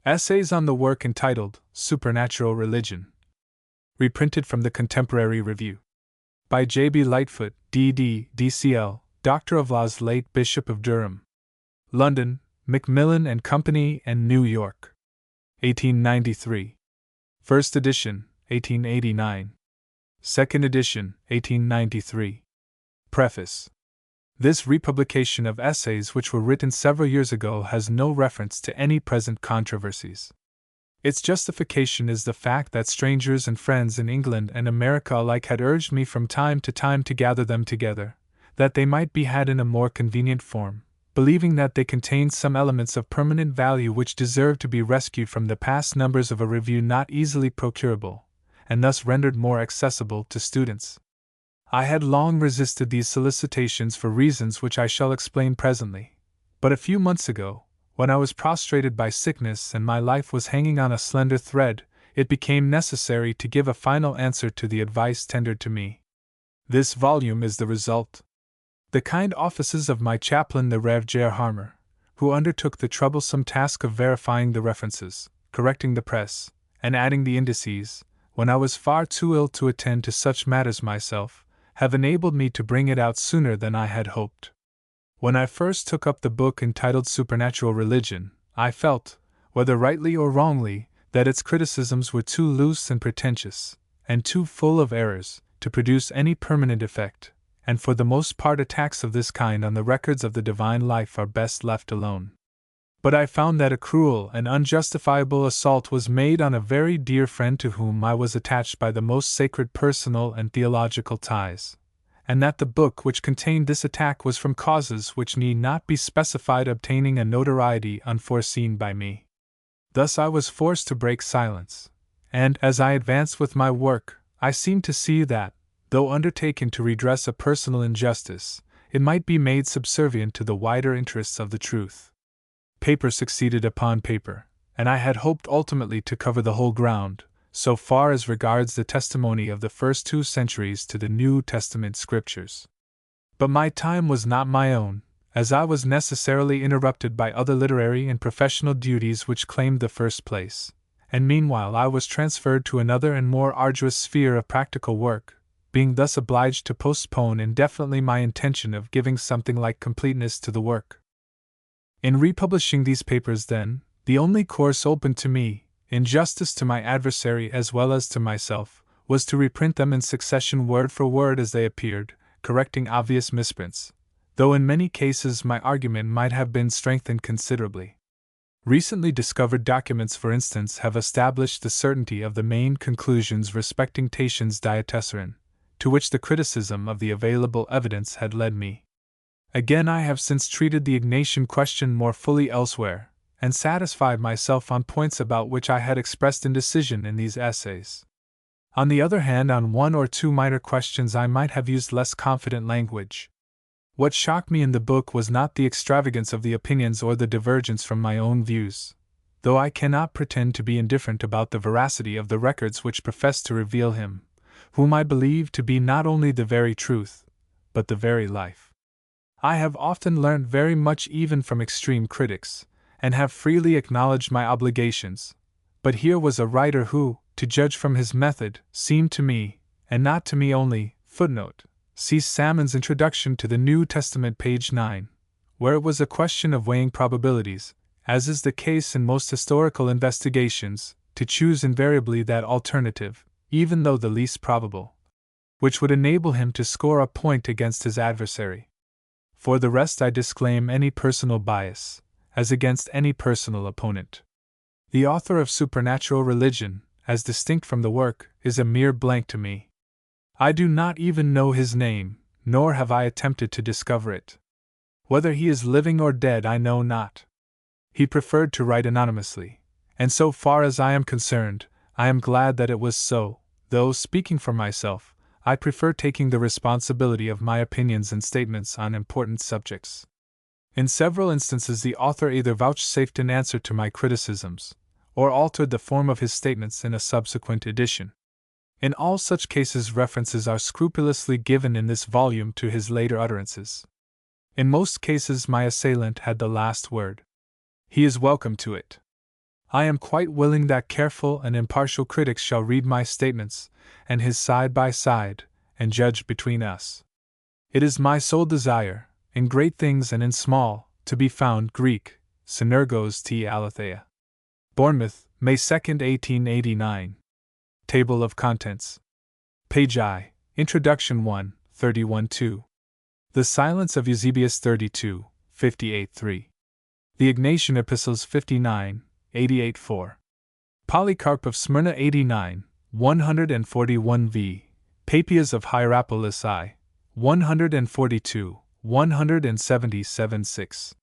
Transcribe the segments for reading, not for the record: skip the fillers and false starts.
Essays on the work entitled Supernatural Religion. Reprinted from the Contemporary Review. By J B Lightfoot, D.D., D.C.L., Doctor of Laws, late Bishop of Durham. London, Macmillan and Company, and New York. 1893. First edition, 1889. Second edition, 1893. Preface. This republication of essays which were written several years ago has no reference to any present controversies. Its justification is the fact that strangers and friends in England and America alike had urged me from time to gather them together, that they might be had in a more convenient form, believing that they contained some elements of permanent value which deserved to be rescued from the past numbers of a review not easily procurable, and thus rendered more accessible to students. I had long resisted these solicitations for reasons which I shall explain presently, but a few months ago, when I was prostrated by sickness and my life was hanging on a slender thread, it became necessary to give a final answer to the advice tendered to me. This volume is the result. The kind offices of my chaplain, the Rev. J. Harmer, who undertook the troublesome task of verifying the references, correcting the press, and adding the indices, when I was far too ill to attend to such matters myself, have enabled me to bring it out sooner than I had hoped. When I first took up the book entitled Supernatural Religion, I felt, whether rightly or wrongly, that its criticisms were too loose and pretentious, and too full of errors, to produce any permanent effect, and for the most part attacks of this kind on the records of the divine life are best left alone. But I found that a cruel and unjustifiable assault was made on a very dear friend to whom I was attached by the most sacred personal and theological ties, and that the book which contained this attack was from causes which need not be specified obtaining a notoriety unforeseen by me. Thus I was forced to break silence, and as I advanced with my work, I seemed to see that, though undertaken to redress a personal injustice, it might be made subservient to the wider interests of the truth. Paper succeeded upon paper, and I had hoped ultimately to cover the whole ground, so far as regards the testimony of the first 2 centuries to the New Testament Scriptures. But my time was not my own, as I was necessarily interrupted by other literary and professional duties which claimed the first place, and meanwhile I was transferred to another and more arduous sphere of practical work, being thus obliged to postpone indefinitely my intention of giving something like completeness to the work. In republishing these papers, then, the only course open to me, in justice to my adversary as well as to myself, was to reprint them in succession word for word as they appeared, correcting obvious misprints, though in many cases my argument might have been strengthened considerably. Recently discovered documents, for instance, have established the certainty of the main conclusions respecting Tatian's diatessaron, to which the criticism of the available evidence had led me. Again, I have since treated the Ignatian question more fully elsewhere, and satisfied myself on points about which I had expressed indecision in these essays. On the other hand, on 1 or 2 minor questions I might have used less confident language. What shocked me in the book was not the extravagance of the opinions or the divergence from my own views, though I cannot pretend to be indifferent about the veracity of the records which profess to reveal him, whom I believe to be not only the very truth, but the very life. I have often learnt very much even from extreme critics, and have freely acknowledged my obligations, but here was a writer who, to judge from his method, seemed to me, and not to me only, footnote, see Salmon's introduction to the New Testament, page 9, where it was a question of weighing probabilities, as is the case in most historical investigations, to choose invariably that alternative, even though the least probable, which would enable him to score a point against his adversary. For the rest, I disclaim any personal bias, as against any personal opponent. The author of Supernatural Religion, as distinct from the work, is a mere blank to me. I do not even know his name, nor have I attempted to discover it. Whether he is living or dead I know not. He preferred to write anonymously, and so far as I am concerned, I am glad that it was so, though, speaking for myself, I prefer taking the responsibility of my opinions and statements on important subjects. In several instances the author either vouchsafed an answer to my criticisms, or altered the form of his statements in a subsequent edition. In all such cases references are scrupulously given in this volume to his later utterances. In most cases my assailant had the last word. He is welcome to it. I am quite willing that careful and impartial critics shall read my statements, and his side by side, and judge between us. It is my sole desire, in great things and in small, to be found Greek, Synergos T. Aletheia. Bournemouth, May 2, 1889. Table of Contents. Page I, Introduction 1, 31-2. The Silence of Eusebius 32, 58-3. The Ignatian Epistles 59, 88-4. Polycarp of Smyrna 89, 141 v. Papias of Hierapolis I, 142, 177 6.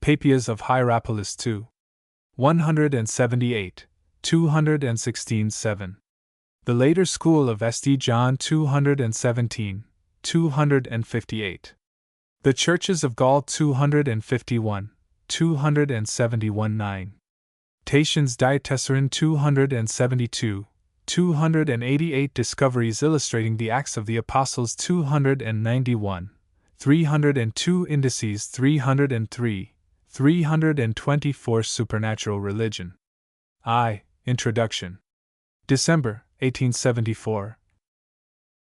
Papias of Hierapolis II, 178, 216 7. The Later School of St. John 217, 258. The Churches of Gaul 251, 271 9. Tatian's Diatessaron 272, 288. Discoveries illustrating the Acts of the Apostles 291, 302. Indices 303, 324. Supernatural Religion. I. Introduction. December, 1874.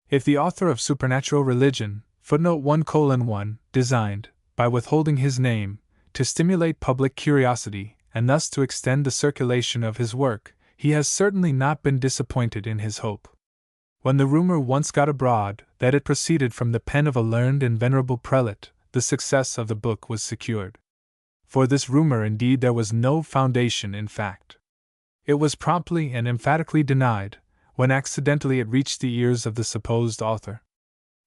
If the author of Supernatural Religion, footnote 1:1, designed, by withholding his name, to stimulate public curiosity, and thus to extend the circulation of his work, he has certainly not been disappointed in his hope. When the rumor once got abroad that it proceeded from the pen of a learned and venerable prelate, the success of the book was secured. For this rumor indeed there was no foundation in fact. It was promptly and emphatically denied, when accidentally it reached the ears of the supposed author.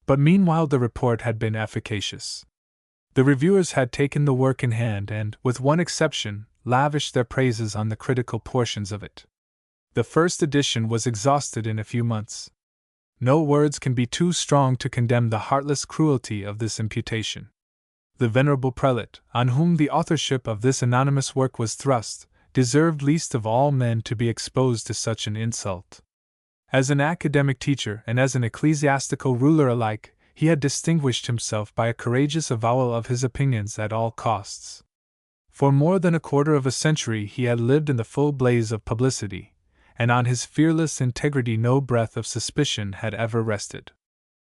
But meanwhile the report had been efficacious. The reviewers had taken the work in hand and, with one exception, lavished their praises on the critical portions of it. The first edition was exhausted in a few months. No words can be too strong to condemn the heartless cruelty of this imputation. The venerable prelate, on whom the authorship of this anonymous work was thrust, deserved least of all men to be exposed to such an insult. As an academic teacher and as an ecclesiastical ruler alike, he had distinguished himself by a courageous avowal of his opinions at all costs. For more than a quarter of a century he had lived in the full blaze of publicity, and on his fearless integrity no breath of suspicion had ever rested.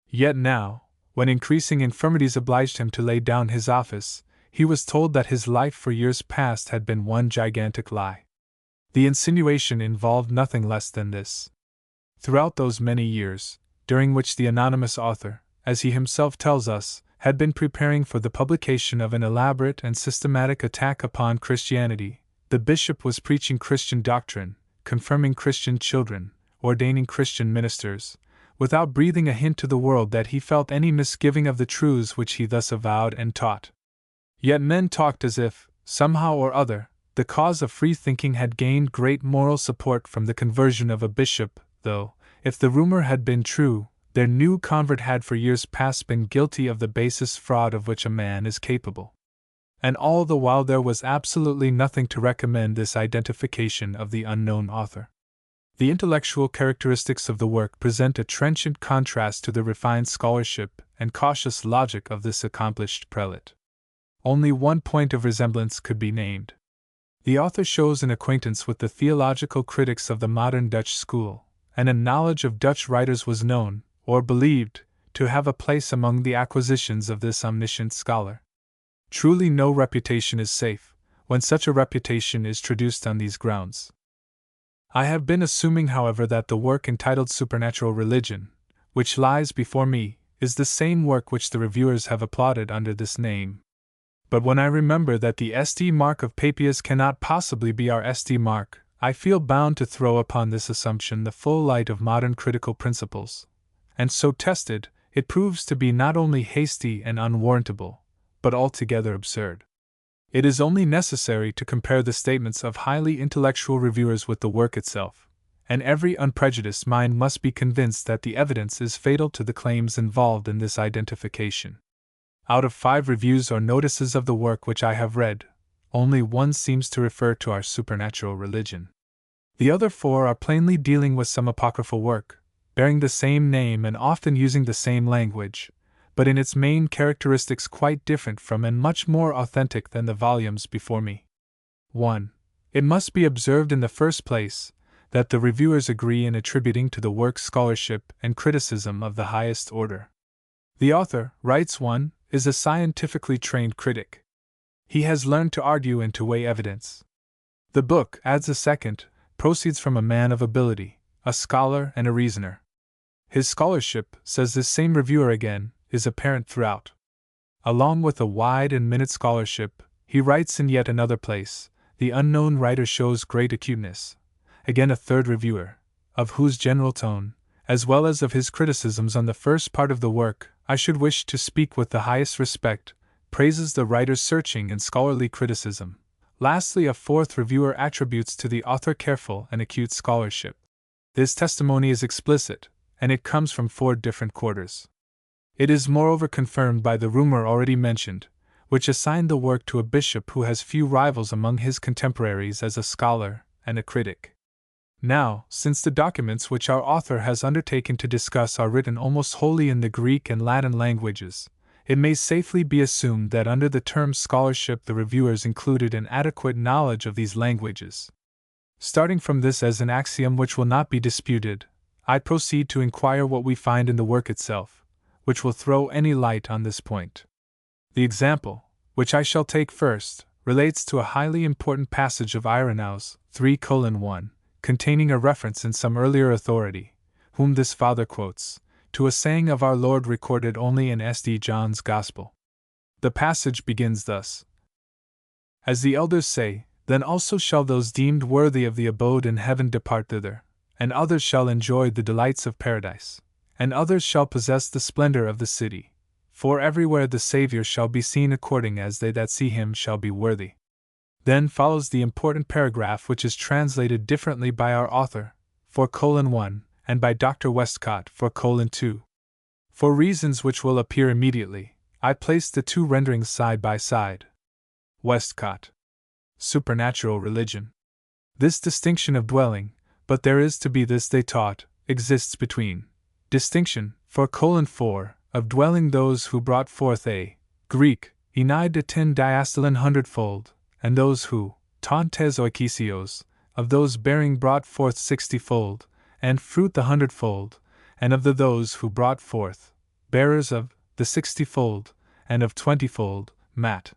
Yet now, when increasing infirmities obliged him to lay down his office, he was told that his life for years past had been one gigantic lie. The insinuation involved nothing less than this. Throughout those many years, during which the anonymous author, as he himself tells us, had been preparing for the publication of an elaborate and systematic attack upon Christianity, the bishop was preaching Christian doctrine, confirming Christian children, ordaining Christian ministers, without breathing a hint to the world that he felt any misgiving of the truths which he thus avowed and taught. Yet men talked as if, somehow or other, the cause of free thinking had gained great moral support from the conversion of a bishop, though, if the rumor had been true, their new convert had for years past been guilty of the basest fraud of which a man is capable. And all the while there was absolutely nothing to recommend this identification of the unknown author. The intellectual characteristics of the work present a trenchant contrast to the refined scholarship and cautious logic of this accomplished prelate. Only one point of resemblance could be named. The author shows an acquaintance with the theological critics of the modern Dutch school, and a knowledge of Dutch writers was known, or believed, to have a place among the acquisitions of this omniscient scholar. Truly no reputation is safe, when such a reputation is traduced on these grounds. I have been assuming, however, that the work entitled Supernatural Religion, which lies before me, is the same work which the reviewers have applauded under this name. But when I remember that the St. Mark of Papias cannot possibly be our St. Mark, I feel bound to throw upon this assumption the full light of modern critical principles. And so tested, it proves to be not only hasty and unwarrantable, but altogether absurd. It is only necessary to compare the statements of highly intellectual reviewers with the work itself, and every unprejudiced mind must be convinced that the evidence is fatal to the claims involved in this identification. Out of 5 reviews or notices of the work which I have read, only one seems to refer to our supernatural religion. The other 4 are plainly dealing with some apocryphal work, bearing the same name and often using the same language, but in its main characteristics quite different from and much more authentic than the volumes before me. 1. It must be observed in the first place that the reviewers agree in attributing to the work scholarship and criticism of the highest order. The author, writes one, is a scientifically trained critic. He has learned to argue and to weigh evidence. The book, adds a second, proceeds from a man of ability, a scholar and a reasoner. His scholarship, says this same reviewer again, is apparent throughout. Along with a wide and minute scholarship, he writes in yet another place, the unknown writer shows great acuteness. Again a third reviewer, of whose general tone, as well as of his criticisms on the first part of the work, I should wish to speak with the highest respect, praises the writer's searching and scholarly criticism. Lastly, a fourth reviewer attributes to the author careful and acute scholarship. This testimony is explicit, and it comes from 4 different quarters. It is moreover confirmed by the rumor already mentioned, which assigned the work to a bishop who has few rivals among his contemporaries as a scholar and a critic. Now, since the documents which our author has undertaken to discuss are written almost wholly in the Greek and Latin languages, it may safely be assumed that under the term scholarship the reviewers included an adequate knowledge of these languages. Starting from this as an axiom which will not be disputed, I proceed to inquire what we find in the work itself, which will throw any light on this point. The example, which I shall take first, relates to a highly important passage of Irenaeus 3:1, containing a reference in some earlier authority, whom this father quotes, to a saying of our Lord recorded only in St. John's Gospel. The passage begins thus: As the elders say, then also shall those deemed worthy of the abode in heaven depart thither, and others shall enjoy the delights of paradise, and others shall possess the splendor of the city. For everywhere the Saviour shall be seen according as they that see him shall be worthy. Then follows the important paragraph which is translated differently by our author, for :1, and by Dr. Westcott, for :2. For reasons which will appear immediately, I place the 2 renderings side by side. Westcott. Supernatural religion. This distinction of dwelling, but there is to be this they taught, exists between distinction, for :4, of dwelling those who brought forth a Greek, enai de 10 diastolin 100-fold, and those who, tontes oikisios, of those bearing brought forth 60-fold, and fruit the 100-fold, and of those who brought forth, bearers of the 60-fold, and of 20-fold, Matt.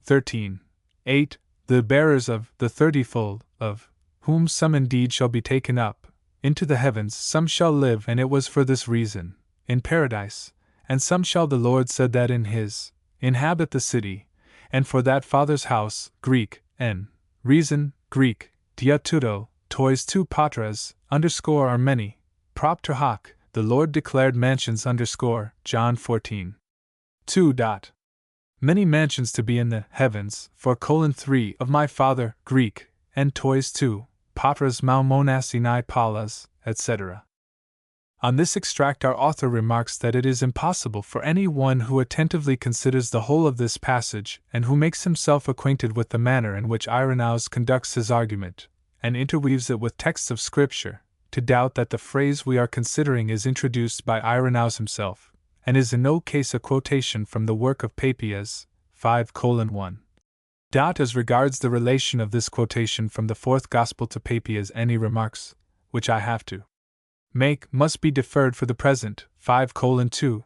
13:8, the bearers of the 30-fold, of whom some indeed shall be taken up into the heavens, some shall live, and it was for this reason, in paradise, and some shall the Lord said that in his inhabit the city, and for that Father's house, Greek, n, reason, Greek, diatuto, tois tu patras, are many, propter hoc, the Lord declared mansions John 14. 2. Many mansions to be in the heavens, for :3 of my Father, Greek, and tois tu, patras maumonas enai palas, etc. On this extract our author remarks that it is impossible for any one who attentively considers the whole of this passage, and who makes himself acquainted with the manner in which Irenaeus conducts his argument, and interweaves it with texts of Scripture, to doubt that the phrase we are considering is introduced by Irenaeus himself, and is in no case a quotation from the work of Papias 5:1. As regards the relation of this quotation from the 4th Gospel to Papias, any remarks, which I have to make, must be deferred for the present, 5:2,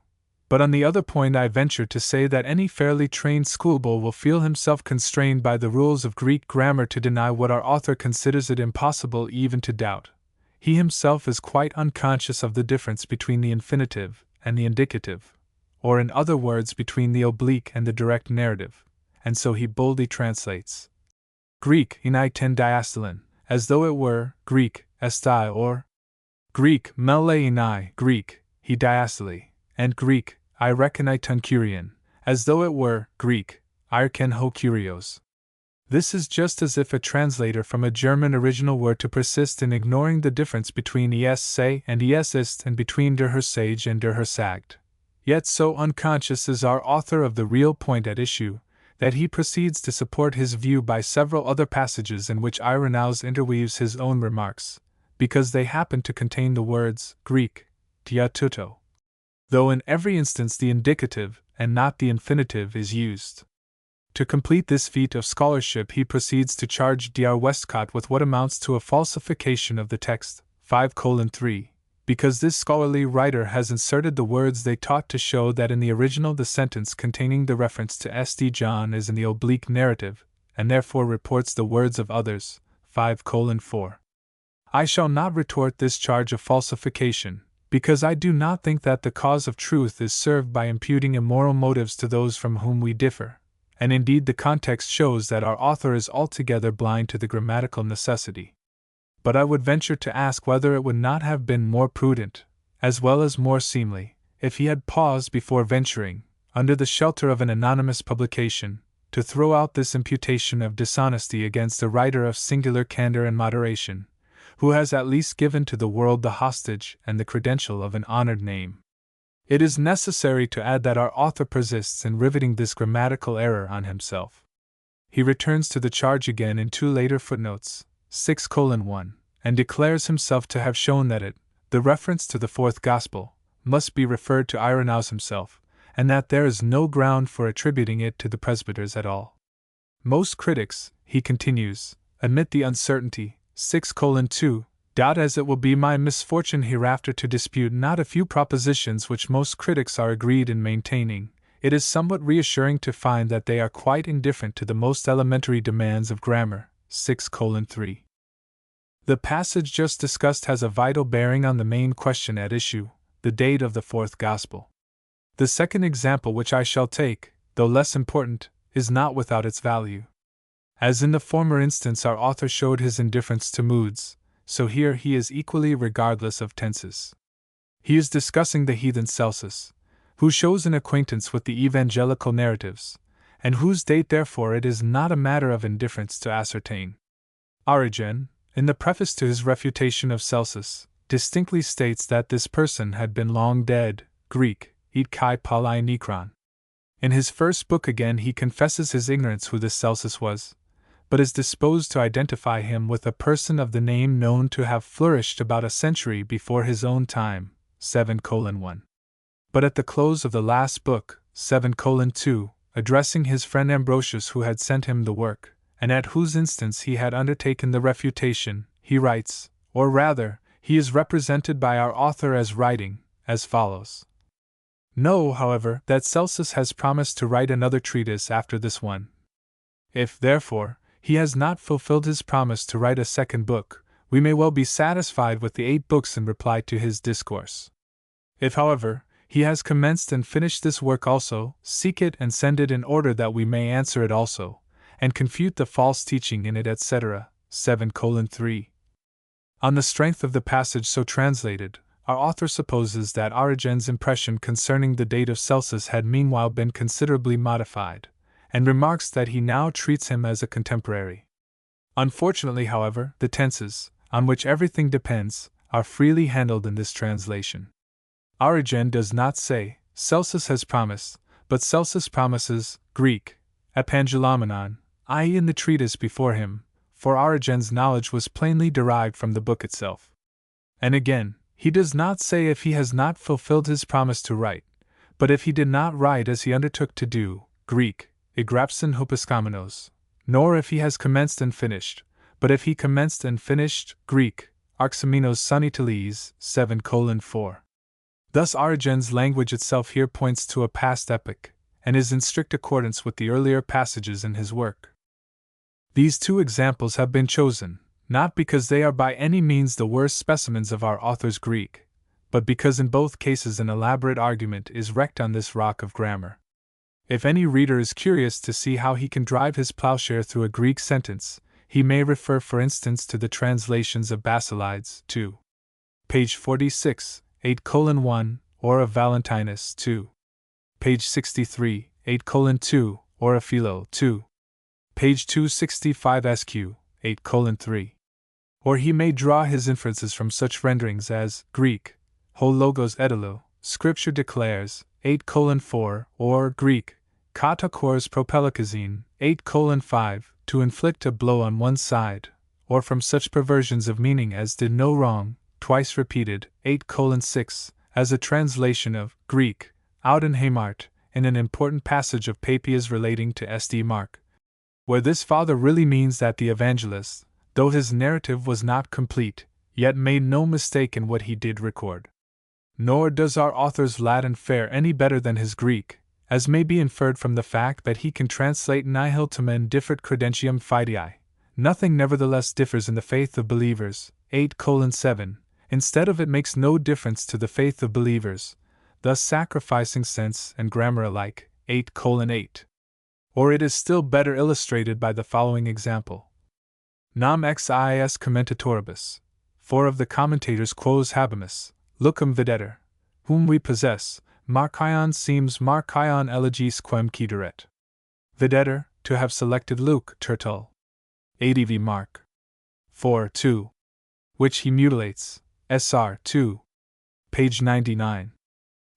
but on the other point I venture to say that any fairly trained schoolboy will feel himself constrained by the rules of Greek grammar to deny what our author considers it impossible even to doubt. He himself is quite unconscious of the difference between the infinitive and the indicative, or in other words between the oblique and the direct narrative, and so he boldly translates Greek enai 10 diastolin, as though it were Greek estai, or Greek mele enai, Greek he diastole, and Greek I reckon ton kurion, as though it were Greek Irken ho kurios. This is just as if a translator from a German original were to persist in ignoring the difference between es say and es ist, and between der Hersage and der Hersagt. Yet so unconscious is our author of the real point at issue, that he proceeds to support his view by several other passages in which Irenaeus interweaves his own remarks, because they happen to contain the words Greek diatuto, though in every instance the indicative and not the infinitive is used. To complete this feat of scholarship, he proceeds to charge Dr. Westcott with what amounts to a falsification of the text, 5:3, because this scholarly writer has inserted the words they taught to show that in the original the sentence containing the reference to St. John is in the oblique narrative, and therefore reports the words of others, 5:4. I shall not retort this charge of falsification, because I do not think that the cause of truth is served by imputing immoral motives to those from whom we differ, and indeed the context shows that our author is altogether blind to the grammatical necessity. But I would venture to ask whether it would not have been more prudent, as well as more seemly, if he had paused before venturing, under the shelter of an anonymous publication, to throw out this imputation of dishonesty against a writer of singular candor and moderation, who has at least given to the world the hostage and the credential of an honored name. It is necessary to add that our author persists in riveting this grammatical error on himself. He returns to the charge again in two later footnotes, 6:1, and declares himself to have shown that the reference to the fourth Gospel, must be referred to Irenaeus himself, and that there is no ground for attributing it to the presbyters at all. Most critics, he continues, admit the uncertainty, 6:2, as it will be my misfortune hereafter to dispute not a few propositions which most critics are agreed in maintaining, it is somewhat reassuring to find that they are quite indifferent to the most elementary demands of grammar, 6:3. The passage just discussed has a vital bearing on the main question at issue, the date of the fourth Gospel. The second example which I shall take, though less important, is not without its value. As in the former instance our author showed his indifference to moods, so here he is equally regardless of tenses. He is discussing the heathen Celsus, who shows an acquaintance with the evangelical narratives, and whose date therefore it is not a matter of indifference to ascertain. Origen, in the preface to his refutation of Celsus, distinctly states that this person had been long dead, Greek, et kai palai nikron. In his first book again he confesses his ignorance who this Celsus was, but is disposed to identify him with a person of the name known to have flourished about a century before his own time, 7:1. But at the close of the last book, 7:2, addressing his friend Ambrosius who had sent him the work, and at whose instance he had undertaken the refutation, he writes, or rather, he is represented by our author as writing, as follows. Know, however, that Celsus has promised to write another treatise after this one. If, therefore, he has not fulfilled his promise to write a second book, we may well be satisfied with the 8 books in reply to his discourse. If, however, he has commenced and finished this work also, seek it and send it in order that we may answer it also, and confute the false teaching in it, etc. 7:3. On the strength of the passage so translated, our author supposes that Origen's impression concerning the date of Celsus had meanwhile been considerably modified, and remarks that he now treats him as a contemporary. Unfortunately, however, the tenses, on which everything depends, are freely handled in this translation. Origen does not say, Celsus has promised, but Celsus promises, Greek, epangelomenon, i.e. in the treatise before him, for Origen's knowledge was plainly derived from the book itself. And again, he does not say if he has not fulfilled his promise to write, but if he did not write as he undertook to do, Greek, egrapsin hopiskamenos, nor if he has commenced and finished, but if he commenced and finished, Greek, arxamenos soniteles, 7:4. Thus Origen's language itself here points to a past epoch, and is in strict accordance with the earlier passages in his work. These 2 examples have been chosen, not because they are by any means the worst specimens of our author's Greek, but because in both cases an elaborate argument is wrecked on this rock of grammar. If any reader is curious to see how he can drive his plowshare through a Greek sentence, he may refer for instance to the translations of Basilides, 2. Page 46, 8:1, or of Valentinus, 2. Page 63, 8:2, or of Philo, 2. Page 265 SQ, 8:3. Or he may draw his inferences from such renderings as Greek, ho logos edolo, Scripture declares, 8:4, or Greek, katakors propelokazine, 8:5, to inflict a blow on one side, or from such perversions of meaning as did no wrong, twice repeated, 8:6, as a translation of Greek, auden hamart, in an important passage of Papias relating to St. Mark, where this father really means that the evangelist, though his narrative was not complete, yet made no mistake in what he did record. Nor does our author's Latin fare any better than his Greek, as may be inferred from the fact that he can translate nihil tamen differit credentium fidei. Nothing nevertheless differs in the faith of believers, 8:7, instead of it makes no difference to the faith of believers, thus sacrificing sense and grammar alike, 8:8. Or it is still better illustrated by the following example. Nam exis commentatoribus, four of the commentators quos habemus, lucum videtur, whom we possess, Marcion seems Marcion elegis quem quidderet. Videtur, to have selected Luke, Tertul. ADV Mark. 4:2. Which he mutilates, SR 2. Page 99.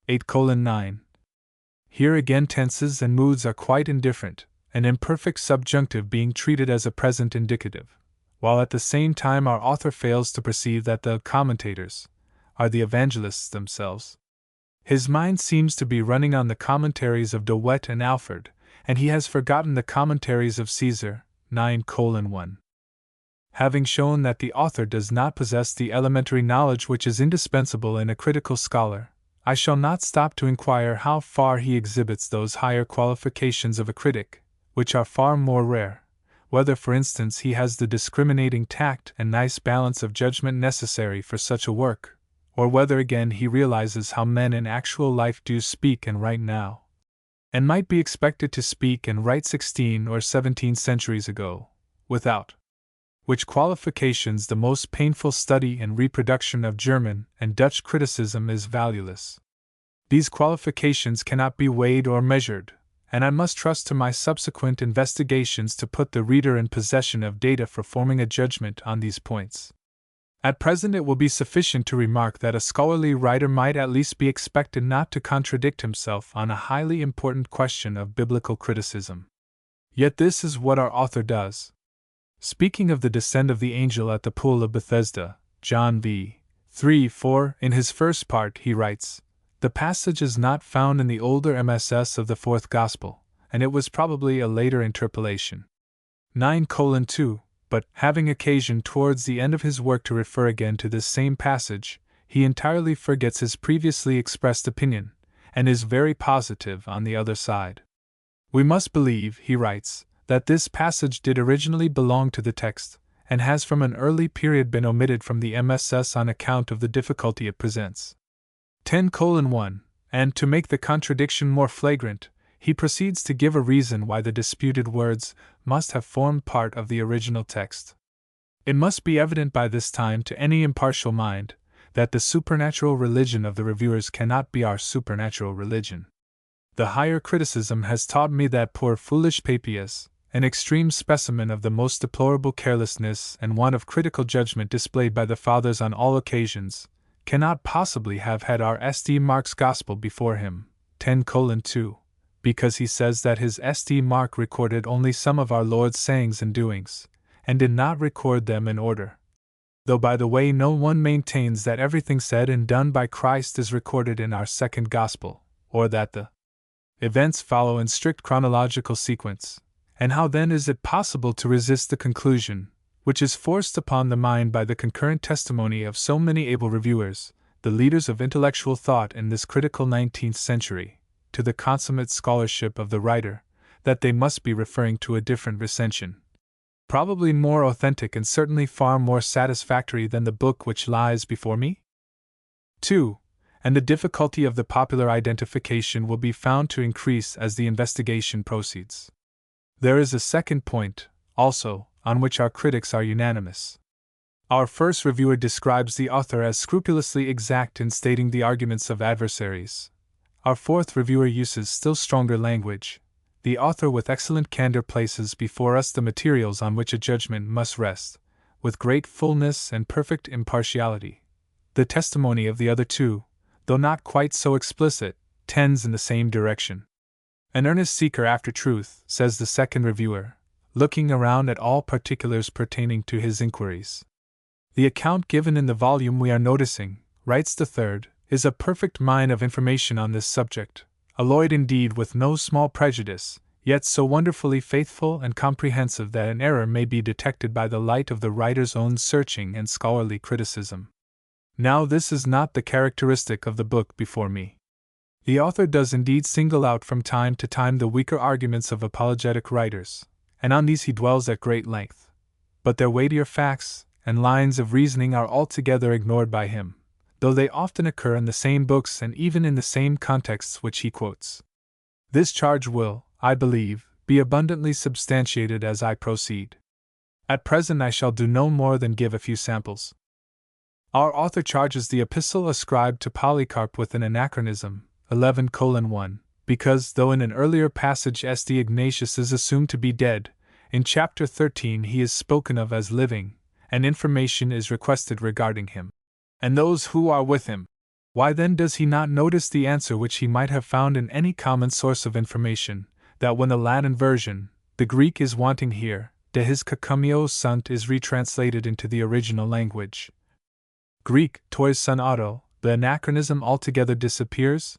8:9. Here again tenses and moods are quite indifferent, an imperfect subjunctive being treated as a present indicative, while at the same time our author fails to perceive that the commentators are the evangelists themselves. His mind seems to be running on the commentaries of De Wet and Alford, and he has forgotten the commentaries of Caesar, 9:1. Having shown that the author does not possess the elementary knowledge which is indispensable in a critical scholar, I shall not stop to inquire how far he exhibits those higher qualifications of a critic, which are far more rare, whether for instance he has the discriminating tact and nice balance of judgment necessary for such a work, or whether again he realizes how men in actual life do speak and write now, and might be expected to speak and write 16 or 17 centuries ago, without which qualifications the most painful study and reproduction of German and Dutch criticism is valueless. These qualifications cannot be weighed or measured, and I must trust to my subsequent investigations to put the reader in possession of data for forming a judgment on these points. At present it will be sufficient to remark that a scholarly writer might at least be expected not to contradict himself on a highly important question of biblical criticism. Yet this is what our author does. Speaking of the descent of the angel at the pool of Bethesda, John v. 3:4, in his first part he writes, "The passage is not found in the older MSS of the Fourth Gospel, and it was probably a later interpolation." 9:2, but, having occasion towards the end of his work to refer again to this same passage, he entirely forgets his previously expressed opinion, and is very positive on the other side. "We must believe," he writes, "that this passage did originally belong to the text, and has from an early period been omitted from the MSS on account of the difficulty it presents." 10:1, and to make the contradiction more flagrant, he proceeds to give a reason why the disputed words must have formed part of the original text. It must be evident by this time to any impartial mind that the supernatural religion of the reviewers cannot be our supernatural religion. The higher criticism has taught me that poor foolish Papias, an extreme specimen of the most deplorable carelessness and want of critical judgment displayed by the Fathers on all occasions, cannot possibly have had our St. Mark's Gospel before him, 10:2, because he says that his St. Mark recorded only some of our Lord's sayings and doings, and did not record them in order. Though by the way no one maintains that everything said and done by Christ is recorded in our second Gospel, or that the events follow in strict chronological sequence. And how then is it possible to resist the conclusion, which is forced upon the mind by the concurrent testimony of so many able reviewers, the leaders of intellectual thought in this critical 19th century, to the consummate scholarship of the writer, that they must be referring to a different recension, probably more authentic and certainly far more satisfactory than the book which lies before me? 2. And the difficulty of the popular identification will be found to increase as the investigation proceeds. There is a second point, also, on which our critics are unanimous. Our first reviewer describes the author as scrupulously exact in stating the arguments of adversaries. Our fourth reviewer uses still stronger language. The author with excellent candor places before us the materials on which a judgment must rest, with great fullness and perfect impartiality. The testimony of the other two, though not quite so explicit, tends in the same direction. An earnest seeker after truth, says the second reviewer, looking around at all particulars pertaining to his inquiries. The account given in the volume we are noticing, writes the third, is a perfect mine of information on this subject, alloyed indeed with no small prejudice, yet so wonderfully faithful and comprehensive that an error may be detected by the light of the writer's own searching and scholarly criticism. Now, this is not the characteristic of the book before me. The author does indeed single out from time to time the weaker arguments of apologetic writers, and on these he dwells at great length. But their weightier facts and lines of reasoning are altogether ignored by him, though they often occur in the same books and even in the same contexts which he quotes. This charge will, I believe, be abundantly substantiated as I proceed. At present I shall do no more than give a few samples. Our author charges the epistle ascribed to Polycarp with an anachronism, 11:1, because, though in an earlier passage St. Ignatius is assumed to be dead, in chapter 13 he is spoken of as living, and information is requested regarding him and those who are with him. Why then does he not notice the answer which he might have found in any common source of information, that when the Latin version, the Greek is wanting here, de his cacumio sunt is retranslated into the original language Greek, tois sun auto, the anachronism altogether disappears?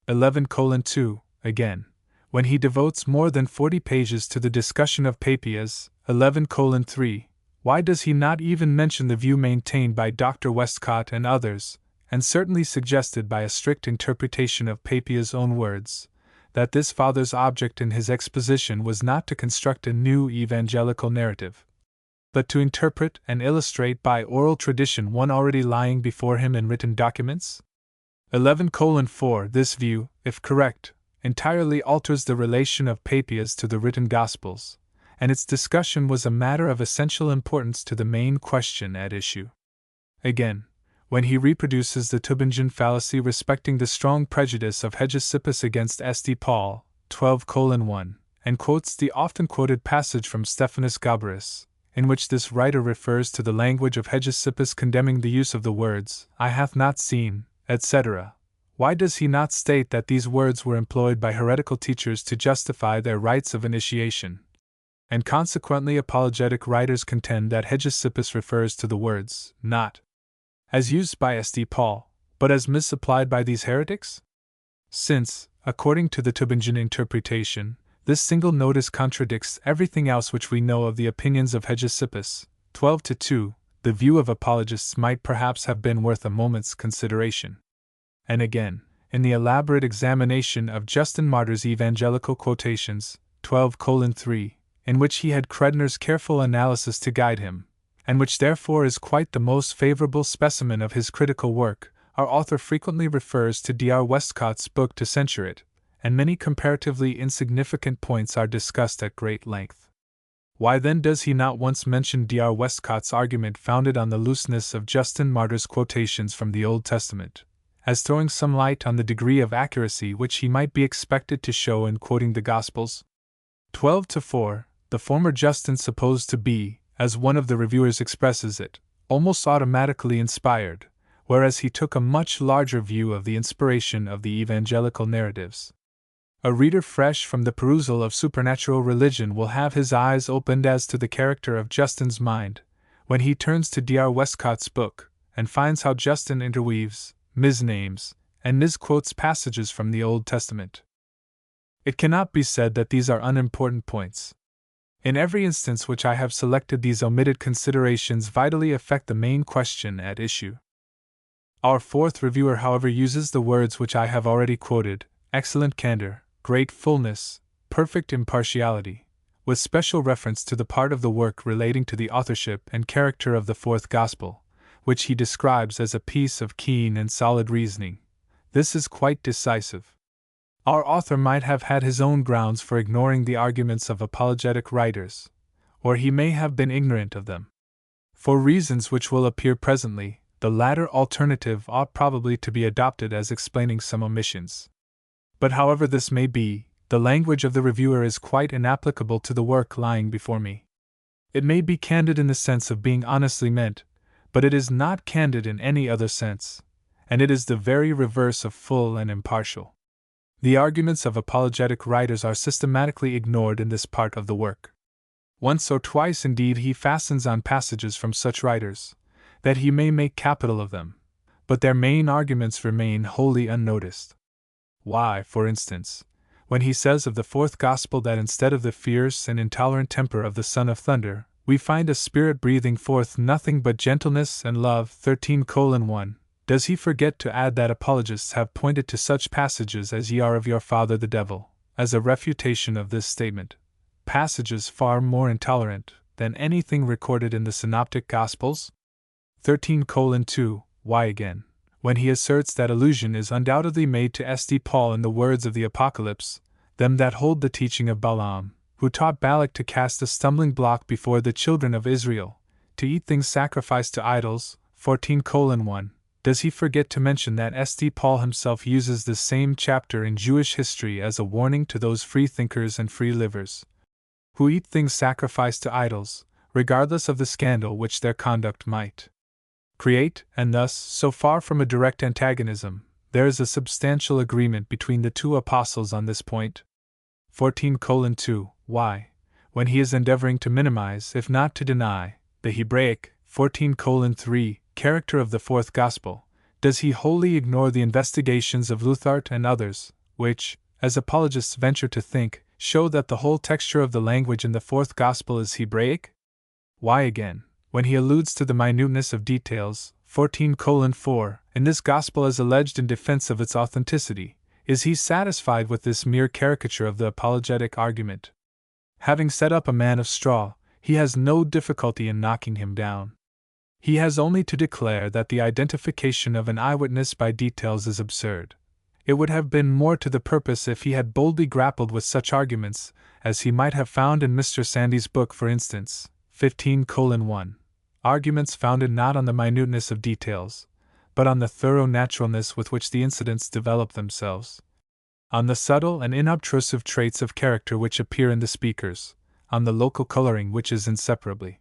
11:2, again, when he devotes more than 40 pages to the discussion of Papias, 11:3, why does he not even mention the view maintained by Dr. Westcott and others, and certainly suggested by a strict interpretation of Papias' own words, that this father's object in his exposition was not to construct a new evangelical narrative, but to interpret and illustrate by oral tradition one already lying before him in written documents? 11:4 This view, if correct, entirely alters the relation of Papias to the written Gospels, and its discussion was a matter of essential importance to the main question at issue. Again, when he reproduces the Tübingen fallacy respecting the strong prejudice of Hegesippus against St. Paul, 12:1, and quotes the often quoted passage from Stephanus Gabarus, in which this writer refers to the language of Hegesippus condemning the use of the words, I hath not seen, etc., why does he not state that these words were employed by heretical teachers to justify their rites of initiation? And consequently apologetic writers contend that Hegesippus refers to the words, not as used by St. Paul, but as misapplied by these heretics? Since, according to the Tübingen interpretation, this single notice contradicts everything else which we know of the opinions of Hegesippus, 12:2, the view of apologists might perhaps have been worth a moment's consideration. And again, in the elaborate examination of Justin Martyr's evangelical quotations, 12:3, in which he had Credner's careful analysis to guide him, and which therefore is quite the most favorable specimen of his critical work, our author frequently refers to Dr. Westcott's book to censure it, and many comparatively insignificant points are discussed at great length. Why then does he not once mention Dr. Westcott's argument founded on the looseness of Justin Martyr's quotations from the Old Testament, as throwing some light on the degree of accuracy which he might be expected to show in quoting the Gospels? 12:4, the former Justin supposed to be, as one of the reviewers expresses it, almost automatically inspired, whereas he took a much larger view of the inspiration of the evangelical narratives. A reader fresh from the perusal of supernatural religion will have his eyes opened as to the character of Justin's mind, when he turns to Dr. Westcott's book, and finds how Justin interweaves, misnames, and misquotes passages from the Old Testament. It cannot be said that these are unimportant points. In every instance which I have selected, these omitted considerations vitally affect the main question at issue. Our fourth reviewer, however, uses the words which I have already quoted, excellent candor, great fullness, perfect impartiality, with special reference to the part of the work relating to the authorship and character of the fourth Gospel, which he describes as a piece of keen and solid reasoning. This is quite decisive. Our author might have had his own grounds for ignoring the arguments of apologetic writers, or he may have been ignorant of them. For reasons which will appear presently, the latter alternative ought probably to be adopted as explaining some omissions. But however this may be, the language of the reviewer is quite inapplicable to the work lying before me. It may be candid in the sense of being honestly meant, but it is not candid in any other sense, and it is the very reverse of full and impartial. The arguments of apologetic writers are systematically ignored in this part of the work. Once or twice indeed he fastens on passages from such writers, that he may make capital of them, but their main arguments remain wholly unnoticed. Why, for instance, when he says of the fourth gospel that instead of the fierce and intolerant temper of the Son of Thunder, we find a spirit breathing forth nothing but gentleness and love 13:1, does he forget to add that apologists have pointed to such passages as "Ye are of your father the devil" as a refutation of this statement, passages far more intolerant than anything recorded in the Synoptic Gospels? 13:2, why again, when he asserts that allusion is undoubtedly made to St. Paul in the words of the Apocalypse, them that hold the teaching of Balaam, who taught Balak to cast a stumbling block before the children of Israel, to eat things sacrificed to idols, 14:1, does he forget to mention that St. Paul himself uses this same chapter in Jewish history as a warning to those freethinkers and free livers who eat things sacrificed to idols, regardless of the scandal which their conduct might create, and thus, so far from a direct antagonism, there is a substantial agreement between the two apostles on this point. 14:2, why, when he is endeavoring to minimize, if not to deny, the Hebraic 14:3 character of the fourth gospel, does he wholly ignore the investigations of Luthart and others, which, as apologists venture to think, show that the whole texture of the language in the fourth gospel is Hebraic? Why again, when he alludes to the minuteness of details, 14:4, in this gospel as alleged in defense of its authenticity, is he satisfied with this mere caricature of the apologetic argument? Having set up a man of straw, he has no difficulty in knocking him down. He has only to declare that the identification of an eyewitness by details is absurd. It would have been more to the purpose if he had boldly grappled with such arguments, as he might have found in Mr. Sandys's book, for instance, 15:1. Arguments founded not on the minuteness of details, but on the thorough naturalness with which the incidents develop themselves, on the subtle and inobtrusive traits of character which appear in the speakers, on the local coloring which is inseparably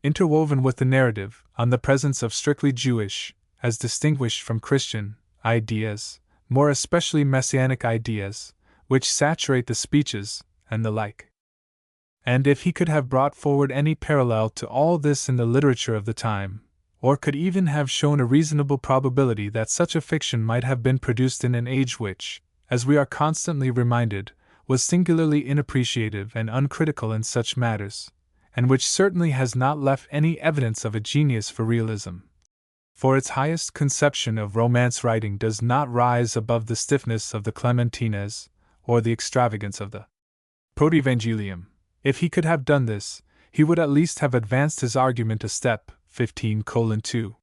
interwoven with the narrative, on the presence of strictly Jewish, as distinguished from Christian, ideas, more especially messianic ideas, which saturate the speeches, and the like. And if he could have brought forward any parallel to all this in the literature of the time, or could even have shown a reasonable probability that such a fiction might have been produced in an age which, as we are constantly reminded, was singularly inappreciative and uncritical in such matters, and which certainly has not left any evidence of a genius for realism, for its highest conception of romance writing does not rise above the stiffness of the Clementines, or the extravagance of the Protevangelium. If he could have done this, he would at least have advanced his argument a step, 15:2.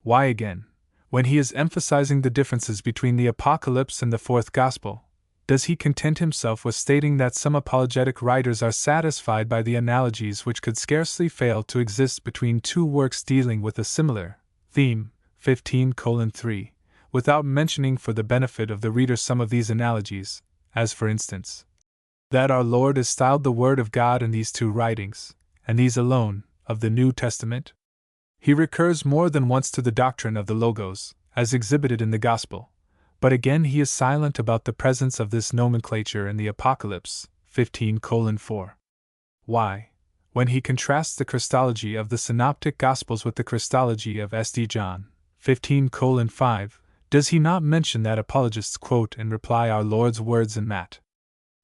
Why again, when he is emphasizing the differences between the Apocalypse and the fourth gospel, does he content himself with stating that some apologetic writers are satisfied by the analogies which could scarcely fail to exist between two works dealing with a similar theme, 15:3, without mentioning for the benefit of the reader some of these analogies, as for instance, that our Lord is styled the Word of God in these two writings, and these alone, of the New Testament? He recurs more than once to the doctrine of the Logos, as exhibited in the Gospel, but again he is silent about the presence of this nomenclature in the Apocalypse, 15:4. Why, when he contrasts the Christology of the Synoptic Gospels with the Christology of St. John, 15:5, does he not mention that apologists quote in reply our Lord's words in Matt.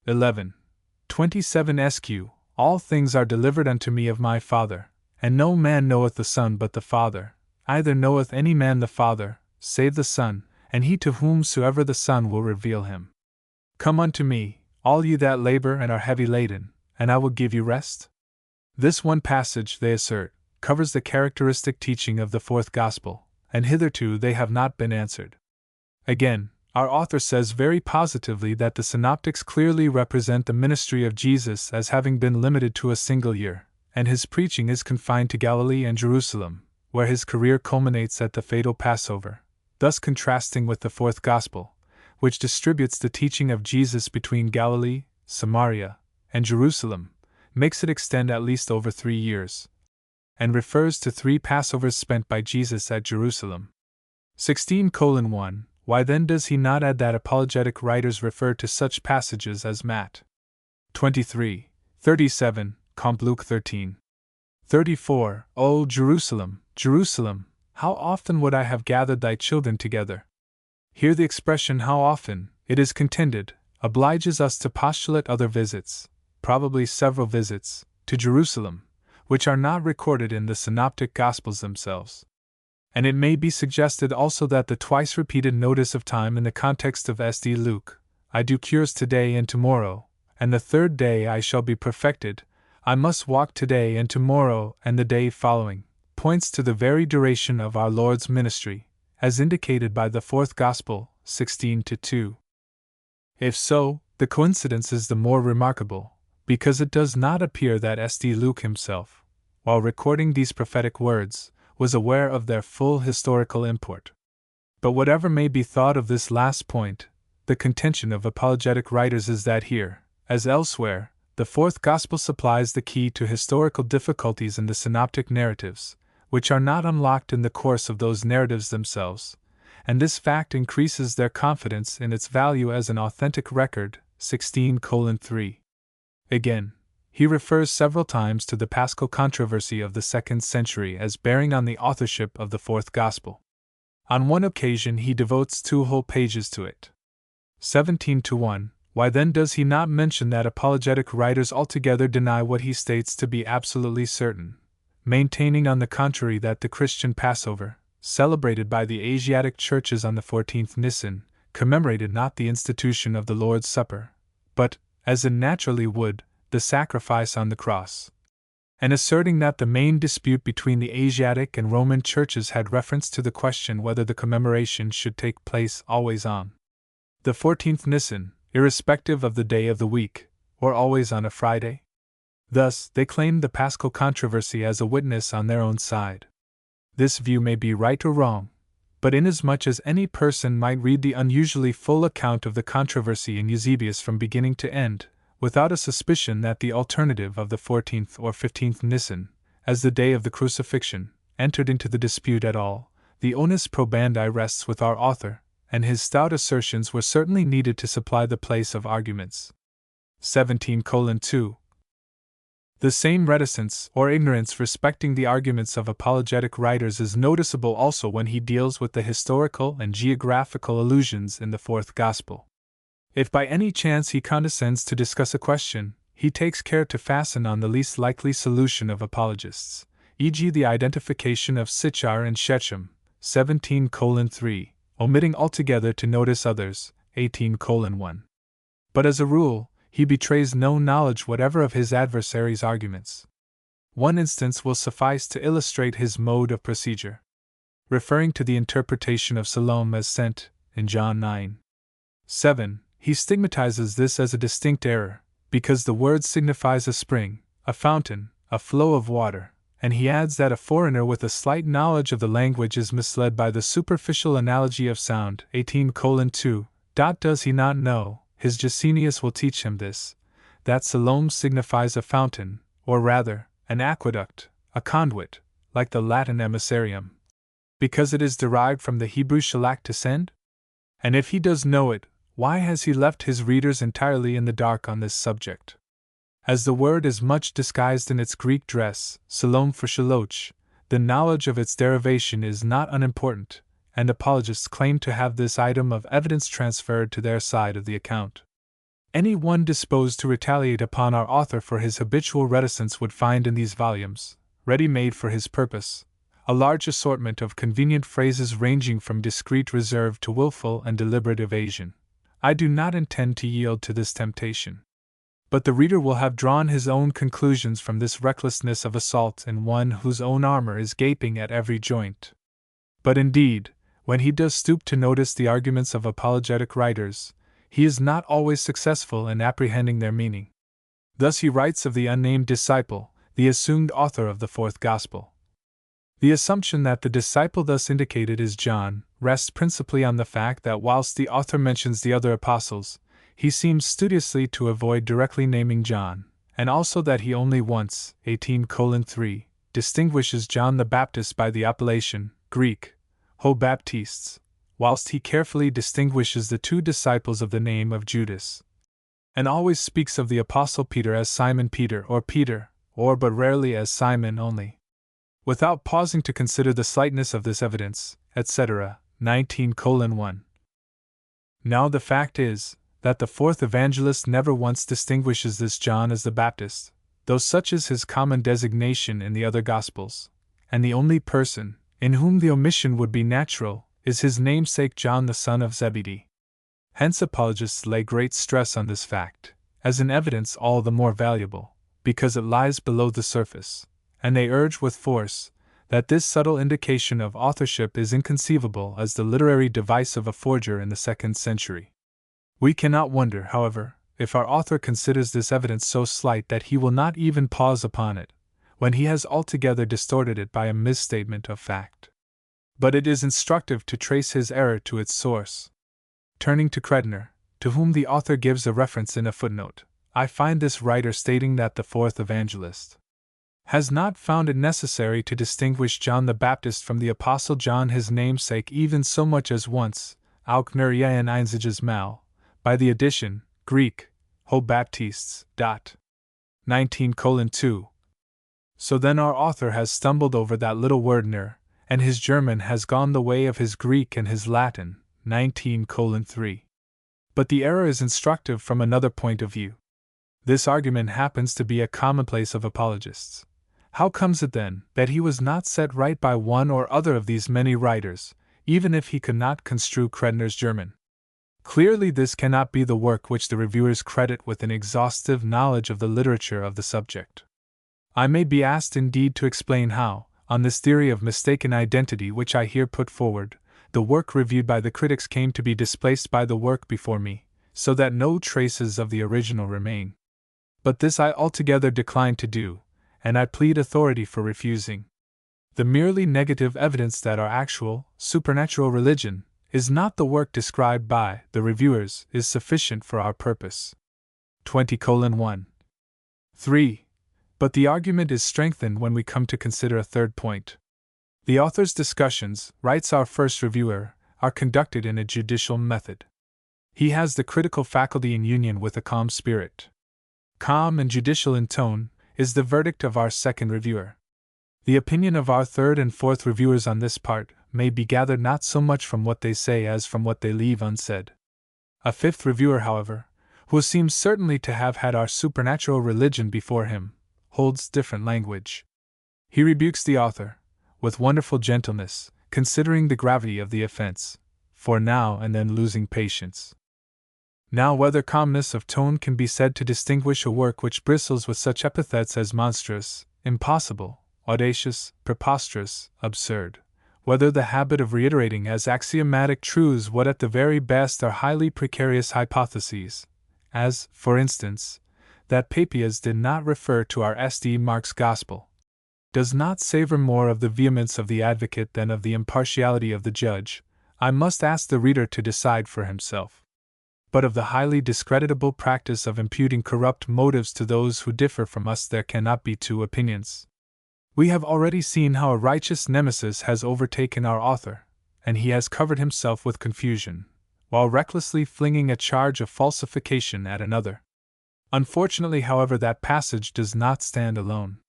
11:27 SQ, all things are delivered unto me of my Father, and no man knoweth the Son but the Father, neither knoweth any man the Father, save the Son, and he to whomsoever the Son will reveal him. Come unto me, all ye that labor and are heavy laden, and I will give you rest? This one passage, they assert, covers the characteristic teaching of the fourth gospel, and hitherto they have not been answered. Again, our author says very positively that the synoptics clearly represent the ministry of Jesus as having been limited to a single year, and his preaching is confined to Galilee and Jerusalem, where his career culminates at the fatal Passover, thus contrasting with the fourth gospel, which distributes the teaching of Jesus between Galilee, Samaria, and Jerusalem, makes it extend at least over 3 years, and refers to 3 Passovers spent by Jesus at Jerusalem. 16:1. Why then does he not add that apologetic writers refer to such passages as Matt 23:37, comp Luke 13:34, O Jerusalem, Jerusalem, how often would I have gathered thy children together? Here the expression how often it is contended, obliges us to postulate other visits, probably several visits, to Jerusalem, which are not recorded in the Synoptic Gospels themselves. And it may be suggested also that the twice repeated notice of time in the context of St. Luke, I do cures today and tomorrow, and the third day I shall be perfected, I must walk today and tomorrow and the day following, points to the very duration of our Lord's ministry, as indicated by the fourth Gospel, 16-2. If so, the coincidence is the more remarkable, because it does not appear that St. Luke himself, while recording these prophetic words, was aware of their full historical import. But whatever may be thought of this last point, the contention of apologetic writers is that here, as elsewhere, the fourth Gospel supplies the key to historical difficulties in the synoptic narratives, which are not unlocked in the course of those narratives themselves, and this fact increases their confidence in its value as an authentic record, 16:3. Again, he refers several times to the Paschal controversy of the 2nd century as bearing on the authorship of the fourth Gospel. On one occasion he devotes 2 whole pages to it. 17:1. Why then does he not mention that apologetic writers altogether deny what he states to be absolutely certain, maintaining on the contrary that the Christian Passover, celebrated by the Asiatic churches on the 14th Nisan, commemorated not the institution of the Lord's Supper, but, as it naturally would, the sacrifice on the cross, and asserting that the main dispute between the Asiatic and Roman churches had reference to the question whether the commemoration should take place always on the 14th Nisan, irrespective of the day of the week, or always on a Friday? Thus, they claimed the Paschal controversy as a witness on their own side. This view may be right or wrong, but inasmuch as any person might read the unusually full account of the controversy in Eusebius from beginning to end, without a suspicion that the alternative of the 14th or 15th Nisan, as the day of the crucifixion, entered into the dispute at all, the onus probandi rests with our author, and his stout assertions were certainly needed to supply the place of arguments. 17:2. The same reticence or ignorance respecting the arguments of apologetic writers is noticeable also when he deals with the historical and geographical allusions in the fourth Gospel. If by any chance he condescends to discuss a question, he takes care to fasten on the least likely solution of apologists, e.g., the identification of Sychar and Shechem, 17:3, omitting altogether to notice others, 18:1. But as a rule, he betrays no knowledge whatever of his adversary's arguments. One instance will suffice to illustrate his mode of procedure. Referring to the interpretation of Salome as sent, in John 9:7, he stigmatizes this as a distinct error, because the word signifies a spring, a fountain, a flow of water, and he adds that a foreigner with a slight knowledge of the language is misled by the superficial analogy of sound, 18:2. Does he not know, his Gesenius will teach him this, that Salome signifies a fountain, or rather, an aqueduct, a conduit, like the Latin emissarium, because it is derived from the Hebrew shalak to send? And if he does know it, why has he left his readers entirely in the dark on this subject? As the word is much disguised in its Greek dress, Salome for shaloch, the knowledge of its derivation is not unimportant, and apologists claim to have this item of evidence transferred to their side of the account. Any one disposed to retaliate upon our author for his habitual reticence would find in these volumes, ready-made for his purpose, a large assortment of convenient phrases ranging from discreet reserve to willful and deliberate evasion. I do not intend to yield to this temptation. But the reader will have drawn his own conclusions from this recklessness of assault in one whose own armor is gaping at every joint. But indeed, when he does stoop to notice the arguments of apologetic writers, he is not always successful in apprehending their meaning. Thus he writes of the unnamed disciple, the assumed author of the fourth Gospel. The assumption that the disciple thus indicated is John rests principally on the fact that whilst the author mentions the other apostles, he seems studiously to avoid directly naming John, and also that he only once, 18:3, distinguishes John the Baptist by the appellation, Greek, ho baptistes, whilst he carefully distinguishes the 2 disciples of the name of Judas, and always speaks of the apostle Peter as Simon Peter, or but rarely as Simon only. Without pausing to consider the slightness of this evidence, etc., 19:1. Now the fact is, that the fourth evangelist never once distinguishes this John as the Baptist, though such is his common designation in the other Gospels, and the only person, in whom the omission would be natural, is his namesake John the son of Zebedee. Hence apologists lay great stress on this fact, as an evidence all the more valuable, because it lies below the surface, and they urge with force that this subtle indication of authorship is inconceivable as the literary device of a forger in the 2nd century. We cannot wonder, however, if our author considers this evidence so slight that he will not even pause upon it, when he has altogether distorted it by a misstatement of fact. But it is instructive to trace his error to its source. Turning to Credner, to whom the author gives a reference in a footnote, I find this writer stating that the fourth evangelist has not found it necessary to distinguish John the Baptist from the Apostle John his namesake even so much as once, auch nur ein einziges Mal, by the addition, Greek, ho Baptists. 19:2. So then our author has stumbled over that little word nur, and his German has gone the way of his Greek and his Latin. 19:3. But the error is instructive from another point of view. This argument happens to be a commonplace of apologists. How comes it then that he was not set right by one or other of these many writers, even if he could not construe Credner's German? Clearly, this cannot be the work which the reviewers credit with an exhaustive knowledge of the literature of the subject. I may be asked indeed to explain how, on this theory of mistaken identity which I here put forward, the work reviewed by the critics came to be displaced by the work before me, so that no traces of the original remain. But this I altogether decline to do, and I plead authority for refusing. The merely negative evidence that our actual, supernatural religion is not the work described by the reviewers is sufficient for our purpose. 20:1. 3. But the argument is strengthened when we come to consider a third point. The author's discussions, writes our first reviewer, are conducted in a judicial method. He has the critical faculty in union with a calm spirit. Calm and judicial in tone is the verdict of our second reviewer. The opinion of our third and fourth reviewers on this part may be gathered not so much from what they say as from what they leave unsaid. A fifth reviewer, however, who seems certainly to have had our supernatural religion before him, holds different language. He rebukes the author, with wonderful gentleness, considering the gravity of the offense, for now and then losing patience. Now, whether calmness of tone can be said to distinguish a work which bristles with such epithets as monstrous, impossible, audacious, preposterous, absurd, whether the habit of reiterating as axiomatic truths what at the very best are highly precarious hypotheses, as, for instance, that Papias did not refer to our St. Mark's Gospel, does not savor more of the vehemence of the advocate than of the impartiality of the judge, I must ask the reader to decide for himself. But of the highly discreditable practice of imputing corrupt motives to those who differ from us there cannot be two opinions. We have already seen how a righteous nemesis has overtaken our author, and he has covered himself with confusion, while recklessly flinging a charge of falsification at another. Unfortunately, however, that passage does not stand alone.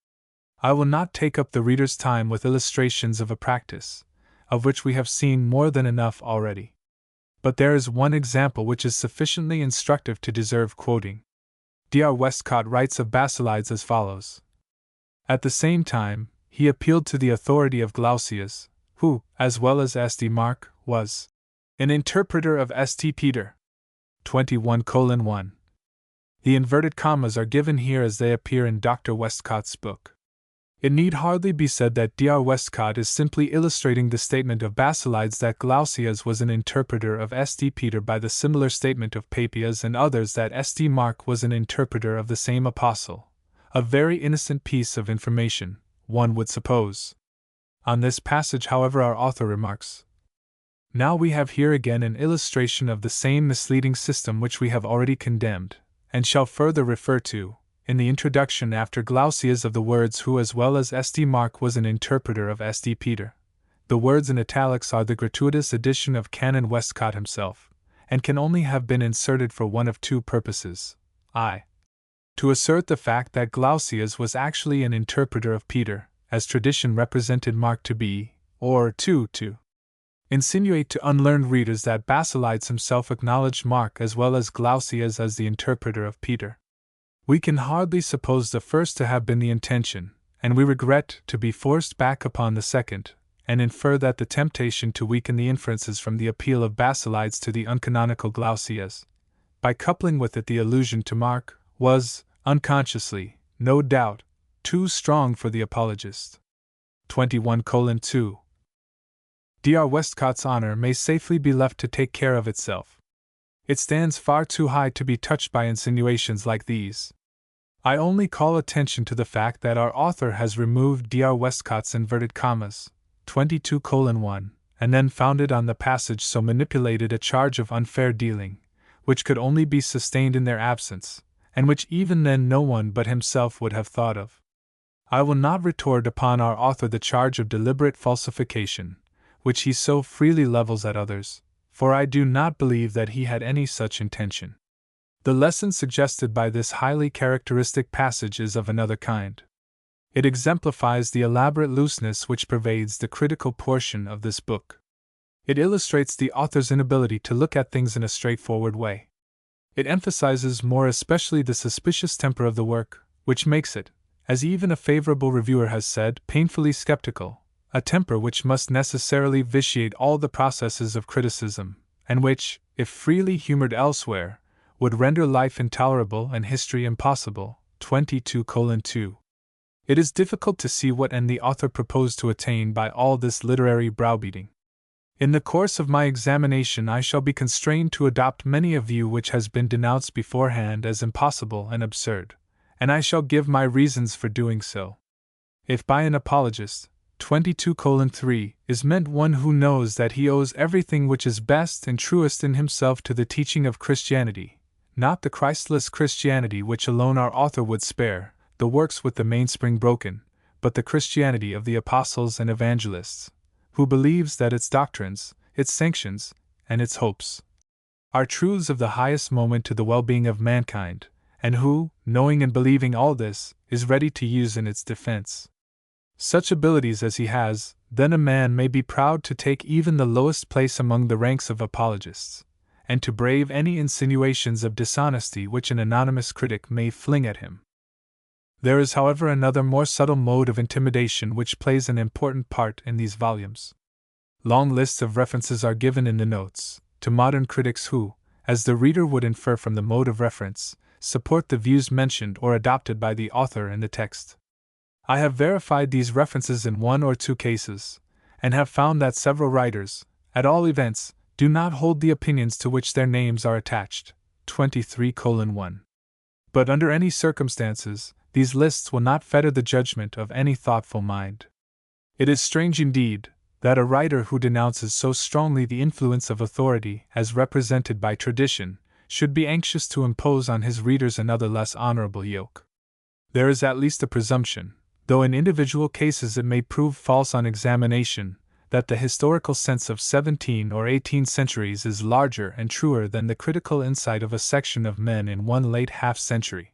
I will not take up the reader's time with illustrations of a practice, of which we have seen more than enough already. But there is one example which is sufficiently instructive to deserve quoting. Dr. Westcott writes of Basilides as follows. At the same time, he appealed to the authority of Glaucias, who, as well as St. Mark, was an interpreter of St. Peter. 21:1. The inverted commas are given here as they appear in Dr. Westcott's book. It need hardly be said that Dr. Westcott is simply illustrating the statement of Basilides that Glaucias was an interpreter of St. Peter by the similar statement of Papias and others that St. Mark was an interpreter of the same apostle. A very innocent piece of information, one would suppose. On this passage, however, our author remarks, now we have here again an illustration of the same misleading system which we have already condemned, and shall further refer to, in the introduction after Glaucias of the words who as well as St. Mark was an interpreter of St. Peter. The words in italics are the gratuitous addition of Canon Westcott himself, and can only have been inserted for one of two purposes, i. to assert the fact that Glaucias was actually an interpreter of Peter, as tradition represented Mark to be, or 2. to insinuate to unlearned readers that Basilides himself acknowledged Mark as well as Glaucias as the interpreter of Peter. We can hardly suppose the first to have been the intention, and we regret to be forced back upon the second, and infer that the temptation to weaken the inferences from the appeal of Basilides to the uncanonical Glaucias, by coupling with it the allusion to Mark, was, unconsciously, no doubt, too strong for the apologist. 21:2 Dr. Westcott's honor may safely be left to take care of itself. It stands far too high to be touched by insinuations like these. I only call attention to the fact that our author has removed Dr. Westcott's inverted commas, 22:1, and then founded on the passage so manipulated a charge of unfair dealing, which could only be sustained in their absence, and which even then no one but himself would have thought of. I will not retort upon our author the charge of deliberate falsification, which he so freely levels at others, for I do not believe that he had any such intention. The lesson suggested by this highly characteristic passage is of another kind. It exemplifies the elaborate looseness which pervades the critical portion of this book. It illustrates the author's inability to look at things in a straightforward way. It emphasizes more especially the suspicious temper of the work, which makes it, as even a favorable reviewer has said, painfully skeptical, a temper which must necessarily vitiate all the processes of criticism, and which, if freely humored elsewhere, would render life intolerable and history impossible. 22:2. It is difficult to see what end the author proposed to attain by all this literary browbeating. In the course of my examination I shall be constrained to adopt many a view which has been denounced beforehand as impossible and absurd, and I shall give my reasons for doing so. If by an apologist, 22:3, is meant one who knows that he owes everything which is best and truest in himself to the teaching of Christianity, not the Christless Christianity which alone our author would spare, the works with the mainspring broken, but the Christianity of the apostles and evangelists, who believes that its doctrines, its sanctions, and its hopes are truths of the highest moment to the well-being of mankind, and who, knowing and believing all this, is ready to use in its defense such abilities as he has, then a man may be proud to take even the lowest place among the ranks of apologists, and to brave any insinuations of dishonesty which an anonymous critic may fling at him. There is, however, another more subtle mode of intimidation which plays an important part in these volumes. Long lists of references are given in the notes to modern critics who, as the reader would infer from the mode of reference, support the views mentioned or adopted by the author in the text. I have verified these references in one or two cases, and have found that several writers, at all events, do not hold the opinions to which their names are attached. 23:1. But under any circumstances, these lists will not fetter the judgment of any thoughtful mind. It is strange indeed that a writer who denounces so strongly the influence of authority as represented by tradition should be anxious to impose on his readers another less honorable yoke. There is at least a presumption, though in individual cases it may prove false on examination, that the historical sense of 17 or 18 centuries is larger and truer than the critical insight of a section of men in one late half-century.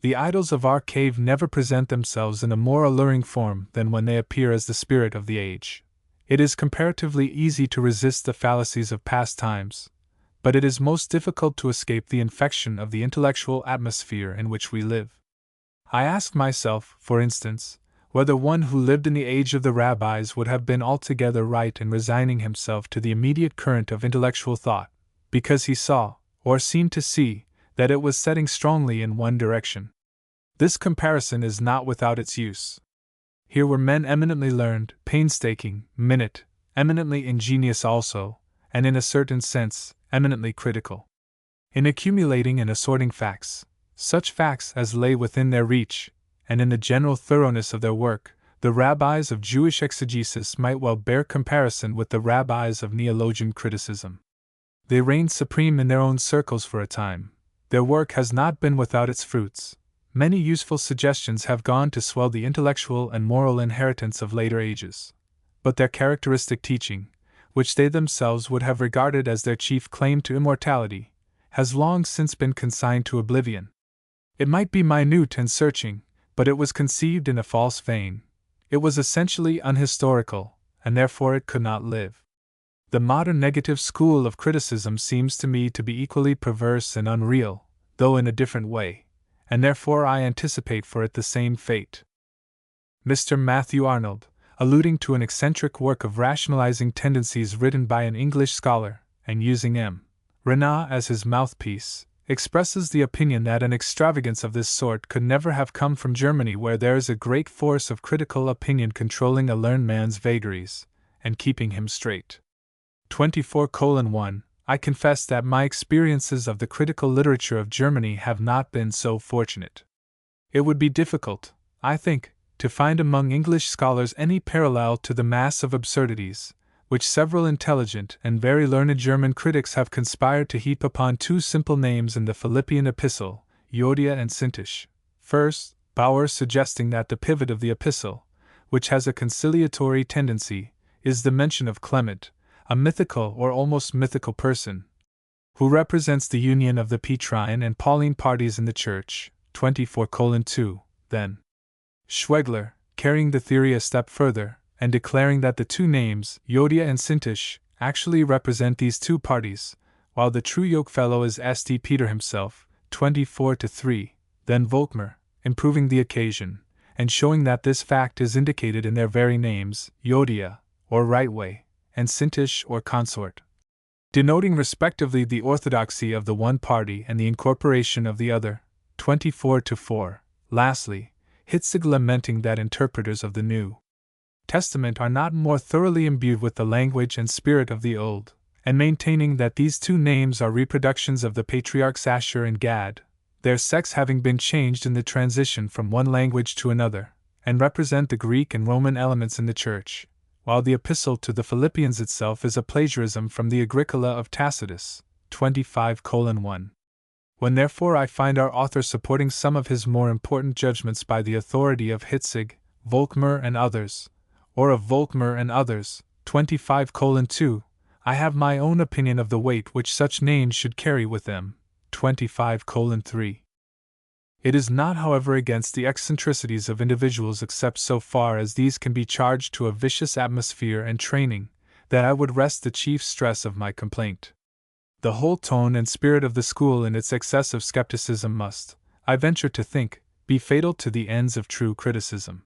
The idols of our cave never present themselves in a more alluring form than when they appear as the spirit of the age. It is comparatively easy to resist the fallacies of past times, but it is most difficult to escape the infection of the intellectual atmosphere in which we live. I ask myself, for instance, whether one who lived in the age of the rabbis would have been altogether right in resigning himself to the immediate current of intellectual thought, because he saw, or seemed to see, that it was setting strongly in one direction. This comparison is not without its use. Here were men eminently learned, painstaking, minute, eminently ingenious also, and in a certain sense, eminently critical. In accumulating and assorting facts, such facts as lay within their reach, and in the general thoroughness of their work, the rabbis of Jewish exegesis might well bear comparison with the rabbis of neologian criticism. They reigned supreme in their own circles for a time. Their work has not been without its fruits. Many useful suggestions have gone to swell the intellectual and moral inheritance of later ages. But their characteristic teaching, which they themselves would have regarded as their chief claim to immortality, has long since been consigned to oblivion. It might be minute and searching, but it was conceived in a false vein. It was essentially unhistorical, and therefore it could not live. The modern negative school of criticism seems to me to be equally perverse and unreal, though in a different way, and therefore I anticipate for it the same fate. Mr. Matthew Arnold, alluding to an eccentric work of rationalizing tendencies written by an English scholar, and using M. Renan as his mouthpiece, expresses the opinion that an extravagance of this sort could never have come from Germany, where there is a great force of critical opinion controlling a learned man's vagaries, and keeping him straight. 24:1 I confess that my experiences of the critical literature of Germany have not been so fortunate. It would be difficult, I think, to find among English scholars any parallel to the mass of absurdities which several intelligent and very learned German critics have conspired to heap upon two simple names in the Philippian epistle, Euodia and Syntyche. First, Bauer suggesting that the pivot of the epistle, which has a conciliatory tendency, is the mention of Clement, a mythical or almost mythical person, who represents the union of the Petrine and Pauline parties in the Church. 24:2. Then Schwegler, carrying the theory a step further, and declaring that the two names, Euodia and Syntyche, actually represent these two parties, while the true yokefellow is St. Peter himself. 24:3. Then Volkmar, improving the occasion, and showing that this fact is indicated in their very names, Euodia, or right way, and Syntyche or consort, denoting respectively the orthodoxy of the one party and the incorporation of the other. 24:4. Lastly, Hitzig lamenting that interpreters of the New Testament are not more thoroughly imbued with the language and spirit of the Old, and maintaining that these two names are reproductions of the patriarchs Asher and Gad, their sex having been changed in the transition from one language to another, and represent the Greek and Roman elements in the Church, while the epistle to the Philippians itself is a plagiarism from the Agricola of Tacitus. 25:1. When therefore I find our author supporting some of his more important judgments by the authority of Hitzig, Volkmar and others, or of Volkmar and others, 25:2, I have my own opinion of the weight which such names should carry with them. 25:3. It is not, however, against the eccentricities of individuals except so far as these can be charged to a vicious atmosphere and training, that I would rest the chief stress of my complaint. The whole tone and spirit of the school in its excessive skepticism must, I venture to think, be fatal to the ends of true criticism.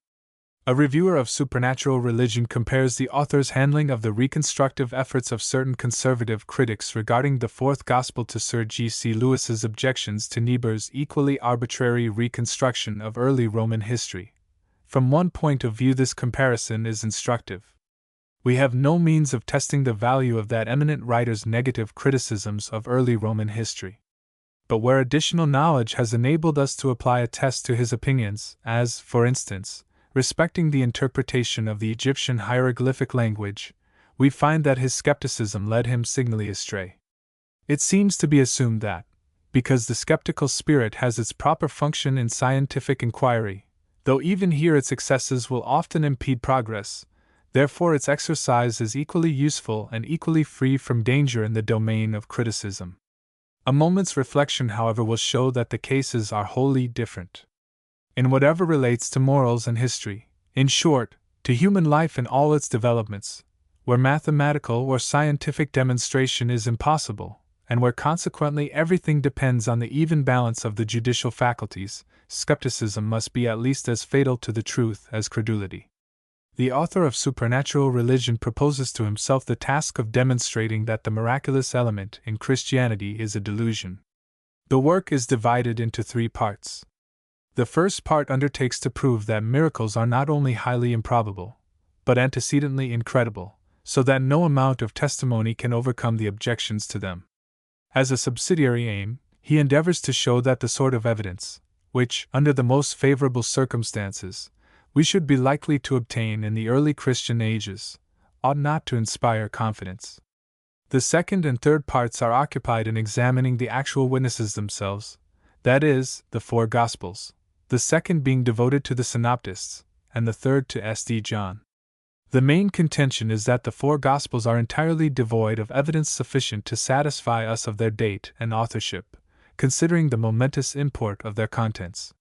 A reviewer of supernatural religion compares the author's handling of the reconstructive efforts of certain conservative critics regarding the fourth gospel to Sir G.C. Lewis's objections to Niebuhr's equally arbitrary reconstruction of early Roman history. From one point of view, this comparison is instructive. We have no means of testing the value of that eminent writer's negative criticisms of early Roman history. But where additional knowledge has enabled us to apply a test to his opinions, as, for instance, respecting the interpretation of the Egyptian hieroglyphic language, we find that his skepticism led him signally astray. It seems to be assumed that, because the skeptical spirit has its proper function in scientific inquiry, though even here its excesses will often impede progress, therefore its exercise is equally useful and equally free from danger in the domain of criticism. A moment's reflection, however, will show that the cases are wholly different. In whatever relates to morals and history, in short, to human life in all its developments, where mathematical or scientific demonstration is impossible, and where consequently everything depends on the even balance of the judicial faculties, skepticism must be at least as fatal to the truth as credulity. The author of Supernatural Religion proposes to himself the task of demonstrating that the miraculous element in Christianity is a delusion. The work is divided into 3 parts. The first part undertakes to prove that miracles are not only highly improbable, but antecedently incredible, so that no amount of testimony can overcome the objections to them. As a subsidiary aim, he endeavors to show that the sort of evidence, which, under the most favorable circumstances, we should be likely to obtain in the early Christian ages, ought not to inspire confidence. The second and third parts are occupied in examining the actual witnesses themselves, that is, the 4 Gospels, the second being devoted to the Synoptists, and the third to St. John. The main contention is that the 4 Gospels are entirely devoid of evidence sufficient to satisfy us of their date and authorship, considering the momentous import of their contents.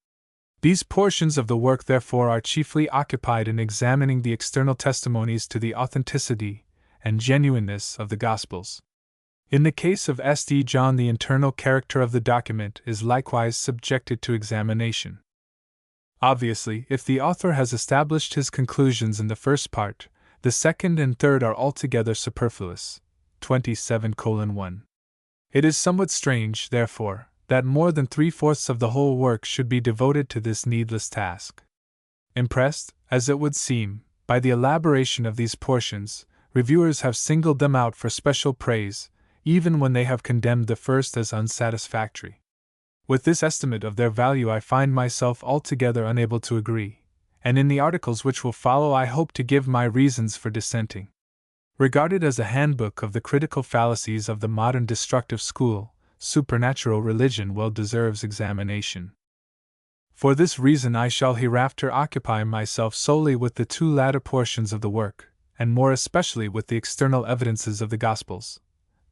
These portions of the work therefore are chiefly occupied in examining the external testimonies to the authenticity and genuineness of the Gospels. In the case of St. John, the internal character of the document is likewise subjected to examination. Obviously, if the author has established his conclusions in the first part, the second and third are altogether superfluous. 27:1. It is somewhat strange, therefore, that more than 3/4 of the whole work should be devoted to this needless task. Impressed, as it would seem, by the elaboration of these portions, reviewers have singled them out for special praise, even when they have condemned the first as unsatisfactory. With this estimate of their value I find myself altogether unable to agree, and in the articles which will follow I hope to give my reasons for dissenting. Regarded as a handbook of the critical fallacies of the modern destructive school, Supernatural Religion well deserves examination. For this reason I shall hereafter occupy myself solely with the two latter portions of the work, and more especially with the external evidences of the Gospels.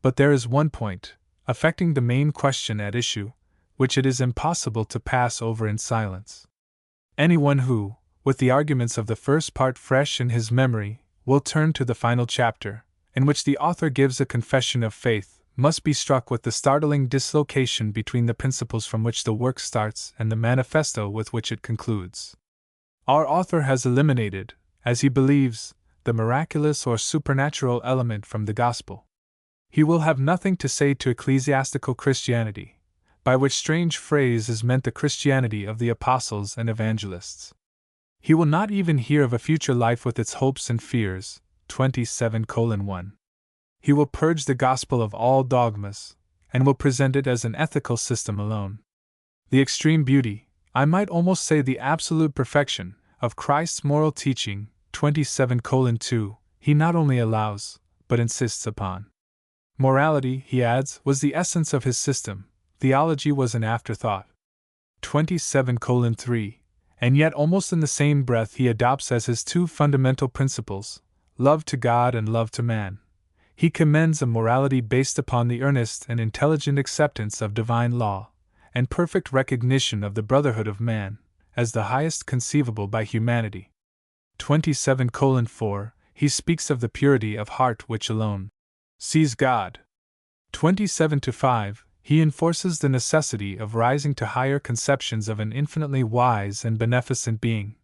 But there is one point, affecting the main question at issue, which it is impossible to pass over in silence. Anyone who, with the arguments of the first part fresh in his memory, will turn to the final chapter, in which the author gives a confession of faith, must be struck with the startling dislocation between the principles from which the work starts and the manifesto with which it concludes. Our author has eliminated, as he believes, the miraculous or supernatural element from the gospel. He will have nothing to say to ecclesiastical Christianity, by which strange phrase is meant the Christianity of the apostles and evangelists. He will not even hear of a future life with its hopes and fears. 27:1. He will purge the gospel of all dogmas, and will present it as an ethical system alone. The extreme beauty, I might almost say the absolute perfection, of Christ's moral teaching, 27:2, he not only allows, but insists upon. Morality, he adds, was the essence of his system, theology was an afterthought. 27:3, and yet almost in the same breath he adopts as his two fundamental principles, love to God and love to man. He commends a morality based upon the earnest and intelligent acceptance of divine law, and perfect recognition of the brotherhood of man, as the highest conceivable by humanity. 27:4, he speaks of the purity of heart which alone sees God. 27:5, he enforces the necessity of rising to higher conceptions of an infinitely wise and beneficent being,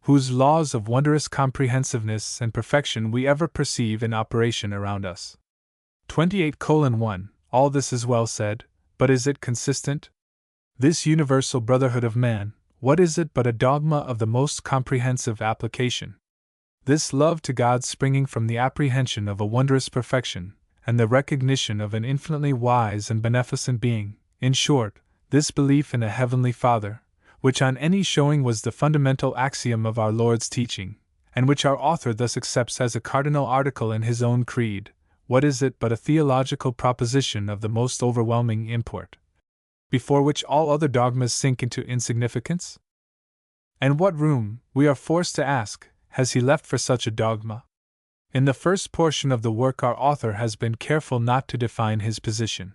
whose laws of wondrous comprehensiveness and perfection we ever perceive in operation around us. 28:1, all this is well said, but is it consistent? This universal brotherhood of man, what is it but a dogma of the most comprehensive application? This love to God springing from the apprehension of a wondrous perfection, and the recognition of an infinitely wise and beneficent being, in short, this belief in a heavenly Father, which on any showing was the fundamental axiom of our Lord's teaching, and which our author thus accepts as a cardinal article in his own creed, what is it but a theological proposition of the most overwhelming import, before which all other dogmas sink into insignificance? And what room, we are forced to ask, has he left for such a dogma? In the first portion of the work our author has been careful not to define his position.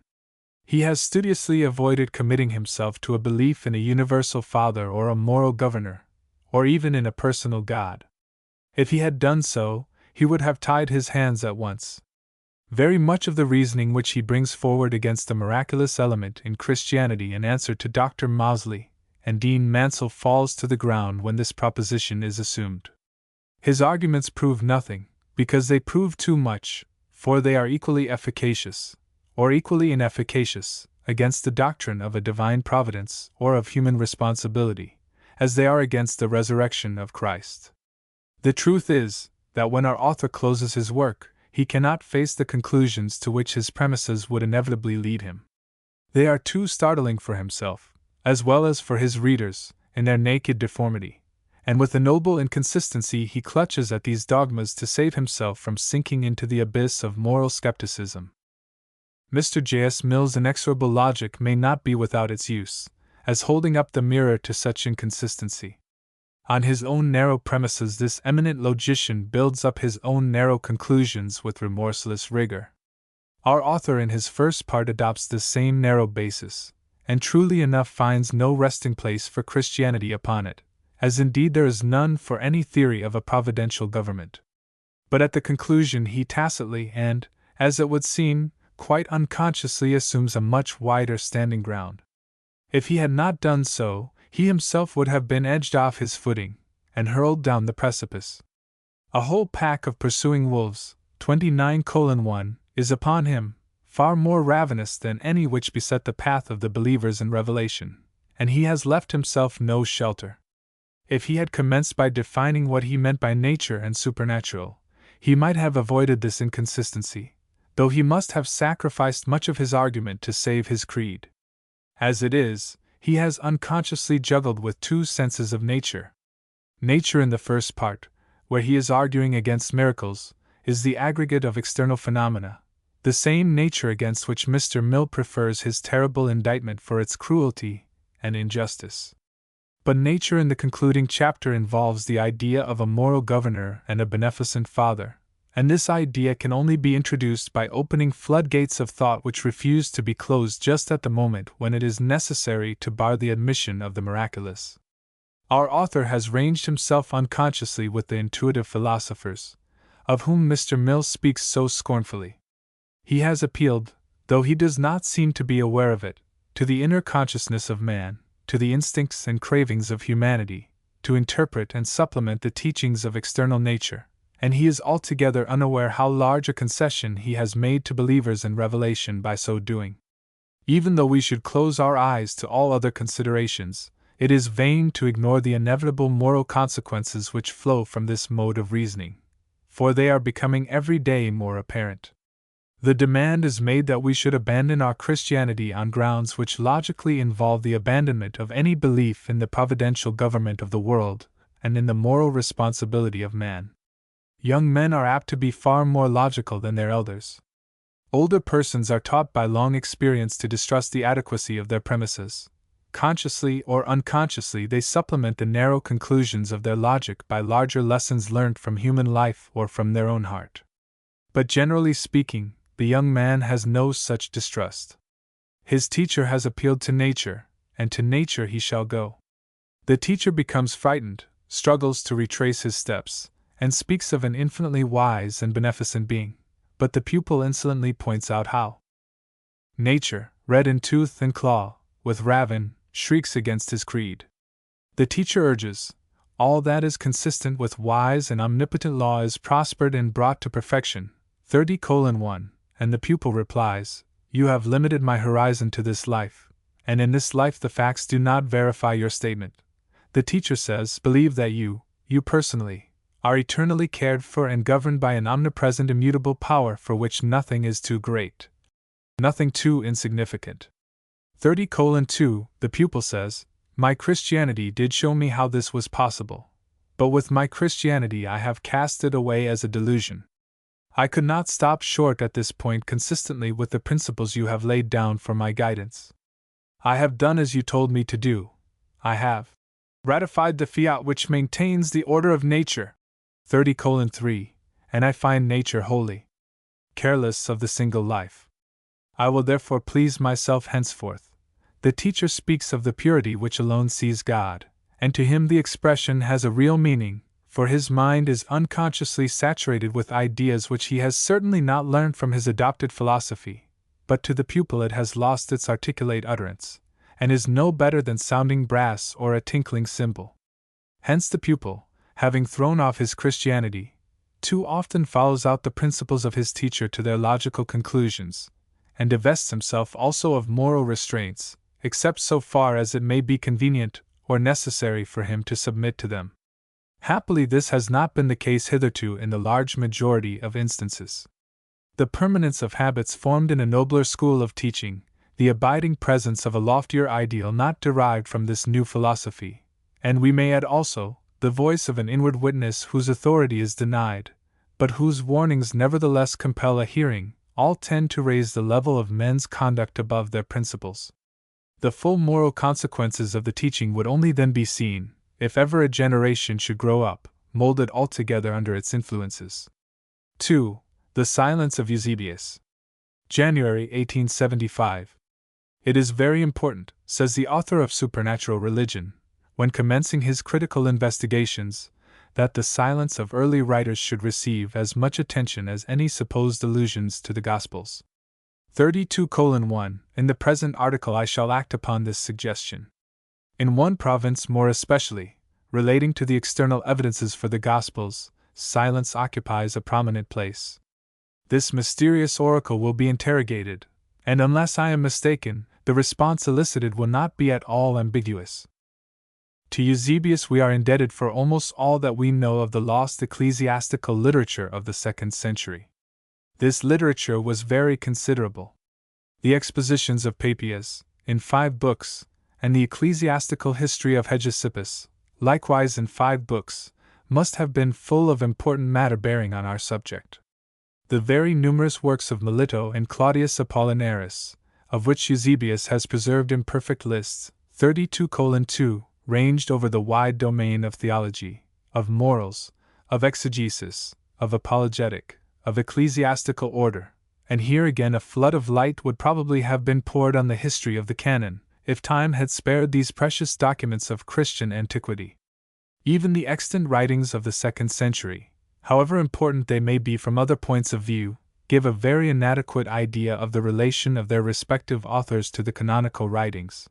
He has studiously avoided committing himself to a belief in a universal Father or a moral governor, or even in a personal God. If he had done so, he would have tied his hands at once. Very much of the reasoning which he brings forward against the miraculous element in Christianity in answer to Dr. Mausley and Dean Mansell falls to the ground when this proposition is assumed. His arguments prove nothing, because they prove too much, for they are equally efficacious, or equally inefficacious, against the doctrine of a divine providence or of human responsibility, as they are against the resurrection of Christ. The truth is, that when our author closes his work, he cannot face the conclusions to which his premises would inevitably lead him. They are too startling for himself, as well as for his readers, in their naked deformity, and with a noble inconsistency he clutches at these dogmas to save himself from sinking into the abyss of moral skepticism. Mr. J. S. Mill's inexorable logic may not be without its use, as holding up the mirror to such inconsistency. On his own narrow premises this eminent logician builds up his own narrow conclusions with remorseless rigor. Our author in his first part adopts this same narrow basis, and truly enough finds no resting place for Christianity upon it, as indeed there is none for any theory of a providential government. But at the conclusion he tacitly and, as it would seem, quite unconsciously assumes a much wider standing ground. If he had not done so, he himself would have been edged off his footing, and hurled down the precipice. A whole pack of pursuing wolves, 29:1, is upon him, far more ravenous than any which beset the path of the believers in Revelation, and he has left himself no shelter. If he had commenced by defining what he meant by nature and supernatural, he might have avoided this inconsistency, though he must have sacrificed much of his argument to save his creed. As it is, he has unconsciously juggled with two senses of nature. Nature in the first part, where he is arguing against miracles, is the aggregate of external phenomena, the same nature against which Mr. Mill prefers his terrible indictment for its cruelty and injustice. But nature in the concluding chapter involves the idea of a moral governor and a beneficent father, and this idea can only be introduced by opening floodgates of thought which refuse to be closed just at the moment when it is necessary to bar the admission of the miraculous. Our author has ranged himself unconsciously with the intuitive philosophers, of whom Mr. Mill speaks so scornfully. He has appealed, though he does not seem to be aware of it, to the inner consciousness of man, to the instincts and cravings of humanity, to interpret and supplement the teachings of external nature, and he is altogether unaware how large a concession he has made to believers in Revelation by so doing. Even though we should close our eyes to all other considerations, it is vain to ignore the inevitable moral consequences which flow from this mode of reasoning, for they are becoming every day more apparent. The demand is made that we should abandon our Christianity on grounds which logically involve the abandonment of any belief in the providential government of the world and in the moral responsibility of man. Young men are apt to be far more logical than their elders. Older persons are taught by long experience to distrust the adequacy of their premises. Consciously or unconsciously, they supplement the narrow conclusions of their logic by larger lessons learned from human life or from their own heart. But generally speaking, the young man has no such distrust. His teacher has appealed to nature, and to nature he shall go. The teacher becomes frightened, struggles to retrace his steps, and speaks of an infinitely wise and beneficent being, but the pupil insolently points out how nature, red in tooth and claw, with ravin, shrieks against his creed. The teacher urges, all that is consistent with wise and omnipotent law is prospered and brought to perfection, 30:1, and the pupil replies, you have limited my horizon to this life, and in this life the facts do not verify your statement. The teacher says, believe that you personally, are eternally cared for and governed by an omnipresent immutable power for which nothing is too great, nothing too insignificant. 30:2, the pupil says, my Christianity did show me how this was possible, but with my Christianity I have cast it away as a delusion. I could not stop short at this point consistently with the principles you have laid down for my guidance. I have done as you told me to do. I have ratified the fiat which maintains the order of nature, 30:3, and I find nature wholly careless of the single life. I will therefore please myself henceforth. The teacher speaks of the purity which alone sees God, and to him the expression has a real meaning, for his mind is unconsciously saturated with ideas which he has certainly not learned from his adopted philosophy, but to the pupil it has lost its articulate utterance, and is no better than sounding brass or a tinkling cymbal. Hence the pupil, having thrown off his Christianity, too often follows out the principles of his teacher to their logical conclusions, and divests himself also of moral restraints, except so far as it may be convenient or necessary for him to submit to them. Happily, this has not been the case hitherto in the large majority of instances. The permanence of habits formed in a nobler school of teaching, the abiding presence of a loftier ideal not derived from this new philosophy, and we may add also, the voice of an inward witness whose authority is denied, but whose warnings nevertheless compel a hearing, all tend to raise the level of men's conduct above their principles. The full moral consequences of the teaching would only then be seen, if ever a generation should grow up, molded altogether under its influences. 2. The Silence of Eusebius. January 1875. It is very important, says the author of Supernatural Religion, when commencing his critical investigations, that the silence of early writers should receive as much attention as any supposed allusions to the Gospels. 32:1 In the present article I shall act upon this suggestion. In one province more especially, relating to the external evidences for the Gospels, silence occupies a prominent place. This mysterious oracle will be interrogated, and unless I am mistaken, the response elicited will not be at all ambiguous. To Eusebius we are indebted for almost all that we know of the lost ecclesiastical literature of the 2nd century. This literature was very considerable. The expositions of Papias, in 5 books, and the ecclesiastical history of Hegesippus, likewise in 5 books, must have been full of important matter bearing on our subject. The very numerous works of Melito and Claudius Apollinaris, of which Eusebius has preserved imperfect lists, 32:2, ranged over the wide domain of theology, of morals, of exegesis, of apologetic, of ecclesiastical order, and here again a flood of light would probably have been poured on the history of the canon, if time had spared these precious documents of Christian antiquity. Even the extant writings of the 2nd century, however important they may be from other points of view, give a very inadequate idea of the relation of their respective authors to the canonical writings.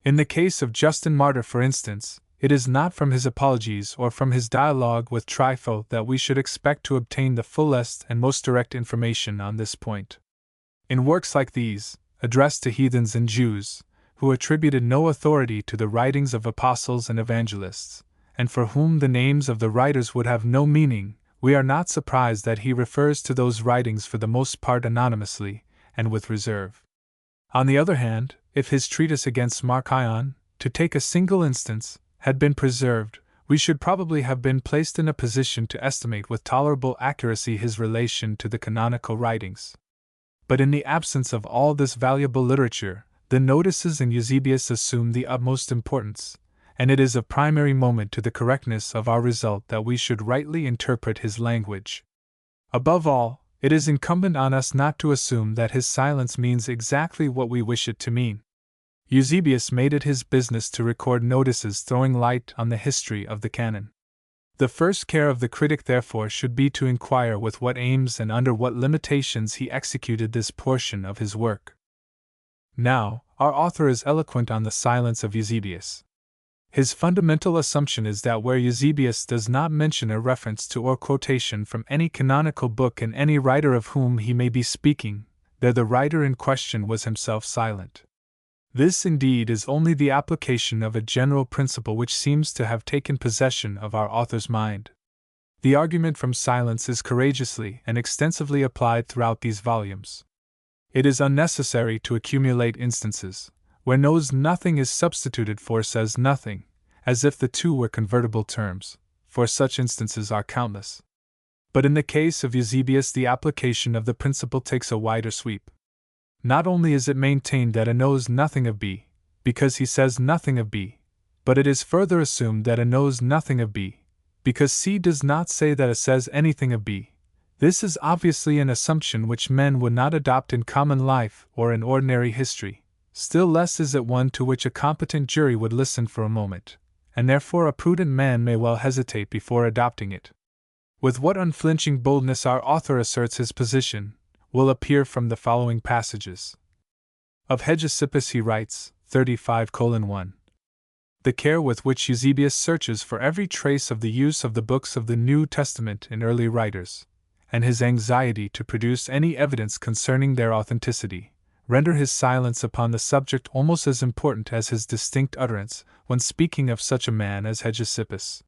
In the case of Justin Martyr, for instance, it is not from his apologies or from his dialogue with Trypho that we should expect to obtain the fullest and most direct information on this point. In works like these, addressed to heathens and Jews, who attributed no authority to the writings of apostles and evangelists, and for whom the names of the writers would have no meaning, we are not surprised that he refers to those writings for the most part anonymously, and with reserve. On the other hand, if his treatise against Marcion, to take a single instance, had been preserved, we should probably have been placed in a position to estimate with tolerable accuracy his relation to the canonical writings. But in the absence of all this valuable literature, the notices in Eusebius assume the utmost importance, and it is of primary moment to the correctness of our result that we should rightly interpret his language. Above all, it is incumbent on us not to assume that his silence means exactly what we wish it to mean. Eusebius made it his business to record notices throwing light on the history of the canon. The first care of the critic, therefore, should be to inquire with what aims and under what limitations he executed this portion of his work. Now, our author is eloquent on the silence of Eusebius. His fundamental assumption is that where Eusebius does not mention a reference to or quotation from any canonical book in any writer of whom he may be speaking, there the writer in question was himself silent. This indeed is only the application of a general principle which seems to have taken possession of our author's mind. The argument from silence is courageously and extensively applied throughout these volumes. It is unnecessary to accumulate instances where knows nothing is substituted for says nothing, as if the two were convertible terms, for such instances are countless. But in the case of Eusebius the application of the principle takes a wider sweep. Not only is it maintained that A knows nothing of B, because he says nothing of B, but it is further assumed that A knows nothing of B, because C does not say that A says anything of B. This is obviously an assumption which men would not adopt in common life or in ordinary history. Still less is it one to which a competent jury would listen for a moment, and therefore a prudent man may well hesitate before adopting it. With what unflinching boldness our author asserts his position will appear from the following passages. Of Hegesippus he writes, 35:1. The care with which Eusebius searches for every trace of the use of the books of the New Testament in early writers, and his anxiety to produce any evidence concerning their authenticity, render his silence upon the subject almost as important as his distinct utterance when speaking of such a man as Hegesippus.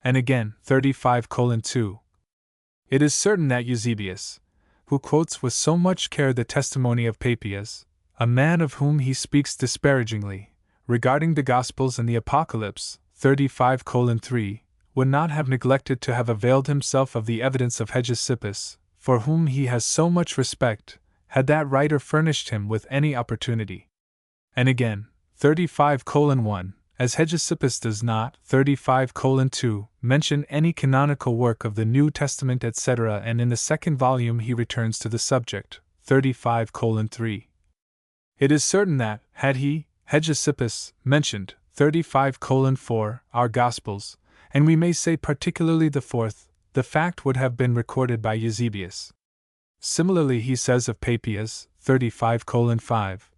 And again, 35:2. It is certain that Eusebius, who quotes with so much care the testimony of Papias, a man of whom he speaks disparagingly, regarding the Gospels and the Apocalypse, 35:3, would not have neglected to have availed himself of the evidence of Hegesippus, for whom he has so much respect, had that writer furnished him with any opportunity. And again, 35:1, as Hegesippus does not, 35:2, mention any canonical work of the New Testament etc., and in the second volume he returns to the subject, 35:3. It is certain that, had he, Hegesippus, mentioned, 35:4, our Gospels, and we may say particularly the fourth, the fact would have been recorded by Eusebius. Similarly, he says of Papias, 35:5.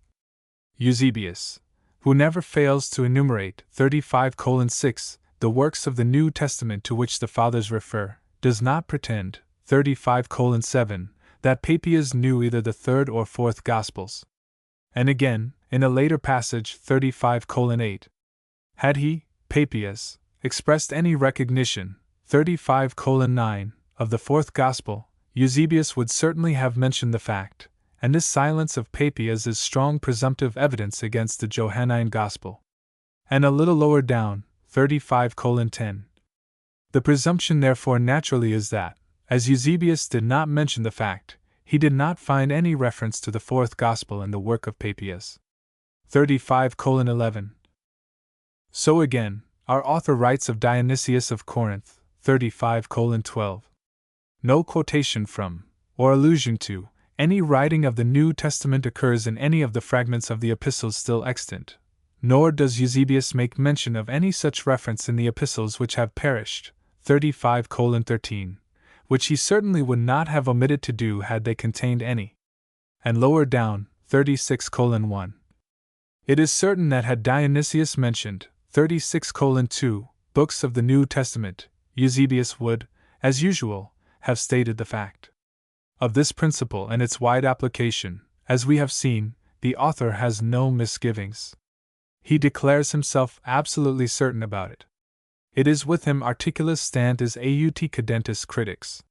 Eusebius, who never fails to enumerate, 35:6, the works of the New Testament to which the Fathers refer, does not pretend, 35:7, that Papias knew either the third or fourth Gospels. And again, in a later passage, 35:8, had he, Papias, expressed any recognition, 35:9, of the fourth Gospel, Eusebius would certainly have mentioned the fact, and this silence of Papias is strong presumptive evidence against the Johannine Gospel. And a little lower down, 35:10. The presumption therefore naturally is that, as Eusebius did not mention the fact, he did not find any reference to the fourth Gospel in the work of Papias. 35:11. So again, our author writes of Dionysius of Corinth, 35:12. No quotation from, or allusion to, any writing of the New Testament occurs in any of the fragments of the epistles still extant, nor does Eusebius make mention of any such reference in the epistles which have perished, 35:13, which he certainly would not have omitted to do had they contained any. And lower down, 36:1. It is certain that had Dionysius mentioned, 36:2, books of the New Testament, Eusebius would, as usual, have stated the fact. Of this principle and its wide application, as we have seen, the author has no misgivings. He declares himself absolutely certain about it. It is with him articulus stantis aut cadentis critics.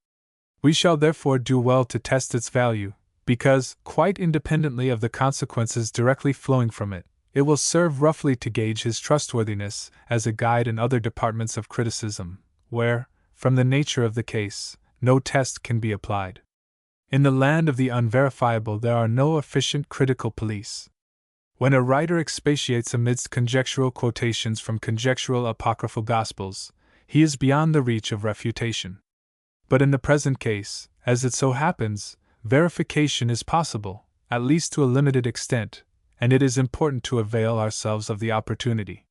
We shall therefore do well to test its value, because, quite independently of the consequences directly flowing from it, it will serve roughly to gauge his trustworthiness as a guide in other departments of criticism, where, from the nature of the case, no test can be applied. In the land of the unverifiable there are no efficient critical police. When a writer expatiates amidst conjectural quotations from conjectural apocryphal Gospels, he is beyond the reach of refutation. But in the present case, as it so happens, verification is possible, at least to a limited extent, and it is important to avail ourselves of the opportunity.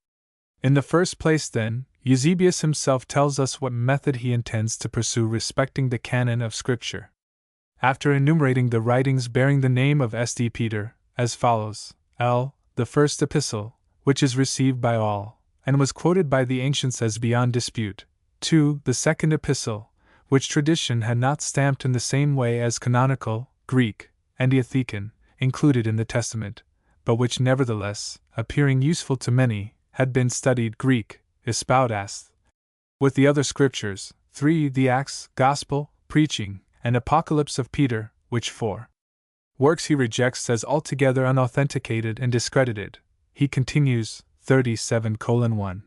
In the first place, then, Eusebius himself tells us what method he intends to pursue respecting the canon of Scripture. After enumerating the writings bearing the name of St. Peter, as follows: L. The first epistle, which is received by all, and was quoted by the ancients as beyond dispute. 2. The second epistle, which tradition had not stamped in the same way as canonical, Greek, and Ethiopian, included in the Testament, but which nevertheless, appearing useful to many, had been studied Greek, espoudas, with the other scriptures. 3. The Acts, Gospel, Preaching, and Apocalypse of Peter, which 4 works he rejects as altogether unauthenticated and discredited. He continues, 37:1.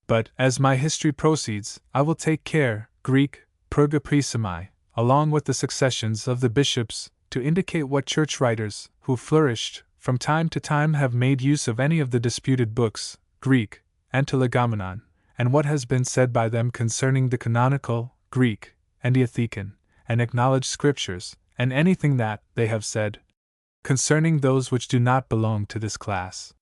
But, as my history proceeds, I will take care, Greek, purgaprissimi, along with the successions of the bishops, to indicate what church writers, who flourished, from time to time have made use of any of the disputed books, Greek, Antilegomenon, and what has been said by them concerning the canonical, Greek, and Ethiopian, and acknowledged scriptures, and anything that they have said concerning those which do not belong to this class.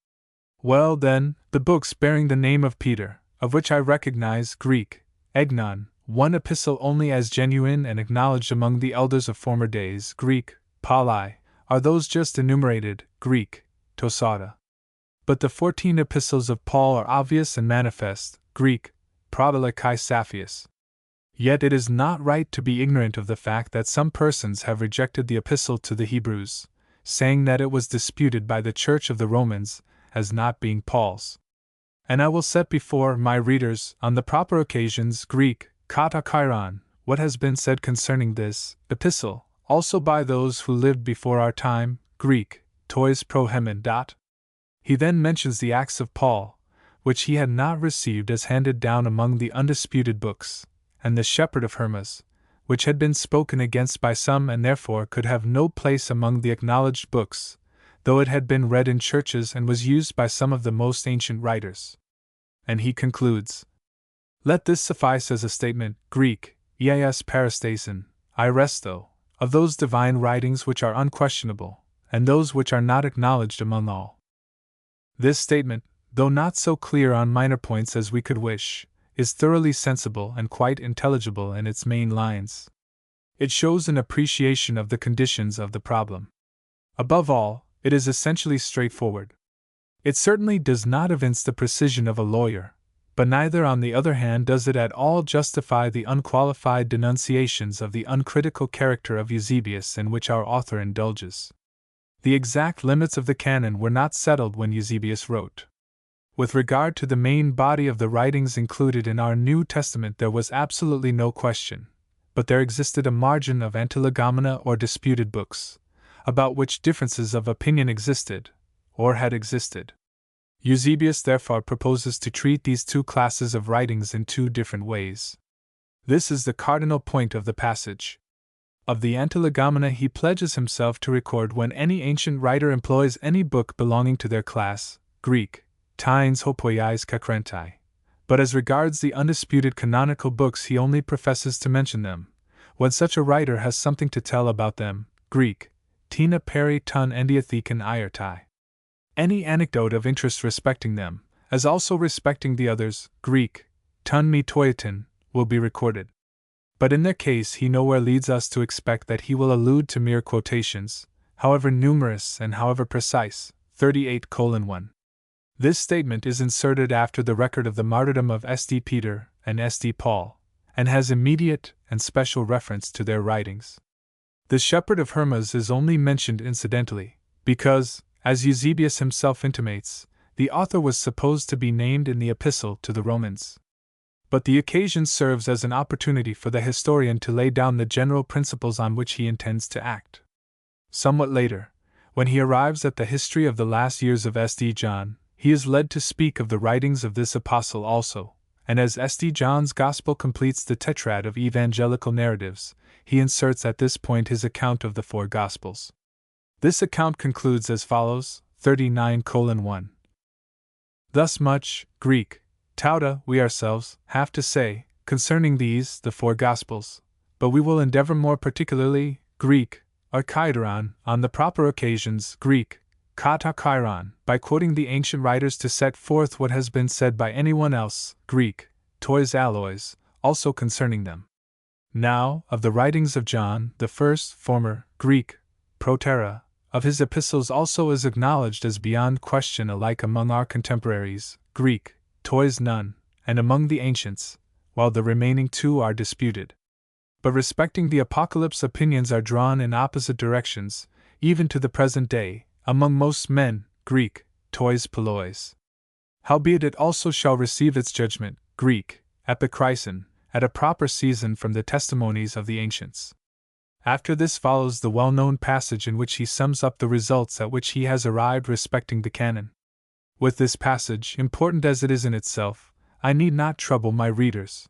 Well, then, the books bearing the name of Peter, of which I recognize Greek, egnon, one epistle only as genuine and acknowledged among the elders of former days, Greek, Pauli, are those just enumerated, Greek, tosada. But the 14 epistles of Paul are obvious and manifest, Greek, protolechai saphius. Yet it is not right to be ignorant of the fact that some persons have rejected the epistle to the Hebrews, saying that it was disputed by the Church of the Romans, as not being Paul's. And I will set before my readers, on the proper occasions, Greek, katakairon, what has been said concerning this epistle, also by those who lived before our time, Greek, tois prohemen. He then mentions the Acts of Paul, which he had not received as handed down among the undisputed books, and the Shepherd of Hermas, which had been spoken against by some and therefore could have no place among the acknowledged books, though it had been read in churches and was used by some of the most ancient writers. And he concludes, let this suffice as a statement, Greek, eas parastasin, iresto, of those divine writings which are unquestionable, and those which are not acknowledged among all. This statement, though not so clear on minor points as we could wish, is thoroughly sensible and quite intelligible in its main lines. It shows an appreciation of the conditions of the problem. Above all, it is essentially straightforward. It certainly does not evince the precision of a lawyer, but neither on the other hand does it at all justify the unqualified denunciations of the uncritical character of Eusebius in which our author indulges. The exact limits of the canon were not settled when Eusebius wrote. With regard to the main body of the writings included in our New Testament, there was absolutely no question, but there existed a margin of antilegomena or disputed books, about which differences of opinion existed, or had existed. Eusebius therefore proposes to treat these two classes of writings in two different ways. This is the cardinal point of the passage. Of the antilegomena he pledges himself to record when any ancient writer employs any book belonging to their class, Greek, tines hopoiais kakrentai. But as regards the undisputed canonical books he only professes to mention them, when such a writer has something to tell about them, Greek, tina peri ton endiathekan iartai. Any anecdote of interest respecting them, as also respecting the others, Greek, ton me toietin, will be recorded. But in their case he nowhere leads us to expect that he will allude to mere quotations, however numerous and however precise, 38:1. This statement is inserted after the record of the martyrdom of St. Peter and St. Paul, and has immediate and special reference to their writings. The shepherd of Hermas is only mentioned incidentally, because, as Eusebius himself intimates, the author was supposed to be named in the epistle to the Romans. But the occasion serves as an opportunity for the historian to lay down the general principles on which he intends to act. Somewhat later, when he arrives at the history of the last years of St. John, he is led to speak of the writings of this apostle also, and as St. John's Gospel completes the tetrad of evangelical narratives, he inserts at this point his account of the four Gospels. This account concludes as follows, 39:1. Thus much, Greek, tauta, we ourselves have to say, concerning these, the four Gospels, but we will endeavor more particularly, Greek, archaideron, on the proper occasions, Greek, katakairon, by quoting the ancient writers to set forth what has been said by anyone else, Greek, tois alloys, also concerning them. Now, of the writings of John, the first, former, Greek, protera, of his epistles also is acknowledged as beyond question alike among our contemporaries, Greek, tois none, and among the ancients, while the remaining two are disputed. But respecting the Apocalypse opinions are drawn in opposite directions, even to the present day, among most men, Greek, tois polois. Howbeit it also shall receive its judgment, Greek, epikryson, at a proper season from the testimonies of the ancients. After this follows the well-known passage in which he sums up the results at which he has arrived respecting the canon. With this passage, important as it is in itself, I need not trouble my readers.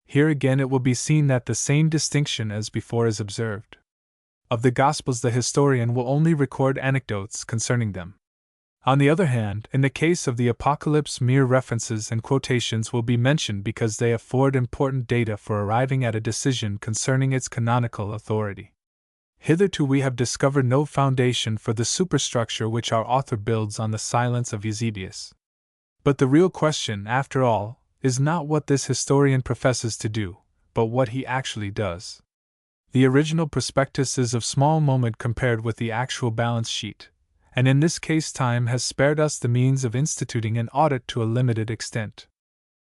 Here again it will be seen that the same distinction as before is observed. Of the Gospels the historian will only record anecdotes concerning them. On the other hand, in the case of the Apocalypse mere references and quotations will be mentioned because they afford important data for arriving at a decision concerning its canonical authority. Hitherto we have discovered no foundation for the superstructure which our author builds on the silence of Eusebius. But the real question, after all, is not what this historian professes to do, but what he actually does. The original prospectus is of small moment compared with the actual balance sheet, and in this case time has spared us the means of instituting an audit to a limited extent.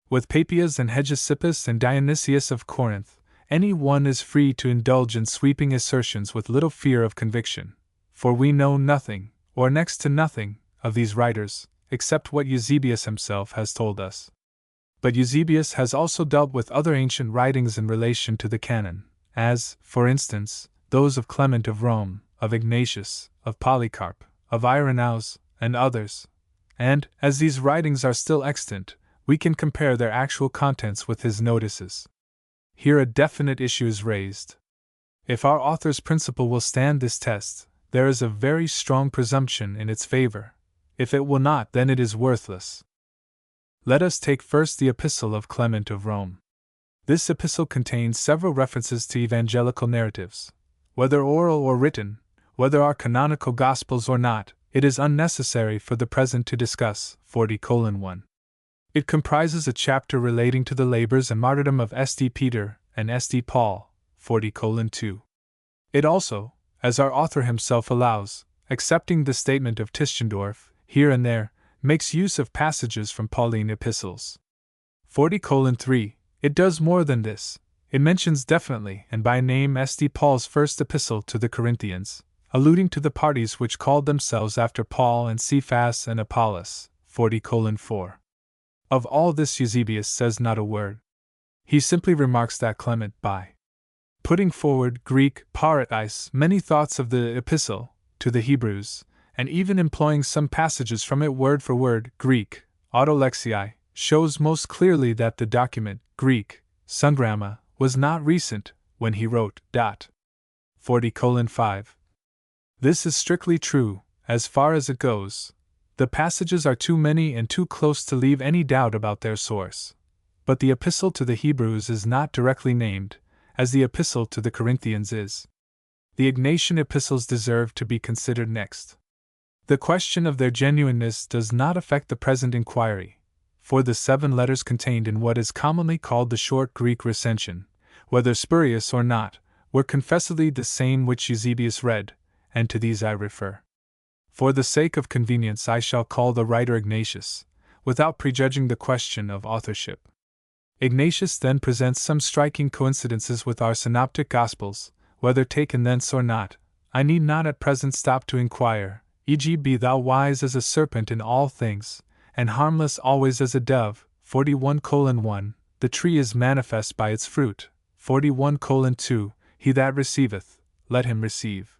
With Papias and Hegesippus and Dionysius of Corinth, any one is free to indulge in sweeping assertions with little fear of conviction, for we know nothing, or next to nothing, of these writers, except what Eusebius himself has told us. But Eusebius has also dealt with other ancient writings in relation to the canon, as, for instance, those of Clement of Rome, of Ignatius, of Polycarp, of Irenaeus, and others, and, as these writings are still extant, we can compare their actual contents with his notices. Here a definite issue is raised. If our author's principle will stand this test, there is a very strong presumption in its favor. If it will not, then it is worthless. Let us take first the Epistle of Clement of Rome. This epistle contains several references to evangelical narratives. Whether oral or written, whether are canonical Gospels or not, it is unnecessary for the present to discuss. 40:1. It comprises a chapter relating to the labors and martyrdom of St. Peter and St. Paul, 40:2. It also, as our author himself allows, accepting the statement of Tischendorf, here and there, makes use of passages from Pauline epistles. 40:3. It does more than this. It mentions definitely and by name St. Paul's first epistle to the Corinthians, alluding to the parties which called themselves after Paul and Cephas and Apollos, 40:4. Of all this Eusebius says not a word. He simply remarks that Clement, by putting forward Greek paradise many thoughts of the epistle to the Hebrews, and even employing some passages from it word for word, Greek, autolexii, shows most clearly that the document, Greek, sungramma, was not recent when he wrote. 40:5. This is strictly true, as far as it goes. The passages are too many and too close to leave any doubt about their source. But the epistle to the Hebrews is not directly named, as the epistle to the Corinthians is. The Ignatian epistles deserve to be considered next. The question of their genuineness does not affect the present inquiry, for the 7 letters contained in what is commonly called the short Greek recension, whether spurious or not, were confessedly the same which Eusebius read, and to these I refer. For the sake of convenience I shall call the writer Ignatius, without prejudging the question of authorship. Ignatius then presents some striking coincidences with our synoptic Gospels, whether taken thence or not, I need not at present stop to inquire, e.g. be thou wise as a serpent in all things, and harmless always as a dove, 41:1, the tree is manifest by its fruit, 41:2, he that receiveth, let him receive.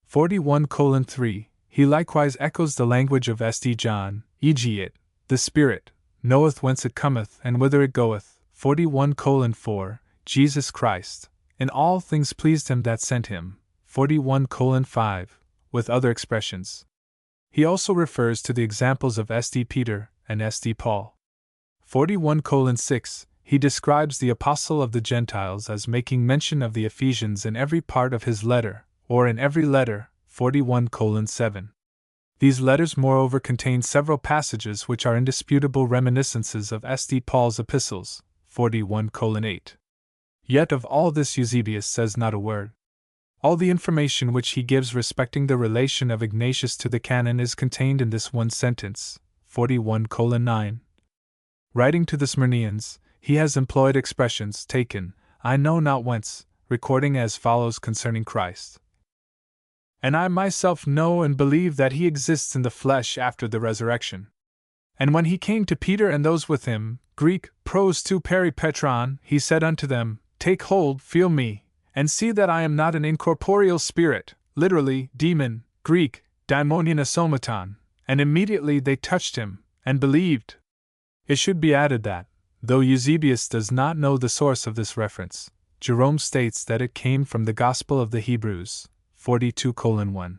41:3, he likewise echoes the language of St. John, e.g. it, the Spirit, knoweth whence it cometh and whither it goeth, 41:4, Jesus Christ, in all things pleased him that sent him, 41:5, with other expressions. He also refers to the examples of St. Peter and St. Paul. 41:6, he describes the apostle of the Gentiles as making mention of the Ephesians in every part of his letter, or in every letter, 41:7. These letters moreover contain several passages which are indisputable reminiscences of St. Paul's epistles, 41:8. Yet of all this Eusebius says not a word. All the information which he gives respecting the relation of Ignatius to the canon is contained in this one sentence, 41:9. Writing to the Smyrnians, he has employed expressions taken, I know not whence, recording as follows concerning Christ. And I myself know and believe that he exists in the flesh after the resurrection. And when he came to Peter and those with him, Greek, pros tu peripetron, he said unto them, Take hold, feel me, and see that I am not an incorporeal spirit, literally, demon, Greek, daimonion asomaton, and immediately they touched him, and believed. It should be added that, though Eusebius does not know the source of this reference, Jerome states that it came from the Gospel of the Hebrews, 42:1.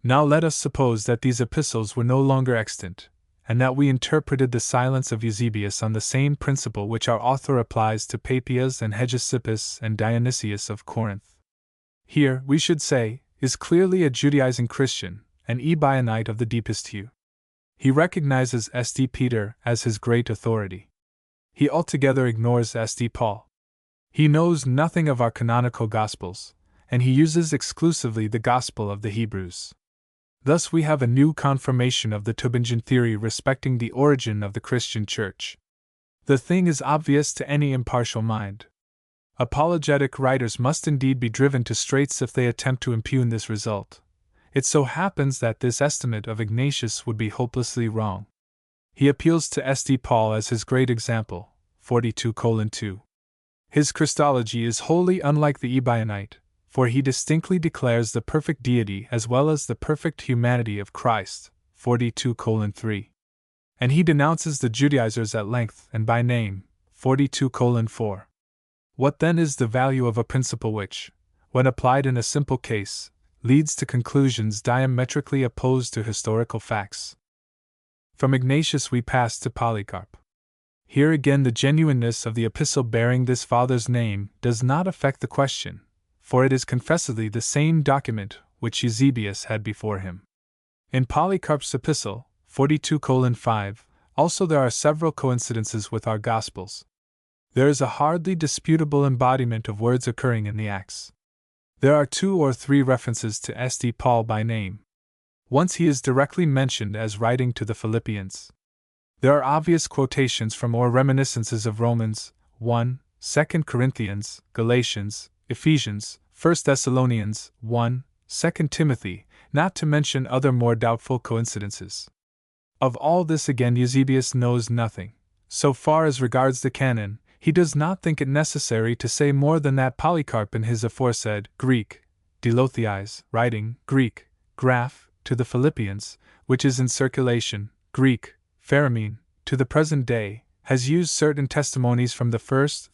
Now let us suppose that these epistles were no longer extant, and that we interpreted the silence of Eusebius on the same principle which our author applies to Papias and Hegesippus and Dionysius of Corinth. Here, we should say, is clearly a Judaizing Christian, an Ebionite of the deepest hue. He recognizes St. Peter as his great authority. He altogether ignores St. Paul. He knows nothing of our canonical Gospels, and he uses exclusively the Gospel of the Hebrews. Thus we have a new confirmation of the Tübingen theory respecting the origin of the Christian Church. The thing is obvious to any impartial mind. Apologetic writers must indeed be driven to straits if they attempt to impugn this result. It so happens that this estimate of Ignatius would be hopelessly wrong. He appeals to St. Paul as his great example, 42:2. His Christology is wholly unlike the Ebionite, for he distinctly declares the perfect deity as well as the perfect humanity of Christ, 42:3. And he denounces the Judaizers at length and by name, 42:4. What then is the value of a principle which, when applied in a simple case, leads to conclusions diametrically opposed to historical facts? From Ignatius we pass to Polycarp. Here again the genuineness of the epistle bearing this father's name does not affect the question, for it is confessedly the same document which Eusebius had before him. In Polycarp's epistle, 42:5, Also, there are several coincidences with our Gospels. There is a hardly disputable embodiment of words occurring in the Acts. There are 2 or 3 references to St. Paul by name. Once he is directly mentioned as writing to the Philippians. There are obvious quotations from or reminiscences of Romans 1, 2 Corinthians, Galatians, Ephesians, 1 Thessalonians 1, 2 Timothy, not to mention other more doubtful coincidences. Of all this again Eusebius knows nothing. So far as regards the canon, he does not think it necessary to say more than that Polycarp in his aforesaid Greek, Dolotheis, writing Greek, graph, to the Philippians, which is in circulation, Greek, Pharamine, to the present day, has used certain testimonies from the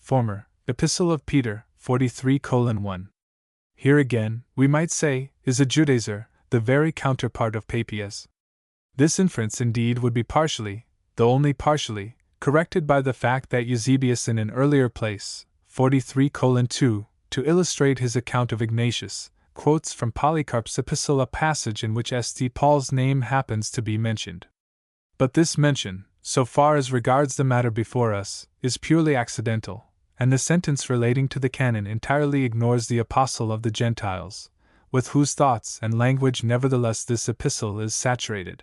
former, Epistle of Peter, 43:1. Here again, we might say, is a Judaizer, the very counterpart of Papias. This inference indeed would be partially, though only partially, corrected by the fact that Eusebius in an earlier place, 43:2, to illustrate his account of Ignatius, quotes from Polycarp's epistle a passage in which St. Paul's name happens to be mentioned. But this mention, so far as regards the matter before us, is purely accidental, and the sentence relating to the canon entirely ignores the apostle of the Gentiles, with whose thoughts and language nevertheless this epistle is saturated.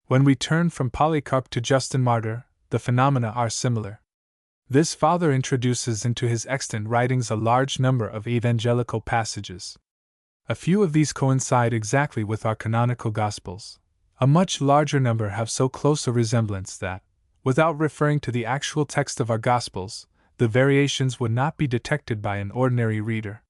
When we turn from Polycarp to Justin Martyr, the phenomena are similar. This father introduces into his extant writings a large number of evangelical passages. A few of these coincide exactly with our canonical Gospels. A much larger number have so close a resemblance that, without referring to the actual text of our Gospels, the variations would not be detected by an ordinary reader.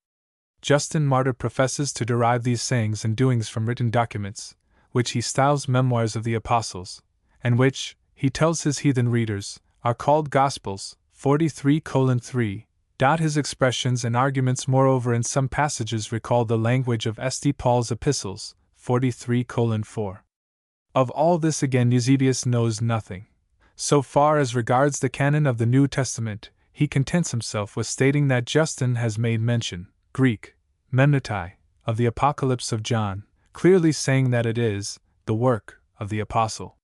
Justin Martyr professes to derive these sayings and doings from written documents, which he styles memoirs of the apostles, and which, he tells his heathen readers, are called Gospels, 43:3. His expressions and arguments moreover in some passages recall the language of St. Paul's epistles, 43:4. Of all this again Eusebius knows nothing. So far as regards the canon of the New Testament, he contents himself with stating that Justin has made mention, Greek, memnetai, of the Apocalypse of John, clearly saying that it is the work of the apostle.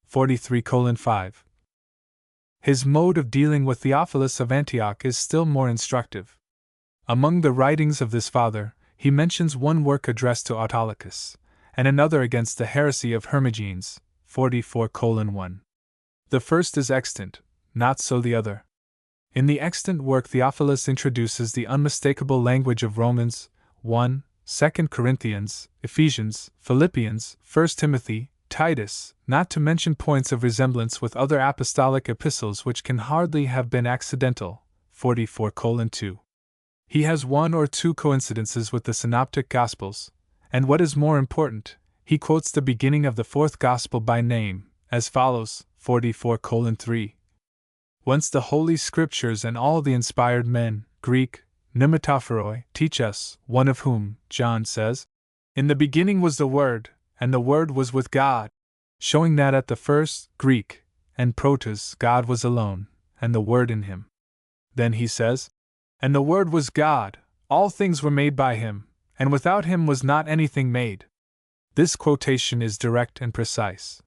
43:5. His mode of dealing with Theophilus of Antioch is still more instructive. Among the writings of this father, he mentions one work addressed to Autolycus, and another against the heresy of Hermogenes, 44:1. The first is extant, not so the other. In the extant work Theophilus introduces the unmistakable language of Romans 1, 2 Corinthians, Ephesians, Philippians, 1 Timothy, Titus, not to mention points of resemblance with other apostolic epistles which can hardly have been accidental, 44:2. He has 1 or 2 coincidences with the Synoptic Gospels, and what is more important, he quotes the beginning of the 4th Gospel by name, as follows, 44:3. Whence the Holy Scriptures and all the inspired men, Greek, pneumatophoroi, teach us, one of whom, John says, in the beginning was the Word, and the Word was with God, showing that at the first, Greek, and protos, God was alone, and the Word in him. Then he says, and the Word was God, all things were made by him, and without him was not anything made. This quotation is direct and precise.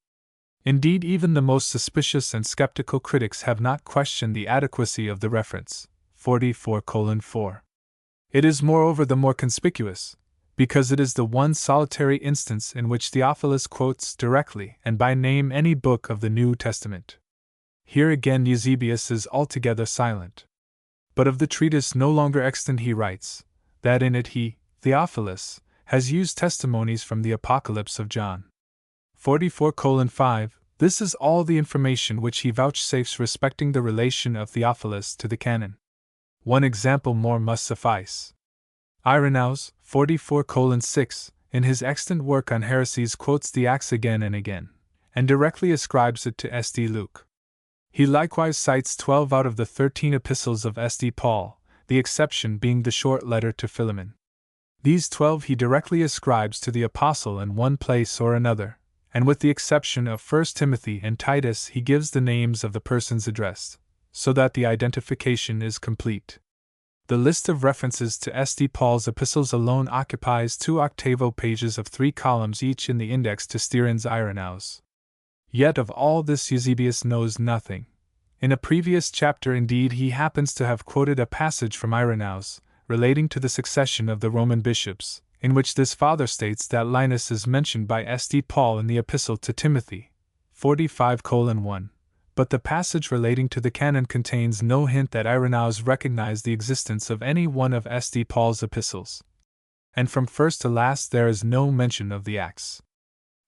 Indeed, even the most suspicious and skeptical critics have not questioned the adequacy of the reference, 44:4. It is moreover the more conspicuous, because it is the one solitary instance in which Theophilus quotes directly and by name any book of the New Testament. Here again Eusebius is altogether silent. But of the treatise no longer extant he writes, that in it he, Theophilus, has used testimonies from the Apocalypse of John. 44:5. This is all the information which he vouchsafes respecting the relation of Theophilus to the canon. One example more must suffice. Irenaeus, 44:6, in his extant work on heresies quotes the Acts again and again, and directly ascribes it to St. Luke. He likewise cites 12 out of the 13 epistles of St. Paul, the exception being the short letter to Philemon. These 12 he directly ascribes to the apostle in one place or another, and with the exception of 1 Timothy and Titus he gives the names of the persons addressed, so that the identification is complete. The list of references to St. Paul's epistles alone occupies 2 octavo pages of 3 columns each in the index to Styron's Irenaeus. Yet of all this Eusebius knows nothing. In a previous chapter, indeed, he happens to have quoted a passage from Irenaeus, relating to the succession of the Roman bishops, in which this father states that Linus is mentioned by St. Paul in the Epistle to Timothy, 45:1. But the passage relating to the canon contains no hint that Irenaeus recognized the existence of any one of St. Paul's epistles. And from first to last there is no mention of the Acts.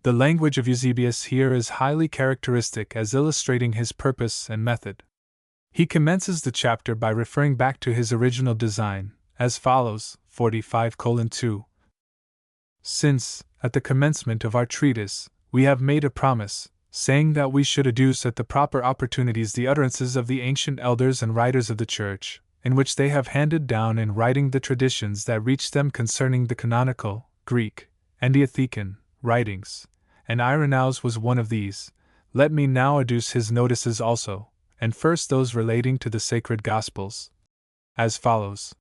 The language of Eusebius here is highly characteristic as illustrating his purpose and method. He commences the chapter by referring back to his original design, as follows, 45:2. Since, at the commencement of our treatise, we have made a promise, saying that we should adduce at the proper opportunities the utterances of the ancient elders and writers of the Church, in which they have handed down in writing the traditions that reached them concerning the canonical, Greek, and Diathecian writings, and Irenaeus was one of these, let me now adduce his notices also, and first those relating to the sacred Gospels, as follows.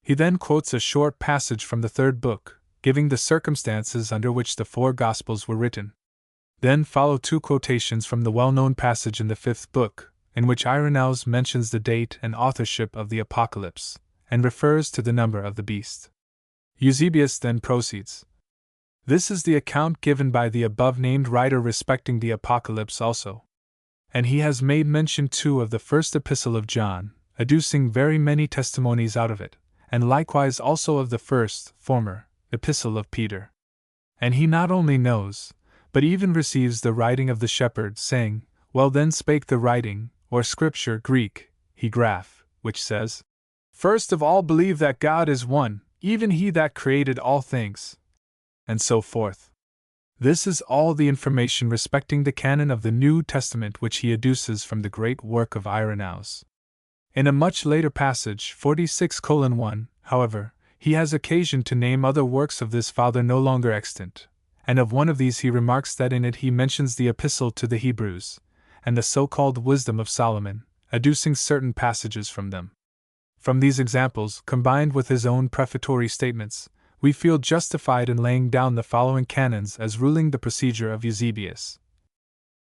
He then quotes a short passage from the third book, giving the circumstances under which the 4 Gospels were written. Then follow 2 quotations from the well-known passage in the 5th book, in which Irenaeus mentions the date and authorship of the Apocalypse, and refers to the number of the beast. Eusebius then proceeds. This is the account given by the above-named writer respecting the Apocalypse also. And he has made mention too of the first epistle of John, adducing very many testimonies out of it, and likewise also of the former, epistle of Peter. And he not only knows, but even receives the writing of the shepherd, saying, well then spake the writing, or scripture Greek, hegraph, which says, first of all believe that God is one, even he that created all things, and so forth. This is all the information respecting the canon of the New Testament which he adduces from the great work of Irenaeus. In a much later passage, 46:1, however, he has occasion to name other works of this father no longer extant, and of one of these he remarks that in it he mentions the Epistle to the Hebrews, and the so-called Wisdom of Solomon, adducing certain passages from them. From these examples, combined with his own prefatory statements, we feel justified in laying down the following canons as ruling the procedure of Eusebius.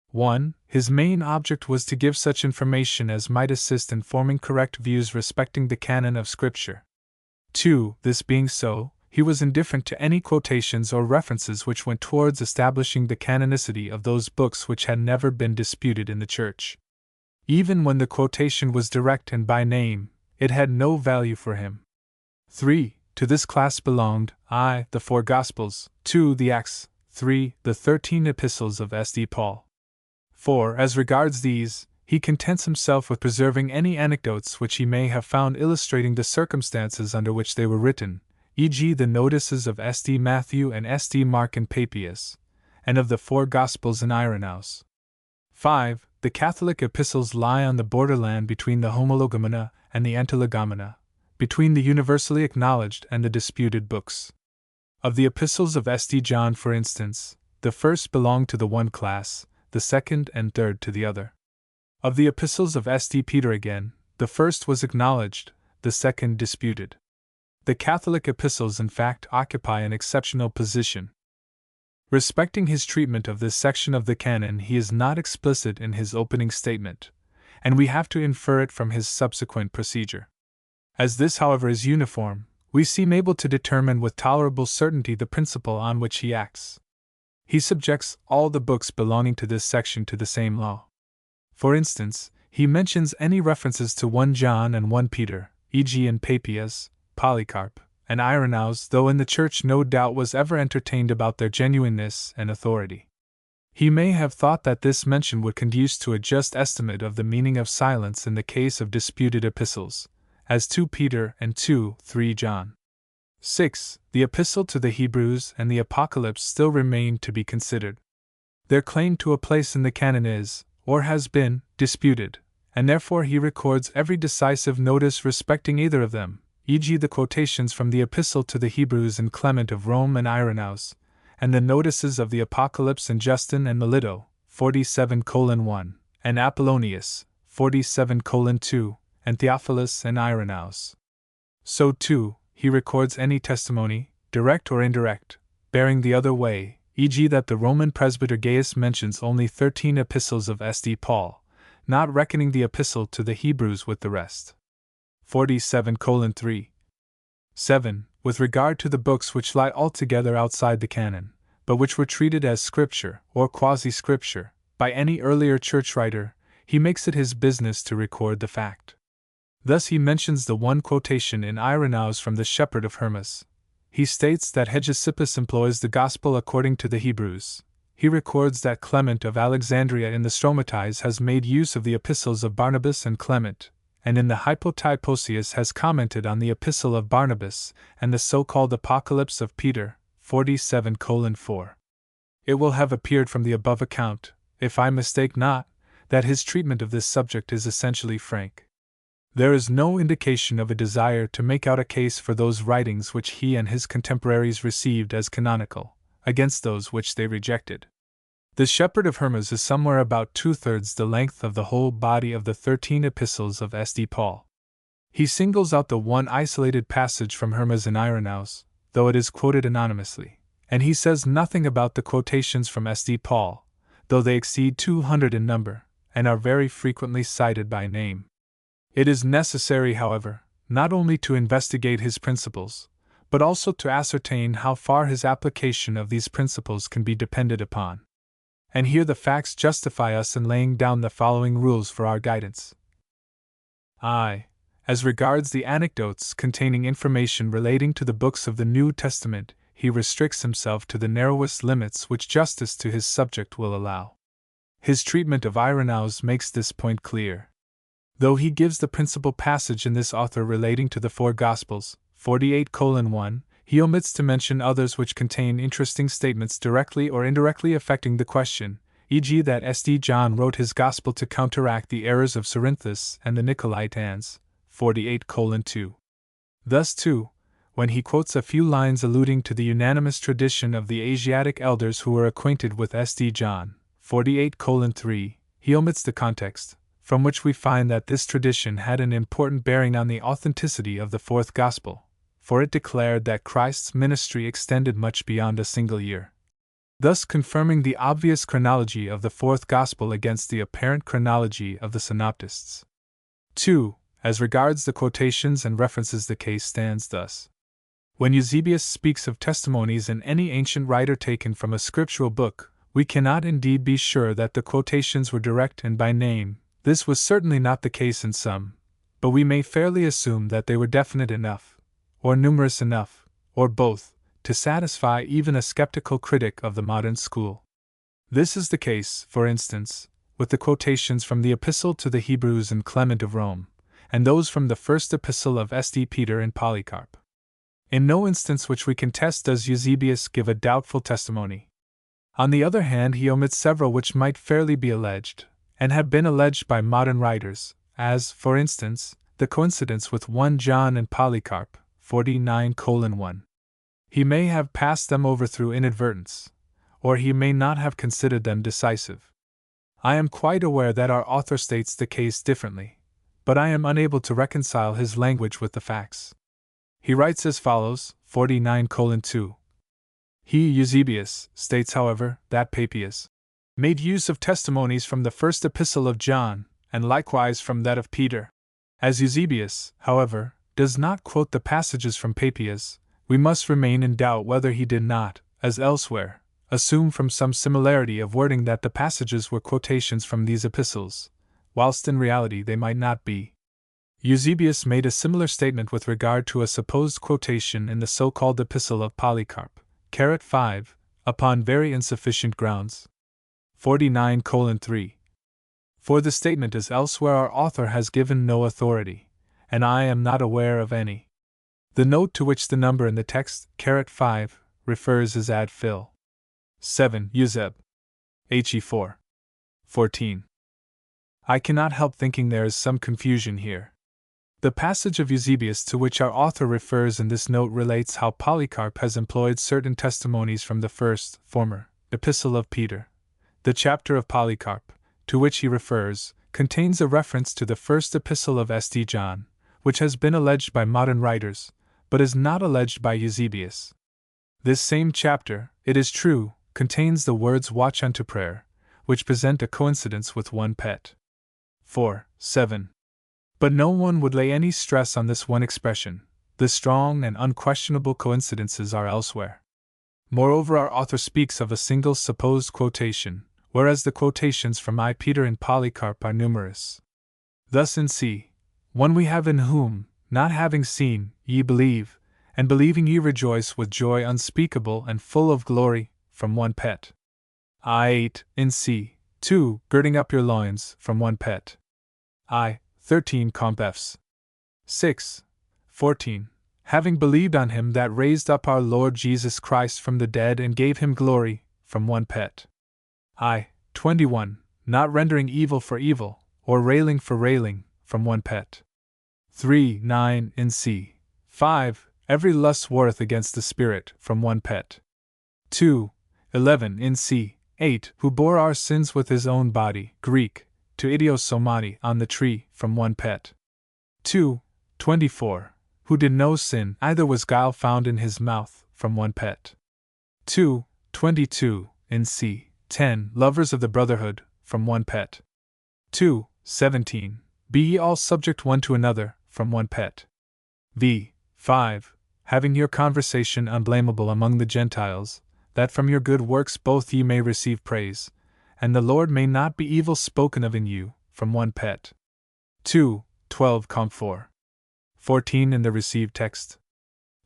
1. His main object was to give such information as might assist in forming correct views respecting the canon of Scripture. 2. This being so, he was indifferent to any quotations or references which went towards establishing the canonicity of those books which had never been disputed in the Church. Even when the quotation was direct and by name, it had no value for him. 3. To this class belonged, I, the 4 Gospels, 2. The Acts, 3. The 13 Epistles of St. Paul. 4. As regards these, he contents himself with preserving any anecdotes which he may have found illustrating the circumstances under which they were written, e.g. the notices of St. Matthew and St. Mark in Papias, and of the 4 Gospels in Irenaeus. 5. The Catholic epistles lie on the borderland between the Homologomena and the Antilegomena, between the universally acknowledged and the disputed books. Of the epistles of St. John, for instance, the first belonged to the one class, the second and third to the other. Of the epistles of St. Peter again, the first was acknowledged, the second disputed. The Catholic epistles in fact occupy an exceptional position. Respecting his treatment of this section of the canon, he is not explicit in his opening statement, and we have to infer it from his subsequent procedure. As this, however, is uniform, we seem able to determine with tolerable certainty the principle on which he acts. He subjects all the books belonging to this section to the same law. For instance, he mentions any references to 1 John and 1 Peter, e.g. in Papias, Polycarp, and Irenaeus, though in the Church no doubt was ever entertained about their genuineness and authority. He may have thought that this mention would conduce to a just estimate of the meaning of silence in the case of disputed epistles, as 2 Peter and 3 John. 6. The Epistle to the Hebrews and the Apocalypse still remain to be considered. Their claim to a place in the canon is, or has been, disputed, and therefore he records every decisive notice respecting either of them, e.g. the quotations from the Epistle to the Hebrews in Clement of Rome and Irenaeus, and the notices of the Apocalypse in Justin and Melito, 47:1, and Apollonius, 47:2, and Theophilus and Irenaeus. So too, he records any testimony, direct or indirect, bearing the other way, e.g. that the Roman presbyter Gaius mentions only 13 epistles of St. Paul, not reckoning the epistle to the Hebrews with the rest. 47:3. 7. With regard to the books which lie altogether outside the canon, but which were treated as scripture, or quasi-scripture, by any earlier church writer, he makes it his business to record the fact. Thus he mentions the one quotation in Irenaeus from the Shepherd of Hermas. He states that Hegesippus employs the Gospel according to the Hebrews. He records that Clement of Alexandria in the Stromatis has made use of the epistles of Barnabas and Clement, and in the Hypotyposius has commented on the epistle of Barnabas and the so-called Apocalypse of Peter, 47:4. It will have appeared from the above account, if I mistake not, that his treatment of this subject is essentially frank. There is no indication of a desire to make out a case for those writings which he and his contemporaries received as canonical, against those which they rejected. The Shepherd of Hermas is somewhere about 2/3 the length of the whole body of the 13 epistles of St. Paul. He singles out the one isolated passage from Hermas in Irenaeus, though it is quoted anonymously, and he says nothing about the quotations from St. Paul, though they exceed 200 in number, and are very frequently cited by name. It is necessary, however, not only to investigate his principles, but also to ascertain how far his application of these principles can be depended upon. And here the facts justify us in laying down the following rules for our guidance. I. As regards the anecdotes containing information relating to the books of the New Testament, he restricts himself to the narrowest limits which justice to his subject will allow. His treatment of Irenaeus makes this point clear. Though he gives the principal passage in this author relating to the four Gospels, 48:1, he omits to mention others which contain interesting statements directly or indirectly affecting the question, e.g. that St. John wrote his Gospel to counteract the errors of Cerinthus and the Nicolaitans, 48:2. Thus, too, when he quotes a few lines alluding to the unanimous tradition of the Asiatic elders who were acquainted with St. John, 48:3, he omits the context, from which we find that this tradition had an important bearing on the authenticity of the fourth Gospel, for it declared that Christ's ministry extended much beyond a single year, thus confirming the obvious chronology of the fourth Gospel against the apparent chronology of the Synoptists. 2. As regards the quotations and references, the case stands thus. When Eusebius speaks of testimonies in any ancient writer taken from a scriptural book, we cannot indeed be sure that the quotations were direct and by name. This was certainly not the case in some, but we may fairly assume that they were definite enough, or numerous enough, or both, to satisfy even a skeptical critic of the modern school. This is the case, for instance, with the quotations from the Epistle to the Hebrews and Clement of Rome, and those from the first epistle of St. Peter and Polycarp. In no instance which we can test does Eusebius give a doubtful testimony. On the other hand, he omits several which might fairly be alleged, and have been alleged by modern writers, as, for instance, the coincidence with 1 John and Polycarp, 49:1. He may have passed them over through inadvertence, or he may not have considered them decisive. I am quite aware that our author states the case differently, but I am unable to reconcile his language with the facts. He writes as follows, 49:2. He, Eusebius, states, however, that Papias made use of testimonies from the first epistle of John, and likewise from that of Peter. As Eusebius, however, does not quote the passages from Papias, we must remain in doubt whether he did not, as elsewhere, assume from some similarity of wording that the passages were quotations from these epistles, whilst in reality they might not be. Eusebius made a similar statement with regard to a supposed quotation in the so-called Epistle of Polycarp, 5, upon very insufficient grounds. 49:3. For the statement as elsewhere our author has given no authority, and I am not aware of any. The note to which the number in the text, 5, refers is ad fil. 7. Euseb. He 14. I cannot help thinking there is some confusion here. The passage of Eusebius to which our author refers in this note relates how Polycarp has employed certain testimonies from the former, Epistle of Peter. The chapter of Polycarp, to which he refers, contains a reference to the first epistle of St. John, which has been alleged by modern writers, but is not alleged by Eusebius. This same chapter, it is true, contains the words watch unto prayer, which present a coincidence with 1 Pet. 4. 7. But no one would lay any stress on this one expression. The strong and unquestionable coincidences are elsewhere. Moreover, our author speaks of a single supposed quotation, whereas the quotations from I Peter and Polycarp are numerous. Thus in c. 1 we have in whom, not having seen, ye believe, and believing ye rejoice with joy unspeakable and full of glory, from 1 Pet. I 8 in c. 2 girding up your loins, from 1 Pet. I 13 comp f's. 6. 14. Having believed on him that raised up our Lord Jesus Christ from the dead and gave him glory, from 1 Pet. I 21. Not rendering evil for evil, or railing for railing, from 1 Pet. 3. 9 in c. 5. Every lust warreth against the Spirit, from 1 Pet. 2. 11 in c. 8. Who bore our sins with his own body, Greek, to idiosomati, on the tree, from 1 Pet. 2. 24. Who did no sin, either was guile found in his mouth, from 1 Pet. 2. 22 in c. 10. Lovers of the brotherhood, from 1 Pet. 2. 17. Be ye all subject one to another, from 1 Pet. v. 5. Having your conversation unblameable among the Gentiles, that from your good works both ye may receive praise, and the Lord may not be evil spoken of in you, from 1 Pet. 2. 12 comp 4. 14 in the received text.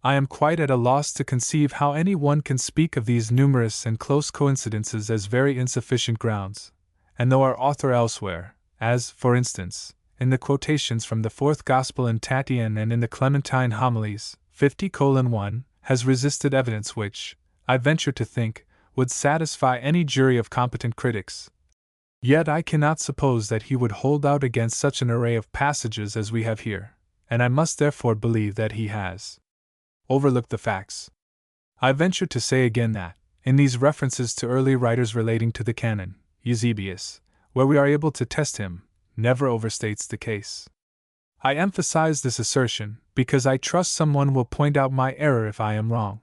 I am quite at a loss to conceive how any one can speak of these numerous and close coincidences as very insufficient grounds, and though our author elsewhere, as, for instance, in the quotations from the Fourth Gospel in Tatian and in the Clementine Homilies, 50:1, has resisted evidence which, I venture to think, would satisfy any jury of competent critics, yet I cannot suppose that he would hold out against such an array of passages as we have here, and I must therefore believe that he has overlooked the facts. I venture to say again that, in these references to early writers relating to the canon, Eusebius, where we are able to test him, never overstates the case. I emphasize this assertion because I trust someone will point out my error if I am wrong.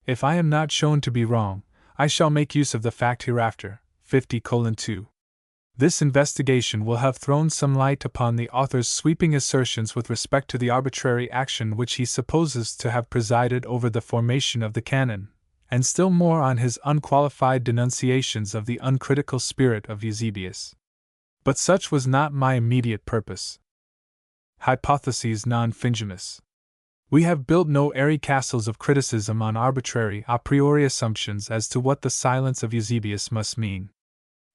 If I am not shown to be wrong, I shall make use of the fact hereafter. 50:2. This investigation will have thrown some light upon the author's sweeping assertions with respect to the arbitrary action which he supposes to have presided over the formation of the canon, and still more on his unqualified denunciations of the uncritical spirit of Eusebius. But such was not my immediate purpose. Hypotheses non fingimus. We have built no airy castles of criticism on arbitrary a priori assumptions as to what the silence of Eusebius must mean.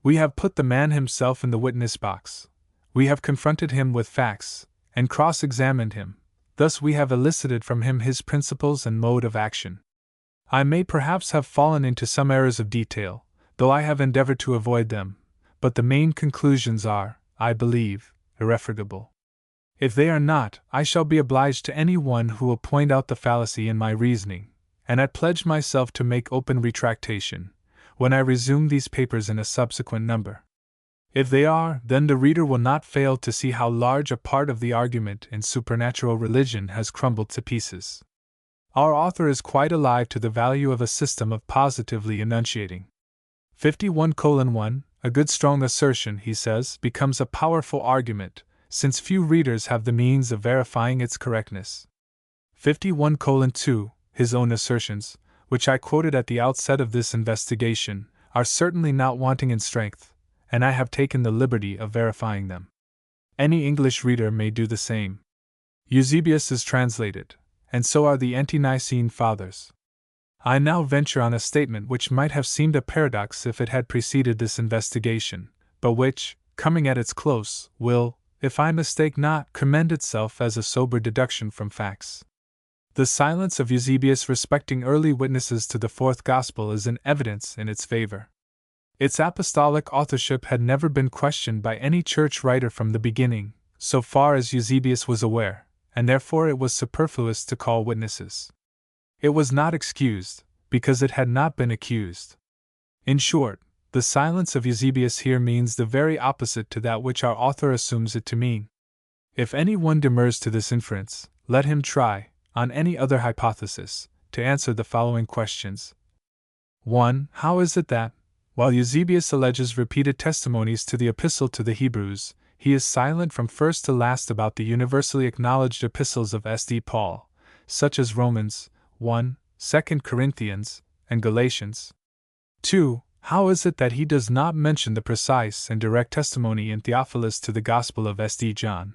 We have put the man himself in the witness box. We have confronted him with facts, and cross-examined him. Thus we have elicited from him his principles and mode of action. I may perhaps have fallen into some errors of detail, though I have endeavored to avoid them, but the main conclusions are, I believe, irrefragable. If they are not, I shall be obliged to any one who will point out the fallacy in my reasoning, and I pledge myself to make open retractation when I resume these papers in a subsequent number. If they are, then the reader will not fail to see how large a part of the argument in supernatural religion has crumbled to pieces. Our author is quite alive to the value of a system of positively enunciating. 51:1, a good strong assertion, he says, becomes a powerful argument, since few readers have the means of verifying its correctness. 51:2, his own assertions, which I quoted at the outset of this investigation, are certainly not wanting in strength, and I have taken the liberty of verifying them. Any English reader may do the same. Eusebius is translated, and so are the Ante-Nicene Fathers. I now venture on a statement which might have seemed a paradox if it had preceded this investigation, but which, coming at its close, will, if I mistake not, commend itself as a sober deduction from facts. The silence of Eusebius respecting early witnesses to the Fourth Gospel is an evidence in its favor. Its apostolic authorship had never been questioned by any church writer from the beginning, so far as Eusebius was aware, and therefore it was superfluous to call witnesses. It was not excused, because it had not been accused. In short, the silence of Eusebius here means the very opposite to that which our author assumes it to mean. If any one demurs to this inference, let him try, on any other hypothesis, to answer the following questions. 1. How is it that, while Eusebius alleges repeated testimonies to the Epistle to the Hebrews, he is silent from first to last about the universally acknowledged epistles of St. Paul, such as Romans 1, 2 Corinthians, and Galatians? 2. How is it that he does not mention the precise and direct testimony in Theophilus to the Gospel of St. John,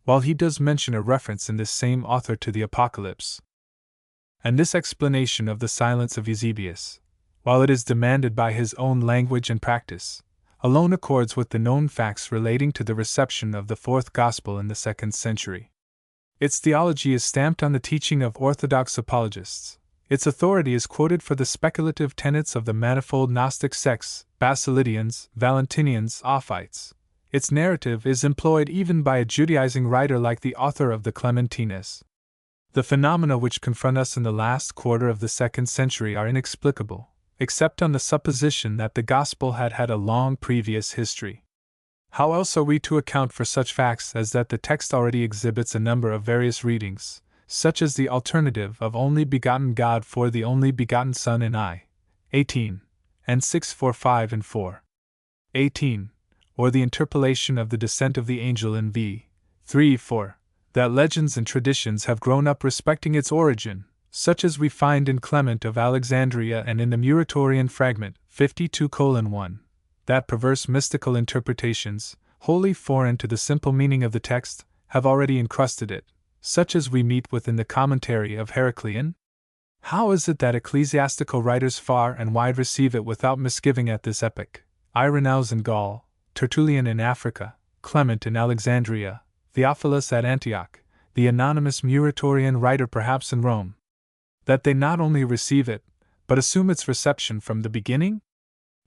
while he does mention a reference in this same author to the Apocalypse? And this explanation of the silence of Eusebius, while it is demanded by his own language and practice, alone accords with the known facts relating to the reception of the fourth Gospel in the 2nd century. Its theology is stamped on the teaching of Orthodox apologists. Its authority is quoted for the speculative tenets of the manifold Gnostic sects, Basilidians, Valentinians, Ophites. Its narrative is employed even by a Judaizing writer like the author of the Clementines. The phenomena which confront us in the last quarter of the 2nd century are inexplicable, except on the supposition that the Gospel had had a long previous history. How else are we to account for such facts as that the text already exhibits a number of various readings, such as the alternative of only begotten God for the only begotten Son in I. 18, and 6 for 5 and 4. 18, or the interpolation of the descent of the angel in v. 3 4, that legends and traditions have grown up respecting its origin, such as we find in Clement of Alexandria and in the Muratorian fragment 52:1, that perverse mystical interpretations, wholly foreign to the simple meaning of the text, have already encrusted it, such as we meet with in the commentary of Heracleon? How is it that ecclesiastical writers far and wide receive it without misgiving at this epoch? Irenaeus in Gaul, Tertullian in Africa, Clement in Alexandria, Theophilus at Antioch, the anonymous Muratorian writer perhaps in Rome. That they not only receive it, but assume its reception from the beginning?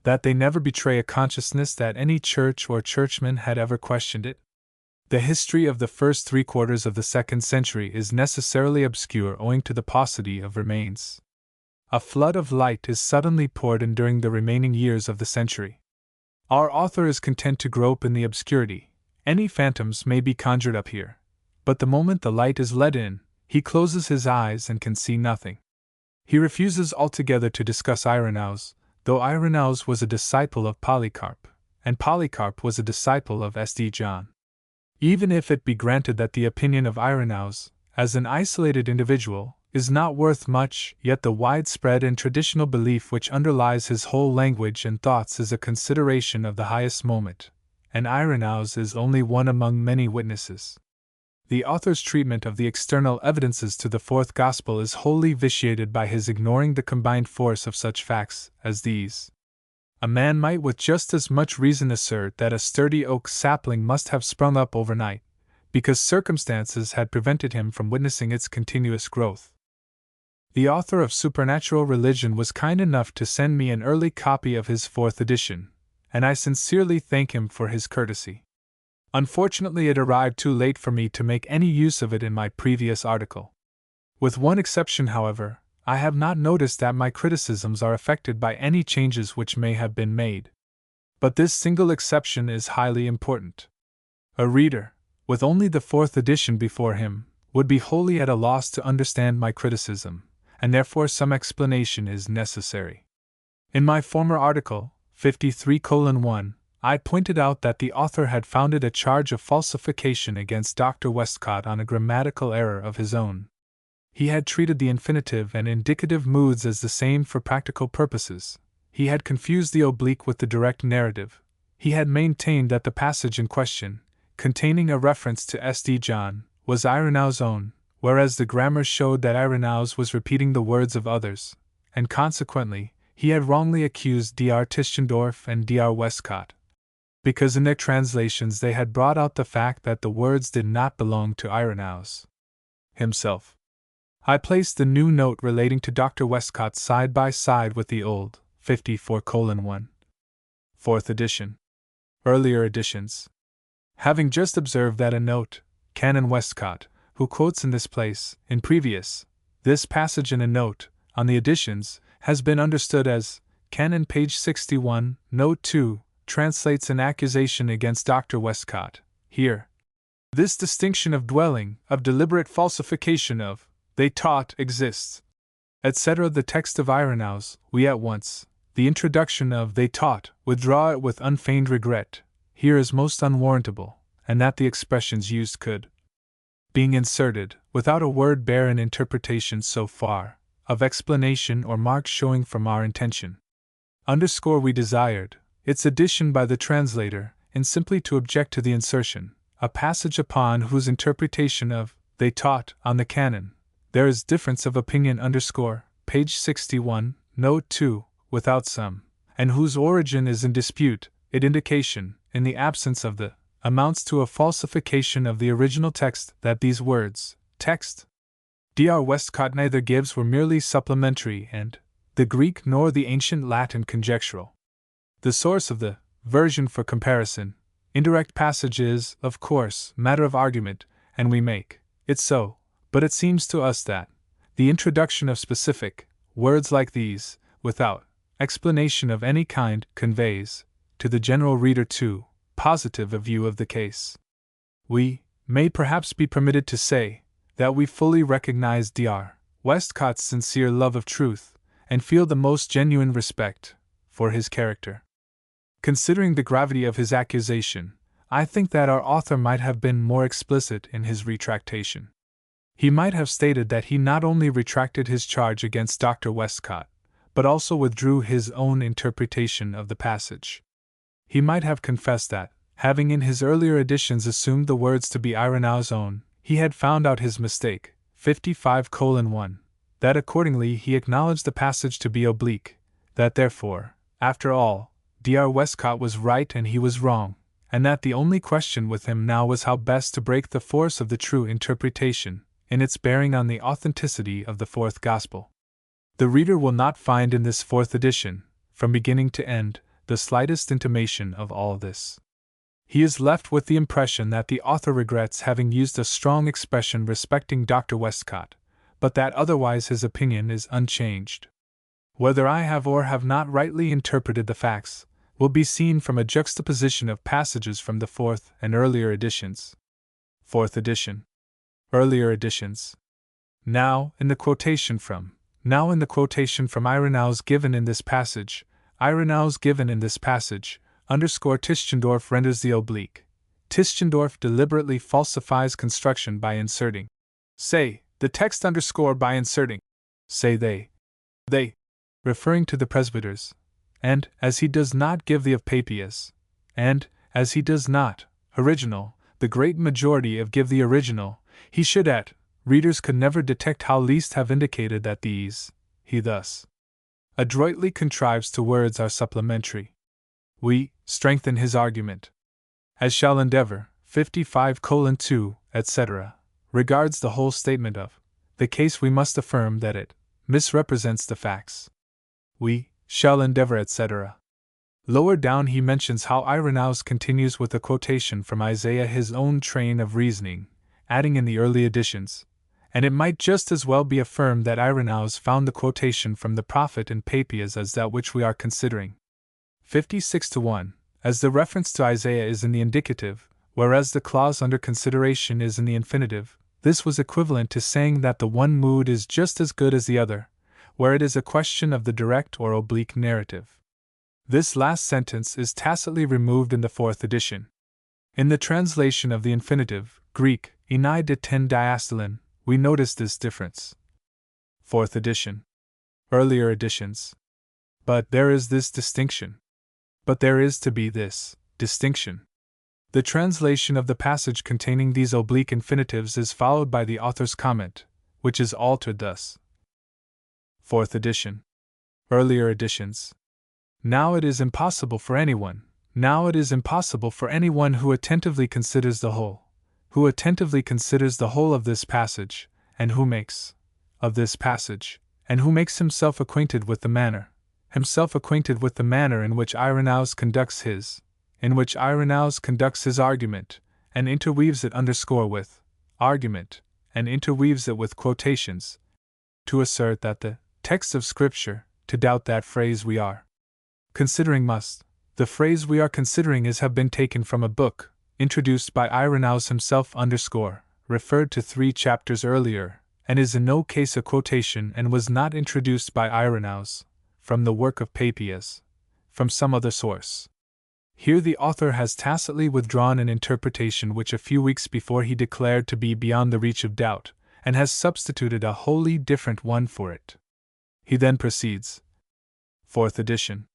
That they never betray a consciousness that any church or churchman had ever questioned it? The history of the first 3/4 of the 2nd century is necessarily obscure owing to the paucity of remains. A flood of light is suddenly poured in during the remaining years of the century. Our author is content to grope in the obscurity. Any phantoms may be conjured up here, but the moment the light is let in, he closes his eyes and can see nothing. He refuses altogether to discuss Irenaeus, though Irenaeus was a disciple of Polycarp, and Polycarp was a disciple of St. John. Even if it be granted that the opinion of Irenaeus, as an isolated individual, is not worth much, yet the widespread and traditional belief which underlies his whole language and thoughts is a consideration of the highest moment, and Irenaeus is only one among many witnesses. The author's treatment of the external evidences to the fourth Gospel is wholly vitiated by his ignoring the combined force of such facts as these. A man might with just as much reason assert that a sturdy oak sapling must have sprung up overnight, because circumstances had prevented him from witnessing its continuous growth. The author of Supernatural Religion was kind enough to send me an early copy of his 4th edition, and I sincerely thank him for his courtesy. Unfortunately, it arrived too late for me to make any use of it in my previous article. With one exception, however, I have not noticed that my criticisms are affected by any changes which may have been made. But this single exception is highly important. A reader, with only the 4th edition before him, would be wholly at a loss to understand my criticism, and therefore some explanation is necessary. In my former article, 53:1, I pointed out that the author had founded a charge of falsification against Dr. Westcott on a grammatical error of his own. He had treated the infinitive and indicative moods as the same for practical purposes. He had confused the oblique with the direct narrative. He had maintained that the passage in question, containing a reference to St. John, was Irenaeus' own, whereas the grammar showed that Irenaeus was repeating the words of others, and consequently, he had wrongly accused Dr. Tischendorf and Dr. Westcott, because in their translations they had brought out the fact that the words did not belong to Irenaeus himself. I placed the new note relating to Dr. Westcott side by side with the old, 54:1, 4th edition. Earlier editions. Having just observed that a note, Canon Westcott, who quotes in this place, in previous, this passage in a note, on the editions, has been understood as, Canon page 61, note 2, translates an accusation against Dr. Westcott. Here, this distinction of dwelling, of deliberate falsification of, they taught, exists. etc. The text of Irenaeus, we at once, the introduction of they taught, withdraw it with unfeigned regret, here is most unwarrantable, and that the expressions used could, being inserted, without a word bear an interpretation so far, of explanation or mark showing from our intention. Underscore we desired, its addition by the translator, in simply to object to the insertion, a passage upon whose interpretation of, they taught, on the canon, there is difference of opinion underscore, page 61, note 2, without some, and whose origin is in dispute, its indication, in the absence of the, amounts to a falsification of the original text that these words, text, Dr. Westcott neither gives were merely supplementary and, the Greek nor the ancient Latin conjectural. The source of the version for comparison, indirect passage is, of course, matter of argument, and we make it so, but it seems to us that the introduction of specific words like these, without explanation of any kind, conveys, to the general reader too positive a view of the case. We may perhaps be permitted to say that we fully recognize Dr. Westcott's sincere love of truth, and feel the most genuine respect for his character. Considering the gravity of his accusation, I think that our author might have been more explicit in his retractation. He might have stated that he not only retracted his charge against Dr. Westcott, but also withdrew his own interpretation of the passage. He might have confessed that, having in his earlier editions assumed the words to be Irenaeus' own, he had found out his mistake, 55:1, that accordingly he acknowledged the passage to be oblique, that therefore, after all, Dr. Westcott was right and he was wrong, and that the only question with him now was how best to break the force of the true interpretation, in its bearing on the authenticity of the fourth Gospel. The reader will not find in this fourth edition, from beginning to end, the slightest intimation of all this. He is left with the impression that the author regrets having used a strong expression respecting Dr. Westcott, but that otherwise his opinion is unchanged. Whether I have or have not rightly interpreted the facts will be seen from a juxtaposition of passages from the fourth and earlier editions. Fourth edition. Earlier editions. Now in the quotation from Irenaeus given in this passage, underscore Tischendorf renders the oblique. Tischendorf deliberately falsifies construction by inserting, say, the text underscore by inserting, say they, referring to the presbyters, and, as he does not give the of Papias, and, as he does not, original, the great majority of give the original, he should at, readers could never detect how least have indicated that these, he thus adroitly contrives to words are supplementary. We strengthen his argument, as shall endeavor, 55:2, etc., regards the whole statement of the case. We must affirm that it misrepresents the facts. We shall endeavor, etc. Lower down he mentions how Irenaeus continues with a quotation from Isaiah, his own train of reasoning, adding in the early editions, and it might just as well be affirmed that Irenaeus found the quotation from the prophet in Papias as that which we are considering. 56:1, as the reference to Isaiah is in the indicative, whereas the clause under consideration is in the infinitive. This was equivalent to saying that the one mood is just as good as the other, where it is a question of the direct or oblique narrative. This last sentence is tacitly removed in the fourth edition. In the translation of the infinitive, Greek, enai de ten diastolin, we notice this difference. Fourth edition. Earlier editions. But there is this distinction. But there is to be this distinction. The translation of the passage containing these oblique infinitives is followed by the author's comment, which is altered thus. Fourth edition. Earlier editions. Now it is impossible for anyone who attentively considers the whole, of this passage, and who makes himself acquainted with the manner in which Irenaeus conducts his argument, and interweaves it with argument, and interweaves it with quotations, to assert that the text of Scripture, to doubt that phrase we are considering must, the phrase we are considering is have been taken from a book, introduced by Irenaeus himself referred to 3 chapters earlier, and is in no case a quotation and was not introduced by Irenaeus, from the work of Papias, from some other source. Here the author has tacitly withdrawn an interpretation which a few weeks before he declared to be beyond the reach of doubt, and has substituted a wholly different one for it. He then proceeds. 4th edition.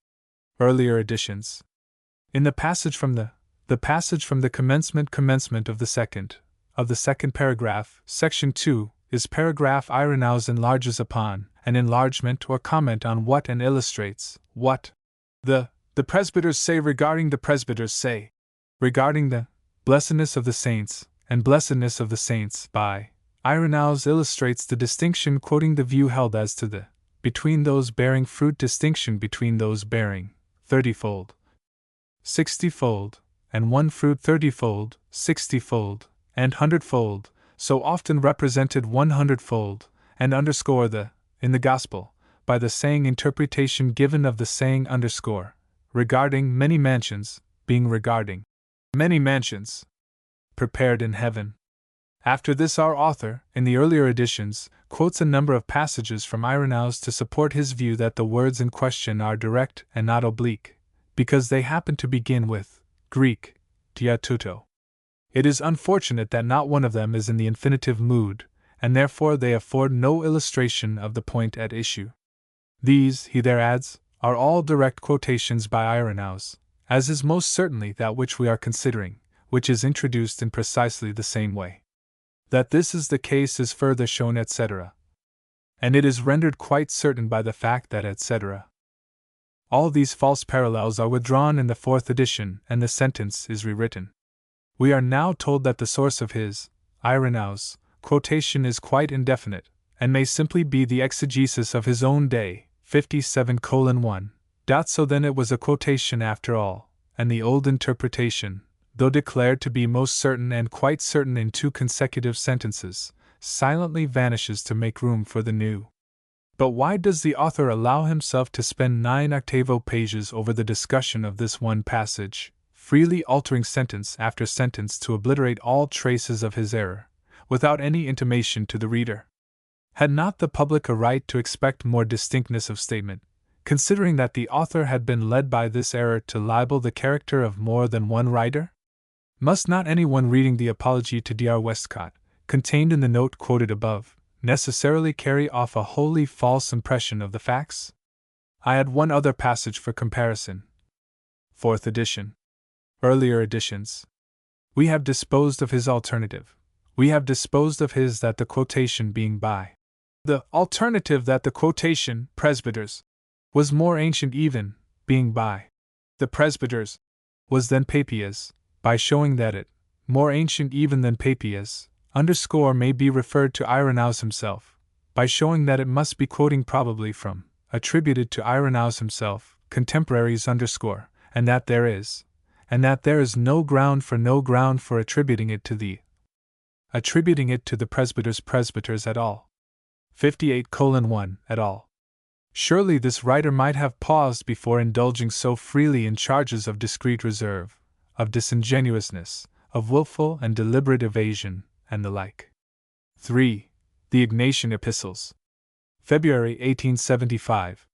Earlier editions. In the passage from the passage from the commencement of the second paragraph, section 2, is paragraph Irenaeus enlarges upon, an enlargement or comment on what and illustrates what the presbyters say regarding the presbyters say, regarding the blessedness of the saints and blessedness of the saints by Irenaeus illustrates the distinction, quoting the view held as to the between those bearing fruit distinction between those bearing 30-fold, 60-fold, and one fruit 30-fold, 60-fold, and 100-fold, so often represented 100-fold, and underscore the, in the Gospel, by the saying interpretation given of the saying underscore, regarding many mansions, being regarding many mansions prepared in heaven. After this, our author, in the earlier editions, quotes a number of passages from Irenaeus to support his view that the words in question are direct and not oblique, because they happen to begin with Greek, diatuto. It is unfortunate that not one of them is in the infinitive mood, and therefore they afford no illustration of the point at issue. These, he there adds, are all direct quotations by Irenaeus, as is most certainly that which we are considering, which is introduced in precisely the same way. That this is the case is further shown, etc. And it is rendered quite certain by the fact that, etc. All these false parallels are withdrawn in the 4th edition, and the sentence is rewritten. We are now told that the source of his, Irenaeus, quotation is quite indefinite, and may simply be the exegesis of his own day, 57:1. So then it was a quotation after all, and the old interpretation, though declared to be most certain and quite certain in 2 consecutive sentences, silently vanishes to make room for the new. But why does the author allow himself to spend 9 octavo pages over the discussion of this one passage, freely altering sentence after sentence to obliterate all traces of his error, without any intimation to the reader? Had not the public a right to expect more distinctness of statement, considering that the author had been led by this error to libel the character of more than one writer? Must not anyone reading the Apology to Dr. Westcott, contained in the note quoted above, necessarily carry off a wholly false impression of the facts? I add one other passage for comparison. 4th edition. Earlier editions. We have disposed of his alternative. We have disposed of his that the quotation being by the alternative that the quotation, presbyters, was more ancient even, being by the presbyters, was than Papias, by showing that it, more ancient even than Papias, underscore may be referred to Irenaeus himself, by showing that it must be quoting probably from, attributed to Irenaeus himself, contemporaries underscore, and that there is no ground for attributing it to the presbyters at all. 58:1 at all. Surely this writer might have paused before indulging so freely in charges of discreet reserve, of disingenuousness, of willful and deliberate evasion, and the like. 3. The Ignatian Epistles. February 1875.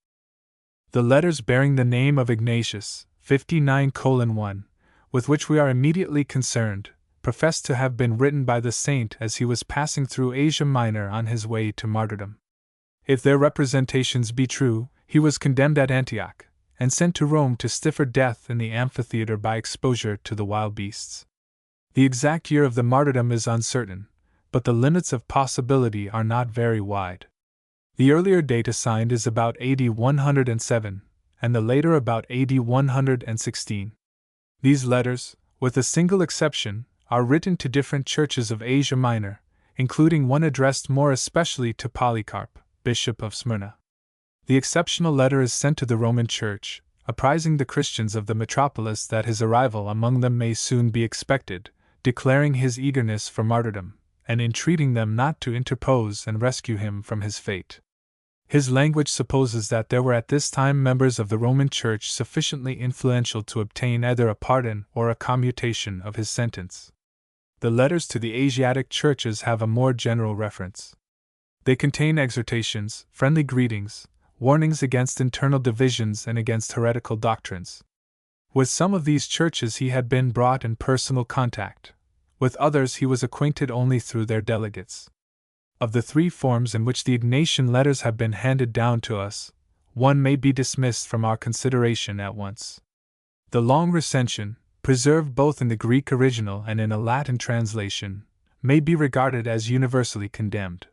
The letters bearing the name of Ignatius, 59:1, with which we are immediately concerned, professed to have been written by the saint as he was passing through Asia Minor on his way to martyrdom. If their representations be true, he was condemned at Antioch, and sent to Rome to stiffer death in the amphitheater by exposure to the wild beasts. The exact year of the martyrdom is uncertain, but the limits of possibility are not very wide. The earlier date assigned is about AD 107, and the later about AD 116. These letters, with a single exception, are written to different churches of Asia Minor, including one addressed more especially to Polycarp, Bishop of Smyrna. The exceptional letter is sent to the Roman Church, apprising the Christians of the metropolis that his arrival among them may soon be expected, declaring his eagerness for martyrdom, and entreating them not to interpose and rescue him from his fate. His language supposes that there were at this time members of the Roman Church sufficiently influential to obtain either a pardon or a commutation of his sentence. The letters to the Asiatic churches have a more general reference. They contain exhortations, friendly greetings, warnings against internal divisions and against heretical doctrines. With some of these churches he had been brought in personal contact. With others he was acquainted only through their delegates. Of the three forms in which the Ignatian letters have been handed down to us, one may be dismissed from our consideration at once. The long recension, preserved both in the Greek original and in a Latin translation, may be regarded as universally condemned.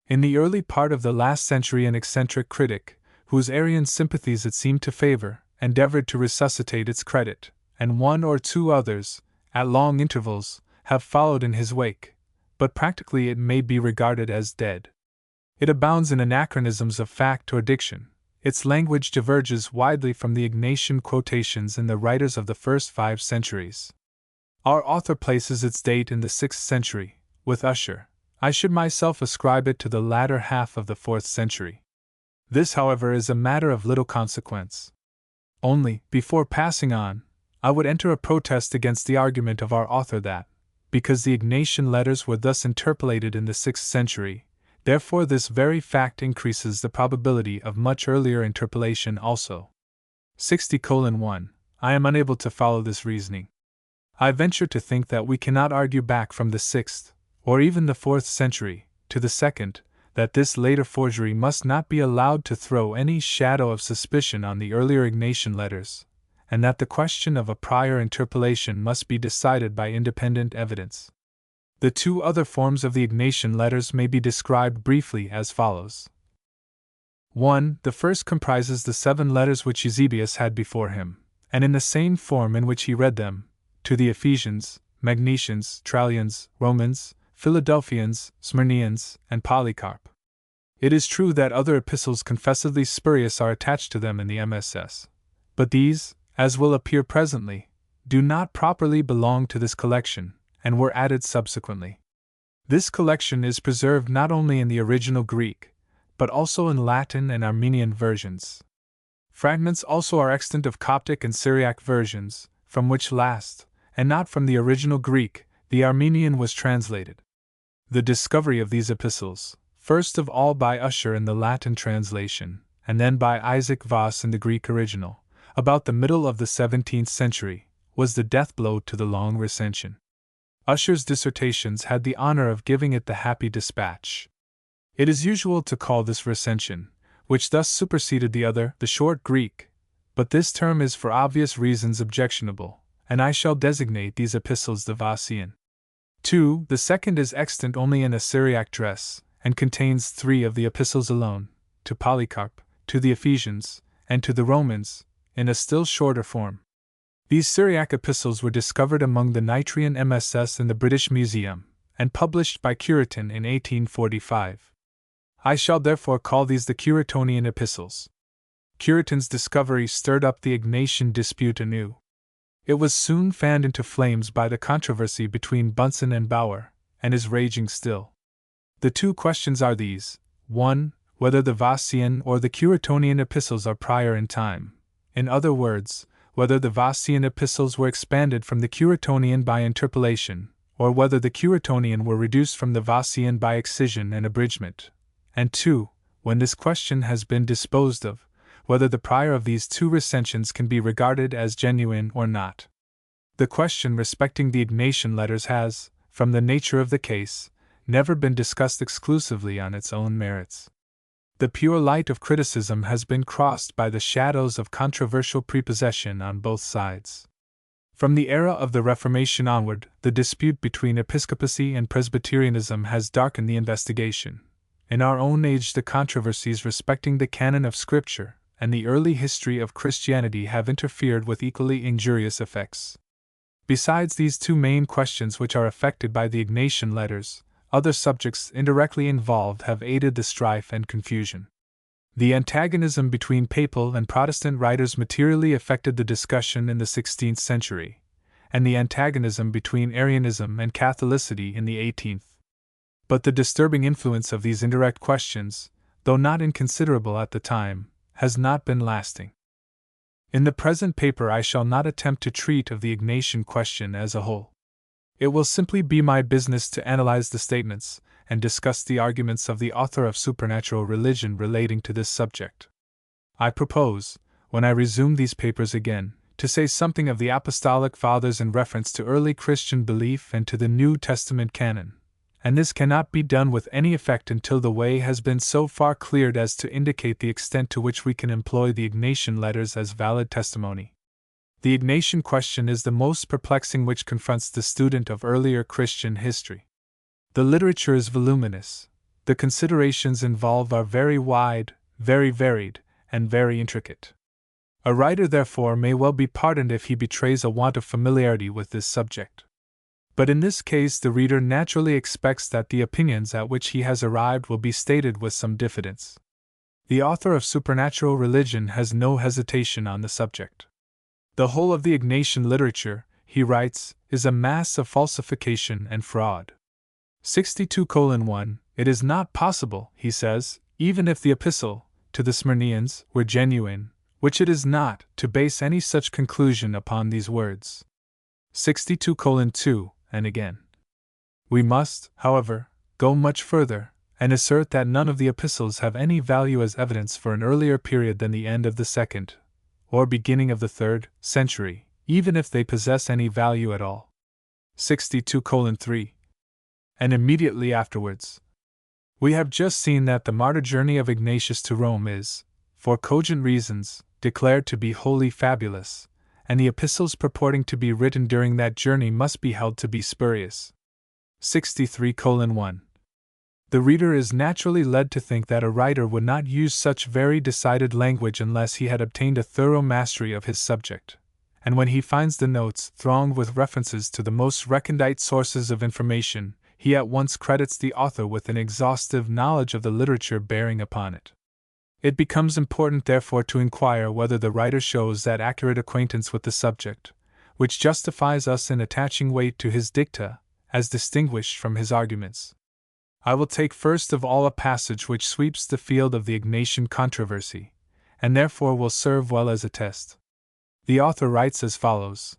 In the early part of the last century, an eccentric critic, whose Arian sympathies it seemed to favor, endeavored to resuscitate its credit, and one or two others, at long intervals, have followed in his wake, but practically it may be regarded as dead. It abounds in anachronisms of fact or diction. Its language diverges widely from the Ignatian quotations in the writers of the first 5 centuries. Our author places its date in the 6th century, with Ussher. I should myself ascribe it to the latter half of the 4th century. This, however, is a matter of little consequence. Only, before passing on, I would enter a protest against the argument of our author that, because the Ignatian letters were thus interpolated in the 6th century, therefore this very fact increases the probability of much earlier interpolation also. 60:1. I am unable to follow this reasoning. I venture to think that we cannot argue back from the 6th, or even the 4th century, to the 2nd, that this later forgery must not be allowed to throw any shadow of suspicion on the earlier Ignatian letters, and that the question of a prior interpolation must be decided by independent evidence. The 2 other forms of the Ignatian letters may be described briefly as follows. 1. The first comprises the 7 letters which Eusebius had before him, and in the same form in which he read them, to the Ephesians, Magnesians, Trallians, Romans, Philadelphians, Smyrnians, and Polycarp. It is true that other epistles confessedly spurious are attached to them in the MSS, but these, as will appear presently, do not properly belong to this collection, and were added subsequently. This collection is preserved not only in the original Greek, but also in Latin and Armenian versions. Fragments also are extant of Coptic and Syriac versions, from which last, and not from the original Greek, the Armenian was translated. The discovery of these epistles, first of all by Ussher in the Latin translation, and then by Isaac Voss in the Greek original, about the middle of the 17th century, was the death blow to the long recension. Ussher's dissertations had the honor of giving it the happy dispatch. It is usual to call this recension, which thus superseded the other, the short Greek, but this term is for obvious reasons objectionable, and I shall designate these epistles the Vossian. 2. The second is extant only in a Syriac dress, and contains 3 of the epistles alone, to Polycarp, to the Ephesians, and to the Romans, in a still shorter form. These Syriac epistles were discovered among the Nitrian MSS in the British Museum, and published by Curiton in 1845. I shall therefore call these the Curitonian epistles. Curiton's discovery stirred up the Ignatian dispute anew. It was soon fanned into flames by the controversy between Bunsen and Bauer, and is raging still. The 2 questions are these: 1. Whether the Vossian or the Curitonian epistles are prior in time. In other words, whether the Vossian epistles were expanded from the Curitonian by interpolation, or whether the Curitonian were reduced from the Vossian by excision and abridgment. And 2. When this question has been disposed of, whether the prior of these 2 recensions can be regarded as genuine or not. The question respecting the Ignatian letters has, from the nature of the case, never been discussed exclusively on its own merits. The pure light of criticism has been crossed by the shadows of controversial prepossession on both sides. From the era of the Reformation onward, the dispute between episcopacy and Presbyterianism has darkened the investigation. In our own age, the controversies respecting the canon of Scripture and the early history of Christianity have interfered with equally injurious effects. Besides these 2 main questions which are affected by the Ignatian letters, other subjects indirectly involved have aided the strife and confusion. The antagonism between papal and Protestant writers materially affected the discussion in the 16th century, and the antagonism between Arianism and Catholicity in the 18th. But the disturbing influence of these indirect questions, though not inconsiderable at the time, has not been lasting. In the present paper I shall not attempt to treat of the Ignatian question as a whole. It will simply be my business to analyze the statements, and discuss the arguments of the author of Supernatural Religion relating to this subject. I propose, when I resume these papers again, to say something of the Apostolic Fathers in reference to early Christian belief and to the New Testament canon, and this cannot be done with any effect until the way has been so far cleared as to indicate the extent to which we can employ the Ignatian letters as valid testimony. The Ignatian question is the most perplexing which confronts the student of earlier Christian history. The literature is voluminous, the considerations involved are very wide, very varied, and very intricate. A writer, therefore, may well be pardoned if he betrays a want of familiarity with this subject. But in this case, the reader naturally expects that the opinions at which he has arrived will be stated with some diffidence. The author of Supernatural Religion has no hesitation on the subject. The whole of the Ignatian literature, he writes, is a mass of falsification and fraud. 62:1 It is not possible, he says, even if the epistle to the Smyrnians were genuine, which it is not, to base any such conclusion upon these words. 62:2 and again. We must, however, go much further, and assert that none of the epistles have any value as evidence for an earlier period than the end of the 2nd, or beginning of the 3rd, century, even if they possess any value at all. 62:3 And immediately afterwards. We have just seen that the martyr journey of Ignatius to Rome is, for cogent reasons, declared to be wholly fabulous, and the epistles purporting to be written during that journey must be held to be spurious. 63:1 The reader is naturally led to think that a writer would not use such very decided language unless he had obtained a thorough mastery of his subject, and when he finds the notes thronged with references to the most recondite sources of information, he at once credits the author with an exhaustive knowledge of the literature bearing upon it. It becomes important, therefore, to inquire whether the writer shows that accurate acquaintance with the subject, which justifies us in attaching weight to his dicta, as distinguished from his arguments. I will take first of all a passage which sweeps the field of the Ignatian controversy, and therefore will serve well as a test. The author writes as follows: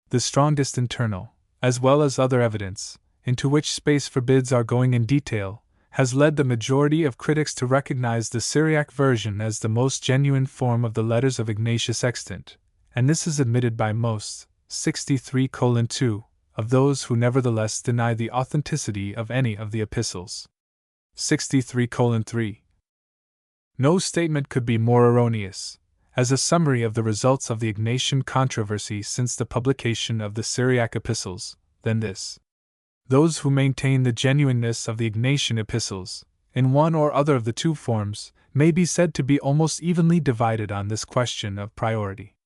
The strongest internal, as well as other evidence, into which space forbids our going in detail, has led the majority of critics to recognize the Syriac version as the most genuine form of the letters of Ignatius extant, and this is admitted by most, 63:2, of those who nevertheless deny the authenticity of any of the epistles. 63:3 No statement could be more erroneous, as a summary of the results of the Ignatian controversy since the publication of the Syriac epistles, than this. Those who maintain the genuineness of the Ignatian epistles, in one or other of the two forms, may be said to be almost evenly divided on this question of priority.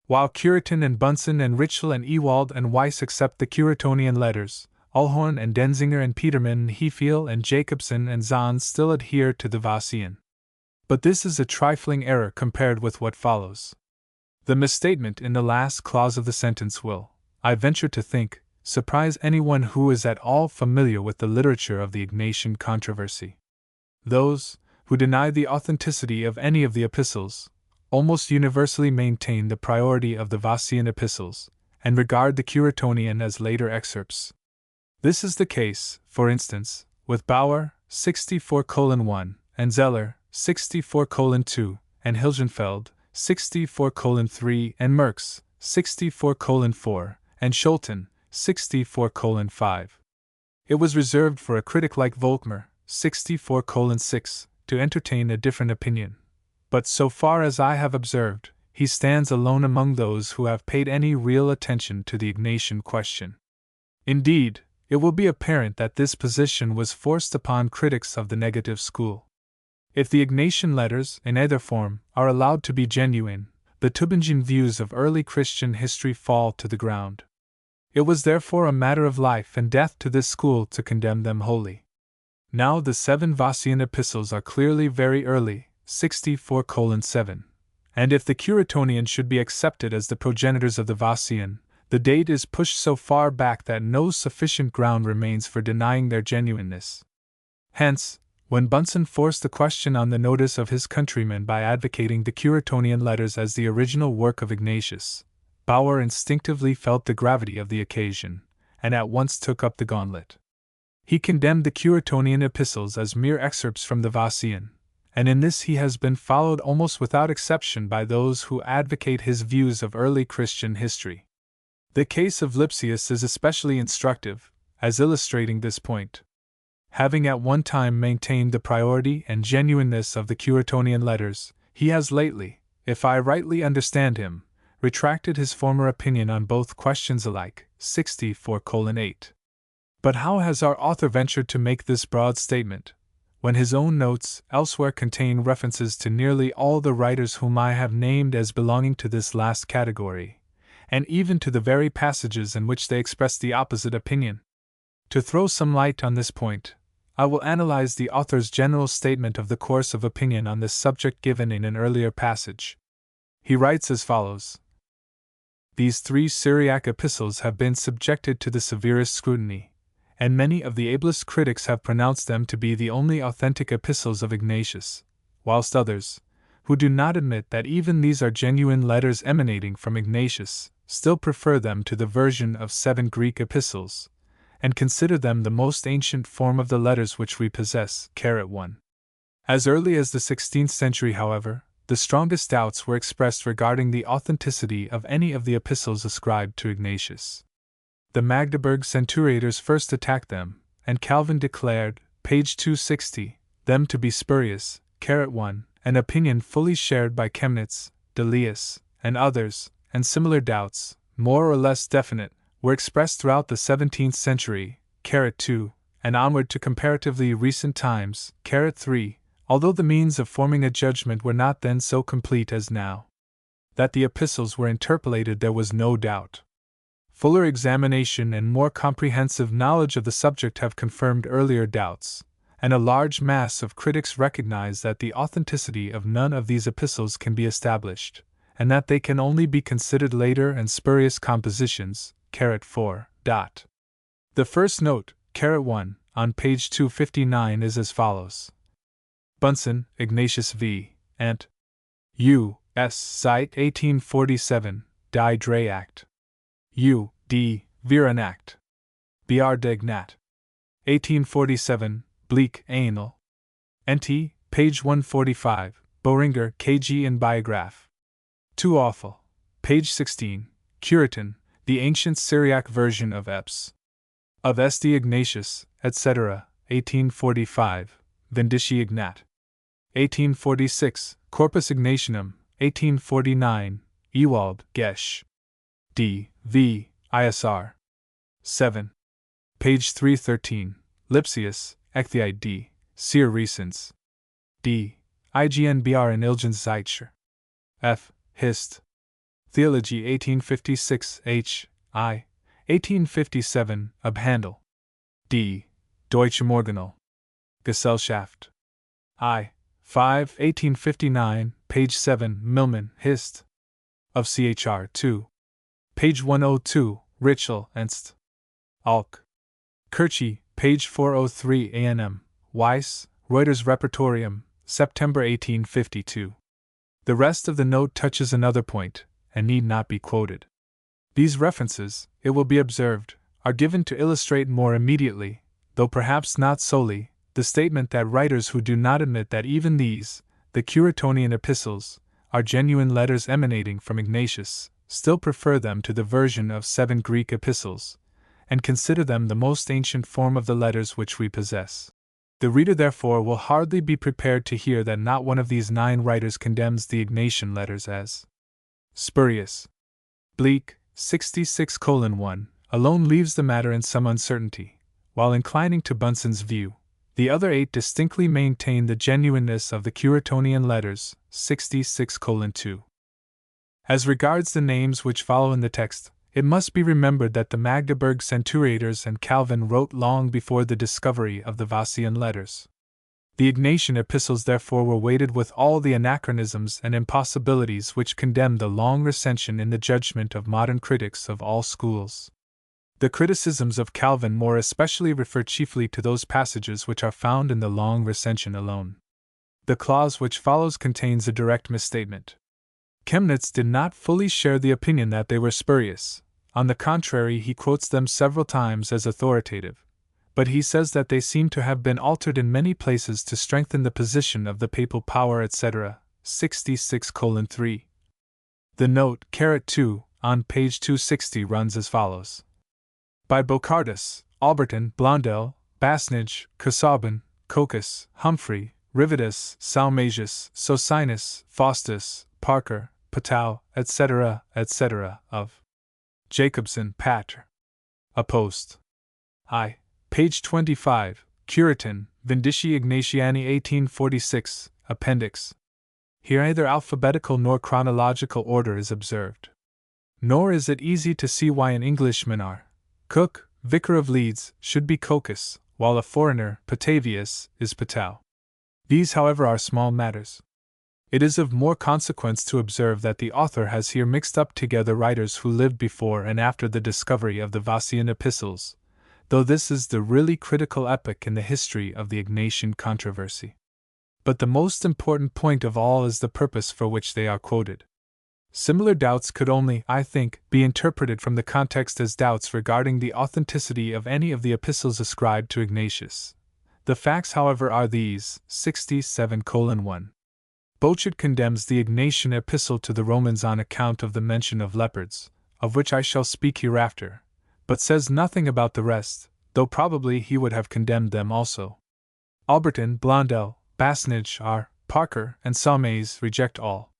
While Curiton and Bunsen and Ritschl and Ewald and Weiss accept the Curitonian letters, Allhorn and Denzinger and Petermann and Hefele and Jacobson and Zahn still adhere to the Vossian. But this is a trifling error compared with what follows. The misstatement in the last clause of the sentence will, I venture to think, surprise anyone who is at all familiar with the literature of the Ignatian controversy. Those who deny the authenticity of any of the epistles almost universally maintain the priority of the Vossian epistles, and regard the Curitonian as later excerpts. This is the case, for instance, with Bauer, 64:1, and Zeller, 64:2, and Hilgenfeld, 64:3, and Merckx, 64:4, and Scholten, 64:5. It was reserved for a critic like Volkmer, 64:6, to entertain a different opinion. But so far as I have observed, he stands alone among those who have paid any real attention to the Ignatian question. Indeed, it will be apparent that this position was forced upon critics of the negative school. If the Ignatian letters, in either form, are allowed to be genuine, the Tübingen views of early Christian history fall to the ground. It was therefore a matter of life and death to this school to condemn them wholly. Now the 7 Vossian epistles are clearly very early, 64:7, and if the Curitonian should be accepted as the progenitors of the Vossian, the date is pushed so far back that no sufficient ground remains for denying their genuineness. Hence, when Bunsen forced the question on the notice of his countrymen by advocating the Curitonian letters as the original work of Ignatius, Bauer instinctively felt the gravity of the occasion, and at once took up the gauntlet. He condemned the Curetonian epistles as mere excerpts from the Vossian, and in this he has been followed almost without exception by those who advocate his views of early Christian history. The case of Lipsius is especially instructive, as illustrating this point. Having at one time maintained the priority and genuineness of the Curetonian letters, he has lately, if I rightly understand him, retracted his former opinion on both questions alike. 64:8. But how has our author ventured to make this broad statement, when his own notes elsewhere contain references to nearly all the writers whom I have named as belonging to this last category, and even to the very passages in which they express the opposite opinion? To throw some light on this point, I will analyze the author's general statement of the course of opinion on this subject given in an earlier passage. He writes as follows: These 3 Syriac epistles have been subjected to the severest scrutiny, and many of the ablest critics have pronounced them to be the only authentic epistles of Ignatius, whilst others, who do not admit that even these are genuine letters emanating from Ignatius, still prefer them to the version of 7 Greek epistles, and consider them the most ancient form of the letters which we possess. 1. As early as the 16th century, however, the strongest doubts were expressed regarding the authenticity of any of the epistles ascribed to Ignatius. The Magdeburg Centuriators first attacked them, and Calvin declared, page 260, them to be spurious. 1, an opinion fully shared by Chemnitz, Delius, and others, and similar doubts, more or less definite, were expressed throughout the 17th century, 2, and onward to comparatively recent times, 3, although the means of forming a judgment were not then so complete as now. That the epistles were interpolated there was no doubt. Fuller examination and more comprehensive knowledge of the subject have confirmed earlier doubts, and a large mass of critics recognize that the authenticity of none of these epistles can be established, and that they can only be considered later and spurious compositions. 4. The first note, 1, on page 259 is as follows: Bunsen, Ignatius v. Ant. U.S. Cite 1847, Die Drei Act. U.D. Viren Act. Br. Degnat. 1847, Bleek, Anal. Nt. page 145, Boehringer, K.G. in Biograph. Too Awful. Page 16, Curitan, the ancient Syriac version of Eps. Of St. Ignatius, etc., 1845, Vindici Ignat. 1846, Corpus Ignatianum, 1849, Ewald, Gesch. D. V. ISR. 7. Page 313, Lipsius, Ecthei D. Seer Recens. D. IGNBR in Ilgenszeitscher. F. Hist. Theology 1856 H. I. 1857, Abhandel. D. Deutsche Morgenal. Gesellschaft. I. 5. 1859, page 7, Milman, Hist. Of CHR 2. Page 102, Ritschl, Enst. Alk. Kirchi, page 403 ANM, Weiss, Reuters Repertorium, September 1852. The rest of the note touches another point, and need not be quoted. These references, it will be observed, are given to illustrate more immediately, though perhaps not solely, the statement that writers who do not admit that even these, the Curetonian epistles, are genuine letters emanating from Ignatius, still prefer them to the version of 7 Greek epistles, and consider them the most ancient form of the letters which we possess. The reader therefore will hardly be prepared to hear that not one of these 9 writers condemns the Ignatian letters as spurious. Bleek, 66:1, alone leaves the matter in some uncertainty, while inclining to Bunsen's view. The other 8 distinctly maintain the genuineness of the Curetonian letters, 66:2. As regards the names which follow in the text, it must be remembered that the Magdeburg Centuriators and Calvin wrote long before the discovery of the Vossian letters. The Ignatian epistles therefore were weighted with all the anachronisms and impossibilities which condemn the long recension in the judgment of modern critics of all schools. The criticisms of Calvin more especially refer chiefly to those passages which are found in the long recension alone. The clause which follows contains a direct misstatement. Chemnitz did not fully share the opinion that they were spurious. On the contrary, he quotes them several times as authoritative, but he says that they seem to have been altered in many places to strengthen the position of the papal power, etc. 66:3. The note, 2, on page 260 runs as follows. By Bocardus, Alberton, Blondel, Basnage, Casaubon, Coccus, Humphrey, Rivetus, Salmasius, Socinus, Faustus, Parker, Patau, etc., etc., of Jacobson, Patr. A post. I. Page 25, Curitin, Vindici Ignatiani 1846, Appendix. Here neither alphabetical nor chronological order is observed. Nor is it easy to see why an Englishman R. Cook, Vicar of Leeds, should be Coccus, while a foreigner, Patavius, is Patau. These, however, are small matters. It is of more consequence to observe that the author has here mixed up together writers who lived before and after the discovery of the Vossian epistles, though this is the really critical epoch in the history of the Ignatian controversy. But the most important point of all is the purpose for which they are quoted. Similar doubts could only, I think, be interpreted from the context as doubts regarding the authenticity of any of the epistles ascribed to Ignatius. The facts, however, are these: 67:1. Bochart condemns the Ignatian epistle to the Romans on account of the mention of leopards, of which I shall speak hereafter, but says nothing about the rest, though probably he would have condemned them also. Alberton, Blondel, Basnage, R. Parker, and Salmasius reject all.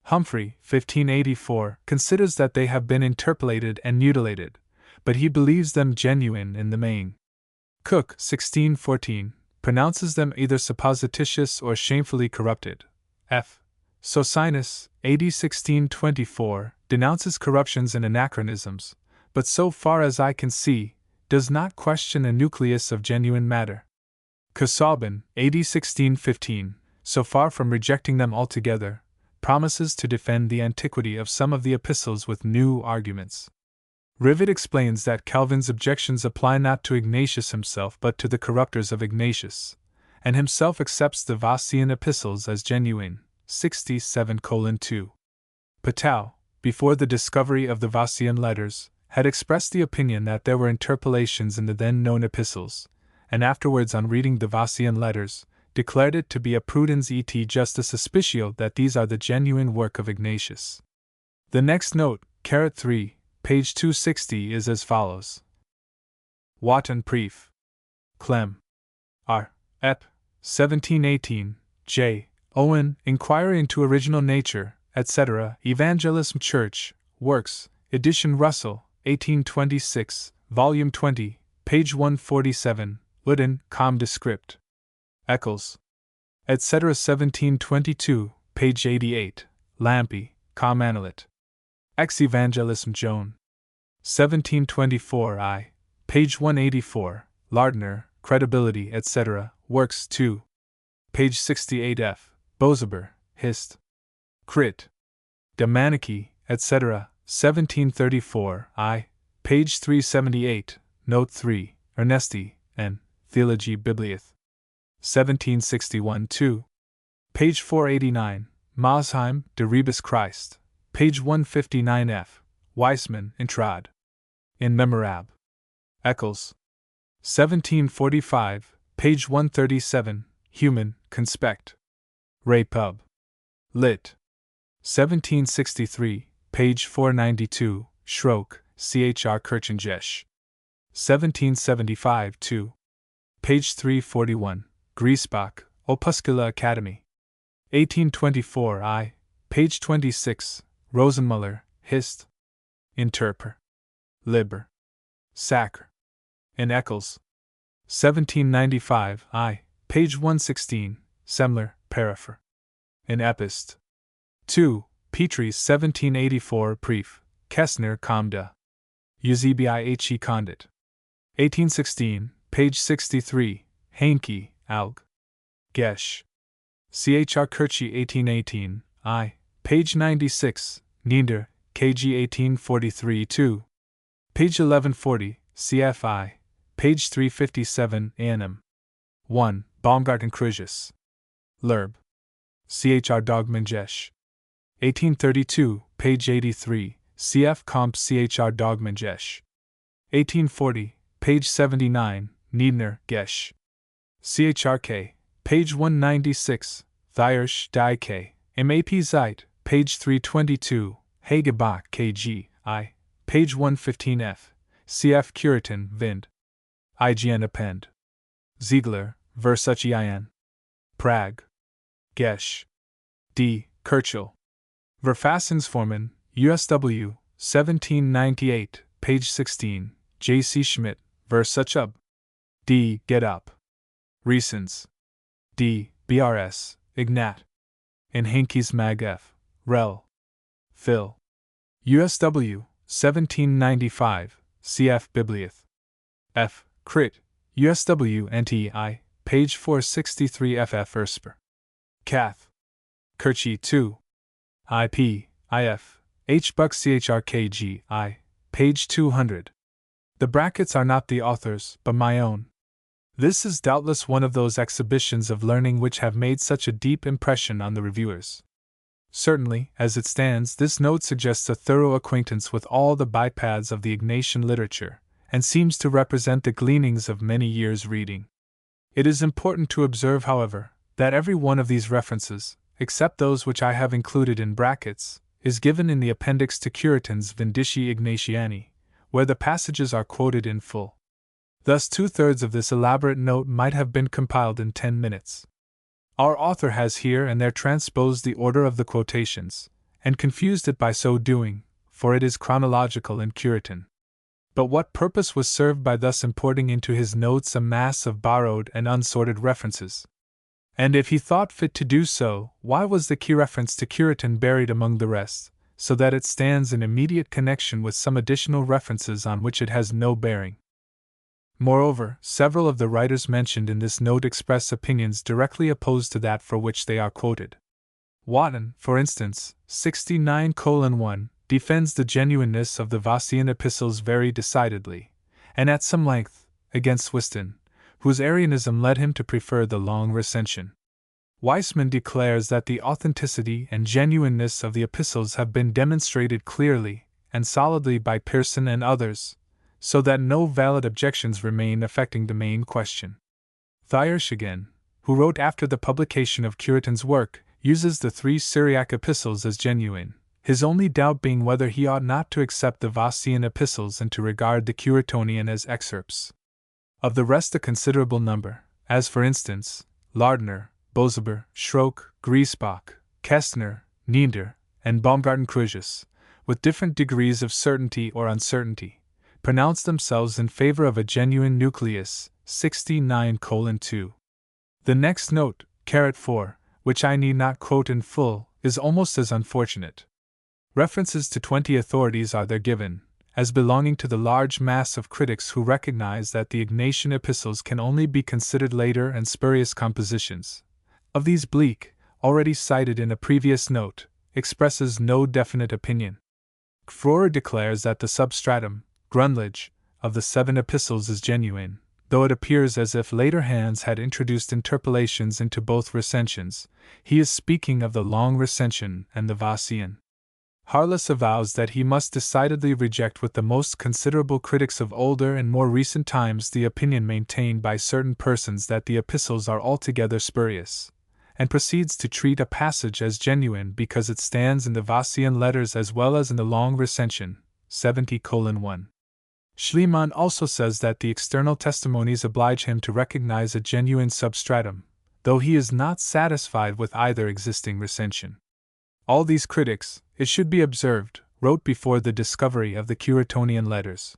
Humphrey, 1584, considers that they have been interpolated and mutilated, but he believes them genuine in the main. Cook, 1614, pronounces them either supposititious or shamefully corrupted. F. Socinus, AD 1624, denounces corruptions and anachronisms, but so far as I can see, does not question a nucleus of genuine matter. Casaubon, AD 1615, so far from rejecting them altogether, promises to defend the antiquity of some of the epistles with new arguments. Rivet explains that Calvin's objections apply not to Ignatius himself but to the corrupters of Ignatius, and himself accepts the Vossian epistles as genuine. 67:2. Patau, before the discovery of the Vossian letters, had expressed the opinion that there were interpolations in the then known epistles, and afterwards, on reading the Vossian letters, declared it to be a prudens et justa suspicion that these are the genuine work of Ignatius. The next note, 3, page 260, is as follows. Wotton Prief. Clem. R. Ep. 1718, J. Owen, Inquiry into Original Nature, etc., Evangelism Church, Works, Edition Russell, 1826, Volume 20, page 147, Wooden, Com Descript. Eccles, etc., 1722, page 88, Lampy, Com Analyt. Ex Evangelism Joan. 1724 I, page 184, Lardner, Credibility, etc., Works 2. Page 68 F, Bozaber, Hist. Crit. De Manichae, etc., 1734 I, page 378, Note 3, Ernesti, N. Theologie Bibliae. 1761 2. Page 489, Mosheim, De Rebus Christ, page 159 F, Weissman, Intrad. In Memorab. Eccles. 1745, page 137, Human, Conspect. Ray Pub. Lit. 1763, page 492, Schrock, Chr. Kirchenjesch. 1775 2. Page 341, Griesbach, Opuscula Academy. 1824 I, page 26, Rosenmuller, Hist. Interper. Liber. Sacr. In Eccles. 1795 I, page 116, Semler, Peripher. In Epist. 2. Petrie's 1784 Prief, Kessner Comda. Eusebii Condit. 1816, page 63, Heinke, Aug. Gesch. Chr. Kirchi 1818, I, page 96, Nieder, KG 1843 2. Page 1140, CFI, page 357, Annum. 1. Baumgarten Cruzius. Lerb. Chr. Dogmanjesch. 1832, page 83, Cf. Comp. Chr. Dogmanjesch. 1840, page 79, Niedner, Gesch. CHRK, page 196, Thiersch, Dike, MAP Zeit, page 322, Hagebach, KG, I, page 115F, CF Curitin, Vind. IGN Append. Ziegler, Versuchian. Prague. Gesch. D. Kirchhoff. Verfassungsformen, USW, 1798, page 16, J. C. Schmidt, Versuchub. D. Get Up. Reasons. D. BRS, Ignat. In Hinkes Mag F. Rel. Phil. USW, 1795, cf. Biblioth. F. Crit. USW NTI, page 463 FF Ersper. Cath. Kirchie 2. IP, IF, H. Buck CHRKG, I, page 200. The brackets are not the author's, but my own. This is doubtless one of those exhibitions of learning which have made such a deep impression on the reviewers. Certainly, as it stands, this note suggests a thorough acquaintance with all the bypaths of the Ignatian literature, and seems to represent the gleanings of many years' reading. It is important to observe, however, that every one of these references, except those which I have included in brackets, is given in the appendix to Curitin's Vindici Ignatiani, where the passages are quoted in full. Thus 2/3 of this elaborate note might have been compiled in 10 minutes. Our author has here and there transposed the order of the quotations, and confused it by so doing, for it is chronological in Curitin. But what purpose was served by thus importing into his notes a mass of borrowed and unsorted references? And if he thought fit to do so, why was the key reference to Curitin buried among the rest, so that it stands in immediate connection with some additional references on which it has no bearing? Moreover, several of the writers mentioned in this note express opinions directly opposed to that for which they are quoted. Wotton, for instance, 69:1, defends the genuineness of the Vossian epistles very decidedly, and at some length, against Whiston, whose Arianism led him to prefer the long recension. Weissman declares that the authenticity and genuineness of the epistles have been demonstrated clearly and solidly by Pearson and others, so that no valid objections remain affecting the main question. Thiersch again, who wrote after the publication of Curitin's work, uses the 3 Syriac epistles as genuine, his only doubt being whether he ought not to accept the Vossian epistles and to regard the Curitonian as excerpts. Of the rest a considerable number, as for instance, Lardner, Boseber, Schrock, Griesbach, Kästner, Nieder, and Baumgarten-Crusius, with different degrees of certainty or uncertainty, pronounce themselves in favor of a genuine nucleus, 69:2. The next note, 4, which I need not quote in full, is almost as unfortunate. References to 20 authorities are there given, as belonging to the large mass of critics who recognize that the Ignatian epistles can only be considered later and spurious compositions. Of these Bleek, already cited in a previous note, expresses no definite opinion. Gfroer declares that the substratum, Grundlage, of the 7 epistles is genuine, though it appears as if later hands had introduced interpolations into both recensions. He is speaking of the long recension and the Vossian. Harless avows that he must decidedly reject with the most considerable critics of older and more recent times the opinion maintained by certain persons that the epistles are altogether spurious, and proceeds to treat a passage as genuine because it stands in the Vossian letters as well as in the long recension, 70:1. Schliemann also says that the external testimonies oblige him to recognize a genuine substratum, though he is not satisfied with either existing recension. All these critics, it should be observed, wrote before the discovery of the Curitonian letters.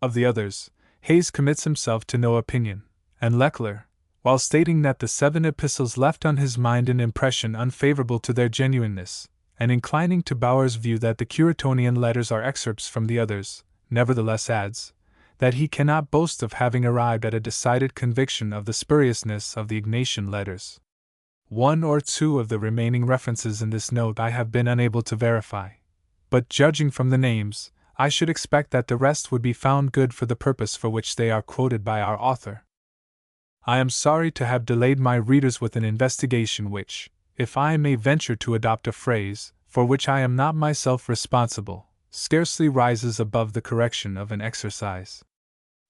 Of the others, Hayes commits himself to no opinion, and Lechler, while stating that the 7 epistles left on his mind an impression unfavorable to their genuineness, and inclining to Bauer's view that the Curitonian letters are excerpts from the others, nevertheless adds that he cannot boast of having arrived at a decided conviction of the spuriousness of the Ignatian letters. 1 or 2 of the remaining references in this note I have been unable to verify, but judging from the names, I should expect that the rest would be found good for the purpose for which they are quoted by our author. I am sorry to have delayed my readers with an investigation which, if I may venture to adopt a phrase, for which I am not myself responsible, scarcely rises above the correction of an exercise.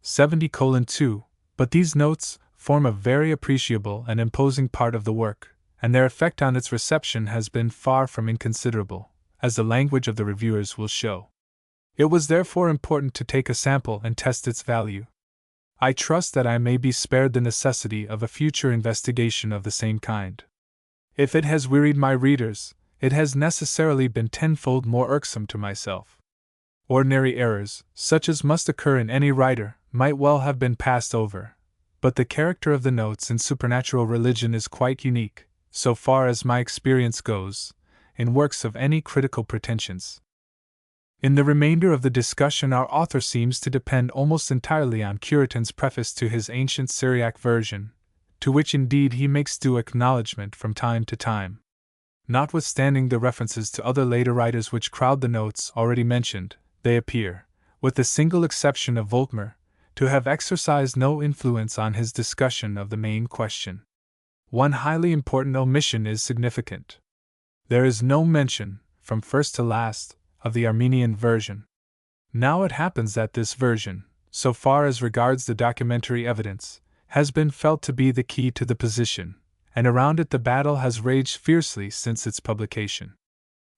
70:2, But these notes form a very appreciable and imposing part of the work, and their effect on its reception has been far from inconsiderable, as the language of the reviewers will show. It was therefore important to take a sample and test its value. I trust that I may be spared the necessity of a future investigation of the same kind. If it has wearied my readers, it has necessarily been tenfold more irksome to myself. Ordinary errors, such as must occur in any writer, might well have been passed over, but the character of the notes in supernatural religion is quite unique, so far as my experience goes, in works of any critical pretensions. In the remainder of the discussion, our author seems to depend almost entirely on Curitin's preface to his ancient Syriac version, to which indeed he makes due acknowledgment from time to time. Notwithstanding the references to other later writers which crowd the notes already mentioned, they appear, with the single exception of Volkmar, to have exercised no influence on his discussion of the main question. One highly important omission is significant. There is no mention, from first to last, of the Armenian version. Now it happens that this version, so far as regards the documentary evidence, has been felt to be the key to the position, and around it the battle has raged fiercely since its publication.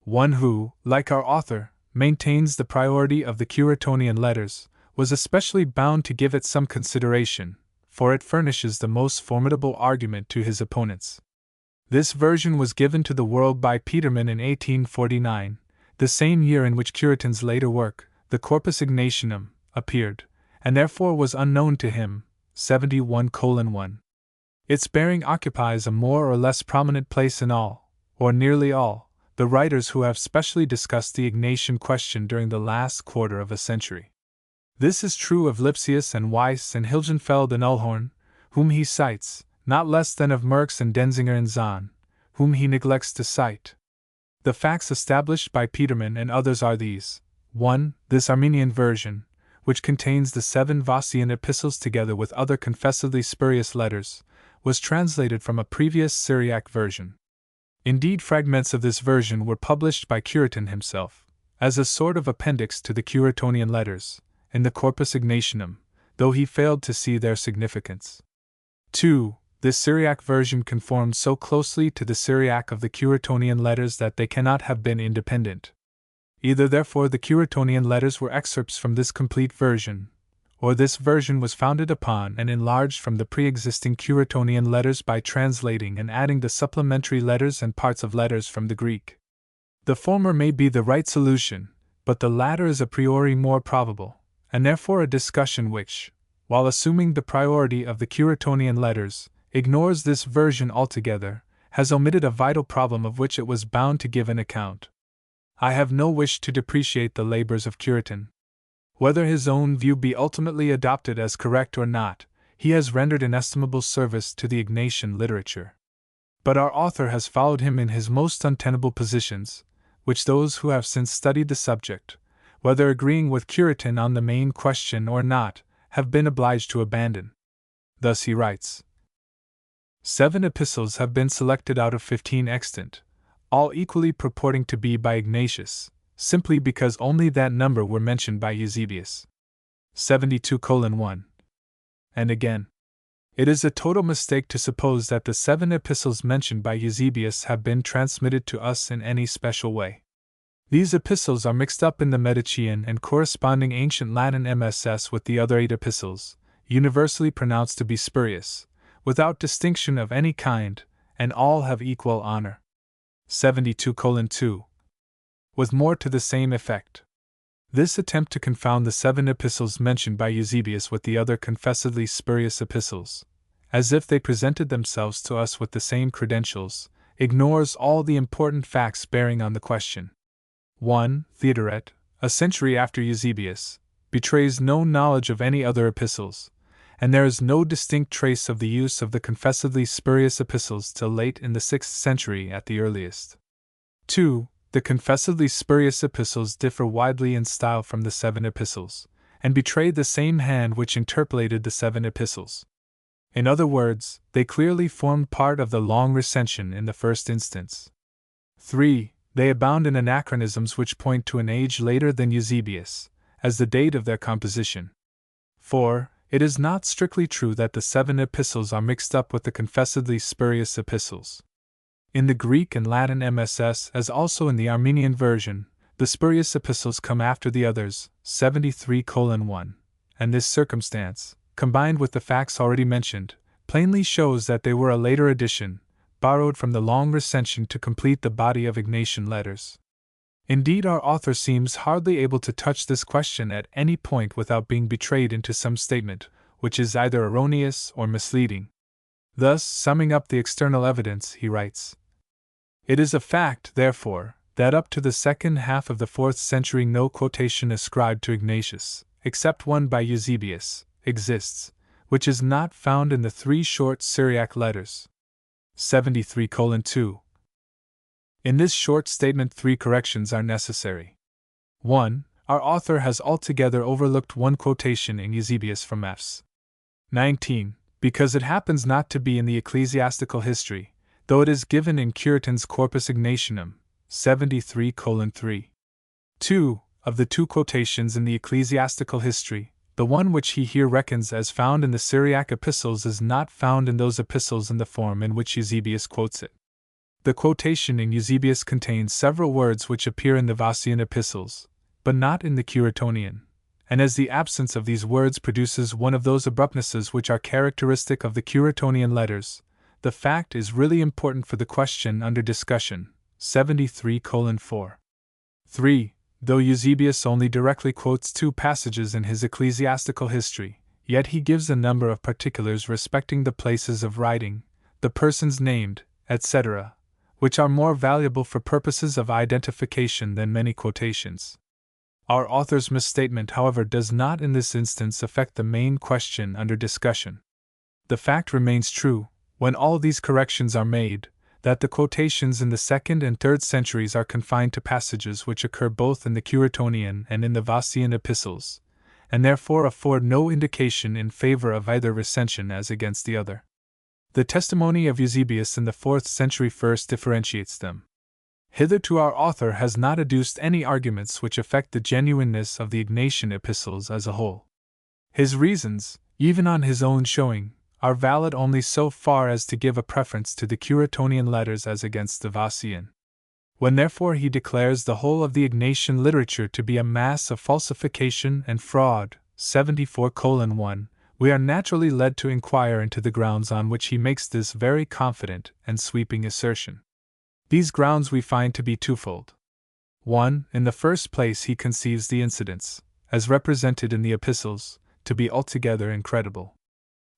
One who, like our author, maintains the priority of the Curetonian letters, was especially bound to give it some consideration, for it furnishes the most formidable argument to his opponents. This version was given to the world by Petermann in 1849, the same year in which Curitin's later work, the Corpus Ignatianum, appeared, and therefore was unknown to him, 71:1. Its bearing occupies a more or less prominent place in all, or nearly all, the writers who have specially discussed the Ignatian question during the last quarter of a century. This is true of Lipsius and Weiss and Hilgenfeld and Ullhorn, whom he cites, not less than of Merckx and Denzinger and Zahn, whom he neglects to cite. The facts established by Petermann and others are these: 1. This Armenian version, which contains the 7 Vossian epistles together with other confessedly spurious letters, was translated from a previous Syriac version. Indeed, fragments of this version were published by Curitin himself, as a sort of appendix to the Curetonian letters, in the Corpus Ignatianum, though he failed to see their significance. 2. This Syriac version conforms so closely to the Syriac of the Curetonian letters that they cannot have been independent. Either therefore the Curetonian letters were excerpts from this complete version, or this version was founded upon and enlarged from the pre-existing Curetonian letters by translating and adding the supplementary letters and parts of letters from the Greek. The former may be the right solution, but the latter is a priori more probable, and therefore a discussion which, while assuming the priority of the Curetonian letters, ignores this version altogether, has omitted a vital problem of which it was bound to give an account. I have no wish to depreciate the labors of Curitin. Whether his own view be ultimately adopted as correct or not, he has rendered inestimable service to the Ignatian literature. But our author has followed him in his most untenable positions, which those who have since studied the subject, whether agreeing with Curitin on the main question or not, have been obliged to abandon. Thus he writes: 7 epistles have been selected out of 15 extant, all equally purporting to be by Ignatius, simply because only that number were mentioned by Eusebius. 72:1. And again, it is a total mistake to suppose that the 7 epistles mentioned by Eusebius have been transmitted to us in any special way. These epistles are mixed up in the Medicean and corresponding ancient Latin MSS with the other 8 epistles, universally pronounced to be spurious, without distinction of any kind, and all have equal honor. 72:2. With more to the same effect. This attempt to confound the 7 epistles mentioned by Eusebius with the other confessedly spurious epistles, as if they presented themselves to us with the same credentials, ignores all the important facts bearing on the question. 1. Theodoret, a century after Eusebius, betrays no knowledge of any other epistles, and there is no distinct trace of the use of the confessedly spurious epistles till late in the 6th century at the earliest. 2. The confessedly spurious epistles differ widely in style from the 7 epistles, and betray the same hand which interpolated the 7 epistles. In other words, they clearly formed part of the long recension in the first instance. 3. They abound in anachronisms which point to an age later than Eusebius, as the date of their composition. 4. It is not strictly true that the 7 epistles are mixed up with the confessedly spurious epistles. In the Greek and Latin MSS, as also in the Armenian version, the spurious epistles come after the others, 73:1, and this circumstance, combined with the facts already mentioned, plainly shows that they were a later addition, borrowed from the long recension to complete the body of Ignatian letters. Indeed, our author seems hardly able to touch this question at any point without being betrayed into some statement, which is either erroneous or misleading. Thus, summing up the external evidence, he writes: "It is a fact, therefore, that up to the second half of the 4th century no quotation ascribed to Ignatius, except one by Eusebius, exists, which is not found in the 3 short Syriac letters. 73:2. In this short statement 3 corrections are necessary. 1. Our author has altogether overlooked one quotation in Eusebius from F's. 19, because it happens not to be in the ecclesiastical history, though it is given in Curitin's Corpus Ignatianum, 73:3. 2. Of the 2 quotations in the ecclesiastical history, the one which he here reckons as found in the Syriac epistles is not found in those epistles in the form in which Eusebius quotes it. The quotation in Eusebius contains several words which appear in the Vossian epistles, but not in the Curetonian, and as the absence of these words produces one of those abruptnesses which are characteristic of the Curetonian letters, the fact is really important for the question under discussion, 73:4. 3. Though Eusebius only directly quotes 2 passages in his ecclesiastical history, yet he gives a number of particulars respecting the places of writing, the persons named, etc., which are more valuable for purposes of identification than many quotations. Our author's misstatement, however, does not in this instance affect the main question under discussion. The fact remains true, when all these corrections are made, that the quotations in the 2nd and 3rd centuries are confined to passages which occur both in the Curetonian and in the Vossian epistles, and therefore afford no indication in favor of either recension as against the other. The testimony of Eusebius in the 4th century first differentiates them. Hitherto our author has not adduced any arguments which affect the genuineness of the Ignatian epistles as a whole. His reasons, even on his own showing, are valid only so far as to give a preference to the Curetonian letters as against the Vossian. When therefore he declares the whole of the Ignatian literature to be a mass of falsification and fraud, 74:1, we are naturally led to inquire into the grounds on which he makes this very confident and sweeping assertion. These grounds we find to be twofold. 1. In the first place, he conceives the incidents, as represented in the epistles, to be altogether incredible.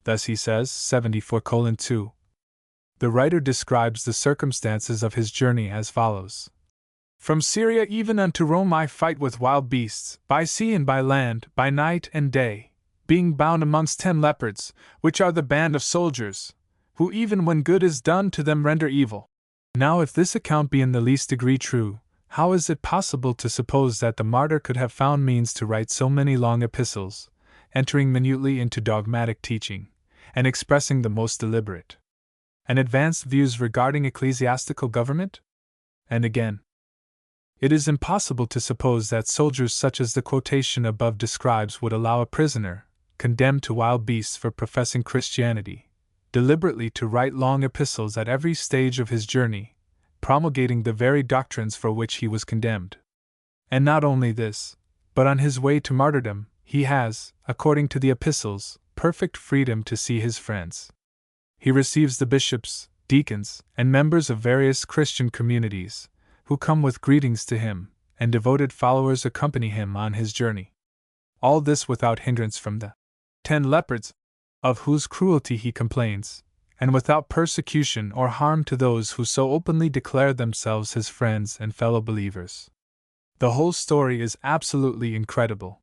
Thus he says, 74:2. The writer describes the circumstances of his journey as follows: "From Syria even unto Rome I fight with wild beasts, by sea and by land, by night and day, being bound amongst 10 leopards, which are the band of soldiers, who even when good is done to them render evil." Now, if this account be in the least degree true, how is it possible to suppose that the martyr could have found means to write so many long epistles, entering minutely into dogmatic teaching, and expressing the most deliberate and advanced views regarding ecclesiastical government? And again, it is impossible to suppose that soldiers such as the quotation above describes would allow a prisoner, condemned to wild beasts for professing Christianity, deliberately to write long epistles at every stage of his journey, promulgating the very doctrines for which he was condemned. And not only this, but on his way to martyrdom, he has, according to the epistles, perfect freedom to see his friends. He receives the bishops, deacons, and members of various Christian communities, who come with greetings to him, and devoted followers accompany him on his journey. All this without hindrance from the 10 leopards, of whose cruelty he complains, and without persecution or harm to those who so openly declare themselves his friends and fellow believers. The whole story is absolutely incredible.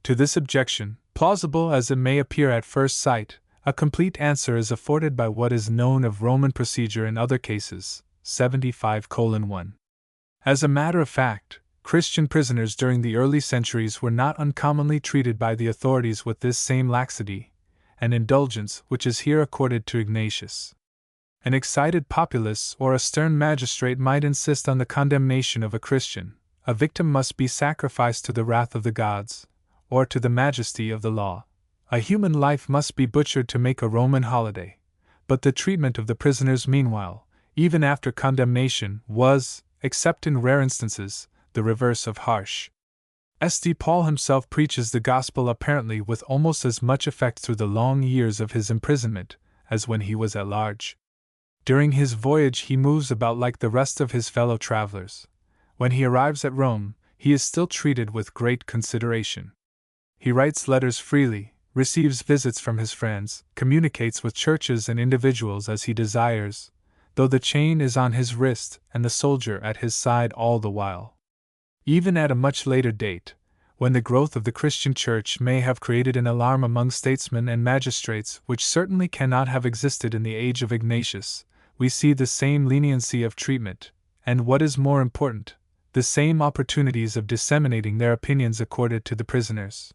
To this objection, plausible as it may appear at first sight, a complete answer is afforded by what is known of Roman procedure in other cases, 75:1. As a matter of fact, Christian prisoners during the early centuries were not uncommonly treated by the authorities with this same laxity and indulgence which is here accorded to Ignatius. An excited populace or a stern magistrate might insist on the condemnation of a Christian. A victim must be sacrificed to the wrath of the gods, or to the majesty of the law. A human life must be butchered to make a Roman holiday, but the treatment of the prisoners meanwhile, even after condemnation, was, except in rare instances, the reverse of harsh. St. Paul himself preaches the gospel apparently with almost as much effect through the long years of his imprisonment as when he was at large. During his voyage he moves about like the rest of his fellow travelers. When he arrives at Rome, he is still treated with great consideration. He writes letters freely, receives visits from his friends, communicates with churches and individuals as he desires, though the chain is on his wrist and the soldier at his side all the while. Even at a much later date, when the growth of the Christian Church may have created an alarm among statesmen and magistrates which certainly cannot have existed in the age of Ignatius, we see the same leniency of treatment, and what is more important, the same opportunities of disseminating their opinions accorded to the prisoners.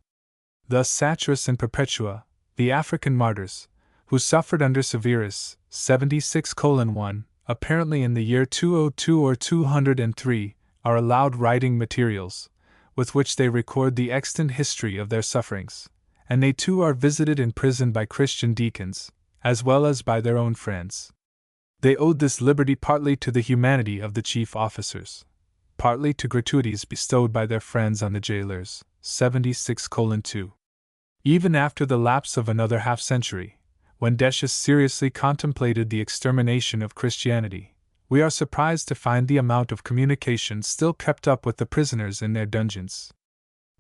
Thus Satyrus and Perpetua, the African martyrs, who suffered under Severus, 76:1, apparently in the year 202 or 203, are allowed writing materials, with which they record the extant history of their sufferings, and they too are visited in prison by Christian deacons, as well as by their own friends. They owed this liberty partly to the humanity of the chief officers, partly to gratuities bestowed by their friends on the jailers, 76:2. Even after the lapse of another half-century, when Decius seriously contemplated the extermination of Christianity, we are surprised to find the amount of communication still kept up with the prisoners in their dungeons.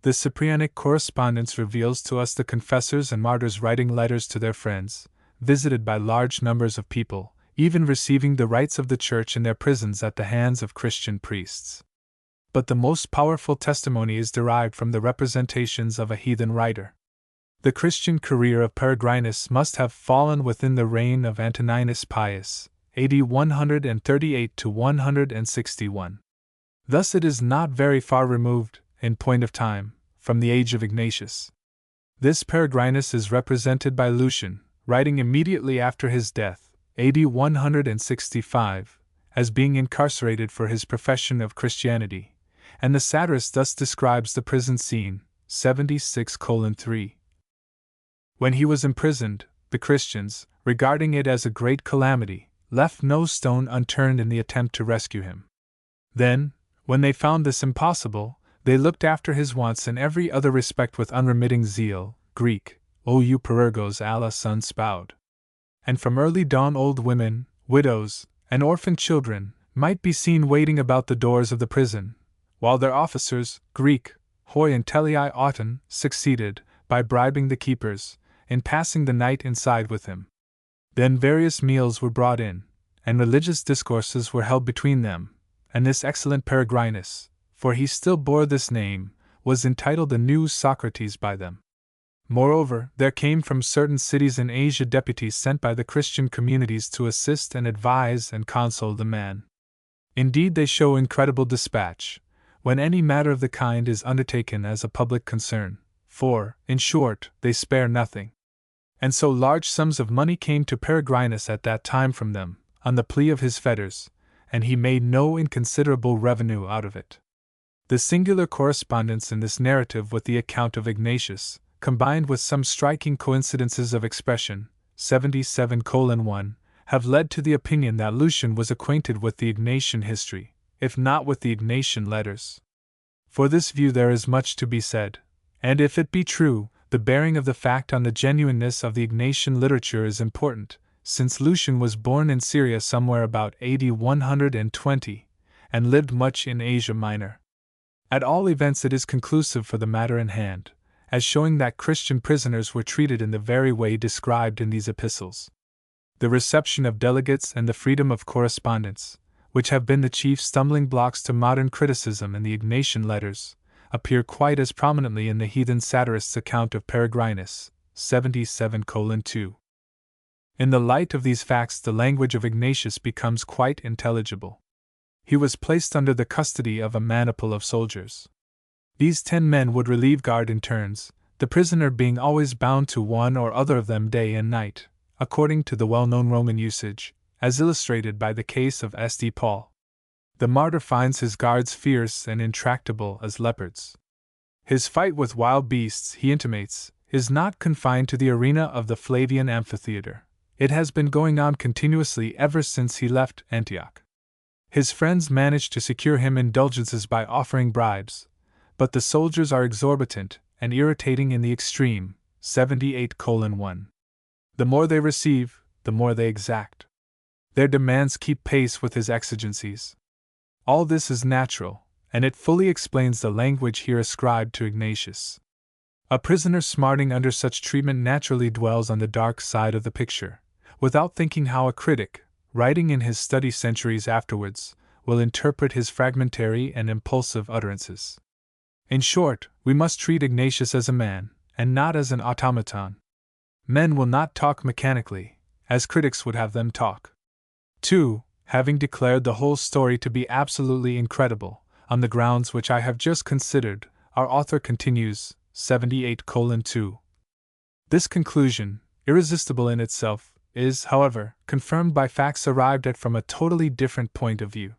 The Cyprianic correspondence reveals to us the confessors and martyrs writing letters to their friends, visited by large numbers of people, even receiving the rites of the Church in their prisons at the hands of Christian priests. But the most powerful testimony is derived from the representations of a heathen writer. The Christian career of Peregrinus must have fallen within the reign of Antoninus Pius, AD 138 to 161. Thus it is not very far removed, in point of time, from the age of Ignatius. This Peregrinus is represented by Lucian, writing immediately after his death, AD 165, as being incarcerated for his profession of Christianity, and the satirist thus describes the prison scene, 76:3. When he was imprisoned, the Christians, regarding it as a great calamity, left no stone unturned in the attempt to rescue him. Then, when they found this impossible, they looked after his wants in every other respect with unremitting zeal. Greek, O you perergos alla sun spout. And from early dawn old women, widows, and orphan children might be seen waiting about the doors of the prison, while their officers, Greek, hoi and telei auton, succeeded, by bribing the keepers, in passing the night inside with him. Then various meals were brought in, and religious discourses were held between them, and this excellent Peregrinus, for he still bore this name, was entitled the new Socrates by them. Moreover, there came from certain cities in Asia deputies sent by the Christian communities to assist and advise and console the man. Indeed, they show incredible dispatch, when any matter of the kind is undertaken as a public concern, for, in short, they spare nothing. And so large sums of money came to Peregrinus at that time from them, on the plea of his fetters, and he made no inconsiderable revenue out of it. The singular correspondence in this narrative with the account of Ignatius, combined with some striking coincidences of expression, 77:1, have led to the opinion that Lucian was acquainted with the Ignatian history, if not with the Ignatian letters. For this view there is much to be said, and if it be true, the bearing of the fact on the genuineness of the Ignatian literature is important, since Lucian was born in Syria somewhere about AD 120, and lived much in Asia Minor. At all events it is conclusive for the matter in hand, as showing that Christian prisoners were treated in the very way described in these epistles. The reception of delegates and the freedom of correspondence, which have been the chief stumbling blocks to modern criticism in the Ignatian letters, appear quite as prominently in the heathen satirist's account of Peregrinus, 77:2. In the light of these facts, the language of Ignatius becomes quite intelligible. He was placed under the custody of a maniple of soldiers. These 10 men would relieve guard in turns, the prisoner being always bound to one or other of them day and night, according to the well-known Roman usage, as illustrated by the case of St. Paul. The martyr finds his guards fierce and intractable as leopards. His fight with wild beasts, he intimates, is not confined to the arena of the Flavian amphitheater. It has been going on continuously ever since he left Antioch. His friends managed to secure him indulgences by offering bribes, but the soldiers are exorbitant and irritating in the extreme. 78:1. The more they receive, the more they exact. Their demands keep pace with his exigencies. All this is natural, and it fully explains the language here ascribed to Ignatius. A prisoner smarting under such treatment naturally dwells on the dark side of the picture, without thinking how a critic, writing in his study centuries afterwards, will interpret his fragmentary and impulsive utterances. In short, we must treat Ignatius as a man, and not as an automaton. Men will not talk mechanically, as critics would have them talk. 2. Having declared the whole story to be absolutely incredible, on the grounds which I have just considered, our author continues, 78:2. This conclusion, irresistible in itself, is, however, confirmed by facts arrived at from a totally different point of view.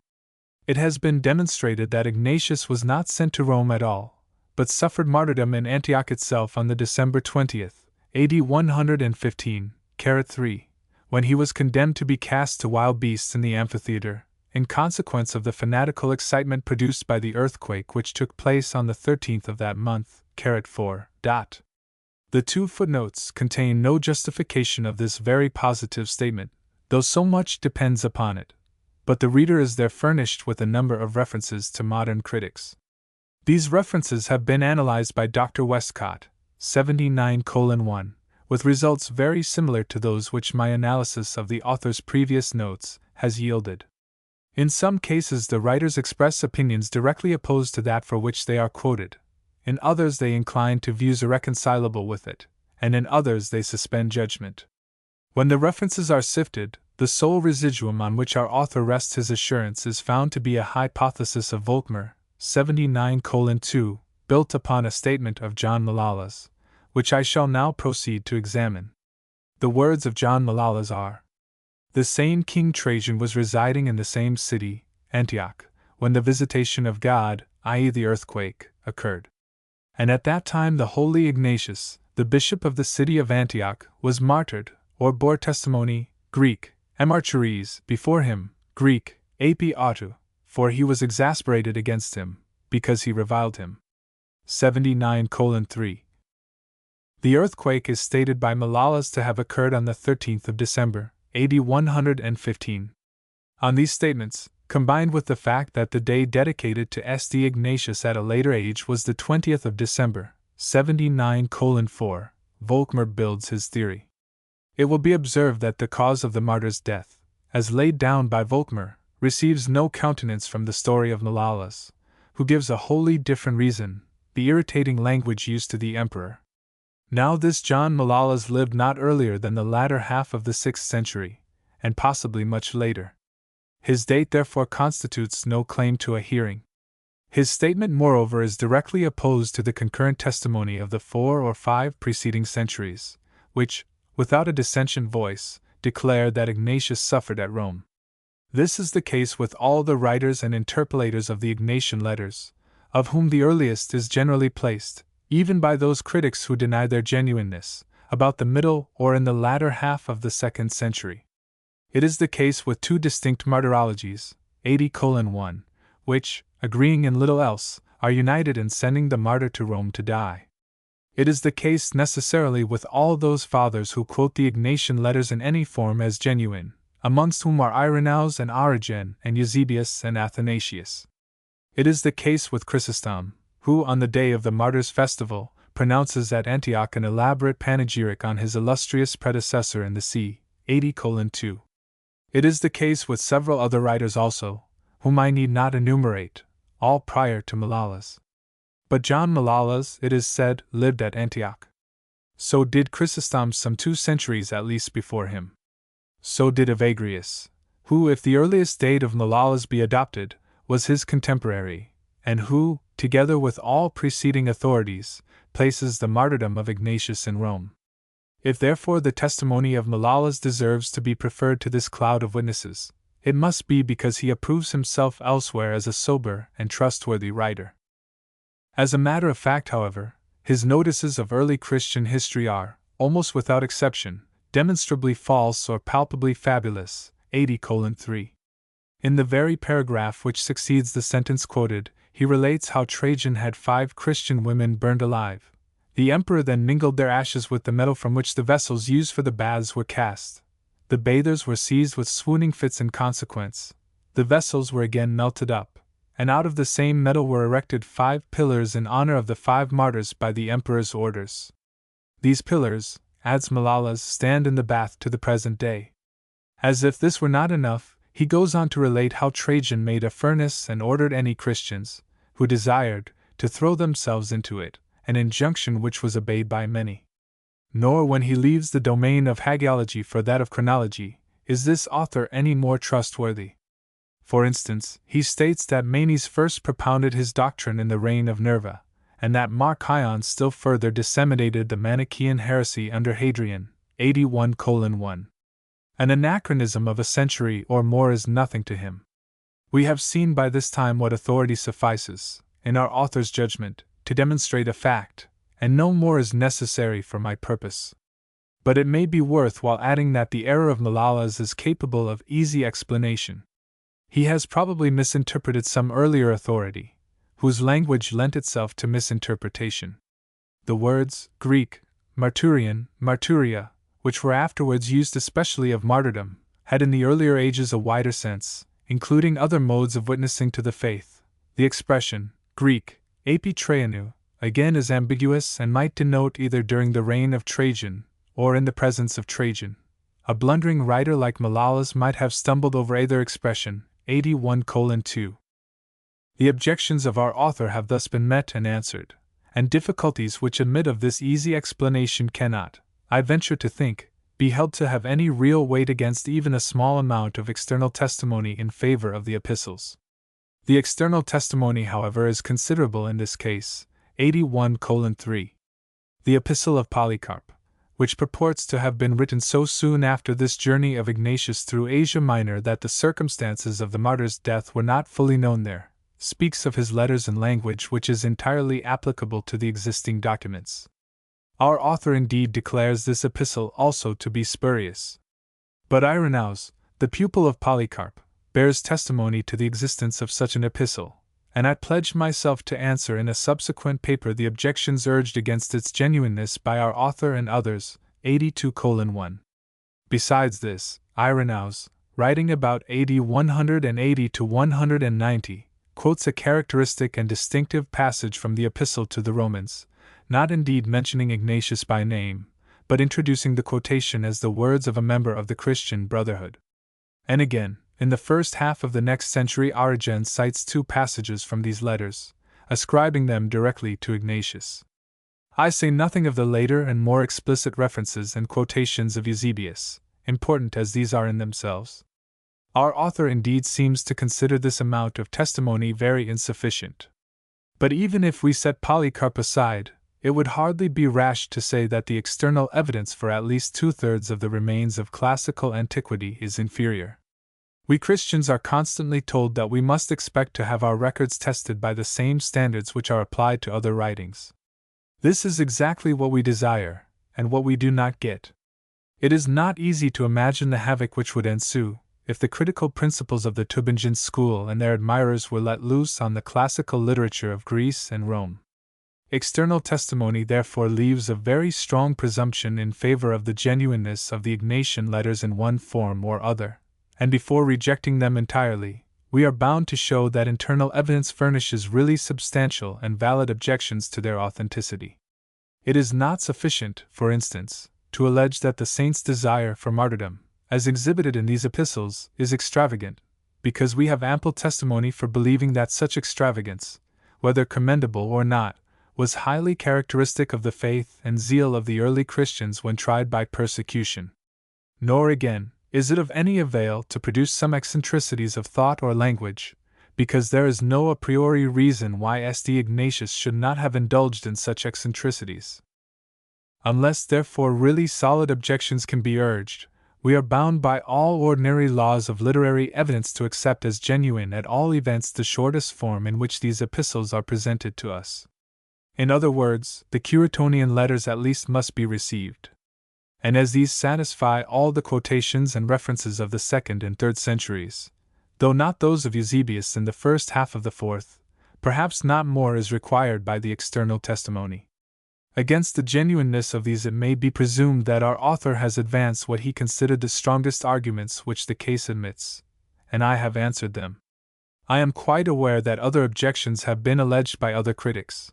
It has been demonstrated that Ignatius was not sent to Rome at all, but suffered martyrdom in Antioch itself on the December 20th, AD 115, 3, when he was condemned to be cast to wild beasts in the amphitheater, in consequence of the fanatical excitement produced by the earthquake which took place on the 13th of that month, 4. The 2 footnotes contain no justification of this very positive statement, though so much depends upon it, but the reader is there furnished with a number of references to modern critics. These references have been analyzed by Dr. Westcott, 79:1, with results very similar to those which my analysis of the author's previous notes has yielded. In some cases the writers express opinions directly opposed to that for which they are quoted, in others they incline to views irreconcilable with it, and in others they suspend judgment. When the references are sifted, the sole residuum on which our author rests his assurance is found to be a hypothesis of Volkmar, 79:2, built upon a statement of John Malalas, which I shall now proceed to examine. The words of John Malalas are: The same King Trajan was residing in the same city, Antioch, when the visitation of God, i.e., the earthquake, occurred. And at that time the holy Ignatius, the bishop of the city of Antioch, was martyred, or bore testimony, Greek, emarcheres, before him, Greek, api autou, for he was exasperated against him, because he reviled him. 79:3. The earthquake is stated by Malalas to have occurred on the 13th of December, AD 115. On these statements, combined with the fact that the day dedicated to St. Ignatius at a later age was the 20th of December, 79:4, Volkmar builds his theory. It will be observed that the cause of the martyr's death, as laid down by Volkmar, receives no countenance from the story of Malalas, who gives a wholly different reason, the irritating language used to the emperor. Now this John Malalas lived not earlier than the latter half of the 6th century, and possibly much later. His date therefore constitutes no claim to a hearing. His statement moreover is directly opposed to the concurrent testimony of the 4 or 5 preceding centuries, which, without a dissentient voice, declare that Ignatius suffered at Rome. This is the case with all the writers and interpolators of the Ignatian letters, of whom the earliest is generally placed, even by those critics who deny their genuineness, about the middle or in the latter half of the 2nd century. It is the case with 2 distinct martyrologies, 80:1, which, agreeing in little else, are united in sending the martyr to Rome to die. It is the case necessarily with all those fathers who quote the Ignatian letters in any form as genuine, amongst whom are Irenaeus and Origen and Eusebius and Athanasius. It is the case with Chrysostom, who on the day of the martyr's festival pronounces at Antioch an elaborate panegyric on his illustrious predecessor in the see, 80:2. It is the case with several other writers also, whom I need not enumerate, all prior to Malalas. But John Malalas, it is said, lived at Antioch. So did Chrysostom some 2 centuries at least before him. So did Evagrius, who, if the earliest date of Malalas be adopted, was his contemporary, and who, together with all preceding authorities, places the martyrdom of Ignatius in Rome. If therefore the testimony of Malalas deserves to be preferred to this cloud of witnesses, it must be because he approves himself elsewhere as a sober and trustworthy writer. As a matter of fact, however, His notices of early Christian history are, almost without exception, demonstrably false or palpably fabulous. 80:3. In the very paragraph which succeeds the sentence quoted, he relates how Trajan had 5 Christian women burned alive. The emperor then mingled their ashes with the metal from which the vessels used for the baths were cast. The bathers were seized with swooning fits in consequence. The vessels were again melted up, and out of the same metal were erected 5 pillars in honor of the 5 martyrs by the emperor's orders. These pillars, adds Malalas, stand in the bath to the present day. As if this were not enough, he goes on to relate how Trajan made a furnace and ordered any Christians, who desired, to throw themselves into it, an injunction which was obeyed by many. Nor when he leaves the domain of hagiology for that of chronology, is this author any more trustworthy. For instance, he states that Manes first propounded his doctrine in the reign of Nerva, and that Marcion still further disseminated the Manichaean heresy under Hadrian, 81:1. An anachronism of a century or more is nothing to him. We have seen by this time what authority suffices, in our author's judgment, to demonstrate a fact, and no more is necessary for my purpose. But it may be worth while adding that the error of Malalas is capable of easy explanation. He has probably misinterpreted some earlier authority, whose language lent itself to misinterpretation. The words, Greek, marturion, marturia, which were afterwards used especially of martyrdom, had in the earlier ages a wider sense, including other modes of witnessing to the faith. The expression, Greek, epitreianou, again is ambiguous and might denote either during the reign of Trajan, or in the presence of Trajan. A blundering writer like Malalas might have stumbled over either expression. 81:2. The objections of our author have thus been met and answered, and difficulties which admit of this easy explanation cannot, I venture to think, be held to have any real weight against even a small amount of external testimony in favor of the epistles. The external testimony, however, is considerable in this case. 81:3. The Epistle of Polycarp, which purports to have been written so soon after this journey of Ignatius through Asia Minor that the circumstances of the martyr's death were not fully known there, speaks of his letters in language which is entirely applicable to the existing documents. Our author indeed declares this epistle also to be spurious. But Irenaeus, the pupil of Polycarp, bears testimony to the existence of such an epistle, and I pledge myself to answer in a subsequent paper the objections urged against its genuineness by our author and others. 82:1. Besides this, Irenaeus, writing about AD 180 to 190, quotes a characteristic and distinctive passage from the Epistle to the Romans, not indeed mentioning Ignatius by name, but introducing the quotation as the words of a member of the Christian Brotherhood. And again, in the first half of the next century, Origen cites 2 passages from these letters, ascribing them directly to Ignatius. I say nothing of the later and more explicit references and quotations of Eusebius, important as these are in themselves. Our author indeed seems to consider this amount of testimony very insufficient. But even if we set Polycarp aside, it would hardly be rash to say that the external evidence for at least 2/3 of the remains of classical antiquity is inferior. We Christians are constantly told that we must expect to have our records tested by the same standards which are applied to other writings. This is exactly what we desire, and what we do not get. It is not easy to imagine the havoc which would ensue, if the critical principles of the Tübingen school and their admirers were let loose on the classical literature of Greece and Rome. External testimony therefore leaves a very strong presumption in favor of the genuineness of the Ignatian letters in one form or other, and before rejecting them entirely, we are bound to show that internal evidence furnishes really substantial and valid objections to their authenticity. It is not sufficient, for instance, to allege that the saint's desire for martyrdom, as exhibited in these epistles, is extravagant, because we have ample testimony for believing that such extravagance, whether commendable or not, was highly characteristic of the faith and zeal of the early Christians when tried by persecution. Nor again, is it of any avail to produce some eccentricities of thought or language, because there is no a priori reason why St. Ignatius should not have indulged in such eccentricities. Unless therefore really solid objections can be urged, we are bound by all ordinary laws of literary evidence to accept as genuine at all events the shortest form in which these epistles are presented to us. In other words, the Curetonian letters at least must be received. And as these satisfy all the quotations and references of the 2nd and 3rd centuries, though not those of Eusebius in the first half of the 4th, perhaps not more is required by the external testimony. Against the genuineness of these it may be presumed that our author has advanced what he considered the strongest arguments which the case admits, and I have answered them. I am quite aware that other objections have been alleged by other critics,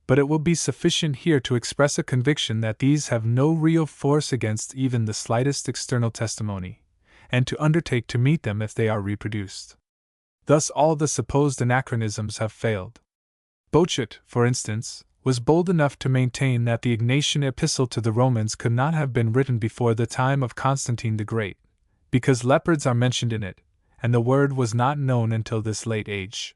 but it will be sufficient here to express a conviction that these have no real force against even the slightest external testimony, and to undertake to meet them if they are reproduced. Thus all the supposed anachronisms have failed. Bochut, for instance, was bold enough to maintain that the Ignatian epistle to the Romans could not have been written before the time of Constantine the Great, because leopards are mentioned in it, and the word was not known until this late age.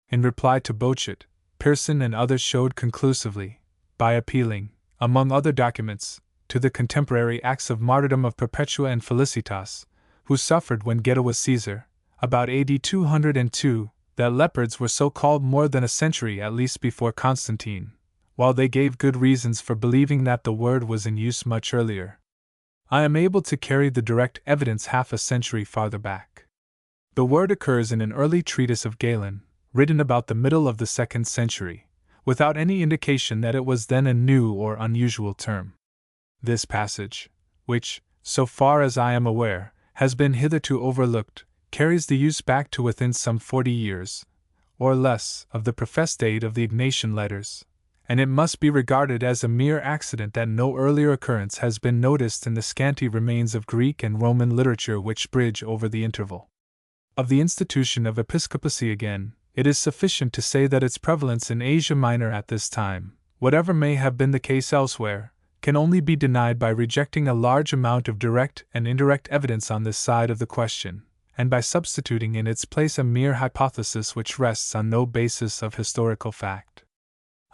In reply to Bochut, Pearson and others showed conclusively, by appealing, among other documents, to the contemporary acts of martyrdom of Perpetua and Felicitas, who suffered when Geta was Caesar, about AD 202, that leopards were so called more than a century at least before Constantine, while they gave good reasons for believing that the word was in use much earlier. I am able to carry the direct evidence half a century farther back. The word occurs in an early treatise of Galen, written about the middle of the 2nd century, without any indication that it was then a new or unusual term. This passage, which, so far as I am aware, has been hitherto overlooked, carries the use back to within some 40 years, or less, of the professed date of the Ignatian letters, and it must be regarded as a mere accident that no earlier occurrence has been noticed in the scanty remains of Greek and Roman literature which bridge over the interval. Of the institution of episcopacy again, it is sufficient to say that its prevalence in Asia Minor at this time, whatever may have been the case elsewhere, can only be denied by rejecting a large amount of direct and indirect evidence on this side of the question, and by substituting in its place a mere hypothesis which rests on no basis of historical fact.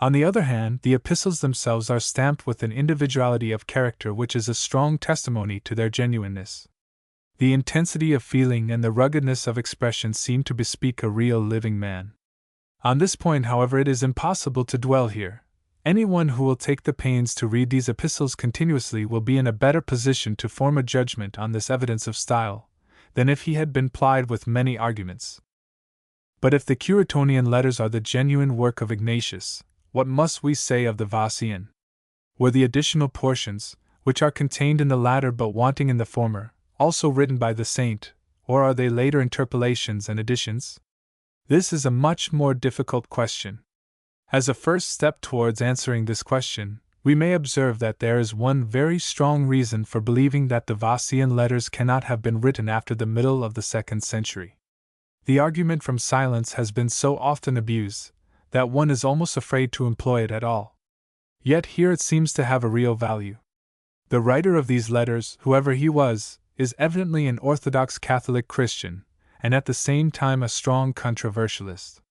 On the other hand, the epistles themselves are stamped with an individuality of character which is a strong testimony to their genuineness. The intensity of feeling and the ruggedness of expression seem to bespeak a real living man. On this point, however, it is impossible to dwell here. Anyone who will take the pains to read these epistles continuously will be in a better position to form a judgment on this evidence of style than if he had been plied with many arguments. But if the Curetonian letters are the genuine work of Ignatius, what must we say of the Vossian? Were the additional portions, which are contained in the latter but wanting in the former, also written by the saint, or are they later interpolations and additions? This is a much more difficult question. As a first step towards answering this question, we may observe that there is one very strong reason for believing that the Vossian letters cannot have been written after the middle of the 2nd century. The argument from silence has been so often abused that one is almost afraid to employ it at all. Yet here it seems to have a real value. The writer of these letters, whoever he was, is evidently an Orthodox Catholic Christian, and at the same time a strong controversialist.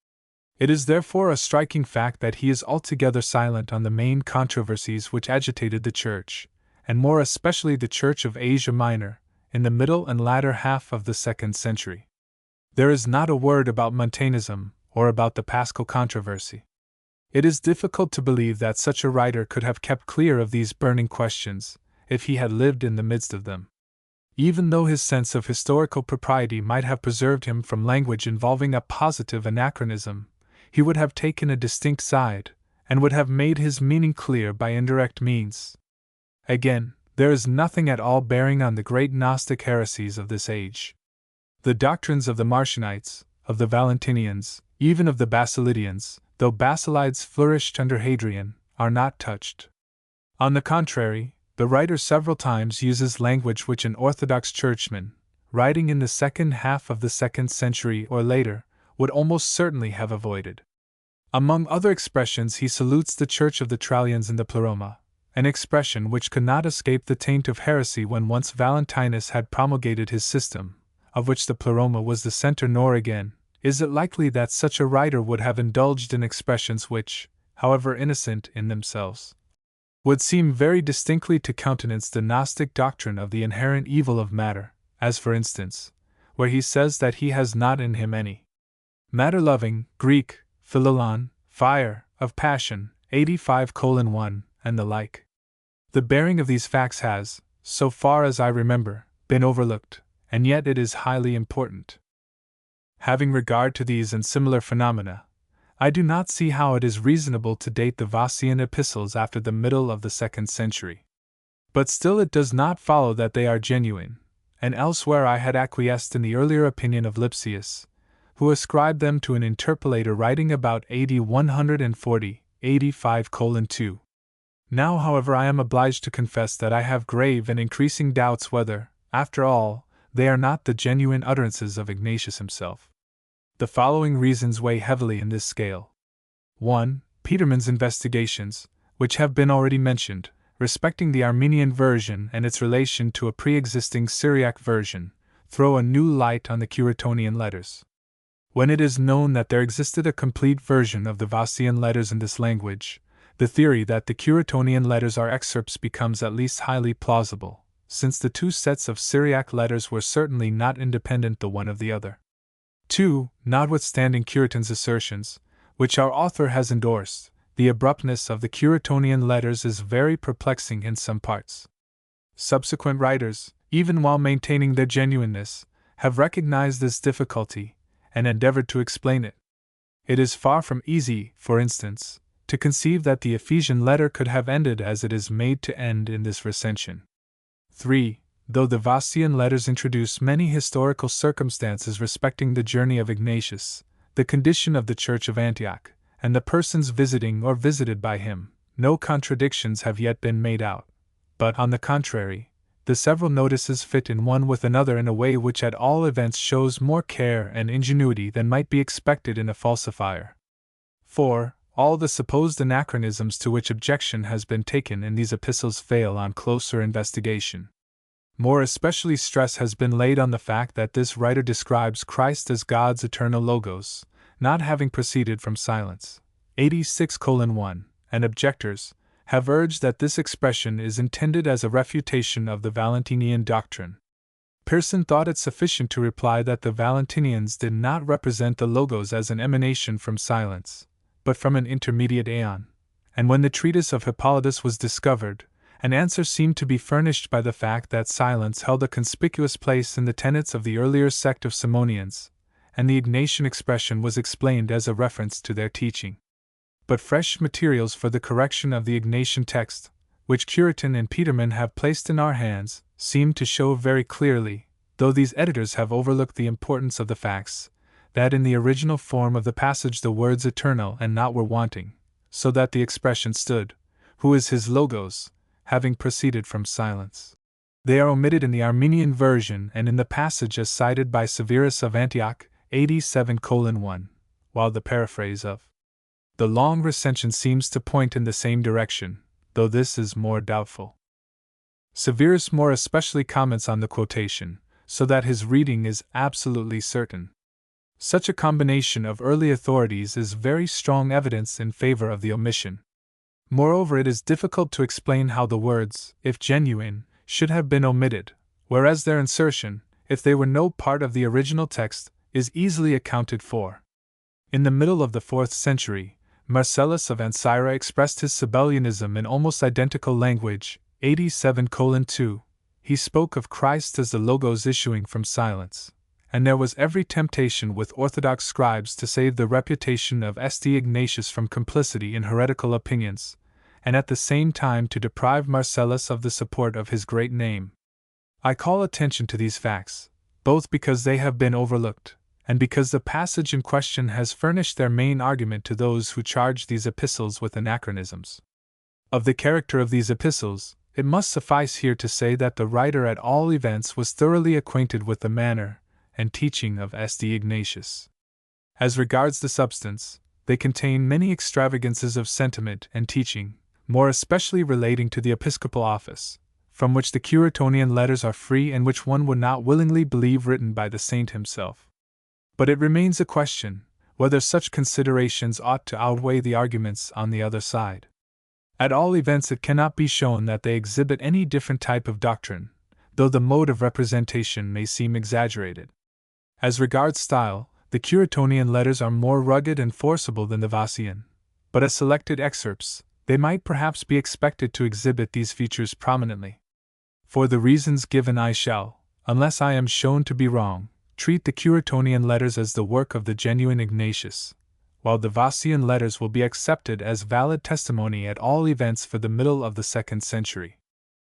It is therefore a striking fact that he is altogether silent on the main controversies which agitated the Church, and more especially the Church of Asia Minor, in the middle and latter half of the 2nd century. There is not a word about Montanism, or about the Paschal controversy. It is difficult to believe that such a writer could have kept clear of these burning questions, if he had lived in the midst of them. Even though his sense of historical propriety might have preserved him from language involving a positive anachronism, he would have taken a distinct side, and would have made his meaning clear by indirect means. Again, there is nothing at all bearing on the great Gnostic heresies of this age. The doctrines of the Marcionites, of the Valentinians, even of the Basilidians, though Basilides flourished under Hadrian, are not touched. On the contrary, the writer several times uses language which an Orthodox churchman, writing in the second half of the 2nd century or later, would almost certainly have avoided. Among other expressions, he salutes the Church of the Trallians in the Pleroma, an expression which could not escape the taint of heresy when once Valentinus had promulgated his system, of which the Pleroma was the center. Nor again, is it likely that such a writer would have indulged in expressions which, however innocent in themselves, would seem very distinctly to countenance the Gnostic doctrine of the inherent evil of matter, as for instance, where he says that he has not in him any matter-loving, Greek, philolon, fire, of passion, 85:1, and the like. The bearing of these facts has, so far as I remember, been overlooked, and yet it is highly important. Having regard to these and similar phenomena, I do not see how it is reasonable to date the Vossian epistles after the middle of the 2nd century. But still it does not follow that they are genuine, and elsewhere I had acquiesced in the earlier opinion of Lipsius, who ascribed them to an interpolator writing about AD 140, 85:2. Now, however, I am obliged to confess that I have grave and increasing doubts whether, after all, they are not the genuine utterances of Ignatius himself. The following reasons weigh heavily in this scale. 1. Petermann's investigations, which have been already mentioned, respecting the Armenian version and its relation to a pre-existing Syriac version, throw a new light on the Curetonian letters. When it is known that there existed a complete version of the Vossian letters in this language, the theory that the Curetonian letters are excerpts becomes at least highly plausible, since the two sets of Syriac letters were certainly not independent the one of the other. 2. Notwithstanding Cureton's assertions, which our author has endorsed, the abruptness of the Curetonian letters is very perplexing in some parts. Subsequent writers, even while maintaining their genuineness, have recognized this difficulty and endeavored to explain it. It is far from easy, for instance, to conceive that the Ephesian letter could have ended as it is made to end in this recension. 3. Though the Vossian letters introduce many historical circumstances respecting the journey of Ignatius, the condition of the Church of Antioch, and the persons visiting or visited by him, no contradictions have yet been made out, but, on the contrary, the several notices fit in one with another in a way which at all events shows more care and ingenuity than might be expected in a falsifier. 4. All the supposed anachronisms to which objection has been taken in these epistles fail on closer investigation. More especially stress has been laid on the fact that this writer describes Christ as God's eternal Logos, not having proceeded from silence. 86:1, and objectors have urged that this expression is intended as a refutation of the Valentinian doctrine. Pearson thought it sufficient to reply that the Valentinians did not represent the Logos as an emanation from silence, but from an intermediate aeon, and when the treatise of Hippolytus was discovered, an answer seemed to be furnished by the fact that silence held a conspicuous place in the tenets of the earlier sect of Simonians, and the Ignatian expression was explained as a reference to their teaching. But fresh materials for the correction of the Ignatian text, which Cureton and Petermann have placed in our hands, seem to show very clearly, though these editors have overlooked the importance of the facts, that in the original form of the passage the words eternal and not were wanting, so that the expression stood, who is his Logos, having proceeded from silence. They are omitted in the Armenian version and in the passage as cited by Severus of Antioch, 87:1, while the paraphrase of the long recension seems to point in the same direction, though this is more doubtful. Severus more especially comments on the quotation, so that his reading is absolutely certain. Such a combination of early authorities is very strong evidence in favor of the omission. Moreover, it is difficult to explain how the words, if genuine, should have been omitted, whereas their insertion, if they were no part of the original text, is easily accounted for. In the middle of the 4th century, Marcellus of Ancyra expressed his Sabellianism in almost identical language, 87:2. He spoke of Christ as the Logos issuing from silence, and there was every temptation with orthodox scribes to save the reputation of St. Ignatius from complicity in heretical opinions, and at the same time to deprive Marcellus of the support of his great name. I call attention to these facts, both because they have been overlooked, and because the passage in question has furnished their main argument to those who charge these epistles with anachronisms. Of the character of these epistles, it must suffice here to say that the writer at all events was thoroughly acquainted with the manner and teaching of St. Ignatius. As regards the substance, they contain many extravagances of sentiment and teaching, more especially relating to the episcopal office, from which the Curetonian letters are free and which one would not willingly believe written by the saint himself. But it remains a question, whether such considerations ought to outweigh the arguments on the other side. At all events, it cannot be shown that they exhibit any different type of doctrine, though the mode of representation may seem exaggerated. As regards style, the Curetonian letters are more rugged and forcible than the Vossian, but as selected excerpts, they might perhaps be expected to exhibit these features prominently. For the reasons given, I shall, unless I am shown to be wrong, treat the Curetonian letters as the work of the genuine Ignatius, while the Vossian letters will be accepted as valid testimony at all events for the middle of the 2nd century.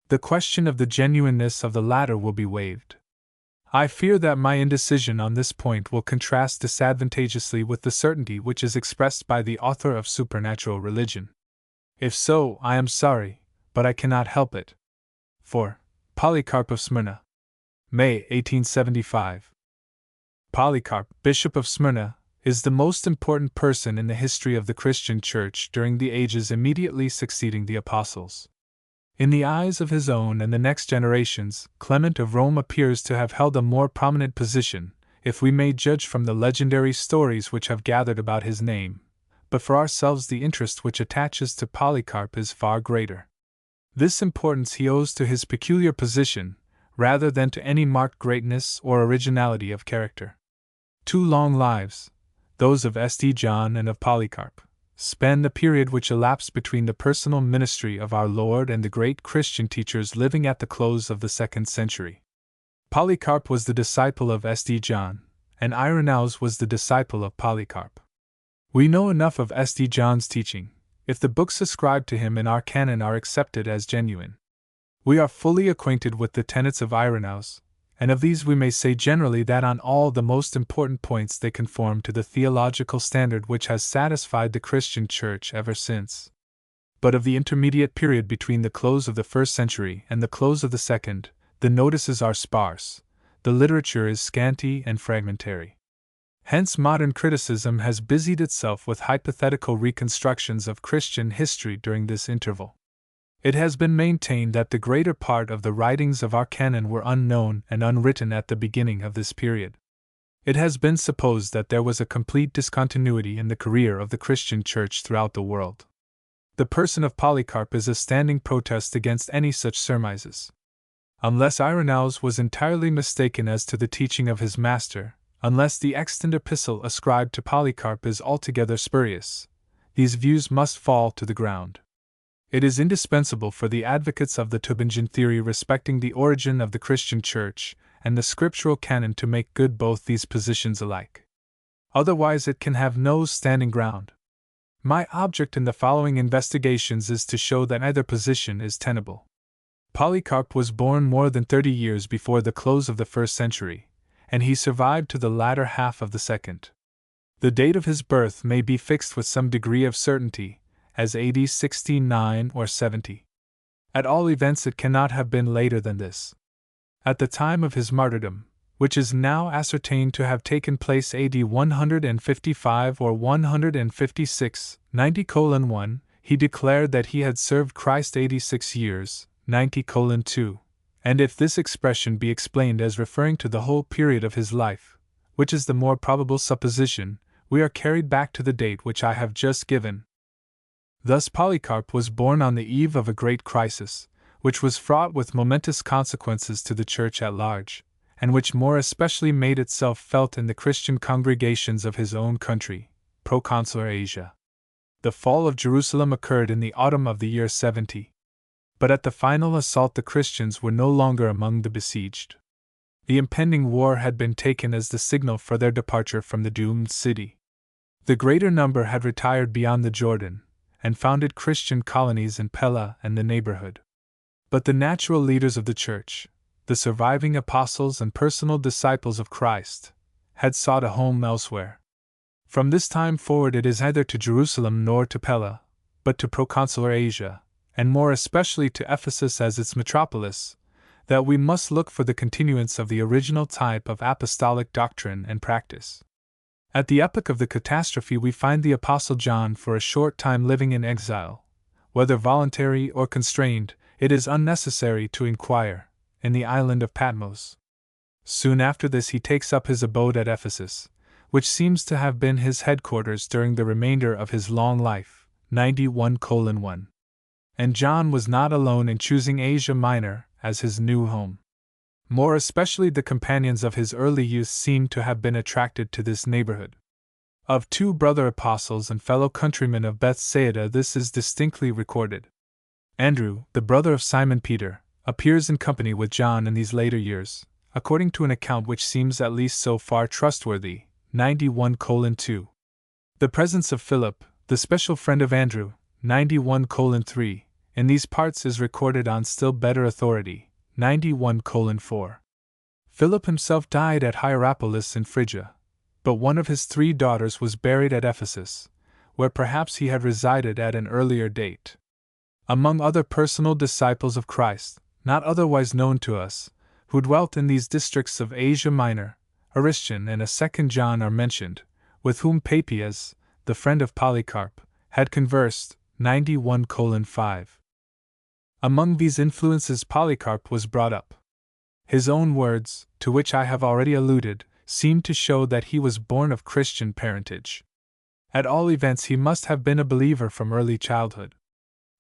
The question of the genuineness of the latter will be waived. I fear that my indecision on this point will contrast disadvantageously with the certainty which is expressed by the author of Supernatural Religion. If so, I am sorry, but I cannot help it. 4. Polycarp of Smyrna. May 1875. Polycarp, Bishop of Smyrna, is the most important person in the history of the Christian Church during the ages immediately succeeding the Apostles. In the eyes of his own and the next generations, Clement of Rome appears to have held a more prominent position, if we may judge from the legendary stories which have gathered about his name, but for ourselves the interest which attaches to Polycarp is far greater. This importance he owes to his peculiar position, rather than to any marked greatness or originality of character. 2 long lives, those of St. John and of Polycarp, span the period which elapsed between the personal ministry of our Lord and the great Christian teachers living at the close of the 2nd century. Polycarp was the disciple of St. John, and Irenaeus was the disciple of Polycarp. We know enough of St. John's teaching, if the books ascribed to him in our canon are accepted as genuine. We are fully acquainted with the tenets of Irenaeus, and of these we may say generally that on all the most important points they conform to the theological standard which has satisfied the Christian Church ever since. But of the intermediate period between the close of the 1st century and the close of the 2nd, the notices are sparse, the literature is scanty and fragmentary. Hence modern criticism has busied itself with hypothetical reconstructions of Christian history during this interval. It has been maintained that the greater part of the writings of our canon were unknown and unwritten at the beginning of this period. It has been supposed that there was a complete discontinuity in the career of the Christian Church throughout the world. The person of Polycarp is a standing protest against any such surmises. Unless Irenaeus was entirely mistaken as to the teaching of his master, unless the extant epistle ascribed to Polycarp is altogether spurious, these views must fall to the ground. It is indispensable for the advocates of the Tübingen theory respecting the origin of the Christian Church and the scriptural canon to make good both these positions alike. Otherwise it can have no standing ground. My object in the following investigations is to show that either position is tenable. Polycarp was born more than 30 years before the close of the 1st century, and he survived to the latter half of the 2nd. The date of his birth may be fixed with some degree of certainty, as AD 69 or 70. At all events it cannot have been later than this. At the time of his martyrdom, which is now ascertained to have taken place AD 155 or 156, 90:1, he declared that he had served Christ 86 years, 90:2, and if this expression be explained as referring to the whole period of his life, which is the more probable supposition, we are carried back to the date which I have just given. Thus Polycarp was born on the eve of a great crisis, which was fraught with momentous consequences to the Church at large, and which more especially made itself felt in the Christian congregations of his own country, proconsular Asia. The fall of Jerusalem occurred in the autumn of the year 70. But at the final assault the Christians were no longer among the besieged. The impending war had been taken as the signal for their departure from the doomed city. The greater number had retired beyond the Jordan, and founded Christian colonies in Pella and the neighborhood. But the natural leaders of the Church, the surviving apostles and personal disciples of Christ, had sought a home elsewhere. From this time forward it is neither to Jerusalem nor to Pella, but to proconsular Asia, and more especially to Ephesus as its metropolis, that we must look for the continuance of the original type of apostolic doctrine and practice. At the epoch of the catastrophe we find the Apostle John for a short time living in exile, whether voluntary or constrained, it is unnecessary to inquire, in the island of Patmos. Soon after this he takes up his abode at Ephesus, which seems to have been his headquarters during the remainder of his long life, 91:1. And John was not alone in choosing Asia Minor as his new home. More especially the companions of his early youth seem to have been attracted to this neighborhood. Of 2 brother apostles and fellow countrymen of Bethsaida this is distinctly recorded. Andrew, the brother of Simon Peter, appears in company with John in these later years, according to an account which seems at least so far trustworthy, 91:2. The presence of Philip, the special friend of Andrew, 91:3, in these parts is recorded on still better authority, 91:4. Philip himself died at Hierapolis in Phrygia, but one of his 3 daughters was buried at Ephesus, where perhaps he had resided at an earlier date. Among other personal disciples of Christ, not otherwise known to us, who dwelt in these districts of Asia Minor, Ariston and a second John are mentioned, with whom Papias, the friend of Polycarp, had conversed, 91:5. Among these influences Polycarp was brought up. His own words, to which I have already alluded, seem to show that he was born of Christian parentage. At all events he must have been a believer from early childhood.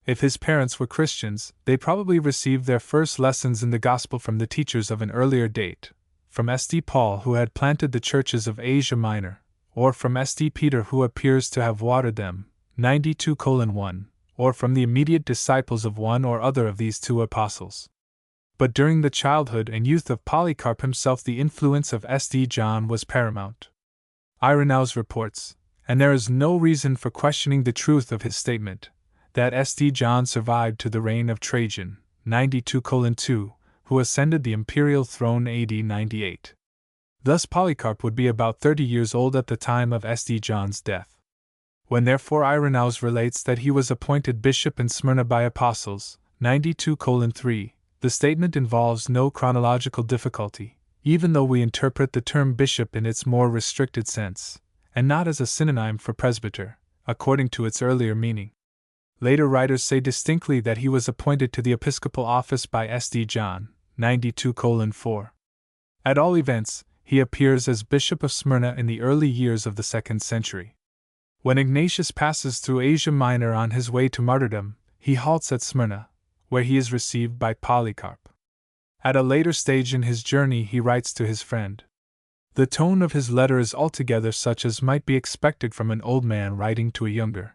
If his parents were Christians, they probably received their first lessons in the gospel from the teachers of an earlier date, from St. Paul who had planted the churches of Asia Minor, or from St. Peter who appears to have watered them, 92:1, or from the immediate disciples of one or other of these 2 apostles. But during the childhood and youth of Polycarp himself the influence of St. John was paramount. Irenaeus reports, and there is no reason for questioning the truth of his statement, that St. John survived to the reign of Trajan, 92:2, who ascended the imperial throne AD 98. Thus Polycarp would be about 30 years old at the time of St. John's death. When therefore Irenaeus relates that he was appointed bishop in Smyrna by apostles, 92:3, the statement involves no chronological difficulty, even though we interpret the term bishop in its more restricted sense, and not as a synonym for presbyter, according to its earlier meaning. Later writers say distinctly that he was appointed to the episcopal office by St. John, 92:4. At all events, he appears as Bishop of Smyrna in the early years of the 2nd century. When Ignatius passes through Asia Minor on his way to martyrdom, he halts at Smyrna, where he is received by Polycarp. At a later stage in his journey he writes to his friend. The tone of his letter is altogether such as might be expected from an old man writing to a younger,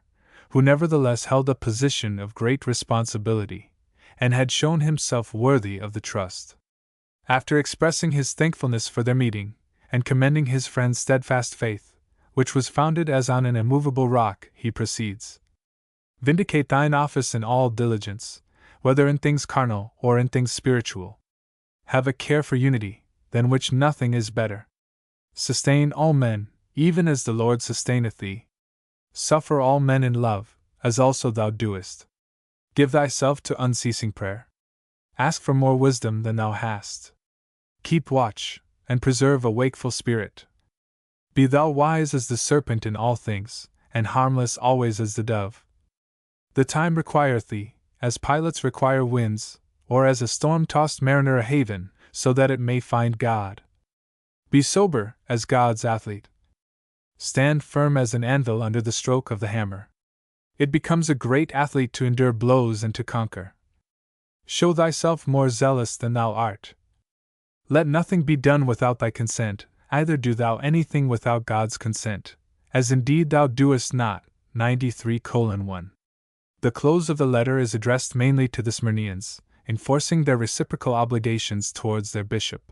who nevertheless held a position of great responsibility, and had shown himself worthy of the trust. After expressing his thankfulness for their meeting, and commending his friend's steadfast faith, which was founded as on an immovable rock, he proceeds. Vindicate thine office in all diligence, whether in things carnal or in things spiritual. Have a care for unity, than which nothing is better. Sustain all men, even as the Lord sustaineth thee. Suffer all men in love, as also thou doest. Give thyself to unceasing prayer. Ask for more wisdom than thou hast. Keep watch, and preserve a wakeful spirit. Be thou wise as the serpent in all things, and harmless always as the dove. The time requireth thee, as pilots require winds, or as a storm-tossed mariner a haven, so that it may find God. Be sober, as God's athlete. Stand firm as an anvil under the stroke of the hammer. It becomes a great athlete to endure blows and to conquer. Show thyself more zealous than thou art. Let nothing be done without thy consent, either do thou anything without God's consent, as indeed thou doest not, 93:1. The close of the letter is addressed mainly to the Smyrnians, enforcing their reciprocal obligations towards their bishop.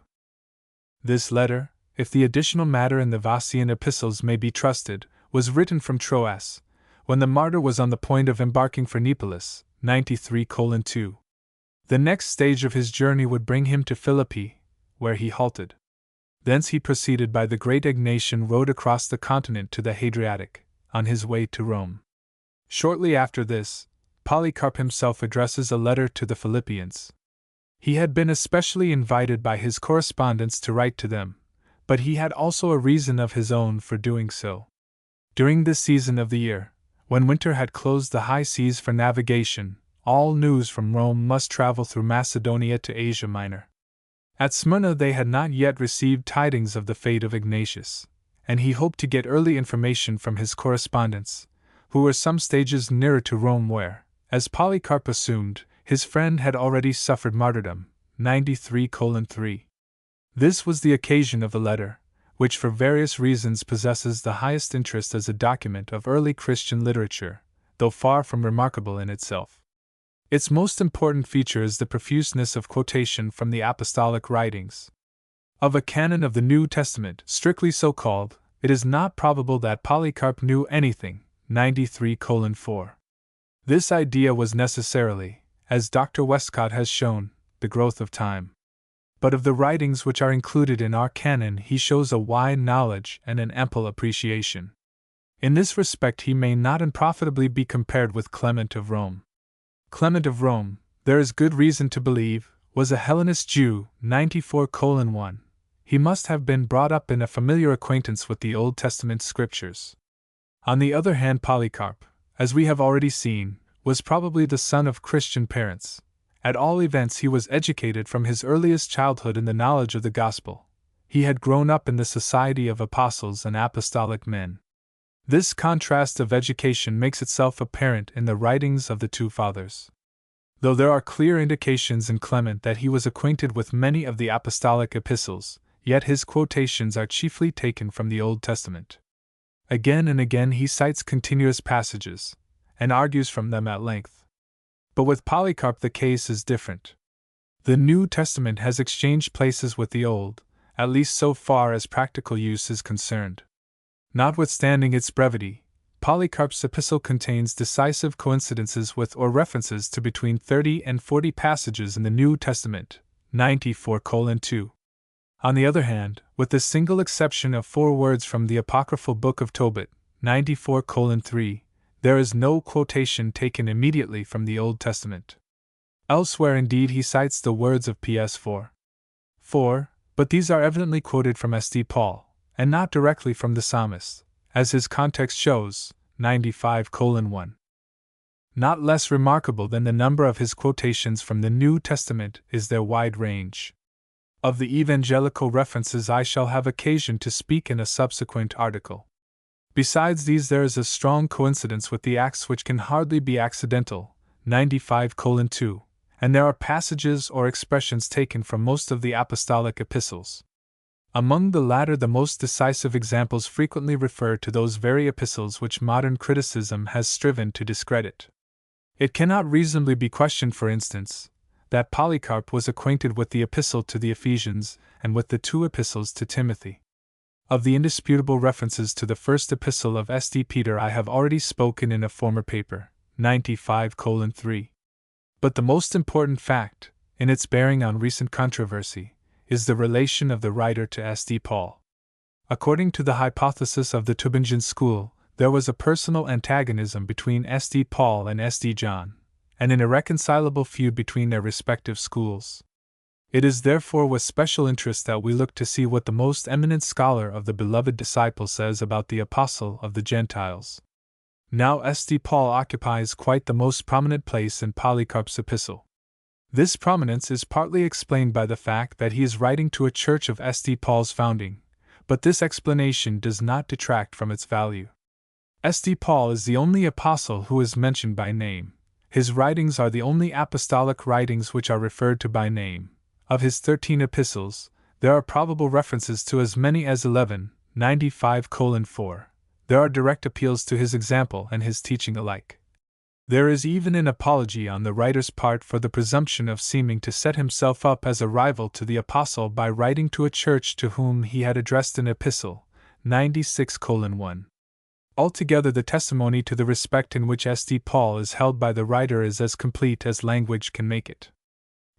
This letter, if the additional matter in the Vossian epistles may be trusted, was written from Troas, when the martyr was on the point of embarking for Neapolis, 93:2. The next stage of his journey would bring him to Philippi, where he halted. Thence he proceeded by the great Egnatian road across the continent to the Hadriatic, on his way to Rome. Shortly after this, Polycarp himself addresses a letter to the Philippians. He had been especially invited by his correspondents to write to them, but he had also a reason of his own for doing so. During this season of the year, when winter had closed the high seas for navigation, all news from Rome must travel through Macedonia to Asia Minor. At Smyrna they had not yet received tidings of the fate of Ignatius, and he hoped to get early information from his correspondents, who were some stages nearer to Rome where, as Polycarp assumed, his friend had already suffered martyrdom, 93:3. This was the occasion of the letter, which for various reasons possesses the highest interest as a document of early Christian literature, though far from remarkable in itself. Its most important feature is the profuseness of quotation from the apostolic writings. Of a canon of the New Testament, strictly so called, it is not probable that Polycarp knew anything. 93:4. This idea was necessarily, as Dr. Westcott has shown, the growth of time. But of the writings which are included in our canon he shows a wide knowledge and an ample appreciation. In this respect he may not unprofitably be compared with Clement of Rome. Clement of Rome, there is good reason to believe, was a Hellenist Jew. 94:1. He must have been brought up in a familiar acquaintance with the Old Testament scriptures. On the other hand, Polycarp, as we have already seen, was probably the son of Christian parents. At all events, he was educated from his earliest childhood in the knowledge of the gospel. He had grown up in the society of apostles and apostolic men. This contrast of education makes itself apparent in the writings of the two fathers. Though there are clear indications in Clement that he was acquainted with many of the apostolic epistles, yet his quotations are chiefly taken from the Old Testament. Again and again he cites continuous passages, and argues from them at length. But with Polycarp the case is different. The New Testament has exchanged places with the Old, at least so far as practical use is concerned. Notwithstanding its brevity, Polycarp's epistle contains decisive coincidences with or references to between 30 and 40 passages in the New Testament. 94:2. On the other hand, with the single exception of 4 words from the apocryphal book of Tobit, 94:3, there is no quotation taken immediately from the Old Testament. Elsewhere indeed he cites the words of Ps 4, but these are evidently quoted from St. Paul, and not directly from the psalmist, as his context shows. 95:1. Not less remarkable than the number of his quotations from the New Testament is their wide range. Of the evangelical references I shall have occasion to speak in a subsequent article. Besides these, there is a strong coincidence with the Acts which can hardly be accidental. 95:2, and there are passages or expressions taken from most of the apostolic epistles. Among the latter, the most decisive examples frequently refer to those very epistles which modern criticism has striven to discredit. It cannot reasonably be questioned, for instance, that Polycarp was acquainted with the epistle to the Ephesians and with the 2 epistles to Timothy. Of the indisputable references to the first epistle of St. Peter I have already spoken in a former paper, 95:3. But the most important fact, in its bearing on recent controversy, is the relation of the writer to St. Paul. According to the hypothesis of the Tübingen school, there was a personal antagonism between St. Paul and St. John, and an irreconcilable feud between their respective schools. It is therefore with special interest that we look to see what the most eminent scholar of the beloved disciple says about the apostle of the Gentiles. Now St. Paul occupies quite the most prominent place in Polycarp's epistle. This prominence is partly explained by the fact that he is writing to a church of St. Paul's founding, but this explanation does not detract from its value. St. Paul is the only apostle who is mentioned by name. His writings are the only apostolic writings which are referred to by name. Of his 13 epistles, there are probable references to as many as 11, 95:4. There are direct appeals to his example and his teaching alike. There is even an apology on the writer's part for the presumption of seeming to set himself up as a rival to the apostle by writing to a church to whom he had addressed an epistle. 96:1. Altogether, the testimony to the respect in which St. Paul is held by the writer is as complete as language can make it.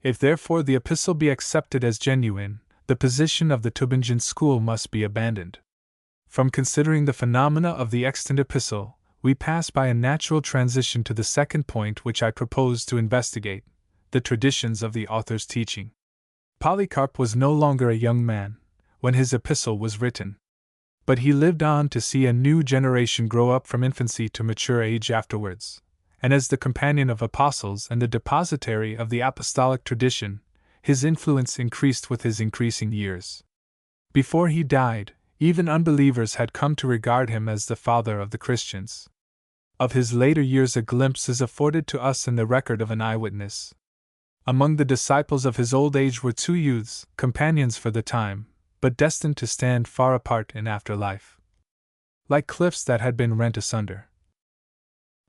If therefore the epistle be accepted as genuine, the position of the Tübingen school must be abandoned. From considering the phenomena of the extant epistle, we pass by a natural transition to the second point which I propose to investigate, the traditions of the author's teaching. Polycarp was no longer a young man when his epistle was written, but he lived on to see a new generation grow up from infancy to mature age afterwards, and as the companion of apostles and the depositary of the apostolic tradition, his influence increased with his increasing years. Before he died, even unbelievers had come to regard him as the father of the Christians. Of his later years a glimpse is afforded to us in the record of an eyewitness. Among the disciples of his old age were 2 youths, companions for the time, but destined to stand far apart in after life, like cliffs that had been rent asunder.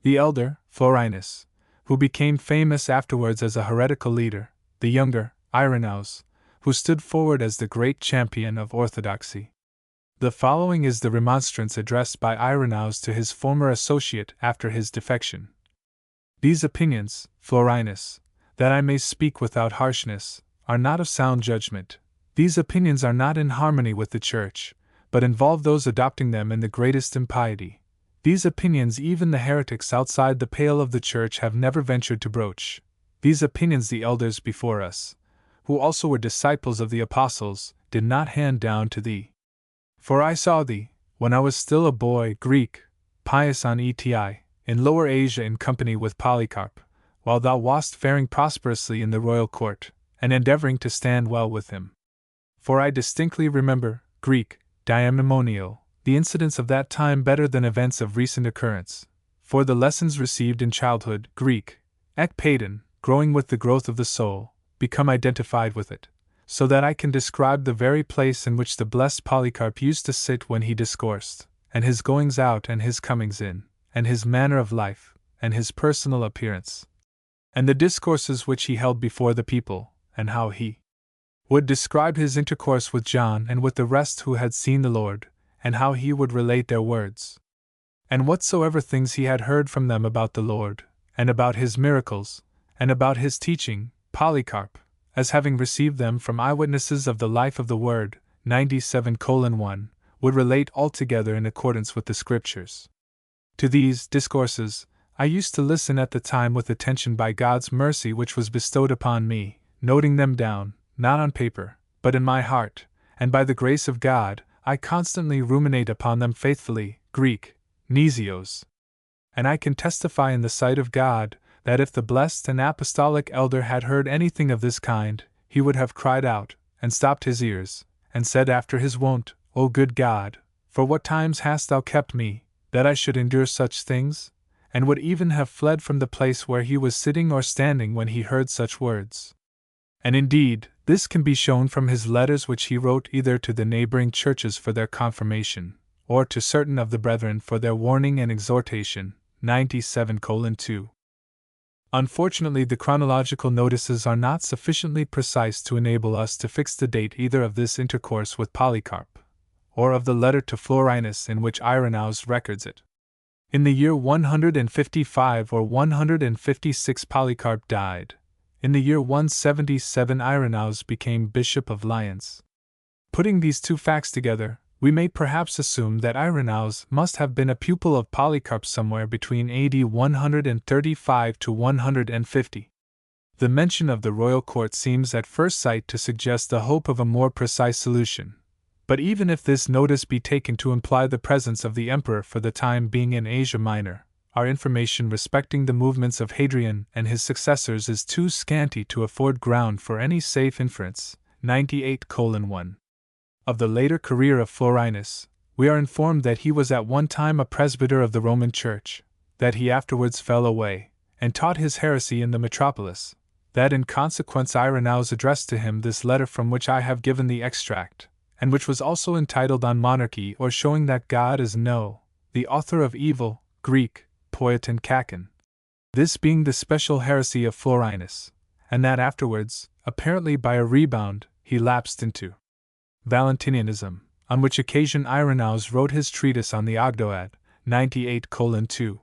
The elder, Florinus, who became famous afterwards as a heretical leader, the younger, Irenaeus, who stood forward as the great champion of orthodoxy. The following is the remonstrance addressed by Irenaeus to his former associate after his defection. These opinions, Florinus, that I may speak without harshness, are not of sound judgment. These opinions are not in harmony with the Church, but involve those adopting them in the greatest impiety. These opinions even the heretics outside the pale of the Church have never ventured to broach. These opinions the elders before us, who also were disciples of the apostles, did not hand down to thee. For I saw thee, when I was still a boy, Greek, pious on Eti, in Lower Asia in company with Polycarp, while thou wast faring prosperously in the royal court, and endeavoring to stand well with him. For I distinctly remember, Greek, Diamemonial, the incidents of that time better than events of recent occurrence, for the lessons received in childhood, Greek, ek paedan, growing with the growth of the soul, become identified with it, so that I can describe the very place in which the blessed Polycarp used to sit when he discoursed, and his goings out and his comings in, and his manner of life, and his personal appearance, and the discourses which he held before the people, and how he would describe his intercourse with John and with the rest who had seen the Lord, and how he would relate their words, and whatsoever things he had heard from them about the Lord, and about his miracles, and about his teaching, Polycarp, as having received them from eyewitnesses of the life of the Word, 97:1, would relate altogether in accordance with the Scriptures. To these discourses, I used to listen at the time with attention by God's mercy which was bestowed upon me, noting them down, not on paper, but in my heart, and by the grace of God, I constantly ruminate upon them faithfully, Greek, Nesios. And I can testify in the sight of God, that if the blessed and apostolic elder had heard anything of this kind, he would have cried out, and stopped his ears, and said after his wont, O good God, for what times hast thou kept me, that I should endure such things? And would even have fled from the place where he was sitting or standing when he heard such words. And indeed, this can be shown from his letters which he wrote either to the neighboring churches for their confirmation, or to certain of the brethren for their warning and exhortation, 97:2. Unfortunately, the chronological notices are not sufficiently precise to enable us to fix the date either of this intercourse with Polycarp, or of the letter to Florinus in which Irenaeus records it. In the year 155 or 156 Polycarp died. In the year 177 Irenaeus became Bishop of Lyons. Putting these two facts together, we may perhaps assume that Irenaeus must have been a pupil of Polycarp somewhere between AD 135 to 150. The mention of the royal court seems at first sight to suggest the hope of a more precise solution. But even if this notice be taken to imply the presence of the emperor for the time being in Asia Minor, our information respecting the movements of Hadrian and his successors is too scanty to afford ground for any safe inference. 98:1. Of the later career of Florinus, we are informed that he was at one time a presbyter of the Roman Church, that he afterwards fell away, and taught his heresy in the metropolis, that in consequence Irenaeus addressed to him this letter from which I have given the extract, and which was also entitled On Monarchy or Showing that God is No, the Author of Evil, Greek, Poietin Kakin. This being the special heresy of Florinus, and that afterwards, apparently by a rebound, he lapsed into Valentinianism, on which occasion Irenaeus wrote his treatise on the Ogdoad, 98:2.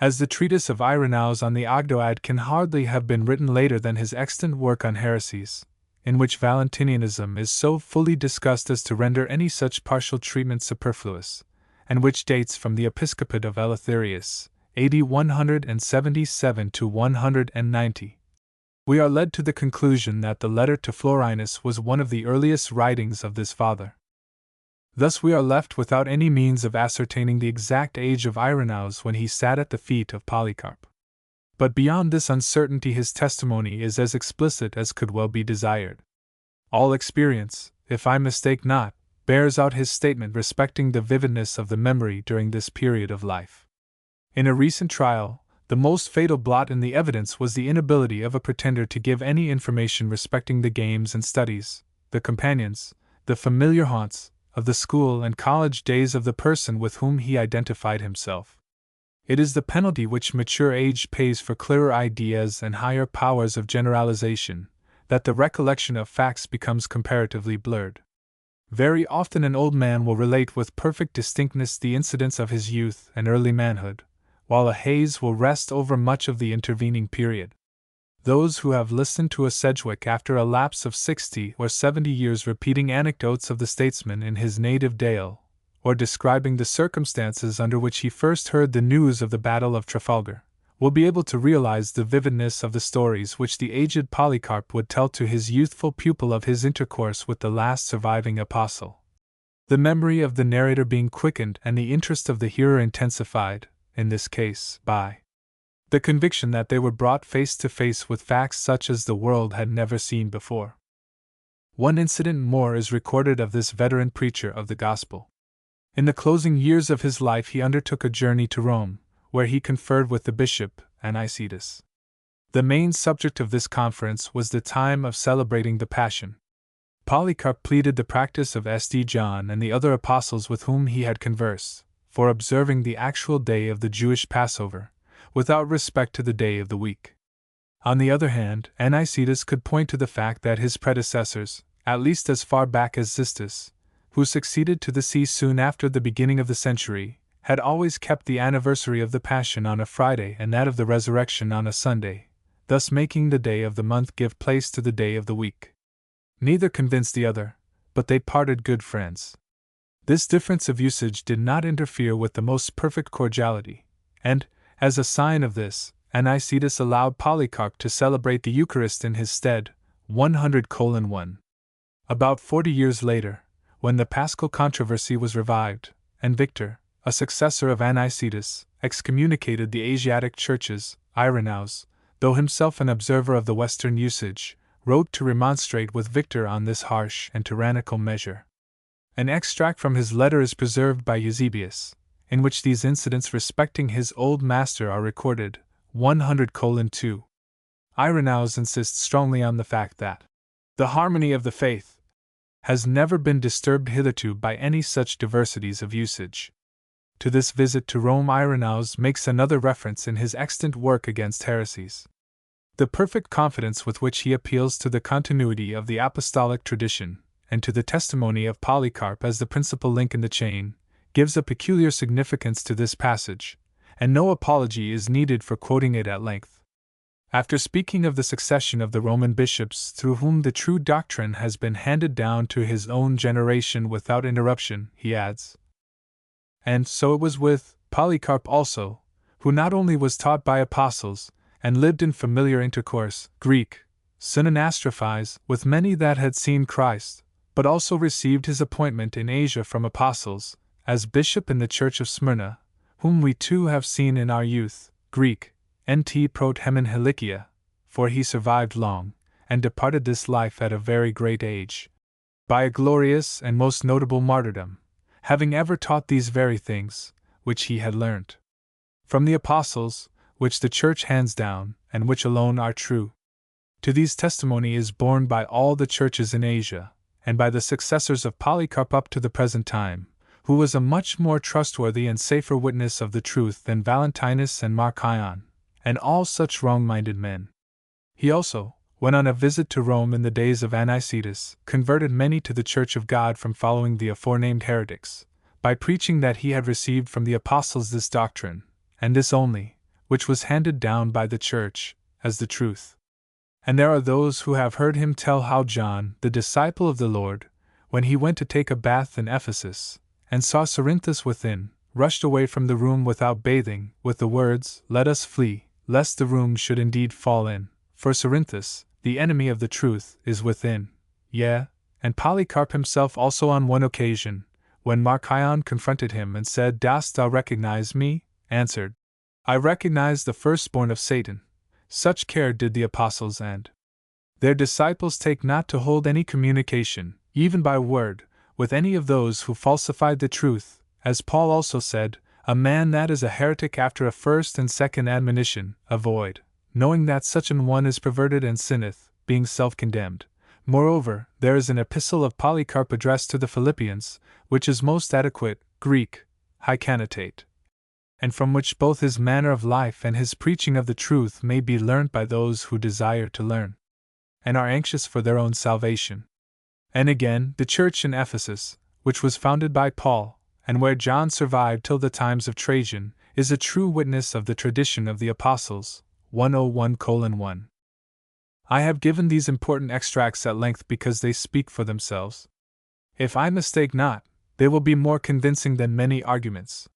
As the treatise of Irenaeus on the Ogdoad can hardly have been written later than his extant work on heresies, in which Valentinianism is so fully discussed as to render any such partial treatment superfluous, and which dates from the episcopate of Eleutherius, AD 177 to 190. We are led to the conclusion that the letter to Florinus was one of the earliest writings of this father. Thus we are left without any means of ascertaining the exact age of Irenaeus when he sat at the feet of Polycarp. But beyond this uncertainty his testimony is as explicit as could well be desired. All experience, if I mistake not, bears out his statement respecting the vividness of the memory during this period of life. In a recent trial, the most fatal blot in the evidence was the inability of a pretender to give any information respecting the games and studies, the companions, the familiar haunts of the school and college days of the person with whom he identified himself. It is the penalty which mature age pays for clearer ideas and higher powers of generalization, that the recollection of facts becomes comparatively blurred. Very often an old man will relate with perfect distinctness the incidents of his youth and early manhood, while a haze will rest over much of the intervening period. Those who have listened to a Sedgwick after a lapse of 60 or 70 years repeating anecdotes of the statesman in his native Dale, or describing the circumstances under which he first heard the news of the Battle of Trafalgar, will be able to realize the vividness of the stories which the aged Polycarp would tell to his youthful pupil of his intercourse with the last surviving apostle. The memory of the narrator being quickened and the interest of the hearer intensified, in this case, by the conviction that they were brought face to face with facts such as the world had never seen before. One incident more is recorded of this veteran preacher of the gospel. In the closing years of his life he undertook a journey to Rome, where he conferred with the bishop, Anicetus. The main subject of this conference was the time of celebrating the Passion. Polycarp pleaded the practice of St. John and the other apostles with whom he had conversed, for observing the actual day of the Jewish Passover, without respect to the day of the week. On the other hand, Anicetus could point to the fact that his predecessors, at least as far back as Xistus, who succeeded to the see soon after the beginning of the century, had always kept the anniversary of the Passion on a Friday and that of the Resurrection on a Sunday, thus making the day of the month give place to the day of the week. Neither convinced the other, but they parted good friends. This difference of usage did not interfere with the most perfect cordiality, and, as a sign of this, Anicetus allowed Polycarp to celebrate the Eucharist in his stead, 100:1. About 40 years later, when the Paschal controversy was revived, and Victor, a successor of Anicetus, excommunicated the Asiatic churches, Irenaeus, though himself an observer of the Western usage, wrote to remonstrate with Victor on this harsh and tyrannical measure. An extract from his letter is preserved by Eusebius, in which these incidents respecting his old master are recorded, 100:2. Irenaeus insists strongly on the fact that the harmony of the faith has never been disturbed hitherto by any such diversities of usage. To this visit to Rome Irenaeus makes another reference in his extant work against heresies. The perfect confidence with which he appeals to the continuity of the apostolic tradition, and to the testimony of Polycarp as the principal link in the chain, gives a peculiar significance to this passage, and no apology is needed for quoting it at length. After speaking of the succession of the Roman bishops through whom the true doctrine has been handed down to his own generation without interruption, he adds, "And so it was with Polycarp also, who not only was taught by apostles, and lived in familiar intercourse, Greek, synanastrophize, with many that had seen Christ, but also received his appointment in Asia from apostles, as bishop in the church of Smyrna, whom we too have seen in our youth, Greek, nt prot hemen helicia, for he survived long, and departed this life at a very great age, by a glorious and most notable martyrdom, having ever taught these very things, which he had learnt from the apostles, which the Church hands down, and which alone are true. To these testimony is borne by all the churches in Asia, and by the successors of Polycarp up to the present time, who was a much more trustworthy and safer witness of the truth than Valentinus and Marcion, and all such wrong-minded men. He also, when on a visit to Rome in the days of Anicetus, converted many to the Church of God from following the aforenamed heretics, by preaching that he had received from the apostles this doctrine, and this only, which was handed down by the Church, as the truth. And there are those who have heard him tell how John, the disciple of the Lord, when he went to take a bath in Ephesus, and saw Cerinthus within, rushed away from the room without bathing, with the words, "Let us flee, lest the room should indeed fall in, for Cerinthus, the enemy of the truth, is within." Yea, and Polycarp himself also on one occasion, when Marcion confronted him and said, "Dost thou recognize me?" answered, "I recognize the firstborn of Satan." Such care did the apostles and their disciples take not to hold any communication, even by word, with any of those who falsified the truth, as Paul also said, "A man that is a heretic after a first and second admonition, avoid, knowing that such an one is perverted and sinneth, being self-condemned, Moreover, there is an epistle of Polycarp addressed to the Philippians, which is most adequate, Greek, hykanotate, and from which both his manner of life and his preaching of the truth may be learnt by those who desire to learn, and are anxious for their own salvation. And again, the church in Ephesus, which was founded by Paul, and where John survived till the times of Trajan, is a true witness of the tradition of the Apostles. 101:1. I have given these important extracts at length because they speak for themselves. If I mistake not, they will be more convincing than many arguments.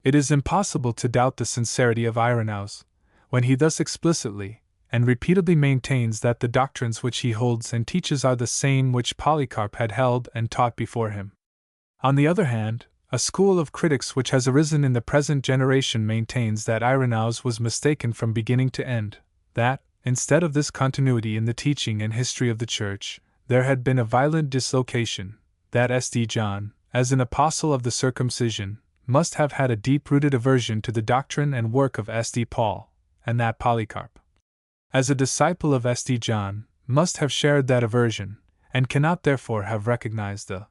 It is impossible to doubt the sincerity of Irenaeus, when he thus explicitly and repeatedly maintains that the doctrines which he holds and teaches are the same which Polycarp had held and taught before him. On the other hand, a school of critics which has arisen in the present generation maintains that Irenaeus was mistaken from beginning to end, that, instead of this continuity in the teaching and history of the Church, there had been a violent dislocation, that St. John, as an apostle of the circumcision, must have had a deep-rooted aversion to the doctrine and work of St. Paul, and that Polycarp, as a disciple of St. John, must have shared that aversion, and cannot therefore have recognized the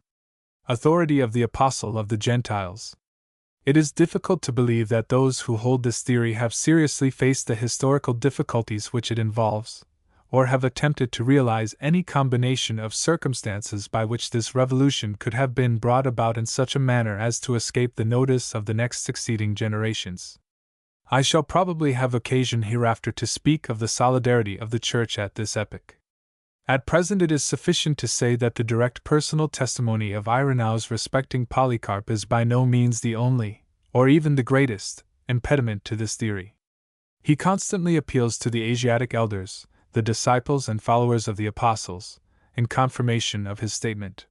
authority of the apostle of the Gentiles. It is difficult to believe that those who hold this theory have seriously faced the historical difficulties which it involves, or have attempted to realize any combination of circumstances by which this revolution could have been brought about in such a manner as to escape the notice of the next succeeding generations. I shall probably have occasion hereafter to speak of the solidarity of the Church at this epoch. At present it is sufficient to say that the direct personal testimony of Irenaeus respecting Polycarp is by no means the only, or even the greatest, impediment to this theory. He constantly appeals to the Asiatic elders, the disciples and followers of the apostles, in confirmation of his statement.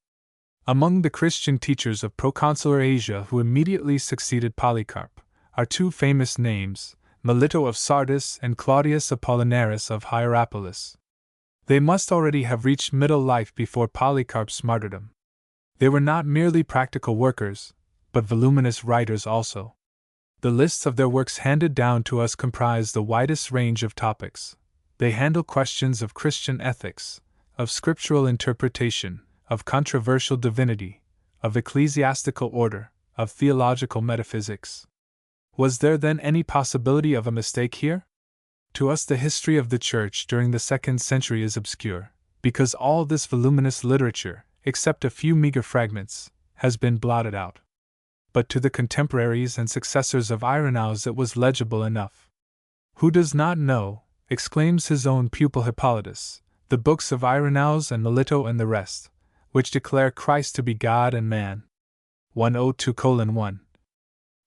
Among the Christian teachers of proconsular Asia who immediately succeeded Polycarp are two famous names, Melito of Sardis and Claudius Apollinaris of Hierapolis. They must already have reached middle life before Polycarp's martyrdom. They were not merely practical workers, but voluminous writers also. The lists of their works handed down to us comprise the widest range of topics. They handle questions of Christian ethics, of scriptural interpretation, of controversial divinity, of ecclesiastical order, of theological metaphysics. Was there then any possibility of a mistake here? To us the history of the Church during the 2nd century is obscure, because all this voluminous literature, except a few meager fragments, has been blotted out. But to the contemporaries and successors of Irenaeus it was legible enough. Who does not know, exclaims his own pupil Hippolytus, the books of Irenaeus and Melito and the rest, which declare Christ to be God and man. 102:1.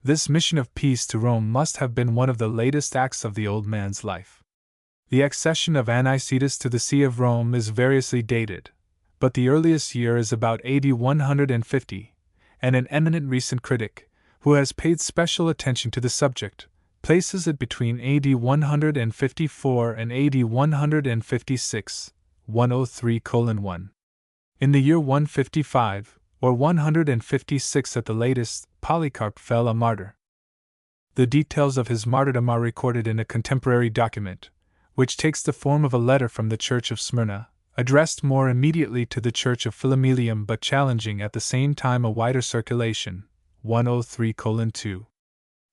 This mission of peace to Rome must have been one of the latest acts of the old man's life. The accession of Anicetus to the See of Rome is variously dated, but the earliest year is about AD 150, and an eminent recent critic, who has paid special attention to the subject, places it between AD 154 and AD 156, 103:1. In the year 155, or 156 at the latest, Polycarp fell a martyr. The details of his martyrdom are recorded in a contemporary document, which takes the form of a letter from the Church of Smyrna, addressed more immediately to the Church of Philomelium but challenging at the same time a wider circulation, 103:2.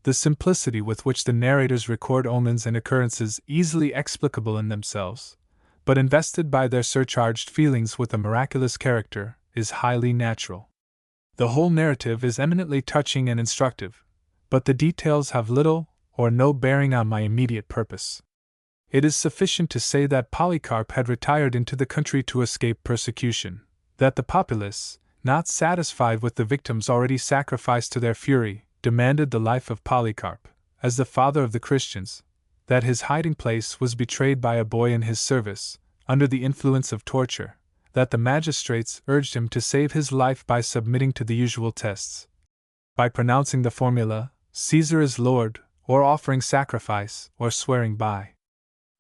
The simplicity with which the narrators record omens and occurrences easily explicable in themselves, but invested by their surcharged feelings with a miraculous character, is highly natural. The whole narrative is eminently touching and instructive, but the details have little or no bearing on my immediate purpose. It is sufficient to say that Polycarp had retired into the country to escape persecution, that the populace, not satisfied with the victims already sacrificed to their fury, demanded the life of Polycarp, as the father of the Christians, that his hiding place was betrayed by a boy in his service, under the influence of torture, that the magistrates urged him to save his life by submitting to the usual tests, by pronouncing the formula, Caesar is Lord, or offering sacrifice, or swearing by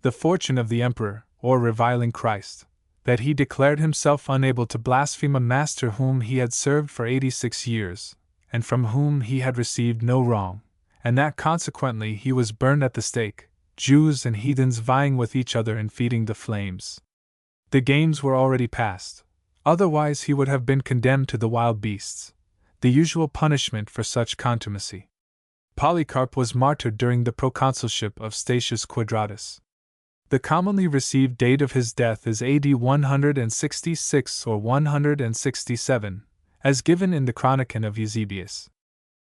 the fortune of the emperor, or reviling Christ, that he declared himself unable to blaspheme a master whom he had served for 86 years, and from whom he had received no wrong, and that consequently he was burned at the stake, Jews and heathens vying with each other in feeding the flames. The games were already past, otherwise he would have been condemned to the wild beasts, the usual punishment for such contumacy. Polycarp was martyred during the proconsulship of Statius Quadratus. The commonly received date of his death is AD 166 or 167, as given in the Chronicon of Eusebius.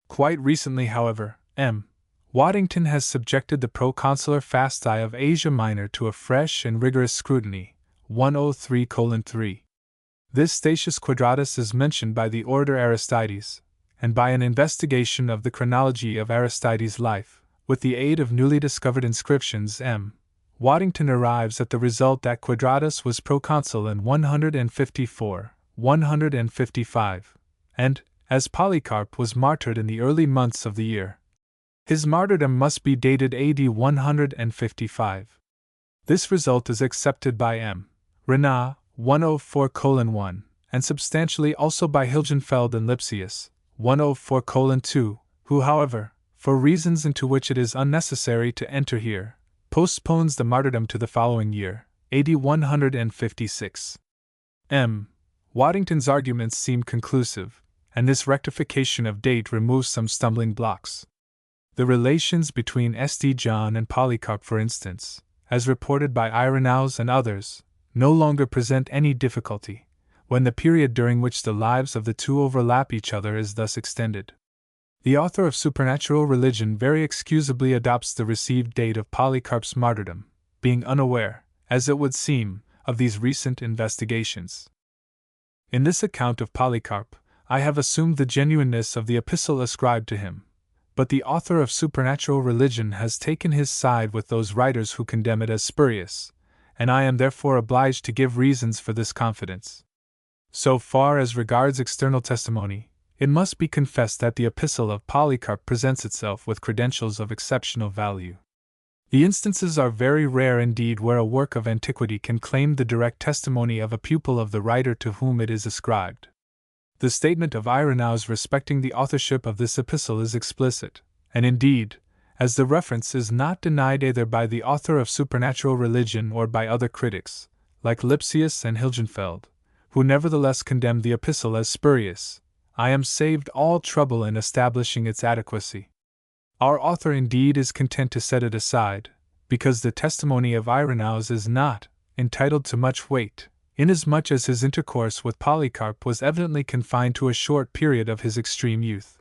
Quite recently, however, M. Waddington has subjected the proconsular fasti of Asia Minor to a fresh and rigorous scrutiny, 103:3. This Statius Quadratus is mentioned by the orator Aristides, and by an investigation of the chronology of Aristides' life, with the aid of newly discovered inscriptions, M. Waddington arrives at the result that Quadratus was proconsul in 154, 155, and, as Polycarp was martyred in the early months of the year, his martyrdom must be dated AD 155. This result is accepted by M. Renat, 104:1, and substantially also by Hilgenfeld and Lipsius, 104:2, who, however, for reasons into which it is unnecessary to enter here, postpones the martyrdom to the following year, AD 156. M. Waddington's arguments seem conclusive, and this rectification of date removes some stumbling blocks. The relations between St. John and Polycarp, for instance, as reported by Irenaeus and others, no longer present any difficulty, when the period during which the lives of the two overlap each other is thus extended. The author of Supernatural Religion very excusably adopts the received date of Polycarp's martyrdom, being unaware, as it would seem, of these recent investigations. In this account of Polycarp, I have assumed the genuineness of the epistle ascribed to him, but the author of Supernatural Religion has taken his side with those writers who condemn it as spurious, and I am therefore obliged to give reasons for this confidence. So far as regards external testimony, it must be confessed that the epistle of Polycarp presents itself with credentials of exceptional value. The instances are very rare indeed where a work of antiquity can claim the direct testimony of a pupil of the writer to whom it is ascribed. The statement of Irenaeus respecting the authorship of this epistle is explicit, and indeed, as the reference is not denied either by the author of Supernatural Religion or by other critics, like Lipsius and Hilgenfeld, who nevertheless condemned the epistle as spurious, I am saved all trouble in establishing its adequacy. Our author indeed is content to set it aside, because the testimony of Irenaeus is not entitled to much weight, inasmuch as his intercourse with Polycarp was evidently confined to a short period of his extreme youth,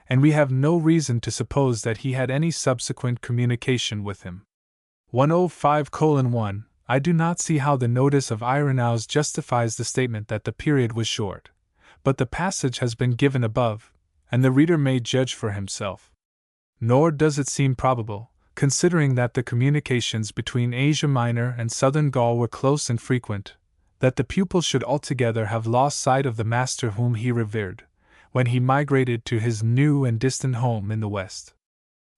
and we have no reason to suppose that he had any subsequent communication with him. 105:1 I do not see how the notice of Irenaeus justifies the statement that the period was short, but the passage has been given above, and the reader may judge for himself. Nor does it seem probable, considering that the communications between Asia Minor and southern Gaul were close and frequent, that the pupil should altogether have lost sight of the master whom he revered, when he migrated to his new and distant home in the West.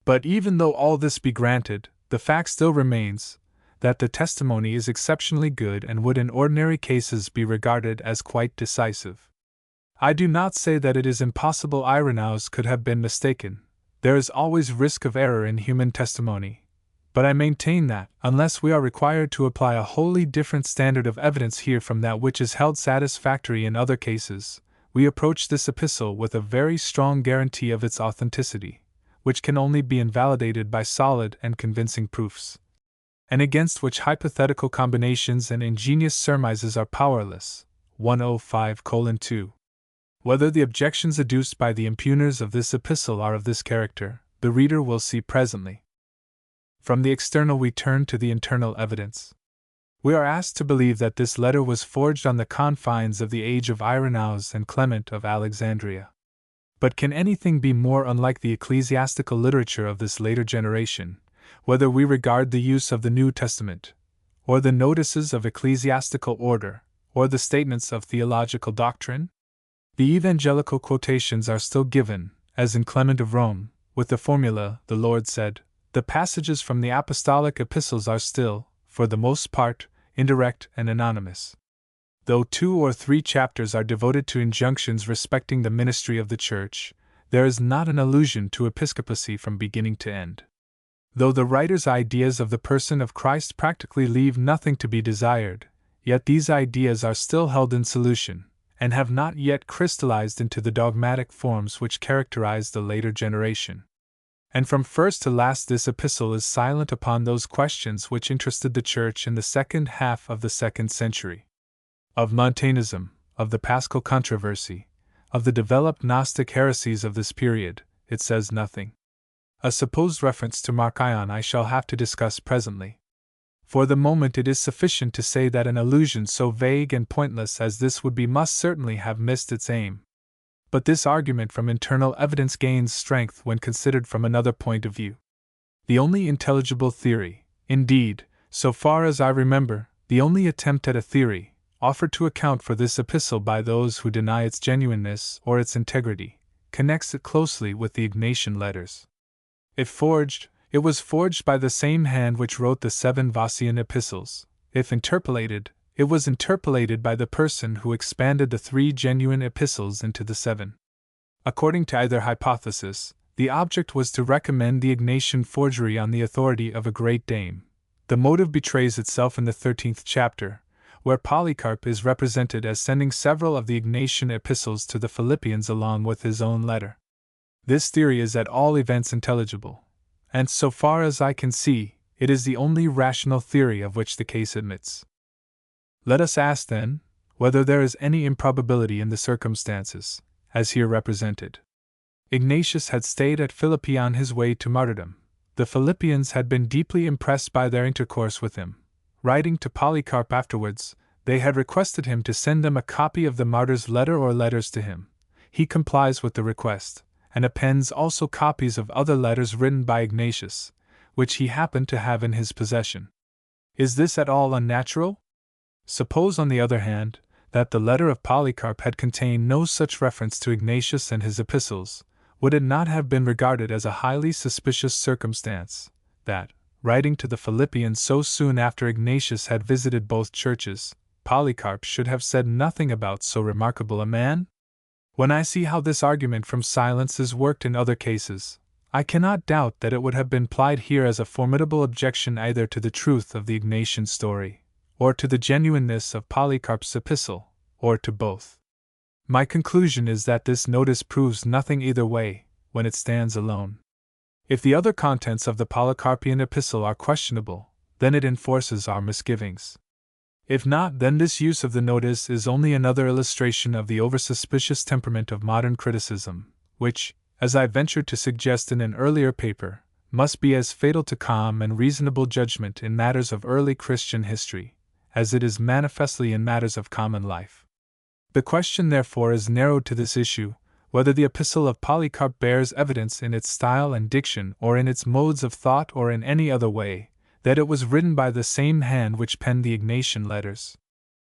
But even though all this be granted, the fact still remains that the testimony is exceptionally good and would in ordinary cases be regarded as quite decisive. I do not say that it is impossible Irenaeus could have been mistaken. There is always risk of error in human testimony, but I maintain that, unless we are required to apply a wholly different standard of evidence here from that which is held satisfactory in other cases, we approach this epistle with a very strong guarantee of its authenticity, which can only be invalidated by solid and convincing proofs, and against which hypothetical combinations and ingenious surmises are powerless. 105:2 Whether the objections adduced by the impugners of this epistle are of this character, the reader will see presently. From the external we turn to the internal evidence. We are asked to believe that this letter was forged on the confines of the age of Irenaeus and Clement of Alexandria. But can anything be more unlike the ecclesiastical literature of this later generation, whether we regard the use of the New Testament, or the notices of ecclesiastical order, or the statements of theological doctrine? The evangelical quotations are still given, as in Clement of Rome, with the formula, "The Lord said." The passages from the apostolic epistles are still, for the most part, indirect and anonymous. Though 2 or 3 chapters are devoted to injunctions respecting the ministry of the Church, there is not an allusion to episcopacy from beginning to end. Though the writer's ideas of the person of Christ practically leave nothing to be desired, yet these ideas are still held in solution, and have not yet crystallized into the dogmatic forms which characterize the later generation. And from first to last this epistle is silent upon those questions which interested the Church in the second half of the 2nd century. Of Montanism, of the Paschal controversy, of the developed Gnostic heresies of this period, it says nothing. A supposed reference to Marcion I shall have to discuss presently. For the moment it is sufficient to say that an allusion so vague and pointless as this would be must certainly have missed its aim. But this argument from internal evidence gains strength when considered from another point of view. The only intelligible theory, indeed, so far as I remember, the only attempt at a theory, offered to account for this epistle by those who deny its genuineness or its integrity, connects it closely with the Ignatian letters. If it was forged by the same hand which wrote the 7 Vossian epistles. If interpolated, it was interpolated by the person who expanded the 3 genuine epistles into the 7. According to either hypothesis, the object was to recommend the Ignatian forgery on the authority of a great dame. The motive betrays itself in the 13th chapter, where Polycarp is represented as sending several of the Ignatian epistles to the Philippians along with his own letter. This theory is at all events intelligible, and so far as I can see, it is the only rational theory of which the case admits. Let us ask, then, whether there is any improbability in the circumstances, as here represented. Ignatius had stayed at Philippi on his way to martyrdom. The Philippians had been deeply impressed by their intercourse with him. Writing to Polycarp afterwards, they had requested him to send them a copy of the martyr's letter or letters to him. He complies with the request, and appends also copies of other letters written by Ignatius, which he happened to have in his possession. Is this at all unnatural? Suppose, on the other hand, that the letter of Polycarp had contained no such reference to Ignatius and his epistles, would it not have been regarded as a highly suspicious circumstance, that, writing to the Philippians so soon after Ignatius had visited both churches, Polycarp should have said nothing about so remarkable a man? When I see how this argument from silence is worked in other cases, I cannot doubt that it would have been plied here as a formidable objection either to the truth of the Ignatian story, or to the genuineness of Polycarp's epistle, or to both. My conclusion is that this notice proves nothing either way, when it stands alone. If the other contents of the Polycarpian epistle are questionable, then it enforces our misgivings. If not, then this use of the notice is only another illustration of the oversuspicious temperament of modern criticism, which, as I ventured to suggest in an earlier paper, must be as fatal to calm and reasonable judgment in matters of early Christian history, as it is manifestly in matters of common life. The question therefore is narrowed to this issue, whether the epistle of Polycarp bears evidence in its style and diction or in its modes of thought or in any other way, that it was written by the same hand which penned the Ignatian letters.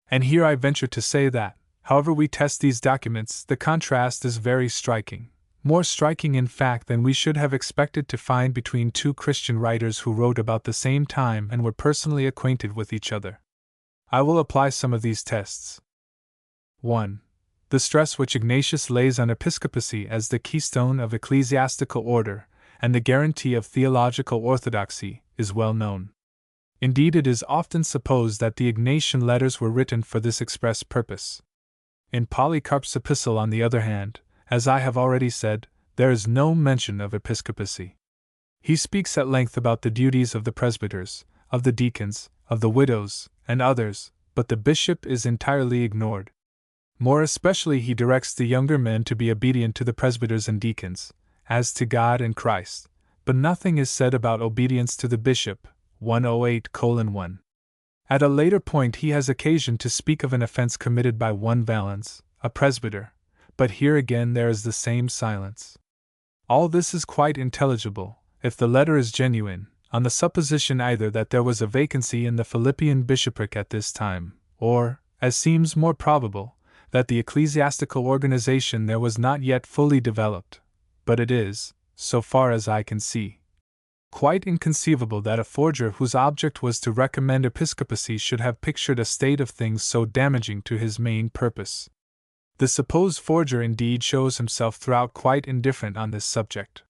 And here I venture to say that, however we test these documents, the contrast is very striking, more striking in fact than we should have expected to find between 2 Christian writers who wrote about the same time and were personally acquainted with each other. I will apply some of these tests. 1. The stress which Ignatius lays on episcopacy as the keystone of ecclesiastical order and the guarantee of theological orthodoxy is well known. Indeed, it is often supposed that the Ignatian letters were written for this express purpose. In Polycarp's epistle, on the other hand, as I have already said, there is no mention of episcopacy. He speaks at length about the duties of the presbyters, of the deacons, of the widows, and others, but the bishop is entirely ignored. More especially he directs the younger men to be obedient to the presbyters and deacons, as to God and Christ, but nothing is said about obedience to the bishop, 108:1. At a later point he has occasion to speak of an offense committed by one Valens, a presbyter, but here again there is the same silence. All this is quite intelligible, if the letter is genuine, on the supposition either that there was a vacancy in the Philippian bishopric at this time, or, as seems more probable, that the ecclesiastical organization there was not yet fully developed, but it is, so far as I can see, quite inconceivable that a forger whose object was to recommend episcopacy should have pictured a state of things so damaging to his main purpose. The supposed forger indeed shows himself throughout quite indifferent on this subject.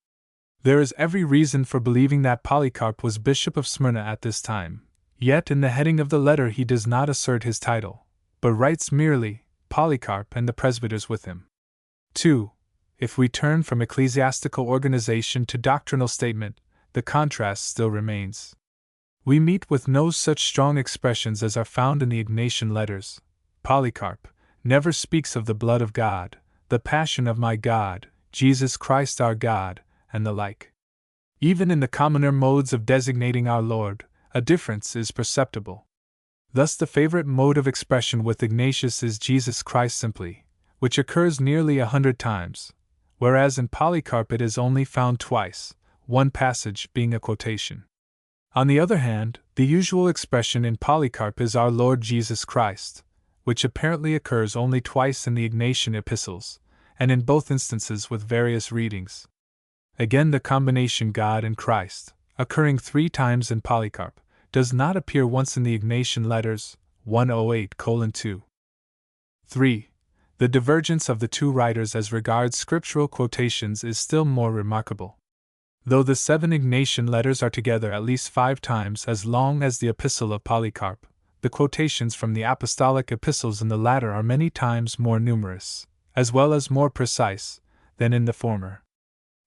There is every reason for believing that Polycarp was bishop of Smyrna at this time, Yet in the heading of the letter he does not assert his title, but writes merely, Polycarp and the presbyters with him. 2. If we turn from ecclesiastical organization to doctrinal statement, the contrast still remains. We meet with no such strong expressions as are found in the Ignatian letters. Polycarp never speaks of the blood of God, the passion of my God, Jesus Christ our God, and the like. Even in the commoner modes of designating our Lord, a difference is perceptible. Thus the favorite mode of expression with Ignatius is Jesus Christ simply, which occurs nearly 100 times, whereas in Polycarp it is only found twice, one passage being a quotation. On the other hand, the usual expression in Polycarp is our Lord Jesus Christ, which apparently occurs only twice in the Ignatian epistles, and in both instances with various readings. Again, the combination God and Christ, occurring 3 times in Polycarp, does not appear once in the Ignatian letters, 108:2. 3. The divergence of the two writers as regards scriptural quotations is still more remarkable. Though the 7 Ignatian letters are together at least 5 times as long as the epistle of Polycarp, the quotations from the apostolic epistles in the latter are many times more numerous, as well as more precise, than in the former.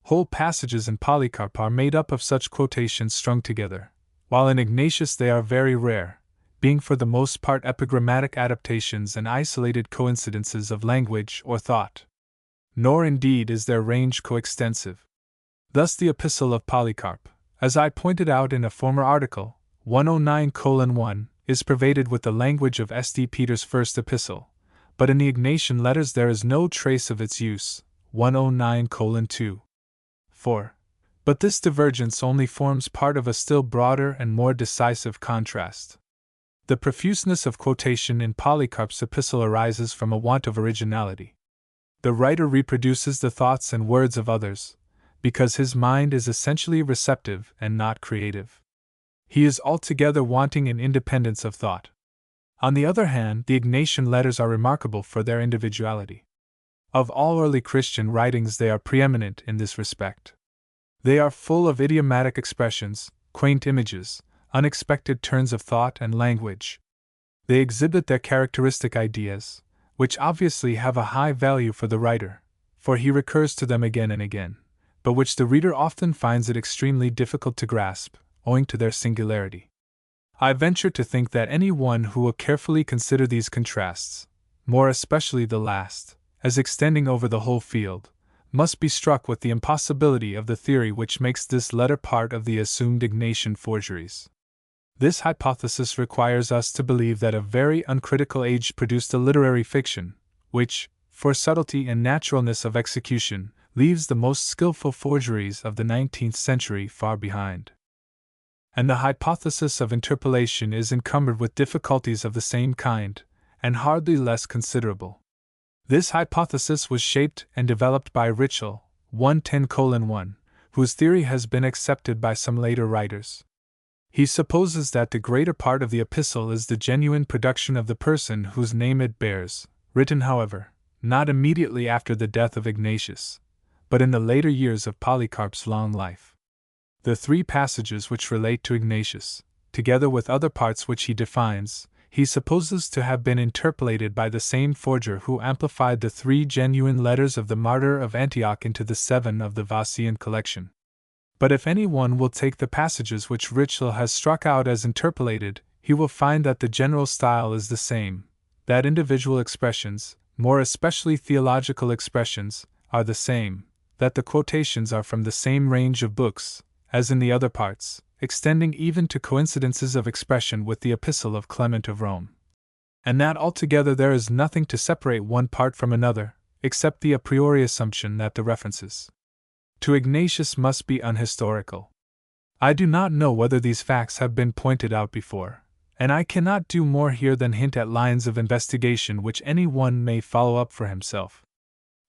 Whole passages in Polycarp are made up of such quotations strung together, while in Ignatius they are very rare, being for the most part epigrammatic adaptations and isolated coincidences of language or thought. Nor indeed is their range coextensive. Thus the epistle of Polycarp, as I pointed out in a former article, 109:1, is pervaded with the language of St. Peter's first epistle, but in the Ignatian letters there is no trace of its use, 109:2. 4. But this divergence only forms part of a still broader and more decisive contrast. The profuseness of quotation in Polycarp's epistle arises from a want of originality. The writer reproduces the thoughts and words of others, because his mind is essentially receptive and not creative. He is altogether wanting in independence of thought. On the other hand, the Ignatian letters are remarkable for their individuality. Of all early Christian writings, they are preeminent in this respect. They are full of idiomatic expressions, quaint images, unexpected turns of thought and language. They exhibit their characteristic ideas, which obviously have a high value for the writer, for he recurs to them again and again, but which the reader often finds it extremely difficult to grasp, owing to their singularity. I venture to think that any one who will carefully consider these contrasts, more especially the last, as extending over the whole field, must be struck with the impossibility of the theory which makes this letter part of the assumed Ignatian forgeries. This hypothesis requires us to believe that a very uncritical age produced a literary fiction, which, for subtlety and naturalness of execution, leaves the most skillful forgeries of the 19th century far behind. And the hypothesis of interpolation is encumbered with difficulties of the same kind, and hardly less considerable. This hypothesis was shaped and developed by Ritschl, 110:1, whose theory has been accepted by some later writers. He supposes that the greater part of the epistle is the genuine production of the person whose name it bears, written, however, not immediately after the death of Ignatius, but in the later years of Polycarp's long life. The 3 passages which relate to Ignatius, together with other parts which he defines, he supposes to have been interpolated by the same forger who amplified the 3 genuine letters of the martyr of Antioch into the 7 of the Vossian collection. But if any one will take the passages which Ritschl has struck out as interpolated, he will find that the general style is the same, that individual expressions, more especially theological expressions, are the same, that the quotations are from the same range of books, as in the other parts, extending even to coincidences of expression with the Epistle of Clement of Rome. And that altogether there is nothing to separate one part from another, except the a priori assumption that the references to Ignatius must be unhistorical. I do not know whether these facts have been pointed out before, and I cannot do more here than hint at lines of investigation which any one may follow up for himself.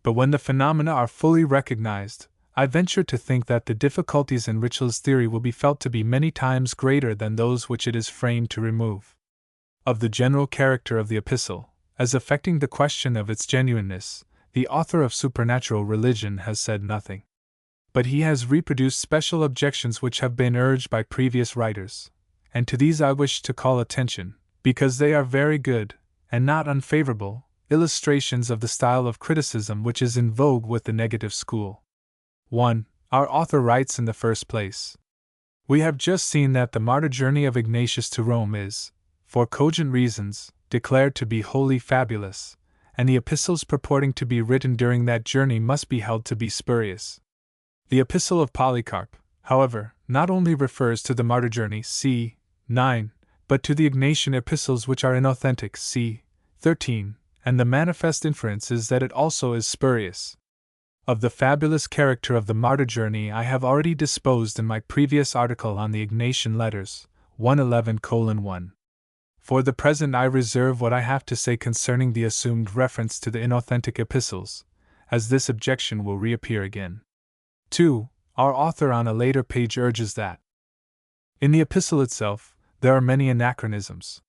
But when the phenomena are fully recognized, I venture to think that the difficulties in Ritschl's theory will be felt to be many times greater than those which it is framed to remove. Of the general character of the epistle, as affecting the question of its genuineness, the author of Supernatural Religion has said nothing. But he has reproduced special objections which have been urged by previous writers, and to these I wish to call attention, because they are very good, and not unfavorable, illustrations of the style of criticism which is in vogue with the negative school. 1. Our author writes in the first place. We have just seen that the martyr journey of Ignatius to Rome is, for cogent reasons, declared to be wholly fabulous, and the epistles purporting to be written during that journey must be held to be spurious. The epistle of Polycarp, however, not only refers to the martyr journey c. 9, but to the Ignatian epistles which are inauthentic c. 13, and the manifest inference is that it also is spurious. Of the fabulous character of the martyr journey I have already disposed in my previous article on the Ignatian letters, 111:1. For the present I reserve what I have to say concerning the assumed reference to the inauthentic epistles, as this objection will reappear again. 2. Our author on a later page urges that in the epistle itself, there are many anachronisms.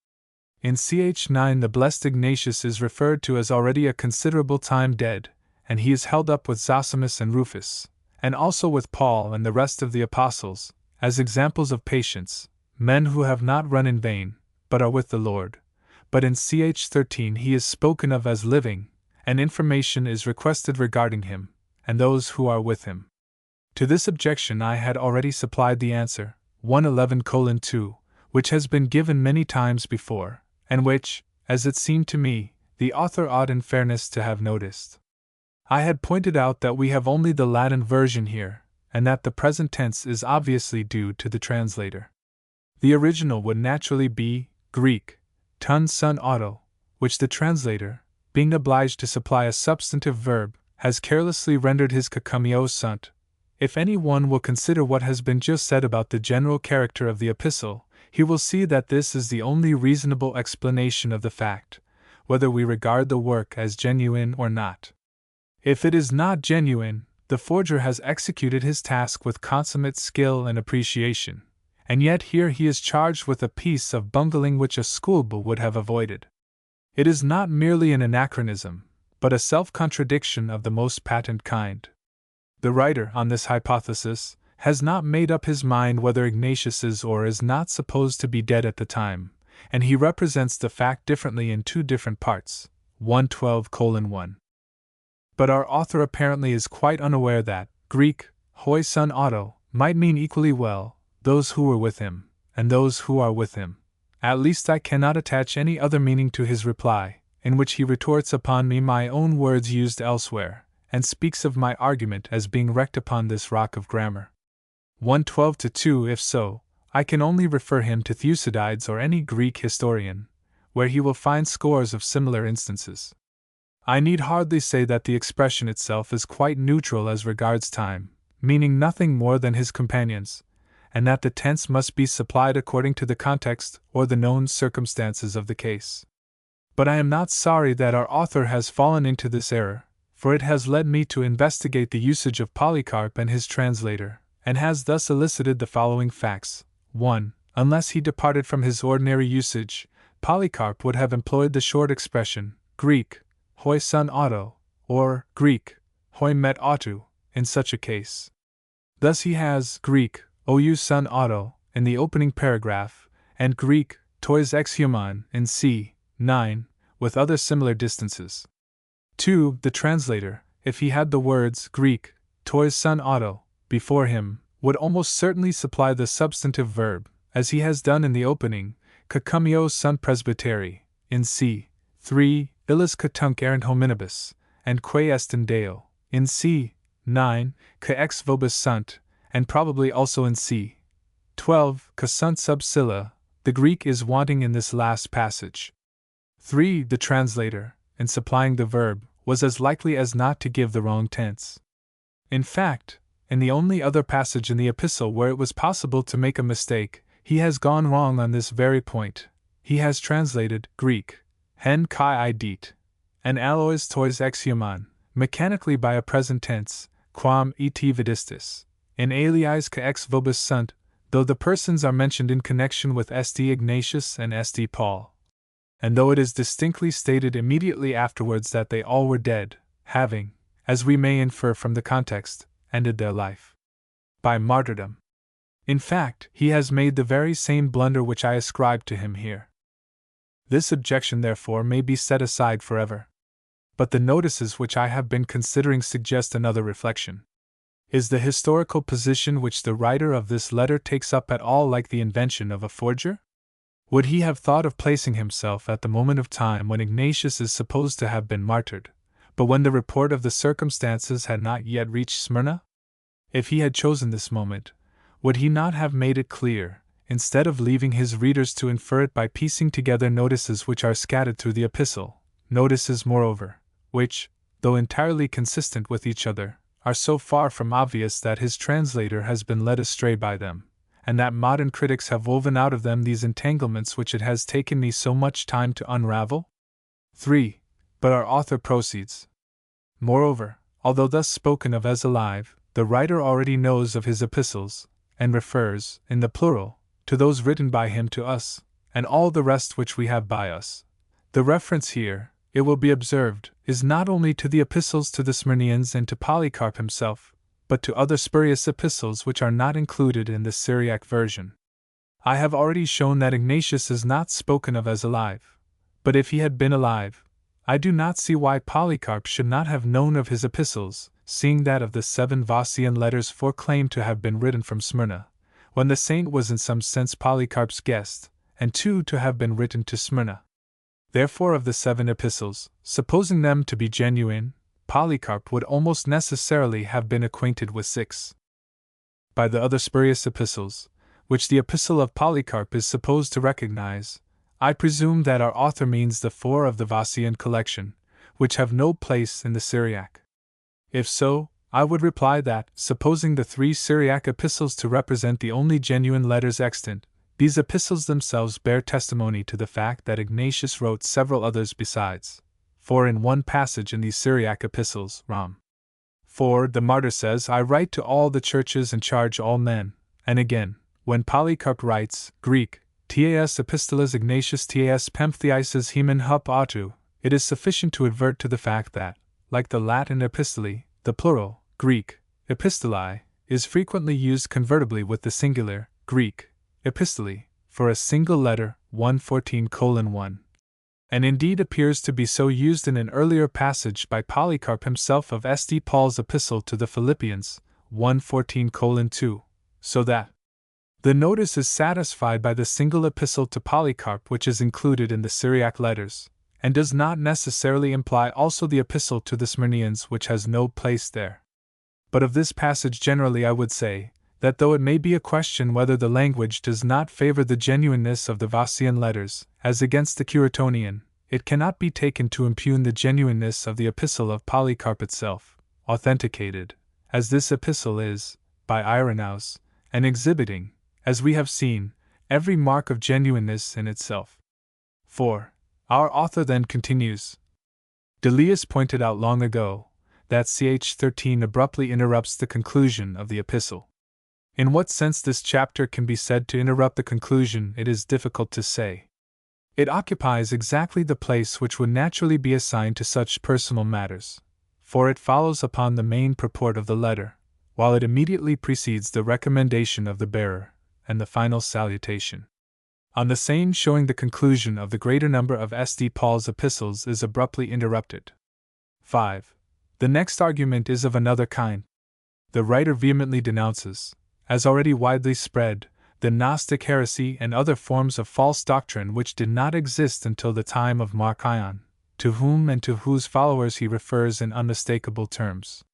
In ch. 9 the blessed Ignatius is referred to as already a considerable time dead, and he is held up with Zosimus and Rufus, and also with Paul and the rest of the apostles, as examples of patience, men who have not run in vain, but are with the Lord. But in ch. 13 he is spoken of as living, and information is requested regarding him, and those who are with him. To this objection I had already supplied the answer, 111:2, which has been given many times before, and which, as it seemed to me, the author ought in fairness to have noticed. I had pointed out that we have only the Latin version here, and that the present tense is obviously due to the translator. The original would naturally be Greek, ton sun auto, which the translator, being obliged to supply a substantive verb, has carelessly rendered his kakumio sunt. If any one will consider what has been just said about the general character of the epistle, he will see that this is the only reasonable explanation of the fact, whether we regard the work as genuine or not. If it is not genuine, the forger has executed his task with consummate skill and appreciation, and yet here he is charged with a piece of bungling which a schoolboy would have avoided. It is not merely an anachronism, but a self-contradiction of the most patent kind. The writer, on this hypothesis, has not made up his mind whether Ignatius is or is not supposed to be dead at the time, and he represents the fact differently in two different parts, 112:1. But our author apparently is quite unaware that Greek, hoi sun auto, might mean equally well those who were with him, and those who are with him. At least I cannot attach any other meaning to his reply, in which he retorts upon me my own words used elsewhere, and speaks of my argument as being wrecked upon this rock of grammar. 112:2. If so, I can only refer him to Thucydides or any Greek historian, where he will find scores of similar instances. I need hardly say that the expression itself is quite neutral as regards time, meaning nothing more than his companions, and that the tense must be supplied according to the context or the known circumstances of the case. But I am not sorry that our author has fallen into this error, for it has led me to investigate the usage of Polycarp and his translator, and has thus elicited the following facts. 1. Unless he departed from his ordinary usage, Polycarp would have employed the short expression, Greek, hoi sun auto, or Greek, hoi met autou, in such a case. Thus he has Greek, ou sun auto, in the opening paragraph, and Greek, tois exhumon, in c. 9, with other similar distances. 2. The translator, if he had the words Greek, tois sun auto, before him, would almost certainly supply the substantive verb, as he has done in the opening, kakumio sun presbyteri, in c. 3, illis catunc erant hominibus, and quae est in Deo, in c. 9, ca ex vobis sunt, and probably also in c. 12, ca sunt sub scylla. The Greek is wanting in this last passage. 3. The translator, in supplying the verb, was as likely as not to give the wrong tense. In fact, in the only other passage in the epistle where it was possible to make a mistake, he has gone wrong on this very point. He has translated Greek, hen kai idit, and allois tois exhumon, mechanically by a present tense, quam et vidistis, in aliis ca ex vobis sunt, though the persons are mentioned in connection with St. Ignatius and St. Paul, and though it is distinctly stated immediately afterwards that they all were dead, having, as we may infer from the context, ended their life by martyrdom. In fact, he has made the very same blunder which I ascribe to him here. This objection, therefore, may be set aside forever. But the notices which I have been considering suggest another reflection. Is the historical position which the writer of this letter takes up at all like the invention of a forger? Would he have thought of placing himself at the moment of time when Ignatius is supposed to have been martyred, but when the report of the circumstances had not yet reached Smyrna? If he had chosen this moment, would he not have made it clear, instead of leaving his readers to infer it by piecing together notices which are scattered through the epistle, notices, moreover, which, though entirely consistent with each other, are so far from obvious that his translator has been led astray by them, and that modern critics have woven out of them these entanglements which it has taken me so much time to unravel? 3. But our author proceeds. Moreover, although thus spoken of as alive, the writer already knows of his epistles, and refers, in the plural, to those written by him to us, and all the rest which we have by us. The reference here, it will be observed, is not only to the epistles to the Smyrnians and to Polycarp himself, but to other spurious epistles which are not included in the Syriac version. I have already shown that Ignatius is not spoken of as alive, but if he had been alive, I do not see why Polycarp should not have known of his epistles, seeing that of the 7 Vossian letters 4 claim to have been written from Smyrna, when the saint was in some sense Polycarp's guest, and 2 to have been written to Smyrna. Therefore, of the 7 epistles, supposing them to be genuine, Polycarp would almost necessarily have been acquainted with 6. By the other spurious epistles, which the epistle of Polycarp is supposed to recognize, I presume that our author means the 4 of the Vossian collection, which have no place in the Syriac. If so, I would reply that, supposing the 3 Syriac epistles to represent the only genuine letters extant, these epistles themselves bear testimony to the fact that Ignatius wrote several others besides. For in one passage in these Syriac epistles, Rom. 4, the martyr says, I write to all the churches and charge all men, and again, when Polycarp writes, Greek, tas epistolas Ignatius tas Pemphiises hemen hup autu, it is sufficient to advert to the fact that, like the Latin epistolae, the plural, Greek, epistolae, is frequently used convertibly with the singular, Greek, epistolae, for a single letter, 1:14:1. And indeed appears to be so used in an earlier passage by Polycarp himself of St. Paul's epistle to the Philippians, 1:14:2, so that the notice is satisfied by the single epistle to Polycarp which is included in the Syriac letters, and does not necessarily imply also the epistle to the Smyrnians which has no place there. But of this passage generally I would say, that though it may be a question whether the language does not favor the genuineness of the Vossian letters, as against the Curetonian, it cannot be taken to impugn the genuineness of the epistle of Polycarp itself, authenticated, as this epistle is, by Irenaeus, and exhibiting, as we have seen, every mark of genuineness in itself. 4. Our author then continues. Delius pointed out long ago that ch 13 abruptly interrupts the conclusion of the epistle. In what sense this chapter can be said to interrupt the conclusion it is difficult to say. It occupies exactly the place which would naturally be assigned to such personal matters, for it follows upon the main purport of the letter, while it immediately precedes the recommendation of the bearer, and the final salutation. On the same showing the conclusion of the greater number of St. Paul's epistles is abruptly interrupted. 5. The next argument is of another kind. The writer vehemently denounces, as already widely spread, the Gnostic heresy and other forms of false doctrine which did not exist until the time of Marcion, to whom and to whose followers he refers in unmistakable terms.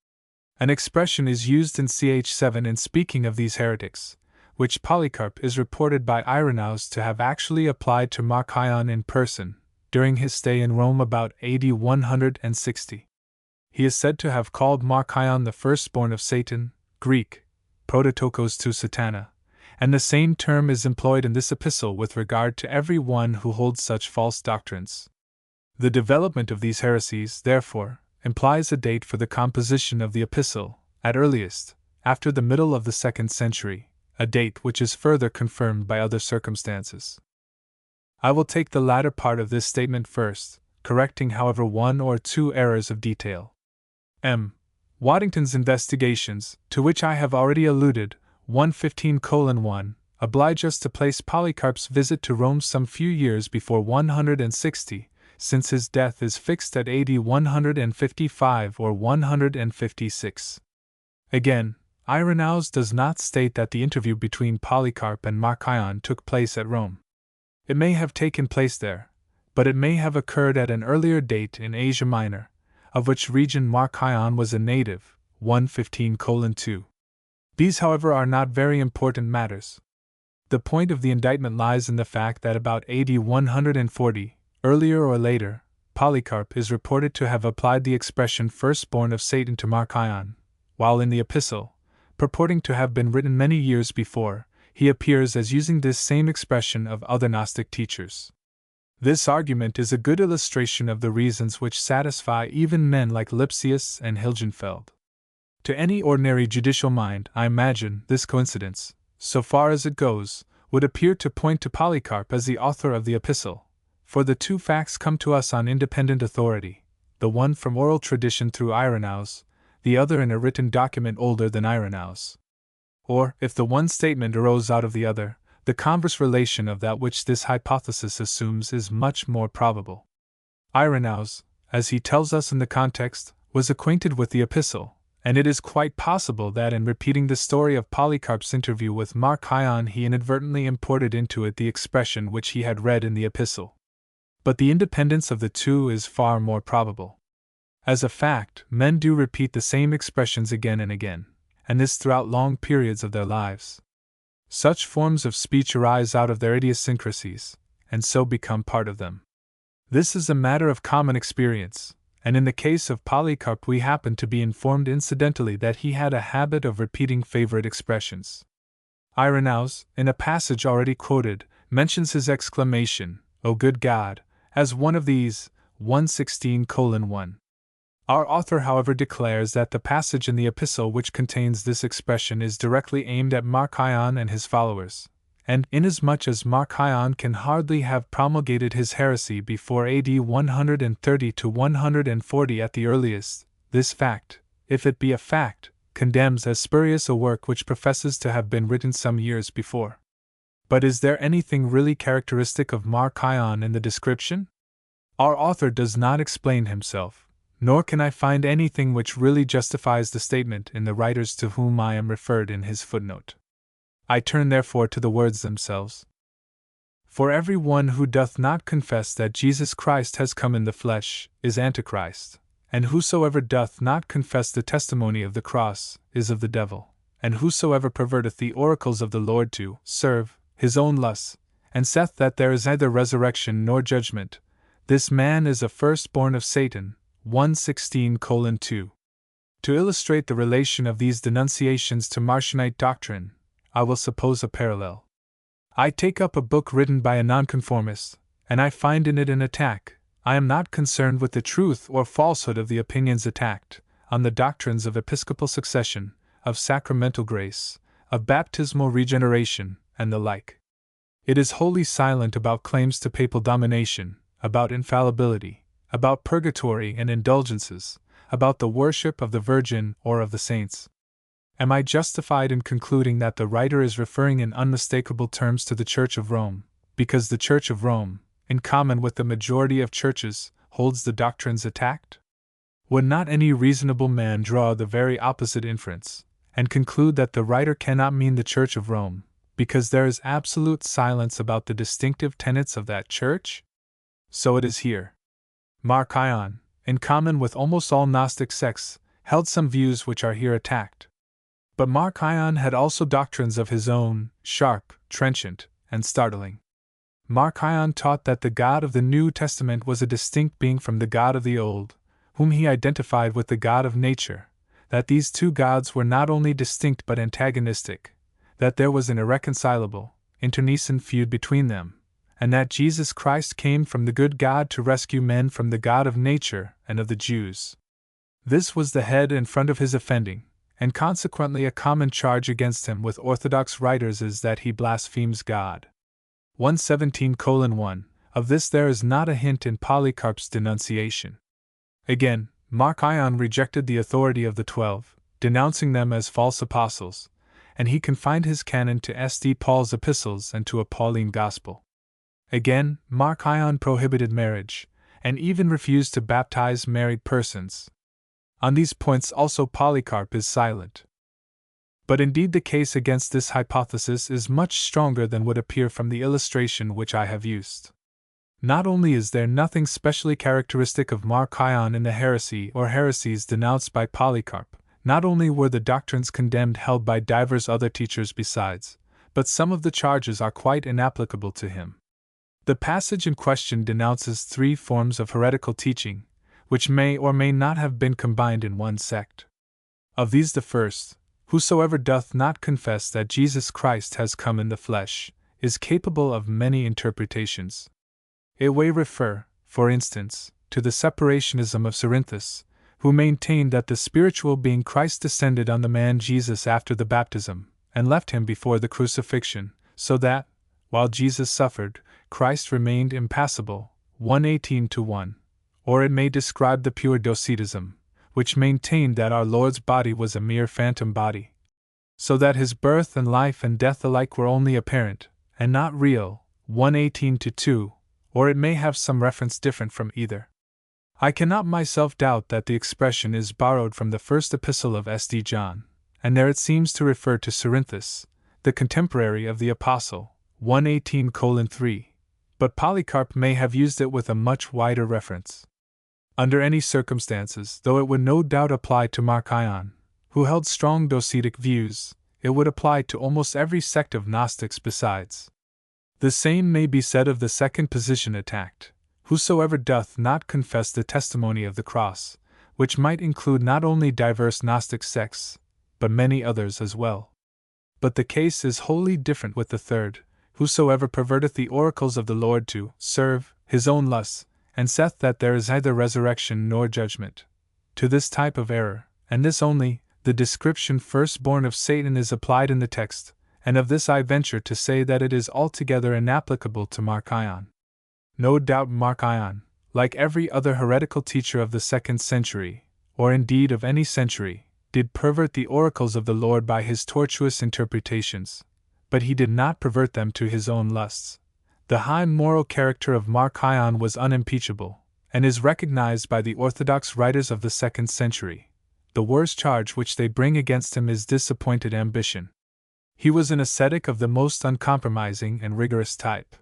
An expression is used in ch 7 in speaking of these heretics, which Polycarp is reported by Irenaeus to have actually applied to Marcion in person, during his stay in Rome about AD 160. He is said to have called Marcion the firstborn of Satan, Greek, prototokos to Satana, and the same term is employed in this epistle with regard to every one who holds such false doctrines. The development of these heresies, therefore, implies a date for the composition of the epistle, at earliest, after the middle of the 2nd century, a date which is further confirmed by other circumstances. I will take the latter part of this statement first, correcting however 1 or 2 errors of detail. M. Waddington's investigations, to which I have already alluded, 115:1, oblige us to place Polycarp's visit to Rome some few years before 160, since his death is fixed at AD 155 or 156. Again, Irenaeus does not state that the interview between Polycarp and Marcion took place at Rome. It may have taken place there, but it may have occurred at an earlier date in Asia Minor, of which region Marcion was a native, 115:2. These, however, are not very important matters. The point of the indictment lies in the fact that about AD 140, earlier or later, Polycarp is reported to have applied the expression firstborn of Satan to Marcion, while in the epistle, purporting to have been written many years before, he appears as using this same expression of other Gnostic teachers. This argument is a good illustration of the reasons which satisfy even men like Lipsius and Hilgenfeld. To any ordinary judicial mind, I imagine, this coincidence, so far as it goes, would appear to point to Polycarp as the author of the epistle, for the two facts come to us on independent authority, the one from oral tradition through Irenaeus, the other in a written document older than Irenaeus. Or, if the one statement arose out of the other, the converse relation of that which this hypothesis assumes is much more probable. Irenaeus, as he tells us in the context, was acquainted with the epistle, and it is quite possible that in repeating the story of Polycarp's interview with Marcion he inadvertently imported into it the expression which he had read in the epistle. But the independence of the two is far more probable. As a fact, men do repeat the same expressions again and again, and this throughout long periods of their lives. Such forms of speech arise out of their idiosyncrasies, and so become part of them. This is a matter of common experience, and in the case of Polycarp we happen to be informed incidentally that he had a habit of repeating favorite expressions. Irenaeus, in a passage already quoted, mentions his exclamation, "O good God," as one of these, 116:1. Our author, however, declares that the passage in the epistle which contains this expression is directly aimed at Marcion and his followers, and inasmuch as Marcion can hardly have promulgated his heresy before AD 130 to 140 at the earliest, this fact, if it be a fact, condemns as spurious a work which professes to have been written some years before. But is there anything really characteristic of Marcion in the description? Our author does not explain himself, nor can I find anything which really justifies the statement in the writers to whom I am referred in his footnote. I turn therefore to the words themselves. For every one who doth not confess that Jesus Christ has come in the flesh is Antichrist, and whosoever doth not confess the testimony of the cross is of the devil, and whosoever perverteth the oracles of the Lord to serve his own lusts, and saith that there is neither resurrection nor judgment, this man is a firstborn of Satan, 116:2. To illustrate the relation of these denunciations to Marcionite doctrine, I will suppose a parallel. I take up a book written by a nonconformist, and I find in it an attack. I am not concerned with the truth or falsehood of the opinions attacked, on the doctrines of episcopal succession, of sacramental grace, of baptismal regeneration, and the like. It is wholly silent about claims to papal domination, about infallibility, about purgatory and indulgences, about the worship of the Virgin or of the saints. Am I justified in concluding that the writer is referring in unmistakable terms to the Church of Rome, because the Church of Rome, in common with the majority of churches, holds the doctrines attacked? Would not any reasonable man draw the very opposite inference, and conclude that the writer cannot mean the Church of Rome, because there is absolute silence about the distinctive tenets of that Church? So it is here. Marcion, in common with almost all Gnostic sects, held some views which are here attacked. But Marcion had also doctrines of his own, sharp, trenchant, and startling. Marcion taught that the God of the New Testament was a distinct being from the God of the Old, whom he identified with the God of nature, that these two gods were not only distinct but antagonistic, that there was an irreconcilable, internecine feud between them, and that Jesus Christ came from the good God to rescue men from the God of nature and of the Jews. This was the head and front of his offending, and consequently a common charge against him with Orthodox writers is that he blasphemes God. 117:1. Of this there is not a hint in Polycarp's denunciation. Again, Marcion rejected the authority of the 12, denouncing them as false apostles, and he confined his canon to St. Paul's epistles and to a Pauline gospel. Again, Mark Ion prohibited marriage, and even refused to baptize married persons. On these points also Polycarp is silent. But indeed the case against this hypothesis is much stronger than would appear from the illustration which I have used. Not only is there nothing specially characteristic of Mark Ion in the heresy or heresies denounced by Polycarp, not only were the doctrines condemned held by divers other teachers besides, but some of the charges are quite inapplicable to him. The passage in question denounces 3 forms of heretical teaching, which may or may not have been combined in one sect. Of these the first, whosoever doth not confess that Jesus Christ has come in the flesh, is capable of many interpretations. It may refer, for instance, to the separationism of Cerinthus, who maintained that the spiritual being Christ descended on the man Jesus after the baptism, and left him before the crucifixion, so that, while Jesus suffered, Christ remained impassible, 1:18-1. Or it may describe the pure Docetism, which maintained that our Lord's body was a mere phantom body, so that his birth and life and death alike were only apparent, and not real, 1:18-2. Or it may have some reference different from either. I cannot myself doubt that the expression is borrowed from the first epistle of St. John, and there it seems to refer to Cerinthus, the contemporary of the Apostle, 1:18:3, but Polycarp may have used it with a much wider reference. Under any circumstances, though it would no doubt apply to Mark Ion, who held strong Docetic views, it would apply to almost every sect of Gnostics besides. The same may be said of the second position attacked, whosoever doth not confess the testimony of the cross, which might include not only diverse Gnostic sects, but many others as well. But the case is wholly different with the third, whosoever perverteth the oracles of the Lord to serve his own lusts, and saith that there is neither resurrection nor judgment. To this type of error, and this only, the description firstborn of Satan is applied in the text, and of this I venture to say that it is altogether inapplicable to Mark Ion. No doubt Mark Ion, like every other heretical teacher of the 2nd century, or indeed of any century, did pervert the oracles of the Lord by his tortuous interpretations, but he did not pervert them to his own lusts. The high moral character of Mark Ion was unimpeachable, and is recognized by the orthodox writers of the 2nd century. The worst charge which they bring against him is disappointed ambition. He was an ascetic of the most uncompromising and rigorous type.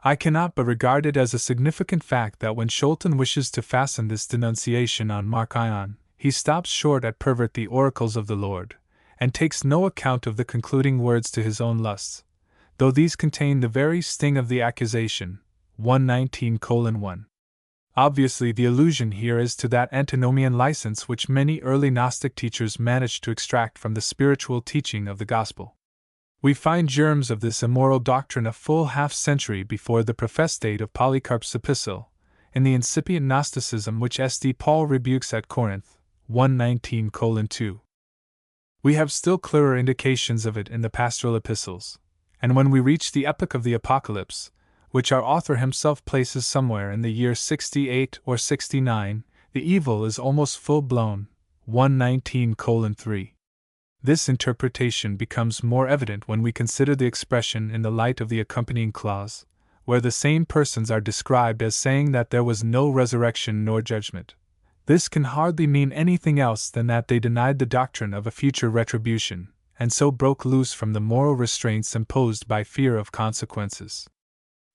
I cannot but regard it as a significant fact that when Scholten wishes to fasten this denunciation on Mark Ion, he stops short at pervert the oracles of the Lord, and takes no account of the concluding words to his own lusts, though these contain the very sting of the accusation, 1:19:1. Obviously the allusion here is to that antinomian license which many early Gnostic teachers managed to extract from the spiritual teaching of the Gospel. We find germs of this immoral doctrine a full half-century before the professed date of Polycarp's epistle, in the incipient Gnosticism which St. Paul rebukes at Corinth, 1:19:2. We have still clearer indications of it in the pastoral epistles, and when we reach the epoch of the Apocalypse, which our author himself places somewhere in the year 68 or 69, the evil is almost full-blown, 1:19:3. This interpretation becomes more evident when we consider the expression in the light of the accompanying clause, where the same persons are described as saying that there was no resurrection nor judgment. This can hardly mean anything else than that they denied the doctrine of a future retribution, and so broke loose from the moral restraints imposed by fear of consequences.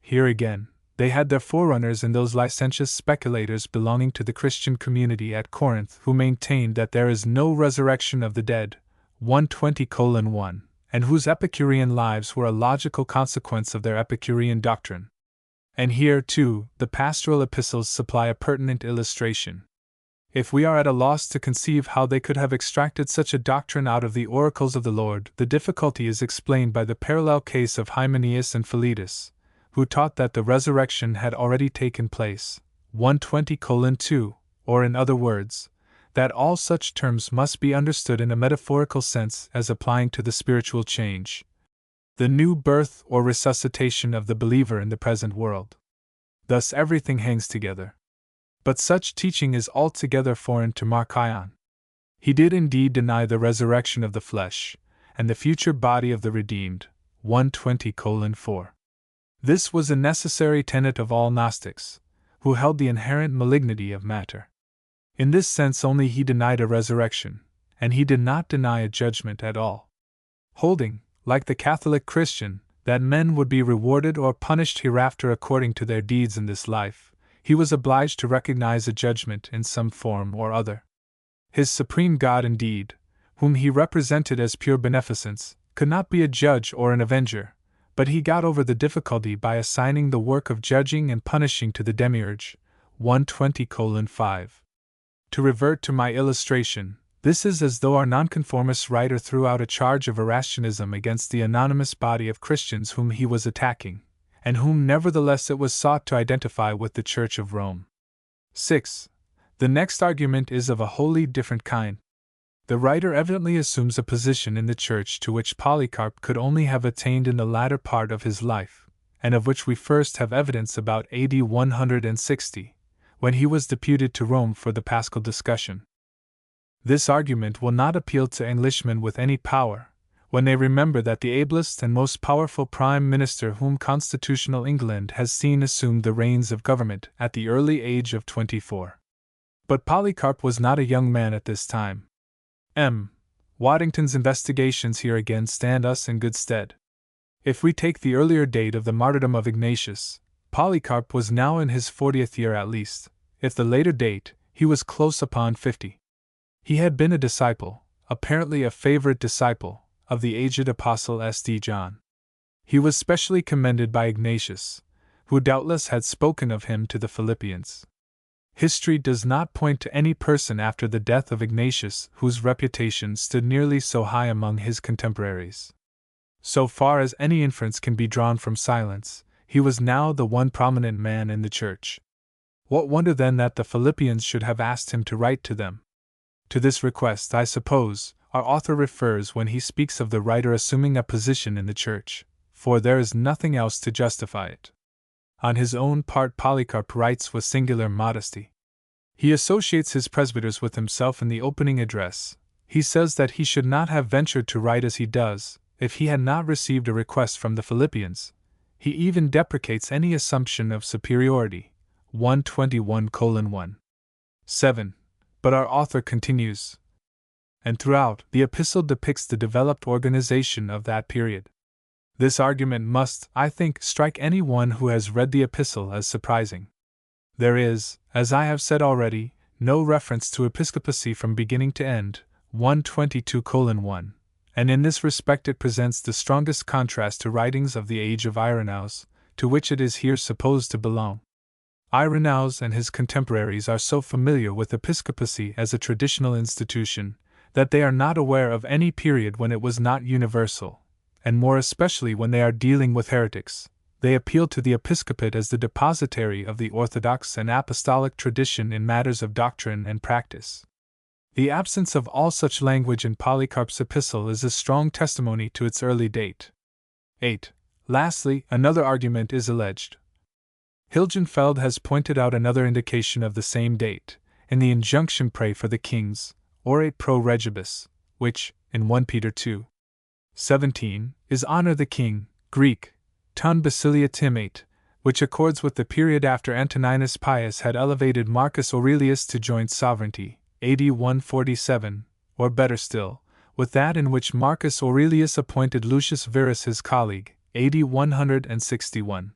Here again, they had their forerunners in those licentious speculators belonging to the Christian community at Corinth who maintained that there is no resurrection of the dead, 1:20:1, and whose Epicurean lives were a logical consequence of their Epicurean doctrine. And here, too, the pastoral epistles supply a pertinent illustration. If we are at a loss to conceive how they could have extracted such a doctrine out of the oracles of the Lord, the difficulty is explained by the parallel case of Hymenaeus and Philetus, who taught that the resurrection had already taken place, 1:20:2, or in other words, that all such terms must be understood in a metaphorical sense as applying to the spiritual change, the new birth or resuscitation of the believer in the present world. Thus everything hangs together. But such teaching is altogether foreign to Mark Ion. He did indeed deny the resurrection of the flesh, and the future body of the redeemed, 120:4. This was a necessary tenet of all Gnostics, who held the inherent malignity of matter. In this sense only he denied a resurrection, and he did not deny a judgment at all. Holding, like the Catholic Christian, that men would be rewarded or punished hereafter according to their deeds in this life, he was obliged to recognize a judgment in some form or other. His supreme God indeed, whom he represented as pure beneficence, could not be a judge or an avenger, but he got over the difficulty by assigning the work of judging and punishing to the demiurge, 120:5. To revert to my illustration, this is as though our nonconformist writer threw out a charge of Erastianism against the anonymous body of Christians whom he was attacking, and whom nevertheless it was sought to identify with the Church of Rome. 6. The next argument is of a wholly different kind. The writer evidently assumes a position in the Church to which Polycarp could only have attained in the latter part of his life, and of which we first have evidence about AD 160, when he was deputed to Rome for the Paschal discussion. This argument will not appeal to Englishmen with any power, when they remember that the ablest and most powerful Prime Minister whom constitutional England has seen assumed the reins of government at the early age of 24. But Polycarp was not a young man at this time. Waddington's investigations here again stand us in good stead. If we take the earlier date of the martyrdom of Ignatius, Polycarp was now in his 40th year at least; if the later date, he was close upon 50. He had been a disciple, apparently a favorite disciple, of the aged apostle St. John. He was specially commended by Ignatius, who doubtless had spoken of him to the Philippians. History does not point to any person after the death of Ignatius whose reputation stood nearly so high among his contemporaries. So far as any inference can be drawn from silence, he was now the one prominent man in the Church. What wonder then that the Philippians should have asked him to write to them? To this request, I suppose, our author refers when he speaks of the writer assuming a position in the Church, for there is nothing else to justify it. On his own part, Polycarp writes with singular modesty. He associates his presbyters with himself in the opening address. He says that he should not have ventured to write as he does, if he had not received a request from the Philippians. He even deprecates any assumption of superiority, 121:1. 7. But our author continues. And throughout, the epistle depicts the developed organization of that period. This argument must, I think, strike any one who has read the epistle as surprising. There is, as I have said already, no reference to episcopacy from beginning to end, 122:1, and in this respect it presents the strongest contrast to writings of the age of Irenaeus, to which it is here supposed to belong. Irenaeus and his contemporaries are so familiar with episcopacy as a traditional institution, that they are not aware of any period when it was not universal, and more especially when they are dealing with heretics. They appeal to the episcopate as the depositary of the orthodox and apostolic tradition in matters of doctrine and practice. The absence of all such language in Polycarp's epistle is a strong testimony to its early date. 8. Lastly, another argument is alleged. Hilgenfeld has pointed out another indication of the same date, in the injunction "Pray for the kings," Orate pro regibus, which, in 1 Peter 2:17, is honor the king, Greek, ton basilia timate, which accords with the period after Antoninus Pius had elevated Marcus Aurelius to joint sovereignty, AD 147, or better still, with that in which Marcus Aurelius appointed Lucius Verus his colleague, AD 161.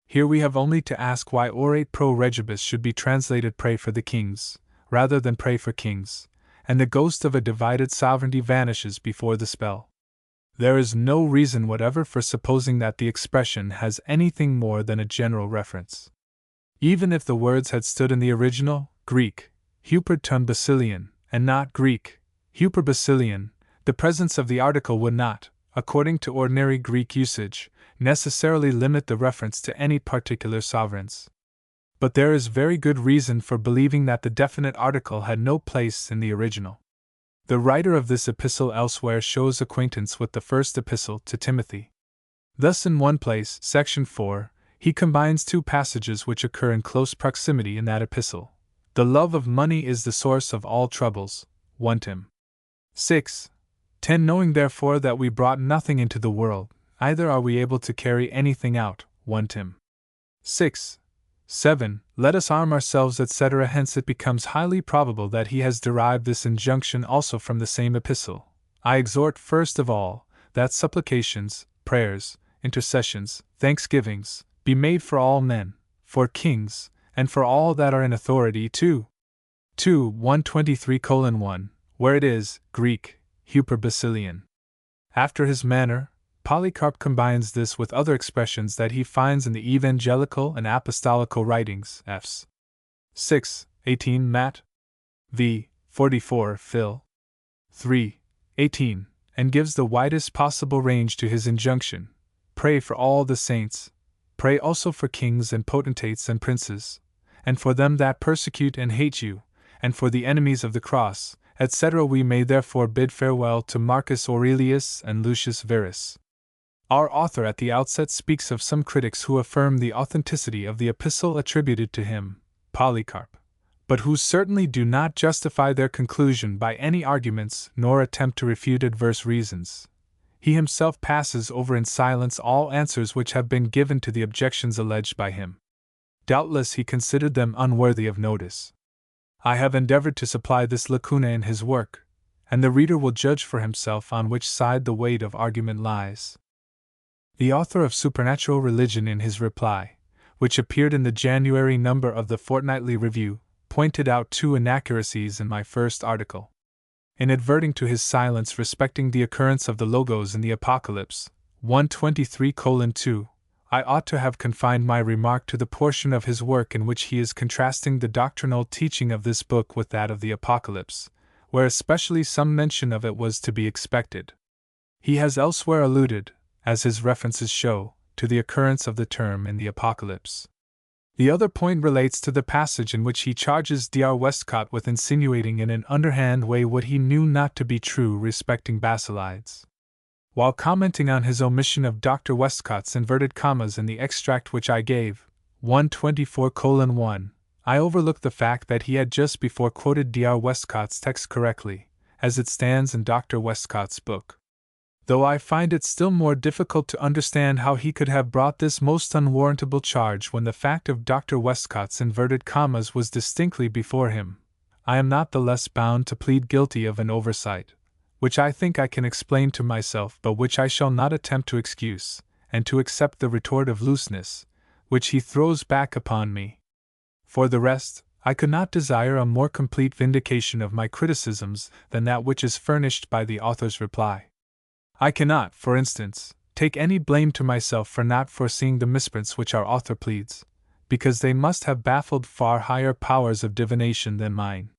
Here we have only to ask why Orate pro regibus should be translated "Pray for the kings," rather than "Pray for kings," and the ghost of a divided sovereignty vanishes before the spell. There is no reason whatever for supposing that the expression has anything more than a general reference. Even if the words had stood in the original, Greek, Huper ton basilian, and not Greek, Huper basilian, the presence of the article would not, according to ordinary Greek usage, necessarily limit the reference to any particular sovereigns. But there is very good reason for believing that the definite article had no place in the original. The writer of this epistle elsewhere shows acquaintance with the first epistle to Timothy. Thus, in one place, section 4, he combines two passages which occur in close proximity in that epistle. The love of money is the source of all troubles, 1 Tim. 6. 10. Knowing therefore that we brought nothing into the world, neither are we able to carry anything out. 1 Tim. 6. 7. Let us arm ourselves, etc. Hence it becomes highly probable that he has derived this injunction also from the same epistle. I exhort first of all, that supplications, prayers, intercessions, thanksgivings, be made for all men, for kings, and for all that are in authority too. 123:1, where it is, Greek, Hyperbasilian. After his manner, Polycarp combines this with other expressions that he finds in the evangelical and apostolical writings, Fs. 6, 18 Matt. v. 44 Phil. 3, 18, and gives the widest possible range to his injunction. Pray for all the saints. Pray also for kings and potentates and princes, and for them that persecute and hate you, and for the enemies of the cross, etc. We may therefore bid farewell to Marcus Aurelius and Lucius Verus. Our author at the outset speaks of some critics who affirm the authenticity of the epistle attributed to him, Polycarp, but who certainly do not justify their conclusion by any arguments nor attempt to refute adverse reasons. He himself passes over in silence all answers which have been given to the objections alleged by him. Doubtless he considered them unworthy of notice. I have endeavored to supply this lacuna in his work, and the reader will judge for himself on which side the weight of argument lies. The author of Supernatural Religion, in his reply, which appeared in the January number of the Fortnightly Review, pointed out 2 inaccuracies in my first article. In adverting to his silence respecting the occurrence of the Logos in the Apocalypse, 123:2, I ought to have confined my remark to the portion of his work in which he is contrasting the doctrinal teaching of this book with that of the Apocalypse, where especially some mention of it was to be expected. He has elsewhere alluded, as his references show, to the occurrence of the term in the Apocalypse. The other point relates to the passage in which he charges Dr. Westcott with insinuating in an underhand way what he knew not to be true respecting Basilides. While commenting on his omission of Dr. Westcott's inverted commas in the extract which I gave, 124:1, I overlooked the fact that he had just before quoted Dr. Westcott's text correctly, as it stands in Dr. Westcott's book. Though I find it still more difficult to understand how he could have brought this most unwarrantable charge when the fact of Dr. Westcott's inverted commas was distinctly before him, I am not the less bound to plead guilty of an oversight, which I think I can explain to myself but which I shall not attempt to excuse, and to accept the retort of looseness, which he throws back upon me. For the rest, I could not desire a more complete vindication of my criticisms than that which is furnished by the author's reply. I cannot, for instance, take any blame to myself for not foreseeing the misprints which our author pleads, because they must have baffled far higher powers of divination than mine.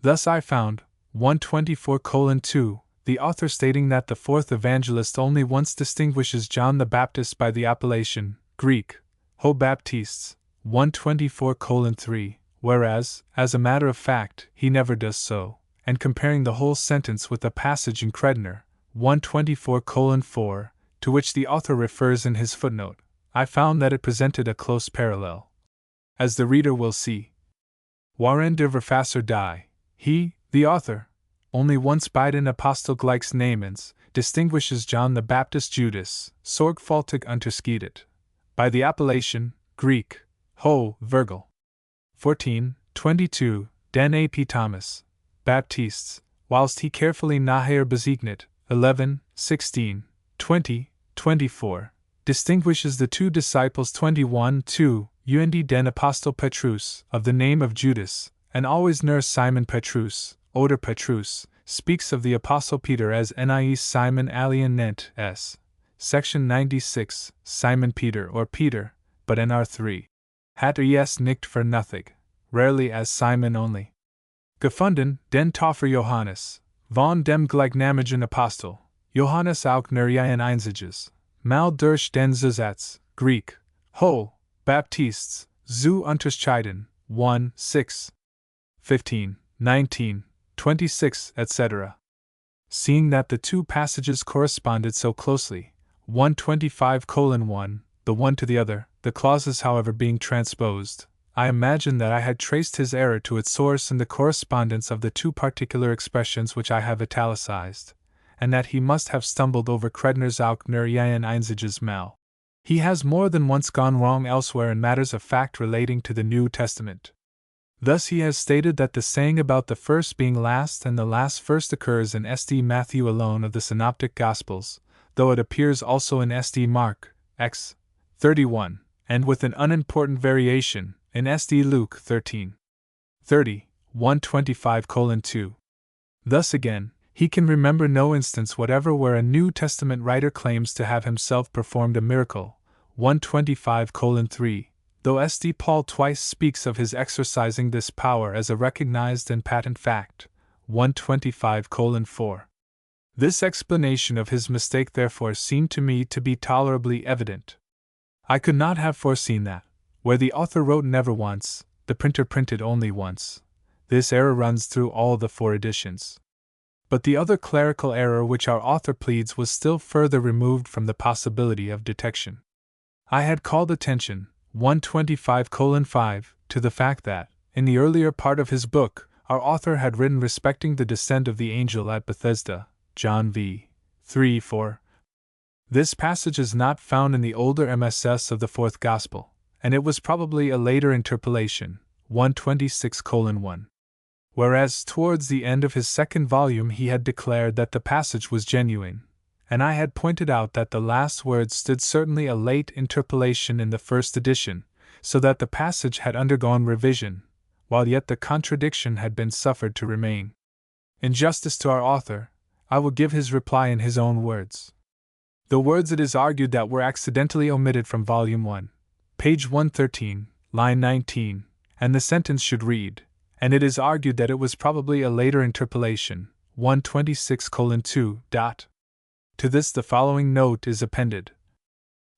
Thus I found, 124:2, the author stating that the fourth evangelist only once distinguishes John the Baptist by the appellation, Greek, Ho Baptistes, 124:3, whereas, as a matter of fact, he never does so, and comparing the whole sentence with the passage in Credner, 124:4, to which the author refers in his footnote, I found that it presented a close parallel. As the reader will see, Waren der Verfasser die, he, the author, only once by den Apostel gleichs Namens, distinguishes John the Baptist Judas, sorgfältig unterscheidet, by the appellation, Greek, Ho, Virgil. 14:22, den AP Thomas, Baptistes, whilst he carefully nachher besignet, 11:16, 20, 24, distinguishes the 2 disciples 21:2, und den Apostel Petrus, of the name of Judas, and always nur Simon Petrus, oder Petrus, speaks of the Apostle Peter as nie Simon alien nennt s. Section 96, Simon Peter or Peter, but nr3. Hat es nicht für nothing, rarely as Simon only. Gefunden, den Taufer Johannes, von dem gleichnamigen Apostel, Johannes auch nur ein einziges, mal durch den Zusatz, Greek, Ho, Baptistes, zu unterscheiden, 1:6, 15, 19, 26, etc. Seeing that the 2 passages corresponded so closely, 125:1, the one to the other, the clauses however being transposed, I imagine that I had traced his error to its source in the correspondence of the 2 particular expressions which I have italicized, and that he must have stumbled over Credner's auch nur ein einziges Mal. He has more than once gone wrong elsewhere in matters of fact relating to the New Testament. Thus he has stated that the saying about the first being last and the last first occurs in St. Matthew alone of the Synoptic Gospels, though it appears also in St. Mark, X. 31, and with an unimportant variation, in St. Luke 13. 30, 125:2. Thus again, he can remember no instance whatever where a New Testament writer claims to have himself performed a miracle, 125:3, though St. Paul twice speaks of his exercising this power as a recognized and patent fact, 125:4. This explanation of his mistake therefore seemed to me to be tolerably evident. I could not have foreseen that, where the author wrote never once, the printer printed only once. This error runs through all the 4 editions. But the other clerical error which our author pleads was still further removed from the possibility of detection. I had called attention, 125:5, to the fact that, in the earlier part of his book, our author had written respecting the descent of the angel at Bethesda, John v. 3:4. This passage is not found in the older MSS of the Fourth Gospel, and it was probably a later interpolation, 126:1. Whereas towards the end of his second volume he had declared that the passage was genuine, and I had pointed out that the last word stood certainly a late interpolation in the first edition, so that the passage had undergone revision, while yet the contradiction had been suffered to remain. In justice to our author, I will give his reply in his own words. The words it is argued that were accidentally omitted from Volume 1, page 113, line 19, and the sentence should read, and it is argued that it was probably a later interpolation, 126:2. To this the following note is appended.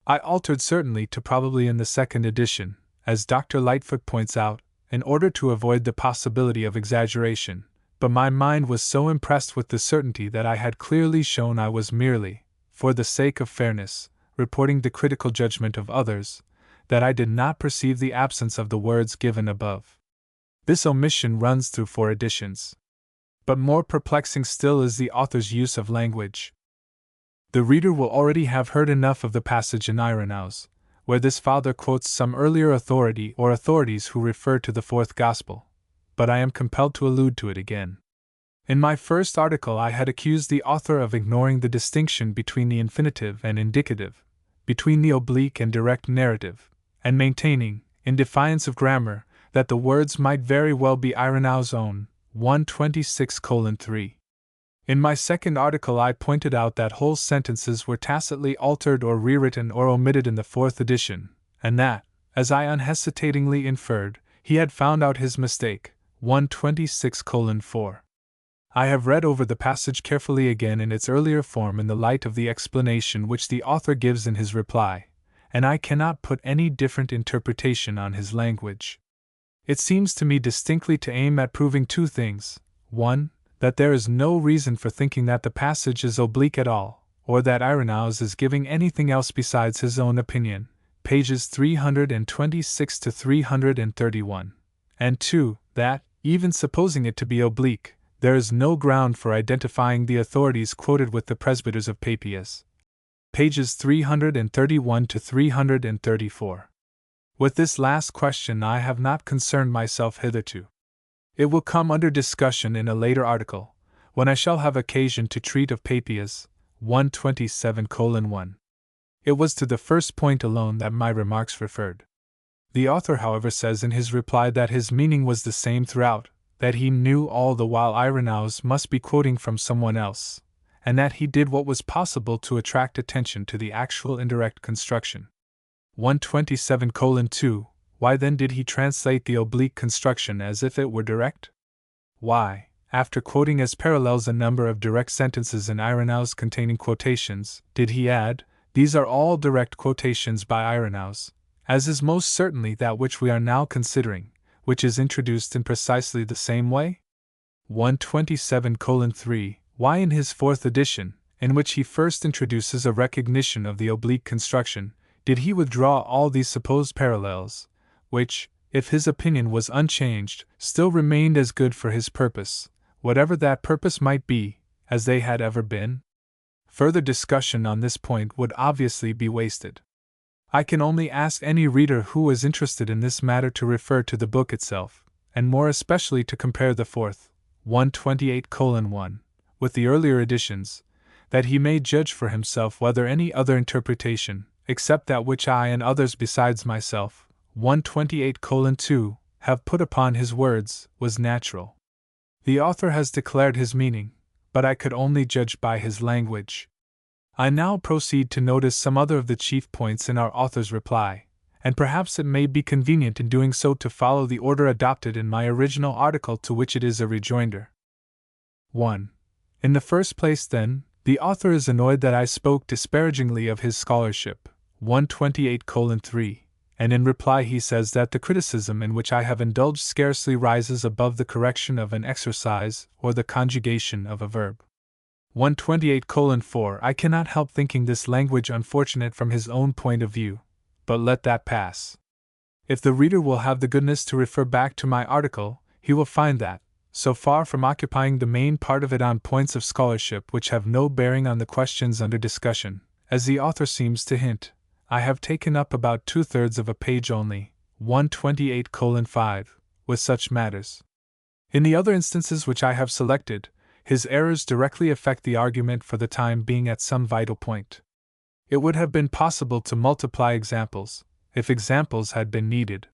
I altered certainly to probably in the second edition, as Dr. Lightfoot points out, in order to avoid the possibility of exaggeration, but my mind was so impressed with the certainty that I had clearly shown I was merely, for the sake of fairness, reporting the critical judgment of others, that I did not perceive the absence of the words given above. This omission runs through 4 editions. But more perplexing still is the author's use of language. The reader will already have heard enough of the passage in Irenaeus, where this father quotes some earlier authority or authorities who refer to the Fourth Gospel, but I am compelled to allude to it again. In my first article I had accused the author of ignoring the distinction between the infinitive and indicative, between the oblique and direct narrative, and maintaining, in defiance of grammar, that the words might very well be Irenaeus' own, 126:3. In my second article I pointed out that whole sentences were tacitly altered or rewritten or omitted in the fourth edition, and that, as I unhesitatingly inferred, he had found out his mistake, 126:4. I have read over the passage carefully again in its earlier form in the light of the explanation which the author gives in his reply, and I cannot put any different interpretation on his language. It seems to me distinctly to aim at proving 2 things: 1, that there is no reason for thinking that the passage is oblique at all, or that Irenaeus is giving anything else besides his own opinion, pages 326 to 331, and 2, that, even supposing it to be oblique, there is no ground for identifying the authorities quoted with the presbyters of Papias, pages 331 to 334. With this last question I have not concerned myself hitherto. It will come under discussion in a later article, when I shall have occasion to treat of Papias, 127:1. It was to the first point alone that my remarks referred. The author, however, says in his reply that his meaning was the same throughout, that he knew all the while Irenaeus must be quoting from someone else, and that he did what was possible to attract attention to the actual indirect construction. 127:2. Why then did he translate the oblique construction as if it were direct? Why, after quoting as parallels a number of direct sentences in Irenaeus containing quotations, did he add, "These are all direct quotations by Irenaeus," as is most certainly that which we are now considering, which is introduced in precisely the same way? 127:3. Why in his fourth edition, in which he first introduces a recognition of the oblique construction, did he withdraw all these supposed parallels, which, if his opinion was unchanged, still remained as good for his purpose, whatever that purpose might be, as they had ever been? Further discussion on this point would obviously be wasted. I can only ask any reader who is interested in this matter to refer to the book itself, and more especially to compare the fourth, 128:1, with the earlier editions, that he may judge for himself whether any other interpretation, except that which I and others besides myself, 128:2, have put upon his words, was natural. The author has declared his meaning, but I could only judge by his language. I now proceed to notice some other of the chief points in our author's reply, and perhaps it may be convenient in doing so to follow the order adopted in my original article to which it is a rejoinder. 1. In the first place, then, the author is annoyed that I spoke disparagingly of his scholarship, 128:3, and in reply he says that the criticism in which I have indulged scarcely rises above the correction of an exercise or the conjugation of a verb. 128:4 I cannot help thinking this language unfortunate from his own point of view, but let that pass. If the reader will have the goodness to refer back to my article, he will find that, so far from occupying the main part of it on points of scholarship which have no bearing on the questions under discussion, as the author seems to hint, I have taken up about 2/3 of a page only, 128:5, with such matters. In the other instances which I have selected, his errors directly affect the argument for the time being at some vital point. It would have been possible to multiply examples, if examples had been needed.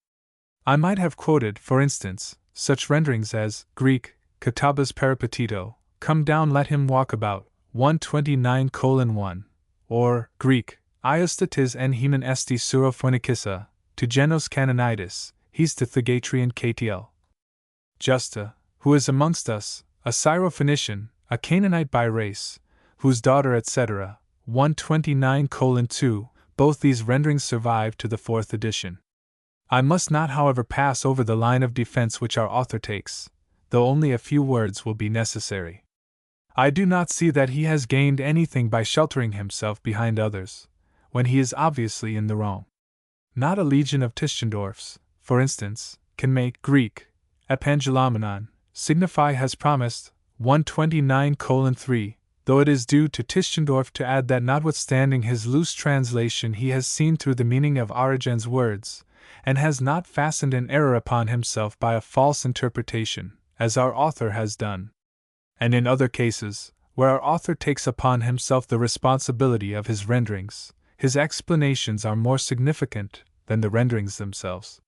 I might have quoted, for instance, such renderings as Greek, katabas peripatito, come down let him walk about, 129:1, or Greek, Iostatis en hemen esti suro phoenikissa, to genos canonitis, his to Thagatrian KTL. Justa, who is amongst us, a Syrophoenician, a Canaanite by race, whose daughter etc., 129:2, both these renderings survive to the fourth edition. I must not, however, pass over the line of defense which our author takes, though only a few words will be necessary. I do not see that he has gained anything by sheltering himself behind others, when he is obviously in the wrong. Not a legion of Tischendorfs, for instance, can make Greek, epangelomenon, signify has promised, 129:3, though it is due to Tischendorf to add that notwithstanding his loose translation he has seen through the meaning of Origen's words, and has not fastened an error upon himself by a false interpretation, as our author has done. And in other cases, where our author takes upon himself the responsibility of his renderings, his explanations are more significant than the renderings themselves.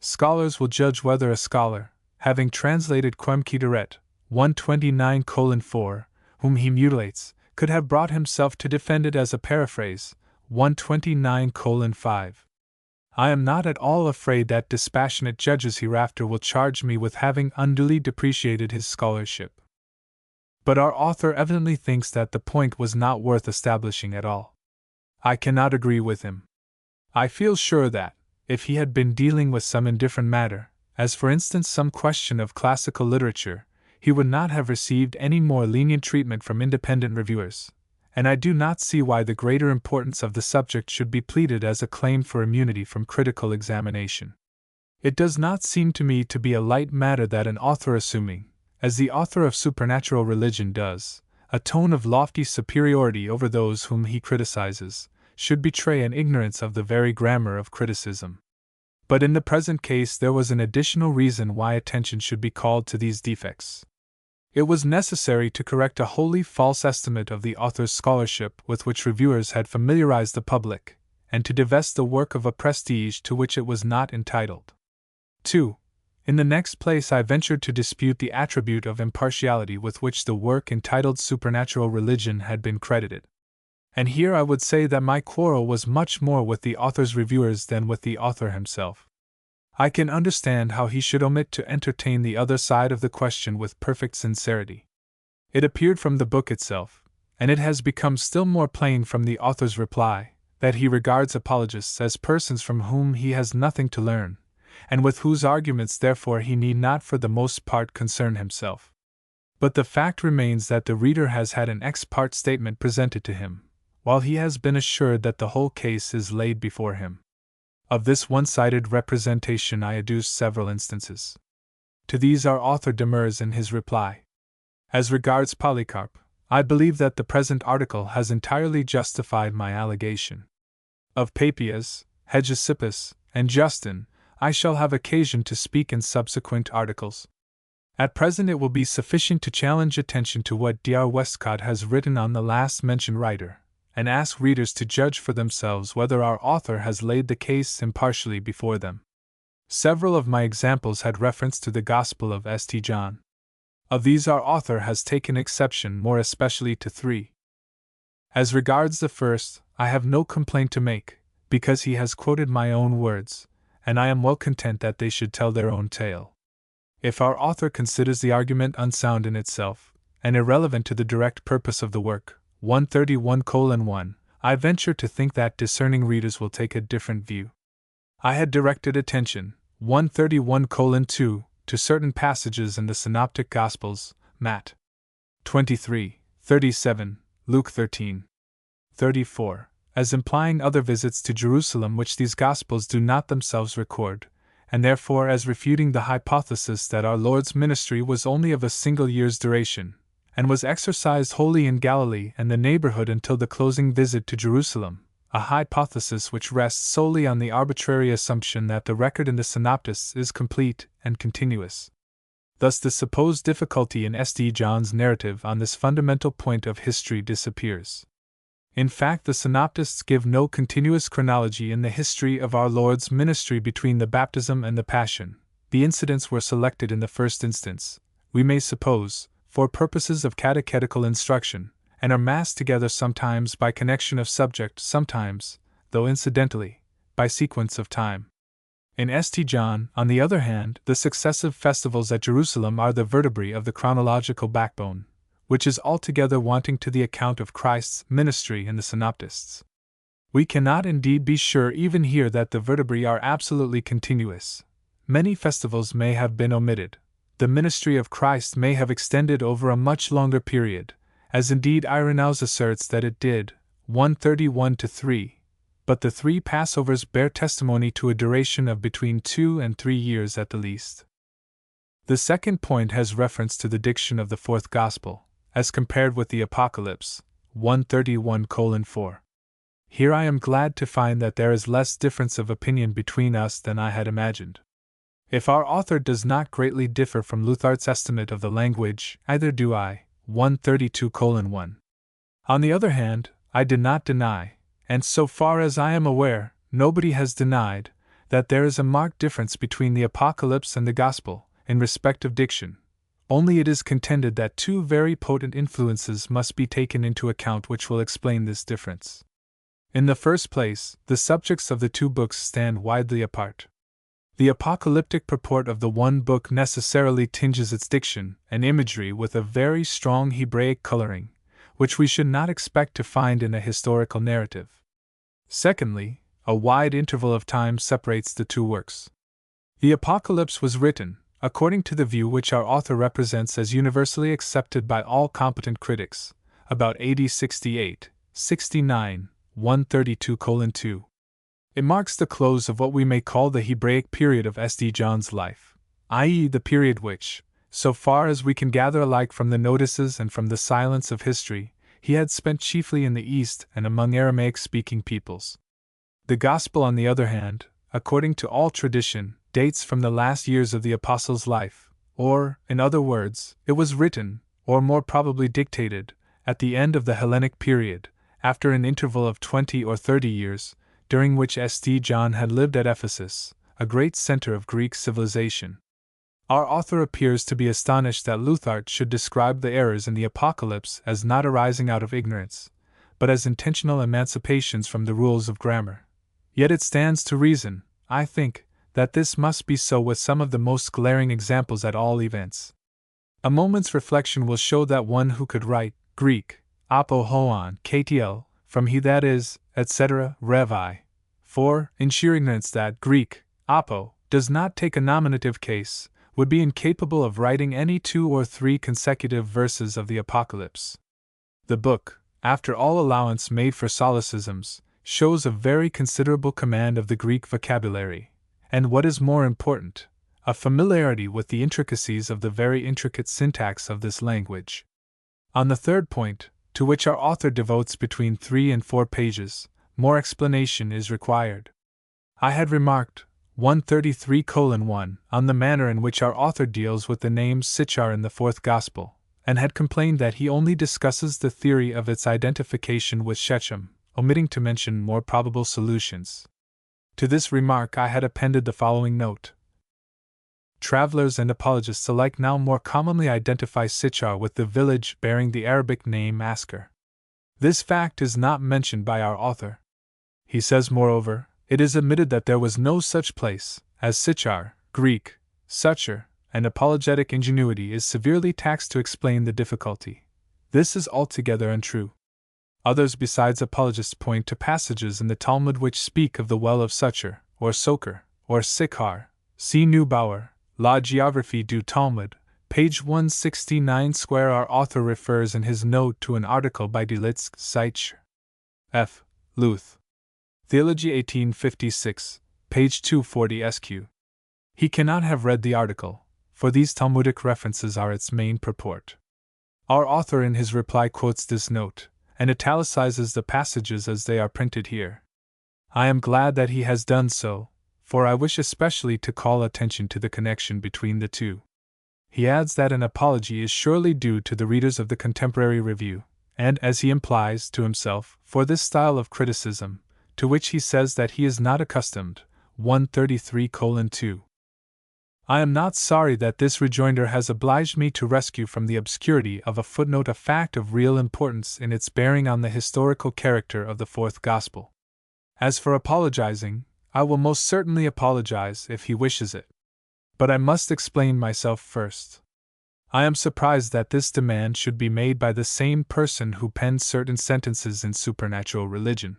Scholars will judge whether a scholar, having translated Quem Quideret, 129:4, whom he mutilates, could have brought himself to defend it as a paraphrase, 129:5. I am not at all afraid that dispassionate judges hereafter will charge me with having unduly depreciated his scholarship. But our author evidently thinks that the point was not worth establishing at all. I cannot agree with him. I feel sure that, if he had been dealing with some indifferent matter, as for instance some question of classical literature, he would not have received any more lenient treatment from independent reviewers, and I do not see why the greater importance of the subject should be pleaded as a claim for immunity from critical examination. It does not seem to me to be a light matter that an author assuming, as the author of Supernatural Religion does, a tone of lofty superiority over those whom he criticizes, should betray an ignorance of the very grammar of criticism. But in the present case there was an additional reason why attention should be called to these defects. It was necessary to correct a wholly false estimate of the author's scholarship with which reviewers had familiarized the public, and to divest the work of a prestige to which it was not entitled. 2. In the next place, I ventured to dispute the attribute of impartiality with which the work entitled Supernatural Religion had been credited. And here I would say that my quarrel was much more with the author's reviewers than with the author himself. I can understand how he should omit to entertain the other side of the question with perfect sincerity. It appeared from the book itself, and it has become still more plain from the author's reply, that he regards apologists as persons from whom he has nothing to learn, and with whose arguments therefore he need not for the most part concern himself. But the fact remains that the reader has had an ex parte statement presented to him, while he has been assured that the whole case is laid before him. Of this one-sided representation I adduce several instances. To these our author demurs in his reply. As regards Polycarp, I believe that the present article has entirely justified my allegation. Of Papias, Hegesippus, and Justin, I shall have occasion to speak in subsequent articles. At present it will be sufficient to challenge attention to what Dr. Westcott has written on the last mentioned writer, and ask readers to judge for themselves whether our author has laid the case impartially before them. Several of my examples had reference to the Gospel of St. John. Of these our author has taken exception more especially to 3. As regards the first, I have no complaint to make, because he has quoted my own words, and I am well content that they should tell their own tale. If our author considers the argument unsound in itself, and irrelevant to the direct purpose of the work, 131:1, I venture to think that discerning readers will take a different view. I had directed attention, 131:2, to certain passages in the Synoptic Gospels, Matt 23:37, Luke 13:34, as implying other visits to Jerusalem which these Gospels do not themselves record, and therefore as refuting the hypothesis that our Lord's ministry was only of a single year's duration, and was exercised wholly in Galilee and the neighborhood until the closing visit to Jerusalem, a hypothesis which rests solely on the arbitrary assumption that the record in the Synoptists is complete and continuous. Thus the supposed difficulty in St. John's narrative on this fundamental point of history disappears. In fact, the Synoptists give no continuous chronology in the history of our Lord's ministry between the baptism and the Passion. The incidents were selected in the first instance, we may suppose, for purposes of catechetical instruction, and are massed together sometimes by connection of subject, sometimes, though incidentally, by sequence of time. In St. John, on the other hand, the successive festivals at Jerusalem are the vertebrae of the chronological backbone, which is altogether wanting to the account of Christ's ministry in the Synoptists. We cannot indeed be sure even here that the vertebrae are absolutely continuous. Many festivals may have been omitted. The ministry of Christ may have extended over a much longer period, as indeed Irenaeus asserts that it did, 131:3, but the 3 Passovers bear testimony to a duration of between 2 and 3 years at the least. The second point has reference to the diction of the fourth Gospel, as compared with the Apocalypse, 131:4. Here I am glad to find that there is less difference of opinion between us than I had imagined. If our author does not greatly differ from Luthart's estimate of the language, either do I, 132:1. On the other hand, I did not deny, and so far as I am aware, nobody has denied, that there is a marked difference between the Apocalypse and the Gospel, in respect of diction. Only it is contended that 2 very potent influences must be taken into account which will explain this difference. In the first place, the subjects of the 2 books stand widely apart. The apocalyptic purport of the one book necessarily tinges its diction and imagery with a very strong Hebraic coloring, which we should not expect to find in a historical narrative. Secondly, a wide interval of time separates the 2 works. The Apocalypse was written, according to the view which our author represents as universally accepted by all competent critics, about AD 68-69, 132:2. It marks the close of what we may call the Hebraic period of St. John's life, i.e., the period which, so far as we can gather alike from the notices and from the silence of history, he had spent chiefly in the East and among Aramaic-speaking peoples. The Gospel, on the other hand, according to all tradition, dates from the last years of the Apostle's life, or, in other words, it was written, or more probably dictated, at the end of the Hellenic period, after an interval of 20 or 30 years, during which St. John had lived at Ephesus, a great center of Greek civilization. Our author appears to be astonished that Luthart should describe the errors in the Apocalypse as not arising out of ignorance, but as intentional emancipations from the rules of grammar. Yet it stands to reason, I think, that this must be so with some of the most glaring examples at all events. A moment's reflection will show that one who could write Greek, apo hoon ktl, from he that is, etc., rev I, for, in sheer ignorance that Greek, apo, does not take a nominative case, would be incapable of writing any 2 or 3 consecutive verses of the Apocalypse. The book, after all allowance made for solecisms, shows a very considerable command of the Greek vocabulary, and what is more important, a familiarity with the intricacies of the very intricate syntax of this language. On the third point, to which our author devotes between 3 and 4 pages, more explanation is required. I had remarked, 133:1, on the manner in which our author deals with the name Sichar in the fourth Gospel, and had complained that he only discusses the theory of its identification with Shechem, omitting to mention more probable solutions. To this remark I had appended the following note. Travelers and apologists alike now more commonly identify Sichar with the village bearing the Arabic name Asker. This fact is not mentioned by our author. He says, moreover, it is admitted that there was no such place as Sichar, Greek, Sucher, and apologetic ingenuity is severely taxed to explain the difficulty. This is altogether untrue. Others besides apologists point to passages in the Talmud which speak of the well of Sucher, or Soker, or Sikhar. See Neubauer, La Géographie du Talmud, page 169. Our author refers in his note to an article by Delitzsch, Sitch. F. Luth. Theology 1856, page 240 SQ. He cannot have read the article, for these Talmudic references are its main purport. Our author in his reply quotes this note, and italicizes the passages as they are printed here. I am glad that he has done so, for I wish especially to call attention to the connection between the two. He adds that an apology is surely due to the readers of the Contemporary Review, and, as he implies, to himself, for this style of criticism, to which he says that he is not accustomed. 133:2. I am not sorry that this rejoinder has obliged me to rescue from the obscurity of a footnote a fact of real importance in its bearing on the historical character of the fourth Gospel. As for apologizing, I will most certainly apologize if he wishes it. But I must explain myself first. I am surprised that this demand should be made by the same person who penned certain sentences in Supernatural Religion.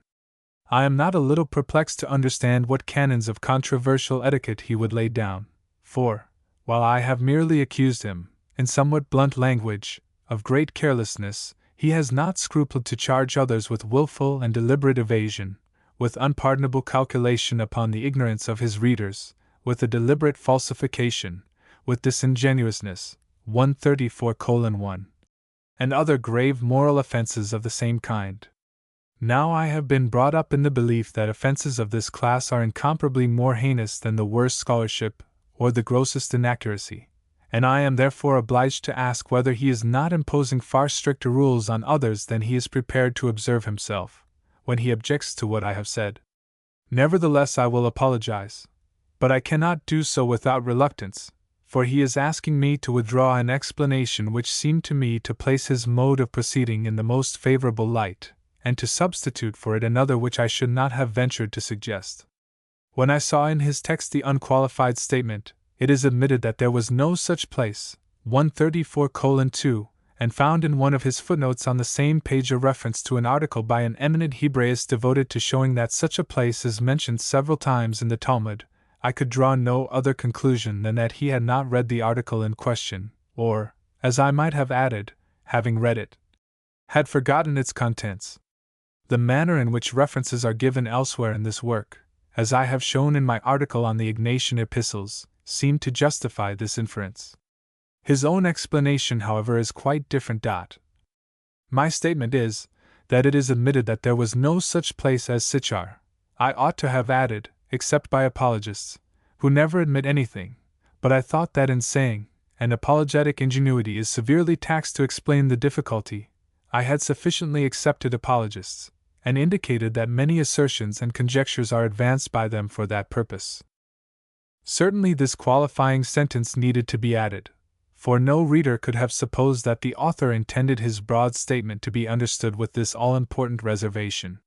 I am not a little perplexed to understand what canons of controversial etiquette he would lay down, for, while I have merely accused him, in somewhat blunt language, of great carelessness, he has not scrupled to charge others with willful and deliberate evasion, with unpardonable calculation upon the ignorance of his readers, with a deliberate falsification, with disingenuousness, 134:1, and other grave moral offenses of the same kind. Now I have been brought up in the belief that offenses of this class are incomparably more heinous than the worst scholarship, or the grossest inaccuracy, and I am therefore obliged to ask whether he is not imposing far stricter rules on others than he is prepared to observe himself, when he objects to what I have said. Nevertheless, I will apologize, but I cannot do so without reluctance, for he is asking me to withdraw an explanation which seemed to me to place his mode of proceeding in the most favorable light, and to substitute for it another which I should not have ventured to suggest. When I saw in his text the unqualified statement, it is admitted that there was no such place, 134:2, and found in one of his footnotes on the same page a reference to an article by an eminent Hebraist devoted to showing that such a place is mentioned several times in the Talmud, I could draw no other conclusion than that he had not read the article in question, or, as I might have added, having read it, had forgotten its contents. The manner in which references are given elsewhere in this work, as I have shown in my article on the Ignatian epistles, seem to justify this inference. His own explanation, however, is quite different. My statement is, that it is admitted that there was no such place as Sichar. I ought to have added, except by apologists, who never admit anything, but I thought that in saying, an apologetic ingenuity is severely taxed to explain the difficulty, I had sufficiently accepted apologists, and indicated that many assertions and conjectures are advanced by them for that purpose. Certainly this qualifying sentence needed to be added, for no reader could have supposed that the author intended his broad statement to be understood with this all-important reservation.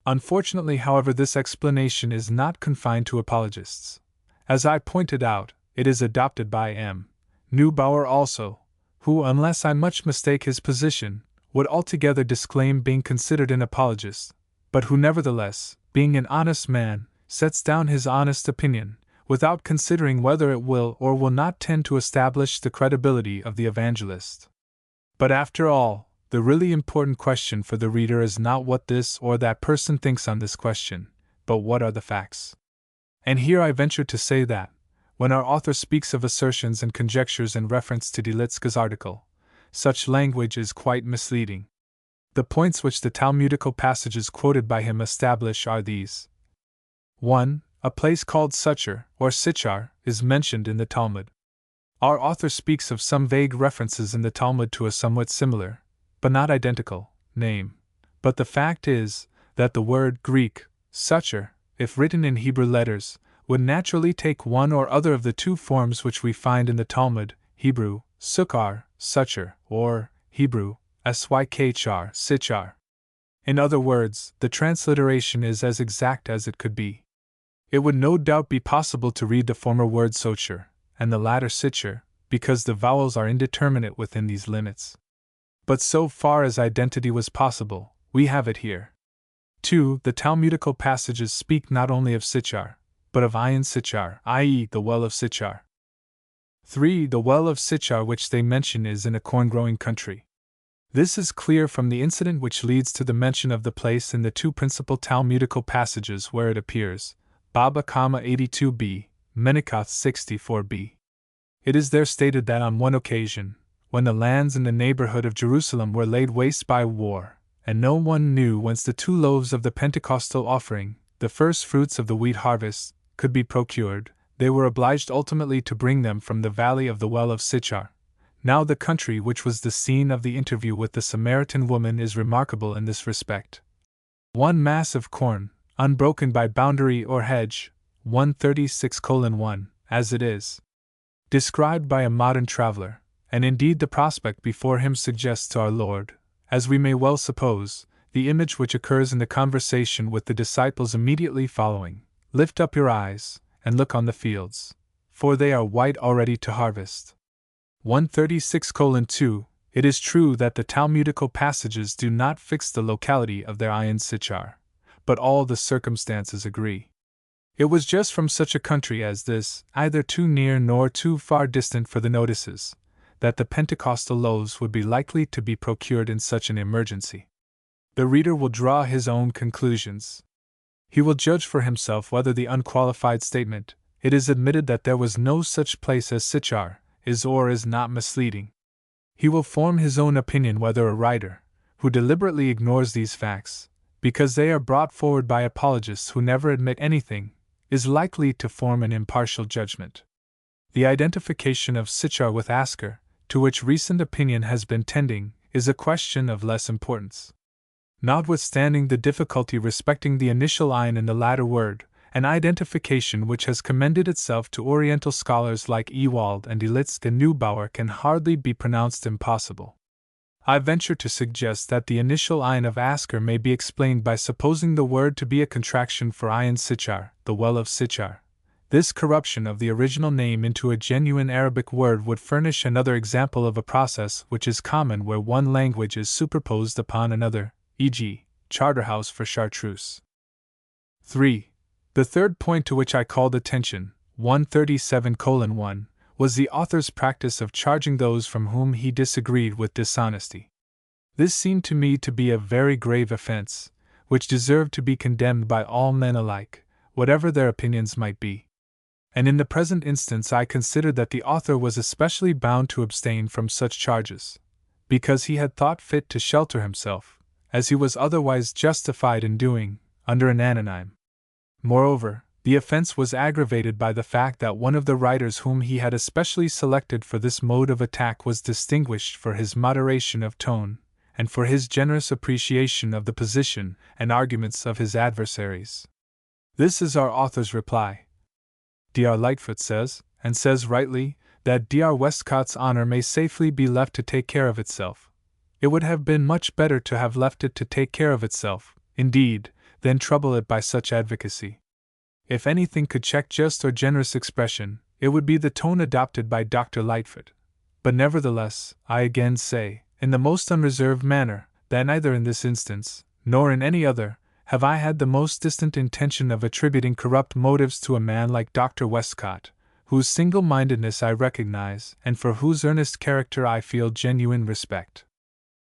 Unfortunately, however, this explanation is not confined to apologists. As I pointed out, it is adopted by M. Neubauer also, who, unless I much mistake his position, would altogether disclaim being considered an apologist, but who nevertheless, being an honest man, sets down his honest opinion, without considering whether it will or will not tend to establish the credibility of the evangelist. But after all, the really important question for the reader is not what this or that person thinks on this question, but what are the facts. And here I venture to say that, when our author speaks of assertions and conjectures in reference to Delitzsch's article, such language is quite misleading. The points which the Talmudical passages quoted by him establish are these. 1. A place called Sucher, or Sichar, is mentioned in the Talmud. Our author speaks of some vague references in the Talmud to a somewhat similar, but not identical, name. But the fact is that the word Greek, Sucher, if written in Hebrew letters, would naturally take one or other of the two forms which we find in the Talmud, Hebrew, Sukkar, Sucher, or Hebrew, Sykhar, Sichar. In other words, the transliteration is as exact as it could be. It would no doubt be possible to read the former word Socher, and the latter Sicher, because the vowels are indeterminate within these limits. But so far as identity was possible, we have it here. 2. The Talmudical passages speak not only of Sichar, but of Ayin Sichar, i.e., the well of Sichar. 3. The well of Sichar which they mention is in a corn-growing country. This is clear from the incident which leads to the mention of the place in the two principal Talmudical passages where it appears, Baba, 82b, Menikoth 64b. It is there stated that on one occasion, when the lands in the neighborhood of Jerusalem were laid waste by war, and no one knew whence the 2 loaves of the Pentecostal offering, the first fruits of the wheat harvest, could be procured, they were obliged ultimately to bring them from the valley of the well of Sichar. Now the country which was the scene of the interview with the Samaritan woman is remarkable in this respect. One mass of corn, unbroken by boundary or hedge, 136:1, as it is described by a modern traveler, and indeed the prospect before him suggests to our Lord, as we may well suppose, the image which occurs in the conversation with the disciples immediately following, "Lift up your eyes, and look on the fields, for they are white already to harvest." 136:2. It is true that the Talmudical passages do not fix the locality of their Ayin Sichar, but all the circumstances agree. It was just from such a country as this, either too near nor too far distant for the notices, that the Pentecostal loaves would be likely to be procured in such an emergency. The reader will draw his own conclusions. He will judge for himself whether the unqualified statement, "It is admitted that there was no such place as Sichar," is or is not misleading. He will form his own opinion whether a writer, who deliberately ignores these facts, because they are brought forward by apologists who never admit anything, is likely to form an impartial judgment. The identification of Sichar with Asker, to which recent opinion has been tending, is a question of less importance. Notwithstanding the difficulty respecting the initial ayin in the latter word, an identification which has commended itself to Oriental scholars like Ewald and Delitzsch and Neubauer can hardly be pronounced impossible. I venture to suggest that the initial ayin of Asker may be explained by supposing the word to be a contraction for Ayin Sichar, the well of Sichar. This corruption of the original name into a genuine Arabic word would furnish another example of a process which is common where one language is superposed upon another, e.g., Charterhouse for chartreuse. 3. The third point to which I called attention, 137:1, was the author's practice of charging those from whom he disagreed with dishonesty. This seemed to me to be a very grave offense, which deserved to be condemned by all men alike, whatever their opinions might be. And in the present instance I considered that the author was especially bound to abstain from such charges, because he had thought fit to shelter himself, as he was otherwise justified in doing, under an anonym. Moreover, the offense was aggravated by the fact that one of the writers whom he had especially selected for this mode of attack was distinguished for his moderation of tone, and for his generous appreciation of the position and arguments of his adversaries. This is our author's reply. Dr. Lightfoot says, and says rightly, that Dr. Westcott's honor may safely be left to take care of itself. It would have been much better to have left it to take care of itself, indeed, than trouble it by such advocacy. If anything could check just or generous expression, it would be the tone adopted by Dr. Lightfoot. But nevertheless, I again say, in the most unreserved manner, that neither in this instance, nor in any other, have I had the most distant intention of attributing corrupt motives to a man like Dr. Westcott, whose single-mindedness I recognize and for whose earnest character I feel genuine respect.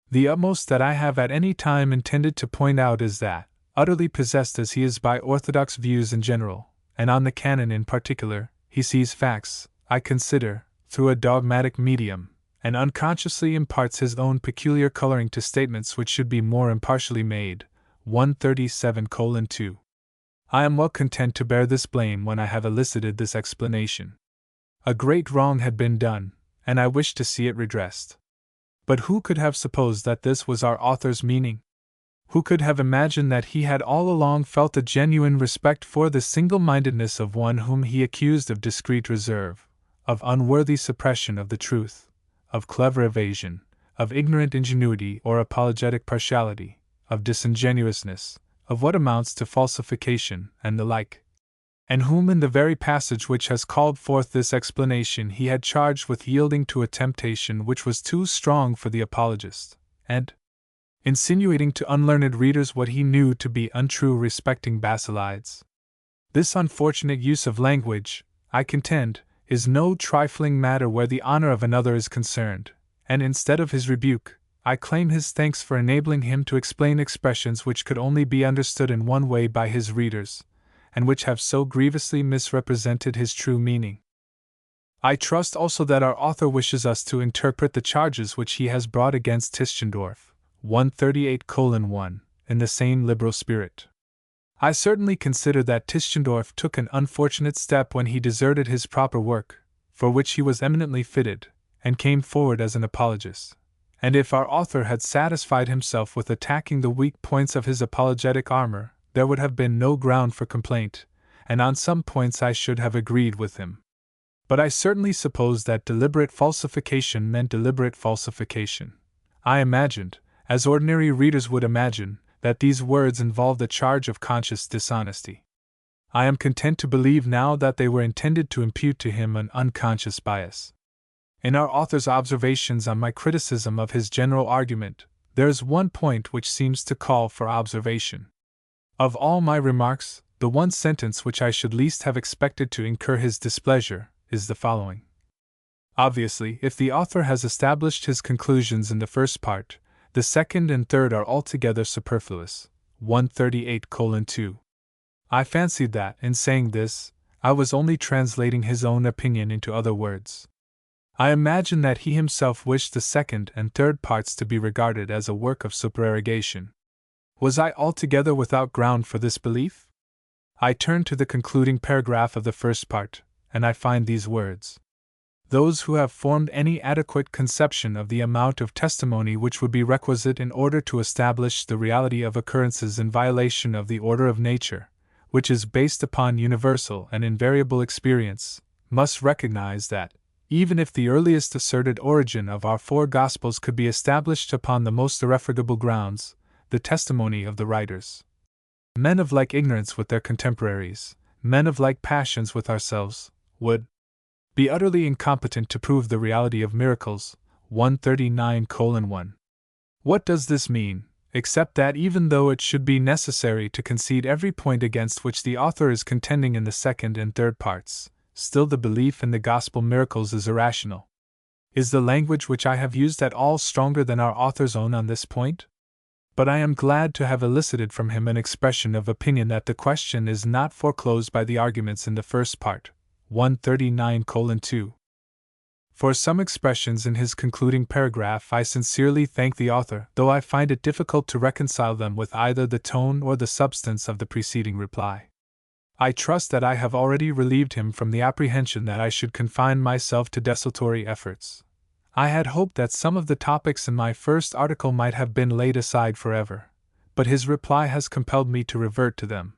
The utmost that I have at any time intended to point out is that, utterly possessed as he is by orthodox views in general, and on the canon in particular, he sees facts, I consider, through a dogmatic medium, and unconsciously imparts his own peculiar coloring to statements which should be more impartially made. 137:2. I am well content to bear this blame when I have elicited this explanation. A great wrong had been done, and I wished to see it redressed. But who could have supposed that this was our author's meaning? Who could have imagined that he had all along felt a genuine respect for the single-mindedness of one whom he accused of discreet reserve, of unworthy suppression of the truth, of clever evasion, of ignorant ingenuity or apologetic partiality, of disingenuousness, of what amounts to falsification, and the like, and whom in the very passage which has called forth this explanation he had charged with yielding to a temptation which was too strong for the apologist, and insinuating to unlearned readers what he knew to be untrue respecting Basilides. This unfortunate use of language, I contend, is no trifling matter where the honor of another is concerned, and instead of his rebuke, I claim his thanks for enabling him to explain expressions which could only be understood in one way by his readers, and which have so grievously misrepresented his true meaning. I trust also that our author wishes us to interpret the charges which he has brought against Tischendorf, 138:1, in the same liberal spirit. I certainly consider that Tischendorf took an unfortunate step when he deserted his proper work, for which he was eminently fitted, and came forward as an apologist. And if our author had satisfied himself with attacking the weak points of his apologetic armor, there would have been no ground for complaint, and on some points I should have agreed with him. But I certainly supposed that deliberate falsification meant deliberate falsification. I imagined, as ordinary readers would imagine, that these words involved a charge of conscious dishonesty. I am content to believe now that they were intended to impute to him an unconscious bias. In our author's observations on my criticism of his general argument, there is one point which seems to call for observation. Of all my remarks, the one sentence which I should least have expected to incur his displeasure is the following. Obviously, if the author has established his conclusions in the first part, the second and third are altogether superfluous. 138:2. I fancied that, in saying this, I was only translating his own opinion into other words. I imagine that he himself wished the second and third parts to be regarded as a work of supererogation. Was I altogether without ground for this belief? I turn to the concluding paragraph of the first part, and I find these words. Those who have formed any adequate conception of the amount of testimony which would be requisite in order to establish the reality of occurrences in violation of the order of nature, which is based upon universal and invariable experience, must recognize that, even if the earliest asserted origin of our four Gospels could be established upon the most irrefragable grounds, the testimony of the writers, men of like ignorance with their contemporaries, men of like passions with ourselves, would be utterly incompetent to prove the reality of miracles. 139:1. What does this mean, except that even though it should be necessary to concede every point against which the author is contending in the second and third parts, still the belief in the gospel miracles is irrational? Is the language which I have used at all stronger than our author's own on this point? But I am glad to have elicited from him an expression of opinion that the question is not foreclosed by the arguments in the first part. 139:2. For some expressions in his concluding paragraph I sincerely thank the author, though I find it difficult to reconcile them with either the tone or the substance of the preceding reply. I trust that I have already relieved him from the apprehension that I should confine myself to desultory efforts. I had hoped that some of the topics in my first article might have been laid aside forever, but his reply has compelled me to revert to them.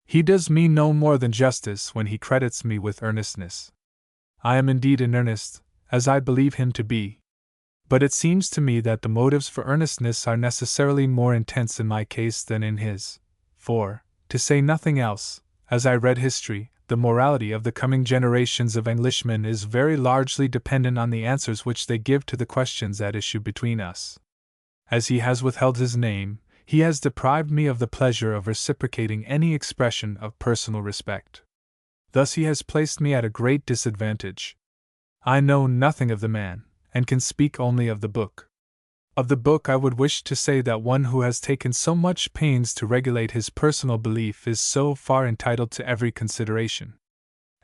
He does me no more than justice when he credits me with earnestness. I am indeed in earnest, as I believe him to be. But it seems to me that the motives for earnestness are necessarily more intense in my case than in his, for, to say nothing else, as I read history, the morality of the coming generations of Englishmen is very largely dependent on the answers which they give to the questions at issue between us. As he has withheld his name, he has deprived me of the pleasure of reciprocating any expression of personal respect. Thus he has placed me at a great disadvantage. I know nothing of the man, and can speak only of the book. Of the book I would wish to say that one who has taken so much pains to regulate his personal belief is so far entitled to every consideration.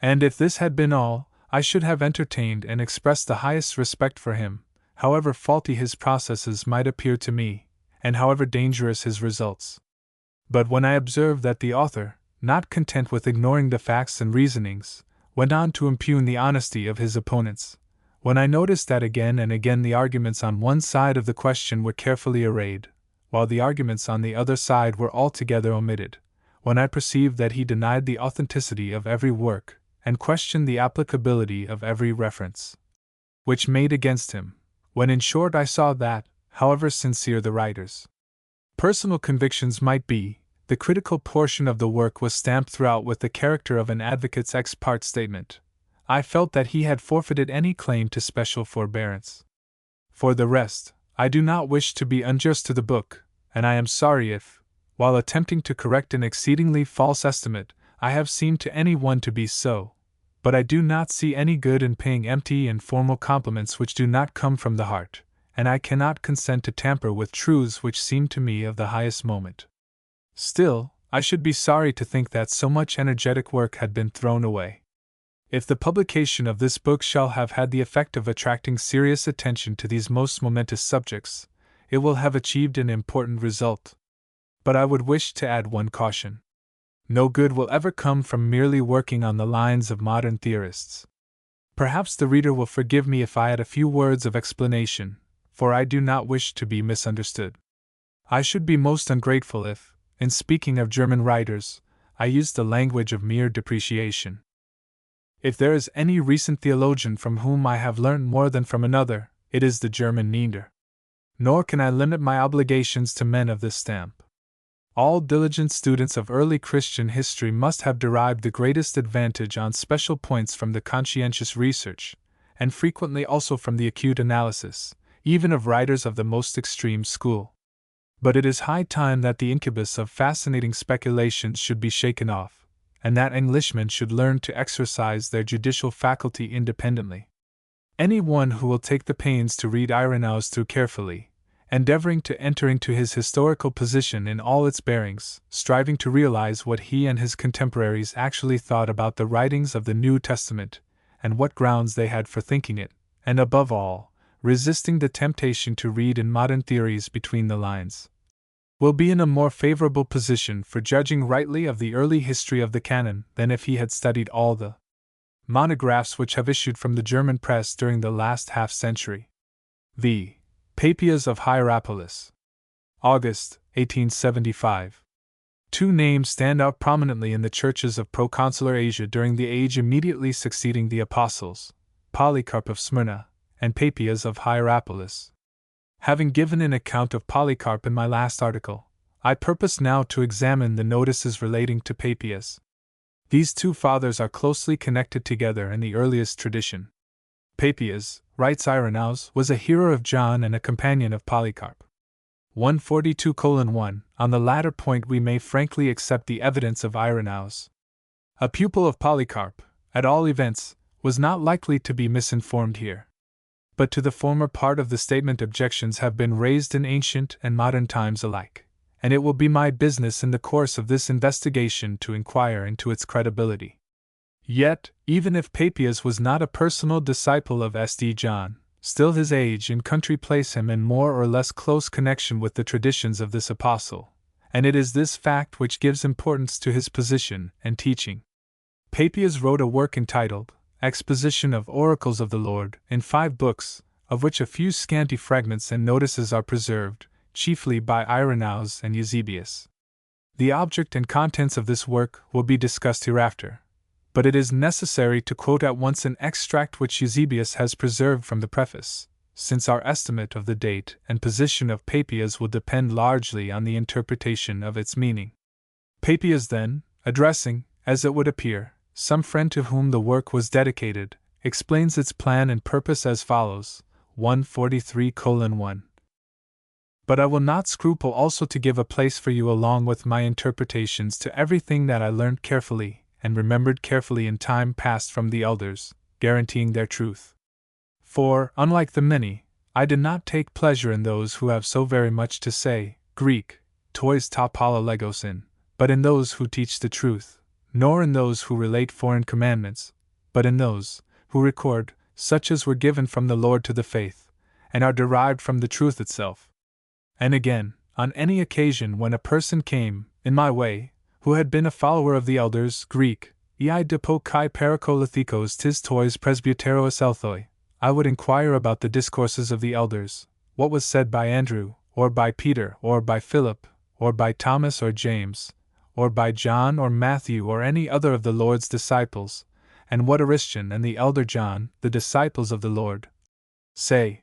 And if this had been all, I should have entertained and expressed the highest respect for him, however faulty his processes might appear to me, and however dangerous his results. But when I observed that the author, not content with ignoring the facts and reasonings, went on to impugn the honesty of his opponents, when I noticed that again and again the arguments on one side of the question were carefully arrayed, while the arguments on the other side were altogether omitted, when I perceived that he denied the authenticity of every work, and questioned the applicability of every reference which made against him, when in short I saw that, however sincere the writer's personal convictions might be, the critical portion of the work was stamped throughout with the character of an advocate's ex parte statement, I felt that he had forfeited any claim to special forbearance. For the rest, I do not wish to be unjust to the book, and I am sorry if, while attempting to correct an exceedingly false estimate, I have seemed to any one to be so, but I do not see any good in paying empty and formal compliments which do not come from the heart, and I cannot consent to tamper with truths which seem to me of the highest moment. Still, I should be sorry to think that so much energetic work had been thrown away. If the publication of this book shall have had the effect of attracting serious attention to these most momentous subjects, it will have achieved an important result. But I would wish to add one caution. No good will ever come from merely working on the lines of modern theorists. Perhaps the reader will forgive me if I add a few words of explanation, for I do not wish to be misunderstood. I should be most ungrateful if, in speaking of German writers, I used the language of mere depreciation. If there is any recent theologian from whom I have learnt more than from another, it is the German Nieder. Nor can I limit my obligations to men of this stamp. All diligent students of early Christian history must have derived the greatest advantage on special points from the conscientious research, and frequently also from the acute analysis, even of writers of the most extreme school. But it is high time that the incubus of fascinating speculations should be shaken off, and that Englishmen should learn to exercise their judicial faculty independently. Any one who will take the pains to read Irenaeus through carefully, endeavoring to enter into his historical position in all its bearings, striving to realize what he and his contemporaries actually thought about the writings of the New Testament, and what grounds they had for thinking it, and above all, resisting the temptation to read in modern theories between the lines, will be in a more favorable position for judging rightly of the early history of the canon than if he had studied all the monographs which have issued from the German press during the last half-century. The Papias of Hierapolis. August, 1875. Two names stand out prominently in the churches of proconsular Asia during the age immediately succeeding the Apostles, Polycarp of Smyrna, and Papias of Hierapolis. Having given an account of Polycarp in my last article, I purpose now to examine the notices relating to Papias. These two fathers are closely connected together in the earliest tradition. Papias, writes Irenaeus, was a hearer of John and a companion of Polycarp. 142:1. On the latter point we may frankly accept the evidence of Irenaeus. A pupil of Polycarp, at all events, was not likely to be misinformed here. But to the former part of the statement objections have been raised in ancient and modern times alike, and it will be my business in the course of this investigation to inquire into its credibility. Yet, even if Papias was not a personal disciple of St. John, still his age and country place him in more or less close connection with the traditions of this apostle, and it is this fact which gives importance to his position and teaching. Papias wrote a work entitled Exposition of Oracles of the Lord, in 5 books, of which a few scanty fragments and notices are preserved, chiefly by Irenaeus and Eusebius. The object and contents of this work will be discussed hereafter, but it is necessary to quote at once an extract which Eusebius has preserved from the preface, since our estimate of the date and position of Papias will depend largely on the interpretation of its meaning. Papias then, addressing, as it would appear, some friend to whom the work was dedicated, explains its plan and purpose as follows, 143:1. But I will not scruple also to give a place for you along with my interpretations to everything that I learned carefully and remembered carefully in time past from the elders, guaranteeing their truth. For, unlike the many, I did not take pleasure in those who have so very much to say, Greek, tois ta legos in, but in those who teach the truth, nor in those who relate foreign commandments, but in those who record such as were given from the Lord to the faith, and are derived from the truth itself. And again, on any occasion when a person came, in my way, who had been a follower of the elders, Greek, ei dipo kai parakolithikos tis tois presbyteros elthoi, I would inquire about the discourses of the elders, what was said by Andrew, or by Peter, or by Philip, or by Thomas or James, or by John or Matthew or any other of the Lord's disciples, and what Ariston and the elder John, the disciples of the Lord, say.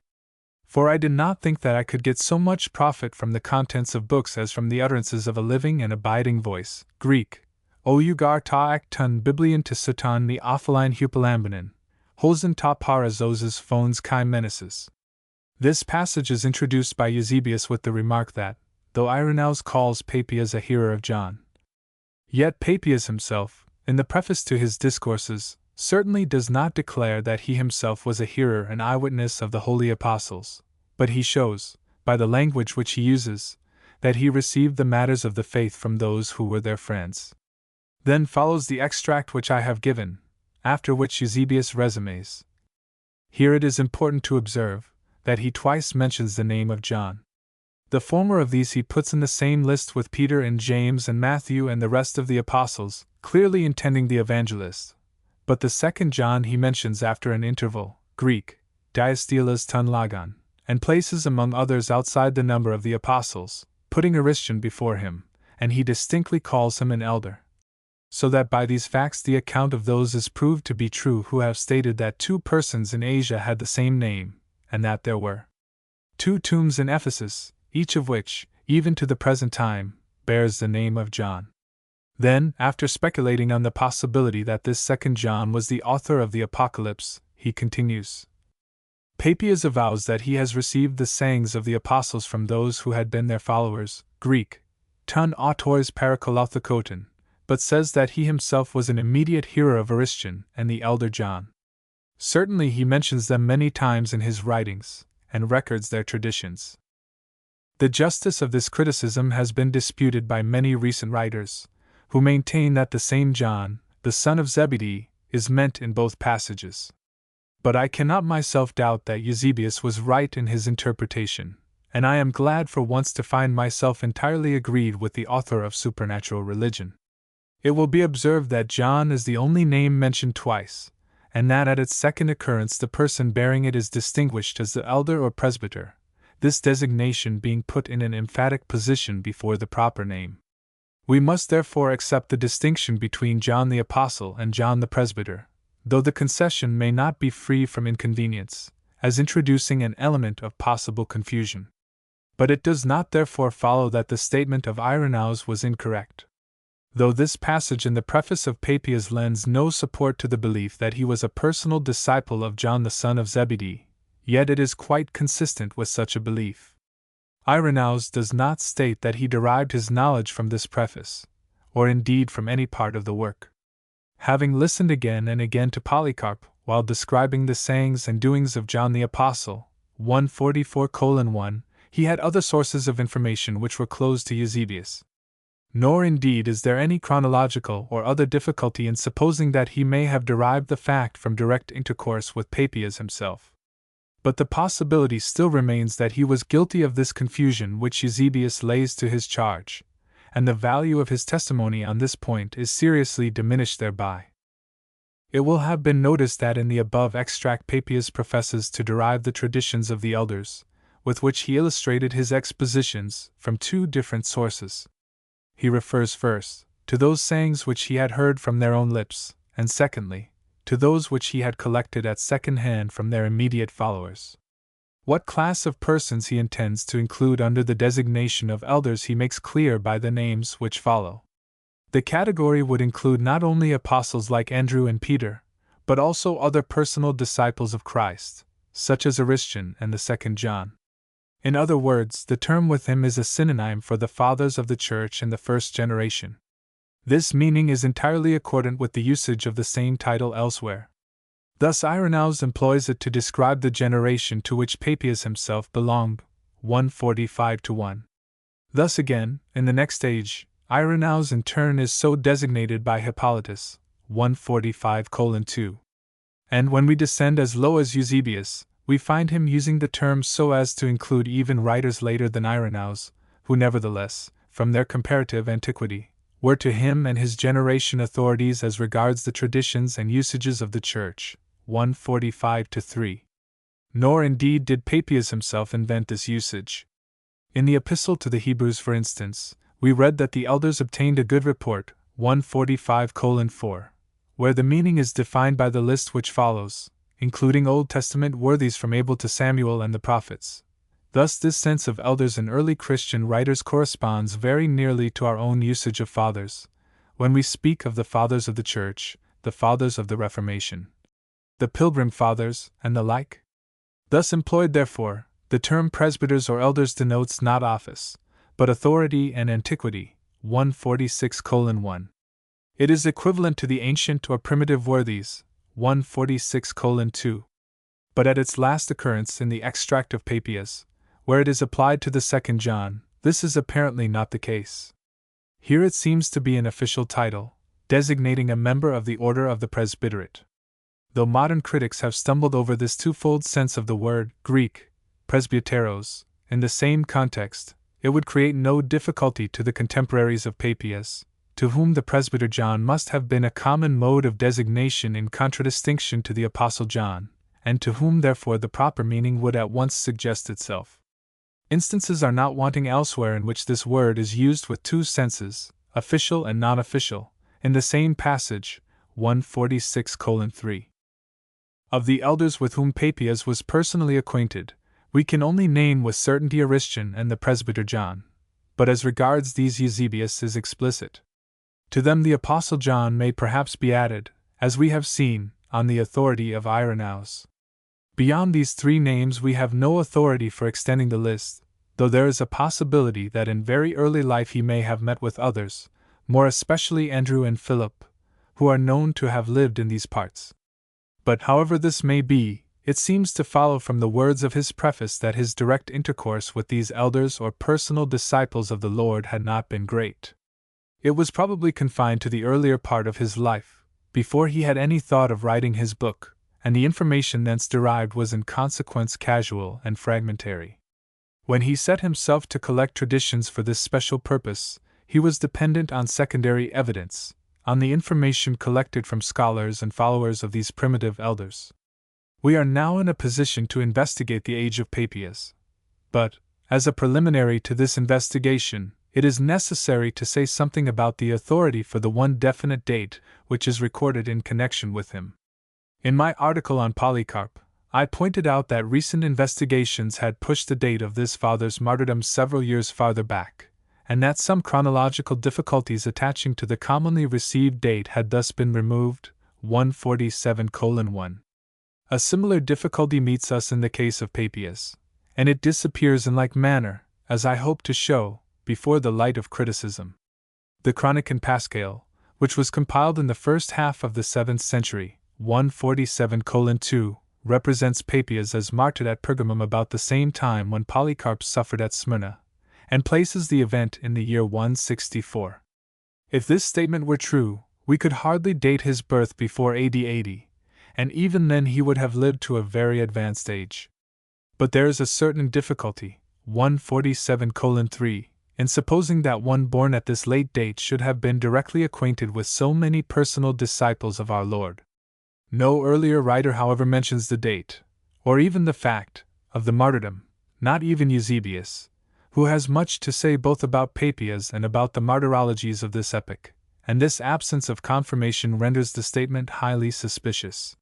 For I did not think that I could get so much profit from the contents of books as from the utterances of a living and abiding voice. Greek, ougar ta akton biblion to suton the ophaline hupalambanin, hosen ta parazoses phones kai menesis. This passage is introduced by Eusebius with the remark that, though Irenaeus calls Papias a hearer of John, yet Papias himself, in the preface to his discourses, certainly does not declare that he himself was a hearer and eyewitness of the holy apostles, but he shows, by the language which he uses, that he received the matters of the faith from those who were their friends. Then follows the extract which I have given, after which Eusebius resumes. Here it is important to observe that he twice mentions the name of John. The former of these he puts in the same list with Peter and James and Matthew and the rest of the apostles, clearly intending the evangelists. But the second John he mentions after an interval, Greek, diastelas ton lagon, and places among others outside the number of the apostles, putting Ariston before him, and he distinctly calls him an elder. So that by these facts the account of those is proved to be true who have stated that 2 persons in Asia had the same name, and that there were 2 tombs in Ephesus, each of which, even to the present time, bears the name of John. Then, after speculating on the possibility that this second John was the author of the Apocalypse, he continues. Papias avows that he has received the sayings of the apostles from those who had been their followers, Greek, ton autors parakolauthikoton, but says that he himself was an immediate hearer of Ariston and the elder John. Certainly he mentions them many times in his writings, and records their traditions. The justice of this criticism has been disputed by many recent writers, who maintain that the same John, the son of Zebedee, is meant in both passages. But I cannot myself doubt that Eusebius was right in his interpretation, and I am glad for once to find myself entirely agreed with the author of Supernatural Religion. It will be observed that John is the only name mentioned twice, and that at its second occurrence the person bearing it is distinguished as the elder or presbyter, this designation being put in an emphatic position before the proper name. We must therefore accept the distinction between John the Apostle and John the Presbyter, though the concession may not be free from inconvenience, as introducing an element of possible confusion. But it does not therefore follow that the statement of Irenaeus was incorrect. Though this passage in the preface of Papias lends no support to the belief that he was a personal disciple of John the son of Zebedee, yet it is quite consistent with such a belief. Irenaeus does not state that he derived his knowledge from this preface, or indeed from any part of the work. Having listened again and again to Polycarp while describing the sayings and doings of John the Apostle, 144:1, he had other sources of information which were closed to Eusebius. Nor indeed is there any chronological or other difficulty in supposing that he may have derived the fact from direct intercourse with Papias himself. But the possibility still remains that he was guilty of this confusion which Eusebius lays to his charge, and the value of his testimony on this point is seriously diminished thereby. It will have been noticed that in the above extract Papias professes to derive the traditions of the elders, with which he illustrated his expositions, from 2 different sources. He refers first to those sayings which he had heard from their own lips, and secondly, to those which he had collected at second hand from their immediate followers. What class of persons he intends to include under the designation of elders he makes clear by the names which follow. The category would include not only apostles like Andrew and Peter, but also other personal disciples of Christ, such as Ariston and the second John. In other words, the term with him is a synonym for the fathers of the Church in the first generation. This meaning is entirely accordant with the usage of the same title elsewhere. Thus Irenaeus employs it to describe the generation to which Papias himself belonged, 145:1. Thus again, in the next age, Irenaeus in turn is so designated by Hippolytus, 145:2. And when we descend as low as Eusebius, we find him using the term so as to include even writers later than Irenaeus, who nevertheless, from their comparative antiquity, were to him and his generation authorities as regards the traditions and usages of the Church. 145-3. Nor indeed did Papias himself invent this usage. In the Epistle to the Hebrews, for instance, we read that the elders obtained a good report, 145:4, where the meaning is defined by the list which follows, including Old Testament worthies from Abel to Samuel and the prophets. Thus, this sense of elders in early Christian writers corresponds very nearly to our own usage of fathers, when we speak of the fathers of the Church, the fathers of the Reformation, the Pilgrim Fathers, and the like. Thus employed, therefore, the term presbyters or elders denotes not office, but authority and antiquity. 146:1. It is equivalent to the ancient or primitive worthies. 146:2. But at its last occurrence in the extract of Papias, where it is applied to the second John, this is apparently not the case. Here it seems to be an official title, designating a member of the order of the presbyterate. Though modern critics have stumbled over this twofold sense of the word Greek, presbyteros, in the same context, it would create no difficulty to the contemporaries of Papias, to whom the presbyter John must have been a common mode of designation in contradistinction to the Apostle John, and to whom therefore the proper meaning would at once suggest itself. Instances are not wanting elsewhere in which this word is used with two senses, official and non-official, in the same passage, 146:3. Of the elders with whom Papias was personally acquainted, we can only name with certainty Aristion and the presbyter John, but as regards these Eusebius is explicit. To them the Apostle John may perhaps be added, as we have seen, on the authority of Irenaeus. Beyond these three names we have no authority for extending the list, though there is a possibility that in very early life he may have met with others, more especially Andrew and Philip, who are known to have lived in these parts. But however this may be, it seems to follow from the words of his preface that his direct intercourse with these elders or personal disciples of the Lord had not been great. It was probably confined to the earlier part of his life, before he had any thought of writing his book, and the information thence derived was in consequence casual and fragmentary. When he set himself to collect traditions for this special purpose, he was dependent on secondary evidence, on the information collected from scholars and followers of these primitive elders. We are now in a position to investigate the age of Papias. But, as a preliminary to this investigation, it is necessary to say something about the authority for the one definite date which is recorded in connection with him. In my article on Polycarp, I pointed out that recent investigations had pushed the date of this father's martyrdom several years farther back, and that some chronological difficulties attaching to the commonly received date had thus been removed. 147:1. A similar difficulty meets us in the case of Papias, and it disappears in like manner, as I hope to show, before the light of criticism. The Chronicon Paschale, which was compiled in the first half of the 7th century, 147:2, represents Papias as martyred at Pergamum about the same time when Polycarp suffered at Smyrna, and places the event in the year 164. If this statement were true, we could hardly date his birth before AD 80, and even then he would have lived to a very advanced age. But there is a certain difficulty, 147:3, in supposing that one born at this late date should have been directly acquainted with so many personal disciples of our Lord. No earlier writer, however, mentions the date, or even the fact, of the martyrdom, not even Eusebius, who has much to say both about Papias and about the martyrologies of this epoch, and this absence of confirmation renders the statement highly suspicious.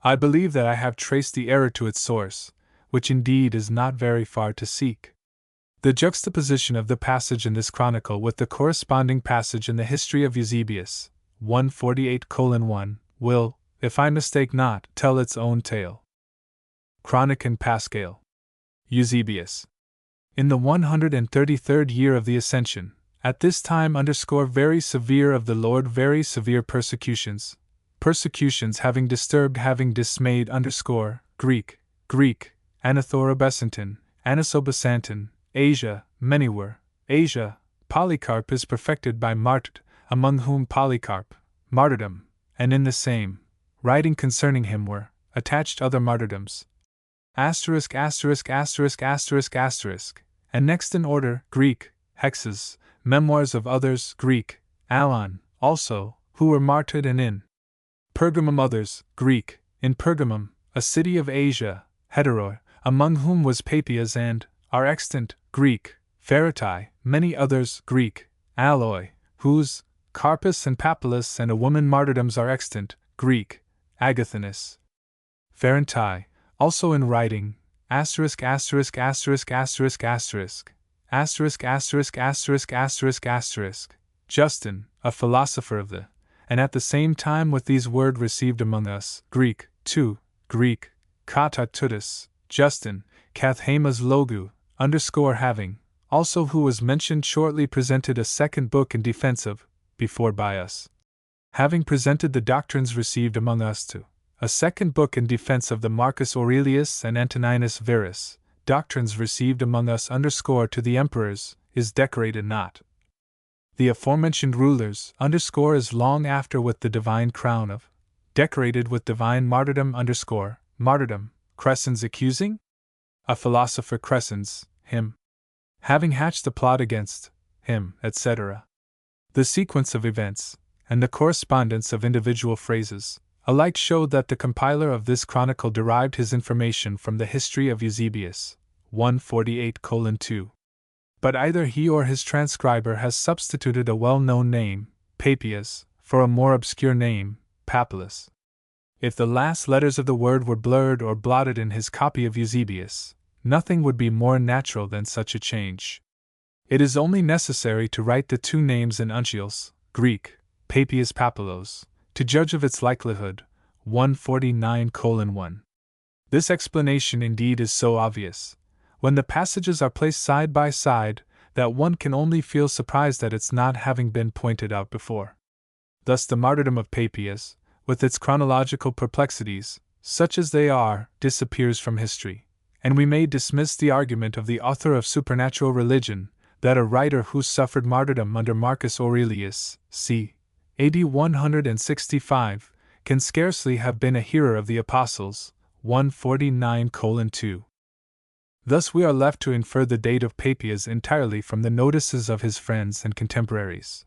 I believe that I have traced the error to its source, which indeed is not very far to seek. The juxtaposition of the passage in this chronicle with the corresponding passage in the history of Eusebius, 148:1, will, if I mistake not, tell its own tale. Chronicon Paschale. Eusebius. In the 133rd year of the Ascension, at this time very severe of the Lord, very severe persecutions having disturbed, having dismayed Greek, Anathorobesanton, Anisobesanton, Asia, many were, Asia, Polycarp is perfected by martyred, among whom Polycarp, martyrdom, and in the same, writing concerning him were attached other martyrdoms. asterisk asterisk asterisk asterisk asterisk, and next in order, Greek, hexes, memoirs of others, Greek, alon, also, who were martyred, and in Pergamum others, Greek, in Pergamum, a city of Asia, heteroi, among whom was Papias, and are extant, Greek, Pharitai, many others, Greek, aloi, whose Carpus and Papillus and a woman martyrdoms are extant, Greek, Agathanis. Pharentai, also in writing, asterisk asterisk asterisk asterisk asterisk, asterisk asterisk asterisk asterisk asterisk, Justin, a philosopher of the, and at the same time with these word received among us, Greek, too, Greek, kata tutus, Justin, kathhemas logu, underscore having, also who was mentioned shortly presented a second book in defense of, before by us. Having presented the doctrines received among us to, a second book in defense of the Marcus Aurelius and Antoninus Verus, doctrines received among us underscore to the emperors, is decorated not. The aforementioned rulers underscore is long after with the divine crown of, decorated with divine martyrdom underscore, martyrdom, Crescens accusing? A philosopher Crescens, him. Having hatched the plot against him, etc. The sequence of events, and the correspondence of individual phrases, alike showed that the compiler of this chronicle derived his information from the history of Eusebius, 148:2. But either he or his transcriber has substituted a well-known name, Papias, for a more obscure name, Papillus. If the last letters of the word were blurred or blotted in his copy of Eusebius, nothing would be more natural than such a change. It is only necessary to write the two names in uncials, Greek, Papias Papillos, to judge of its likelihood, 149:1. This explanation indeed is so obvious, when the passages are placed side by side, that one can only feel surprised at its not having been pointed out before. Thus the martyrdom of Papias, with its chronological perplexities, such as they are, disappears from history, and we may dismiss the argument of the author of Supernatural Religion, that a writer who suffered martyrdom under Marcus Aurelius, c. AD 165, can scarcely have been a hearer of the Apostles, 149:2. Thus we are left to infer the date of Papias entirely from the notices of his friends and contemporaries.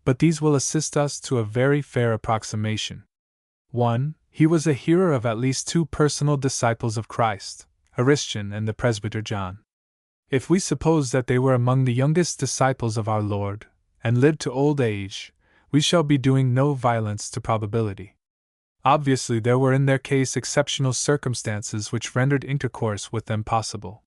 But these will assist us to a very fair approximation. 1. He was a hearer of at least two personal disciples of Christ, Aristion and the presbyter John. If we suppose that they were among the youngest disciples of our Lord, and lived to old age, we shall be doing no violence to probability. Obviously, there were in their case exceptional circumstances which rendered intercourse with them possible.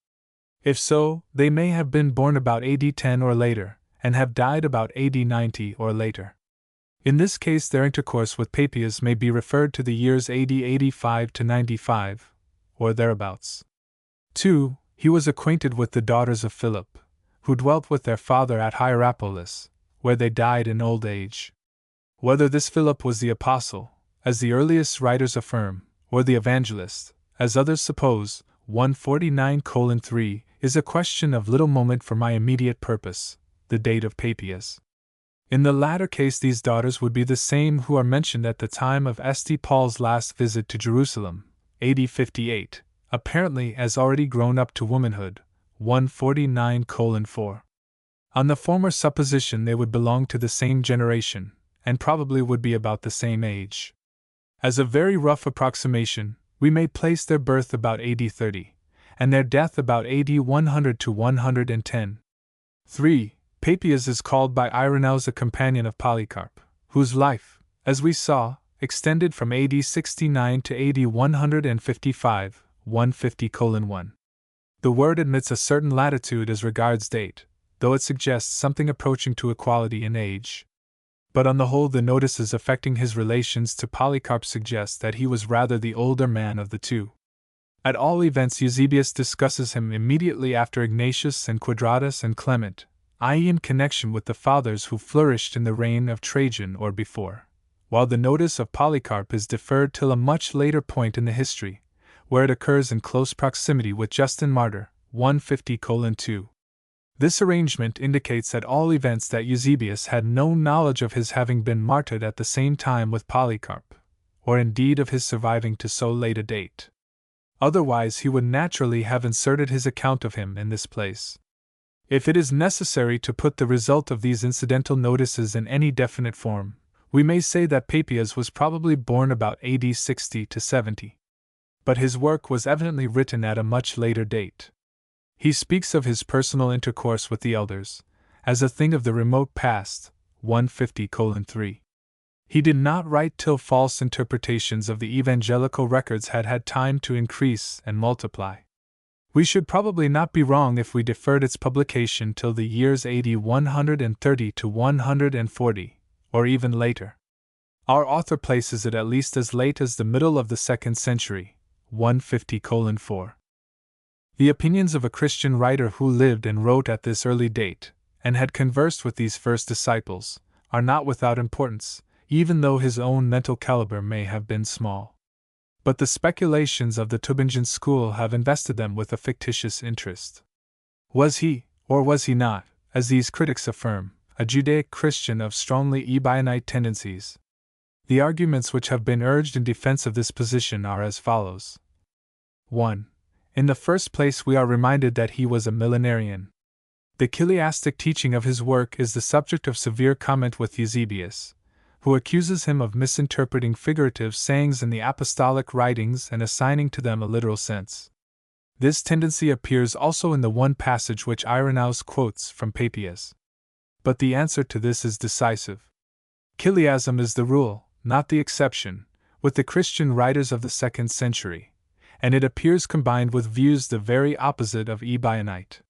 If so, they may have been born about AD 10 or later, and have died about AD 90 or later. In this case, their intercourse with Papias may be referred to the years AD 85 to 95, or thereabouts. 2. He was acquainted with the daughters of Philip, who dwelt with their father at Hierapolis, where they died in old age. Whether this Philip was the apostle, as the earliest writers affirm, or the evangelist, as others suppose, 149:3, is a question of little moment for my immediate purpose, the date of Papias. In the latter case, these daughters would be the same who are mentioned at the time of St. Paul's last visit to Jerusalem, AD 58, apparently as already grown up to womanhood, 149:4. On the former supposition, they would belong to the same generation, and probably would be about the same age. As a very rough approximation, we may place their birth about AD 30, and their death about AD 100 to 110. 3. Papias is called by Irenaeus a companion of Polycarp, whose life, as we saw, extended from AD 69 to AD 155, 150:1. The word admits a certain latitude as regards date, though it suggests something approaching to equality in age. But on the whole, the notices affecting his relations to Polycarp suggest that he was rather the older man of the two. At all events, Eusebius discusses him immediately after Ignatius and Quadratus and Clement, i.e., in connection with the fathers who flourished in the reign of Trajan or before, while the notice of Polycarp is deferred till a much later point in the history, where it occurs in close proximity with Justin Martyr, 150:2. This arrangement indicates at all events that Eusebius had no knowledge of his having been martyred at the same time with Polycarp, or indeed of his surviving to so late a date. Otherwise he would naturally have inserted his account of him in this place. If it is necessary to put the result of these incidental notices in any definite form, we may say that Papias was probably born about AD 60 to 70. But his work was evidently written at a much later date. He speaks of his personal intercourse with the elders as a thing of the remote past, 150:3. He did not write till false interpretations of the evangelical records had had time to increase and multiply. We should probably not be wrong if we deferred its publication till the years AD 130 to 140, or even later. Our author places it at least as late as the middle of the 2nd century, 150:4. The opinions of a Christian writer who lived and wrote at this early date, and had conversed with these first disciples, are not without importance, even though his own mental caliber may have been small. But the speculations of the Tübingen school have invested them with a fictitious interest. Was he, or was he not, as these critics affirm, a Judaic Christian of strongly Ebionite tendencies? The arguments which have been urged in defense of this position are as follows. 1. In the first place, we are reminded that he was a millenarian. The chiliastic teaching of his work is the subject of severe comment with Eusebius, who accuses him of misinterpreting figurative sayings in the apostolic writings and assigning to them a literal sense. This tendency appears also in the one passage which Irenaeus quotes from Papias. But the answer to this is decisive. Chiliasm is the rule, not the exception, with the Christian writers of the 2nd century, and it appears combined with views the very opposite of Ebionite.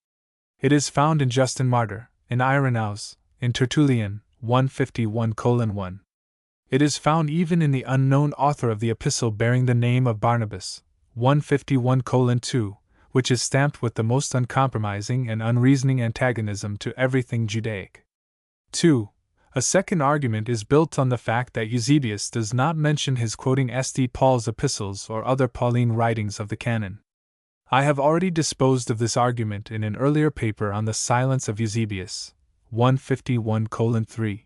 It is found in Justin Martyr, in Irenaeus, in Tertullian, 151:1. It is found even in the unknown author of the epistle bearing the name of Barnabas, 151:2, which is stamped with the most uncompromising and unreasoning antagonism to everything Judaic. 2. A second argument is built on the fact that Eusebius does not mention his quoting St. Paul's epistles or other Pauline writings of the canon. I have already disposed of this argument in an earlier paper on the silence of Eusebius, 151:3.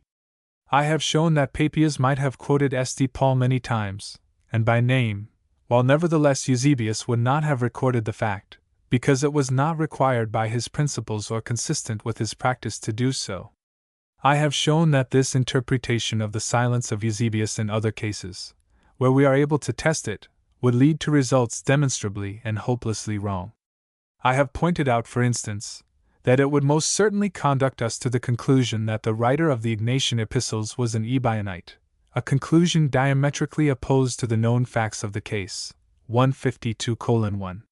I have shown that Papias might have quoted St. Paul many times, and by name, while nevertheless Eusebius would not have recorded the fact, because it was not required by his principles or consistent with his practice to do so. I have shown that this interpretation of the silence of Eusebius in other cases, where we are able to test it, would lead to results demonstrably and hopelessly wrong. I have pointed out, for instance, that it would most certainly conduct us to the conclusion that the writer of the Ignatian epistles was an Ebionite, a conclusion diametrically opposed to the known facts of the case, 152:1.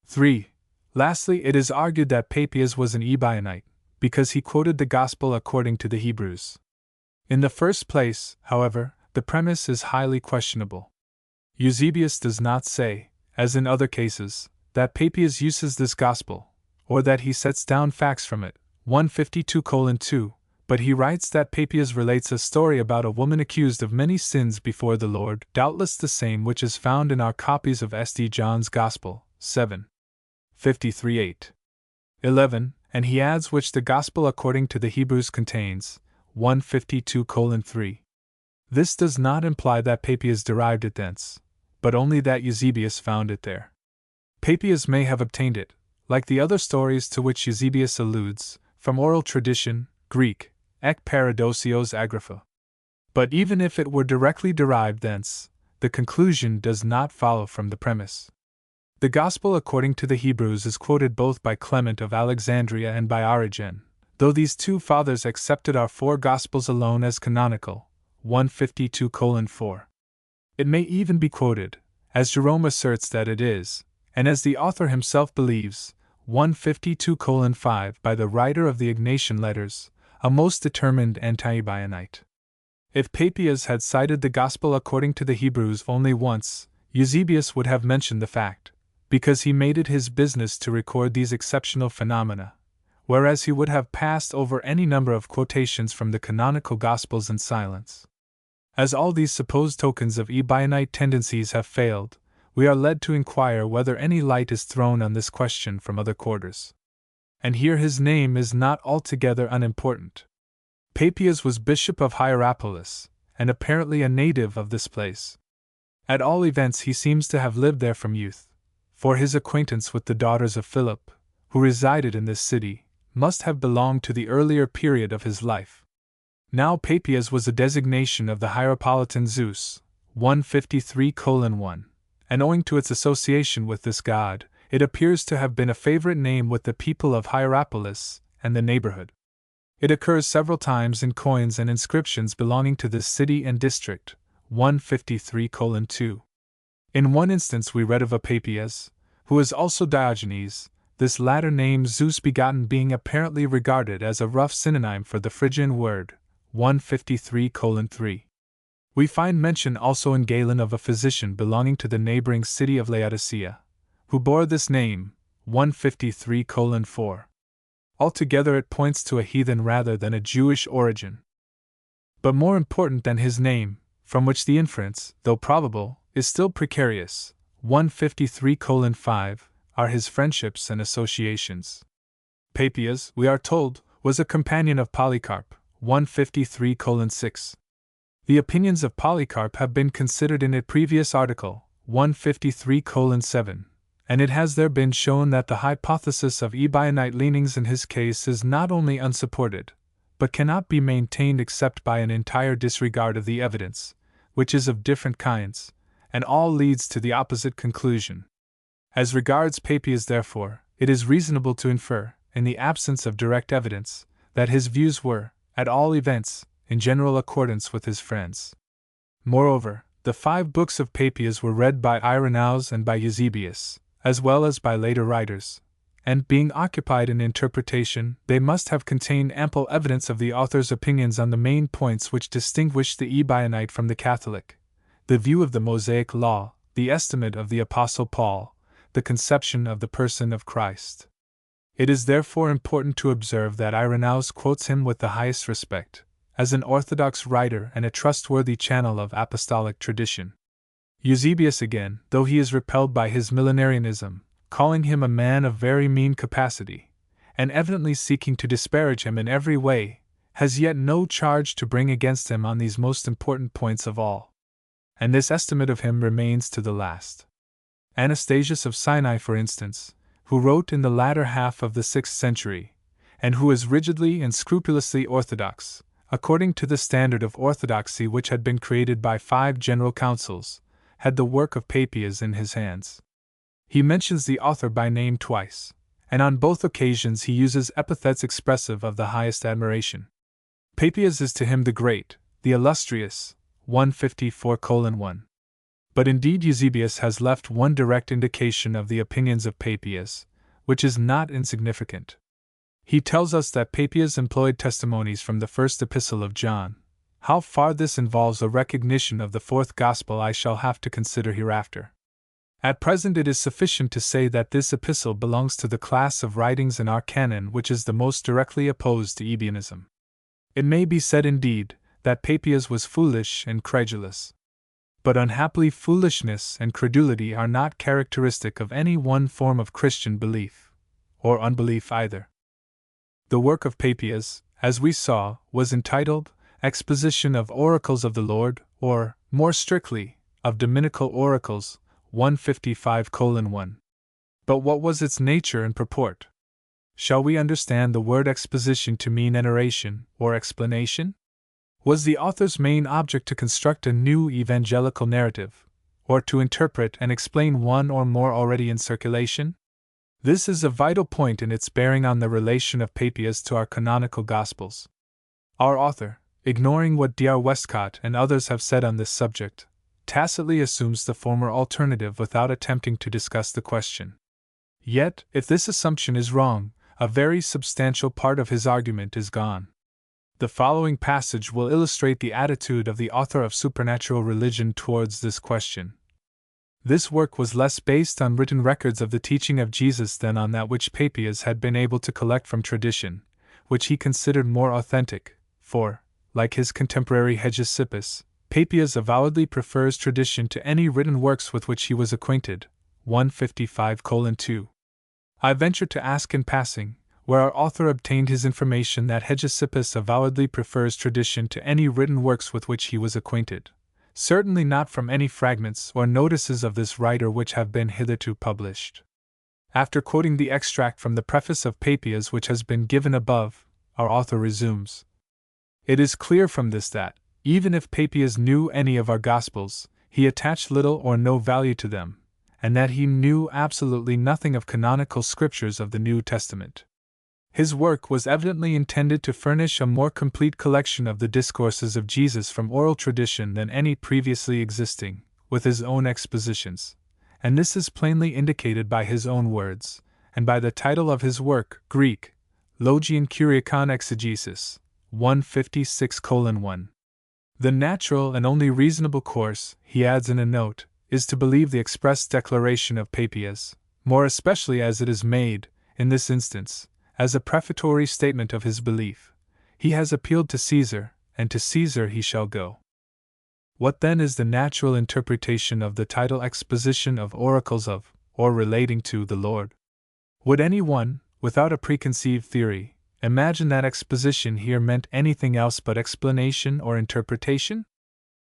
3. Lastly, it is argued that Papias was an Ebionite, because he quoted the Gospel according to the Hebrews. In the first place, however, the premise is highly questionable. Eusebius does not say, as in other cases, that Papias uses this Gospel, or that he sets down facts from it, 152:2, but he writes that Papias relates a story about a woman accused of many sins before the Lord, doubtless the same which is found in our copies of St. John's Gospel, 7:53-8. 11, and he adds which the Gospel according to the Hebrews contains, 152:3. This does not imply that Papias derived it thence, but only that Eusebius found it there. Papias may have obtained it, like the other stories to which Eusebius alludes, from oral tradition, Greek, ek paradosios agrapha. But even if it were directly derived thence, the conclusion does not follow from the premise. The Gospel according to the Hebrews is quoted both by Clement of Alexandria and by Origen, though these two fathers accepted our four Gospels alone as canonical, 152:4. It may even be quoted, as Jerome asserts that it is, and as the author himself believes, 152:5 by the writer of the Ignatian letters, a most determined anti-Ebionite. If Papias had cited the Gospel according to the Hebrews only once, Eusebius would have mentioned the fact, because he made it his business to record these exceptional phenomena, whereas he would have passed over any number of quotations from the canonical Gospels in silence. As all these supposed tokens of Ebionite tendencies have failed, we are led to inquire whether any light is thrown on this question from other quarters. And here his name is not altogether unimportant. Papias was bishop of Hierapolis, and apparently a native of this place. At all events, he seems to have lived there from youth, for his acquaintance with the daughters of Philip, who resided in this city, must have belonged to the earlier period of his life. Now Papias was a designation of the Hieropolitan Zeus, 153:1, and owing to its association with this god, it appears to have been a favorite name with the people of Hierapolis and the neighborhood. It occurs several times in coins and inscriptions belonging to this city and district, 153:2. In one instance we read of a Papias, who is also Diogenes, this latter name Zeus begotten being apparently regarded as a rough synonym for the Phrygian word, 153:3. We find mention also in Galen of a physician belonging to the neighboring city of Laodicea, who bore this name, 153:4. Altogether it points to a heathen rather than a Jewish origin. But more important than his name, from which the inference, though probable, is still precarious, 153:5, are his friendships and associations. Papias, we are told, was a companion of Polycarp, 153:6. The opinions of Polycarp have been considered in a previous article, 153:7, and it has there been shown that the hypothesis of Ebionite leanings in his case is not only unsupported, but cannot be maintained except by an entire disregard of the evidence, which is of different kinds, and all leads to the opposite conclusion. As regards Papias, therefore, it is reasonable to infer, in the absence of direct evidence, that his views were, at all events, in general accordance with his friends. Moreover, the 5 books of Papias were read by Irenaeus and by Eusebius, as well as by later writers, and being occupied in interpretation, they must have contained ample evidence of the author's opinions on the main points which distinguish the Ebionite from the Catholic: the view of the Mosaic Law, the estimate of the Apostle Paul, the conception of the person of Christ. It is therefore important to observe that Irenaeus quotes him with the highest respect, as an orthodox writer and a trustworthy channel of apostolic tradition. Eusebius again, though he is repelled by his millenarianism, calling him a man of very mean capacity, and evidently seeking to disparage him in every way, has yet no charge to bring against him on these most important points of all. And this estimate of him remains to the last. Anastasius of Sinai, for instance, who wrote in the latter half of the 6th century, and who is rigidly and scrupulously orthodox, according to the standard of orthodoxy which had been created by 5 general councils, had the work of Papias in his hands. He mentions the author by name twice, and on both occasions he uses epithets expressive of the highest admiration. Papias is to him the great, the illustrious, 154:1. But indeed Eusebius has left one direct indication of the opinions of Papias, which is not insignificant. He tells us that Papias employed testimonies from the first epistle of John. How far this involves a recognition of the 4th Gospel I shall have to consider hereafter. At present it is sufficient to say that this epistle belongs to the class of writings in our canon which is the most directly opposed to Ebionism. It may be said indeed that Papias was foolish and credulous. But unhappily foolishness and credulity are not characteristic of any one form of Christian belief, or unbelief either. The work of Papias, as we saw, was entitled Exposition of Oracles of the Lord, or, more strictly, of Dominical Oracles, 155:1. But what was its nature and purport? Shall we understand the word exposition to mean narration, or explanation? Was the author's main object to construct a new evangelical narrative, or to interpret and explain one or more already in circulation? This is a vital point in its bearing on the relation of Papias to our canonical Gospels. Our author, ignoring what Dr. Westcott and others have said on this subject, tacitly assumes the former alternative without attempting to discuss the question. Yet, if this assumption is wrong, a very substantial part of his argument is gone. The following passage will illustrate the attitude of the author of Supernatural Religion towards this question. This work was less based on written records of the teaching of Jesus than on that which Papias had been able to collect from tradition, which he considered more authentic, for, like his contemporary Hegesippus, Papias avowedly prefers tradition to any written works with which he was acquainted, 155:2. I venture to ask in passing, where our author obtained his information that Hegesippus avowedly prefers tradition to any written works with which he was acquainted, certainly not from any fragments or notices of this writer which have been hitherto published. After quoting the extract from the preface of Papias which has been given above, our author resumes. It is clear from this that, even if Papias knew any of our Gospels, he attached little or no value to them, and that he knew absolutely nothing of canonical scriptures of the New Testament. His work was evidently intended to furnish a more complete collection of the discourses of Jesus from oral tradition than any previously existing, with his own expositions, and this is plainly indicated by his own words, and by the title of his work, Greek, Logion Kyriakon Exegesis, 156:1. The natural and only reasonable course, he adds in a note, is to believe the express declaration of Papias, more especially as it is made, in this instance, as a prefatory statement of his belief. He has appealed to Caesar, and to Caesar he shall go. What then is the natural interpretation of the title Exposition of Oracles of, or relating to, the Lord? Would any one, without a preconceived theory, imagine that exposition here meant anything else but explanation or interpretation?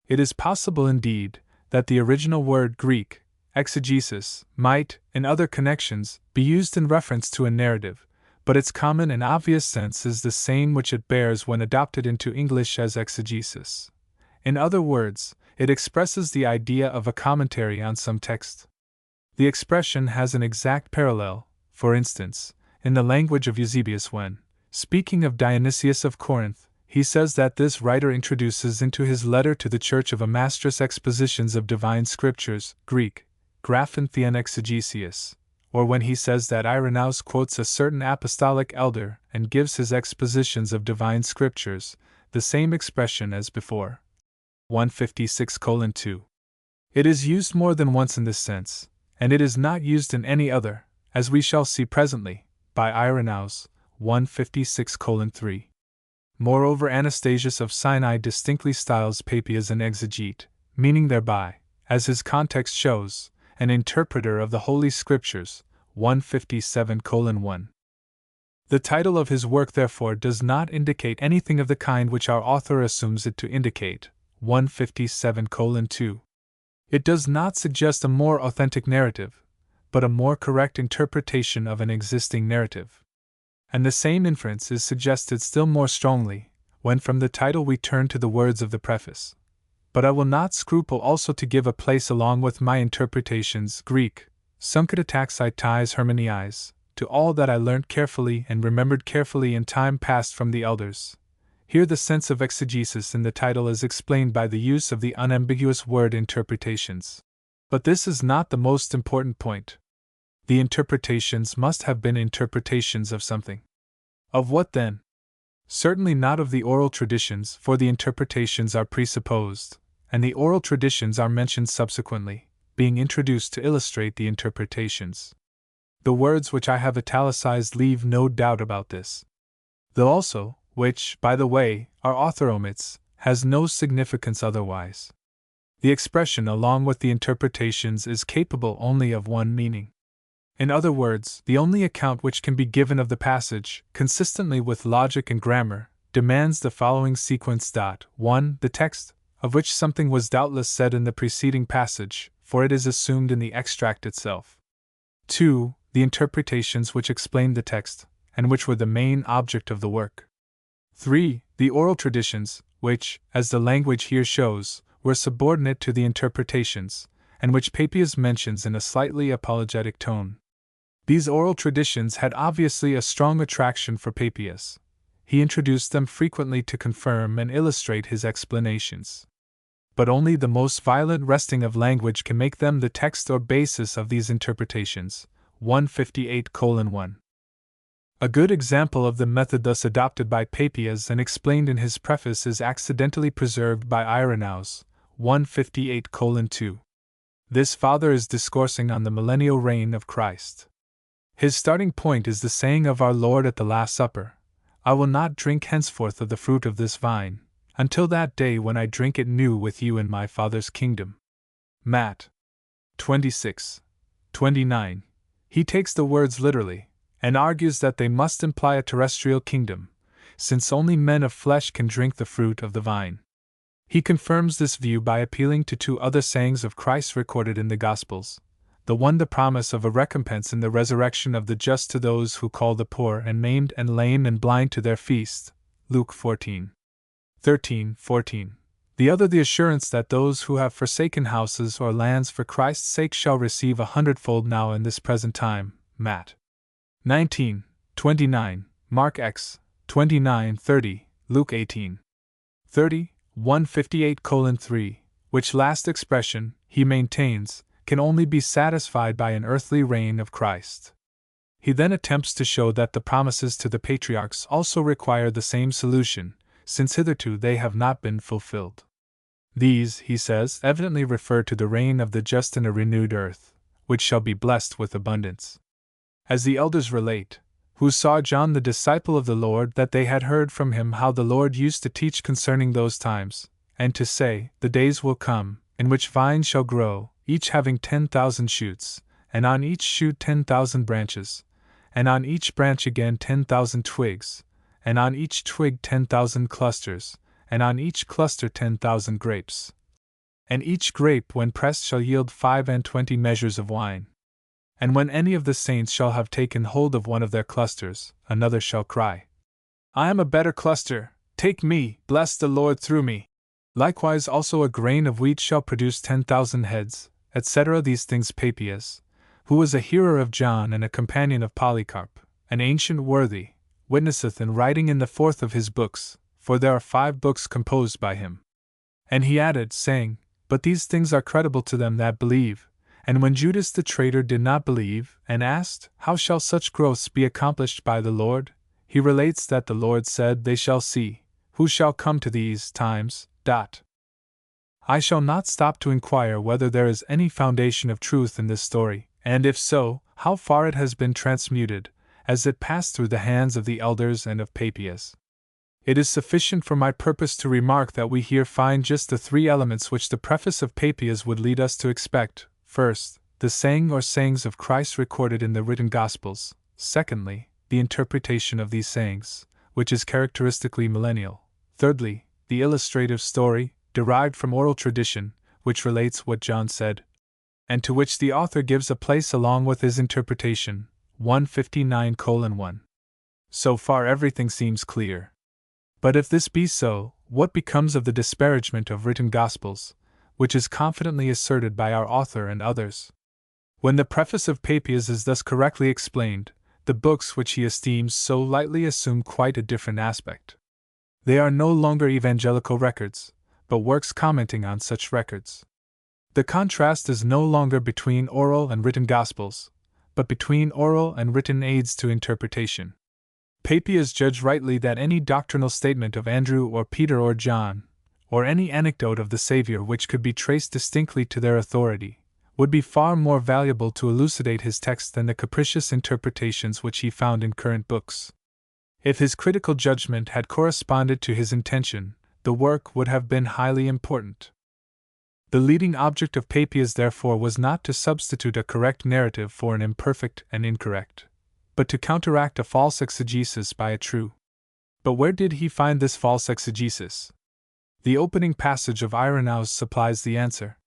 It is possible indeed that the original word Greek, exegesis, might, in other connections, be used in reference to a narrative, but its common and obvious sense is the same which it bears when adopted into English as exegesis. In other words, it expresses the idea of a commentary on some text. The expression has an exact parallel, for instance, in the language of Eusebius when, speaking of Dionysius of Corinth, he says that this writer introduces into his letter to the Church of Amastris expositions of divine scriptures, Greek, graphen theon exegesias, or when he says that Irenaeus quotes a certain apostolic elder and gives his expositions of divine scriptures, the same expression as before. 156:2. It is used more than once in this sense, and it is not used in any other, as we shall see presently, by Irenaeus, 156:3. Moreover, Anastasius of Sinai distinctly styles Papias an exegete, meaning thereby, as his context shows, an interpreter of the Holy Scriptures, 157:1. The title of his work therefore does not indicate anything of the kind which our author assumes it to indicate, 157:2. It does not suggest a more authentic narrative, but a more correct interpretation of an existing narrative. And the same inference is suggested still more strongly, when from the title we turn to the words of the preface. But I will not scruple also to give a place along with my interpretations Greek, Sunkataxi tais hermeniais, to all that I learnt carefully and remembered carefully in time past from the elders. Here the sense of exegesis in the title is explained by the use of the unambiguous word interpretations. But this is not the most important point. The interpretations must have been interpretations of something. Of what then? Certainly not of the oral traditions, for the interpretations are presupposed, and the oral traditions are mentioned subsequently, being introduced to illustrate the interpretations. The words which I have italicized leave no doubt about this. The also, which, by the way, our author omits, has no significance otherwise. The expression along with the interpretations is capable only of one meaning. In other words, the only account which can be given of the passage, consistently with logic and grammar, demands the following sequence. 1. The text, of which something was doubtless said in the preceding passage, for it is assumed in the extract itself. 2. The interpretations which explained the text, and which were the main object of the work. 3. The oral traditions, which, as the language here shows, were subordinate to the interpretations, and which Papias mentions in a slightly apologetic tone. These oral traditions had obviously a strong attraction for Papias. He introduced them frequently to confirm and illustrate his explanations. But only the most violent wresting of language can make them the text or basis of these interpretations. 158:1. A good example of the method thus adopted by Papias and explained in his preface is accidentally preserved by Irenaeus, 158:2. This father is discoursing on the millennial reign of Christ. His starting point is the saying of our Lord at the Last Supper, I will not drink henceforth of the fruit of this vine, until that day when I drink it new with you in my Father's kingdom. Matt. 26:29. He takes the words literally, and argues that they must imply a terrestrial kingdom, since only men of flesh can drink the fruit of the vine. He confirms this view by appealing to two other sayings of Christ recorded in the Gospels. The one, the promise of a recompense in the resurrection of the just to those who call the poor and maimed and lame and blind to their feast, Luke 14:13-14. The other, the assurance that those who have forsaken houses or lands for Christ's sake shall receive 100-fold now in this present time, Matt 19:29, Mark X 29:30, Luke 18:30, 158:3, which last expression, he maintains, can only be satisfied by an earthly reign of Christ. He then attempts to show that the promises to the patriarchs also require the same solution, since hitherto they have not been fulfilled. These, he says, evidently refer to the reign of the just in a renewed earth, which shall be blessed with abundance. As the elders relate, who saw John the disciple of the Lord, that they had heard from him how the Lord used to teach concerning those times, and to say, the days will come, in which vines shall grow, each having 10,000 shoots, and on each shoot 10,000 branches, and on each branch again 10,000 twigs, and on each twig 10,000 clusters, and on each cluster 10,000 grapes. And each grape, when pressed, shall yield 25 measures of wine. And when any of the saints shall have taken hold of one of their clusters, another shall cry, I am a better cluster, take me, bless the Lord through me. Likewise also a grain of wheat shall produce 10,000 heads, etc. These things Papias, who was a hearer of John and a companion of Polycarp, an ancient worthy, witnesseth in writing in the fourth of his books, for there are 5 books composed by him. And he added, saying, But these things are credible to them that believe. And when Judas the traitor did not believe, and asked, How shall such growths be accomplished by the Lord? He relates that the Lord said, They shall see, who shall come to these times. I shall not stop to inquire whether there is any foundation of truth in this story, and if so, how far it has been transmuted, as it passed through the hands of the elders and of Papias. It is sufficient for my purpose to remark that we here find just the 3 elements which the preface of Papias would lead us to expect. First, the saying or sayings of Christ recorded in the written Gospels. Secondly, the interpretation of these sayings, which is characteristically millennial. Thirdly, the illustrative story, derived from oral tradition, which relates what John said, and to which the author gives a place along with his interpretation, 159:1. So far everything seems clear. But if this be so, what becomes of the disparagement of written Gospels, which is confidently asserted by our author and others? When the preface of Papias is thus correctly explained, the books which he esteems so lightly assume quite a different aspect. They are no longer evangelical records, but works commenting on such records. The contrast is no longer between oral and written Gospels, but between oral and written aids to interpretation. Papias judged rightly that any doctrinal statement of Andrew or Peter or John, or any anecdote of the Savior which could be traced distinctly to their authority, would be far more valuable to elucidate his text than the capricious interpretations which he found in current books. If his critical judgment had corresponded to his intention, the work would have been highly important. The leading object of Papias, therefore, was not to substitute a correct narrative for an imperfect and incorrect, but to counteract a false exegesis by a true. But where did he find this false exegesis? The opening passage of Irenaeus supplies the answer.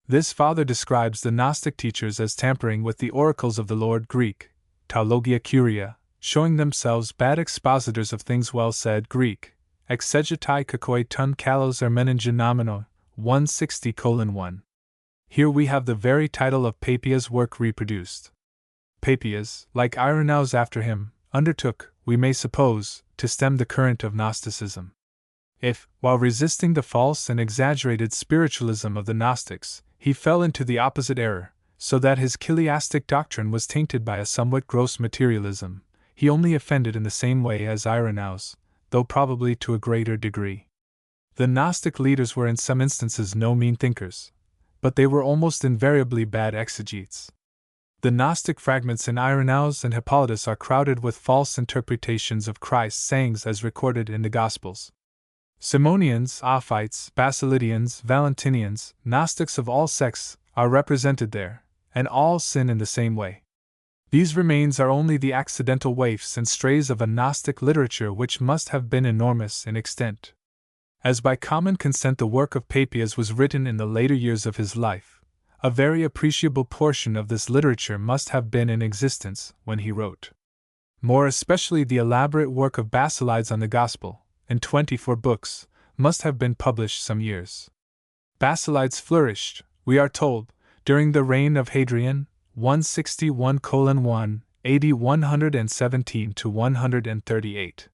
This father describes the Gnostic teachers as tampering with the oracles of the Lord, Greek, taulogia curia, showing themselves bad expositors of things well said, Greek, exegetai kakoi ton kalos ermeningenomenon, 160:1. Here we have the very title of Papias' work reproduced. Papias, like Irenaeus after him, undertook, we may suppose, to stem the current of Gnosticism. If, while resisting the false and exaggerated spiritualism of the Gnostics, he fell into the opposite error, so that his chiliastic doctrine was tainted by a somewhat gross materialism, he only offended in the same way as Irenaeus, though probably to a greater degree. The Gnostic leaders were in some instances no mean thinkers, but they were almost invariably bad exegetes. The Gnostic fragments in Irenaeus and Hippolytus are crowded with false interpretations of Christ's sayings as recorded in the Gospels. Simonians, Ophites, Basilidians, Valentinians, Gnostics of all sects are represented there, and all sin in the same way. These remains are only the accidental waifs and strays of a Gnostic literature which must have been enormous in extent. As by common consent the work of Papias was written in the later years of his life, a very appreciable portion of this literature must have been in existence when he wrote. More especially the elaborate work of Basilides on the Gospel, in 24 books, must have been published some years. Basilides flourished, we are told, during the reign of Hadrian, 161:1, AD 117 to 138.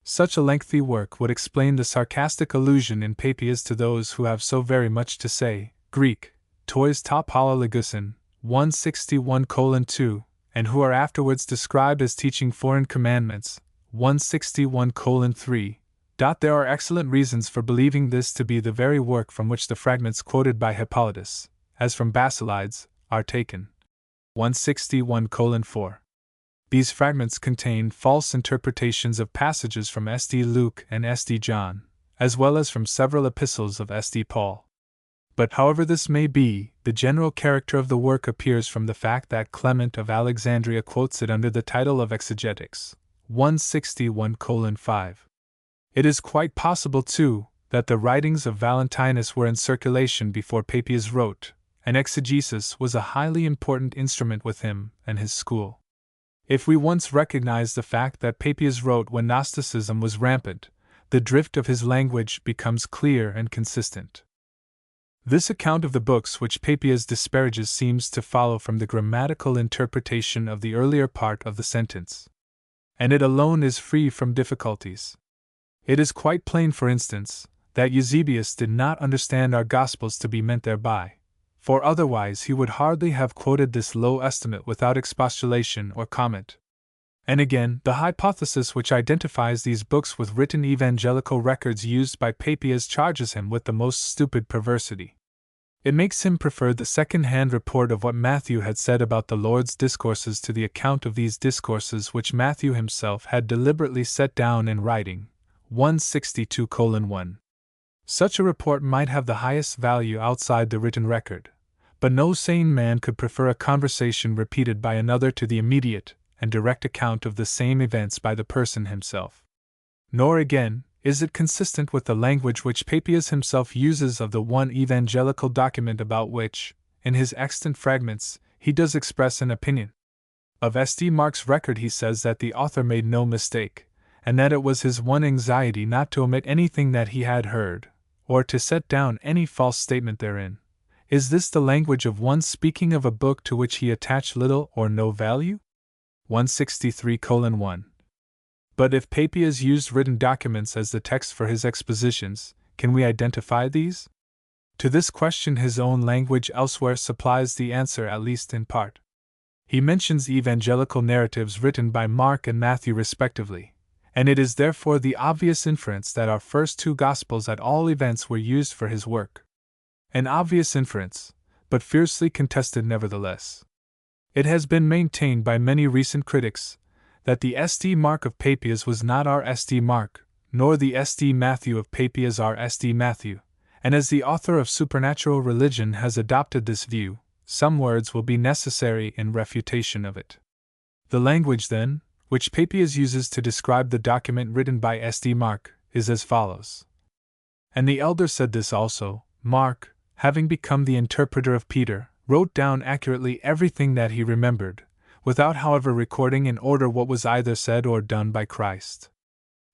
Such a lengthy work would explain the sarcastic allusion in Papias to those who have so very much to say, Greek, tois ta polylegusin, 161:2, and who are afterwards described as teaching foreign commandments, 161:3. There are excellent reasons for believing this to be the very work from which the fragments quoted by Hippolytus, as from Basilides, are taken. 161:4. These fragments contain false interpretations of passages from St. Luke and St. John, as well as from several epistles of St. Paul. But however this may be, the general character of the work appears from the fact that Clement of Alexandria quotes it under the title of Exegetics, 161:5. It is quite possible, too, that the writings of Valentinus were in circulation before Papias wrote, and exegesis was a highly important instrument with him and his school. If we once recognize the fact that Papias wrote when Gnosticism was rampant, the drift of his language becomes clear and consistent. This account of the books which Papias disparages seems to follow from the grammatical interpretation of the earlier part of the sentence. And it alone is free from difficulties. It is quite plain, for instance, that Eusebius did not understand our Gospels to be meant thereby, for otherwise he would hardly have quoted this low estimate without expostulation or comment. And again, the hypothesis which identifies these books with written evangelical records used by Papias charges him with the most stupid perversity. It makes him prefer the second-hand report of what Matthew had said about the Lord's discourses to the account of these discourses which Matthew himself had deliberately set down in writing, 162:1. Such a report might have the highest value outside the written record, but no sane man could prefer a conversation repeated by another to the immediate and direct account of the same events by the person himself. Nor again is it consistent with the language which Papias himself uses of the one evangelical document about which, in his extant fragments, he does express an opinion. Of St. Mark's record he says that the author made no mistake, and that it was his one anxiety not to omit anything that he had heard, or to set down any false statement therein. Is this the language of one speaking of a book to which he attached little or no value? 163:1. But if Papias used written documents as the text for his expositions, can we identify these? To this question his own language elsewhere supplies the answer, at least in part. He mentions evangelical narratives written by Mark and Matthew respectively, and it is therefore the obvious inference that our first two Gospels at all events were used for his work. An obvious inference, but fiercely contested nevertheless. It has been maintained by many recent critics that the St. Mark of Papias was not our St. Mark, nor the St. Matthew of Papias our St. Matthew, and as the author of Supernatural Religion has adopted this view, some words will be necessary in refutation of it. The language, then, which Papias uses to describe the document written by St. Mark, is as follows. And the elder said this also: Mark, having become the interpreter of Peter, wrote down accurately everything that he remembered, without however recording in order what was either said or done by Christ.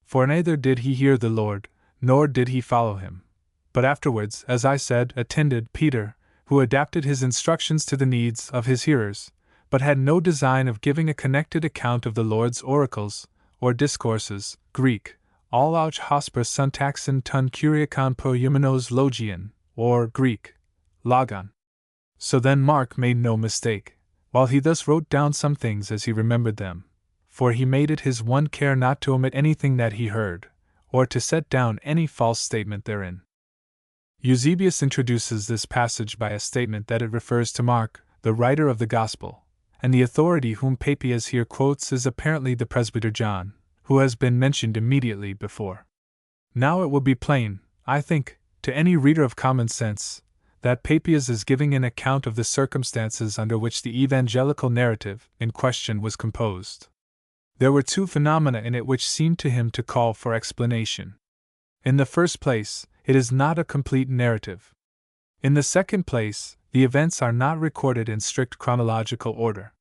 For neither did he hear the Lord, nor did he follow him, but afterwards, as I said, attended Peter, who adapted his instructions to the needs of his hearers, but had no design of giving a connected account of the Lord's oracles, or discourses, Greek, all ouch hosper syntaxin ton kuriakon po eumenos logion, or Greek, logon. So then Mark made no mistake, while he thus wrote down some things as he remembered them, for he made it his one care not to omit anything that he heard, or to set down any false statement therein. Eusebius introduces this passage by a statement that it refers to Mark, the writer of the Gospel, and the authority whom Papias here quotes is apparently the presbyter John, who has been mentioned immediately before. Now it will be plain, I think, to any reader of common sense, that Papias is giving an account of the circumstances under which the evangelical narrative in question was composed. There were two phenomena in it which seemed to him to call for explanation. In the first place, it is not a complete narrative. In the second place, the events are not recorded in strict chronological order.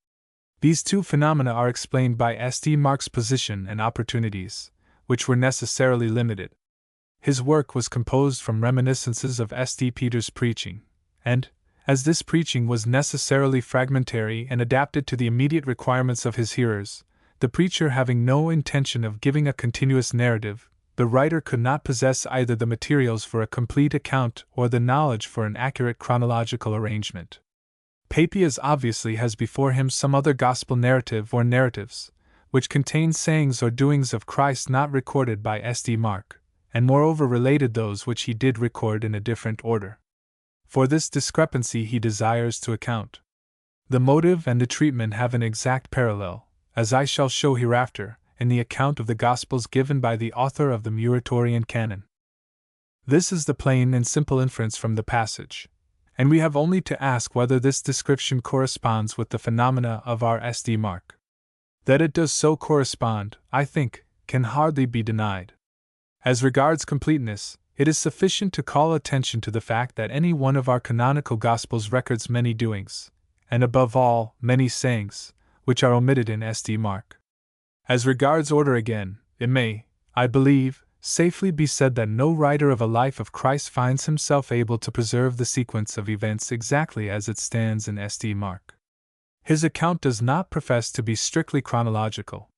These two phenomena are explained by S.D. Mark's position and opportunities, which were necessarily limited. His work was composed from reminiscences of S.D. Peter's preaching, and, as this preaching was necessarily fragmentary and adapted to the immediate requirements of his hearers, the preacher having no intention of giving a continuous narrative, the writer could not possess either the materials for a complete account or the knowledge for an accurate chronological arrangement. Papias obviously has before him some other gospel narrative or narratives, which contain sayings or doings of Christ not recorded by S.D. Mark, and moreover related those which he did record in a different order. For this discrepancy he desires to account. The motive and the treatment have an exact parallel, as I shall show hereafter, in the account of the Gospels given by the author of the Muratorian Canon. This is the plain and simple inference from the passage, and we have only to ask whether this description corresponds with the phenomena of our S.D. Mark. That it does so correspond, I think, can hardly be denied. As regards completeness, it is sufficient to call attention to the fact that any one of our canonical Gospels records many doings, and above all, many sayings, which are omitted in S.D. Mark. As regards order again, it may, I believe, safely be said that no writer of a life of Christ finds himself able to preserve the sequence of events exactly as it stands in S.D. Mark. His account does not profess to be strictly chronological.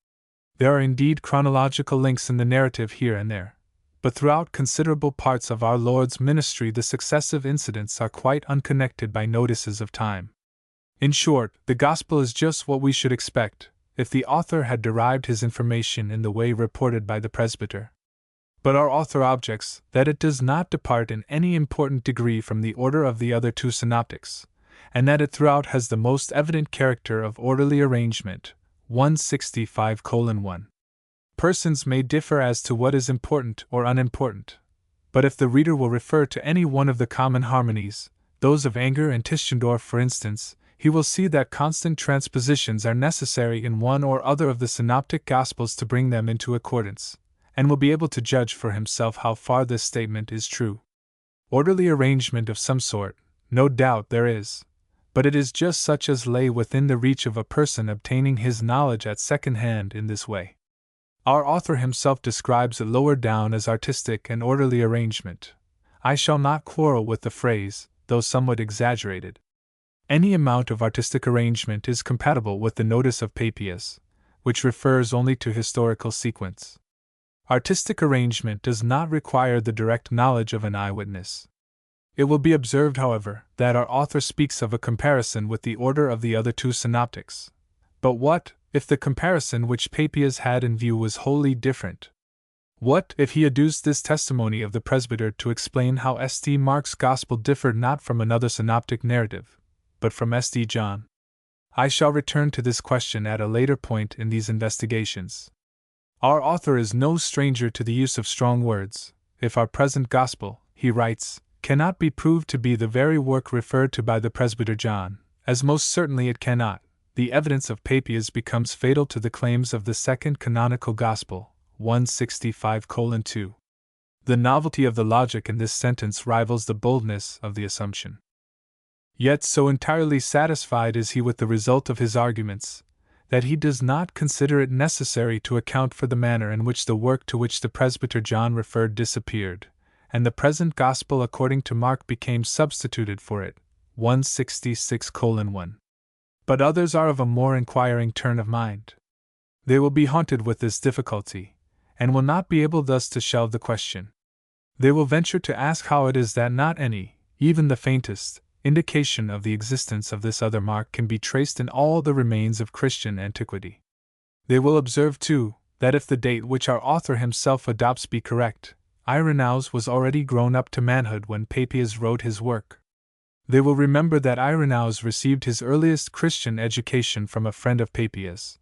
There are indeed chronological links in the narrative here and there, but throughout considerable parts of our Lord's ministry the successive incidents are quite unconnected by notices of time. In short, the Gospel is just what we should expect, if the author had derived his information in the way reported by the presbyter. But our author objects that it does not depart in any important degree from the order of the other two synoptics, and that it throughout has the most evident character of orderly arrangement. 165:1. Persons may differ as to what is important or unimportant, but if the reader will refer to any one of the common harmonies, those of Anger and Tischendorf for instance, he will see that constant transpositions are necessary in one or other of the synoptic Gospels to bring them into accordance, and will be able to judge for himself how far this statement is true. Orderly arrangement of some sort, no doubt there is, but it is just such as lay within the reach of a person obtaining his knowledge at second hand in this way. Our author himself describes it lower down as artistic and orderly arrangement. I shall not quarrel with the phrase, though somewhat exaggerated. Any amount of artistic arrangement is compatible with the notice of Papias, which refers only to historical sequence. Artistic arrangement does not require the direct knowledge of an eyewitness. It will be observed, however, that our author speaks of a comparison with the order of the other two synoptics. But what, if the comparison which Papias had in view was wholly different? What, if he adduced this testimony of the presbyter to explain how S.D. Mark's Gospel differed not from another synoptic narrative, but from S.D. John? I shall return to this question at a later point in these investigations. Our author is no stranger to the use of strong words. If our present Gospel, he writes, cannot be proved to be the very work referred to by the presbyter John, as most certainly it cannot, the evidence of Papias becomes fatal to the claims of the second canonical Gospel, 165:2. The novelty of the logic in this sentence rivals the boldness of the assumption. Yet so entirely satisfied is he with the result of his arguments, that he does not consider it necessary to account for the manner in which the work to which the presbyter John referred disappeared, and the present Gospel according to Mark became substituted for it, 166:1. But others are of a more inquiring turn of mind. They will be haunted with this difficulty, and will not be able thus to shelve the question. They will venture to ask how it is that not any, even the faintest, indication of the existence of this other Mark can be traced in all the remains of Christian antiquity. They will observe, too, that if the date which our author himself adopts be correct, Irenaeus was already grown up to manhood when Papias wrote his work. They will remember that Irenaeus received his earliest Christian education from a friend of Papias,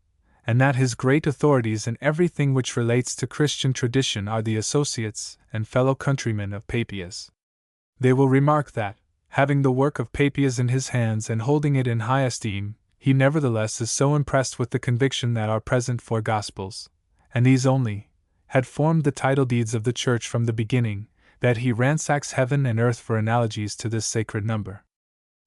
and that his great authorities in everything which relates to Christian tradition are the associates and fellow countrymen of Papias. They will remark that, having the work of Papias in his hands and holding it in high esteem, he nevertheless is so impressed with the conviction that our present four Gospels, and these only, had formed the title deeds of the Church from the beginning, that he ransacks heaven and earth for analogies to this sacred number.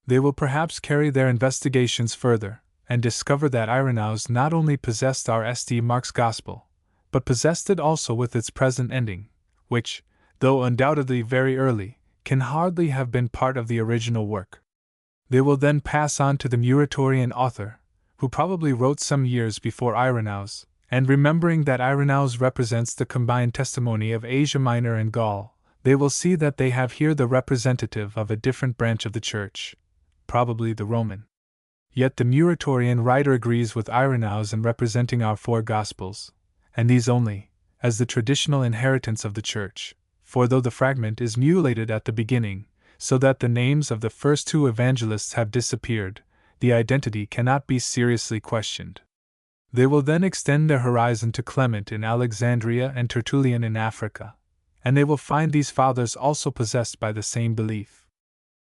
They will perhaps carry their investigations further, and discover that Irenaeus not only possessed our St. Mark's Gospel, but possessed it also with its present ending, which, though undoubtedly very early, can hardly have been part of the original work. They will then pass on to the Muratorian author, who probably wrote some years before Irenaeus, and remembering that Irenaeus represents the combined testimony of Asia Minor and Gaul, they will see that they have here the representative of a different branch of the Church, probably the Roman. Yet the Muratorian writer agrees with Irenaeus in representing our four Gospels, and these only, as the traditional inheritance of the Church, for though the fragment is mutilated at the beginning, so that the names of the first two evangelists have disappeared, the identity cannot be seriously questioned. They will then extend their horizon to Clement in Alexandria and Tertullian in Africa, and they will find these fathers also possessed by the same belief.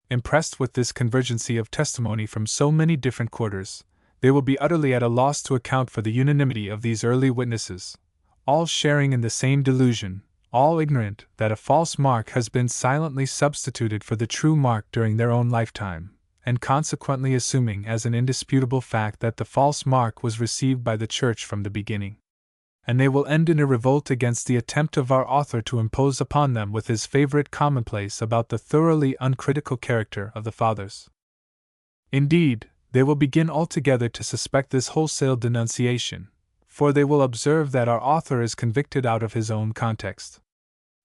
Impressed with this convergency of testimony from so many different quarters, they will be utterly at a loss to account for the unanimity of these early witnesses, all sharing in the same delusion, all ignorant that a false mark has been silently substituted for the true mark during their own lifetime, and consequently assuming as an indisputable fact that the false mark was received by the Church from the beginning. And they will end in a revolt against the attempt of our author to impose upon them with his favorite commonplace about the thoroughly uncritical character of the Fathers. Indeed, they will begin altogether to suspect this wholesale denunciation, for they will observe that our author is convicted out of his own context.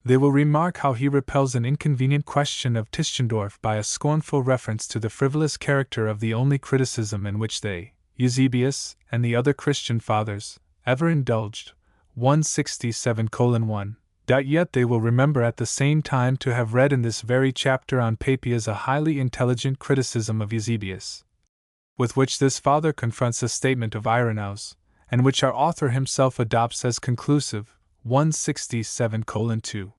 They will remark how he repels an inconvenient question of Tischendorf by a scornful reference to the frivolous character of the only criticism in which they, Eusebius, and the other Christian fathers, ever indulged, 167:1. Yet they will remember at the same time to have read in this very chapter on Papias a highly intelligent criticism of Eusebius, with which this father confronts a statement of Irenaeus, and which our author himself adopts as conclusive, 167:2.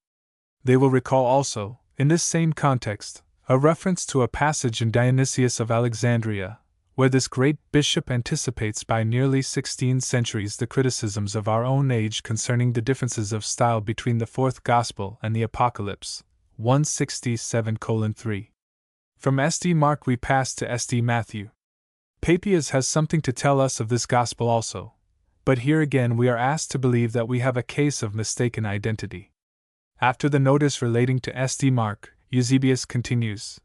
They will recall also, in this same context, a reference to a passage in Dionysius of Alexandria, where this great bishop anticipates by nearly 16 centuries the criticisms of our own age concerning the differences of style between the fourth Gospel and the Apocalypse, 167:3. From St. Mark we pass to St. Matthew. Papias has something to tell us of this Gospel also, but here again we are asked to believe that we have a case of mistaken identity. After the notice relating to St. Mark, Eusebius continues.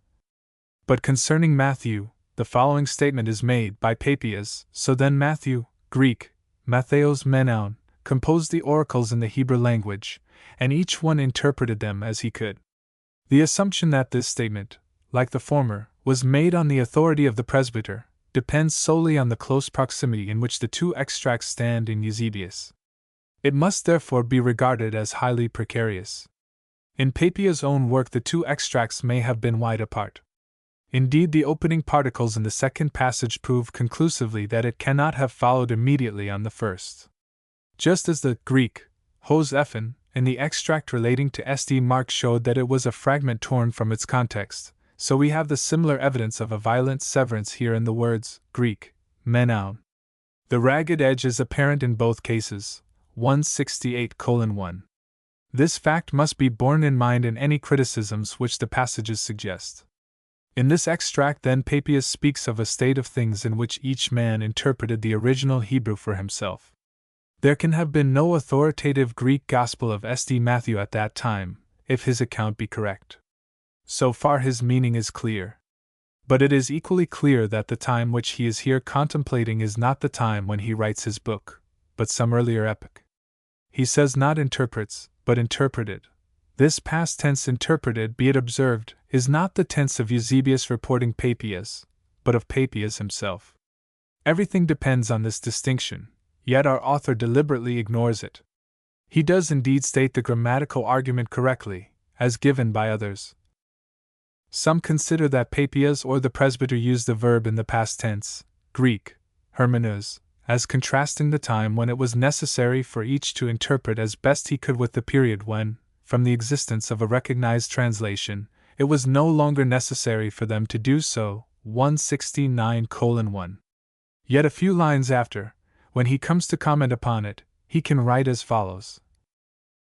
But concerning Matthew, the following statement is made by Papias: So then Matthew, Greek, Mattheos Menon, composed the oracles in the Hebrew language, and each one interpreted them as he could. The assumption that this statement, like the former, was made on the authority of the presbyter, depends solely on the close proximity in which the two extracts stand in Eusebius. It must therefore be regarded as highly precarious. In Papias' own work the two extracts may have been wide apart. Indeed, the opening particles in the second passage prove conclusively that it cannot have followed immediately on the first. Just as the Greek, hos ephen, in the extract relating to St. Mark showed that it was a fragment torn from its context, so we have the similar evidence of a violent severance here in the words, Greek, menon. The ragged edge is apparent in both cases, 168:1. This fact must be borne in mind in any criticisms which the passages suggest. In this extract then Papias speaks of a state of things in which each man interpreted the original Hebrew for himself. There can have been no authoritative Greek Gospel of St. Matthew at that time, if his account be correct. So far his meaning is clear. But it is equally clear that the time which he is here contemplating is not the time when he writes his book, but some earlier epoch. He says not interprets, but interpreted. This past tense interpreted, be it observed, is not the tense of Eusebius reporting Papias, but of Papias himself. Everything depends on this distinction, yet our author deliberately ignores it. He does indeed state the grammatical argument correctly, as given by others. Some consider that Papias or the presbyter used the verb in the past tense, Greek, hermeneus, as contrasting the time when it was necessary for each to interpret as best he could with the period when, from the existence of a recognized translation, it was no longer necessary for them to do so, 169:1. Yet a few lines after, when he comes to comment upon it, he can write as follows.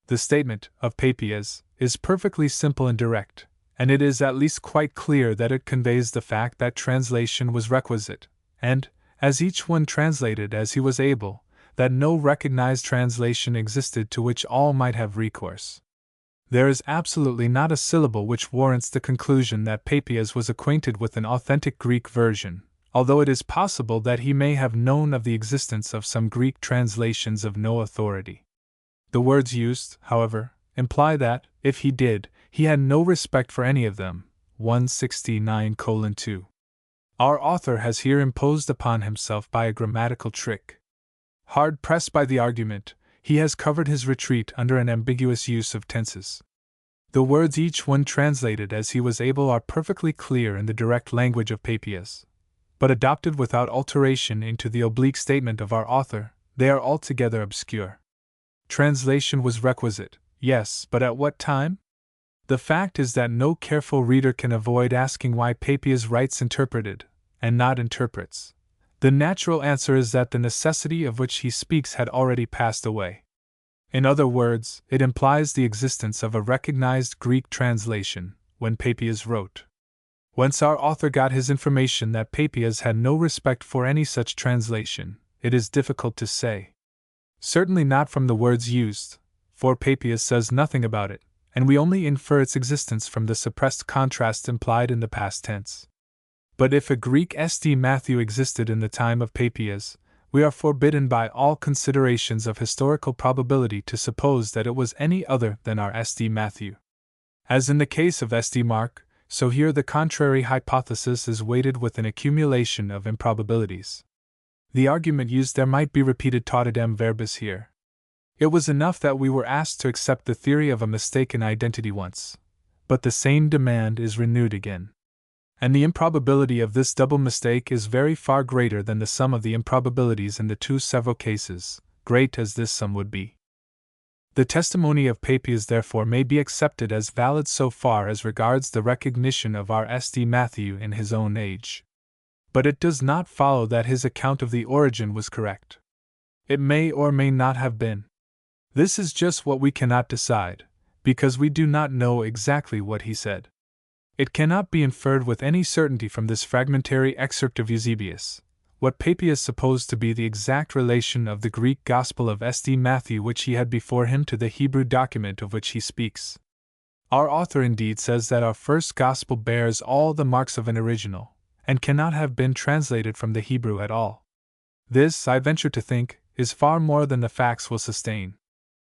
The statement of Papias is perfectly simple and direct, and it is at least quite clear that it conveys the fact that translation was requisite, and, as each one translated as he was able, that no recognized translation existed to which all might have recourse. There is absolutely not a syllable which warrants the conclusion that Papias was acquainted with an authentic Greek version, although it is possible that he may have known of the existence of some Greek translations of no authority. The words used, however, imply that, if he did, he had no respect for any of them. 169:2. Our author has here imposed upon himself by a grammatical trick. Hard pressed by the argument, he has covered his retreat under an ambiguous use of tenses. The words each one translated as he was able are perfectly clear in the direct language of Papias, but adopted without alteration into the oblique statement of our author, they are altogether obscure. Translation was requisite, yes, but at what time? The fact is that no careful reader can avoid asking why Papias writes interpreted, and not interprets. The natural answer is that the necessity of which he speaks had already passed away. In other words, it implies the existence of a recognized Greek translation, when Papias wrote. Whence our author got his information that Papias had no respect for any such translation, it is difficult to say. Certainly not from the words used, for Papias says nothing about it, and we only infer its existence from the suppressed contrast implied in the past tense. But if a Greek St. Matthew existed in the time of Papias, we are forbidden by all considerations of historical probability to suppose that it was any other than our St. Matthew. As in the case of St. Mark, so here the contrary hypothesis is weighted with an accumulation of improbabilities. The argument used there might be repeated tautidem verbis here. It was enough that we were asked to accept the theory of a mistaken identity once, but the same demand is renewed again. And the improbability of this double mistake is very far greater than the sum of the improbabilities in the two several cases, great as this sum would be. The testimony of Papias therefore may be accepted as valid so far as regards the recognition of our St. Matthew in his own age. But it does not follow that his account of the origin was correct. It may or may not have been. This is just what we cannot decide, because we do not know exactly what he said. It cannot be inferred with any certainty from this fragmentary excerpt of Eusebius, what Papias supposed to be the exact relation of the Greek Gospel of St. Matthew which he had before him to the Hebrew document of which he speaks. Our author indeed says that our first Gospel bears all the marks of an original, and cannot have been translated from the Hebrew at all. This, I venture to think, is far more than the facts will sustain.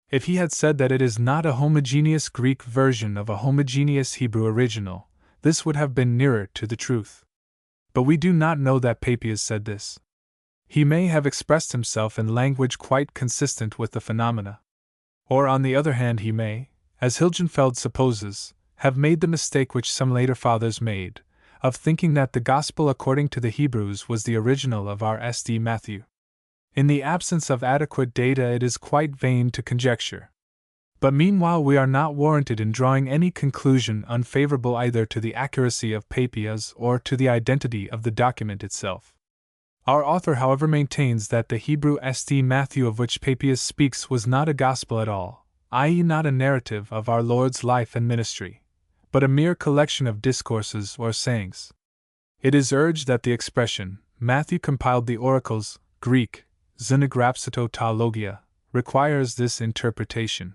If he had said that it is not a homogeneous Greek version of a homogeneous Hebrew original, this would have been nearer to the truth. But we do not know that Papias said this. He may have expressed himself in language quite consistent with the phenomena. Or on the other hand he may, as Hilgenfeld supposes, have made the mistake which some later fathers made, of thinking that the Gospel according to the Hebrews was the original of our St. Matthew. In the absence of adequate data it is quite vain to conjecture. But meanwhile we are not warranted in drawing any conclusion unfavorable either to the accuracy of Papias or to the identity of the document itself. Our author, however, maintains that the Hebrew St. Matthew of which Papias speaks was not a gospel at all, i.e., not a narrative of our Lord's life and ministry, but a mere collection of discourses or sayings. It is urged that the expression, Matthew compiled the oracles, Greek, Xenographito ta logia, requires this interpretation.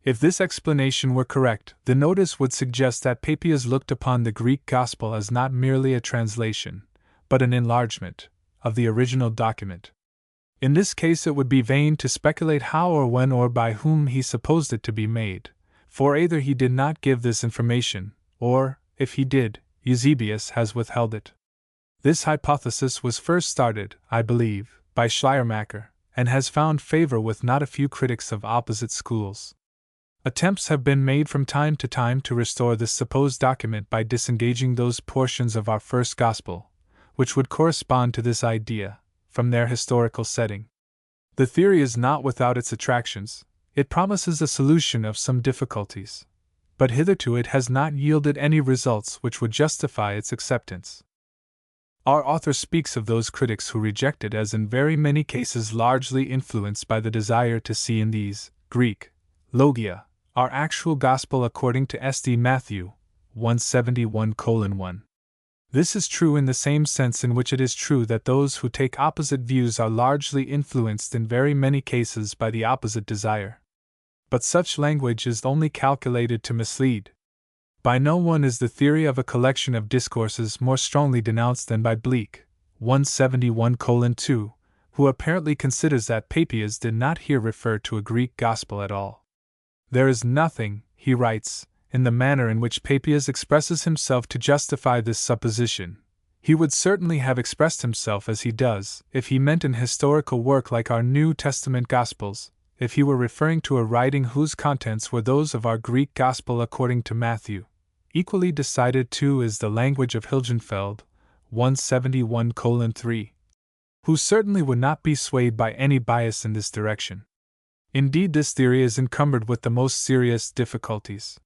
If this explanation were correct, the notice would suggest that Papias looked upon the Greek Gospel as not merely a translation, but an enlargement of the original document. In this case it would be vain to speculate how or when or by whom he supposed it to be made, for either he did not give this information, or, if he did, Eusebius has withheld it. This hypothesis was first started, I believe, by Schleiermacher, and has found favor with not a few critics of opposite schools. Attempts have been made from time to time to restore this supposed document by disengaging those portions of our first Gospel, which would correspond to this idea, from their historical setting. The theory is not without its attractions, it promises a solution of some difficulties, but hitherto it has not yielded any results which would justify its acceptance. Our author speaks of those critics who reject it as in very many cases largely influenced by the desire to see in these Greek Logia, our actual Gospel according to S.D. Matthew, 171:1. This is true in the same sense in which it is true that those who take opposite views are largely influenced in very many cases by the opposite desire. But such language is only calculated to mislead. By no one is the theory of a collection of discourses more strongly denounced than by Bleek, 171:2, who apparently considers that Papias did not here refer to a Greek gospel at all. There is nothing, he writes, in the manner in which Papias expresses himself to justify this supposition. He would certainly have expressed himself as he does, if he meant an historical work like our New Testament Gospels, if he were referring to a writing whose contents were those of our Greek Gospel according to Matthew. Equally decided too is the language of Hilgenfeld, 171:3, who certainly would not be swayed by any bias in this direction. Indeed, this theory is encumbered with the most serious difficulties.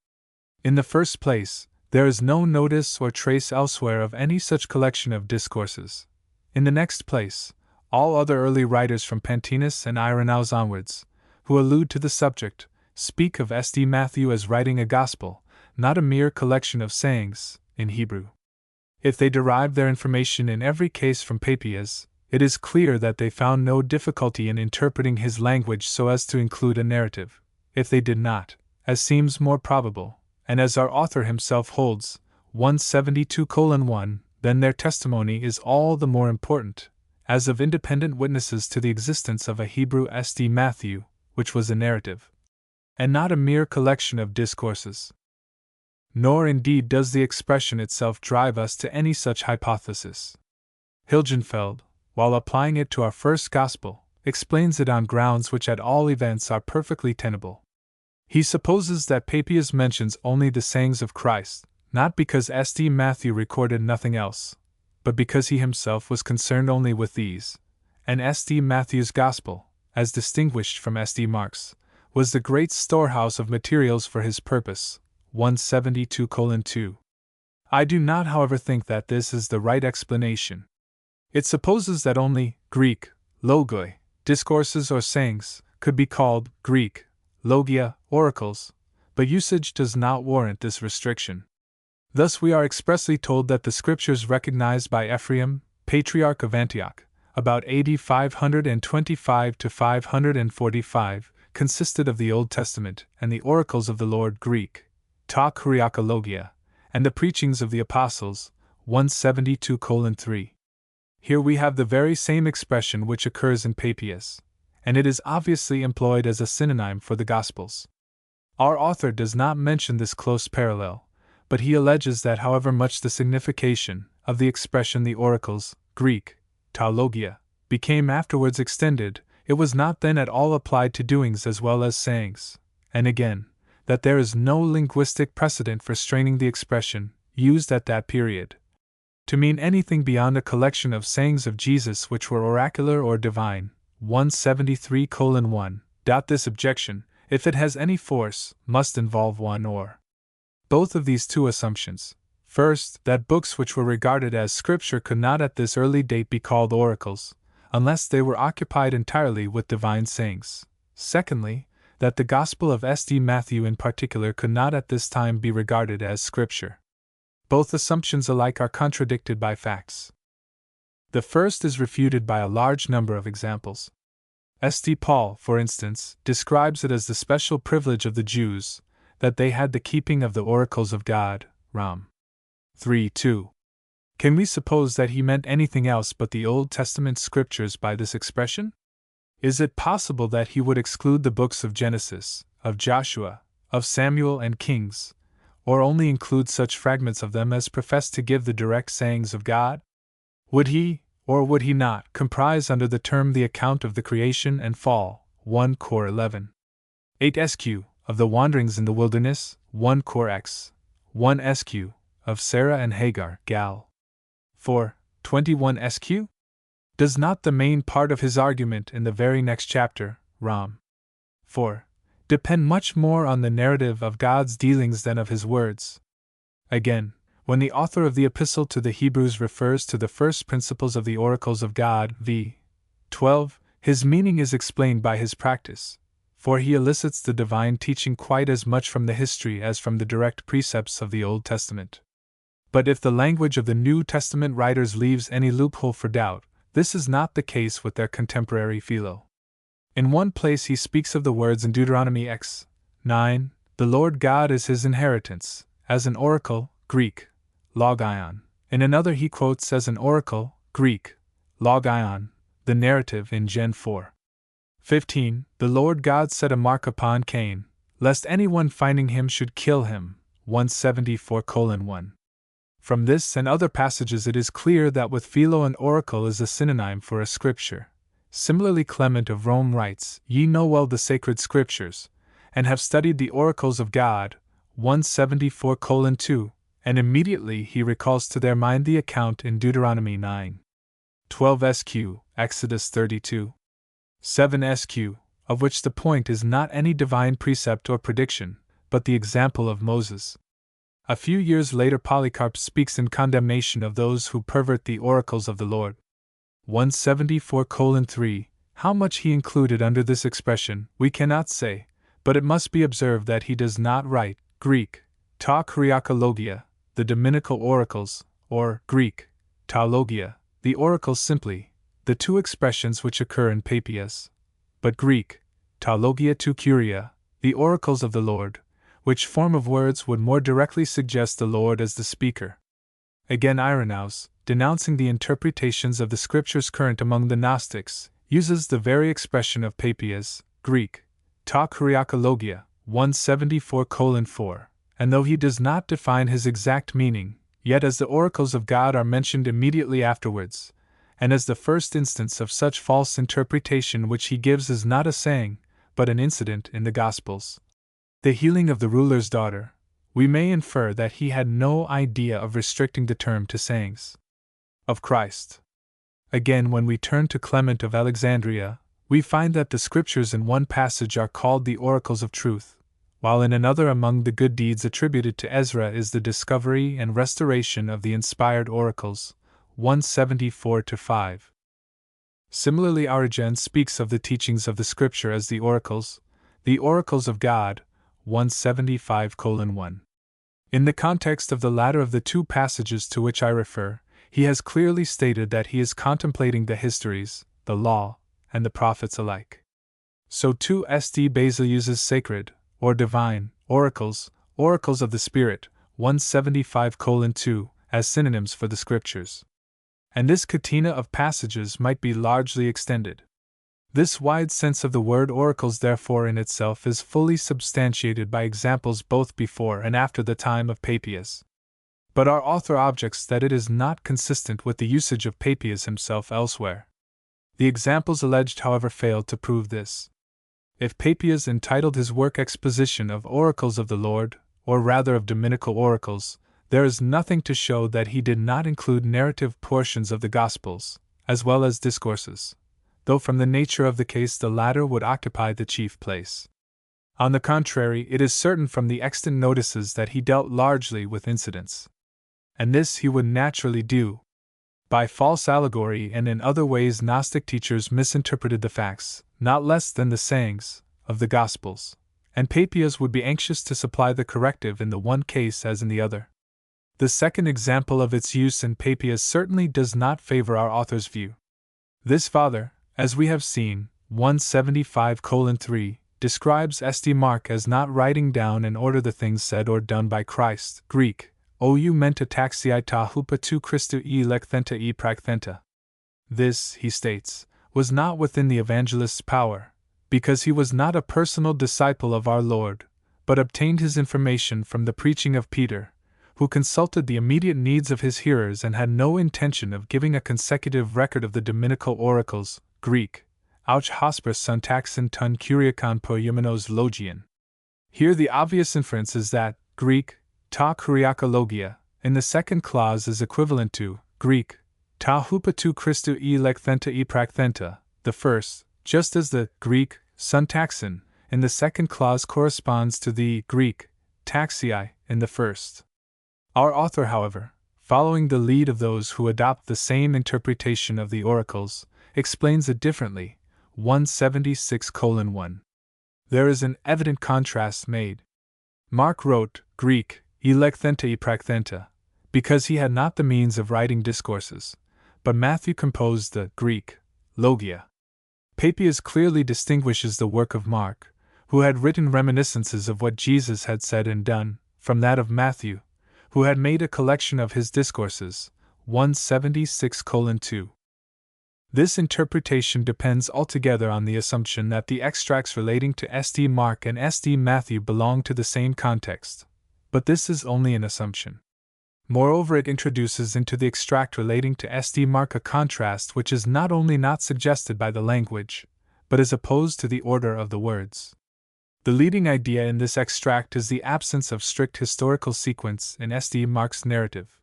In the first place, there is no notice or trace elsewhere of any such collection of discourses. In the next place, all other early writers from Pantaenus and Irenaeus onwards, who allude to the subject, speak of S.D. Matthew as writing a gospel, not a mere collection of sayings, in Hebrew. If they derived their information in every case from Papias, it is clear that they found no difficulty in interpreting his language so as to include a narrative. If they did not, as seems more probable, and as our author himself holds, 172:1, then their testimony is all the more important, as of independent witnesses to the existence of a Hebrew S.D. Matthew, which was a narrative, and not a mere collection of discourses. Nor indeed does the expression itself drive us to any such hypothesis. Hilgenfeld, while applying it to our first Gospel, explains it on grounds which at all events are perfectly tenable. He supposes that Papias mentions only the sayings of Christ, not because S.D. Matthew recorded nothing else, but because he himself was concerned only with these, and S.D. Matthew's Gospel, as distinguished from S.D. Mark's, was the great storehouse of materials for his purpose, 172:2. I do not, however, think that this is the right explanation. It supposes that only Greek, logoi, discourses or sayings, could be called Greek, logia, oracles, but usage does not warrant this restriction. Thus we are expressly told that the scriptures recognized by Ephraim, Patriarch of Antioch, about AD 525 to 545, consisted of the Old Testament and the oracles of the Lord Greek, ta kuriakologia, and the preachings of the apostles, 172:3. Here we have the very same expression which occurs in Papias, and it is obviously employed as a synonym for the Gospels. Our author does not mention this close parallel, but he alleges that however much the signification of the expression the oracles, Greek, ta logia, became afterwards extended, it was not then at all applied to doings as well as sayings, and again, that there is no linguistic precedent for straining the expression, used at that period, to mean anything beyond a collection of sayings of Jesus which were oracular or divine, 173:1. This objection, if it has any force, must involve one or both of these two assumptions. First, that books which were regarded as scripture could not at this early date be called oracles, unless they were occupied entirely with divine sayings. Secondly, that the Gospel of S.D. Matthew in particular could not at this time be regarded as scripture. Both assumptions alike are contradicted by facts. The first is refuted by a large number of examples. S.D. Paul, for instance, describes it as the special privilege of the Jews, that they had the keeping of the oracles of God, Rom. 3:2. Can we suppose that he meant anything else but the Old Testament scriptures by this expression? Is it possible that he would exclude the books of Genesis, of Joshua, of Samuel and Kings, or only include such fragments of them as profess to give the direct sayings of God? Would he, or would he not, comprise under the term the account of the creation and fall, 1 Cor 11. 8 SQ, of the wanderings in the wilderness, 1 Cor X, 1 SQ, of Sarah and Hagar, Gal. 4, 21 SQ? Does not the main part of his argument in the very next chapter, Rom. 4, depend much more on the narrative of God's dealings than of his words? Again, when the author of the Epistle to the Hebrews refers to the first principles of the oracles of God, v. 12, his meaning is explained by his practice. for he elicits the divine teaching quite as much from the history as from the direct precepts of the Old Testament. But if the language of the New Testament writers leaves any loophole for doubt, this is not the case with their contemporary Philo. In one place he speaks of the words in Deuteronomy x:9, "The Lord God is his inheritance," as an oracle, Greek, logion. In another he quotes as an oracle, Greek, logion, the narrative in Gen 4:15, "The Lord God set a mark upon Cain, lest anyone finding him should kill him," 174:1. From this and other passages it is clear that with Philo an oracle is a synonym for a scripture. Similarly, Clement of Rome writes, "Ye know well the sacred scriptures, and have studied the oracles of God," 174:2, and immediately he recalls to their mind the account in Deuteronomy 9:12 SQ, Exodus 32:7 SQ, of which the point is not any divine precept or prediction, but the example of Moses. A few years later Polycarp speaks in condemnation of those who pervert the oracles of the Lord. 174:3, how much he included under this expression, we cannot say, but it must be observed that he does not write, Greek, ta kriakologia, the dominical oracles, or Greek, ta logia, the oracles simply, the two expressions which occur in Papias, but Greek, ta logia tu curia, the oracles of the Lord, which form of words would more directly suggest the Lord as the speaker. Again, Irenaeus, denouncing the interpretations of the scriptures current among the Gnostics, uses the very expression of Papias, Greek, ta kuriakologia, 174:4, and though he does not define his exact meaning, yet as the oracles of God are mentioned immediately afterwards, and as the first instance of such false interpretation which he gives is not a saying, but an incident in the Gospels, the healing of the ruler's daughter, we may infer that he had no idea of restricting the term to sayings of Christ. Again, when we turn to Clement of Alexandria, we find that the scriptures in one passage are called the oracles of truth, while in another among the good deeds attributed to Ezra is the discovery and restoration of the inspired oracles, 174:5. Similarly, Origen speaks of the teachings of the scripture as the oracles of God, 175:1. In the context of the latter of the two passages to which I refer, he has clearly stated that he is contemplating the histories, the law, and the prophets alike. So too St. Basil uses sacred, or divine, oracles of the Spirit, 175:2, as synonyms for the scriptures. And this catena of passages might be largely extended. This wide sense of the word oracles, therefore, in itself is fully substantiated by examples both before and after the time of Papias. But our author objects that it is not consistent with the usage of Papias himself elsewhere. The examples alleged, however, fail to prove this. If Papias entitled his work Exposition of Oracles of the Lord, or rather of Dominical Oracles, there is nothing to show that he did not include narrative portions of the Gospels, as well as discourses, though from the nature of the case the latter would occupy the chief place. On the contrary, it is certain from the extant notices that he dealt largely with incidents. And this he would naturally do. By false allegory and in other ways Gnostic teachers misinterpreted the facts, not less than the sayings, of the Gospels, and Papias would be anxious to supply the corrective in the one case as in the other. The second example of its use in Papias certainly does not favor our author's view. This father, as we have seen, 175:3, describes St. Mark as not writing down in order the things said or done by Christ, Greek, ou menta taxiai ta hupa tu Christu e lecthenta e pragthenta. This, he states, was not within the evangelist's power, because he was not a personal disciple of our Lord, but obtained his information from the preaching of Peter, who consulted the immediate needs of his hearers and had no intention of giving a consecutive record of the dominical oracles, Greek, ouch hospers syntaxin ton kuriakon per eumenos logian. Here the obvious inference is that, Greek, ta kuriakologia, in the second clause is equivalent to, Greek, ta hupatu Christu e lecthenta e pragthenta, the first, just as the Greek, syntaxin, in the second clause corresponds to the Greek, taxiai, in the first. Our author, however, following the lead of those who adopt the same interpretation of the oracles, explains it differently, 176:1. there is an evident contrast made. Mark wrote, Greek, elekthenta eprakthenta, because he had not the means of writing discourses, but Matthew composed the Greek, logia. Papias clearly distinguishes the work of Mark, who had written reminiscences of what Jesus had said and done, from that of Matthew, who had made a collection of his discourses, 176:2. This interpretation depends altogether on the assumption that the extracts relating to St. Mark and St. Matthew belong to the same context, but this is only an assumption. Moreover, it introduces into the extract relating to St. Mark a contrast which is not only not suggested by the language, but is opposed to the order of the words. The leading idea in this extract is the absence of strict historical sequence in St. Mark's narrative.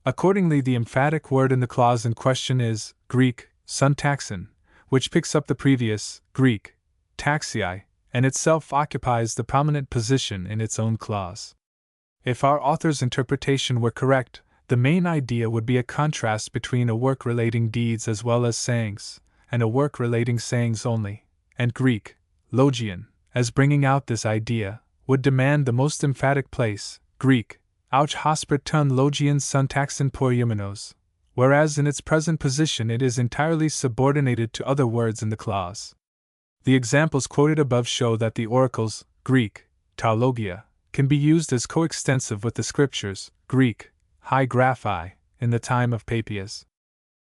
Accordingly, the emphatic word in the clause in question is Greek, syntaxon, which picks up the previous, Greek, taxi, and itself occupies the prominent position in its own clause. If our author's interpretation were correct, the main idea would be a contrast between a work relating deeds as well as sayings, and a work relating sayings only, and Greek, logion, as bringing out this idea, would demand the most emphatic place, Greek, ouch hospert ton logion syntaxon poiumenos, whereas in its present position it is entirely subordinated to other words in the clause. The examples quoted above show that the oracles, Greek, taulogia, can be used as coextensive with the scriptures, Greek, hi graphi, in the time of Papias.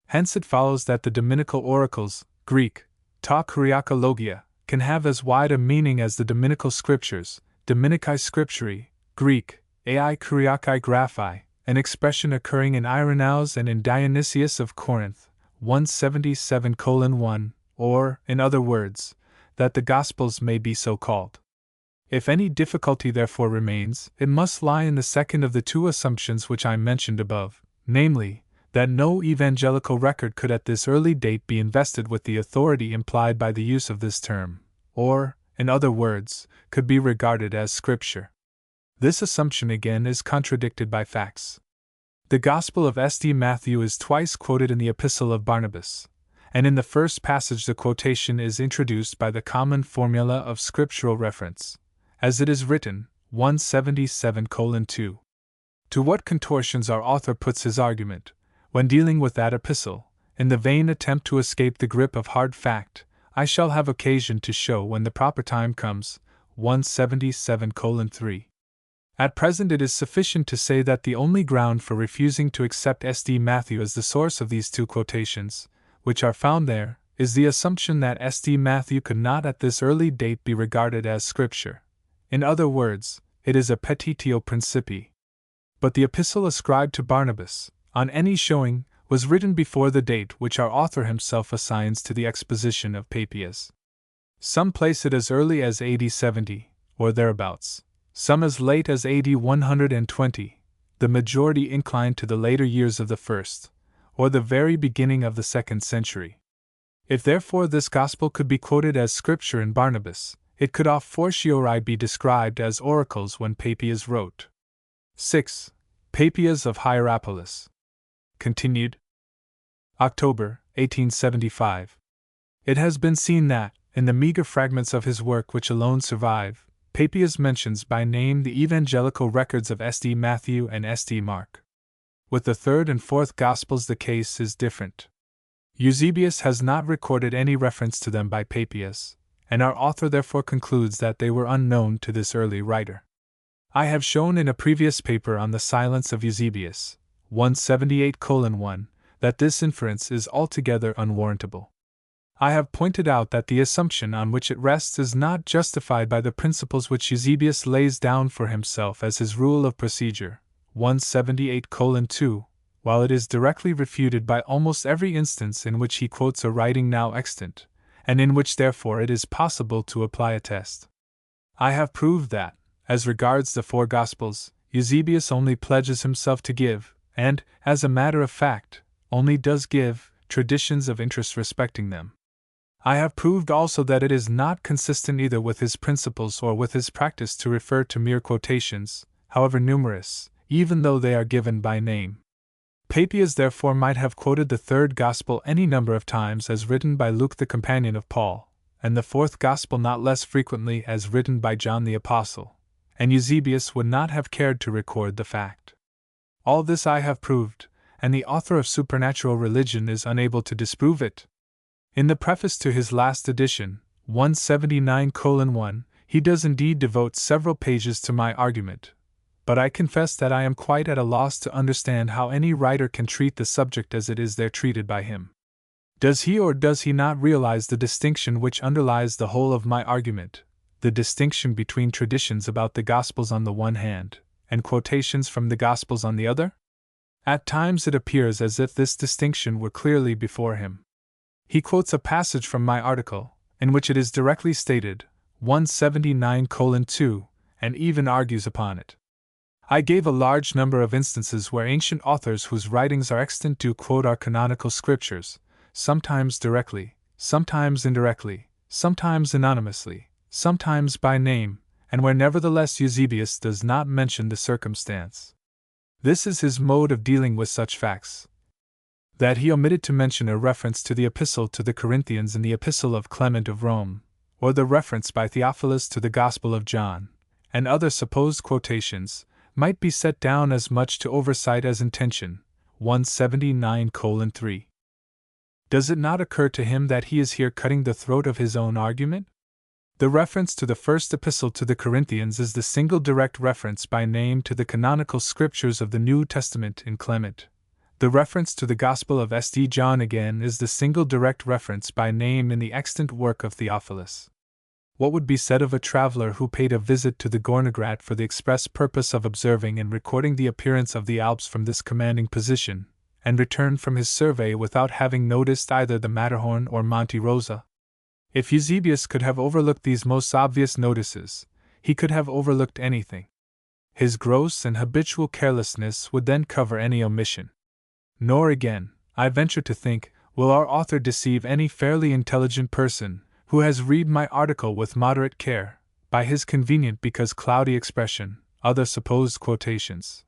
Hence it follows that the Dominical oracles, Greek, ta kuriaka logia, can have as wide a meaning as the Dominical scriptures, Dominici scripturi, Greek, ai kuriakai graphi, an expression occurring in Irenaeus and in Dionysius of Corinth, 177:1, or, in other words, that the Gospels may be so called. If any difficulty therefore remains, it must lie in the second of the two assumptions which I mentioned above, namely, that no evangelical record could at this early date be invested with the authority implied by the use of this term, or, in other words, could be regarded as Scripture. This assumption again is contradicted by facts. The Gospel of St. Matthew is twice quoted in the Epistle of Barnabas, and in the first passage the quotation is introduced by the common formula of scriptural reference, as it is written, 177:2. To what contortions our author puts his argument, when dealing with that epistle, in the vain attempt to escape the grip of hard fact, I shall have occasion to show when the proper time comes, 177:3. At present it is sufficient to say that the only ground for refusing to accept St. Matthew as the source of these two quotations, which are found there, is the assumption that St. Matthew could not at this early date be regarded as Scripture. In other words, it is a petitio principii. But the epistle ascribed to Barnabas, on any showing, was written before the date which our author himself assigns to the exposition of Papias. Some place it as early as AD 70, or thereabouts, some as late as AD 120, the majority inclined to the later years of the first, or the very beginning of the 2nd century. If therefore this gospel could be quoted as Scripture in Barnabas, it could a fortiori be described as oracles when Papias wrote. 6. Papias of Hierapolis. Continued. October, 1875. It has been seen that, in the meager fragments of his work which alone survive, Papias mentions by name the evangelical records of St. Matthew and St. Mark. With the third and fourth Gospels the case is different. Eusebius has not recorded any reference to them by Papias, and our author therefore concludes that they were unknown to this early writer. I have shown in a previous paper on the silence of Eusebius, 178:1, that this inference is altogether unwarrantable. I have pointed out that the assumption on which it rests is not justified by the principles which Eusebius lays down for himself as his rule of procedure, 178:2, while it is directly refuted by almost every instance in which he quotes a writing now extant, and in which therefore it is possible to apply a test. I have proved that, as regards the four Gospels, Eusebius only pledges himself to give, and, as a matter of fact, only does give, traditions of interest respecting them. I have proved also that it is not consistent either with his principles or with his practice to refer to mere quotations, however numerous, even though they are given by name. Papias therefore might have quoted the third Gospel any number of times as written by Luke the companion of Paul, and the fourth Gospel not less frequently as written by John the Apostle, and Eusebius would not have cared to record the fact. All this I have proved, and the author of Supernatural Religion is unable to disprove it. In the preface to his last edition, 179:1, he does indeed devote several pages to my argument, but I confess that I am quite at a loss to understand how any writer can treat the subject as it is there treated by him. Does he or does he not realize the distinction which underlies the whole of my argument, the distinction between traditions about the Gospels on the one hand, and quotations from the Gospels on the other? At times it appears as if this distinction were clearly before him. He quotes a passage from my article, in which it is directly stated, 179:2, and even argues upon it. I gave a large number of instances where ancient authors whose writings are extant do quote our canonical scriptures, sometimes directly, sometimes indirectly, sometimes anonymously, sometimes by name, and where nevertheless Eusebius does not mention the circumstance. This is his mode of dealing with such facts. That he omitted to mention a reference to the Epistle to the Corinthians in the Epistle of Clement of Rome, or the reference by Theophilus to the Gospel of John, and other supposed quotations, might be set down as much to oversight as intention. 179:3. Does it not occur to him that he is here cutting the throat of his own argument? The reference to the first epistle to the Corinthians is the single direct reference by name to the canonical scriptures of the New Testament in Clement. The reference to the Gospel of St. John again is the single direct reference by name in the extant work of Theophilus. What would be said of a traveler who paid a visit to the Gornegrat for the express purpose of observing and recording the appearance of the Alps from this commanding position, and returned from his survey without having noticed either the Matterhorn or Monte Rosa? If Eusebius could have overlooked these most obvious notices, he could have overlooked anything. His gross and habitual carelessness would then cover any omission. Nor again, I venture to think, will our author deceive any fairly intelligent person, who has read my article with moderate care, by his convenient because cloudy expression, other supposed quotations.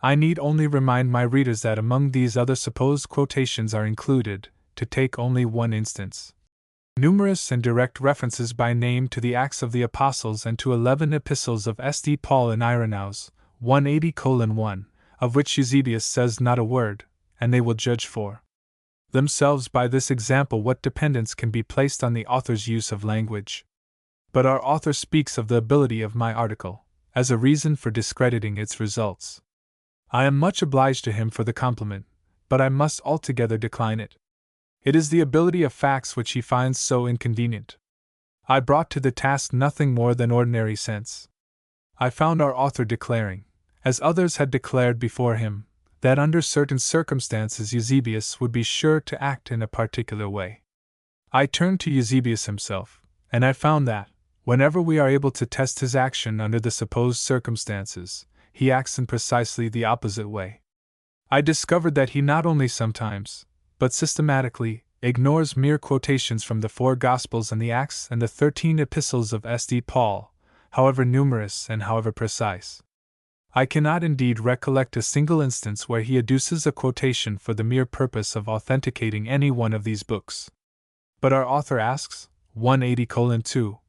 I need only remind my readers that among these other supposed quotations are included, to take only one instance, numerous and direct references by name to the Acts of the Apostles and to 11 epistles of St. Paul and Irenaeus, 180:1, of which Eusebius says not a word, and they will judge for themselves by this example what dependence can be placed on the author's use of language. But our author speaks of the ability of my article, as a reason for discrediting its results. I am much obliged to him for the compliment, but I must altogether decline it. It is the ability of facts which he finds so inconvenient. I brought to the task nothing more than ordinary sense. I found our author declaring, as others had declared before him, that under certain circumstances Eusebius would be sure to act in a particular way. I turned to Eusebius himself, and I found that, whenever we are able to test his action under the supposed circumstances, he acts in precisely the opposite way. I discovered that he not only sometimes, but systematically, ignores mere quotations from the 4 Gospels and the Acts and the 13 epistles of St. Paul, however numerous and however precise. I cannot indeed recollect a single instance where he adduces a quotation for the mere purpose of authenticating any one of these books. But our author asks, 180:2,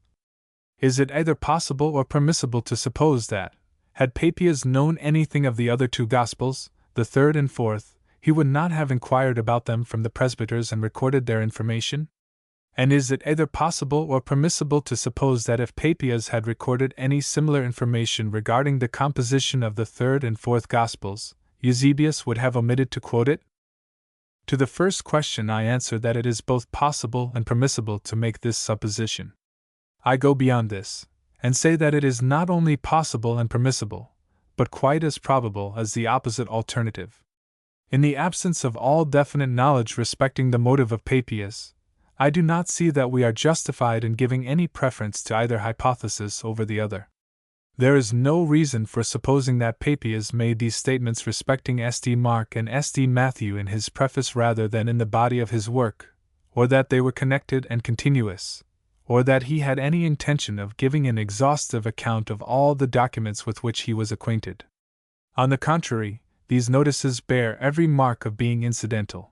is it either possible or permissible to suppose that, had Papias known anything of the other 2 Gospels, the third and fourth, he would not have inquired about them from the presbyters and recorded their information? And is it either possible or permissible to suppose that if Papias had recorded any similar information regarding the composition of the third and fourth Gospels, Eusebius would have omitted to quote it? To the first question I answer that it is both possible and permissible to make this supposition. I go beyond this, and say that it is not only possible and permissible, but quite as probable as the opposite alternative. In the absence of all definite knowledge respecting the motive of Papias, I do not see that we are justified in giving any preference to either hypothesis over the other. There is no reason for supposing that Papias made these statements respecting St. Mark and St. Matthew in his preface rather than in the body of his work, or that they were connected and continuous, or that he had any intention of giving an exhaustive account of all the documents with which he was acquainted. On the contrary, these notices bear every mark of being incidental.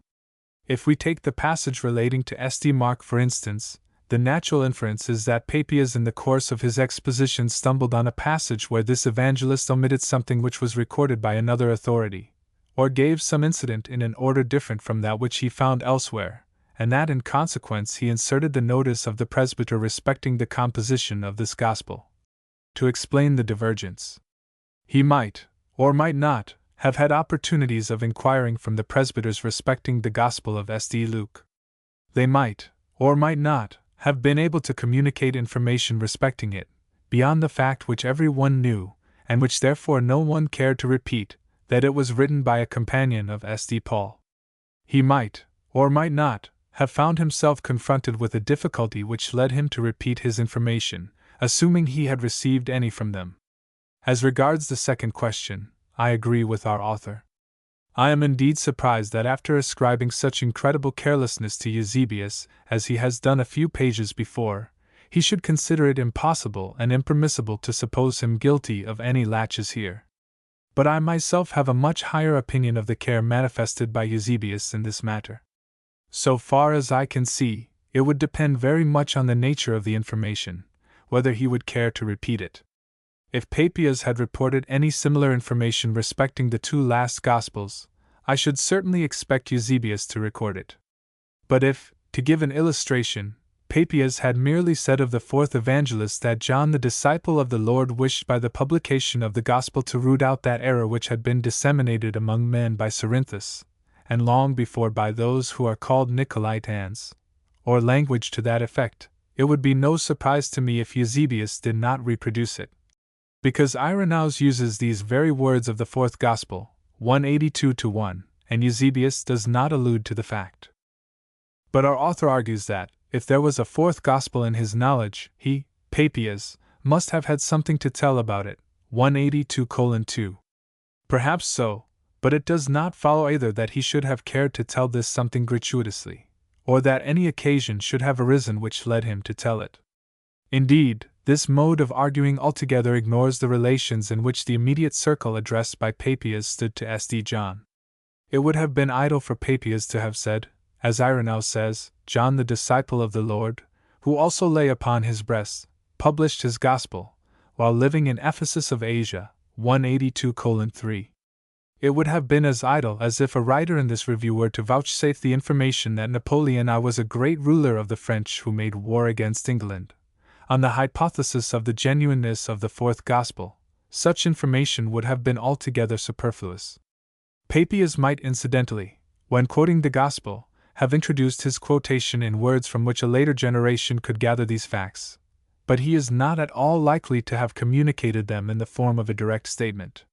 If we take the passage relating to St. Mark for instance, the natural inference is that Papias in the course of his exposition stumbled on a passage where this evangelist omitted something which was recorded by another authority, or gave some incident in an order different from that which he found elsewhere, and that in consequence he inserted the notice of the presbyter respecting the composition of this gospel. To explain the divergence, he might, or might not, have had opportunities of inquiring from the presbyters respecting the gospel of St. Luke. They might, or might not, have been able to communicate information respecting it, beyond the fact which every one knew, and which therefore no one cared to repeat, that it was written by a companion of St. Paul. He might, or might not, have found himself confronted with a difficulty which led him to repeat his information, assuming he had received any from them. As regards the second question, I agree with our author. I am indeed surprised that after ascribing such incredible carelessness to Eusebius, as he has done a few pages before, he should consider it impossible and impermissible to suppose him guilty of any laches here. But I myself have a much higher opinion of the care manifested by Eusebius in this matter. So far as I can see, it would depend very much on the nature of the information, whether he would care to repeat it. If Papias had reported any similar information respecting the two last Gospels, I should certainly expect Eusebius to record it. But if, to give an illustration, Papias had merely said of the fourth evangelist that John the disciple of the Lord wished by the publication of the Gospel to root out that error which had been disseminated among men by Cerinthus, and long before by those who are called Nicolaitans, or language to that effect, it would be no surprise to me if Eusebius did not reproduce it. Because Irenaeus uses these very words of the fourth Gospel, 182-1, and Eusebius does not allude to the fact. But our author argues that, if there was a fourth Gospel in his knowledge, he, Papias, must have had something to tell about it, 182:2. Perhaps so, but it does not follow either that he should have cared to tell this something gratuitously, or that any occasion should have arisen which led him to tell it. Indeed, this mode of arguing altogether ignores the relations in which the immediate circle addressed by Papias stood to St. John. It would have been idle for Papias to have said, as Irenaeus says, John the disciple of the Lord, who also lay upon his breast, published his gospel, while living in Ephesus of Asia, 182:3. It would have been as idle as if a writer in this review were to vouchsafe the information that Napoleon I was a great ruler of the French who made war against England. On the hypothesis of the genuineness of the fourth Gospel, such information would have been altogether superfluous. Papias might incidentally, when quoting the Gospel, have introduced his quotation in words from which a later generation could gather these facts, but he is not at all likely to have communicated them in the form of a direct statement.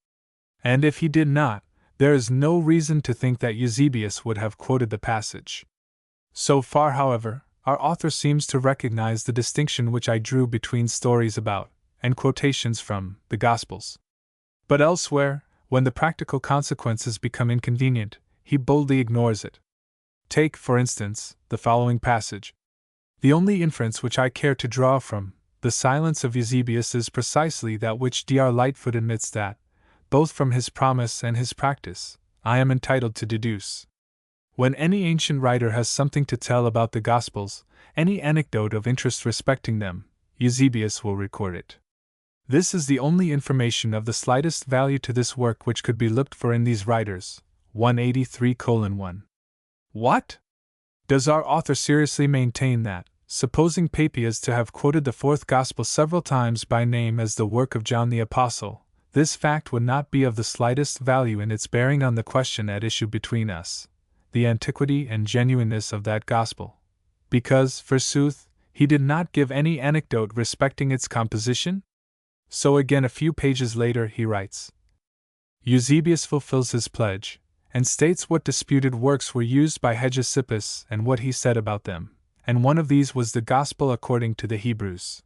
And if he did not, there is no reason to think that Eusebius would have quoted the passage. So far, however, our author seems to recognize the distinction which I drew between stories about, and quotations from, the Gospels. But elsewhere, when the practical consequences become inconvenient, he boldly ignores it. Take, for instance, the following passage. The only inference which I care to draw from the silence of Eusebius is precisely that which J. Lightfoot admits that, both from his promise and his practice, I am entitled to deduce. When any ancient writer has something to tell about the Gospels, any anecdote of interest respecting them, Eusebius will record it. This is the only information of the slightest value to this work which could be looked for in these writers, 183:1. What? Does our author seriously maintain that, supposing Papias to have quoted the fourth Gospel several times by name as the work of John the Apostle, this fact would not be of the slightest value in its bearing on the question at issue between us, the antiquity and genuineness of that Gospel? Because, forsooth, he did not give any anecdote respecting its composition? So again a few pages later he writes, Eusebius fulfills his pledge, and states what disputed works were used by Hegesippus and what he said about them, and one of these was the Gospel according to the Hebrews.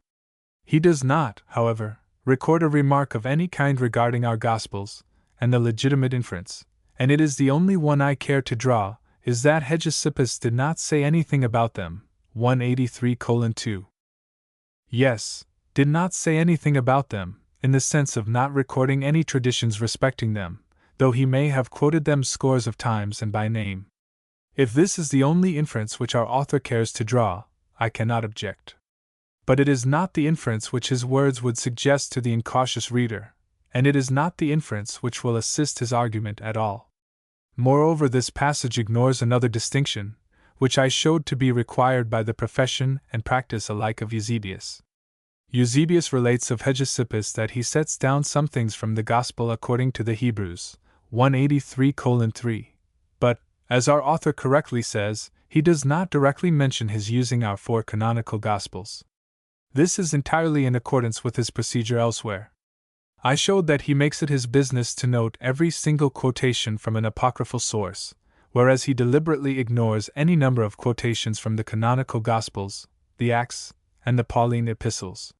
He does not, however, record a remark of any kind regarding our Gospels, and the legitimate inference, and it is the only one I care to draw, is that Hegesippus did not say anything about them, 183:2. Yes, did not say anything about them, in the sense of not recording any traditions respecting them, though he may have quoted them scores of times and by name. If this is the only inference which our author cares to draw, I cannot object. But it is not the inference which his words would suggest to the incautious reader, and it is not the inference which will assist his argument at all. Moreover, this passage ignores another distinction, which I showed to be required by the profession and practice alike of Eusebius. Eusebius relates of Hegesippus that he sets down some things from the Gospel according to the Hebrews, 183:3, but, as our author correctly says, he does not directly mention his using our 4 canonical Gospels. This is entirely in accordance with his procedure elsewhere. I showed that he makes it his business to note every single quotation from an apocryphal source, whereas he deliberately ignores any number of quotations from the canonical Gospels, the Acts, and the Pauline epistles.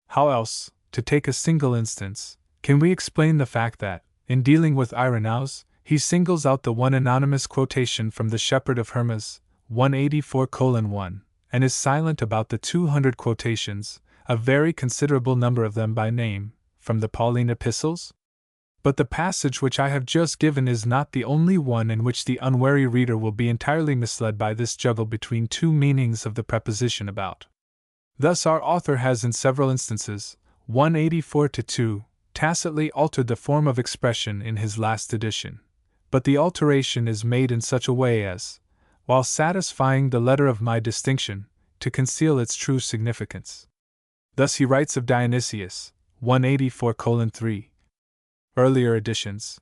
How else, to take a single instance, can we explain the fact that, in dealing with Irenaeus, he singles out the one anonymous quotation from the Shepherd of Hermas, 184:1, and is silent about the 200 quotations, a very considerable number of them by name, from the Pauline epistles? But the passage which I have just given is not the only one in which the unwary reader will be entirely misled by this juggle between 2 meanings of the preposition about. Thus our author has in several instances, 184:2, tacitly altered the form of expression in his last edition, but the alteration is made in such a way as, while satisfying the letter of my distinction, to conceal its true significance. Thus he writes of Dionysius, 184:3. Earlier editions.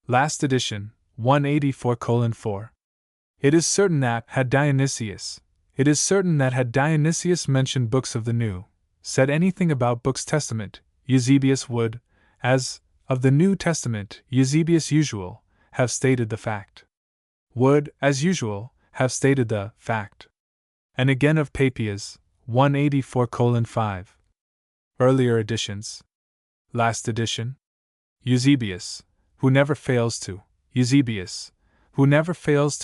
Last edition, 184:4. It is certain that had Dionysius mentioned books of the New, said anything about Books Testament, Eusebius would, as of the New Testament, Eusebius usual, have stated the fact. Would, as usual, have stated the fact. And again of Papias, 184:5. Earlier editions. Last edition. Eusebius, who never fails to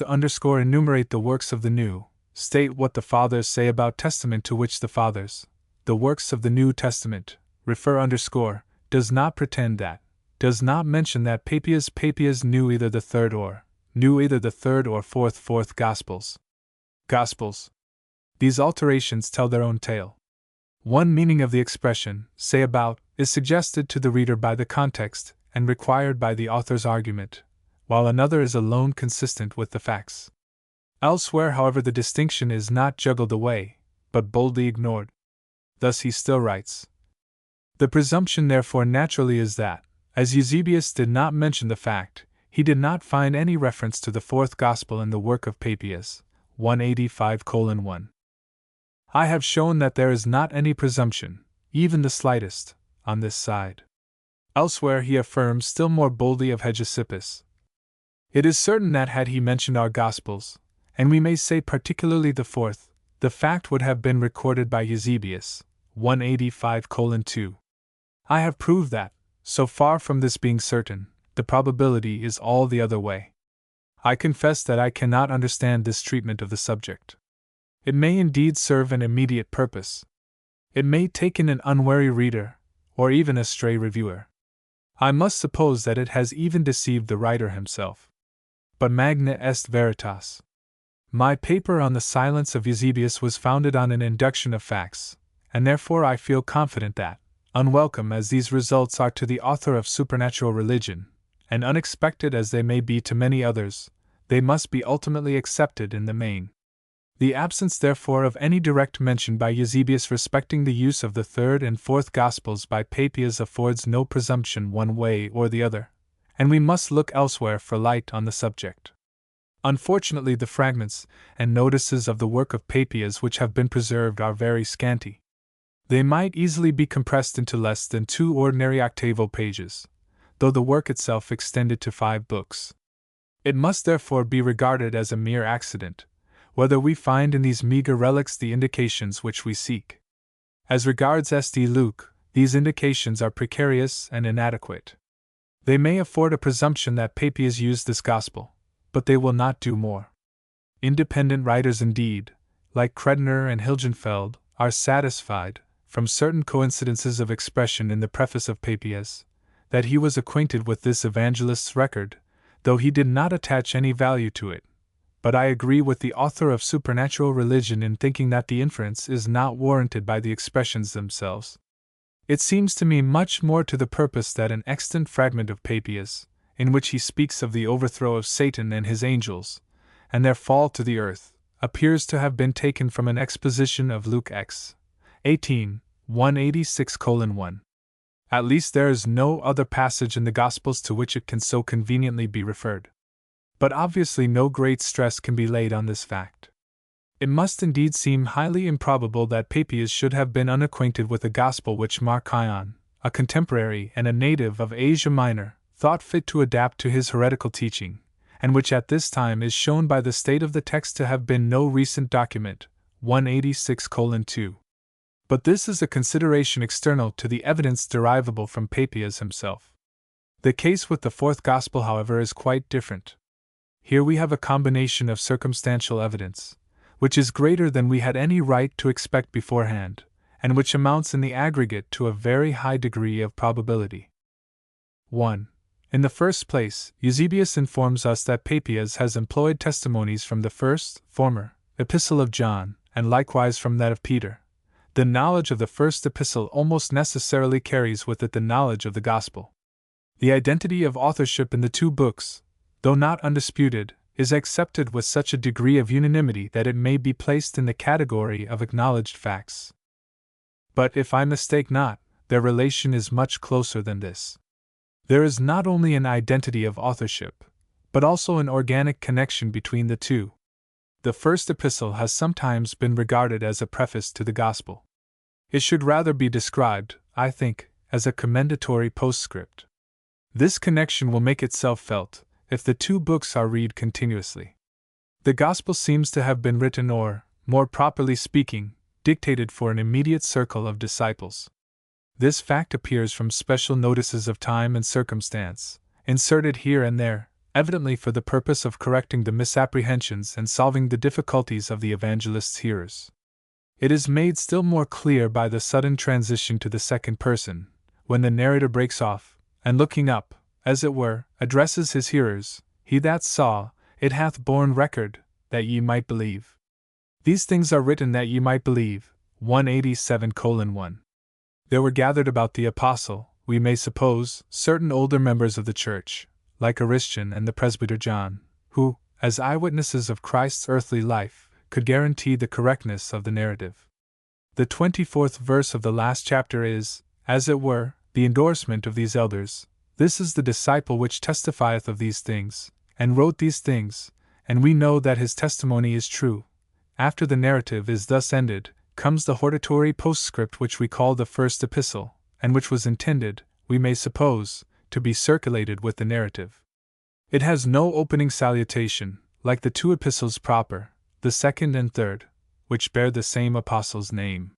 underscore enumerate the works of the New, state what the Fathers say about Testament, to which the Fathers, the works of the New Testament, refer underscore, does not pretend that, does not mention that Papias knew either the third or fourth Gospels. These alterations tell their own tale. One meaning of the expression, say about, is suggested to the reader by the context and required by the author's argument, while another is alone consistent with the facts. Elsewhere, however, the distinction is not juggled away, but boldly ignored. Thus he still writes. The presumption therefore naturally is that, as Eusebius did not mention the fact, he did not find any reference to the 4th Gospel in the work of Papias, 185:1. I have shown that there is not any presumption, even the slightest, on this side. Elsewhere he affirms still more boldly of Hegesippus. It is certain that had he mentioned our Gospels, and we may say particularly the 4th, the fact would have been recorded by Eusebius, 185:2. I have proved that, so far from this being certain, the probability is all the other way. I confess that I cannot understand this treatment of the subject. It may indeed serve an immediate purpose. It may take in an unwary reader, or even a stray reviewer. I must suppose that it has even deceived the writer himself. But magna est veritas. My paper on the silence of Eusebius was founded on an induction of facts, and therefore I feel confident that, unwelcome as these results are to the author of Supernatural Religion, and unexpected as they may be to many others, they must be ultimately accepted in the main. The absence, therefore, of any direct mention by Eusebius respecting the use of the 3rd and 4th Gospels by Papias affords no presumption one way or the other, and we must look elsewhere for light on the subject. Unfortunately, the fragments and notices of the work of Papias which have been preserved are very scanty. They might easily be compressed into less than 2 ordinary octavo pages, though the work itself extended to 5 books. It must therefore be regarded as a mere accident, whether we find in these meager relics the indications which we seek. As regards St. Luke, these indications are precarious and inadequate. They may afford a presumption that Papias used this Gospel, but they will not do more. Independent writers indeed, like Credner and Hilgenfeld, are satisfied, from certain coincidences of expression in the preface of Papias, that he was acquainted with this evangelist's record, though he did not attach any value to it, but I agree with the author of Supernatural Religion in thinking that the inference is not warranted by the expressions themselves. It seems to me much more to the purpose that an extant fragment of Papias, in which he speaks of the overthrow of Satan and his angels, and their fall to the earth, appears to have been taken from an exposition of Luke x. 18, 186:1. At least there is no other passage in the Gospels to which it can so conveniently be referred. But obviously no great stress can be laid on this fact. It must indeed seem highly improbable that Papias should have been unacquainted with the Gospel which Marcion, a contemporary and a native of Asia Minor, thought fit to adapt to his heretical teaching, and which at this time is shown by the state of the text to have been no recent document, 186:2. But this is a consideration external to the evidence derivable from Papias himself. The case with the fourth Gospel, however, is quite different. Here we have a combination of circumstantial evidence, which is greater than we had any right to expect beforehand, and which amounts in the aggregate to a very high degree of probability. 1. In the first place, Eusebius informs us that Papias has employed testimonies from the former epistle of John, and likewise from that of Peter. The knowledge of the first epistle almost necessarily carries with it the knowledge of the Gospel. The identity of authorship in the two books, though not undisputed, is accepted with such a degree of unanimity that it may be placed in the category of acknowledged facts. But if I mistake not, their relation is much closer than this. There is not only an identity of authorship, but also an organic connection between the two. The first epistle has sometimes been regarded as a preface to the Gospel. It should rather be described, I think, as a commendatory postscript. This connection will make itself felt if the two books are read continuously. The Gospel seems to have been written, or, more properly speaking, dictated for an immediate circle of disciples. This fact appears from special notices of time and circumstance, inserted here and there, evidently for the purpose of correcting the misapprehensions and solving the difficulties of the evangelist's hearers. It is made still more clear by the sudden transition to the second person, when the narrator breaks off, and looking up, as it were, addresses his hearers, "He that saw, it hath borne record, that ye might believe. These things are written that ye might believe." 187:1. There were gathered about the apostle, we may suppose, certain older members of the church, like Ariston and the presbyter John, who, as eyewitnesses of Christ's earthly life, could guarantee the correctness of the narrative. The 24th verse of the last chapter is, as it were, the endorsement of these elders. "This is the disciple which testifieth of these things, and wrote these things, and we know that his testimony is true." After the narrative is thus ended, comes the hortatory postscript which we call the first epistle, and which was intended, we may suppose, to be circulated with the narrative. It has no opening salutation, like the two epistles proper, the second and third, which bear the same apostle's name.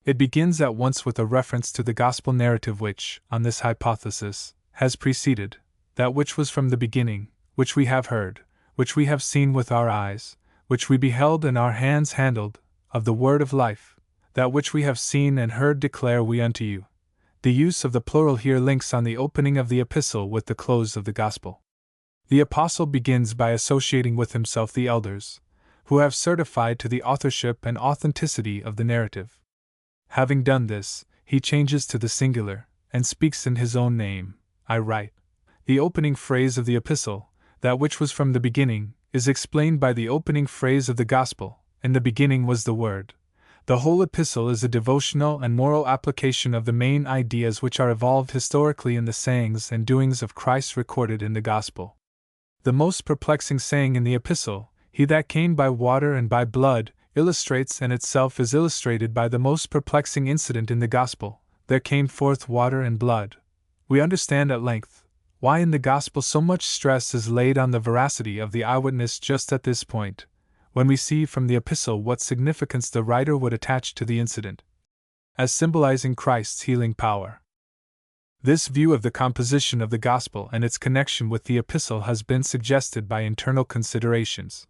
It begins at once with a reference to the gospel narrative which, on this hypothesis, has preceded, that which was from the beginning, which we have heard, which we have seen with our eyes, which we beheld and our hands handled, of the word of life, that which we have seen and heard declare we unto you. The use of the plural here links on the opening of the epistle with the close of the gospel. The apostle begins by associating with himself the elders, who have certified to the authorship and authenticity of the narrative. Having done this, he changes to the singular, and speaks in his own name. "I write." The opening phrase of the epistle, that which was from the beginning, is explained by the opening phrase of the gospel, "In the beginning was the Word." The whole epistle is a devotional and moral application of the main ideas which are evolved historically in the sayings and doings of Christ recorded in the gospel. The most perplexing saying in the epistle, "He that came by water and by blood," illustrates and itself is illustrated by the most perplexing incident in the gospel, "There came forth water and blood." We understand at length why in the gospel so much stress is laid on the veracity of the eyewitness just at this point, when we see from the epistle what significance the writer would attach to the incident, as symbolizing Christ's healing power. This view of the composition of the gospel and its connection with the epistle has been suggested by internal considerations,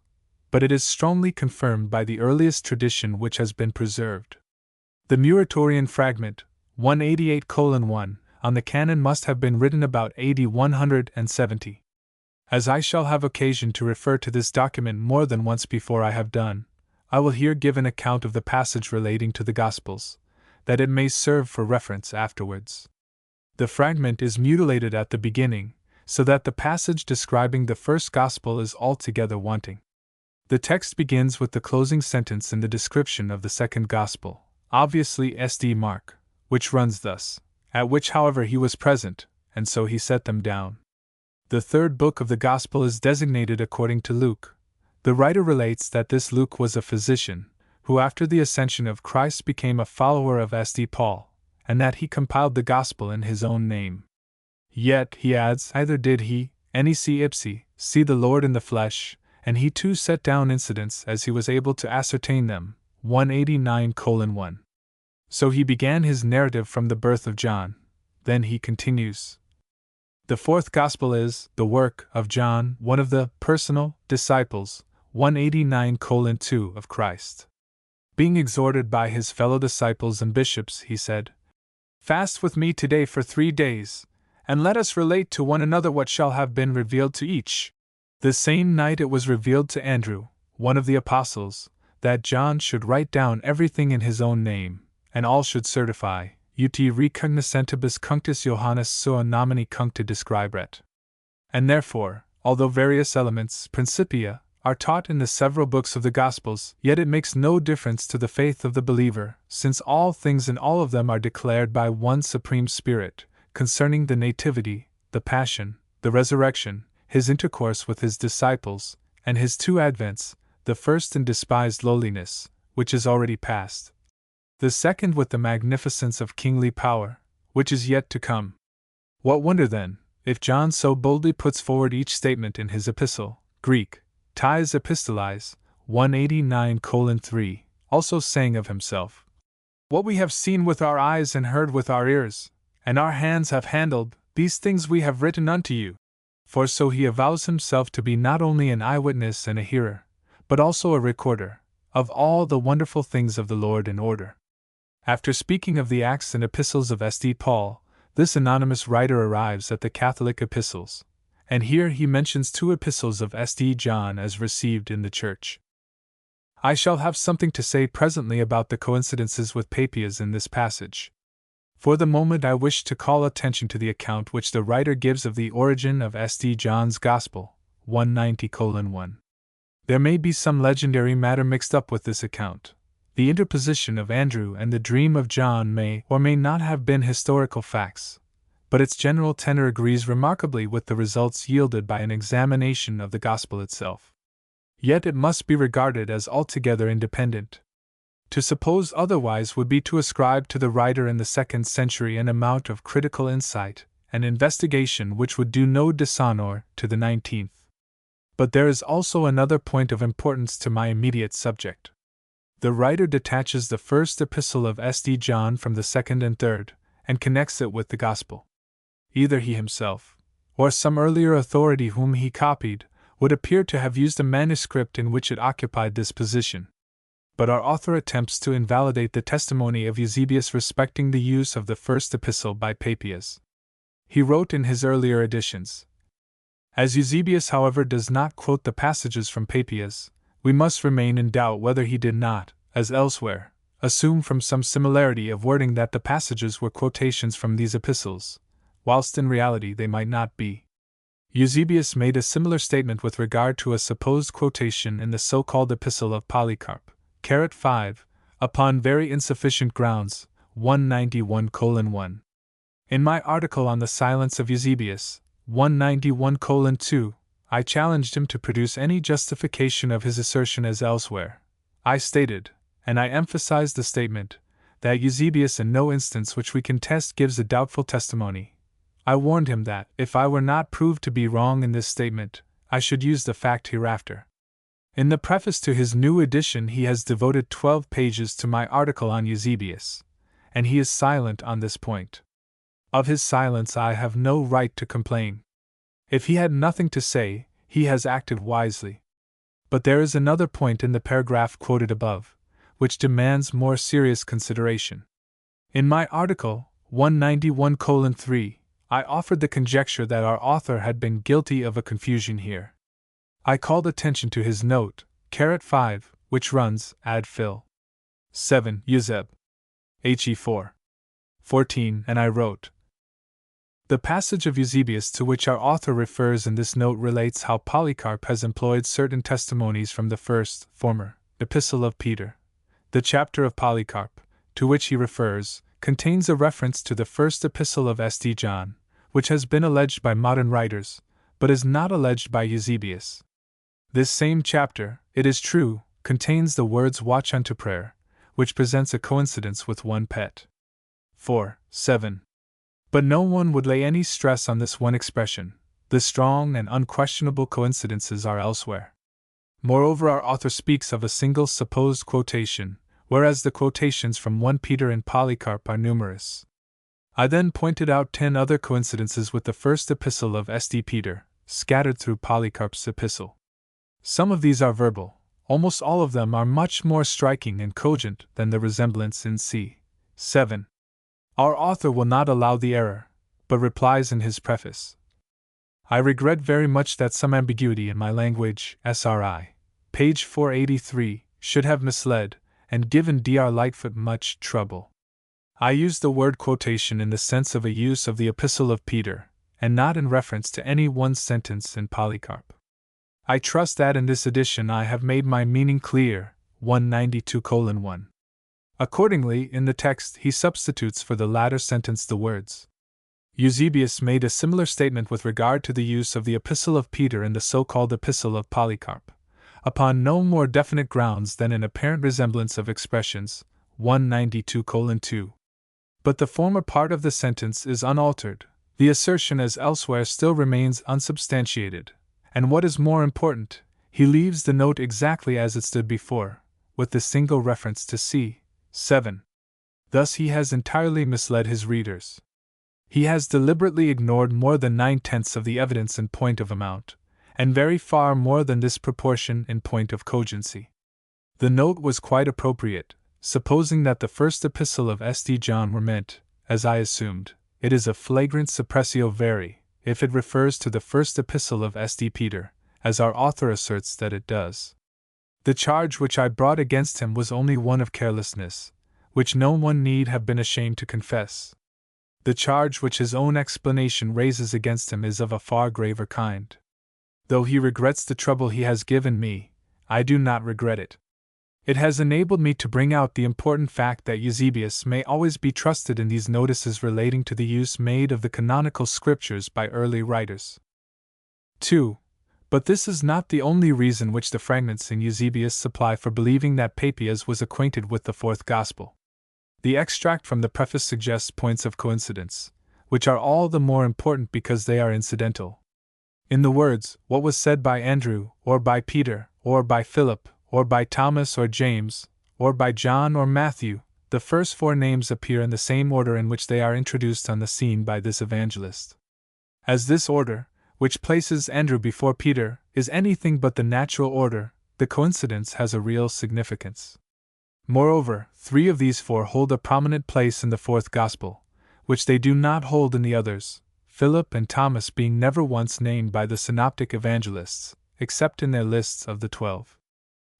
but it is strongly confirmed by the earliest tradition which has been preserved. The Muratorian fragment, 188:1, on the canon must have been written about AD 170. As I shall have occasion to refer to this document more than once before I have done, I will here give an account of the passage relating to the Gospels, that it may serve for reference afterwards. The fragment is mutilated at the beginning, so that the passage describing the first Gospel is altogether wanting. The text begins with the closing sentence in the description of the second Gospel, obviously St. Mark, which runs thus, at which however he was present, and so he set them down. The third book of the Gospel is designated according to Luke. The writer relates that this Luke was a physician, who after the ascension of Christ became a follower of St. Paul, and that he compiled the Gospel in his own name. Yet, he adds, either did he, nec ipsi, see the Lord in the flesh, and he too set down incidents as he was able to ascertain them, 189:1. So he began his narrative from the birth of John. Then he continues. The fourth Gospel is the work of John, one of the personal disciples, 189:2 of Christ. Being exhorted by his fellow disciples and bishops, he said, "Fast with me today for 3 days, and let us relate to one another what shall have been revealed to each." The same night it was revealed to Andrew, one of the apostles, that John should write down everything in his own name, and all should certify, ut recognoscentibus cunctus Johannes sua nomine cuncta describret. And therefore, although various elements, principia, are taught in the several books of the Gospels, yet it makes no difference to the faith of the believer, since all things in all of them are declared by one supreme Spirit, concerning the Nativity, the Passion, the Resurrection, his intercourse with his disciples, and his 2 advents, the first in despised lowliness, which is already past, the second with the magnificence of kingly power, which is yet to come. What wonder then, if John so boldly puts forward each statement in his epistle, Greek, tais epistolais, 189:3, also saying of himself, "What we have seen with our eyes and heard with our ears, and our hands have handled, these things we have written unto you." For so he avows himself to be not only an eyewitness and a hearer, but also a recorder, of all the wonderful things of the Lord in order. After speaking of the Acts and Epistles of St. Paul, this anonymous writer arrives at the Catholic epistles, and here he mentions 2 epistles of St. John as received in the Church. I shall have something to say presently about the coincidences with Papias in this passage. For the moment I wish to call attention to the account which the writer gives of the origin of St. John's Gospel, 190:1. There may be some legendary matter mixed up with this account. The interposition of Andrew and the dream of John may or may not have been historical facts, but its general tenor agrees remarkably with the results yielded by an examination of the Gospel itself. Yet it must be regarded as altogether independent. To suppose otherwise would be to ascribe to the writer in the 2nd century an amount of critical insight and investigation which would do no dishonor to the 19th. But there is also another point of importance to my immediate subject. The writer detaches the first epistle of St. John from the 2nd and 3rd, and connects it with the Gospel. Either he himself, or some earlier authority whom he copied, would appear to have used a manuscript in which it occupied this position. But our author attempts to invalidate the testimony of Eusebius respecting the use of the first epistle by Papias. He wrote in his earlier editions. As Eusebius, however, does not quote the passages from Papias, we must remain in doubt whether he did not, as elsewhere, assume from some similarity of wording that the passages were quotations from these epistles, whilst in reality they might not be. Eusebius made a similar statement with regard to a supposed quotation in the so-called Epistle of Polycarp, Carat 5, upon very insufficient grounds, 191:1. In my article on the silence of Eusebius, 191:2, I challenged him to produce any justification of his assertion as elsewhere. I stated, and I emphasized the statement, that Eusebius in no instance which we can test gives a doubtful testimony. I warned him that, if I were not proved to be wrong in this statement, I should use the fact hereafter. In the preface to his new edition he has devoted 12 pages to my article on Eusebius, and he is silent on this point. Of his silence I have no right to complain. If he had nothing to say, he has acted wisely. But there is another point in the paragraph quoted above, which demands more serious consideration. In my article, 191:3, I offered the conjecture that our author had been guilty of a confusion here. I called attention to his note, caret 5, which runs, ad fil. 7 Euseb. He 4. 14, and I wrote. The passage of Eusebius to which our author refers in this note relates how Polycarp has employed certain testimonies from the former epistle of Peter. The chapter of Polycarp, to which he refers, contains a reference to the first epistle of St. John, which has been alleged by modern writers, but is not alleged by Eusebius. This same chapter, it is true, contains the words watch unto prayer, which presents a coincidence with 1 Pet. 4, 7. But no one would lay any stress on this one expression. The strong and unquestionable coincidences are elsewhere. Moreover, our author speaks of a single supposed quotation, whereas the quotations from 1 Peter and Polycarp are numerous. I then pointed out 10 other coincidences with the first epistle of St. Peter, scattered through Polycarp's epistle. Some of these are verbal, almost all of them are much more striking and cogent than the resemblance in c. 7. Our author will not allow the error, but replies in his preface. I regret very much that some ambiguity in my language, SRI, page 483, should have misled, and given Dr. Lightfoot much trouble. I use the word quotation in the sense of a use of the Epistle of Peter, and not in reference to any one sentence in Polycarp. I trust that in this edition I have made my meaning clear, 192:1. Accordingly, in the text he substitutes for the latter sentence the words. Eusebius made a similar statement with regard to the use of the Epistle of Peter in the so-called Epistle of Polycarp, upon no more definite grounds than an apparent resemblance of expressions, 192:2. But the former part of the sentence is unaltered, the assertion as elsewhere still remains unsubstantiated, and what is more important, he leaves the note exactly as it stood before, with the single reference to c. 7. Thus he has entirely misled his readers. He has deliberately ignored more than 9/10 of the evidence in point of amount, and very far more than this proportion in point of cogency. The note was quite appropriate, supposing that the first epistle of St. John were meant, as I assumed. It is a flagrant suppressio veri, if it refers to the first epistle of St. Peter, as our author asserts that it does. The charge which I brought against him was only one of carelessness, which no one need have been ashamed to confess. The charge which his own explanation raises against him is of a far graver kind. Though he regrets the trouble he has given me, I do not regret it. It has enabled me to bring out the important fact that Eusebius may always be trusted in these notices relating to the use made of the canonical scriptures by early writers. 2. But this is not the only reason which the fragments in Eusebius supply for believing that Papias was acquainted with the fourth Gospel. The extract from the preface suggests points of coincidence, which are all the more important because they are incidental. In the words, what was said by Andrew, or by Peter, or by Philip, or by Thomas or James, or by John or Matthew, the first 4 names appear in the same order in which they are introduced on the scene by this evangelist. As this order, which places Andrew before Peter, is anything but the natural order, the coincidence has a real significance. Moreover, 3 of these 4 hold a prominent place in the fourth Gospel, which they do not hold in the others, Philip and Thomas being never once named by the synoptic evangelists, except in their lists of the 12.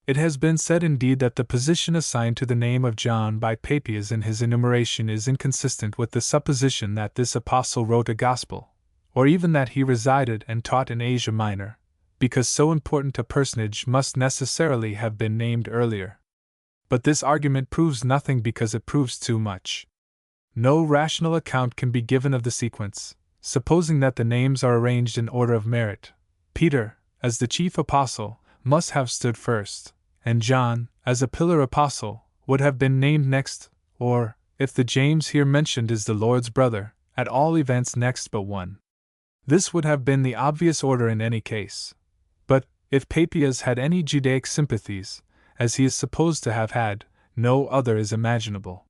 It has been said indeed that the position assigned to the name of John by Papias in his enumeration is inconsistent with the supposition that this apostle wrote a gospel, or even that he resided and taught in Asia Minor, because so important a personage must necessarily have been named earlier. But this argument proves nothing because it proves too much. No rational account can be given of the sequence, supposing that the names are arranged in order of merit. Peter, as the chief apostle, must have stood first, and John, as a pillar apostle, would have been named next, or, if the James here mentioned is the Lord's brother, at all events next but one. This would have been the obvious order in any case. But, if Papias had any Judaic sympathies, as he is supposed to have had, no other is imaginable.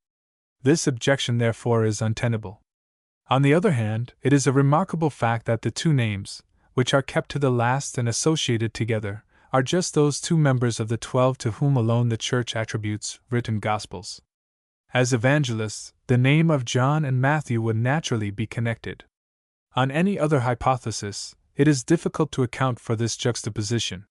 This objection therefore is untenable. On the other hand, it is a remarkable fact that the 2 names, which are kept to the last and associated together, are just those 2 members of the 12 to whom alone the Church attributes written Gospels. As evangelists, the name of John and Matthew would naturally be connected. On any other hypothesis, it is difficult to account for this juxtaposition.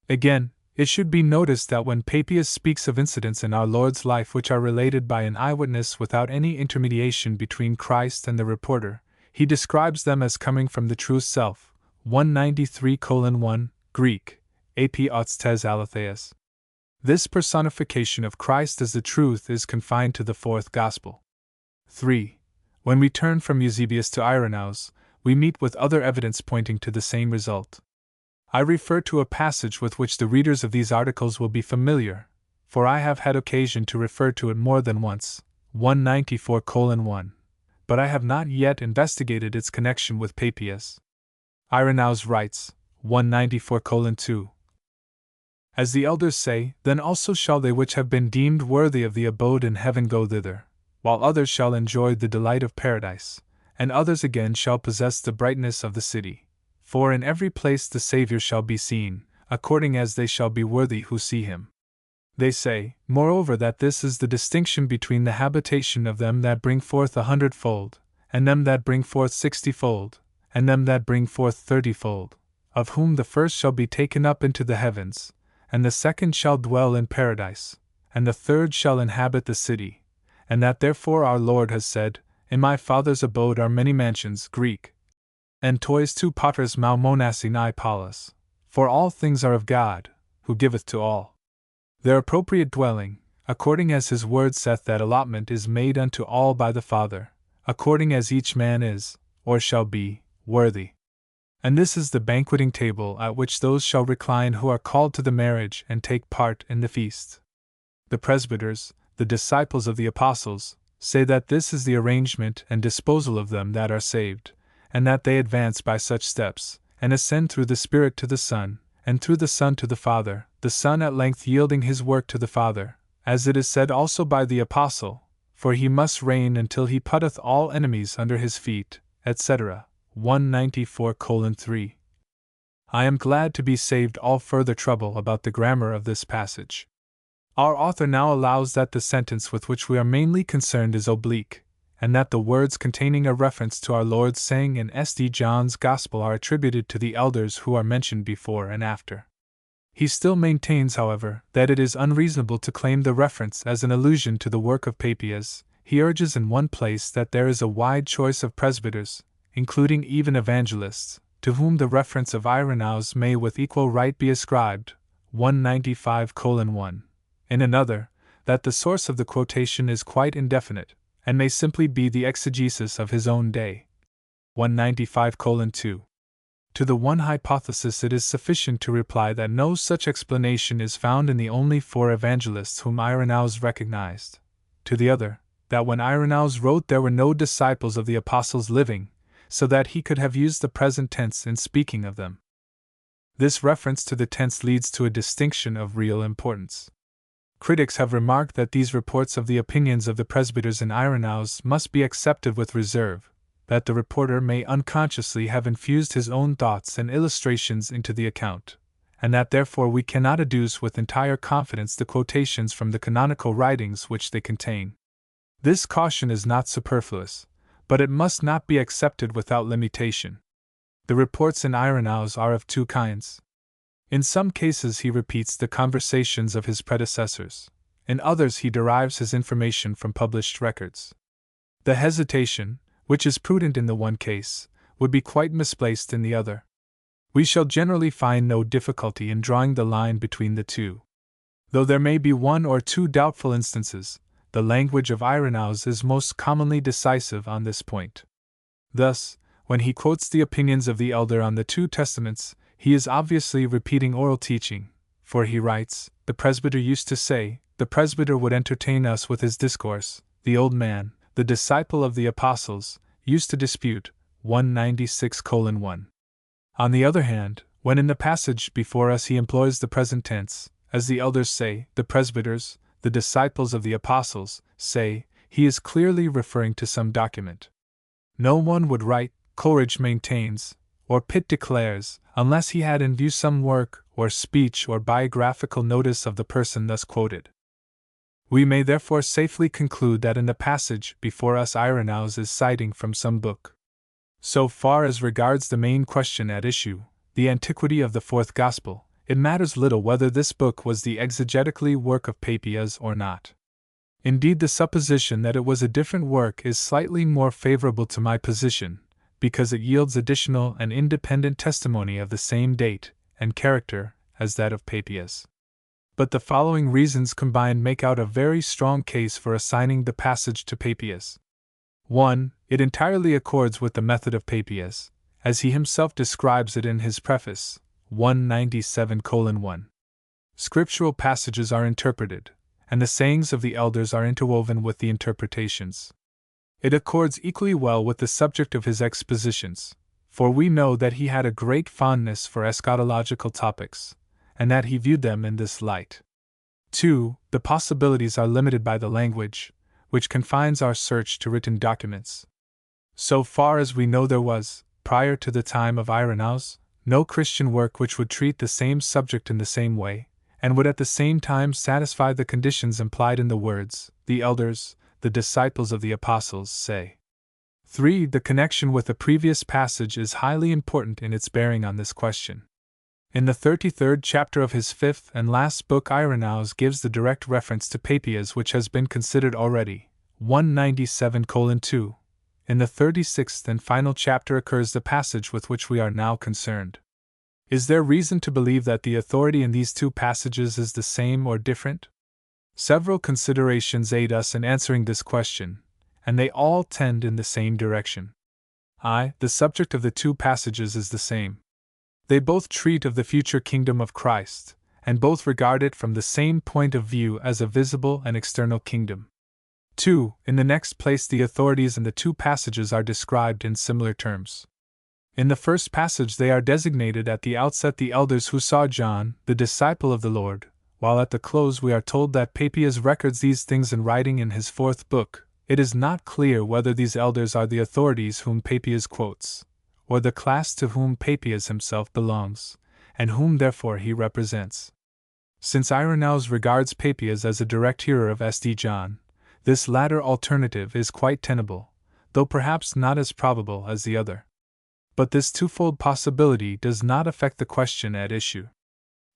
Again, it should be noticed that when Papias speaks of incidents in our Lord's life which are related by an eyewitness without any intermediation between Christ and the reporter, he describes them as coming from the true self. 193:1, Greek, ap otstes aletheas. This personification of Christ as the truth is confined to the fourth Gospel. 3. When we turn from Eusebius to Irenaeus, we meet with other evidence pointing to the same result. I refer to a passage with which the readers of these articles will be familiar, for I have had occasion to refer to it more than once, 194:1, but I have not yet investigated its connection with Papias. Irenaeus writes, 194:2. As the elders say, then also shall they which have been deemed worthy of the abode in heaven go thither, while others shall enjoy the delight of paradise, and others again shall possess the brightness of the city. For in every place the Saviour shall be seen, according as they shall be worthy who see him. They say, moreover, that this is the distinction between the habitation of them that bring forth 100-fold, and them that bring forth 60-fold, and them that bring forth 30-fold, of whom the first shall be taken up into the heavens, and the second shall dwell in paradise, and the third shall inhabit the city, and that therefore our Lord has said, in my Father's abode are many mansions, Greek, and tois tu patras mau monasi nai palas, for all things are of God, who giveth to all. Their appropriate dwelling, according as his word saith, that allotment is made unto all by the Father, according as each man is, or shall be, worthy. And this is the banqueting table at which those shall recline who are called to the marriage and take part in the feast. The presbyters, the disciples of the apostles, say that this is the arrangement and disposal of them that are saved, and that they advance by such steps, and ascend through the Spirit to the Son, and through the Son to the Father, the Son at length yielding his work to the Father, as it is said also by the Apostle, for he must reign until he putteth all enemies under his feet, etc. 194:3. I am glad to be saved all further trouble about the grammar of this passage. Our author now allows that the sentence with which we are mainly concerned is oblique, and that the words containing a reference to our Lord's saying in St. John's Gospel are attributed to the elders who are mentioned before and after. He still maintains, however, that it is unreasonable to claim the reference as an allusion to the work of Papias. He urges in one place that there is a wide choice of presbyters, including even evangelists, to whom the reference of Irenaeus may with equal right be ascribed, 195:1. In another, that the source of the quotation is quite indefinite, and may simply be the exegesis of his own day. 195:2. To the one hypothesis it is sufficient to reply that no such explanation is found in the only 4 evangelists whom Irenaeus recognized. To the other, that when Irenaeus wrote there were no disciples of the apostles living, so that he could have used the present tense in speaking of them. This reference to the tense leads to a distinction of real importance. Critics have remarked that these reports of the opinions of the presbyters in Irenaeus must be accepted with reserve, that the reporter may unconsciously have infused his own thoughts and illustrations into the account, and that therefore we cannot adduce with entire confidence the quotations from the canonical writings which they contain. This caution is not superfluous, but it must not be accepted without limitation. The reports in Irenaeus are of 2 kinds. In some cases he repeats the conversations of his predecessors, in others he derives his information from published records. The hesitation, which is prudent in the one case, would be quite misplaced in the other. We shall generally find no difficulty in drawing the line between the two. Though there may be 1 or 2 doubtful instances, the language of Irenaeus is most commonly decisive on this point. Thus, when he quotes the opinions of the elder on the 2 testaments, he is obviously repeating oral teaching, for he writes, the presbyter used to say, the presbyter would entertain us with his discourse, the old man, the disciple of the apostles, used to dispute, 196:1. On the other hand, when in the passage before us he employs the present tense, as the elders say, the presbyters, the disciples of the apostles, say, he is clearly referring to some document. No one would write, Coleridge maintains, or Pitt declares, unless he had in view some work, or speech, or biographical notice of the person thus quoted. We may therefore safely conclude that in the passage before us Irenaeus is citing from some book. So far as regards the main question at issue, the antiquity of the fourth Gospel, it matters little whether this book was the exegetically work of Papias or not. Indeed, the supposition that it was a different work is slightly more favorable to my position, because it yields additional and independent testimony of the same date and character as that of Papias. But the following reasons combined make out a very strong case for assigning the passage to Papias. 1. It entirely accords with the method of Papias, as he himself describes it in his preface, 197:1. Scriptural passages are interpreted, and the sayings of the elders are interwoven with the interpretations. It accords equally well with the subject of his expositions, for we know that he had a great fondness for eschatological topics, and that he viewed them in this light. 2. The possibilities are limited by the language, which confines our search to written documents. So far as we know, there was, prior to the time of Irenaeus, no Christian work which would treat the same subject in the same way, and would at the same time satisfy the conditions implied in the words, the elders, the disciples of the apostles, say. 3. The connection with the previous passage is highly important in its bearing on this question. In the 33rd chapter of his fifth and last book, Irenaeus gives the direct reference to Papias which has been considered already, 197:2. In the 36th and final chapter occurs the passage with which we are now concerned. Is there reason to believe that the authority in these two passages is the same or different? Several considerations aid us in answering this question, and they all tend in the same direction. The subject of the two passages is the same. They both treat of the future kingdom of Christ, and both regard it from the same point of view as a visible and external kingdom. 2. In the next place, the authorities in the two passages are described in similar terms. In the first passage, they are designated at the outset the elders who saw John, the disciple of the Lord, while at the close we are told that Papias records these things in writing in his fourth book. It is not clear whether these elders are the authorities whom Papias quotes, or the class to whom Papias himself belongs, and whom therefore he represents. Since Irenaeus regards Papias as a direct hearer of St. John, this latter alternative is quite tenable, though perhaps not as probable as the other. But this twofold possibility does not affect the question at issue.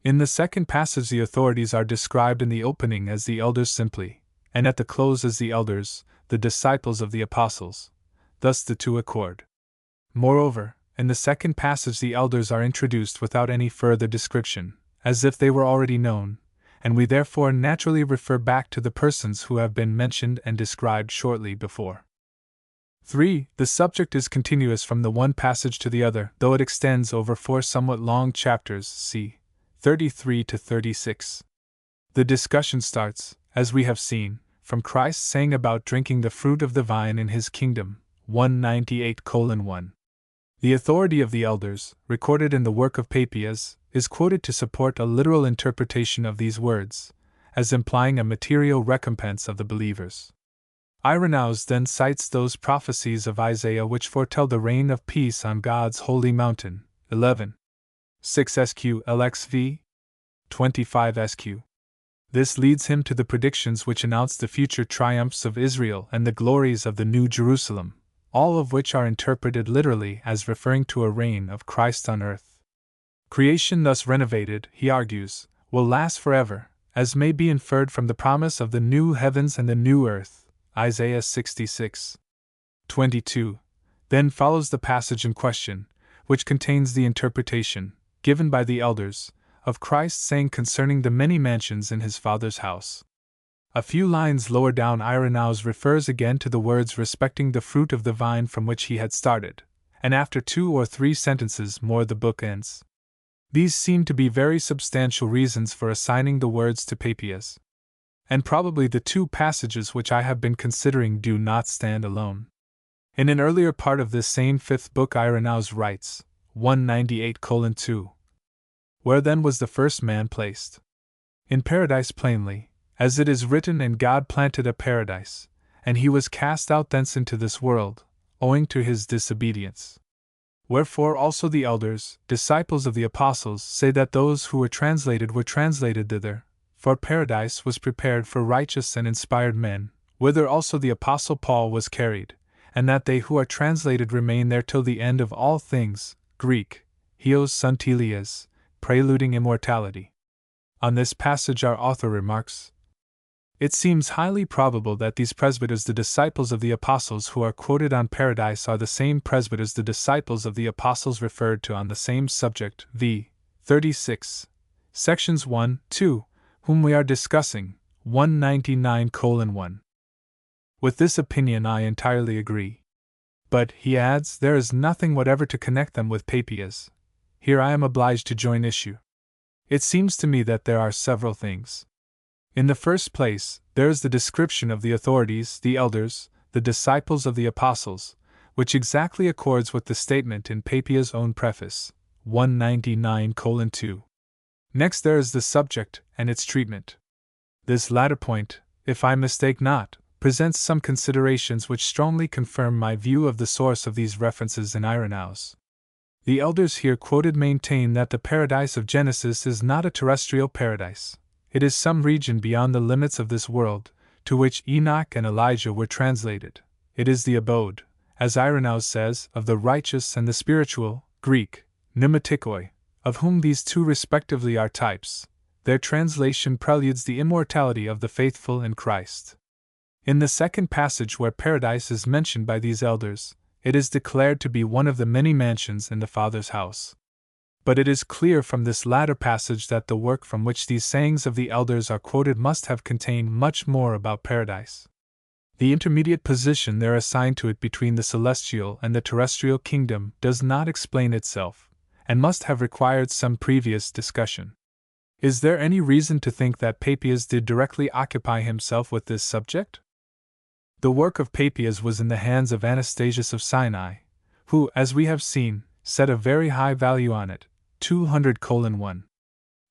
In the second passage, the authorities are described in the opening as the elders simply, and at the close as the elders, the disciples of the apostles. Thus the two accord. Moreover, in the second passage the elders are introduced without any further description, as if they were already known, and we therefore naturally refer back to the persons who have been mentioned and described shortly before. 3. The subject is continuous from the one passage to the other, though it extends over 4 somewhat long chapters, c. 33 to 36. The discussion starts, as we have seen, from Christ saying about drinking the fruit of the vine in his kingdom, 198:1. The authority of the elders, recorded in the work of Papias, is quoted to support a literal interpretation of these words, as implying a material recompense of the believers. Irenaeus then cites those prophecies of Isaiah which foretell the reign of peace on God's holy mountain, 11. 6 SQ LXV 25 SQ. This leads him to the predictions which announce the future triumphs of Israel and the glories of the New Jerusalem, all of which are interpreted literally as referring to a reign of Christ on earth. Creation thus renovated, he argues, will last forever, as may be inferred from the promise of the new heavens and the new earth, Isaiah 66:22. Then follows the passage in question, which contains the interpretation, given by the elders, of Christ saying concerning the many mansions in his Father's house. A few lines lower down, Irenaeus refers again to the words respecting the fruit of the vine from which he had started, and after 2 or 3 sentences more the book ends. These seem to be very substantial reasons for assigning the words to Papias. And probably the two passages which I have been considering do not stand alone. In an earlier part of this same fifth book, Irenaeus writes, 198:2. Where then was the first man placed? In paradise plainly, as it is written, and God planted a paradise, and he was cast out thence into this world, owing to his disobedience. Wherefore also the elders, disciples of the apostles, say that those who were translated thither, for paradise was prepared for righteous and inspired men, whither also the apostle Paul was carried, and that they who are translated remain there till the end of all things, Greek, Hios Sontelias, preluding immortality. On this passage our author remarks, "It seems highly probable that these presbyters, the disciples of the apostles who are quoted on paradise, are the same presbyters, the disciples of the apostles referred to on the same subject, v. 36, sections 1, 2, whom we are discussing, 199:1. With this opinion I entirely agree. But, he adds, there is nothing whatever to connect them with Papias. Here I am obliged to join issue. It seems to me that there are several things. In the first place, there is the description of the authorities, the elders, the disciples of the apostles, which exactly accords with the statement in Papia's own preface, 199:2. Next there is the subject and its treatment. This latter point, if I mistake not, presents some considerations which strongly confirm my view of the source of these references in Irenaeus. The elders here quoted maintain that the paradise of Genesis is not a terrestrial paradise. It is some region beyond the limits of this world, to which Enoch and Elijah were translated. It is the abode, as Irenaeus says, of the righteous and the spiritual, Greek, pneumatikoi, of whom these two respectively are types. Their translation preludes the immortality of the faithful in Christ. In the second passage where paradise is mentioned by these elders, it is declared to be one of the many mansions in the Father's house. But it is clear from this latter passage that the work from which these sayings of the elders are quoted must have contained much more about paradise. The intermediate position there assigned to it between the celestial and the terrestrial kingdom does not explain itself, and must have required some previous discussion. Is there any reason to think that Papias did directly occupy himself with this subject? The work of Papias was in the hands of Anastasius of Sinai, who, as we have seen, set a very high value on it, 200:1.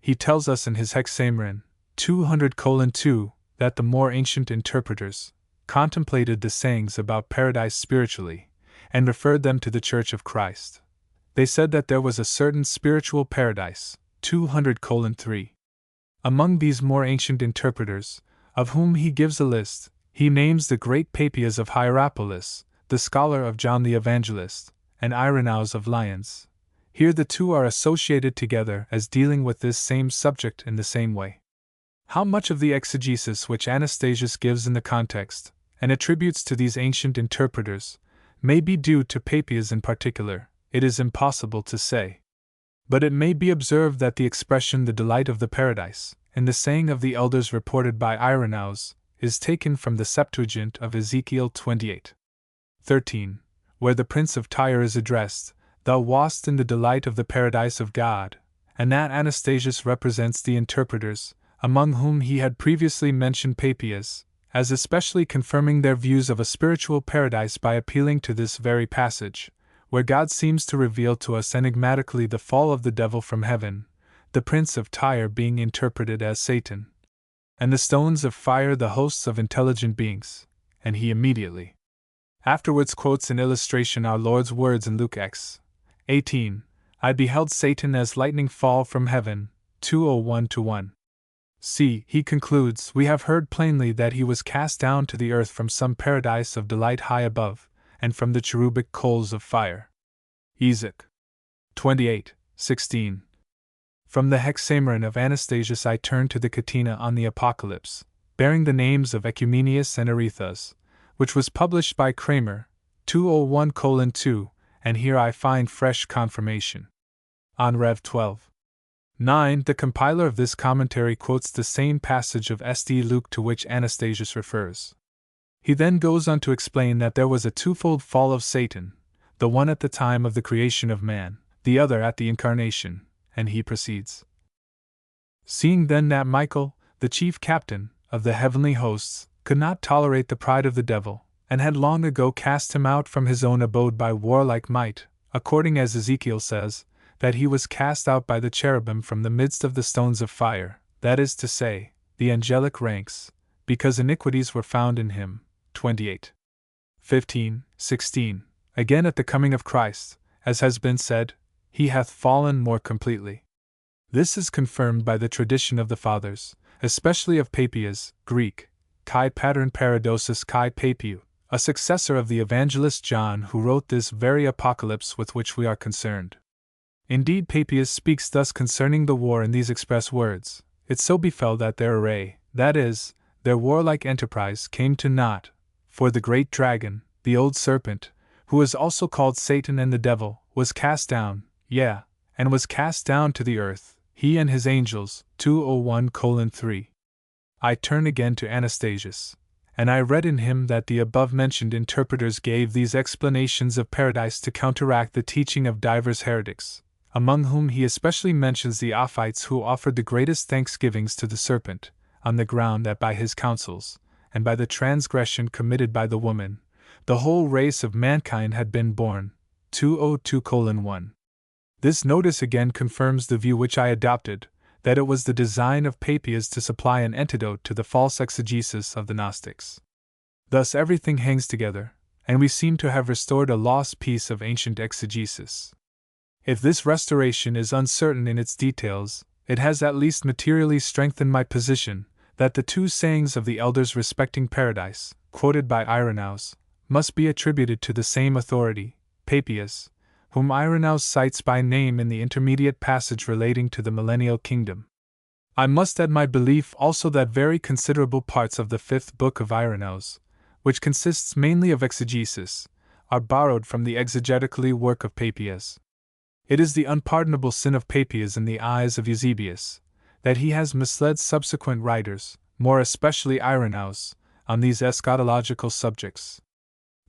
He tells us in his Hexameron, 200:2, that the more ancient interpreters contemplated the sayings about paradise spiritually, and referred them to the Church of Christ. They said that there was a certain spiritual paradise, 200:3. Among these more ancient interpreters, of whom he gives a list, he names the great Papias of Hierapolis, the scholar of John the Evangelist, and Irenaeus of Lyons. Here the two are associated together as dealing with this same subject in the same way. How much of the exegesis which Anastasius gives in the context, and attributes to these ancient interpreters, may be due to Papias in particular, it is impossible to say. But it may be observed that the expression "the delight of the paradise," in the saying of the elders reported by Irenaeus, is taken from the Septuagint of Ezekiel 28:13, where the Prince of Tyre is addressed, "Thou wast in the delight of the paradise of God," and that Anastasius represents the interpreters, among whom he had previously mentioned Papias, as especially confirming their views of a spiritual paradise by appealing to this very passage, where God seems to reveal to us enigmatically the fall of the devil from heaven, the Prince of Tyre being interpreted as Satan, and the stones of fire the hosts of intelligent beings, and he immediately afterwards quotes in illustration our Lord's words in Luke x:18, "I beheld Satan as lightning fall from heaven," 2:01-1. See, he concludes, we have heard plainly that he was cast down to the earth from some paradise of delight high above, and from the cherubic coals of fire. Ezek 28:16. From the Hexameron of Anastasius I turn to the Catena on the Apocalypse, bearing the names of Ecumenius and Arethusa, which was published by Kramer, 201:2, and here I find fresh confirmation. On Rev 12:9, the compiler of this commentary quotes the same passage of St. Luke to which Anastasius refers. He then goes on to explain that there was a twofold fall of Satan, the one at the time of the creation of man, the other at the incarnation, and he proceeds. Seeing then that Michael, the chief captain of the heavenly hosts, could not tolerate the pride of the devil, and had long ago cast him out from his own abode by warlike might, according as Ezekiel says, that he was cast out by the cherubim from the midst of the stones of fire, that is to say, the angelic ranks, because iniquities were found in him. 28:15-16. Again at the coming of Christ, as has been said, he hath fallen more completely. This is confirmed by the tradition of the Fathers, especially of Papias, Greek, kai paterin paradosis kai papiu, a successor of the evangelist John, who wrote this very apocalypse with which we are concerned. Indeed, Papias speaks thus concerning the war in these express words: "It so befell that their array, that is, their warlike enterprise, came to naught, for the great dragon, the old serpent, who is also called Satan and the devil, was cast down, yea, and was cast down to the earth, he and his angels." 201:3. I turn again to Anastasius, and I read in him that the above-mentioned interpreters gave these explanations of paradise to counteract the teaching of divers heretics, among whom he especially mentions the Ophites, who offered the greatest thanksgivings to the serpent, on the ground that by his counsels, and by the transgression committed by the woman, the whole race of mankind had been born. 202:1. This notice again confirms the view which I adopted, that it was the design of Papias to supply an antidote to the false exegesis of the Gnostics. Thus everything hangs together, and we seem to have restored a lost piece of ancient exegesis. If this restoration is uncertain in its details, it has at least materially strengthened my position that the two sayings of the elders respecting paradise, quoted by Irenaeus, must be attributed to the same authority, Papias, whom Irenaeus cites by name in the intermediate passage relating to the millennial kingdom. I must add my belief also that very considerable parts of the fifth book of Irenaeus, which consists mainly of exegesis, are borrowed from the exegetically work of Papias. It is the unpardonable sin of Papias in the eyes of Eusebius, that he has misled subsequent writers, more especially Irenaeus, on these eschatological subjects.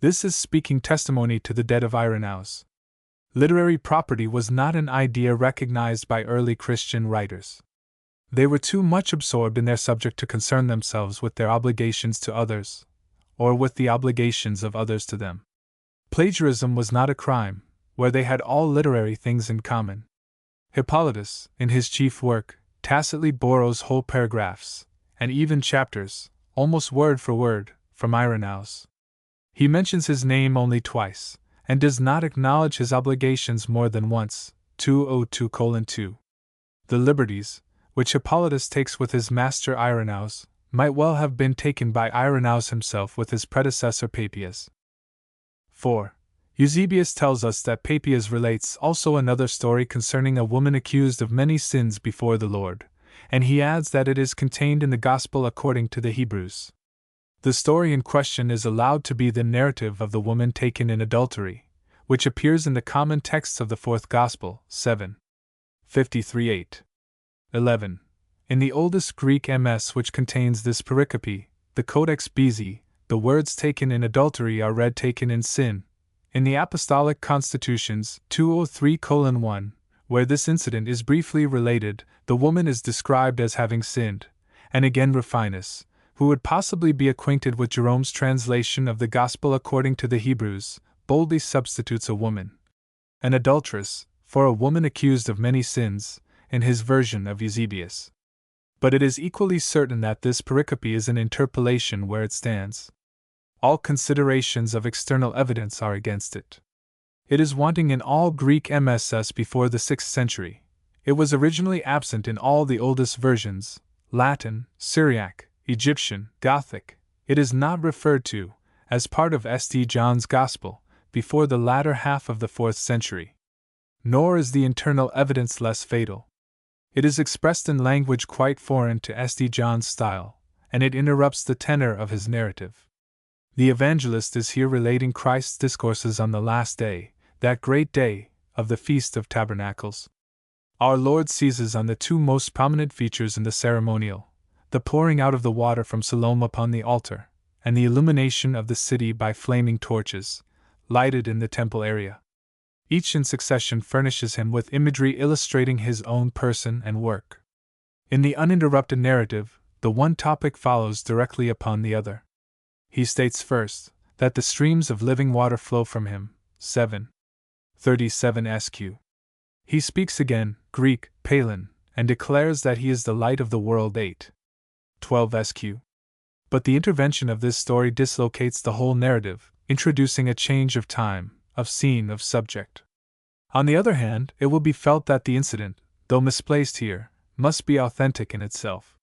This is speaking testimony to the debt of Irenaeus. Literary property was not an idea recognized by early Christian writers. They were too much absorbed in their subject to concern themselves with their obligations to others, or with the obligations of others to them. Plagiarism was not a crime, where they had all literary things in common. Hippolytus, in his chief work, tacitly borrows whole paragraphs, and even chapters, almost word for word, from Irenaeus. He mentions his name only twice, and does not acknowledge his obligations more than once. 202:2. The liberties, which Hippolytus takes with his master Irenaeus, might well have been taken by Irenaeus himself with his predecessor Papias. 4. Eusebius tells us that Papias relates also another story concerning a woman accused of many sins before the Lord, and he adds that it is contained in the Gospel according to the Hebrews. The story in question is allowed to be the narrative of the woman taken in adultery, which appears in the common texts of the fourth Gospel, 7:53-8. 11. In the oldest Greek MS which contains this pericope, the Codex Bezae, the words taken in adultery are read taken in sin. In the Apostolic Constitutions, 203:1, where this incident is briefly related, the woman is described as having sinned, and again Rufinus, who would possibly be acquainted with Jerome's translation of the Gospel according to the Hebrews, boldly substitutes a woman, an adulteress, for a woman accused of many sins, in his version of Eusebius. But it is equally certain that this pericope is an interpolation where it stands. All considerations of external evidence are against it. It is wanting in all Greek MSS before the 6th century. It was originally absent in all the oldest versions, Latin, Syriac, Egyptian, Gothic. It is not referred to, as part of St. John's Gospel, before the latter half of the 4th century. Nor is the internal evidence less fatal. It is expressed in language quite foreign to St. John's style, and it interrupts the tenor of his narrative. The evangelist is here relating Christ's discourses on the last day, that great day, of the Feast of Tabernacles. Our Lord seizes on the two most prominent features in the ceremonial, the pouring out of the water from Siloam upon the altar, and the illumination of the city by flaming torches, lighted in the temple area. Each in succession furnishes him with imagery illustrating his own person and work. In the uninterrupted narrative, the one topic follows directly upon the other. He states first, that the streams of living water flow from him, 7:37 SQ. He speaks again, Greek, Palin, and declares that he is the light of the world, 8:12 SQ. But the intervention of this story dislocates the whole narrative, introducing a change of time, of scene, of subject. On the other hand, it will be felt that the incident, though misplaced here, must be authentic in itself.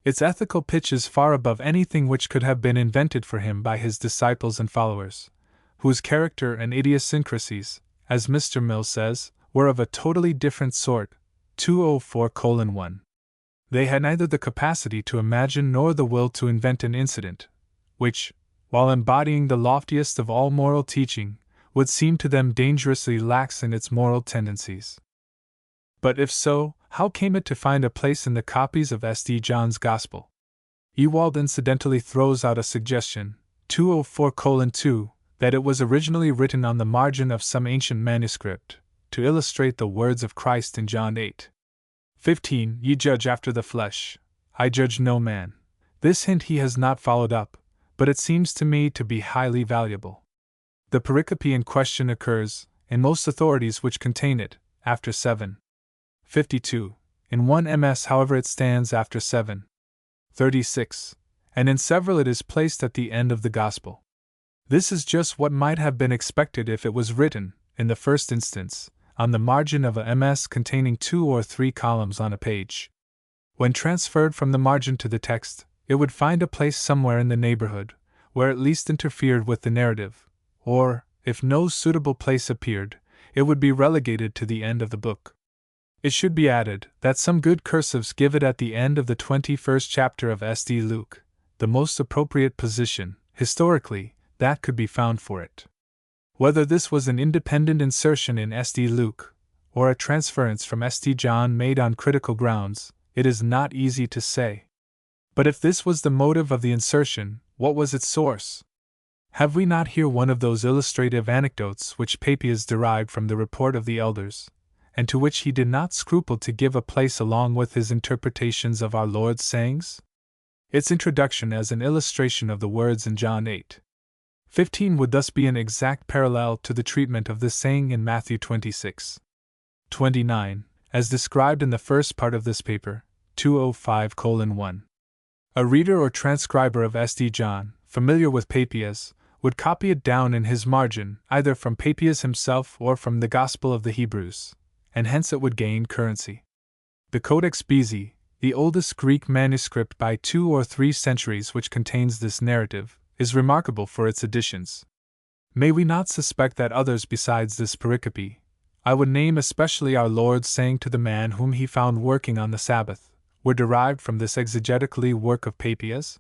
Its ethical pitch is far above anything which could have been invented for him by his disciples and followers, whose character and idiosyncrasies, as Mr. Mill says, were of a totally different sort. 204:1. They had neither the capacity to imagine nor the will to invent an incident, which, while embodying the loftiest of all moral teaching, would seem to them dangerously lax in its moral tendencies. But if so, how came it to find a place in the copies of S.D. John's Gospel? Ewald incidentally throws out a suggestion, 204:2, that it was originally written on the margin of some ancient manuscript, to illustrate the words of Christ in John 8:15, "Ye judge after the flesh, I judge no man." This hint he has not followed up, but it seems to me to be highly valuable. The pericope in question occurs, in most authorities which contain it, after 7:52. In one MS, however, it stands after 7:36, and in several it is placed at the end of the Gospel. This is just what might have been expected if it was written, in the first instance, on the margin of a MS containing 2 or 3 columns on a page. When transferred from the margin to the text, it would find a place somewhere in the neighborhood, where it least interfered with the narrative, or, if no suitable place appeared, it would be relegated to the end of the book. It should be added that some good cursives give it at the end of the 21st chapter of S.D. Luke, the most appropriate position, historically, that could be found for it. Whether this was an independent insertion in S.D. Luke, or a transference from S.D. John made on critical grounds, it is not easy to say. But if this was the motive of the insertion, what was its source? Have we not here one of those illustrative anecdotes which Papias derived from the report of the elders, and to which he did not scruple to give a place along with his interpretations of our Lord's sayings? Its introduction as an illustration of the words in John 8:15 would thus be an exact parallel to the treatment of this saying in Matthew 26:29, as described in the first part of this paper, 205:1. A reader or transcriber of S.D. John, familiar with Papias, would copy it down in his margin, either from Papias himself or from the Gospel of the Hebrews, and hence it would gain currency. The Codex Bezae, the oldest Greek manuscript by 2 or 3 centuries which contains this narrative, is remarkable for its additions. May we not suspect that others besides this pericope, I would name especially our Lord's saying to the man whom he found working on the Sabbath, were derived from this exegetically work of Papias?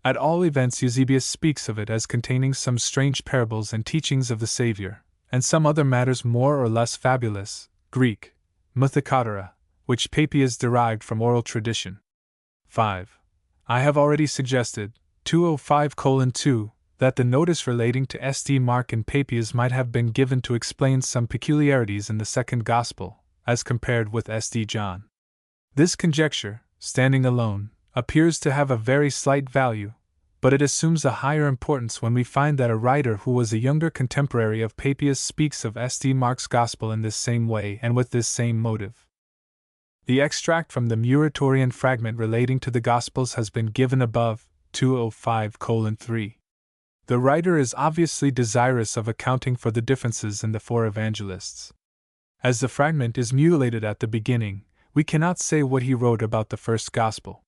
At all events, Eusebius speaks of it as containing some strange parables and teachings of the Savior, and some other matters more or less fabulous, Greek, mythicatera, which Papias derived from oral tradition. 5. I have already suggested, 205:2, that the notice relating to S.D. Mark and Papias might have been given to explain some peculiarities in the second Gospel, as compared with S.D. John. This conjecture, standing alone, appears to have a very slight value, but it assumes a higher importance when we find that a writer who was a younger contemporary of Papias speaks of S.D. Mark's Gospel in this same way and with this same motive. The extract from the Muratorian fragment relating to the Gospels has been given above, 205:3. The writer is obviously desirous of accounting for the differences in the 4 evangelists. As the fragment is mutilated at the beginning, we cannot say what he wrote about the first Gospel.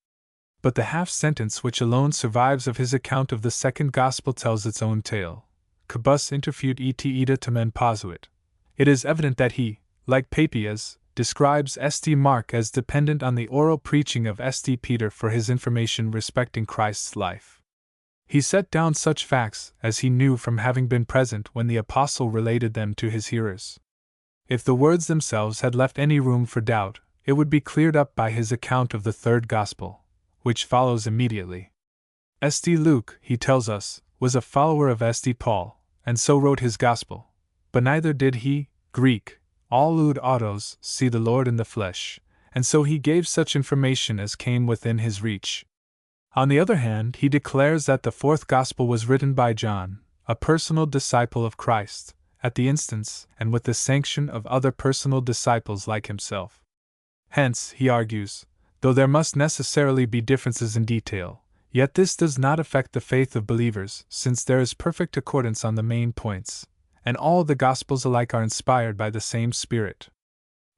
But the half-sentence which alone survives of his account of the second Gospel tells its own tale. Quibus interfute et ida tamen posuit. It is evident that he, like Papias, describes S.D. Mark as dependent on the oral preaching of S.D. Peter for his information respecting Christ's life. He set down such facts as he knew from having been present when the apostle related them to his hearers. If the words themselves had left any room for doubt, it would be cleared up by his account of the third Gospel, which follows immediately. S.D. Luke, he tells us, was a follower of S.D. Paul, and so wrote his Gospel, but neither did he, Greek, aulud autos, see the Lord in the flesh, and so he gave such information as came within his reach. On the other hand, he declares that the fourth Gospel was written by John, a personal disciple of Christ, at the instance and with the sanction of other personal disciples like himself. Hence, he argues, though there must necessarily be differences in detail, yet this does not affect the faith of believers, since there is perfect accordance on the main points, and all the Gospels alike are inspired by the same Spirit.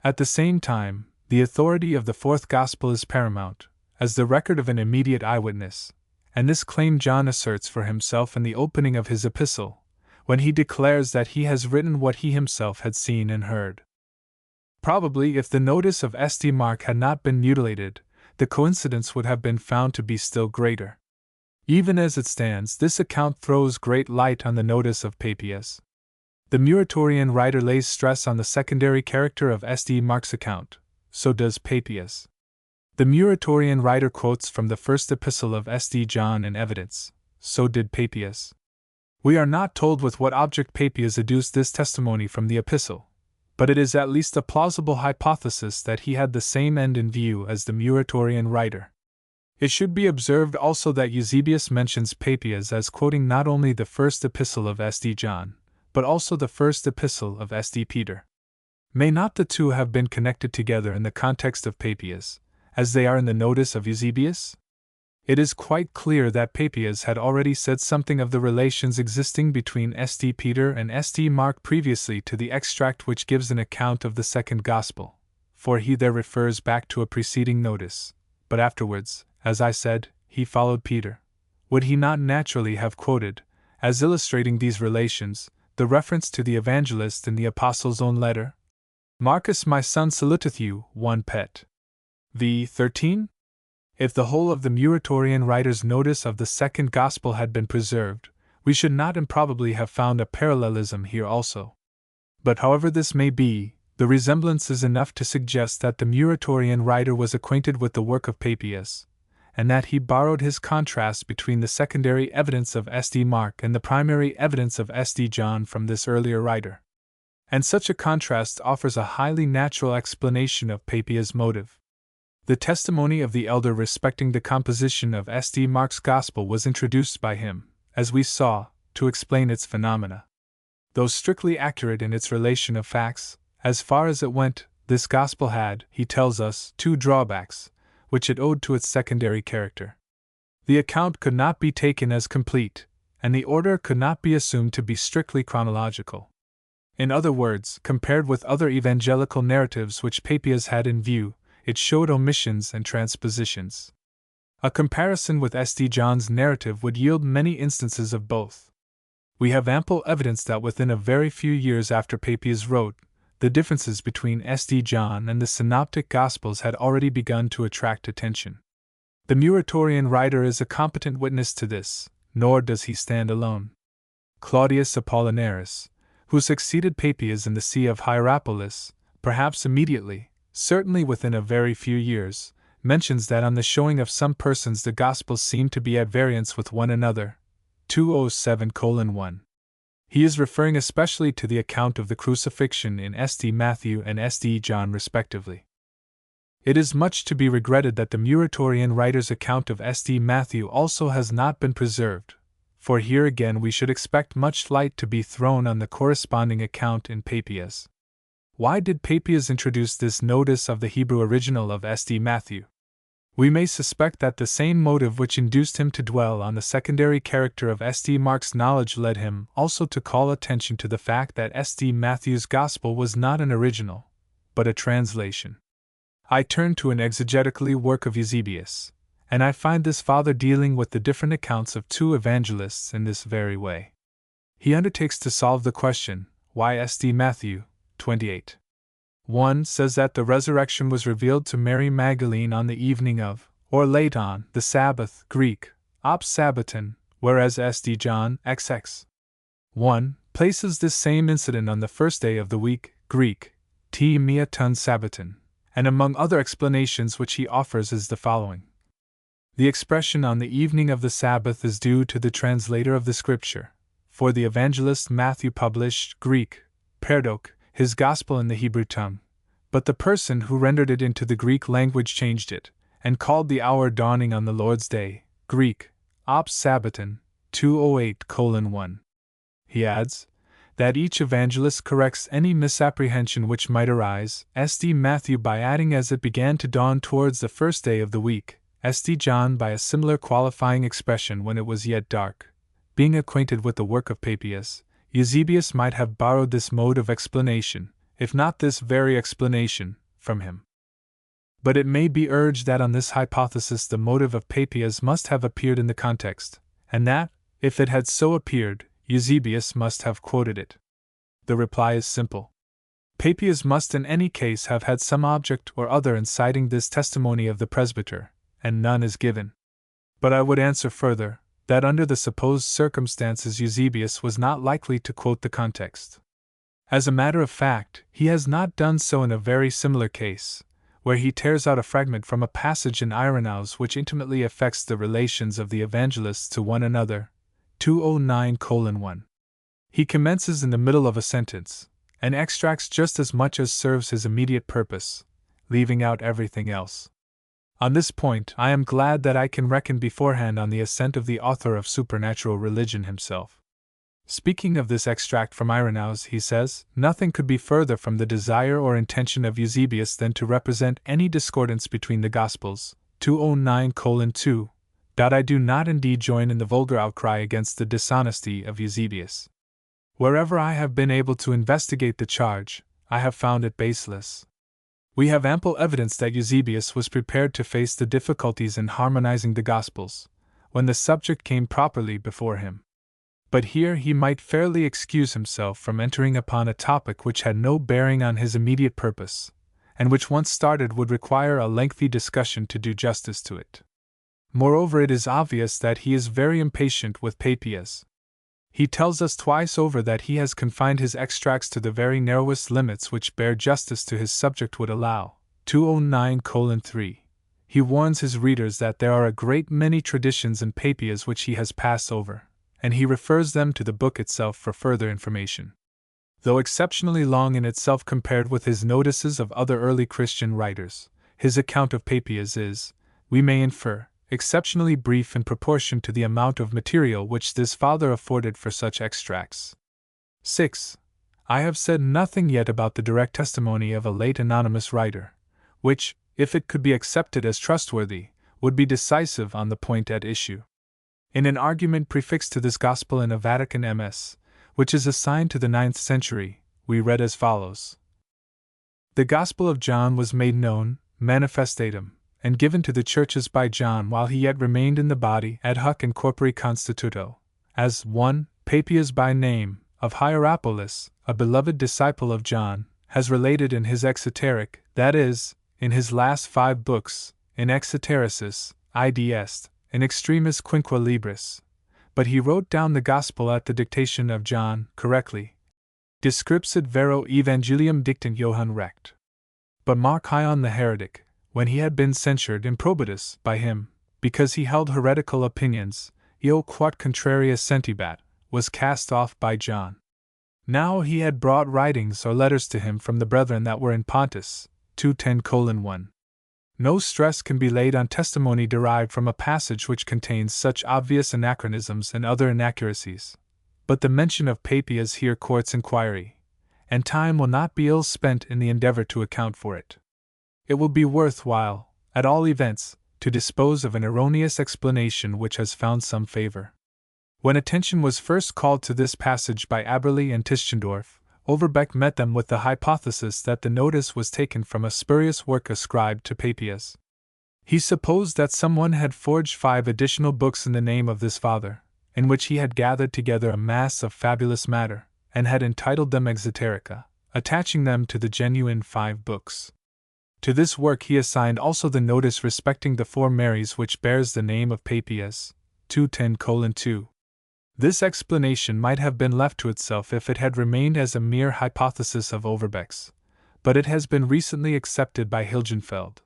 At the same time, the authority of the fourth Gospel is paramount, as the record of an immediate eyewitness, and this claim John asserts for himself in the opening of his epistle, when he declares that he has written what he himself had seen and heard. Probably, if the notice of St. Mark had not been mutilated, the coincidence would have been found to be still greater. Even as it stands, this account throws great light on the notice of Papias. The Muratorian writer lays stress on the secondary character of St. Mark's account, so does Papias. The Muratorian writer quotes from the first epistle of St. John in evidence, so did Papias. We are not told with what object Papias adduced this testimony from the epistle, but it is at least a plausible hypothesis that he had the same end in view as the Muratorian writer. It should be observed also that Eusebius mentions Papias as quoting not only the first epistle of St. John, but also the first epistle of St. Peter. May not the two have been connected together in the context of Papias, as they are in the notice of Eusebius? It is quite clear that Papias had already said something of the relations existing between St. Peter and St. Mark previously to the extract which gives an account of the second Gospel, for he there refers back to a preceding notice, but afterwards, as I said, he followed Peter. Would he not naturally have quoted, as illustrating these relations, the reference to the evangelist in the Apostle's own letter? Marcus my son saluteth you, 1 Pet. v. 13? If the whole of the Muratorian writer's notice of the second Gospel had been preserved, we should not improbably have found a parallelism here also. But however this may be, the resemblance is enough to suggest that the Muratorian writer was acquainted with the work of Papias, and that he borrowed his contrast between the secondary evidence of St. Mark and the primary evidence of St. John from this earlier writer. And such a contrast offers a highly natural explanation of Papias' motive. The testimony of the elder respecting the composition of St. Mark's Gospel was introduced by him, as we saw, to explain its phenomena. Though strictly accurate in its relation of facts, as far as it went, this Gospel had, he tells us, two drawbacks, which it owed to its secondary character. The account could not be taken as complete, and the order could not be assumed to be strictly chronological. In other words, compared with other evangelical narratives which Papias had in view, it showed omissions and transpositions. A comparison with St. John's narrative would yield many instances of both. We have ample evidence that within a very few years after Papias wrote, the differences between St. John and the Synoptic Gospels had already begun to attract attention. The Muratorian writer is a competent witness to this, nor does he stand alone. Claudius Apollinaris, who succeeded Papias in the see of Hierapolis, perhaps immediately, certainly within a very few years, mentions that on the showing of some persons the Gospels seem to be at variance with one another. 207:1. He is referring especially to the account of the crucifixion in St. Matthew and St. John respectively. It is much to be regretted that the Muratorian writer's account of St. Matthew also has not been preserved, for here again we should expect much light to be thrown on the corresponding account in Papias. Why did Papias introduce this notice of the Hebrew original of St. Matthew? We may suspect that the same motive which induced him to dwell on the secondary character of St. Mark's knowledge led him also to call attention to the fact that St. Matthew's Gospel was not an original, but a translation. I turn to an exegetical work of Eusebius, and I find this father dealing with the different accounts of two evangelists in this very way. He undertakes to solve the question, why St. Matthew, 28. 1 says that the resurrection was revealed to Mary Magdalene on the evening of, or late on, the Sabbath, Greek, op Sabbaton, whereas St. John, XX. 1, places this same incident on the first day of the week, Greek, t mia ton Sabbaton, and among other explanations which he offers is the following. The expression on the evening of the Sabbath is due to the translator of the Scripture, for the evangelist Matthew published, Greek, perdok, his Gospel in the Hebrew tongue, but the person who rendered it into the Greek language changed it, and called the hour dawning on the Lord's Day, Greek, op Sabbaton, 208:1. He adds, that each evangelist corrects any misapprehension which might arise, St. Matthew by adding as it began to dawn towards the first day of the week, St. John by a similar qualifying expression when it was yet dark. Being acquainted with the work of Papias, Eusebius might have borrowed this mode of explanation, if not this very explanation, from him. But it may be urged that on this hypothesis the motive of Papias must have appeared in the context, and that, if it had so appeared, Eusebius must have quoted it. The reply is simple. Papias must in any case have had some object or other in citing this testimony of the presbyter, and none is given. But I would answer further, that under the supposed circumstances Eusebius was not likely to quote the context. As a matter of fact, he has not done so in a very similar case, where he tears out a fragment from a passage in Irenaeus which intimately affects the relations of the evangelists to one another, 209:1. He commences in the middle of a sentence, and extracts just as much as serves his immediate purpose, leaving out everything else. On this point, I am glad that I can reckon beforehand on the assent of the author of Supernatural Religion himself. Speaking of this extract from Irenaeus, he says, "Nothing could be further from the desire or intention of Eusebius than to represent any discordance between the Gospels, 209:2. I do not indeed join in the vulgar outcry against the dishonesty of Eusebius. Wherever I have been able to investigate the charge, I have found it baseless. We have ample evidence that Eusebius was prepared to face the difficulties in harmonizing the Gospels, when the subject came properly before him. But here he might fairly excuse himself from entering upon a topic which had no bearing on his immediate purpose, and which once started would require a lengthy discussion to do justice to it. Moreover, it is obvious that he is very impatient with Papias. He tells us twice over that he has confined his extracts to the very narrowest limits which bare justice to his subject would allow, 209:3. He warns his readers that there are a great many traditions in Papias which he has passed over, and he refers them to the book itself for further information. Though exceptionally long in itself compared with his notices of other early Christian writers, his account of Papias is, we may infer, exceptionally brief in proportion to the amount of material which this father afforded for such extracts. 6. I have said nothing yet about the direct testimony of a late anonymous writer, which, if it could be accepted as trustworthy, would be decisive on the point at issue. In an argument prefixed to this Gospel in a Vatican MS, which is assigned to the 9th century, we read as follows: The Gospel of John was made known, manifestatum, and given to the churches by John while he yet remained in the body ad hoc in corpore constituto, as 1. Papias by name, of Hierapolis, a beloved disciple of John, has related in his Exeteric, that is, in his last 5 books, in Exetericis, id est, in extremis quinqua libris. But he wrote down the Gospel at the dictation of John, correctly. Descripsit vero evangelium dictant Johann rect. But Marcion the heretic, when he had been censured improbitus by him, because he held heretical opinions, eo quod contraria sentibat, was cast off by John. Now he had brought writings or letters to him from the brethren that were in Pontus, 210:1. No stress can be laid on testimony derived from a passage which contains such obvious anachronisms and other inaccuracies, but the mention of Papias here courts inquiry, and time will not be ill spent in the endeavor to account for it. It will be worth while, at all events, to dispose of an erroneous explanation which has found some favor. When attention was first called to this passage by Aberle and Tischendorf, Overbeck met them with the hypothesis that the notice was taken from a spurious work ascribed to Papias. He supposed that someone had forged 5 additional books in the name of this father, in which he had gathered together a mass of fabulous matter, and had entitled them Exeterica, attaching them to the genuine 5 books. To this work he assigned also the notice respecting the 4 Marys which bears the name of Papias, 210:2. This explanation might have been left to itself if it had remained as a mere hypothesis of Overbeck's, but it has been recently accepted by Hilgenfeld.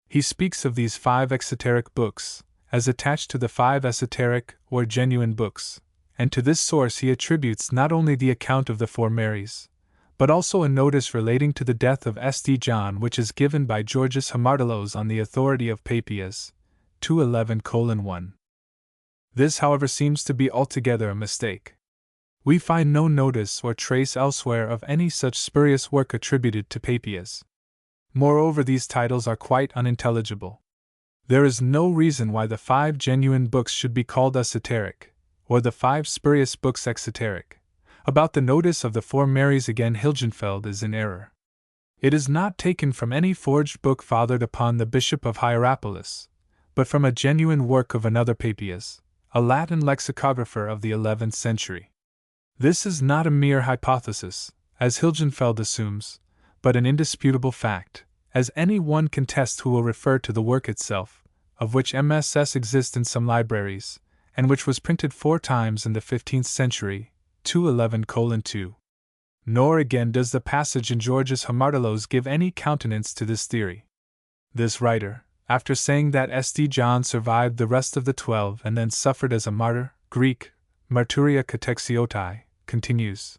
He speaks of these 5 exoteric books, as attached to the 5 esoteric, or genuine books, and to this source he attributes not only the account of the 4 Marys, but also a notice relating to the death of St. John which is given by Georgius Hamartelos on the authority of Papias, 211:1. This, however, seems to be altogether a mistake. We find no notice or trace elsewhere of any such spurious work attributed to Papias. Moreover, these titles are quite unintelligible. There is no reason why the 5 genuine books should be called esoteric, or the 5 spurious books exoteric. About the notice of the 4 Marys again Hilgenfeld is in error. It is not taken from any forged book fathered upon the Bishop of Hierapolis, but from a genuine work of another Papias, a Latin lexicographer of the 11th century. This is not a mere hypothesis, as Hilgenfeld assumes, but an indisputable fact, as any one can test who will refer to the work itself, of which MSS exists in some libraries, and which was printed 4 times in the 15th century, 211:2. Nor again does the passage in Georgius Hamartolos give any countenance to this theory. This writer, after saying that St. John survived the rest of the 12 and then suffered as a martyr, Greek, martyria katexiotai, continues.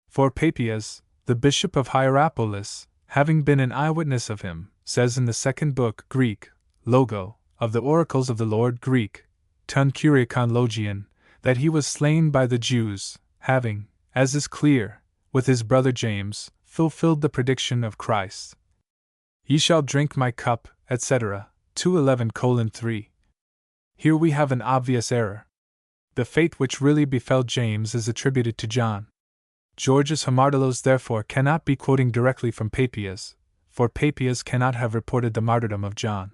For Papias, the Bishop of Hierapolis, having been an eyewitness of him, says in the second book, Greek, logo, of the oracles of the Lord, Greek, ton kuriakon logion, that he was slain by the Jews, having, as is clear, with his brother James, fulfilled the prediction of Christ. Ye shall drink my cup, etc. 211:3. Here we have an obvious error. The fate which really befell James is attributed to John. Georgius Hamartolos therefore cannot be quoting directly from Papias, for Papias cannot have reported the martyrdom of John.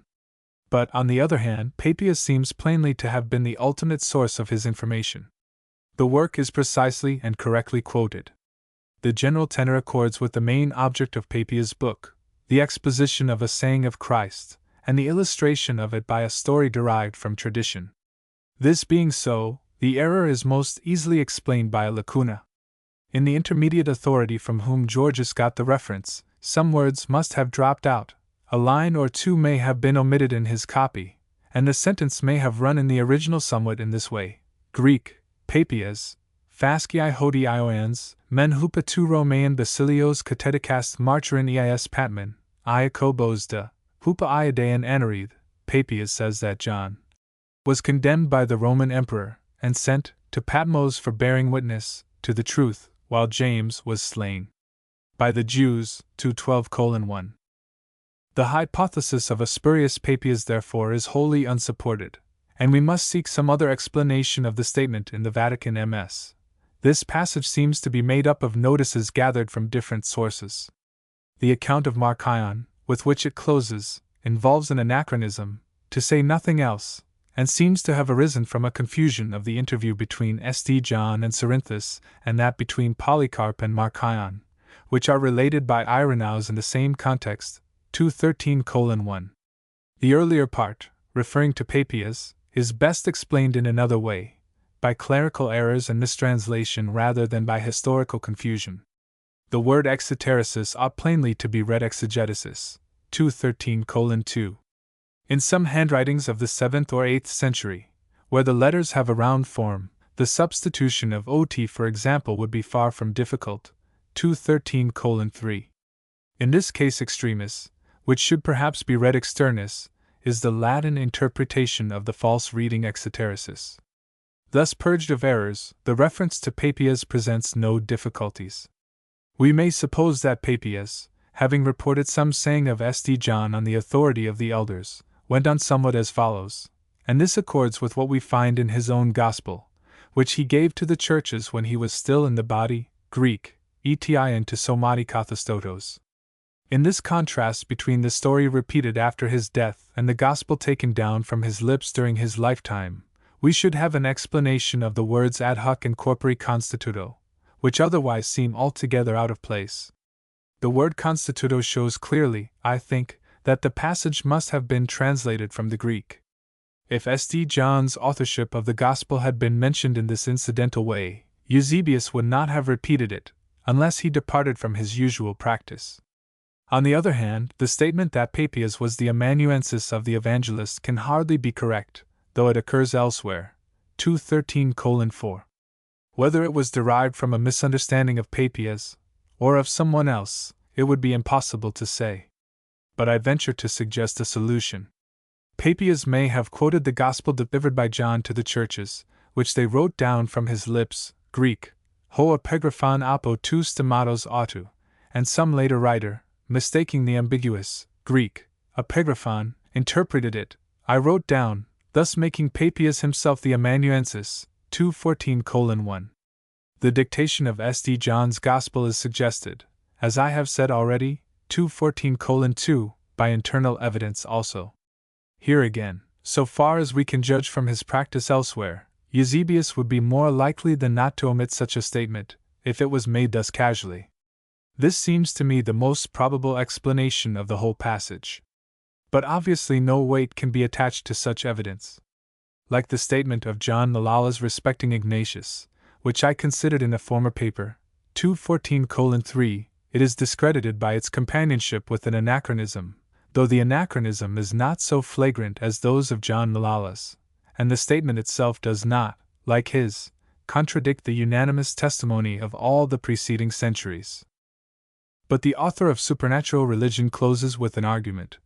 But, on the other hand, Papias seems plainly to have been the ultimate source of his information. The work is precisely and correctly quoted. The general tenor accords with the main object of Papias' book, the exposition of a saying of Christ, and the illustration of it by a story derived from tradition. This being so, the error is most easily explained by a lacuna. In the intermediate authority from whom Georgius got the reference, some words must have dropped out, a line or two may have been omitted in his copy, and the sentence may have run in the original somewhat in this way: Greek, Papias, fasciae hodii ioans, men hupa tu Romaean basilios katedicast martyrin eis patman, iacobos de, hupa iadaean anareth. Papias says that John was condemned by the Roman emperor, and sent to Patmos for bearing witness to the truth, while James was slain by the Jews, 212:1. The hypothesis of a spurious Papias therefore is wholly unsupported, and we must seek some other explanation of the statement in the Vatican MS. This passage seems to be made up of notices gathered from different sources. The account of Marcion, with which it closes, involves an anachronism, to say nothing else, and seems to have arisen from a confusion of the interview between St. John and Cerinthus, and that between Polycarp and Marcion, which are related by Irenaeus in the same context, 213:1. The earlier part, referring to Papias, is best explained in another way, by clerical errors and mistranslation rather than by historical confusion. The word exegesis ought plainly to be read exegesis, 213:2. In some handwritings of the 7th or 8th century, where the letters have a round form, the substitution of ot, for example, would be far from difficult, 213:3. In this case extremis, which should perhaps be read externis, is the Latin interpretation of the false reading exegesis. Thus purged of errors, the reference to Papias presents no difficulties. We may suppose that Papias, having reported some saying of St. John on the authority of the elders, went on somewhat as follows, and this accords with what we find in his own Gospel, which he gave to the churches when he was still in the body, Greek, etian to somati kathostotos. In this contrast between the story repeated after his death and the Gospel taken down from his lips during his lifetime, we should have an explanation of the words ad hoc and corpore constituto, which otherwise seem altogether out of place. The word constituto shows clearly, I think, that the passage must have been translated from the Greek. If St. John's authorship of the Gospel had been mentioned in this incidental way, Eusebius would not have repeated it, unless he departed from his usual practice. On the other hand, the statement that Papias was the amanuensis of the evangelists can hardly be correct, though it occurs elsewhere, 213:4. Whether it was derived from a misunderstanding of Papias, or of someone else, it would be impossible to say. But I venture to suggest a solution. Papias may have quoted the Gospel delivered by John to the churches, which they wrote down from his lips, Greek, ho epigraphon apo tou stematos autou, and some later writer, mistaking the ambiguous, Greek, epigraphon, interpreted it, I wrote down, thus making Papias himself the amanuensis, 214:1. The dictation of St. John's Gospel is suggested, as I have said already, 214:2, by internal evidence also. Here again, so far as we can judge from his practice elsewhere, Eusebius would be more likely than not to omit such a statement, if it was made thus casually. This seems to me the most probable explanation of the whole passage. But obviously no weight can be attached to such evidence. Like the statement of John Malala's respecting Ignatius, which I considered in a former paper, 214:3, it is discredited by its companionship with an anachronism, though the anachronism is not so flagrant as those of John Malala's, and the statement itself does not, like his, contradict the unanimous testimony of all the preceding centuries. But the author of Supernatural Religion closes with an argument,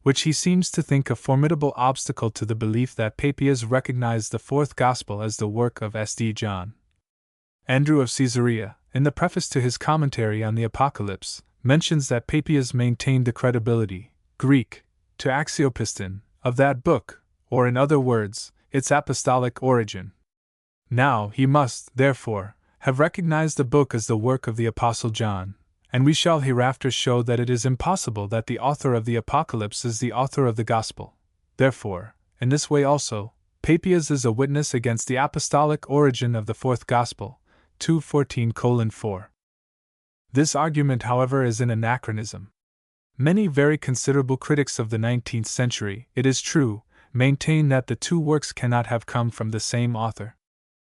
which he seems to think a formidable obstacle to the belief that Papias recognized the fourth Gospel as the work of S.D. John. Andrew of Caesarea, in the preface to his commentary on the Apocalypse, mentions that Papias maintained the credibility, Greek, to axiopiston, of that book, or in other words, its apostolic origin. Now, he must, therefore, have recognized the book as the work of the Apostle John, and we shall hereafter show that it is impossible that the author of the Apocalypse is the author of the Gospel. Therefore, in this way also, Papias is a witness against the apostolic origin of the fourth Gospel, 214:4. This argument, however, is an anachronism. Many very considerable critics of the 19th century, it is true, maintain that the two works cannot have come from the same author.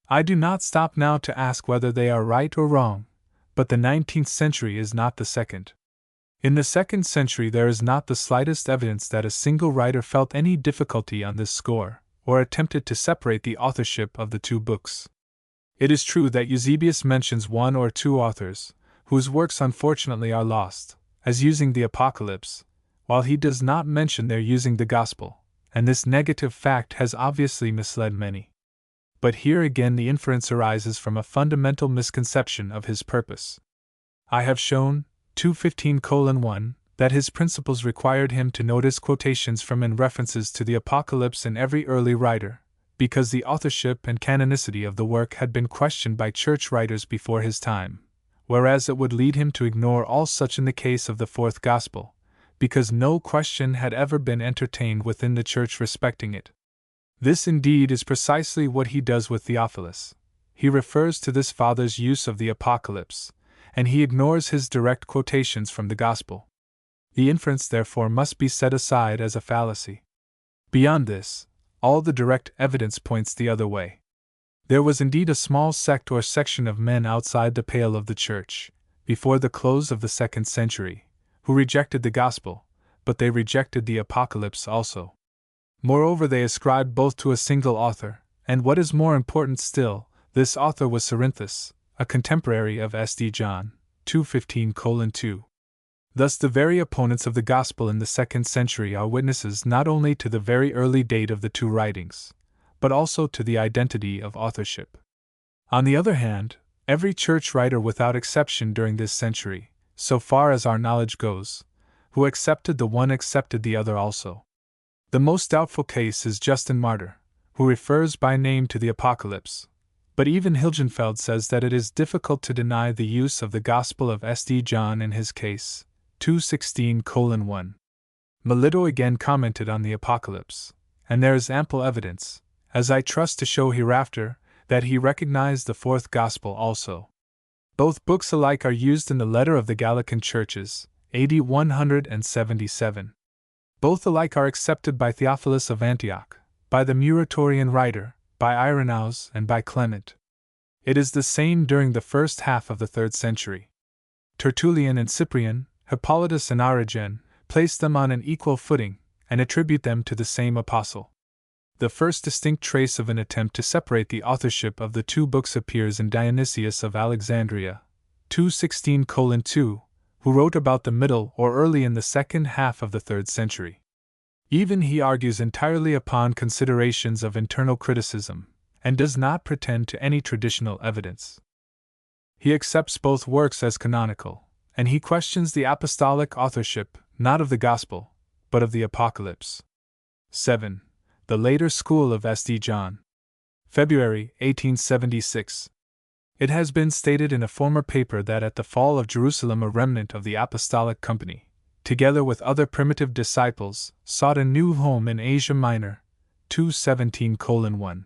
I do not stop now to ask whether they are right or wrong, but the 19th century is not the second. In the 2nd century there is not the slightest evidence that a single writer felt any difficulty on this score, or attempted to separate the authorship of the two books. It is true that Eusebius mentions one or two authors, whose works unfortunately are lost, as using the Apocalypse, while he does not mention their using the Gospel, and this negative fact has obviously misled many. But here again the inference arises from a fundamental misconception of his purpose. I have shown, 215:1, that his principles required him to notice quotations from and references to the Apocalypse in every early writer, because the authorship and canonicity of the work had been questioned by church writers before his time, whereas it would lead him to ignore all such in the case of the fourth Gospel, because no question had ever been entertained within the church respecting it. This indeed is precisely what he does with Theophilus. He refers to this father's use of the Apocalypse, and he ignores his direct quotations from the Gospel. The inference therefore must be set aside as a fallacy. Beyond this, all the direct evidence points the other way. There was indeed a small sect or section of men outside the pale of the Church, before the close of the 2nd century, who rejected the Gospel, but they rejected the Apocalypse also. Moreover, they ascribed both to a single author, and what is more important still, this author was Cerinthus, a contemporary of S.D. John, 215:2. Thus the very opponents of the Gospel in the 2nd century are witnesses not only to the very early date of the two writings, but also to the identity of authorship. On the other hand, every church writer without exception during this century, so far as our knowledge goes, who accepted the one accepted the other also. The most doubtful case is Justin Martyr, who refers by name to the Apocalypse, but even Hilgenfeld says that it is difficult to deny the use of the Gospel of S.D. John in his case, 216:1. Melito again commented on the Apocalypse, and there is ample evidence, as I trust to show hereafter, that he recognized the fourth Gospel also. Both books alike are used in the letter of the Gallican churches, AD 177. Both alike are accepted by Theophilus of Antioch, by the Muratorian writer, by Irenaeus, and by Clement. It is the same during the first half of the 3rd century. Tertullian and Cyprian, Hippolytus and Origen, place them on an equal footing, and attribute them to the same apostle. The first distinct trace of an attempt to separate the authorship of the two books appears in Dionysius of Alexandria, 216:2, who wrote about the middle or early in the second half of the 3rd century. Even he argues entirely upon considerations of internal criticism, and does not pretend to any traditional evidence. He accepts both works as canonical, and he questions the apostolic authorship, not of the Gospel, but of the Apocalypse. 7. The Later School of S.D. John. February 1876. It has been stated in a former paper that at the fall of Jerusalem a remnant of the Apostolic Company, together with other primitive disciples, sought a new home in Asia Minor, 217:1.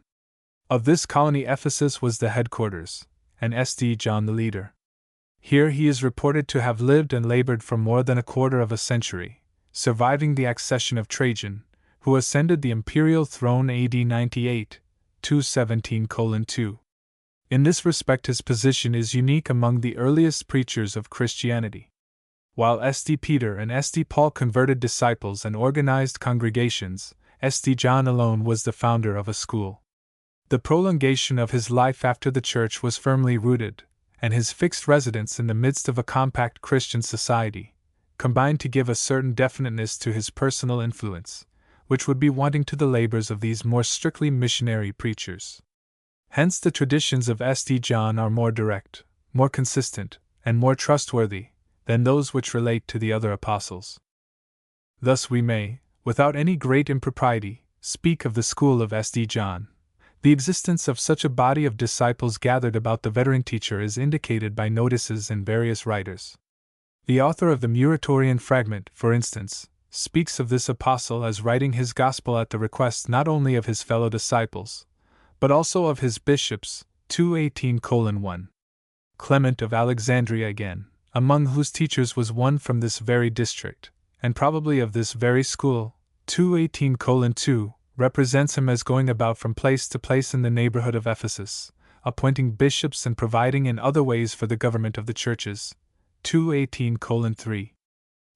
Of this colony Ephesus was the headquarters, and St. John the leader. Here he is reported to have lived and labored for more than a quarter of a century, surviving the accession of Trajan, who ascended the imperial throne AD 98, 217:2. In this respect his position is unique among the earliest preachers of Christianity. While St. Peter and St. Paul converted disciples and organized congregations, St. John alone was the founder of a school. The prolongation of his life after the church was firmly rooted, and his fixed residence in the midst of a compact Christian society combined to give a certain definiteness to his personal influence, which would be wanting to the labors of these more strictly missionary preachers. Hence the traditions of St. John are more direct, more consistent, and more trustworthy than those which relate to the other apostles. Thus we may, without any great impropriety, speak of the school of St. John. The existence of such a body of disciples gathered about the veteran teacher is indicated by notices in various writers. The author of the Muratorian fragment, for instance, speaks of this apostle as writing his gospel at the request not only of his fellow disciples, but also of his bishops, 218:1. Clement of Alexandria again, among whose teachers was one from this very district, and probably of this very school, 218:2, represents him as going about from place to place in the neighborhood of Ephesus, appointing bishops and providing in other ways for the government of the churches, 218:3.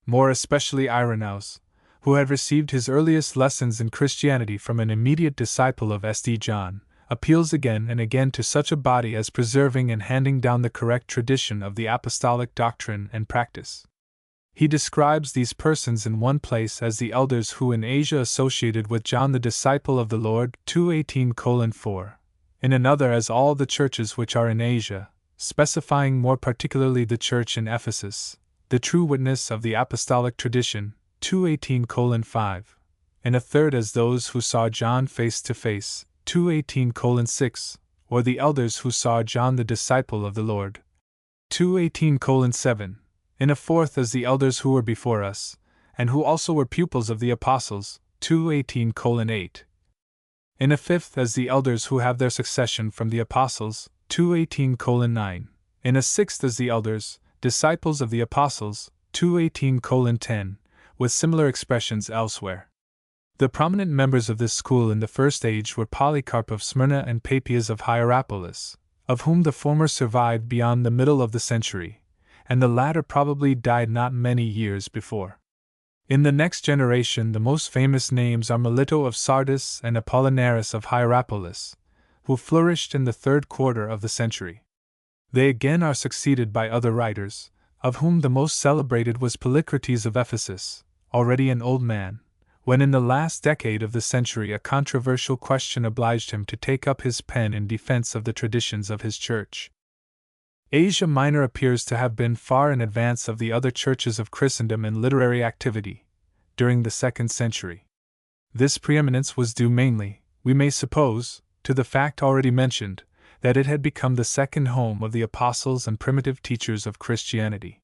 More especially Irenaeus, who had received his earliest lessons in Christianity from an immediate disciple of St. John, appeals again and again to such a body as preserving and handing down the correct tradition of the apostolic doctrine and practice. He describes these persons in one place as the elders who in Asia associated with John the disciple of the Lord, 218:4, in another as all the churches which are in Asia, specifying more particularly the church in Ephesus, the true witness of the apostolic tradition, 218:5, in a third as those who saw John face to face, 218:6, or the elders who saw John the disciple of the Lord, 218:7, in a fourth as the elders who were before us, and who also were pupils of the apostles, 218:8, in a fifth as the elders who have their succession from the apostles, 218:9, in a sixth as the elders, disciples of the apostles, 218:10, with similar expressions elsewhere. The prominent members of this school in the first age were Polycarp of Smyrna and Papias of Hierapolis, of whom the former survived beyond the middle of the century, and the latter probably died not many years before. In the next generation the most famous names are Melito of Sardis and Apollinaris of Hierapolis, who flourished in the third quarter of the century. They again are succeeded by other writers, of whom the most celebrated was Polycrates of Ephesus, already an old man, when in the last decade of the century a controversial question obliged him to take up his pen in defense of the traditions of his church. Asia Minor appears to have been far in advance of the other churches of Christendom in literary activity during the 2nd century. This preeminence was due mainly, we may suppose, to the fact already mentioned, that it had become the second home of the apostles and primitive teachers of Christianity.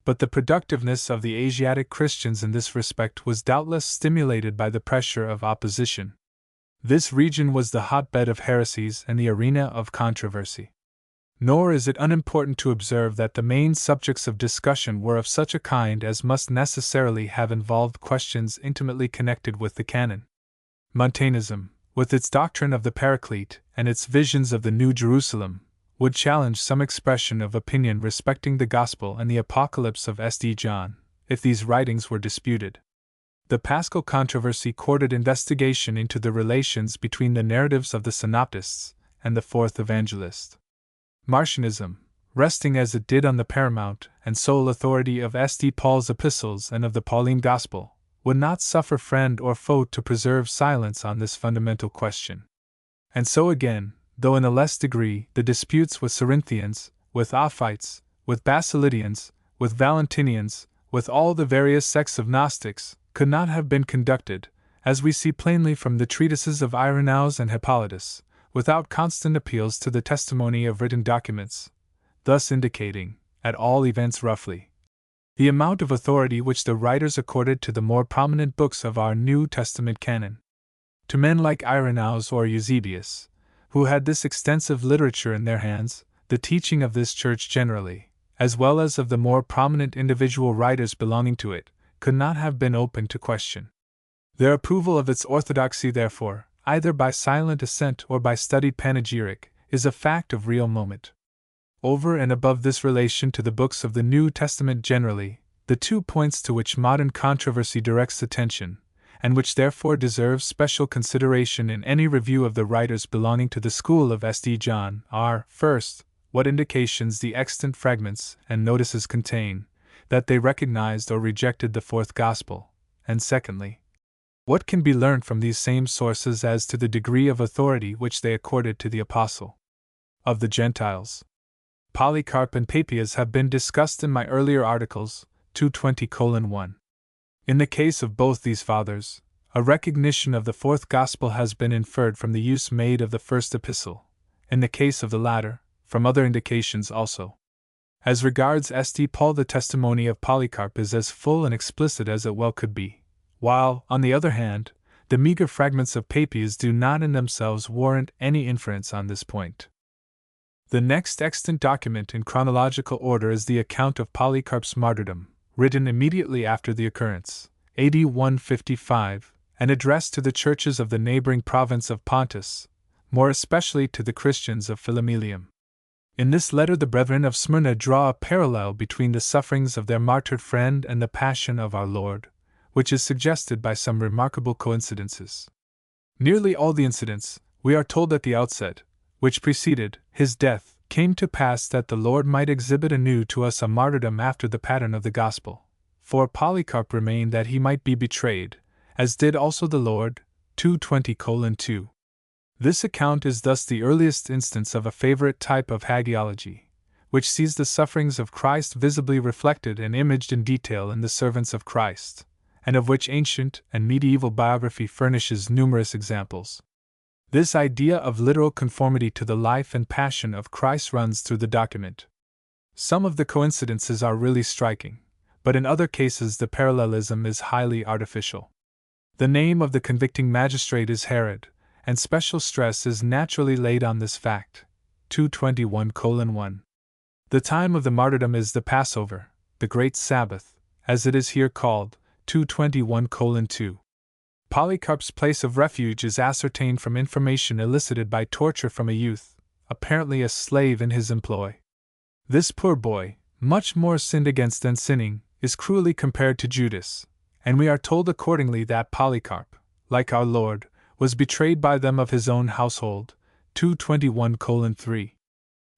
But the productiveness of the Asiatic Christians in this respect was doubtless stimulated by the pressure of opposition. This region was the hotbed of heresies and the arena of controversy. Nor is it unimportant to observe that the main subjects of discussion were of such a kind as must necessarily have involved questions intimately connected with the canon. Montanism, with its doctrine of the Paraclete and its visions of the New Jerusalem, would challenge some expression of opinion respecting the Gospel and the Apocalypse of St. John, if these writings were disputed. The Paschal controversy courted investigation into the relations between the narratives of the Synoptists and the fourth evangelist. Marcionism, resting as it did on the paramount and sole authority of St. Paul's epistles and of the Pauline Gospel, would not suffer friend or foe to preserve silence on this fundamental question. And so again, though in a less degree, the disputes with Cerinthians, with Ophites, with Basilidians, with Valentinians, with all the various sects of Gnostics, could not have been conducted, as we see plainly from the treatises of Irenaeus and Hippolytus, without constant appeals to the testimony of written documents, thus indicating, at all events roughly, The amount of authority which the writers accorded to the more prominent books of our New Testament canon. To men like Irenaeus or Eusebius, who had this extensive literature in their hands, the teaching of this church generally, as well as of the more prominent individual writers belonging to it, could not have been open to question. Their approval of its orthodoxy, therefore, either by silent assent or by studied panegyric, is a fact of real moment. Over and above this relation to the books of the New Testament generally, the two points to which modern controversy directs attention, and which therefore deserve special consideration in any review of the writers belonging to the school of St. John, are, first, what indications the extant fragments and notices contain, that they recognized or rejected the fourth gospel, and secondly, what can be learned from these same sources as to the degree of authority which they accorded to the apostle of the Gentiles. Polycarp and Papias have been discussed in my earlier articles, 220:1. In the case of both these fathers, a recognition of the fourth gospel has been inferred from the use made of the first epistle, in the case of the latter, from other indications also. As regards St. Paul, the testimony of Polycarp is as full and explicit as it well could be, while, on the other hand, the meager fragments of Papias do not in themselves warrant any inference on this point. The next extant document in chronological order is the account of Polycarp's martyrdom, written immediately after the occurrence, AD 155, and addressed to the churches of the neighboring province of Pontus, more especially to the Christians of Philomelium. In this letter, the brethren of Smyrna draw a parallel between the sufferings of their martyred friend and the passion of our Lord, which is suggested by some remarkable coincidences. Nearly all the incidents, we are told at the outset, which preceded his death, came to pass that the Lord might exhibit anew to us a martyrdom after the pattern of the gospel. For Polycarp remained that he might be betrayed, as did also the Lord, 220:2. This account is thus the earliest instance of a favorite type of hagiology, which sees the sufferings of Christ visibly reflected and imaged in detail in the servants of Christ, and of which ancient and medieval biography furnishes numerous examples. This idea of literal conformity to the life and passion of Christ runs through the document. Some of the coincidences are really striking, but in other cases the parallelism is highly artificial. The name of the convicting magistrate is Herod, and special stress is naturally laid on this fact. 221:1. The time of the martyrdom is the Passover, the Great Sabbath, as it is here called, 221:2. Polycarp's place of refuge is ascertained from information elicited by torture from a youth, apparently a slave in his employ. This poor boy, much more sinned against than sinning, is cruelly compared to Judas, and we are told accordingly that Polycarp, like our Lord, was betrayed by them of his own household, 221:3.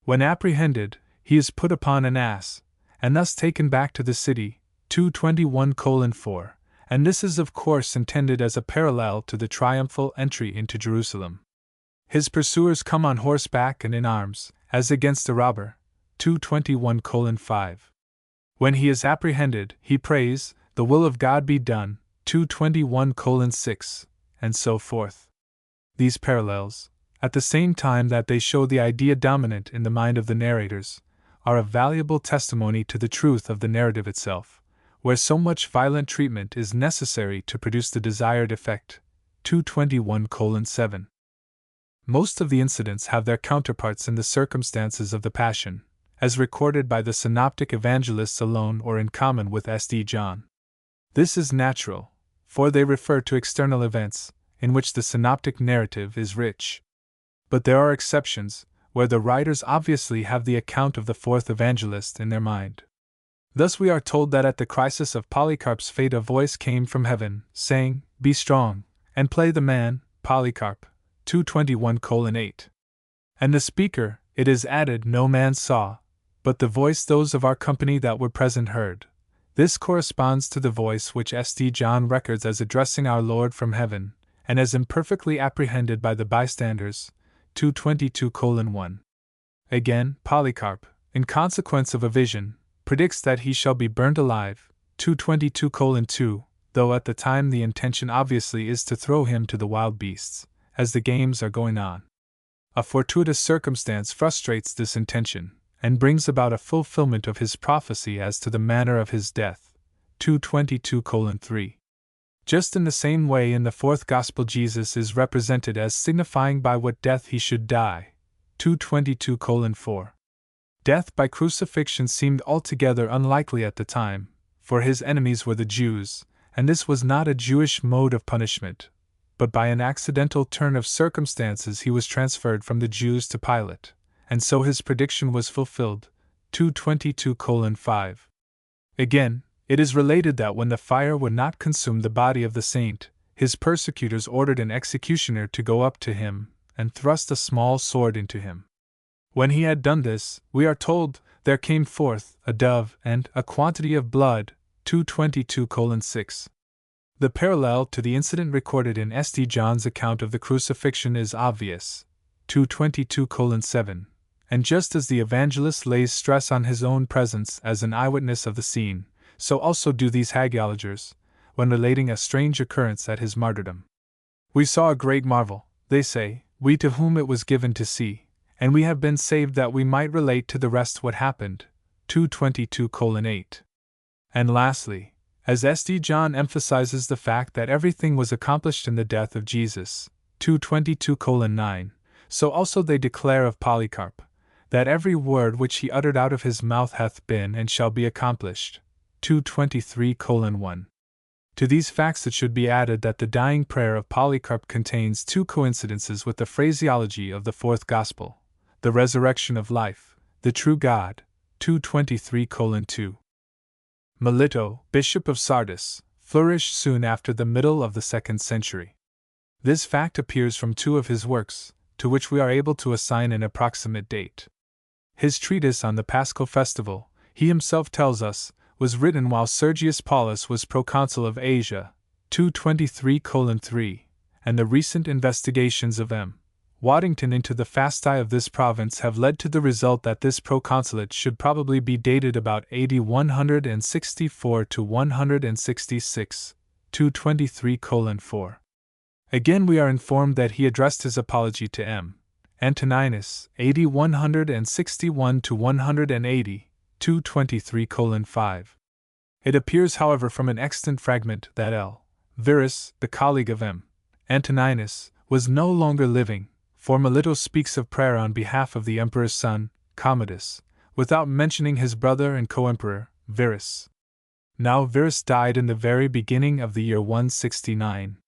When apprehended, he is put upon an ass, and thus taken back to the city, 221:4. And this is of course intended as a parallel to the triumphal entry into Jerusalem. His pursuers come on horseback and in arms, as against a robber, 221:5. When he is apprehended, he prays, "The will of God be done," 221:6, and so forth. These parallels, at the same time that they show the idea dominant in the mind of the narrators, are a valuable testimony to the truth of the narrative itself, where so much violent treatment is necessary to produce the desired effect. 221:7. Most of the incidents have their counterparts in the circumstances of the Passion, as recorded by the synoptic evangelists alone or in common with St. John. This is natural, for they refer to external events, in which the synoptic narrative is rich. But there are exceptions, where the writers obviously have the account of the fourth evangelist in their mind. Thus we are told that at the crisis of Polycarp's fate a voice came from heaven, saying, "Be strong, and play the man, Polycarp," 221:8. And the speaker, it is added, no man saw, but the voice those of our company that were present heard. This corresponds to the voice which St. John records as addressing our Lord from heaven, and as imperfectly apprehended by the bystanders, 222:1. Again, Polycarp, in consequence of a vision, predicts that he shall be burnt alive, 222:2, though at the time the intention obviously is to throw him to the wild beasts, as the games are going on. A fortuitous circumstance frustrates this intention, and brings about a fulfillment of his prophecy as to the manner of his death. 2:22:3. Just in the same way, in the fourth Gospel, Jesus is represented as signifying by what death he should die. 2:22:4. Death by crucifixion seemed altogether unlikely at the time, for his enemies were the Jews, and this was not a Jewish mode of punishment, but by an accidental turn of circumstances he was transferred from the Jews to Pilate, and so his prediction was fulfilled. 2:22:5. Again, it is related that when the fire would not consume the body of the saint, his persecutors ordered an executioner to go up to him and thrust a small sword into him. When he had done this, we are told, there came forth a dove and a quantity of blood. 2:22:6. The parallel to the incident recorded in St. John's account of the crucifixion is obvious. 2:22:7. And just as the evangelist lays stress on his own presence as an eyewitness of the scene, so also do these hagiologers, when relating a strange occurrence at his martyrdom. We saw a great marvel, they say, we to whom it was given to see, and we have been saved that we might relate to the rest what happened. 2:22:8. And lastly, as St. John emphasizes the fact that everything was accomplished in the death of Jesus. 2:22:9. So also they declare of Polycarp, that every word which he uttered out of his mouth hath been and shall be accomplished. 2:23:1. To these facts it should be added that the dying prayer of Polycarp contains two coincidences with the phraseology of the fourth Gospel: the resurrection of life, the true God. 2:23:2. Melito, Bishop of Sardis, flourished soon after the middle of the 2nd century. This fact appears from two of his works, to which we are able to assign an approximate date. His treatise on the Paschal Festival, he himself tells us, was written while Sergius Paulus was proconsul of Asia. 2:23:3, and the recent investigations of M. Waddington into the fasti of this province have led to the result that this proconsulate should probably be dated about AD 164 to 166. 2:23:4. Again, we are informed that he addressed his apology to M. Antoninus, AD 161 to 180. 2:23:5. It appears, however, from an extant fragment that L. Verus, the colleague of M. Antoninus, was no longer living, for Melito speaks of prayer on behalf of the emperor's son, Commodus, without mentioning his brother and co-emperor, Verus. Now Verus died in the very beginning of the year 169.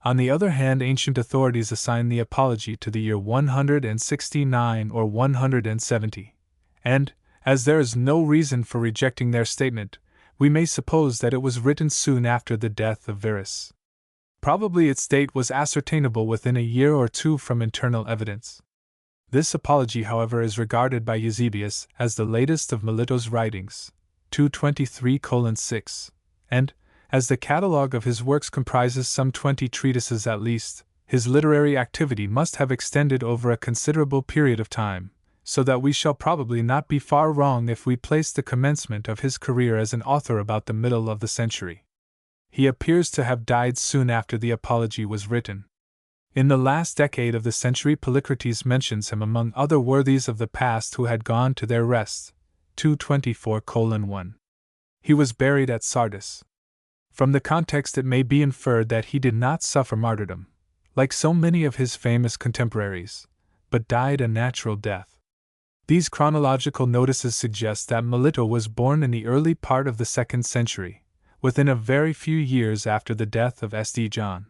On the other hand, ancient authorities assign the apology to the year 169 or 170, and, as there is no reason for rejecting their statement, we may suppose that it was written soon after the death of Verus. Probably its date was ascertainable within a year or two from internal evidence. This apology, however, is regarded by Eusebius as the latest of Melito's writings, 2:23:6, and, as the catalogue of his works comprises some 20 treatises at least, his literary activity must have extended over a considerable period of time, so that we shall probably not be far wrong if we place the commencement of his career as an author about the middle of the century. He appears to have died soon after the apology was written. In the last decade of the century, Polycrates mentions him among other worthies of the past who had gone to their rest. 2:24:1. He was buried at Sardis. From the context it may be inferred that he did not suffer martyrdom, like so many of his famous contemporaries, but died a natural death. These chronological notices suggest that Melito was born in the early part of the 2nd century, within a very few years after the death of St. John.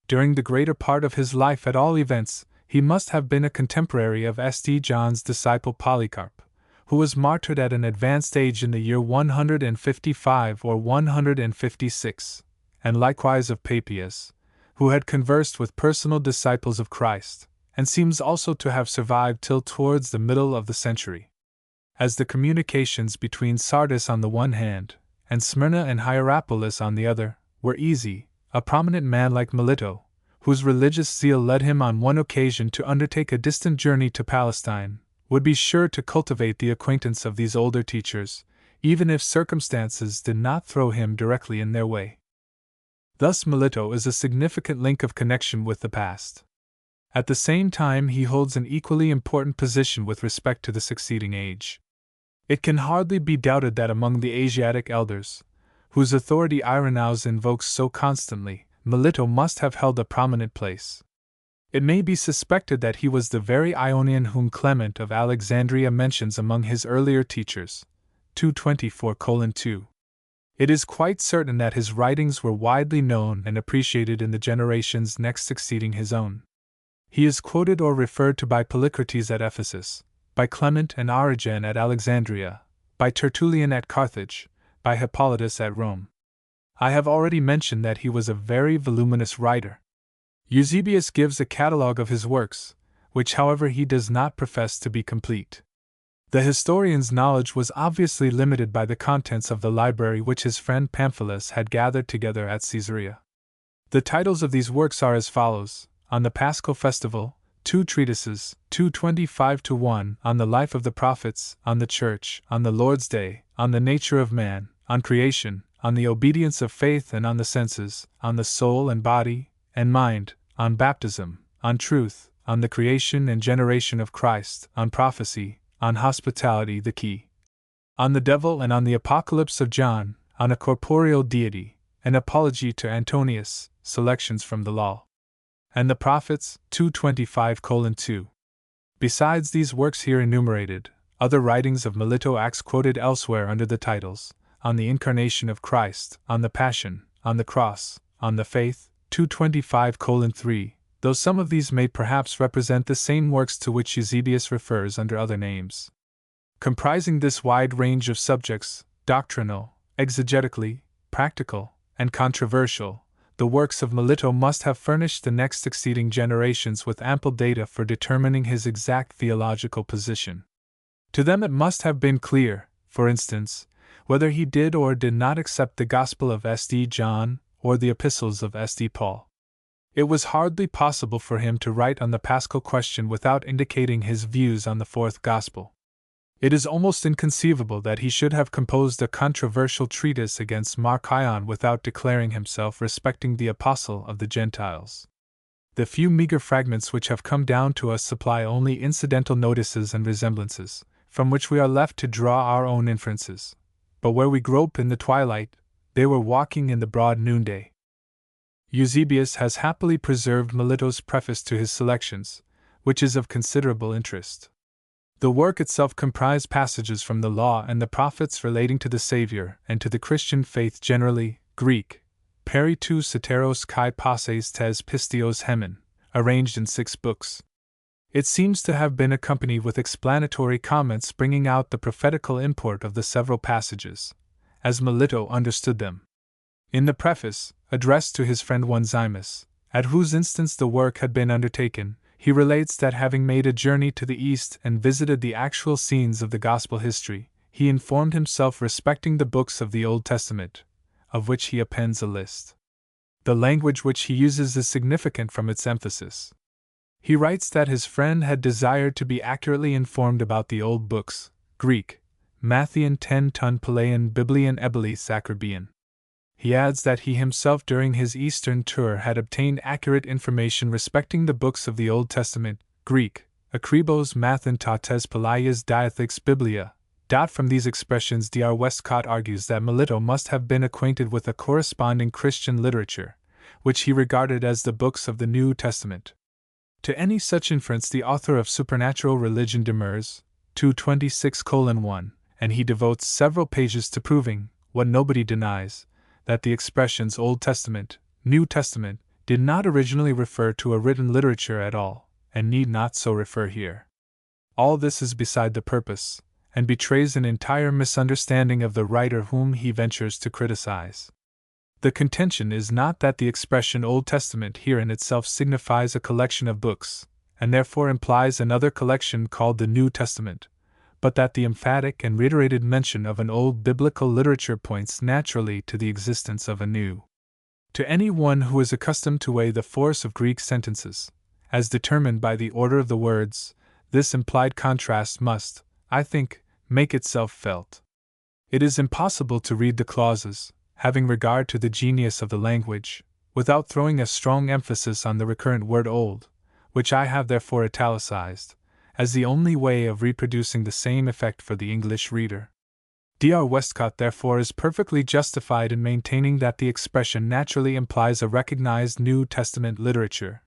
During the greater part of his life, at all events, he must have been a contemporary of St. John's disciple Polycarp, who was martyred at an advanced age in the year 155 or 156, and likewise of Papias, who had conversed with personal disciples of Christ, and seems also to have survived till towards the middle of the century. As the communications between Sardis on the one hand, and Smyrna and Hierapolis on the other, were easy, a prominent man like Melito, whose religious zeal led him on one occasion to undertake a distant journey to Palestine, would be sure to cultivate the acquaintance of these older teachers, even if circumstances did not throw him directly in their way. Thus Melito is a significant link of connection with the past. At the same time, he holds an equally important position with respect to the succeeding age. It can hardly be doubted that among the Asiatic elders, whose authority Irenaeus invokes so constantly, Melito must have held a prominent place. It may be suspected that he was the very Ionian whom Clement of Alexandria mentions among his earlier teachers, 224:2. It is quite certain that his writings were widely known and appreciated in the generations next succeeding his own. He is quoted or referred to by Polycrates at Ephesus, by Clement and Origen at Alexandria, by Tertullian at Carthage, by Hippolytus at Rome. I have already mentioned that he was a very voluminous writer. Eusebius gives a catalogue of his works, which however he does not profess to be complete. The historian's knowledge was obviously limited by the contents of the library which his friend Pamphilus had gathered together at Caesarea. The titles of these works are as follows: On the Paschal Festival, 2 treatises, 225:1, On the Life of the Prophets, on the Church, on the Lord's Day, on the Nature of Man, on Creation, on the Obedience of Faith and on the Senses, on the Soul and Body and Mind, on Baptism, on Truth, on the Creation and Generation of Christ, on Prophecy, on Hospitality the Key, on the Devil and on the Apocalypse of John, on a Corporeal Deity, an Apology to Antonius, selections from the Law, and the Prophets, 225:2. Besides these works here enumerated, other writings of Melito Acts quoted elsewhere under the titles, On the Incarnation of Christ, on the Passion, on the Cross, on the Faith, 225:3, though some of these may perhaps represent the same works to which Eusebius refers under other names. Comprising this wide range of subjects, doctrinal, exegetically, practical, and controversial, the works of Melito must have furnished the next succeeding generations with ample data for determining his exact theological position. To them it must have been clear, for instance, whether he did or did not accept the Gospel of St. John or the Epistles of St. Paul. It was hardly possible for him to write on the Paschal question without indicating his views on the fourth Gospel. It is almost inconceivable that he should have composed a controversial treatise against Marcion without declaring himself respecting the Apostle of the Gentiles. The few meager fragments which have come down to us supply only incidental notices and resemblances, from which we are left to draw our own inferences. But where we grope in the twilight, they were walking in the broad noonday. Eusebius has happily preserved Melito's preface to his selections, which is of considerable interest. The work itself comprised passages from the Law and the Prophets relating to the Savior and to the Christian faith generally, Greek, peri tou soteros kai passes tes pistios hemen, arranged in 6 books. It seems to have been accompanied with explanatory comments bringing out the prophetical import of the several passages, as Melito understood them. In the preface, addressed to his friend Onesimus, at whose instance the work had been undertaken, he relates that having made a journey to the East and visited the actual scenes of the Gospel history, he informed himself respecting the books of the Old Testament, of which he appends a list. The language which he uses is significant from its emphasis. He writes that his friend had desired to be accurately informed about the old books, Greek, Matthean 10 ton Pelean Biblian Ebelis Acrabian. He adds that he himself during his Eastern tour had obtained accurate information respecting the books of the Old Testament, Greek, Akribos Mathan Tates Pelias Diathix Biblia. From these expressions Dr. Westcott argues that Melito must have been acquainted with a corresponding Christian literature, which he regarded as the books of the New Testament. To any such inference the author of Supernatural Religion demurs, 226:1, and he devotes several pages to proving, what nobody denies, that the expressions Old Testament, New Testament, did not originally refer to a written literature at all, and need not so refer here. All this is beside the purpose, and betrays an entire misunderstanding of the writer whom he ventures to criticize. The contention is not that the expression Old Testament here in itself signifies a collection of books, and therefore implies another collection called the New Testament, but that the emphatic and reiterated mention of an old biblical literature points naturally to the existence of a new. To any one who is accustomed to weigh the force of Greek sentences, as determined by the order of the words, this implied contrast must, I think, make itself felt. It is impossible to read the clauses, having regard to the genius of the language, without throwing a strong emphasis on the recurrent word old, which I have therefore italicized, as the only way of reproducing the same effect for the English reader. Dr. Westcott therefore is perfectly justified in maintaining that the expression naturally implies a recognized New Testament literature.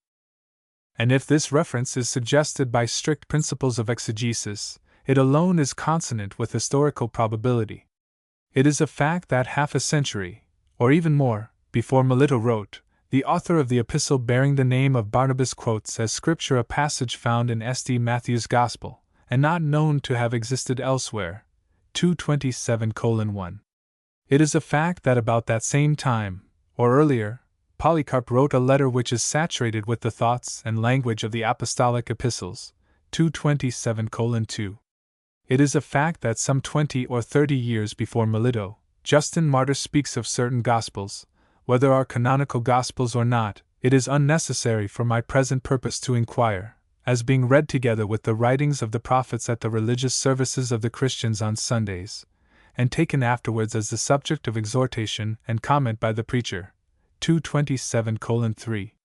And if this reference is suggested by strict principles of exegesis, it alone is consonant with historical probability. It is a fact that half a century, or even more, before Melito wrote, the author of the epistle bearing the name of Barnabas quotes as scripture a passage found in St. Matthew's Gospel, and not known to have existed elsewhere, 227:1. It is a fact that about that same time, or earlier, Polycarp wrote a letter which is saturated with the thoughts and language of the apostolic epistles, 227:2. It is a fact that some 20 or 30 years before Melito, Justin Martyr speaks of certain Gospels. Whether are canonical Gospels or not, it is unnecessary for my present purpose to inquire, as being read together with the writings of the prophets at the religious services of the Christians on Sundays, and taken afterwards as the subject of exhortation and comment by the preacher, 227:3.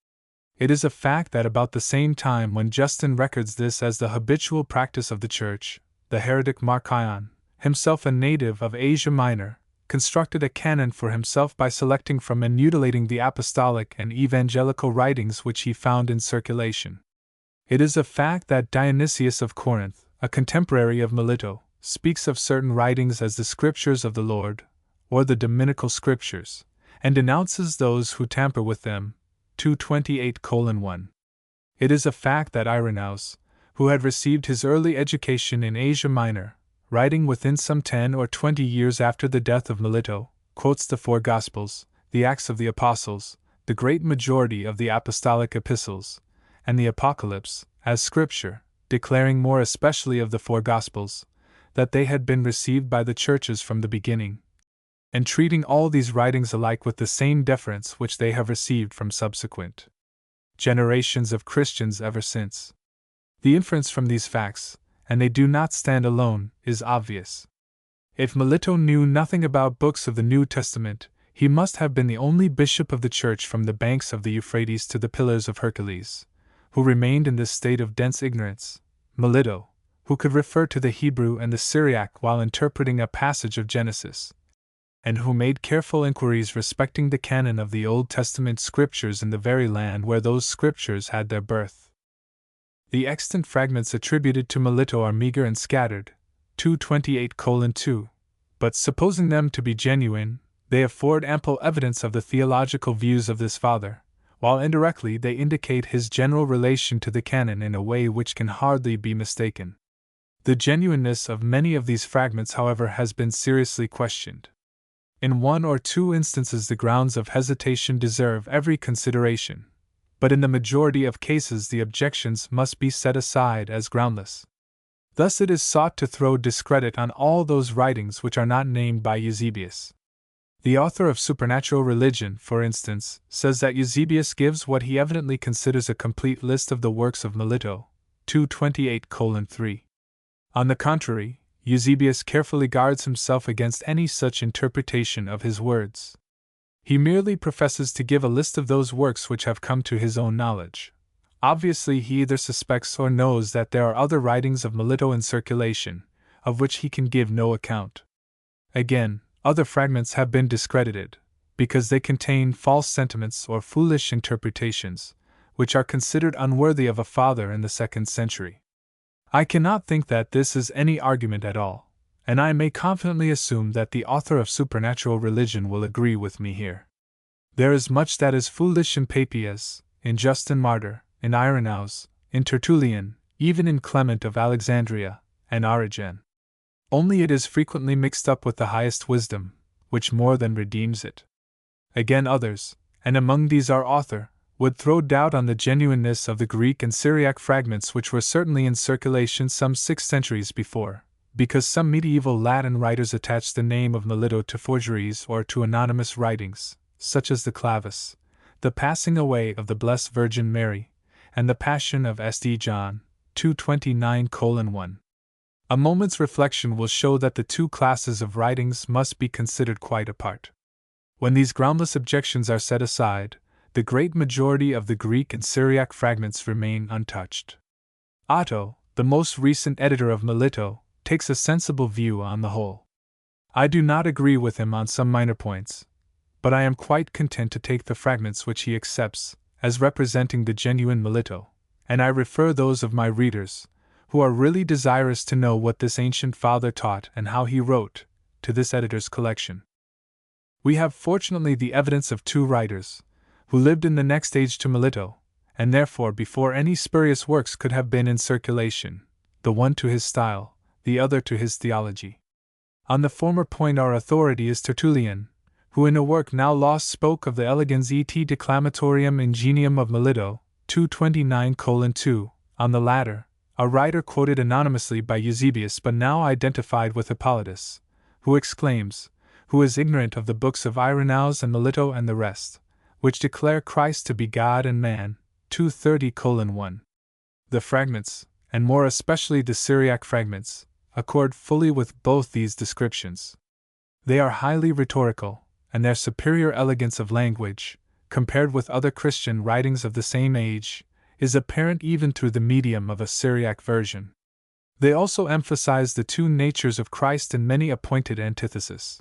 It is a fact that about the same time when Justin records this as the habitual practice of the Church, the heretic Marcion, himself a native of Asia Minor, constructed a canon for himself by selecting from and mutilating the apostolic and evangelical writings which he found in circulation. It is a fact that Dionysius of Corinth, a contemporary of Melito, speaks of certain writings as the Scriptures of the Lord, or the Dominical Scriptures, and denounces those who tamper with them, 228:1. It is a fact that Irenaeus, who had received his early education in Asia Minor, writing within some 10 or 20 years after the death of Melito, quotes the four Gospels, the Acts of the Apostles, the great majority of the apostolic epistles, and the Apocalypse, as Scripture, declaring more especially of the four Gospels, that they had been received by the churches from the beginning, and treating all these writings alike with the same deference which they have received from subsequent generations of Christians ever since. The inference from these facts, and they do not stand alone, is obvious. If Melito knew nothing about books of the New Testament, he must have been the only bishop of the Church from the banks of the Euphrates to the Pillars of Hercules, who remained in this state of dense ignorance. Melito, who could refer to the Hebrew and the Syriac while interpreting a passage of Genesis, and who made careful inquiries respecting the canon of the Old Testament Scriptures in the very land where those Scriptures had their birth. The extant fragments attributed to Melito are meager and scattered, 228:2, but supposing them to be genuine, they afford ample evidence of the theological views of this father, while indirectly they indicate his general relation to the canon in a way which can hardly be mistaken. The genuineness of many of these fragments, however, has been seriously questioned. In one or two instances the grounds of hesitation deserve every consideration, but in the majority of cases the objections must be set aside as groundless. Thus it is sought to throw discredit on all those writings which are not named by Eusebius. The author of Supernatural Religion, for instance, says that Eusebius gives what he evidently considers a complete list of the works of Melito, 228:3. On the contrary, Eusebius carefully guards himself against any such interpretation of his words. He merely professes to give a list of those works which have come to his own knowledge. Obviously, he either suspects or knows that there are other writings of Melito in circulation, of which he can give no account. Again, other fragments have been discredited, because they contain false sentiments or foolish interpretations, which are considered unworthy of a father in the 2nd century. I cannot think that this is any argument at all, and I may confidently assume that the author of Supernatural Religion will agree with me here. There is much that is foolish in Papias, in Justin Martyr, in Irenaeus, in Tertullian, even in Clement of Alexandria, and Origen. Only it is frequently mixed up with the highest wisdom, which more than redeems it. Again others, and among these our author, would throw doubt on the genuineness of the Greek and Syriac fragments which were certainly in circulation some 6 centuries before, because some medieval Latin writers attached the name of Melito to forgeries or to anonymous writings, such as the Clavis, the Passing Away of the Blessed Virgin Mary, and the Passion of St. John, 229:1. A moment's reflection will show that the two classes of writings must be considered quite apart. When these groundless objections are set aside, the great majority of the Greek and Syriac fragments remain untouched. Otto, the most recent editor of Melito, takes a sensible view on the whole. I do not agree with him on some minor points, but I am quite content to take the fragments which he accepts as representing the genuine Melito, and I refer those of my readers, who are really desirous to know what this ancient father taught and how he wrote, to this editor's collection. We have fortunately the evidence of two writers, who lived in the next age to Melito, and therefore before any spurious works could have been in circulation, the one to his style, the other to his theology. On the former point our authority is Tertullian, who in a work now lost spoke of the elegans et declamatorium ingenium of Melito, 229:2. On the latter, a writer quoted anonymously by Eusebius but now identified with Hippolytus, who exclaims, who is ignorant of the books of Irenaeus and Melito and the rest, which declare Christ to be God and man, 230:1. The fragments, and more especially the Syriac fragments, accord fully with both these descriptions. They are highly rhetorical, and their superior elegance of language, compared with other Christian writings of the same age, is apparent even through the medium of a Syriac version. They also emphasize the two natures of Christ in many a pointed antithesis.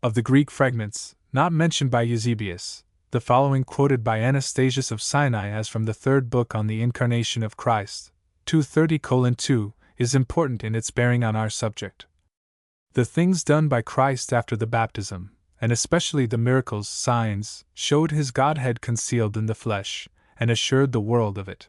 Of the Greek fragments, not mentioned by Eusebius, the following quoted by Anastasius of Sinai as from the third book on the Incarnation of Christ, 230:2, is important in its bearing on our subject. The things done by Christ after the baptism, and especially the miracles, signs, showed his Godhead concealed in the flesh, and assured the world of it.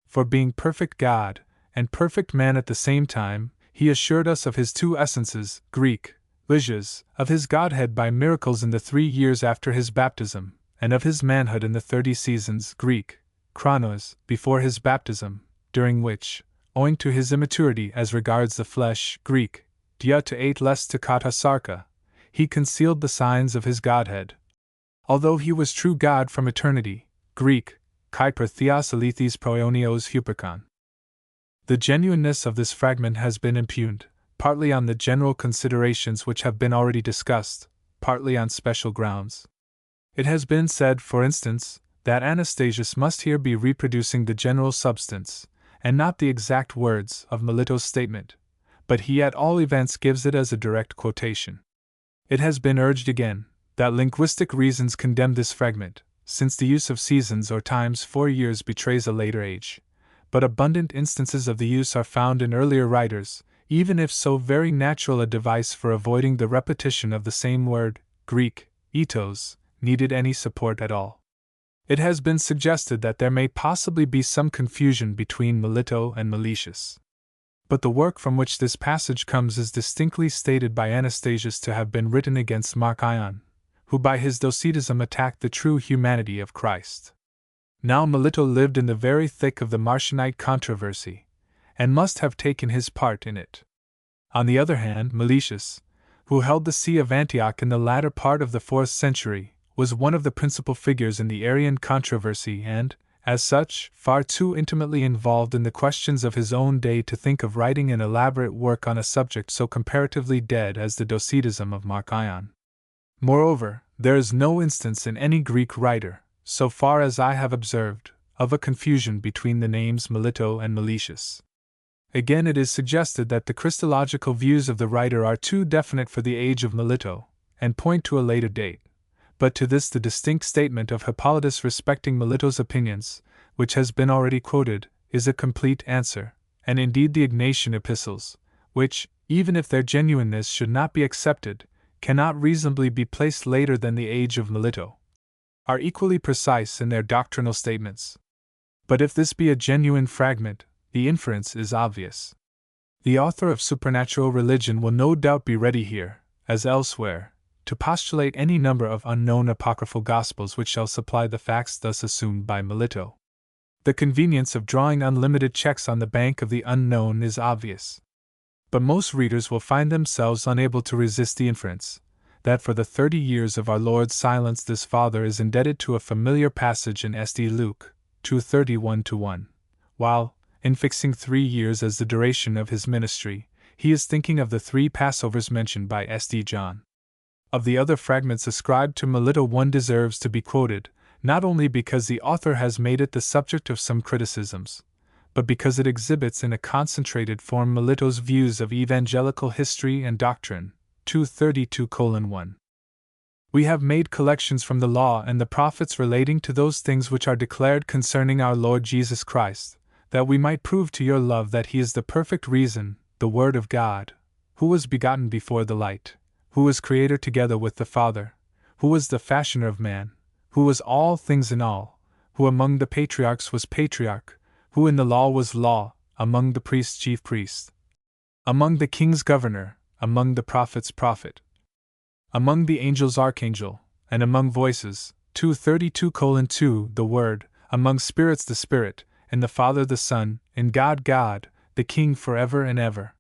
For being perfect God, and perfect man at the same time, he assured us of his two essences, Greek, lysias, of his Godhead by miracles in the 3 years after his baptism, and of his manhood in the 30 seasons, Greek, chronos, before his baptism, during which, owing to his immaturity as regards the flesh, Greek, dia to 8 less to kata sarka, he concealed the signs of his Godhead. Although he was true God from eternity, Greek, kai per theos alethis proionios huperkon. The genuineness of this fragment has been impugned, partly on the general considerations which have been already discussed, partly on special grounds. It has been said, for instance, that Anastasius must here be reproducing the general substance, and not the exact words, of Melito's statement, but he at all events gives it as a direct quotation. It has been urged again, that linguistic reasons condemn this fragment, since the use of seasons or times 4 years betrays a later age, but abundant instances of the use are found in earlier writers, even if so very natural a device for avoiding the repetition of the same word, Greek, etos, needed any support at all. It has been suggested that there may possibly be some confusion between Melito and Meletius. But the work from which this passage comes is distinctly stated by Anastasius to have been written against Marcion, who by his Docetism attacked the true humanity of Christ. Now Melito lived in the very thick of the Marcionite controversy, and must have taken his part in it. On the other hand, Meletius, who held the see of Antioch in the latter part of the 4th century, was one of the principal figures in the Arian controversy and, as such, far too intimately involved in the questions of his own day to think of writing an elaborate work on a subject so comparatively dead as the Docetism of Marcion. Moreover, there is no instance in any Greek writer, so far as I have observed, of a confusion between the names Melito and Meletius. Again, it is suggested that the Christological views of the writer are too definite for the age of Melito, and point to a later date. But to this the distinct statement of Hippolytus respecting Melito's opinions, which has been already quoted, is a complete answer, and indeed the Ignatian epistles, which, even if their genuineness should not be accepted, cannot reasonably be placed later than the age of Melito, are equally precise in their doctrinal statements. But if this be a genuine fragment, the inference is obvious. The author of supernatural religion will no doubt be ready here, as elsewhere, to postulate any number of unknown apocryphal gospels which shall supply the facts thus assumed by Melito. The convenience of drawing unlimited checks on the bank of the unknown is obvious. But most readers will find themselves unable to resist the inference that for the 30 years of our Lord's silence this Father is indebted to a familiar passage in St. Luke 2:31-1, while, in fixing 3 years as the duration of his ministry, he is thinking of the 3 Passovers mentioned by St. John. Of the other fragments ascribed to Melito one deserves to be quoted, not only because the author has made it the subject of some criticisms, but because it exhibits in a concentrated form Melito's views of evangelical history and doctrine. 232:1. We have made collections from the law and the prophets relating to those things which are declared concerning our Lord Jesus Christ, that we might prove to your love that he is the perfect reason, the Word of God, who was begotten before the light, who was Creator together with the Father, who was the fashioner of man, who was all things in all, who among the patriarchs was patriarch, who in the law was law, among the priests chief priest, among the kings governor, among the prophets prophet, among the angels archangel, and among voices. 232:2 The Word, among spirits the Spirit, in the Father the Son, in God God, the King forever and ever.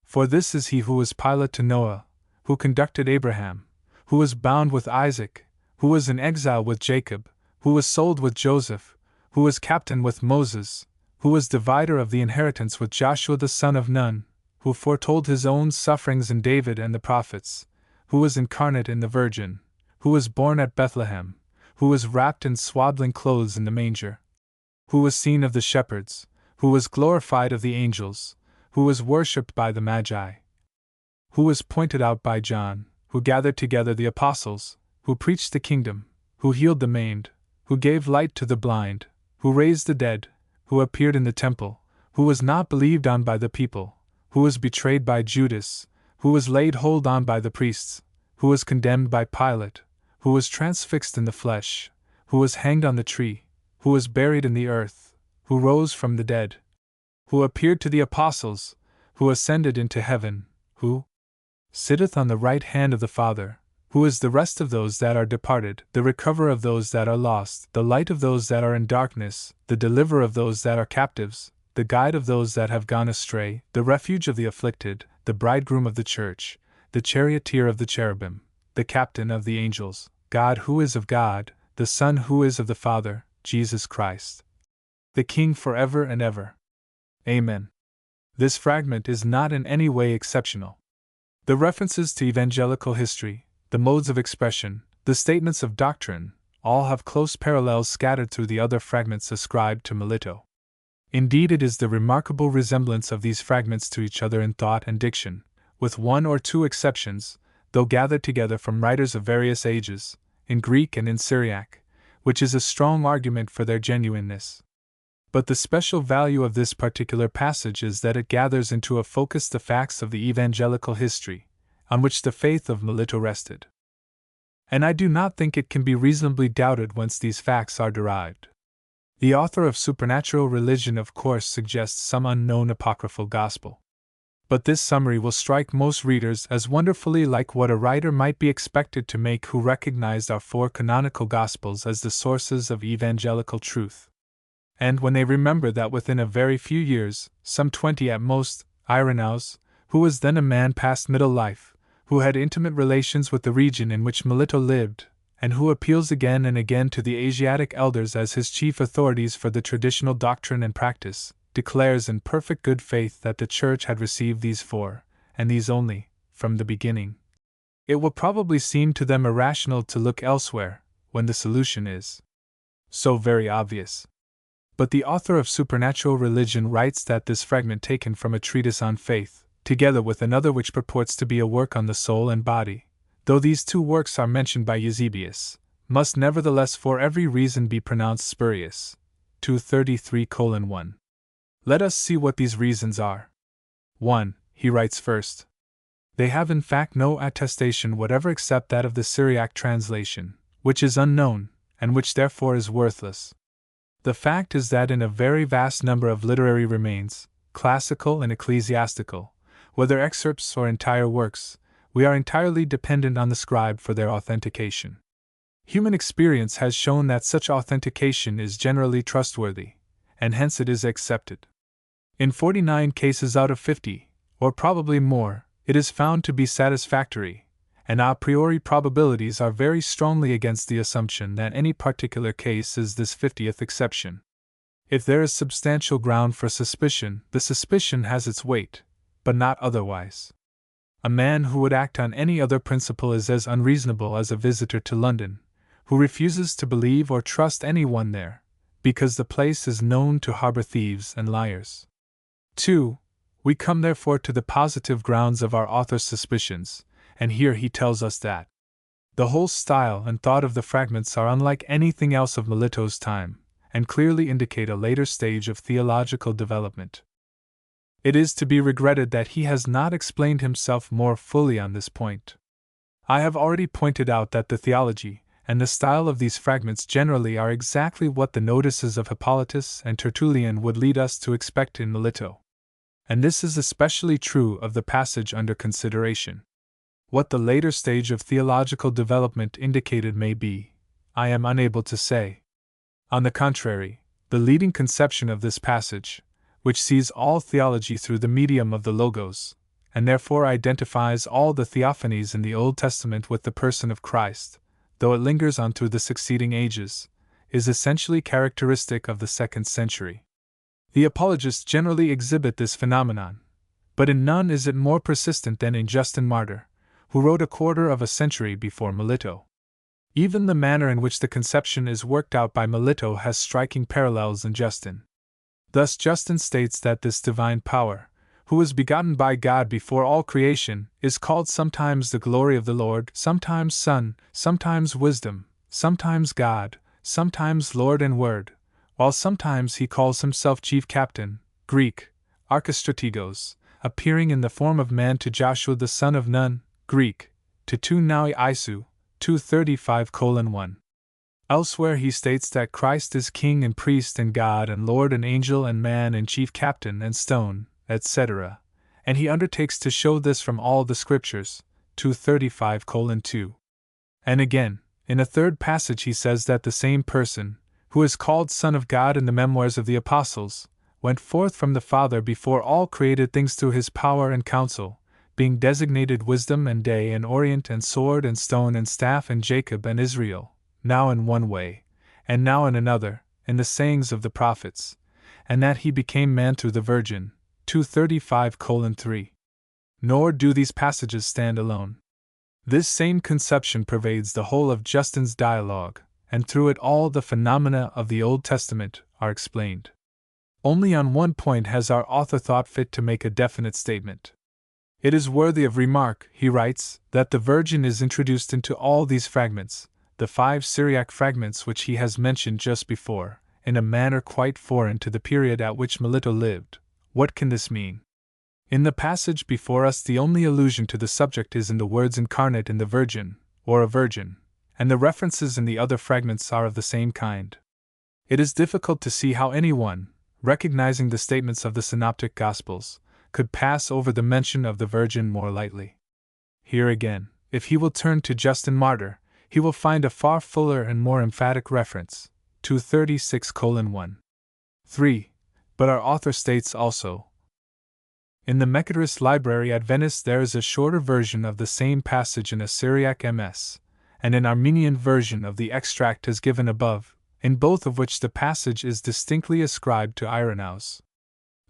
For this is he who was pilot to Noah, who conducted Abraham, who was bound with Isaac, who was in exile with Jacob, who was sold with Joseph, who was captain with Moses, who was divider of the inheritance with Joshua the son of Nun, who foretold his own sufferings in David and the prophets, who was incarnate in the Virgin, who was born at Bethlehem, who was wrapped in swaddling clothes in the manger, who was seen of the shepherds, who was glorified of the angels, who was worshipped by the Magi, who was pointed out by John, who gathered together the apostles, who preached the kingdom, who healed the maimed, who gave light to the blind, who raised the dead, who appeared in the temple, who was not believed on by the people, who was betrayed by Judas, who was laid hold on by the priests, who was condemned by Pilate, who was transfixed in the flesh, who was hanged on the tree, who was buried in the earth, who rose from the dead, who appeared to the apostles, who ascended into heaven, who sitteth on the right hand of the Father, who is the rest of those that are departed, the recoverer of those that are lost, the light of those that are in darkness, the deliverer of those that are captives, the guide of those that have gone astray, the refuge of the afflicted, the bridegroom of the church, the charioteer of the cherubim, the captain of the angels, God who is of God, the Son who is of the Father, Jesus Christ, the King forever and ever. Amen. This fragment is not in any way exceptional. The references to evangelical history, the modes of expression, the statements of doctrine, all have close parallels scattered through the other fragments ascribed to Melito. Indeed, it is the remarkable resemblance of these fragments to each other in thought and diction, with one or two exceptions, though gathered together from writers of various ages, in Greek and in Syriac, which is a strong argument for their genuineness. But the special value of this particular passage is that it gathers into a focus the facts of the evangelical history, on which the faith of Melito rested. And I do not think it can be reasonably doubted whence these facts are derived. The author of Supernatural Religion of course suggests some unknown apocryphal gospel. But this summary will strike most readers as wonderfully like what a writer might be expected to make who recognized our four canonical gospels as the sources of evangelical truth. And when they remember that within a very few years, some 20 at most, Irenaeus, who was then a man past middle life, who had intimate relations with the region in which Melito lived, and who appeals again and again to the Asiatic elders as his chief authorities for the traditional doctrine and practice, declares in perfect good faith that the Church had received these four, and these only, from the beginning. It will probably seem to them irrational to look elsewhere, when the solution is so very obvious. But the author of Supernatural Religion writes that this fragment taken from a treatise on faith, together with another which purports to be a work on the soul and body, though these two works are mentioned by Eusebius, must nevertheless for every reason be pronounced spurious. 233:1. Let us see what these reasons are. 1. He writes first. They have in fact no attestation whatever except that of the Syriac translation, which is unknown, and which therefore is worthless. The fact is that in a very vast number of literary remains, classical and ecclesiastical, whether excerpts or entire works, we are entirely dependent on the scribe for their authentication. Human experience has shown that such authentication is generally trustworthy, and hence it is accepted. In 49 cases out of 50, or probably more, it is found to be satisfactory, and a priori probabilities are very strongly against the assumption that any particular case is this 50th exception. If there is substantial ground for suspicion, the suspicion has its weight, but not otherwise. A man who would act on any other principle is as unreasonable as a visitor to London, who refuses to believe or trust anyone there, because the place is known to harbor thieves and liars. 2. We come therefore to the positive grounds of our author's suspicions, and here he tells us that the whole style and thought of the fragments are unlike anything else of Melito's time, and clearly indicate a later stage of theological development. It is to be regretted that he has not explained himself more fully on this point. I have already pointed out that the theology and the style of these fragments generally are exactly what the notices of Hippolytus and Tertullian would lead us to expect in Melito. And this is especially true of the passage under consideration. What the later stage of theological development indicated may be, I am unable to say. On the contrary, the leading conception of this passage, which sees all theology through the medium of the Logos, and therefore identifies all the theophanies in the Old Testament with the person of Christ, though it lingers on through the succeeding ages, is essentially characteristic of the 2nd century. The apologists generally exhibit this phenomenon, but in none is it more persistent than in Justin Martyr, who wrote a quarter of a century before Melito. Even the manner in which the conception is worked out by Melito has striking parallels in Justin. Thus Justin states that this divine power, who was begotten by God before all creation, is called sometimes the glory of the Lord, sometimes Son, sometimes Wisdom, sometimes God, sometimes Lord and Word, while sometimes he calls himself Chief Captain, Greek, Archistrategos, appearing in the form of man to Joshua the son of Nun, Greek, to 2 Naui Isu, 235:1. Elsewhere he states that Christ is King and Priest and God and Lord and Angel and Man and Chief Captain and Stone, etc., and he undertakes to show this from all the Scriptures, 235:2. And again, in a third passage he says that the same person, who is called Son of God in the Memoirs of the Apostles, went forth from the Father before all created things through his power and counsel, being designated Wisdom and Day and Orient and Sword and Stone and Staff and Jacob and Israel, now in one way, and now in another, in the sayings of the prophets, and that he became man through the Virgin, 235:3. Nor do these passages stand alone. This same conception pervades the whole of Justin's dialogue, and through it all the phenomena of the Old Testament are explained. Only on one point has our author thought fit to make a definite statement. It is worthy of remark, he writes, that the Virgin is introduced into all these fragments, the 5 Syriac fragments which he has mentioned just before, in a manner quite foreign to the period at which Melito lived. What can this mean? In the passage before us the only allusion to the subject is in the words incarnate in the Virgin, or a Virgin, and the references in the other fragments are of the same kind. It is difficult to see how anyone, recognizing the statements of the Synoptic Gospels, could pass over the mention of the Virgin more lightly. Here again, if he will turn to Justin Martyr, he will find a far fuller and more emphatic reference, 236:1. 3. But our author states also, in the Methodist Library at Venice there is a shorter version of the same passage in a Syriac MS, and an Armenian version of the extract as given above, in both of which the passage is distinctly ascribed to Irenaeus.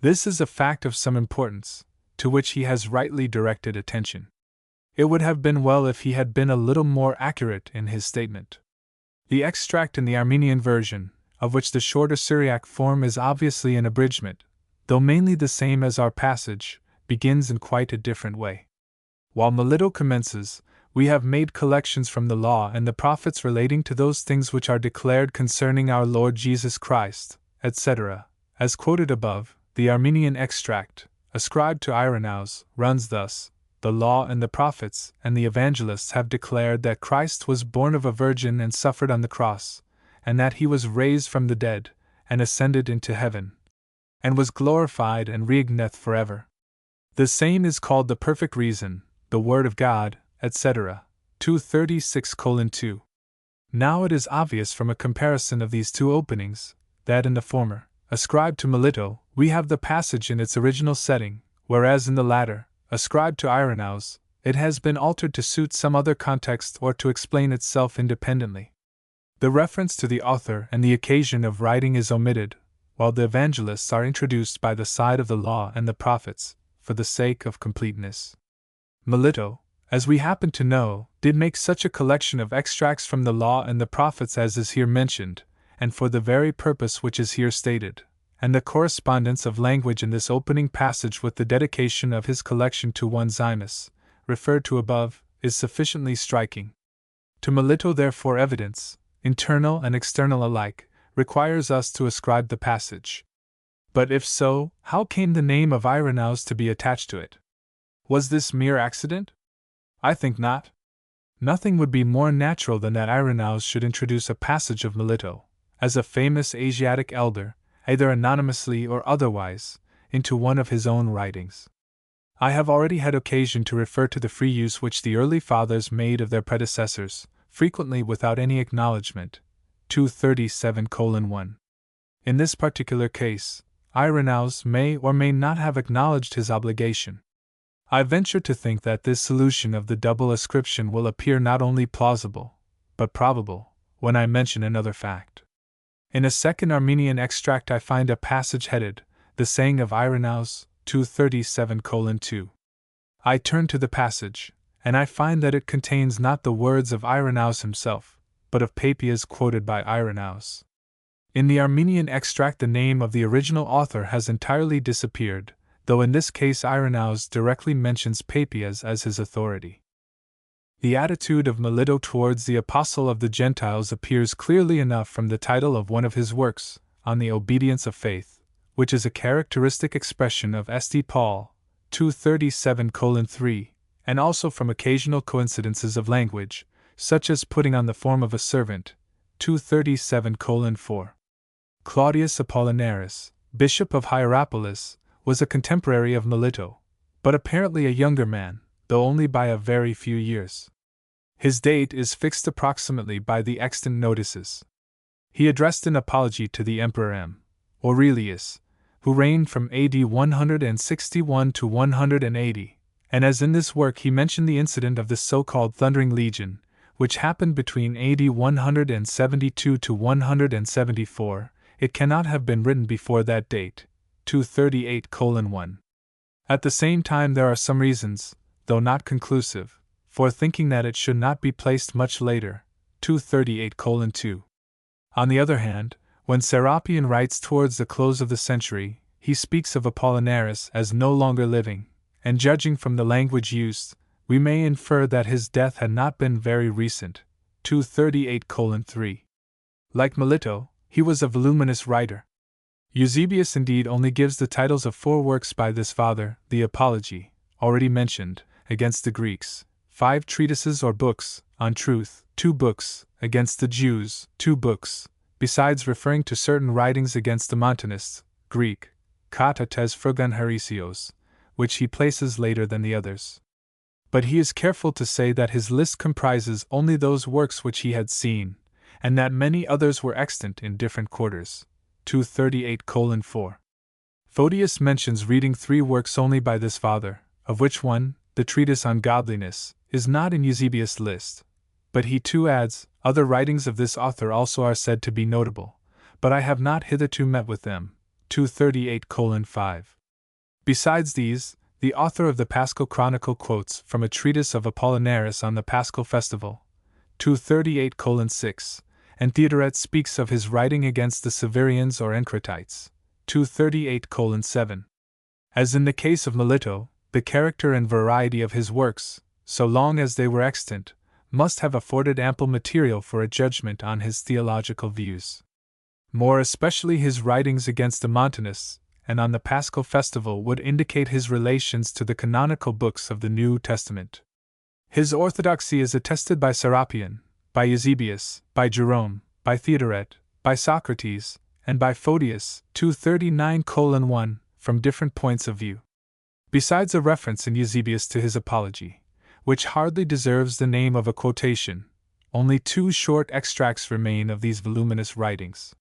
This is a fact of some importance, to which he has rightly directed attention. It would have been well if he had been a little more accurate in his statement. The extract in the Armenian version, of which the shorter Syriac form is obviously an abridgment, though mainly the same as our passage, begins in quite a different way. While Melito commences, we have made collections from the Law and the Prophets relating to those things which are declared concerning our Lord Jesus Christ, etc., as quoted above. The Armenian extract, ascribed to Irenaeus, runs thus: the Law and the Prophets and the Evangelists have declared that Christ was born of a virgin and suffered on the cross, and that he was raised from the dead, and ascended into heaven, and was glorified and reigneth forever. The same is called the perfect reason, the Word of God, etc., 236:2. Now it is obvious from a comparison of these two openings, that in the former, ascribed to Melito, we have the passage in its original setting, whereas in the latter, ascribed to Irenaeus, it has been altered to suit some other context or to explain itself independently. The reference to the author and the occasion of writing is omitted, while the evangelists are introduced by the side of the Law and the Prophets, for the sake of completeness. Melito, as we happen to know, did make such a collection of extracts from the Law and the Prophets as is here mentioned, and for the very purpose which is here stated, and the correspondence of language in this opening passage with the dedication of his collection to one Zymus, referred to above, is sufficiently striking. To Melito, therefore, evidence, internal and external alike, requires us to ascribe the passage. But if so, how came the name of Irenaeus to be attached to it? Was this mere accident? I think not. Nothing would be more natural than that Irenaeus should introduce a passage of Melito, as a famous Asiatic elder, either anonymously or otherwise, into one of his own writings. I have already had occasion to refer to the free use which the early fathers made of their predecessors, frequently without any acknowledgment. 237:1. In this particular case, Irenaeus may or may not have acknowledged his obligation. I venture to think that this solution of the double ascription will appear not only plausible, but probable, when I mention another fact. In a second Armenian extract I find a passage headed, The Saying of Irenaeus, 237:2. I turn to the passage, and I find that it contains not the words of Irenaeus himself, but of Papias quoted by Irenaeus. In the Armenian extract the name of the original author has entirely disappeared, though in this case Irenaeus directly mentions Papias as his authority. The attitude of Melito towards the Apostle of the Gentiles appears clearly enough from the title of one of his works, On the Obedience of Faith, which is a characteristic expression of St. Paul, 237:3, and also from occasional coincidences of language, such as putting on the form of a servant, 237:4. Claudius Apollinaris, Bishop of Hierapolis, was a contemporary of Melito, but apparently a younger man, though only by a very few years. His date is fixed approximately by the extant notices. He addressed an apology to the Emperor M. Aurelius, who reigned from AD 161 to 180, and as in this work he mentioned the incident of the so-called Thundering Legion, which happened between AD 172 to 174, it cannot have been written before that date, 238:1. At the same time there are some reasons, though not conclusive, for thinking that it should not be placed much later, 238:2. On the other hand, when Serapion writes towards the close of the century, he speaks of Apollinaris as no longer living, and judging from the language used, we may infer that his death had not been very recent, 238:3. Like Melito, he was a voluminous writer. Eusebius indeed only gives the titles of 4 works by this father: the Apology, already mentioned, against the Greeks, 5 treatises or books, on truth, 2 books, against the Jews, 2 books, besides referring to certain writings against the Montanists, Greek, kata tes phrygon heresios, which he places later than the others. But he is careful to say that his list comprises only those works which he had seen, and that many others were extant in different quarters. 238:4. Photius mentions reading 3 works only by this father, of which one, the treatise on godliness, is not in Eusebius' list. But he too adds, other writings of this author also are said to be notable, but I have not hitherto met with them. 238:5. Besides these, the author of the Paschal Chronicle quotes from a treatise of Apollinaris on the Paschal Festival, 238:6, and Theodoret speaks of his writing against the Severians or Encratites, 238:7. As in the case of Melito, the character and variety of his works, so long as they were extant, must have afforded ample material for a judgment on his theological views. More especially his writings against the Montanists and on the Paschal Festival would indicate his relations to the canonical books of the New Testament. His orthodoxy is attested by Serapion, by Eusebius, by Jerome, by Theodoret, by Socrates, and by Photius, 239:1, from different points of view. Besides a reference in Eusebius to his Apology, which hardly deserves the name of a quotation, only 2 short extracts remain of these voluminous writings.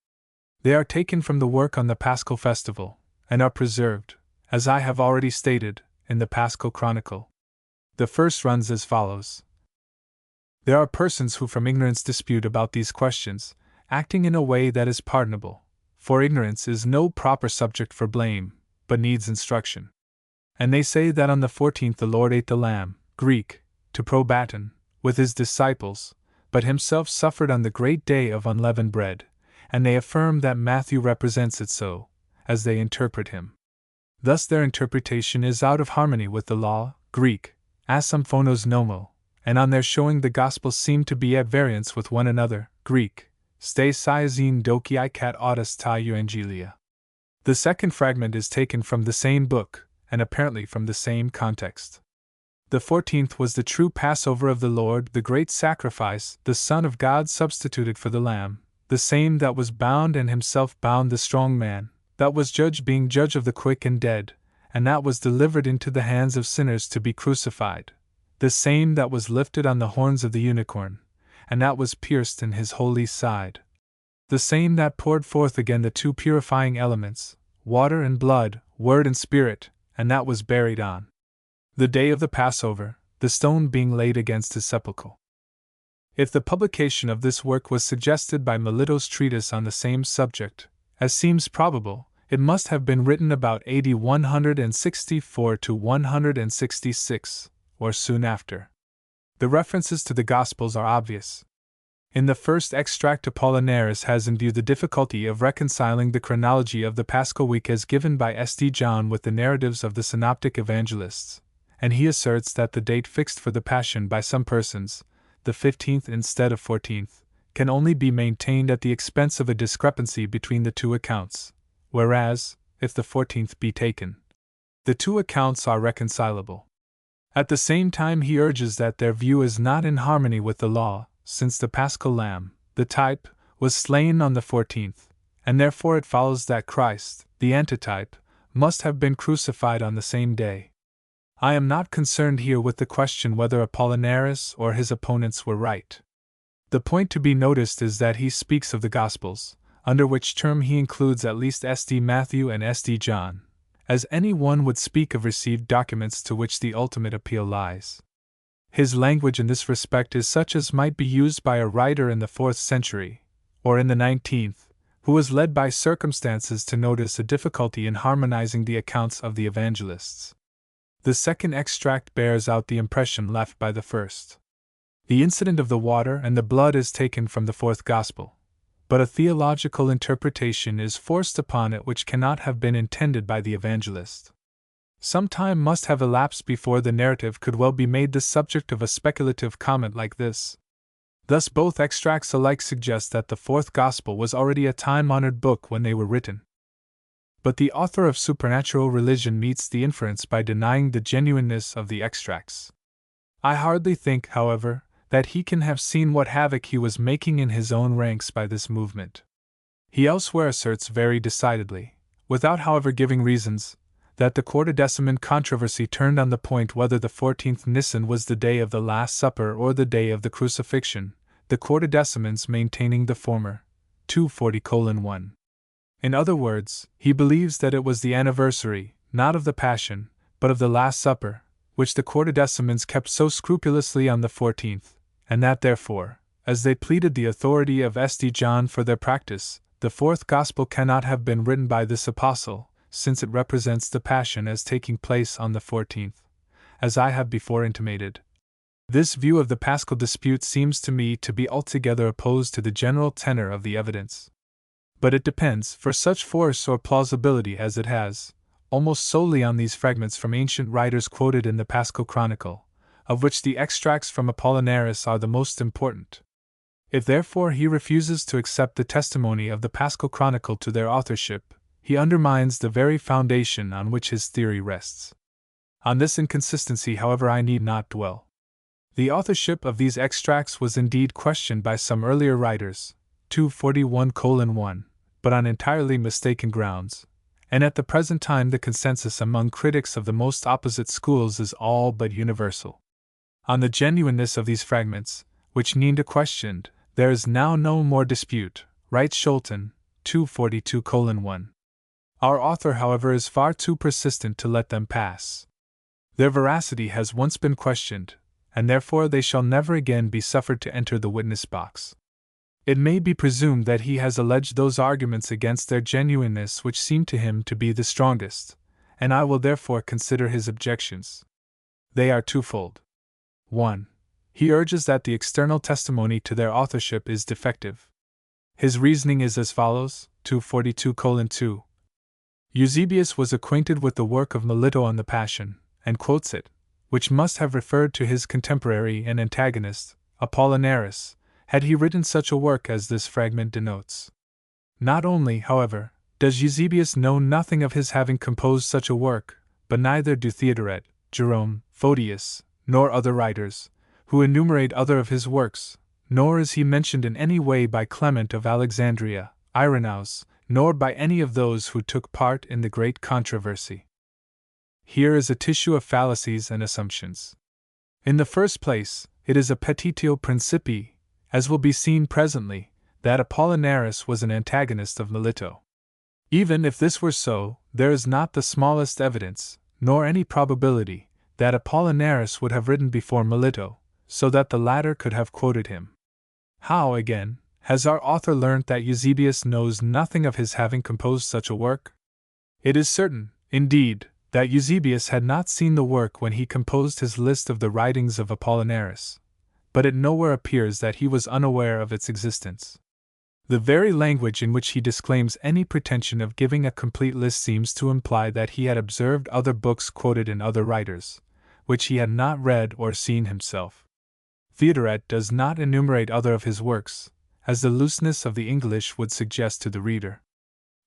They are taken from the work on the Paschal Festival, and are preserved, as I have already stated, in the Paschal Chronicle. The first runs as follows. There are persons who from ignorance dispute about these questions, acting in a way that is pardonable, for ignorance is no proper subject for blame, but needs instruction. And they say that on the 14th the Lord ate the lamb, Greek, to probaton, with his disciples, but himself suffered on the great day of unleavened bread, and they affirm that Matthew represents it so, as they interpret him. Thus their interpretation is out of harmony with the law, Greek, asymphonos nomo, and on their showing the Gospels seem to be at variance with one another, Greek, ste siazine doki kat autos ta euangelia. The second fragment is taken from the same book, and apparently from the same context. The 14th was the true Passover of the Lord, the great sacrifice, the Son of God substituted for the Lamb, the same that was bound and himself bound the strong man, that was judged being judge of the quick and dead, and that was delivered into the hands of sinners to be crucified, the same that was lifted on the horns of the unicorn, and that was pierced in his holy side, the same that poured forth again the two purifying elements, water and blood, word and spirit, and that was buried on the day of the Passover, the stone being laid against his sepulchre. If the publication of this work was suggested by Melito's treatise on the same subject, as seems probable, it must have been written about AD 164 to 166, or soon after. The references to the Gospels are obvious. In the first extract, Apollinaris has in view the difficulty of reconciling the chronology of the Paschal week as given by St. John with the narratives of the Synoptic Evangelists, and he asserts that the date fixed for the Passion by some persons, the 15th instead of 14th, can only be maintained at the expense of a discrepancy between the two accounts, whereas, if the 14th be taken, the two accounts are reconcilable. At the same time he urges that their view is not in harmony with the law, since the Paschal Lamb, the type, was slain on the 14th, and therefore it follows that Christ, the antitype, must have been crucified on the same day. I am not concerned here with the question whether Apollinaris or his opponents were right. The point to be noticed is that he speaks of the Gospels, under which term he includes at least St. Matthew and St. John, as any one would speak of received documents to which the ultimate appeal lies. His language in this respect is such as might be used by a writer in the 4th century, or in the 19th, who was led by circumstances to notice a difficulty in harmonizing the accounts of the evangelists. The second extract bears out the impression left by the first. The incident of the water and the blood is taken from the 4th Gospel, but a theological interpretation is forced upon it which cannot have been intended by the evangelist. Some time must have elapsed before the narrative could well be made the subject of a speculative comment like this. Thus both extracts alike suggest that the 4th Gospel was already a time-honored book when they were written. But the author of Supernatural Religion meets the inference by denying the genuineness of the extracts. I hardly think, however, that he can have seen what havoc he was making in his own ranks by this movement. He elsewhere asserts very decidedly, without however giving reasons, that the Quartodeciman controversy turned on the point whether the 14th Nisan was the day of the Last Supper or the day of the crucifixion, the Quartodecimans maintaining the former, 240:1. In other words, he believes that it was the anniversary, not of the Passion, but of the Last Supper, which the Quartodecimans kept so scrupulously on the 14th, and that therefore, as they pleaded the authority of St. John for their practice, the 4th Gospel cannot have been written by this apostle, since it represents the Passion as taking place on the 14th, as I have before intimated. This view of the Paschal dispute seems to me to be altogether opposed to the general tenor of the evidence. But it depends, for such force or plausibility as it has, almost solely on these fragments from ancient writers quoted in the Paschal Chronicle, of which the extracts from Apollinaris are the most important. If therefore he refuses to accept the testimony of the Paschal Chronicle to their authorship, he undermines the very foundation on which his theory rests. On this inconsistency, however, I need not dwell. The authorship of these extracts was indeed questioned by some earlier writers, 241:1, but on entirely mistaken grounds, and at the present time the consensus among critics of the most opposite schools is all but universal. On the genuineness of these fragments, which need questioned, there is now no more dispute, writes Scholten, 242:1. Our author, however, is far too persistent to let them pass. Their veracity has once been questioned, and therefore they shall never again be suffered to enter the witness box. It may be presumed that he has alleged those arguments against their genuineness which seem to him to be the strongest, and I will therefore consider his objections. They are twofold. 1. He urges that the external testimony to their authorship is defective. His reasoning is as follows: 242:2. Eusebius was acquainted with the work of Melito on the Passion, and quotes it, which must have referred to his contemporary and antagonist, Apollinaris, had he written such a work as this fragment denotes. Not only, however, does Eusebius know nothing of his having composed such a work, but neither do Theodoret, Jerome, Photius, nor other writers, who enumerate other of his works, nor is he mentioned in any way by Clement of Alexandria, Irenaeus, nor by any of those who took part in the great controversy. Here is a tissue of fallacies and assumptions. In the first place, it is a petitio principii, as will be seen presently, that Apollinaris was an antagonist of Melito. Even if this were so, there is not the smallest evidence, nor any probability, that Apollinaris would have written before Melito, so that the latter could have quoted him. How, again, has our author learnt that Eusebius knows nothing of his having composed such a work? It is certain, indeed, that Eusebius had not seen the work when he composed his list of the writings of Apollinaris, but it nowhere appears that he was unaware of its existence. The very language in which he disclaims any pretension of giving a complete list seems to imply that he had observed other books quoted in other writers, which he had not read or seen himself. Theodoret does not enumerate other of his works, as the looseness of the English would suggest to the reader.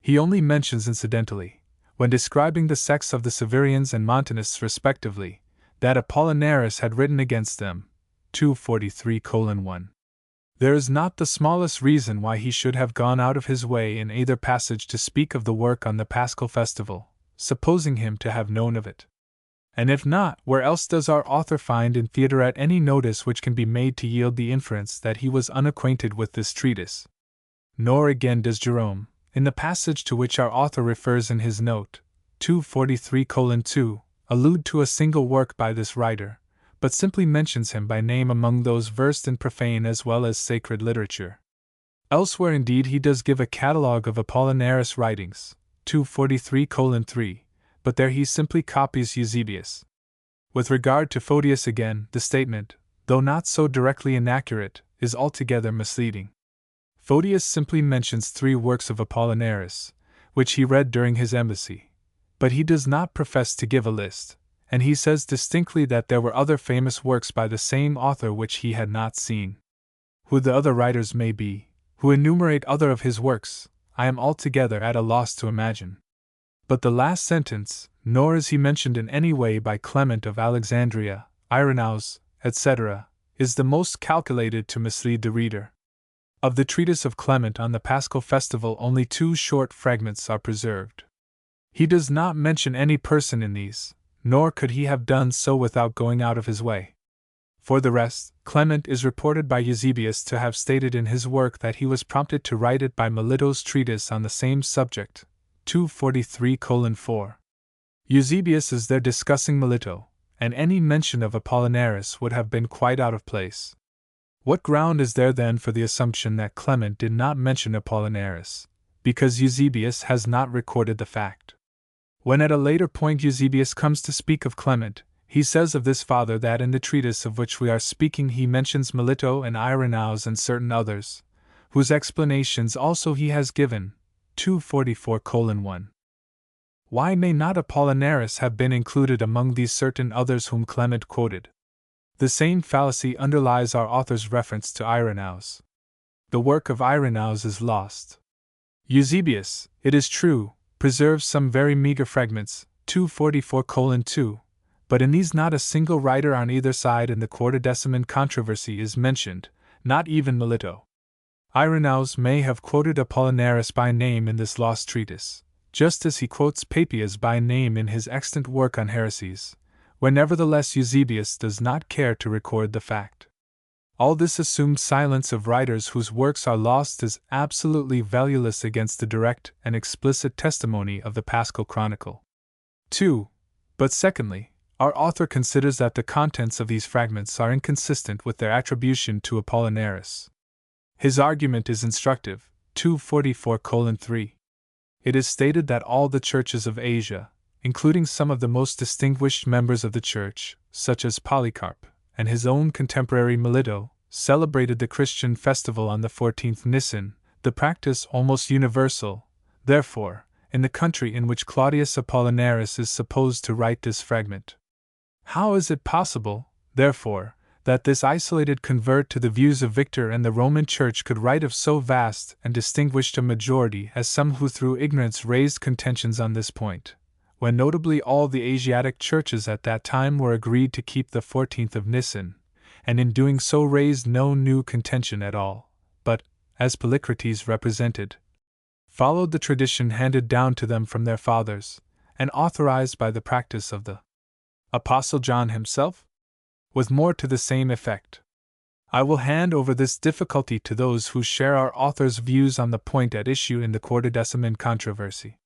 He only mentions incidentally, when describing the sects of the Severians and Montanists respectively, that Apollinaris had written against them, 243:1. There is not the smallest reason why he should have gone out of his way in either passage to speak of the work on the Paschal festival, supposing him to have known of it. And if not, where else does our author find in Theodoret any notice which can be made to yield the inference that he was unacquainted with this treatise? Nor again does Jerome, in the passage to which our author refers in his note, 243:2, allude to a single work by this writer, but simply mentions him by name among those versed in profane as well as sacred literature. Elsewhere indeed he does give a catalogue of Apollinaris' writings, 243:3, but there he simply copies Eusebius. With regard to Photius again, the statement, though not so directly inaccurate, is altogether misleading. Photius simply mentions 3 works of Apollinaris, which he read during his embassy, but he does not profess to give a list, and he says distinctly that there were other famous works by the same author which he had not seen. Who the other writers may be, who enumerate other of his works, I am altogether at a loss to imagine. But the last sentence, nor is he mentioned in any way by Clement of Alexandria, Irenaeus, etc., is the most calculated to mislead the reader. Of the treatise of Clement on the Paschal festival only 2 short fragments are preserved. He does not mention any person in these, nor could he have done so without going out of his way. For the rest, Clement is reported by Eusebius to have stated in his work that he was prompted to write it by Melito's treatise on the same subject, 243:4. Eusebius is there discussing Melito, and any mention of Apollinaris would have been quite out of place. What ground is there then for the assumption that Clement did not mention Apollinaris, because Eusebius has not recorded the fact? When at a later point Eusebius comes to speak of Clement, he says of this father that in the treatise of which we are speaking he mentions Melito and Irenaeus and certain others, whose explanations also he has given, 244:1. Why may not Apollinaris have been included among these certain others whom Clement quoted? The same fallacy underlies our author's reference to Irenaeus. The work of Irenaeus is lost. Eusebius, it is true, preserves some very meager fragments, 244:2, but in these not a single writer on either side in the Quartodeciman controversy is mentioned, not even Melito. Irenaeus may have quoted Apollinaris by name in this lost treatise, just as he quotes Papias by name in his extant work on heresies, where nevertheless Eusebius does not care to record the fact. All this assumed silence of writers whose works are lost is absolutely valueless against the direct and explicit testimony of the Paschal Chronicle. 2. But secondly, our author considers that the contents of these fragments are inconsistent with their attribution to Apollinaris. His argument is instructive, 244:3. It is stated that all the churches of Asia, including some of the most distinguished members of the Church, such as Polycarp, and his own contemporary Melito, celebrated the Christian festival on the 14th Nisan, the practice almost universal, therefore, in the country in which Claudius Apollinaris is supposed to write this fragment. How is it possible, therefore, that this isolated convert to the views of Victor and the Roman Church could write of so vast and distinguished a majority as some who through ignorance raised contentions on this point, when notably all the Asiatic churches at that time were agreed to keep the 14th of Nisan, and in doing so raised no new contention at all, but, as Polycrates represented, followed the tradition handed down to them from their fathers, and authorized by the practice of the Apostle John himself? With more to the same effect. I will hand over this difficulty to those who share our author's views on the point at issue in the Quartodeciman controversy.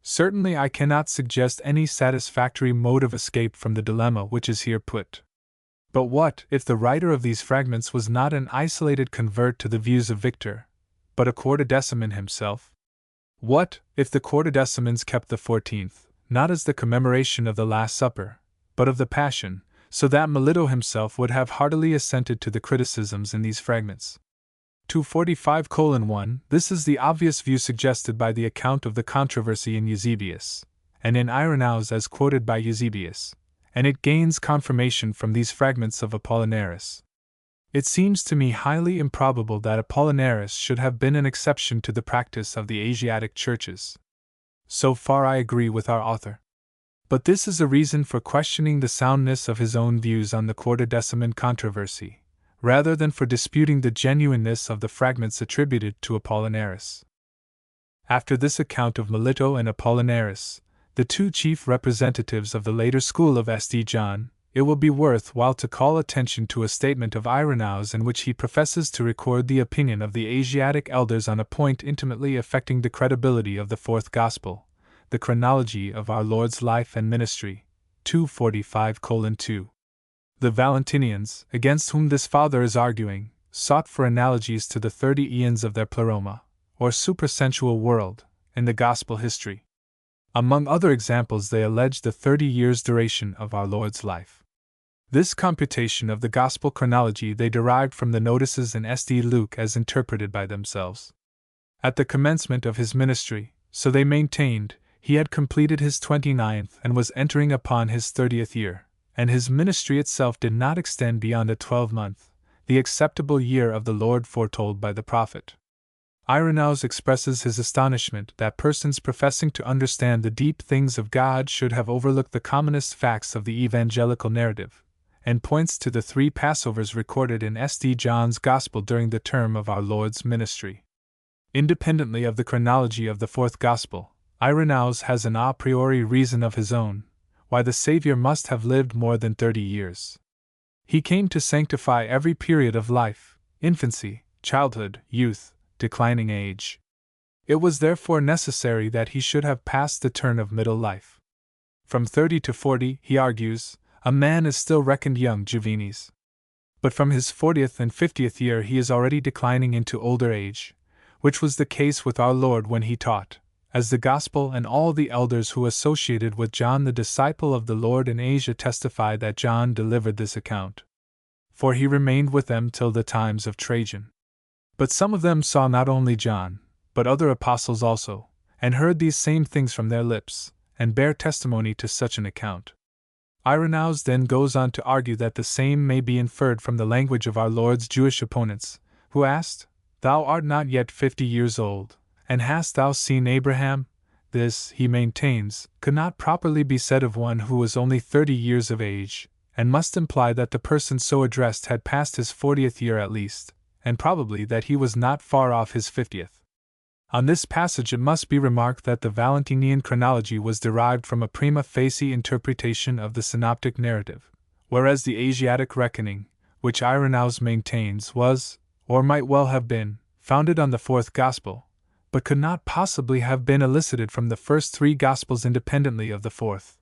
Certainly I cannot suggest any satisfactory mode of escape from the dilemma which is here put. But what if the writer of these fragments was not an isolated convert to the views of Victor, but a Quartodeciman himself? What if the Quartodecimans kept the 14th, not as the commemoration of the Last Supper, but of the Passion, so that Melito himself would have heartily assented to the criticisms in these fragments? 245:1 This is the obvious view suggested by the account of the controversy in Eusebius, and in Irenaeus as quoted by Eusebius, and it gains confirmation from these fragments of Apollinaris. It seems to me highly improbable that Apollinaris should have been an exception to the practice of the Asiatic churches. So far I agree with our author. But this is a reason for questioning the soundness of his own views on the Quartodeciman controversy, rather than for disputing the genuineness of the fragments attributed to Apollinaris. After this account of Melito and Apollinaris, the two chief representatives of the later school of St. John, it will be worth while to call attention to a statement of Irenaeus in which he professes to record the opinion of the Asiatic elders on a point intimately affecting the credibility of the fourth Gospel, the chronology of our Lord's life and ministry. 245:2. The Valentinians, against whom this father is arguing, sought for analogies to the 30 eons of their pleroma, or supersensual world, in the Gospel history. Among other examples, they alleged the 30 years' duration of our Lord's life. This computation of the Gospel chronology they derived from the notices in St. Luke as interpreted by themselves. At the commencement of his ministry, so they maintained, he had completed his 29th and was entering upon his 30th year, and his ministry itself did not extend beyond a 12-month, the acceptable year of the Lord foretold by the prophet. Irenaeus expresses his astonishment that persons professing to understand the deep things of God should have overlooked the commonest facts of the evangelical narrative, and points to the 3 Passovers recorded in St. John's Gospel during the term of our Lord's ministry. Independently of the chronology of the fourth Gospel, Irenaeus has an a priori reason of his own, why the Savior must have lived more than 30 years. He came to sanctify every period of life, infancy, childhood, youth, declining age. It was therefore necessary that he should have passed the turn of middle life. From 30 to 40, he argues, a man is still reckoned young juvenes. But from his 40th and 50th year he is already declining into older age, which was the case with our Lord when he taught, as the Gospel and all the elders who associated with John the disciple of the Lord in Asia testify that John delivered this account. For he remained with them till the times of Trajan. But some of them saw not only John, but other apostles also, and heard these same things from their lips, and bear testimony to such an account. Irenaeus then goes on to argue that the same may be inferred from the language of our Lord's Jewish opponents, who asked, "Thou art not yet 50 years old, and hast thou seen Abraham?" This, he maintains, could not properly be said of one who was only 30 years of age, and must imply that the person so addressed had passed his 40th year at least, and probably that he was not far off his 50th. On this passage it must be remarked that the Valentinian chronology was derived from a prima facie interpretation of the synoptic narrative, whereas the Asiatic reckoning, which Irenaeus maintains, was, or might well have been, founded on the fourth Gospel, but could not possibly have been elicited from the first 3 Gospels independently of the fourth.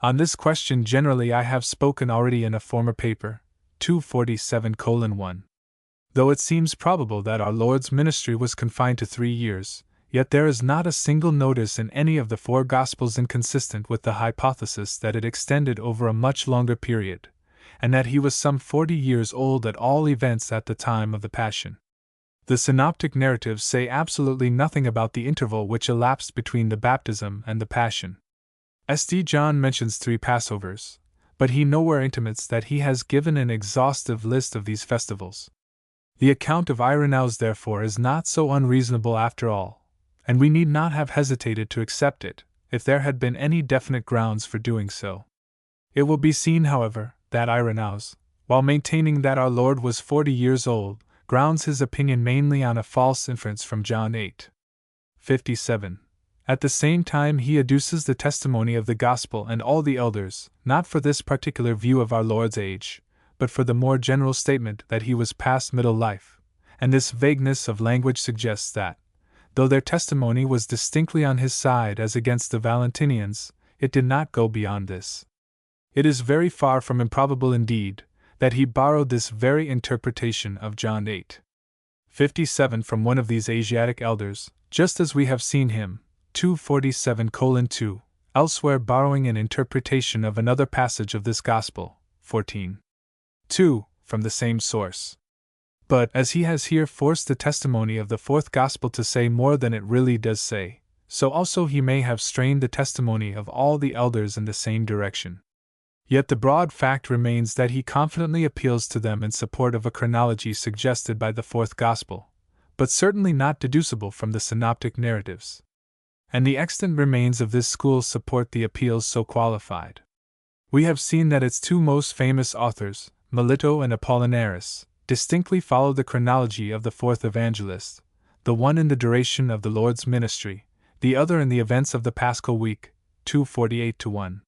On this question generally I have spoken already in a former paper, 247:1. Though it seems probable that our Lord's ministry was confined to 3 years, yet there is not a single notice in any of the 4 Gospels inconsistent with the hypothesis that it extended over a much longer period, and that he was some 40 years old at all events at the time of the Passion. The synoptic narratives say absolutely nothing about the interval which elapsed between the baptism and the Passion. St. John mentions 3 Passovers, but he nowhere intimates that he has given an exhaustive list of these festivals. The account of Irenaeus, therefore, is not so unreasonable after all, and we need not have hesitated to accept it, if there had been any definite grounds for doing so. It will be seen, however, that Irenaeus, while maintaining that our Lord was 40 years old, grounds his opinion mainly on a false inference from John 8:57. At the same time he adduces the testimony of the Gospel and all the elders, not for this particular view of our Lord's age, but for the more general statement that he was past middle life, and this vagueness of language suggests that, though their testimony was distinctly on his side as against the Valentinians, it did not go beyond this. It is very far from improbable indeed, that he borrowed this very interpretation of John 8:57 from one of these Asiatic elders, just as we have seen him, 247:2, elsewhere borrowing an interpretation of another passage of this Gospel, 14:2, from the same source. But, as he has here forced the testimony of the fourth Gospel to say more than it really does say, so also he may have strained the testimony of all the elders in the same direction. Yet the broad fact remains that he confidently appeals to them in support of a chronology suggested by the fourth Gospel, but certainly not deducible from the synoptic narratives. And the extant remains of this school support the appeals so qualified. We have seen that its 2 most famous authors, Melito and Apollinaris, distinctly follow the chronology of the fourth evangelist, the one in the duration of the Lord's ministry, the other in the events of the Paschal week, 248:1.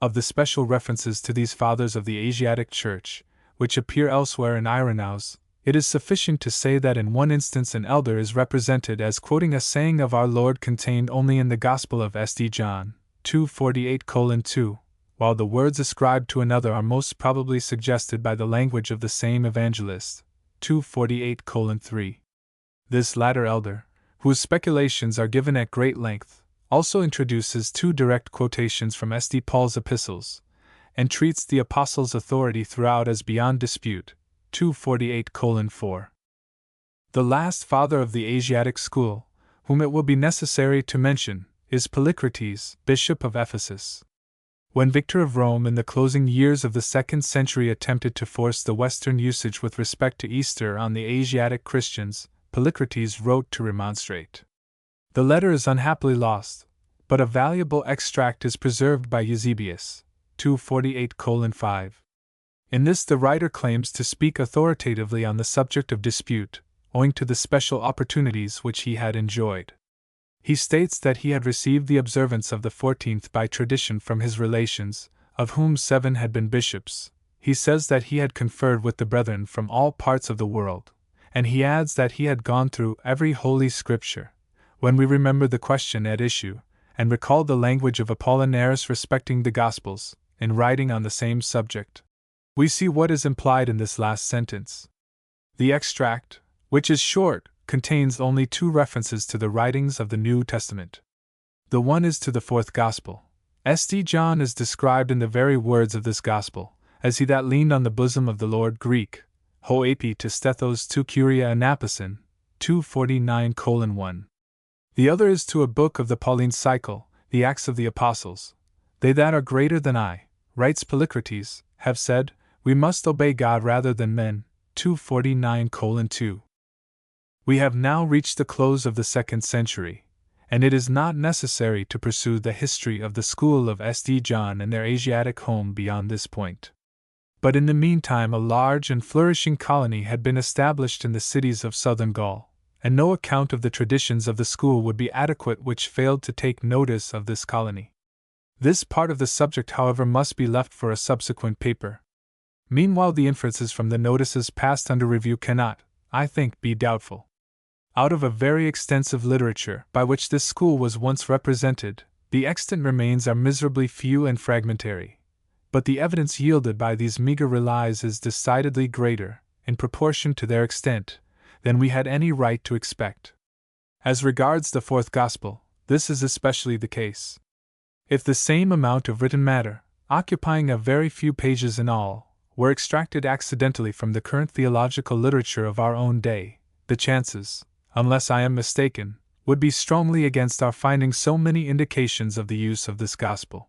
Of the special references to these fathers of the Asiatic Church, which appear elsewhere in Irenaeus, it is sufficient to say that in one instance an elder is represented as quoting a saying of our Lord contained only in the Gospel of St. John, 248:2, while the words ascribed to another are most probably suggested by the language of the same evangelist, 248:3. This latter elder, whose speculations are given at great length, also introduces 2 direct quotations from St. Paul's epistles, and treats the apostles' authority throughout as beyond dispute, 248:4. The last father of the Asiatic school, whom it will be necessary to mention, is Polycrates, bishop of Ephesus. When Victor of Rome in the closing years of the 2nd century attempted to force the Western usage with respect to Easter on the Asiatic Christians, Polycrates wrote to remonstrate. The letter is unhappily lost, but a valuable extract is preserved by Eusebius, 248:5. In this the writer claims to speak authoritatively on the subject of dispute, owing to the special opportunities which he had enjoyed. He states that he had received the observance of the 14th by tradition from his relations, of whom 7 had been bishops. He says that he had conferred with the brethren from all parts of the world, and he adds that he had gone through every holy scripture. When we remember the question at issue, and recall the language of Apollinaris respecting the Gospels, in writing on the same subject, we see what is implied in this last sentence. The extract, which is short, contains only 2 references to the writings of the New Testament. The one is to the fourth Gospel. St. John is described in the very words of this Gospel, as he that leaned on the bosom of the Lord, Greek, ho epi to stethos tu curia anapasin, 249:1. The other is to a book of the Pauline cycle, the Acts of the Apostles. They that are greater than I, writes Polycrates, have said, we must obey God rather than men, 249:2. We have now reached the close of the 2nd century, and it is not necessary to pursue the history of the school of St. John and their Asiatic home beyond this point. But in the meantime a large and flourishing colony had been established in the cities of southern Gaul, and no account of the traditions of the school would be adequate which failed to take notice of this colony. This part of the subject, however, must be left for a subsequent paper. Meanwhile, the inferences from the notices passed under review cannot, I think, be doubtful. Out of a very extensive literature by which this school was once represented, the extant remains are miserably few and fragmentary, but the evidence yielded by these meager relies is decidedly greater, in proportion to their extent, than we had any right to expect. As regards the fourth Gospel, this is especially the case. If the same amount of written matter, occupying a very few pages in all, were extracted accidentally from the current theological literature of our own day, the chances, unless I am mistaken, would be strongly against our finding so many indications of the use of this gospel.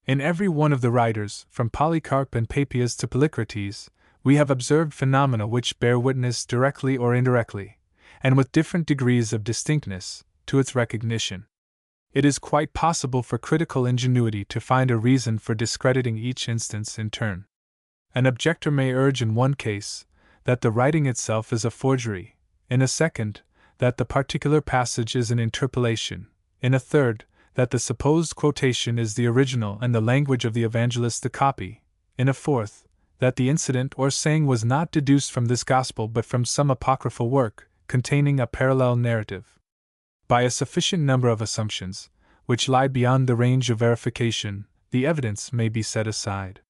In every one of the writers, from Polycarp and Papias to Polycrates, we have observed phenomena which bear witness directly or indirectly, and with different degrees of distinctness, to its recognition. It is quite possible for critical ingenuity to find a reason for discrediting each instance in turn. An objector may urge in one case that the writing itself is a forgery, in a second, that the particular passage is an interpolation, in a third, that the supposed quotation is the original and the language of the evangelist the copy, in a fourth, that the incident or saying was not deduced from this gospel but from some apocryphal work, containing a parallel narrative. By a sufficient number of assumptions, which lie beyond the range of verification, the evidence may be set aside.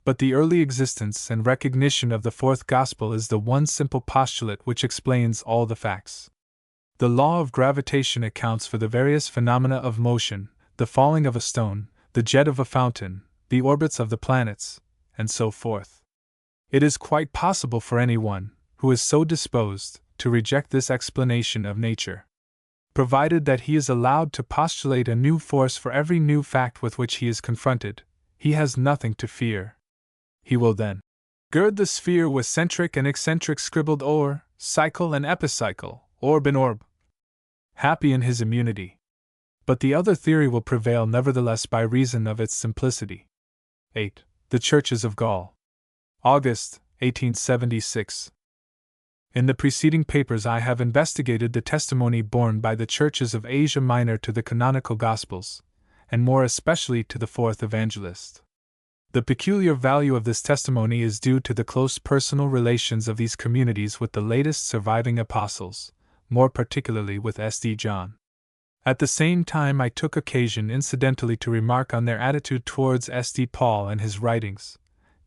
But the early existence and recognition of the fourth gospel is the one simple postulate which explains all the facts. The law of gravitation accounts for the various phenomena of motion, the falling of a stone, the jet of a fountain, the orbits of the planets, and so forth. It is quite possible for anyone, who is so disposed, to reject this explanation of nature. Provided that he is allowed to postulate a new force for every new fact with which he is confronted, he has nothing to fear. He will then gird the sphere with centric and eccentric scribbled o'er, cycle and epicycle, orb and orb. Happy in his immunity. But the other theory will prevail nevertheless by reason of its simplicity. 8. The Churches of Gaul. August, 1876. In the preceding papers I have investigated the testimony borne by the churches of Asia Minor to the canonical Gospels, and more especially to the fourth evangelist. The peculiar value of this testimony is due to the close personal relations of these communities with the latest surviving apostles, more particularly with St. John. At the same time I took occasion incidentally to remark on their attitude towards St. Paul and his writings,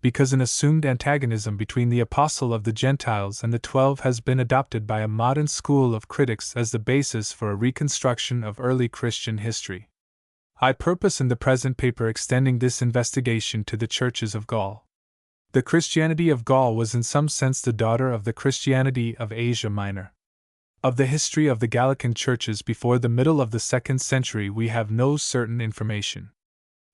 because an assumed antagonism between the apostle of the Gentiles and the 12 has been adopted by a modern school of critics as the basis for a reconstruction of early Christian history. I purpose in the present paper extending this investigation to the churches of Gaul. The Christianity of Gaul was in some sense the daughter of the Christianity of Asia Minor. Of the history of the Gallican churches before the middle of the 2nd century we have no certain information.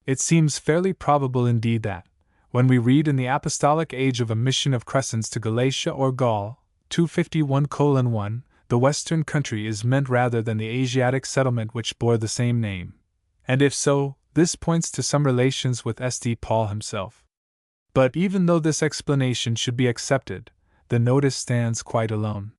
It seems fairly probable indeed that, when we read in the apostolic age of a mission of Crescens to Galatia or Gaul, 251:1, the western country is meant rather than the Asiatic settlement which bore the same name. And if so, this points to some relations with St. Paul himself. But even though this explanation should be accepted, the notice stands quite alone.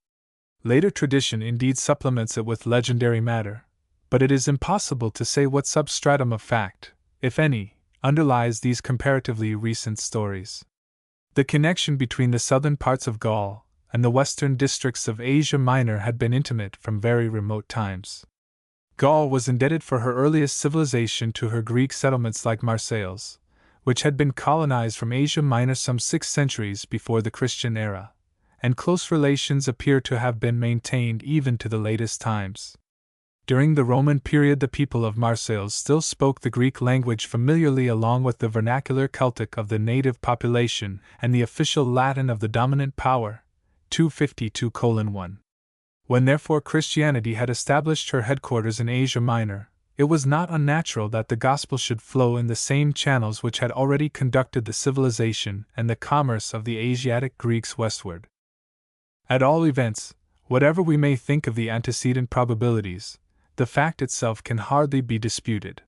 Later tradition indeed supplements it with legendary matter, but it is impossible to say what substratum of fact, if any, underlies these comparatively recent stories. The connection between the southern parts of Gaul and the western districts of Asia Minor had been intimate from very remote times. Gaul was indebted for her earliest civilization to her Greek settlements like Marseilles, which had been colonized from Asia Minor some 6 centuries before the Christian era, and close relations appear to have been maintained even to the latest times. During the Roman period the people of Marseilles still spoke the Greek language familiarly along with the vernacular Celtic of the native population and the official Latin of the dominant power, 252:1. When therefore Christianity had established her headquarters in Asia Minor, it was not unnatural that the gospel should flow in the same channels which had already conducted the civilization and the commerce of the Asiatic Greeks westward. At all events, whatever we may think of the antecedent probabilities, the fact itself can hardly be disputed.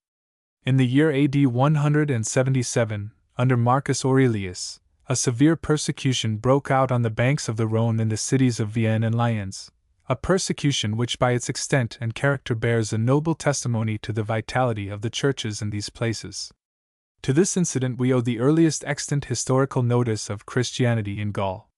In the year AD 177, under Marcus Aurelius, a severe persecution broke out on the banks of the Rhone in the cities of Vienne and Lyons, a persecution which by its extent and character bears a noble testimony to the vitality of the churches in these places. To this incident we owe the earliest extant historical notice of Christianity in Gaul.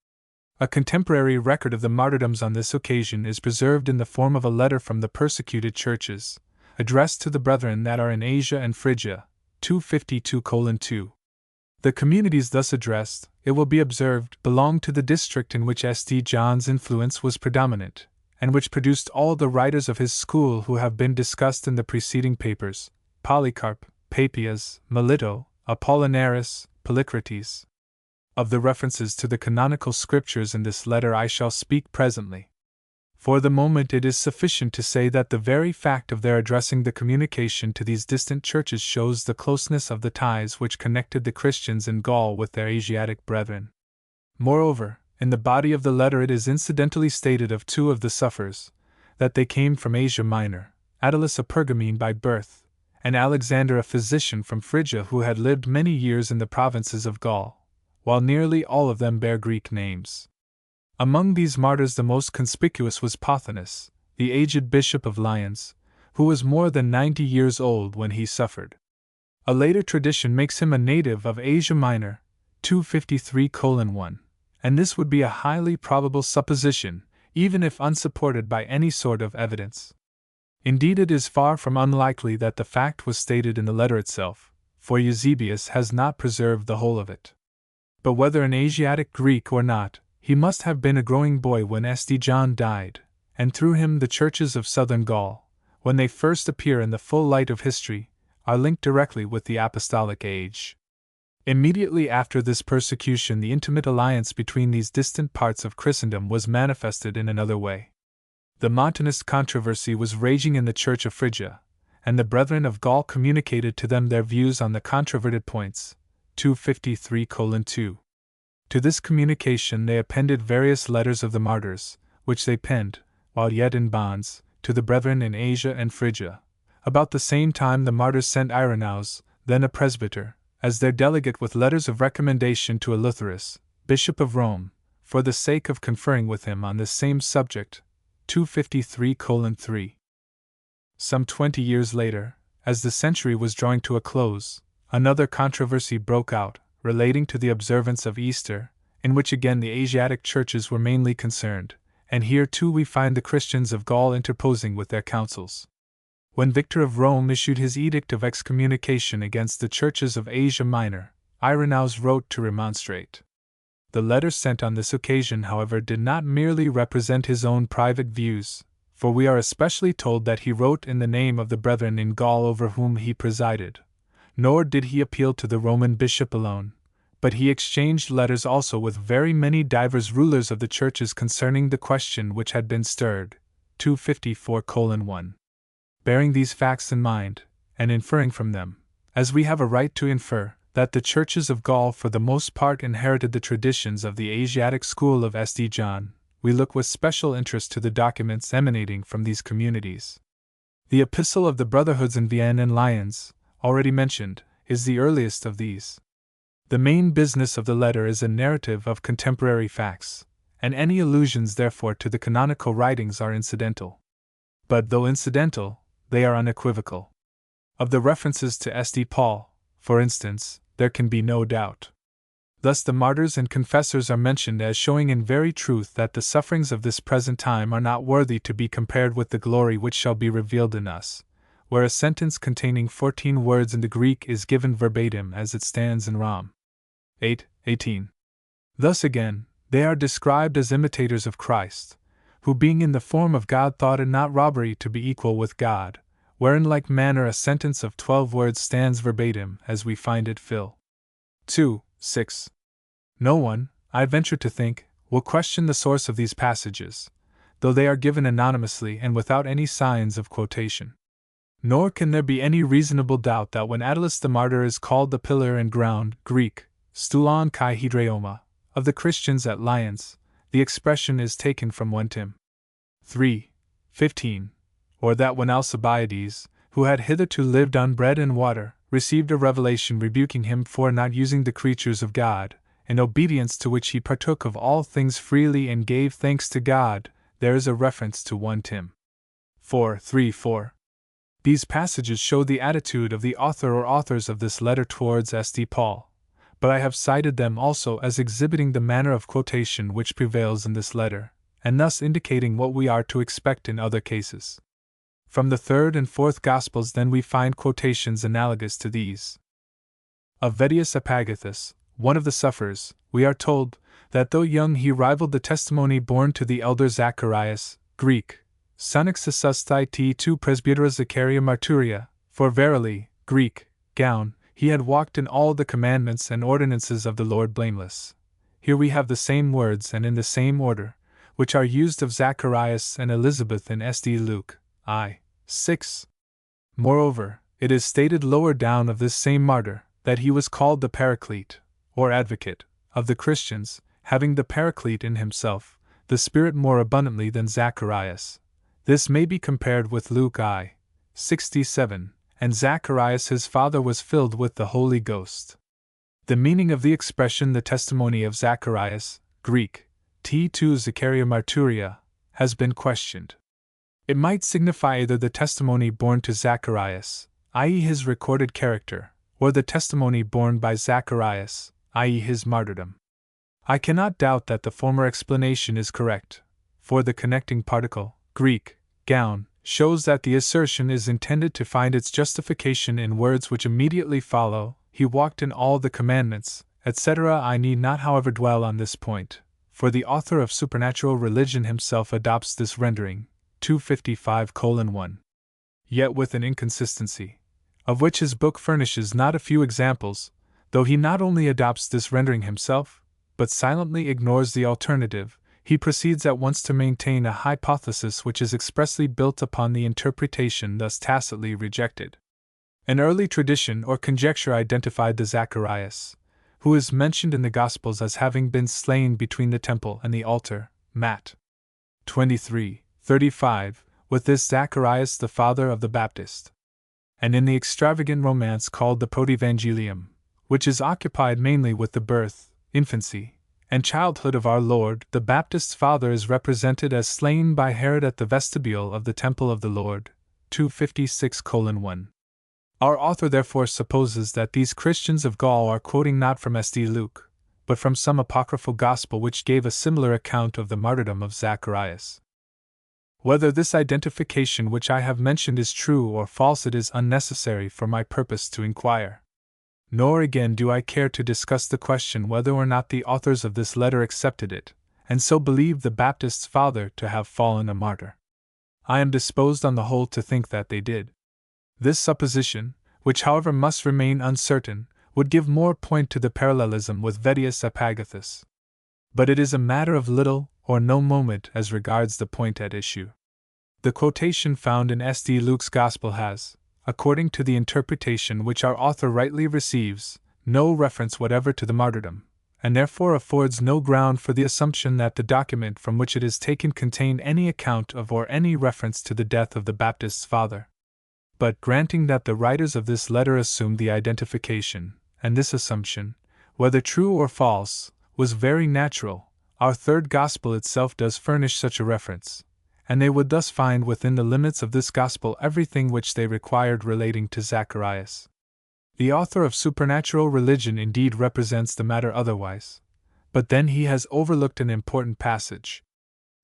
A contemporary record of the martyrdoms on this occasion is preserved in the form of a letter from the persecuted churches, addressed to the brethren that are in Asia and Phrygia, 252:2. The communities thus addressed, it will be observed, belonged to the district in which St. John's influence was predominant, and which produced all the writers of his school who have been discussed in the preceding papers: Polycarp, Papias, Melito, Apollinaris, Polycrates. Of the references to the canonical scriptures in this letter I shall speak presently. For the moment it is sufficient to say that the very fact of their addressing the communication to these distant churches shows the closeness of the ties which connected the Christians in Gaul with their Asiatic brethren. Moreover, in the body of the letter it is incidentally stated of two of the sufferers, that they came from Asia Minor, Attalus a Pergamene by birth, and Alexander a physician from Phrygia who had lived many years in the provinces of Gaul, while nearly all of them bear Greek names. Among these martyrs the most conspicuous was Pothinus, the aged bishop of Lyons, who was more than 90 years old when he suffered. A later tradition makes him a native of Asia Minor, 253:1, and this would be a highly probable supposition, even if unsupported by any sort of evidence. Indeed, it is far from unlikely that the fact was stated in the letter itself, for Eusebius has not preserved the whole of it. But whether an Asiatic Greek or not, he must have been a growing boy when St. John died, and through him the churches of southern Gaul, when they first appear in the full light of history, are linked directly with the apostolic age. Immediately after this persecution, the intimate alliance between these distant parts of Christendom was manifested in another way. The Montanist controversy was raging in the Church of Phrygia, and the brethren of Gaul communicated to them their views on the controverted points, 253:2. To this communication they appended various letters of the martyrs, which they penned, while yet in bonds, to the brethren in Asia and Phrygia. About the same time the martyrs sent Irenaeus, then a presbyter, as their delegate with letters of recommendation to Eleutherus, bishop of Rome, for the sake of conferring with him on this same subject, 253:3. Some 20 years later, as the century was drawing to a close, another controversy broke out, relating to the observance of Easter, in which again the Asiatic churches were mainly concerned, and here too we find the Christians of Gaul interposing with their counsels. When Victor of Rome issued his edict of excommunication against the churches of Asia Minor, Irenaeus wrote to remonstrate. The letter sent on this occasion, however, did not merely represent his own private views, for we are especially told that he wrote in the name of the brethren in Gaul over whom he presided. Nor did he appeal to the Roman bishop alone, but he exchanged letters also with very many divers rulers of the churches concerning the question which had been stirred, 254:1. Bearing these facts in mind, and inferring from them, as we have a right to infer, that the churches of Gaul for the most part inherited the traditions of the Asiatic school of St. John, we look with special interest to the documents emanating from these communities. The Epistle of the Brotherhoods in Vienne and Lyons, already mentioned, is the earliest of these. The main business of the letter is a narrative of contemporary facts, and any allusions therefore to the canonical writings are incidental. But though incidental, they are unequivocal. Of the references to St. Paul, for instance, there can be no doubt. Thus the martyrs and confessors are mentioned as showing in very truth that the sufferings of this present time are not worthy to be compared with the glory which shall be revealed in us, where a sentence containing 14 words in the Greek is given verbatim as it stands in Rom. 8:18. Thus again, they are described as imitators of Christ, who being in the form of God thought it not robbery to be equal with God, where in like manner a sentence of 12 words stands verbatim as we find it Phil. 2:6. No one, I venture to think, will question the source of these passages, though they are given anonymously and without any signs of quotation. Nor can there be any reasonable doubt that when Attalus the martyr is called the pillar and ground, Greek, stoulon kai hydreoma, of the Christians at Lyons, the expression is taken from 1 Tim. 3:15, or that when Alcibiades, who had hitherto lived on bread and water, received a revelation rebuking him for not using the creatures of God, in obedience to which he partook of all things freely and gave thanks to God, there is a reference to 1 Tim. 4:3-4. These passages show the attitude of the author or authors of this letter towards St. Paul, but I have cited them also as exhibiting the manner of quotation which prevails in this letter, and thus indicating what we are to expect in other cases. From the third and fourth Gospels then we find quotations analogous to these. Of Vettius Epagathus, one of the sufferers, we are told that though young he rivaled the testimony borne to the elder Zacharias, Greek, Sonaxisustai T2 Presbytera Zacharia Marturia, for verily, Greek, gown, he had walked in all the commandments and ordinances of the Lord blameless, here we have the same words and in the same order, which are used of Zacharias and Elizabeth in St. Luke, I. 6. Moreover, it is stated lower down of this same martyr, that he was called the Paraclete, or Advocate, of the Christians, having the Paraclete in himself, the Spirit more abundantly than Zacharias. This may be compared with Luke I. 67, and Zacharias his father was filled with the Holy Ghost. The meaning of the expression the testimony of Zacharias, Greek, T2 Zacharia Marturia, has been questioned. It might signify either the testimony borne to Zacharias, i.e. his recorded character, or the testimony borne by Zacharias, i.e. his martyrdom. I cannot doubt that the former explanation is correct, for the connecting particle, Greek, gown, shows that the assertion is intended to find its justification in words which immediately follow, he walked in all the commandments, etc. I need not however dwell on this point, for the author of Supernatural Religion himself adopts this rendering, 255:1. Yet with an inconsistency, of which his book furnishes not a few examples, though he not only adopts this rendering himself, but silently ignores the alternative, he proceeds at once to maintain a hypothesis which is expressly built upon the interpretation thus tacitly rejected. An early tradition or conjecture identified the Zacharias, who is mentioned in the Gospels as having been slain between the temple and the altar, Matt. 23:35, with this Zacharias the father of the Baptist. And in the extravagant romance called the Protevangelium, which is occupied mainly with the birth, infancy, and childhood of our Lord, the Baptist's father is represented as slain by Herod at the vestibule of the temple of the Lord, 256:1. Our author therefore supposes that these Christians of Gaul are quoting not from St. Luke, but from some apocryphal gospel which gave a similar account of the martyrdom of Zacharias. Whether this identification which I have mentioned is true or false it is unnecessary for my purpose to inquire. Nor again do I care to discuss the question whether or not the authors of this letter accepted it, and so believed the Baptist's father to have fallen a martyr. I am disposed on the whole to think that they did. This supposition, which however must remain uncertain, would give more point to the parallelism with Vettius Epagathus. But it is a matter of little or no moment as regards the point at issue. The quotation found in St. Luke's Gospel has, according to the interpretation which our author rightly receives, no reference whatever to the martyrdom, and therefore affords no ground for the assumption that the document from which it is taken contained any account of or any reference to the death of the Baptist's father. But granting that the writers of this letter assumed the identification, and this assumption, whether true or false, was very natural, our third Gospel itself does furnish such a reference, and they would thus find within the limits of this Gospel everything which they required relating to Zacharias. The author of Supernatural Religion indeed represents the matter otherwise, but then he has overlooked an important passage.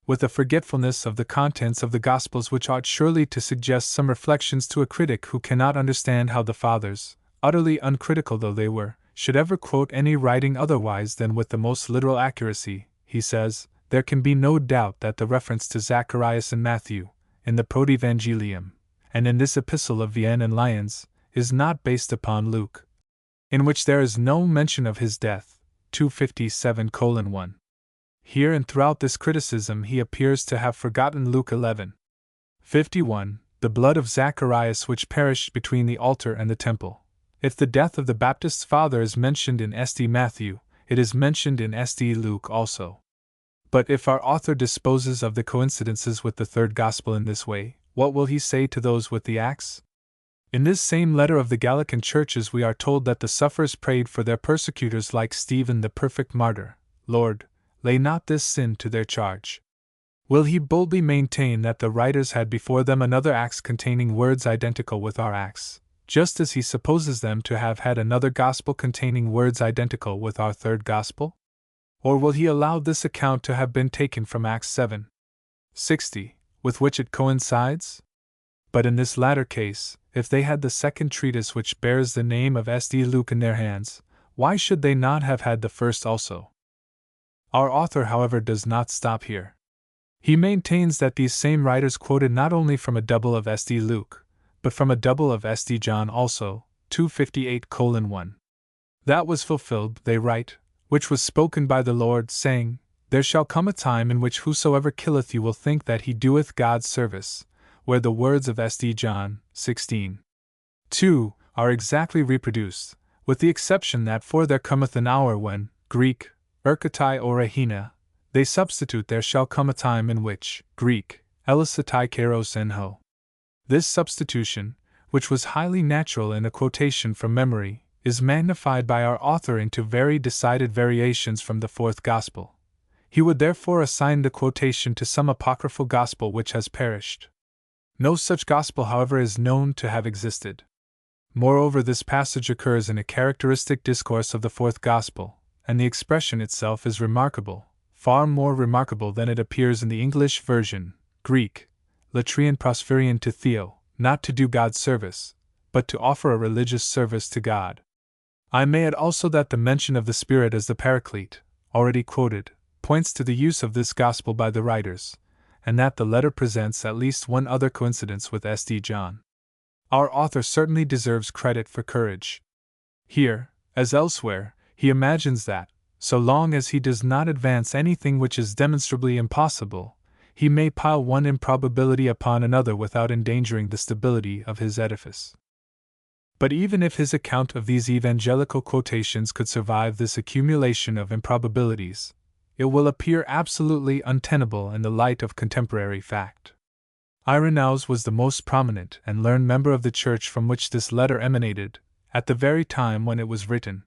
With a forgetfulness of the contents of the Gospels which ought surely to suggest some reflections to a critic who cannot understand how the Fathers, utterly uncritical though they were, should ever quote any writing otherwise than with the most literal accuracy, he says, there can be no doubt that the reference to Zacharias in Matthew, in the Protevangelium, and in this epistle of Vienne and Lyons, is not based upon Luke, in which there is no mention of his death, 257:1. Here and throughout this criticism he appears to have forgotten Luke 11:51, the blood of Zacharias which perished between the altar and the temple. If the death of the Baptist's father is mentioned in St. Matthew, it is mentioned in St. Luke also. But if our author disposes of the coincidences with the third Gospel in this way, what will he say to those with the axe? In this same letter of the Gallican churches we are told that the sufferers prayed for their persecutors like Stephen the perfect martyr, Lord, lay not this sin to their charge. Will he boldly maintain that the writers had before them another axe containing words identical with our axe, just as he supposes them to have had another Gospel containing words identical with our third Gospel? Or will he allow this account to have been taken from Acts 7:60, with which it coincides? But in this latter case, if they had the second treatise which bears the name of St. Luke in their hands, why should they not have had the first also? Our author, however, does not stop here. He maintains that these same writers quoted not only from a double of St. Luke, but from a double of St. John also, 258:1. That was fulfilled, they write, which was spoken by the Lord, saying, There shall come a time in which whosoever killeth you will think that he doeth God's service, where the words of St. John 16:2 are exactly reproduced, with the exception that for there cometh an hour when, Greek, erkatai orehina, they substitute there shall come a time in which, Greek, elisatai kairos enho. This substitution, which was highly natural in a quotation from memory, is magnified by our author into very decided variations from the fourth Gospel. He would therefore assign the quotation to some apocryphal Gospel which has perished. No such Gospel, however, is known to have existed. Moreover, this passage occurs in a characteristic discourse of the fourth Gospel, and the expression itself is remarkable, far more remarkable than it appears in the English version, Greek, latrian prospherian to Theo, not to do God's service, but to offer a religious service to God. I may add also that the mention of the Spirit as the Paraclete, already quoted, points to the use of this Gospel by the writers, and that the letter presents at least one other coincidence with St. John. Our author certainly deserves credit for courage. Here, as elsewhere, he imagines that, so long as he does not advance anything which is demonstrably impossible, he may pile one improbability upon another without endangering the stability of his edifice. But even if his account of these evangelical quotations could survive this accumulation of improbabilities, it will appear absolutely untenable in the light of contemporary fact. Irenaeus was the most prominent and learned member of the church from which this letter emanated, at the very time when it was written.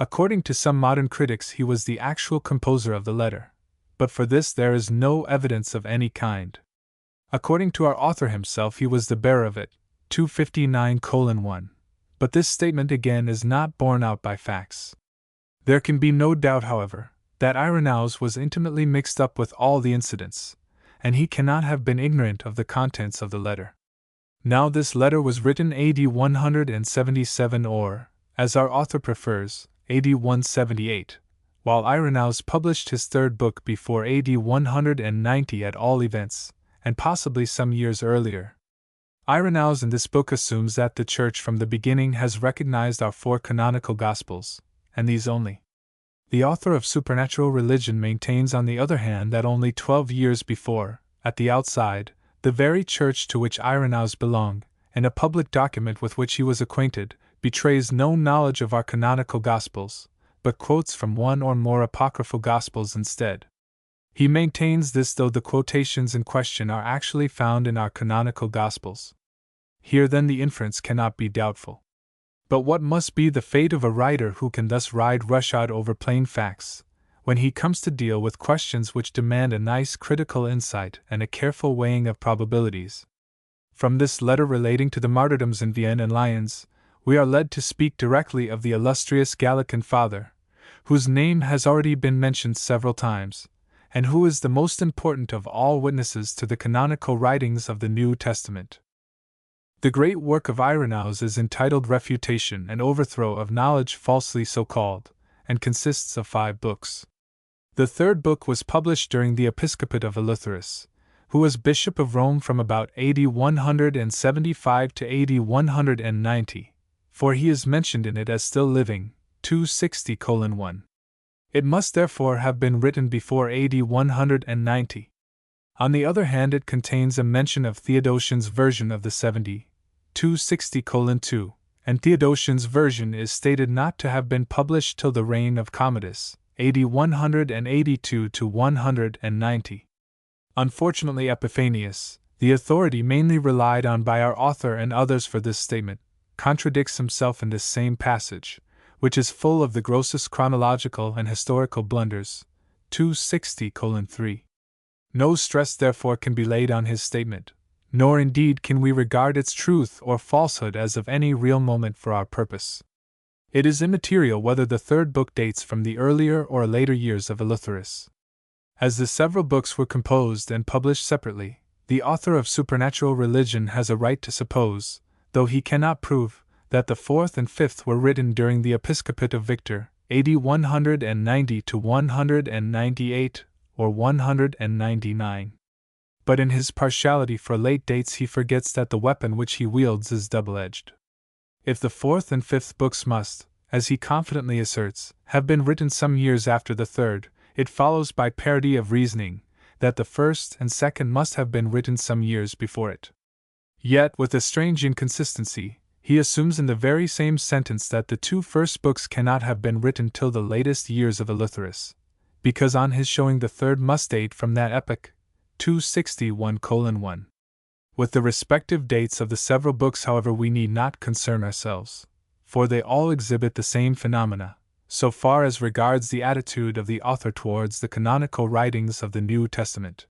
According to some modern critics, he was the actual composer of the letter, but for this there is no evidence of any kind. According to our author himself, he was the bearer of it, 259:1, but this statement again is not borne out by facts. There can be no doubt, however, that Irenaeus was intimately mixed up with all the incidents, and he cannot have been ignorant of the contents of the letter. Now, this letter was written AD 177 or, as our author prefers, AD 178, while Irenaeus published his third book before AD 190 at all events, and possibly some years earlier. Irenaeus in this book assumes that the Church from the beginning has recognized our four canonical Gospels, and these only. The author of Supernatural Religion maintains, on the other hand, that only 12 years before, at the outside, the very church to which Irenaeus belonged, and a public document with which he was acquainted, betrays no knowledge of our canonical Gospels, but quotes from one or more apocryphal Gospels instead. He maintains this though the quotations in question are actually found in our canonical Gospels. Here then the inference cannot be doubtful. But what must be the fate of a writer who can thus ride roughshod over plain facts, when he comes to deal with questions which demand a nice critical insight and a careful weighing of probabilities? From this letter relating to the martyrdoms in Vienne and Lyons, we are led to speak directly of the illustrious Gallican Father, whose name has already been mentioned several times, and who is the most important of all witnesses to the canonical writings of the New Testament. The great work of Irenaeus is entitled Refutation and Overthrow of Knowledge Falsely So Called, and consists of 5 books. The third book was published during the episcopate of Eleutherus, who was Bishop of Rome from about AD 175 to AD 190, for he is mentioned in it as still living, 260:1. It must therefore have been written before AD 190. On the other hand, it contains a mention of Theodosian's version of the 70, 260:2, and Theodosian's version is stated not to have been published till the reign of Commodus, AD 182 to 190. Unfortunately, Epiphanius, the authority mainly relied on by our author and others for this statement, contradicts himself in this same passage, which is full of the grossest chronological and historical blunders, 260:3. No stress therefore can be laid on his statement, nor indeed can we regard its truth or falsehood as of any real moment for our purpose. It is immaterial whether the third book dates from the earlier or later years of Eleutherus. As the several books were composed and published separately, the author of Supernatural Religion has a right to suppose, though he cannot prove, that the fourth and fifth were written during the episcopate of Victor, AD 190 to 198, or 199. But in his partiality for late dates he forgets that the weapon which he wields is double-edged. If the fourth and fifth books must, as he confidently asserts, have been written some years after the third, it follows by parity of reasoning that the first and second must have been written some years before it. Yet, with a strange inconsistency, he assumes in the very same sentence that the two first books cannot have been written till the latest years of Eleuthерus, because on his showing the third must date from that epoch, 261:1. With the respective dates of the several books, however, we need not concern ourselves, for they all exhibit the same phenomena, so far as regards the attitude of the author towards the canonical writings of the New Testament.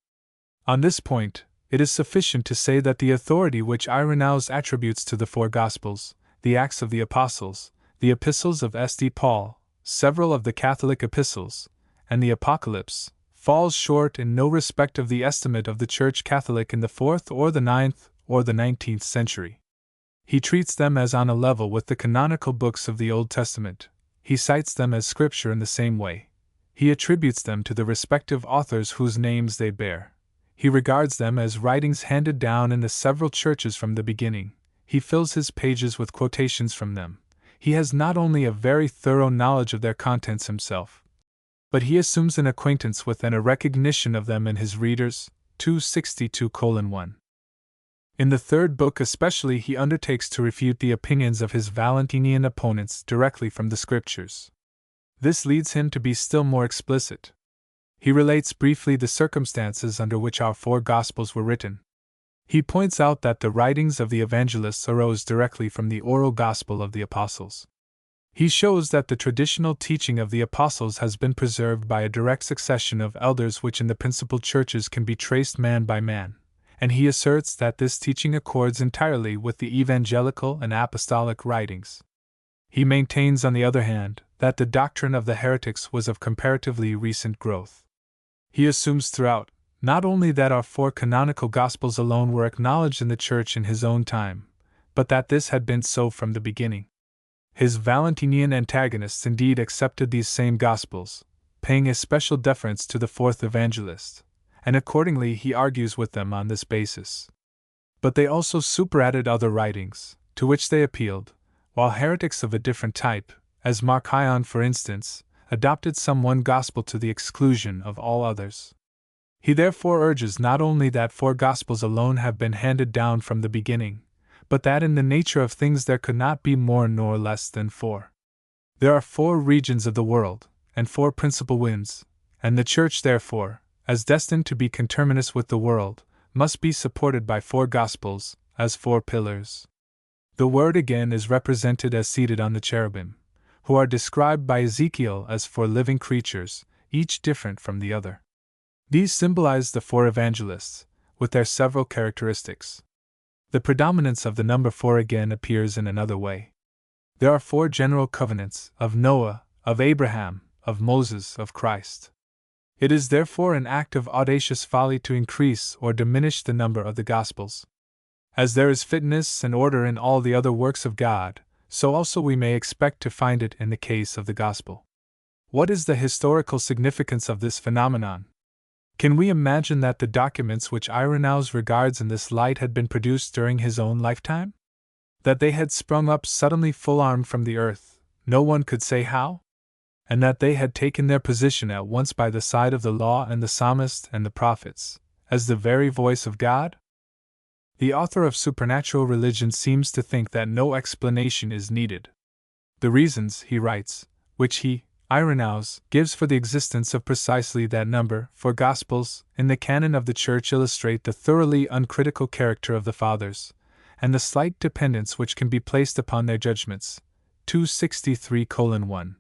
On this point, it is sufficient to say that the authority which Irenaeus attributes to the four Gospels, the Acts of the Apostles, the Epistles of St. Paul, several of the Catholic epistles, and the Apocalypse, falls short in no respect of the estimate of the Church Catholic in the 4th or the 9th or the 19th century. He treats them as on a level with the canonical books of the Old Testament. He cites them as Scripture in the same way. He attributes them to the respective authors whose names they bear. He regards them as writings handed down in the several churches from the beginning. He fills his pages with quotations from them. He has not only a very thorough knowledge of their contents himself, but he assumes an acquaintance with and a recognition of them in his readers, 262:1. In the third book especially he undertakes to refute the opinions of his Valentinian opponents directly from the Scriptures. This leads him to be still more explicit. He relates briefly the circumstances under which our four Gospels were written. He points out that the writings of the evangelists arose directly from the oral Gospel of the Apostles. He shows that the traditional teaching of the Apostles has been preserved by a direct succession of elders which in the principal churches can be traced man by man, and he asserts that this teaching accords entirely with the evangelical and apostolic writings. He maintains, on the other hand, that the doctrine of the heretics was of comparatively recent growth. He assumes throughout, not only that our four canonical Gospels alone were acknowledged in the Church in his own time, but that this had been so from the beginning. His Valentinian antagonists indeed accepted these same Gospels, paying especial deference to the fourth evangelist, and accordingly he argues with them on this basis. But they also superadded other writings, to which they appealed, while heretics of a different type, as Marcion for instance, adopted some one Gospel to the exclusion of all others. He therefore urges not only that four Gospels alone have been handed down from the beginning, but that in the nature of things there could not be more nor less than four. There are four regions of the world, and four principal winds, and the Church therefore, as destined to be conterminous with the world, must be supported by four Gospels, as four pillars. The Word again is represented as seated on the cherubim, who are described by Ezekiel as four living creatures, each different from the other. These symbolize the four evangelists, with their several characteristics. The predominance of the number four again appears in another way. There are four general covenants, of Noah, of Abraham, of Moses, of Christ. It is therefore an act of audacious folly to increase or diminish the number of the Gospels. As there is fitness and order in all the other works of God, so also we may expect to find it in the case of the Gospel. What is the historical significance of this phenomenon? Can we imagine that the documents which Irenaeus regards in this light had been produced during his own lifetime? That they had sprung up suddenly full-armed from the earth, no one could say how? And that they had taken their position at once by the side of the law and the psalmist and the prophets, as the very voice of God? The author of Supernatural Religion seems to think that no explanation is needed. The reasons, he writes, which he, Irenaeus, gives for the existence of precisely that number, four Gospels, in the canon of the Church illustrate the thoroughly uncritical character of the Fathers, and the slight dependence which can be placed upon their judgments. 263:1.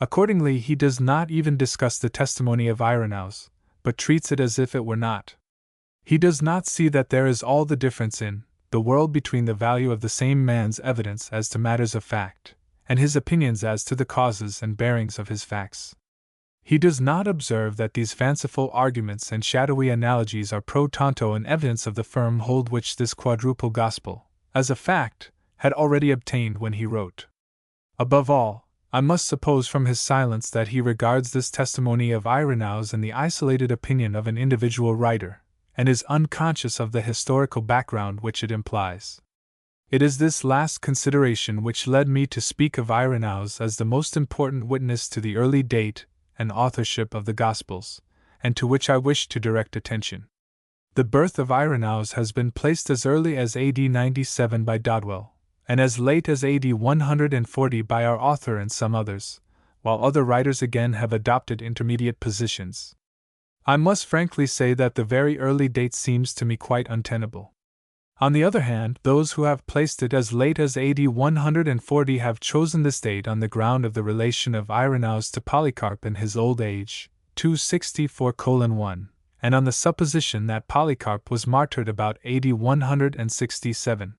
Accordingly, he does not even discuss the testimony of Irenaeus, but treats it as if it were not. He does not see that there is all the difference in the world between the value of the same man's evidence as to matters of fact, and his opinions as to the causes and bearings of his facts. He does not observe that these fanciful arguments and shadowy analogies are pro tanto an evidence of the firm hold which this quadruple gospel, as a fact, had already obtained when he wrote. Above all, I must suppose from his silence that he regards this testimony of Irenaeus in the isolated opinion of an individual writer, and is unconscious of the historical background which it implies. It is this last consideration which led me to speak of Irenaeus as the most important witness to the early date and authorship of the Gospels, and to which I wish to direct attention. The birth of Irenaeus has been placed as early as AD 97 by Dodwell, and as late as AD 140 by our author and some others, while other writers again have adopted intermediate positions. I must frankly say that the very early date seems to me quite untenable. On the other hand, those who have placed it as late as AD 140 have chosen this date on the ground of the relation of Irenaeus to Polycarp in his old age, 264:1, and on the supposition that Polycarp was martyred about AD 167.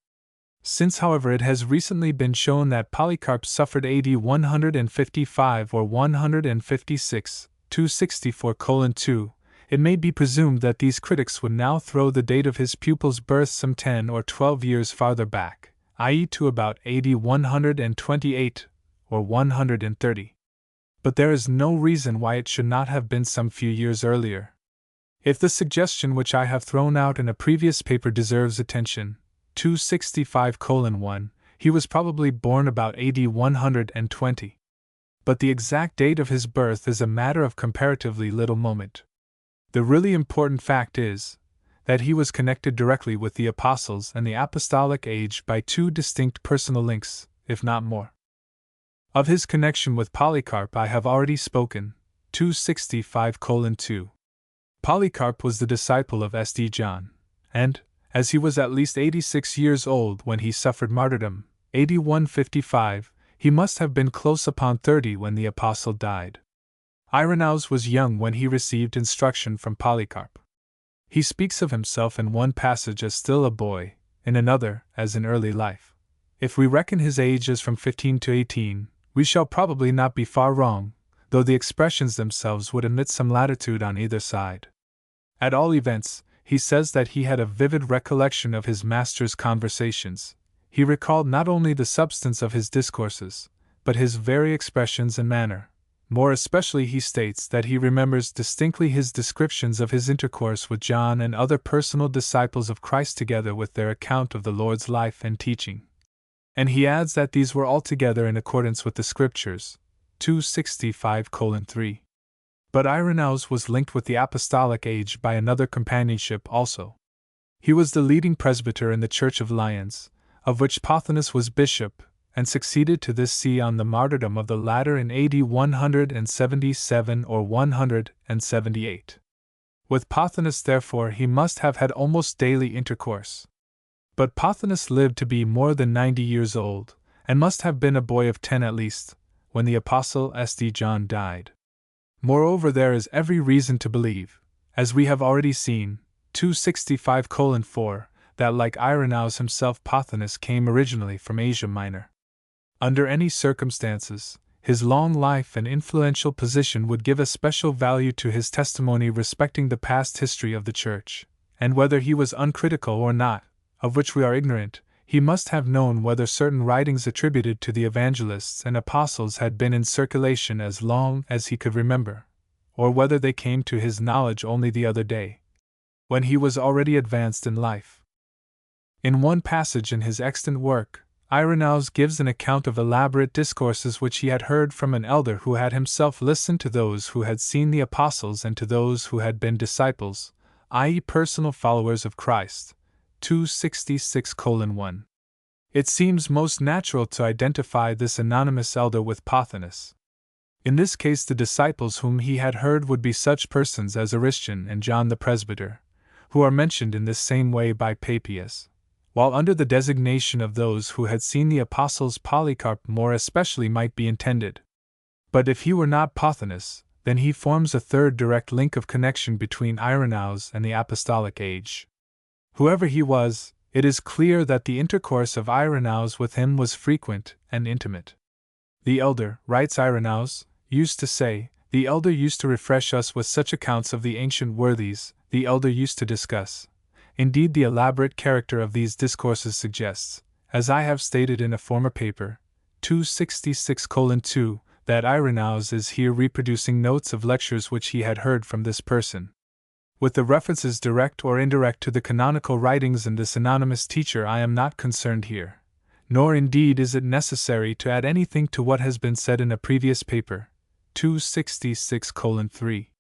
Since, however, it has recently been shown that Polycarp suffered AD 155 or 156, 264:2, it may be presumed that these critics would now throw the date of his pupil's birth some 10 or 12 years farther back, i.e., to about AD 128 or 130. But there is no reason why it should not have been some few years earlier. If the suggestion which I have thrown out in a previous paper deserves attention, 265:1, he was probably born about AD 120. But the exact date of his birth is a matter of comparatively little moment. The really important fact is that he was connected directly with the apostles and the apostolic age by two distinct personal links, if not more. Of his connection with Polycarp I have already spoken, 265:2. Polycarp was the disciple of St. John, and, as he was at least 86 years old when he suffered martyrdom, AD 155, he must have been close upon 30 when the apostle died. Irenaeus was young when he received instruction from Polycarp. He speaks of himself in one passage as still a boy, in another as in early life. If we reckon his age as from 15 to 18, we shall probably not be far wrong, though the expressions themselves would admit some latitude on either side. At all events, he says that he had a vivid recollection of his master's conversations. He recalled not only the substance of his discourses, but his very expressions and manner. More especially, he states that he remembers distinctly his descriptions of his intercourse with John and other personal disciples of Christ together with their account of the Lord's life and teaching. And he adds that these were altogether in accordance with the Scriptures, 265:3. But Irenaeus was linked with the apostolic age by another companionship also. He was the leading presbyter in the Church of Lyons, of which Pothinus was bishop, and succeeded to this see on the martyrdom of the latter in AD 177 or 178. With Pothinus, therefore, he must have had almost daily intercourse. But Pothinus lived to be more than 90 years old, and must have been a boy of 10 at least, when the apostle St. John died. Moreover, there is every reason to believe, as we have already seen, 265:4, that like Irenaeus himself, Pothinus came originally from Asia Minor. Under any circumstances, his long life and influential position would give a special value to his testimony respecting the past history of the Church, and whether he was uncritical or not, of which we are ignorant, he must have known whether certain writings attributed to the evangelists and apostles had been in circulation as long as he could remember, or whether they came to his knowledge only the other day, when he was already advanced in life. In one passage in his extant work, Irenaeus gives an account of elaborate discourses which he had heard from an elder who had himself listened to those who had seen the apostles and to those who had been disciples, i.e., personal followers of Christ, 266:1. It seems most natural to identify this anonymous elder with Pothinus. In this case, the disciples whom he had heard would be such persons as Ariston and John the Presbyter, who are mentioned in this same way by Papias, while under the designation of those who had seen the apostles Polycarp more especially might be intended. But if he were not Pothinus, then he forms a third direct link of connection between Irenaeus and the apostolic age. Whoever he was, it is clear that the intercourse of Irenaeus with him was frequent and intimate. The elder, writes Irenaeus, used to say, the elder used to refresh us with such accounts of the ancient worthies, the elder used to discuss. Indeed, the elaborate character of these discourses suggests, as I have stated in a former paper, 266:2, that Irenaeus is here reproducing notes of lectures which he had heard from this person. With the references direct or indirect to the canonical writings and the synonymous teacher I am not concerned here, nor indeed is it necessary to add anything to what has been said in a previous paper, 266:3.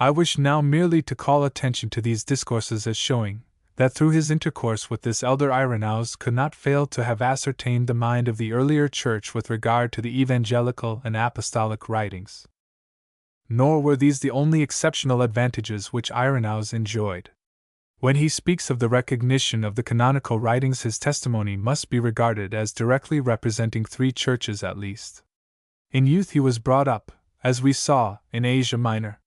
I wish now merely to call attention to these discourses as showing that through his intercourse with this elder Irenaeus could not fail to have ascertained the mind of the earlier Church with regard to the evangelical and apostolic writings. Nor were these the only exceptional advantages which Irenaeus enjoyed. When he speaks of the recognition of the canonical writings, his testimony must be regarded as directly representing 3 churches at least. In youth he was brought up, as we saw, in Asia Minor.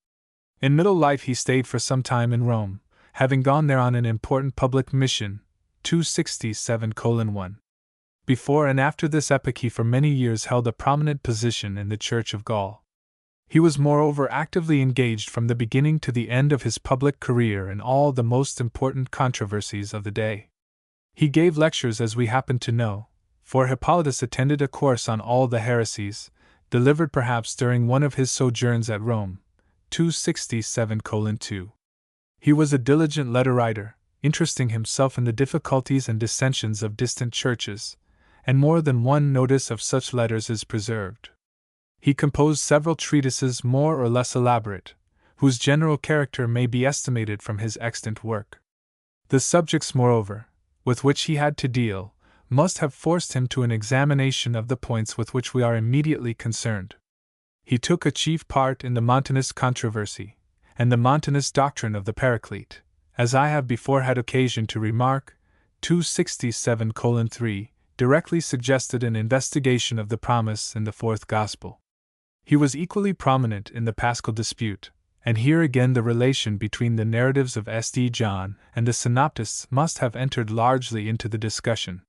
In middle life he stayed for some time in Rome, having gone there on an important public mission, 267:1. Before and after this epoch he for many years held a prominent position in the Church of Gaul. He was moreover actively engaged from the beginning to the end of his public career in all the most important controversies of the day. He gave lectures, as we happen to know, for Hippolytus attended a course on all the heresies, delivered perhaps during one of his sojourns at Rome, 267:2. He was a diligent letter writer, interesting himself in the difficulties and dissensions of distant churches, and more than one notice of such letters is preserved. He composed several treatises more or less elaborate, whose general character may be estimated from his extant work. The subjects, moreover, with which he had to deal, must have forced him to an examination of the points with which we are immediately concerned. He took a chief part in the Montanist controversy, and the Montanist doctrine of the Paraclete, as I have before had occasion to remark, 267:3, directly suggested an investigation of the promise in the 4th Gospel. He was equally prominent in the Paschal dispute, and here again the relation between the narratives of St. John and the Synoptists must have entered largely into the discussion.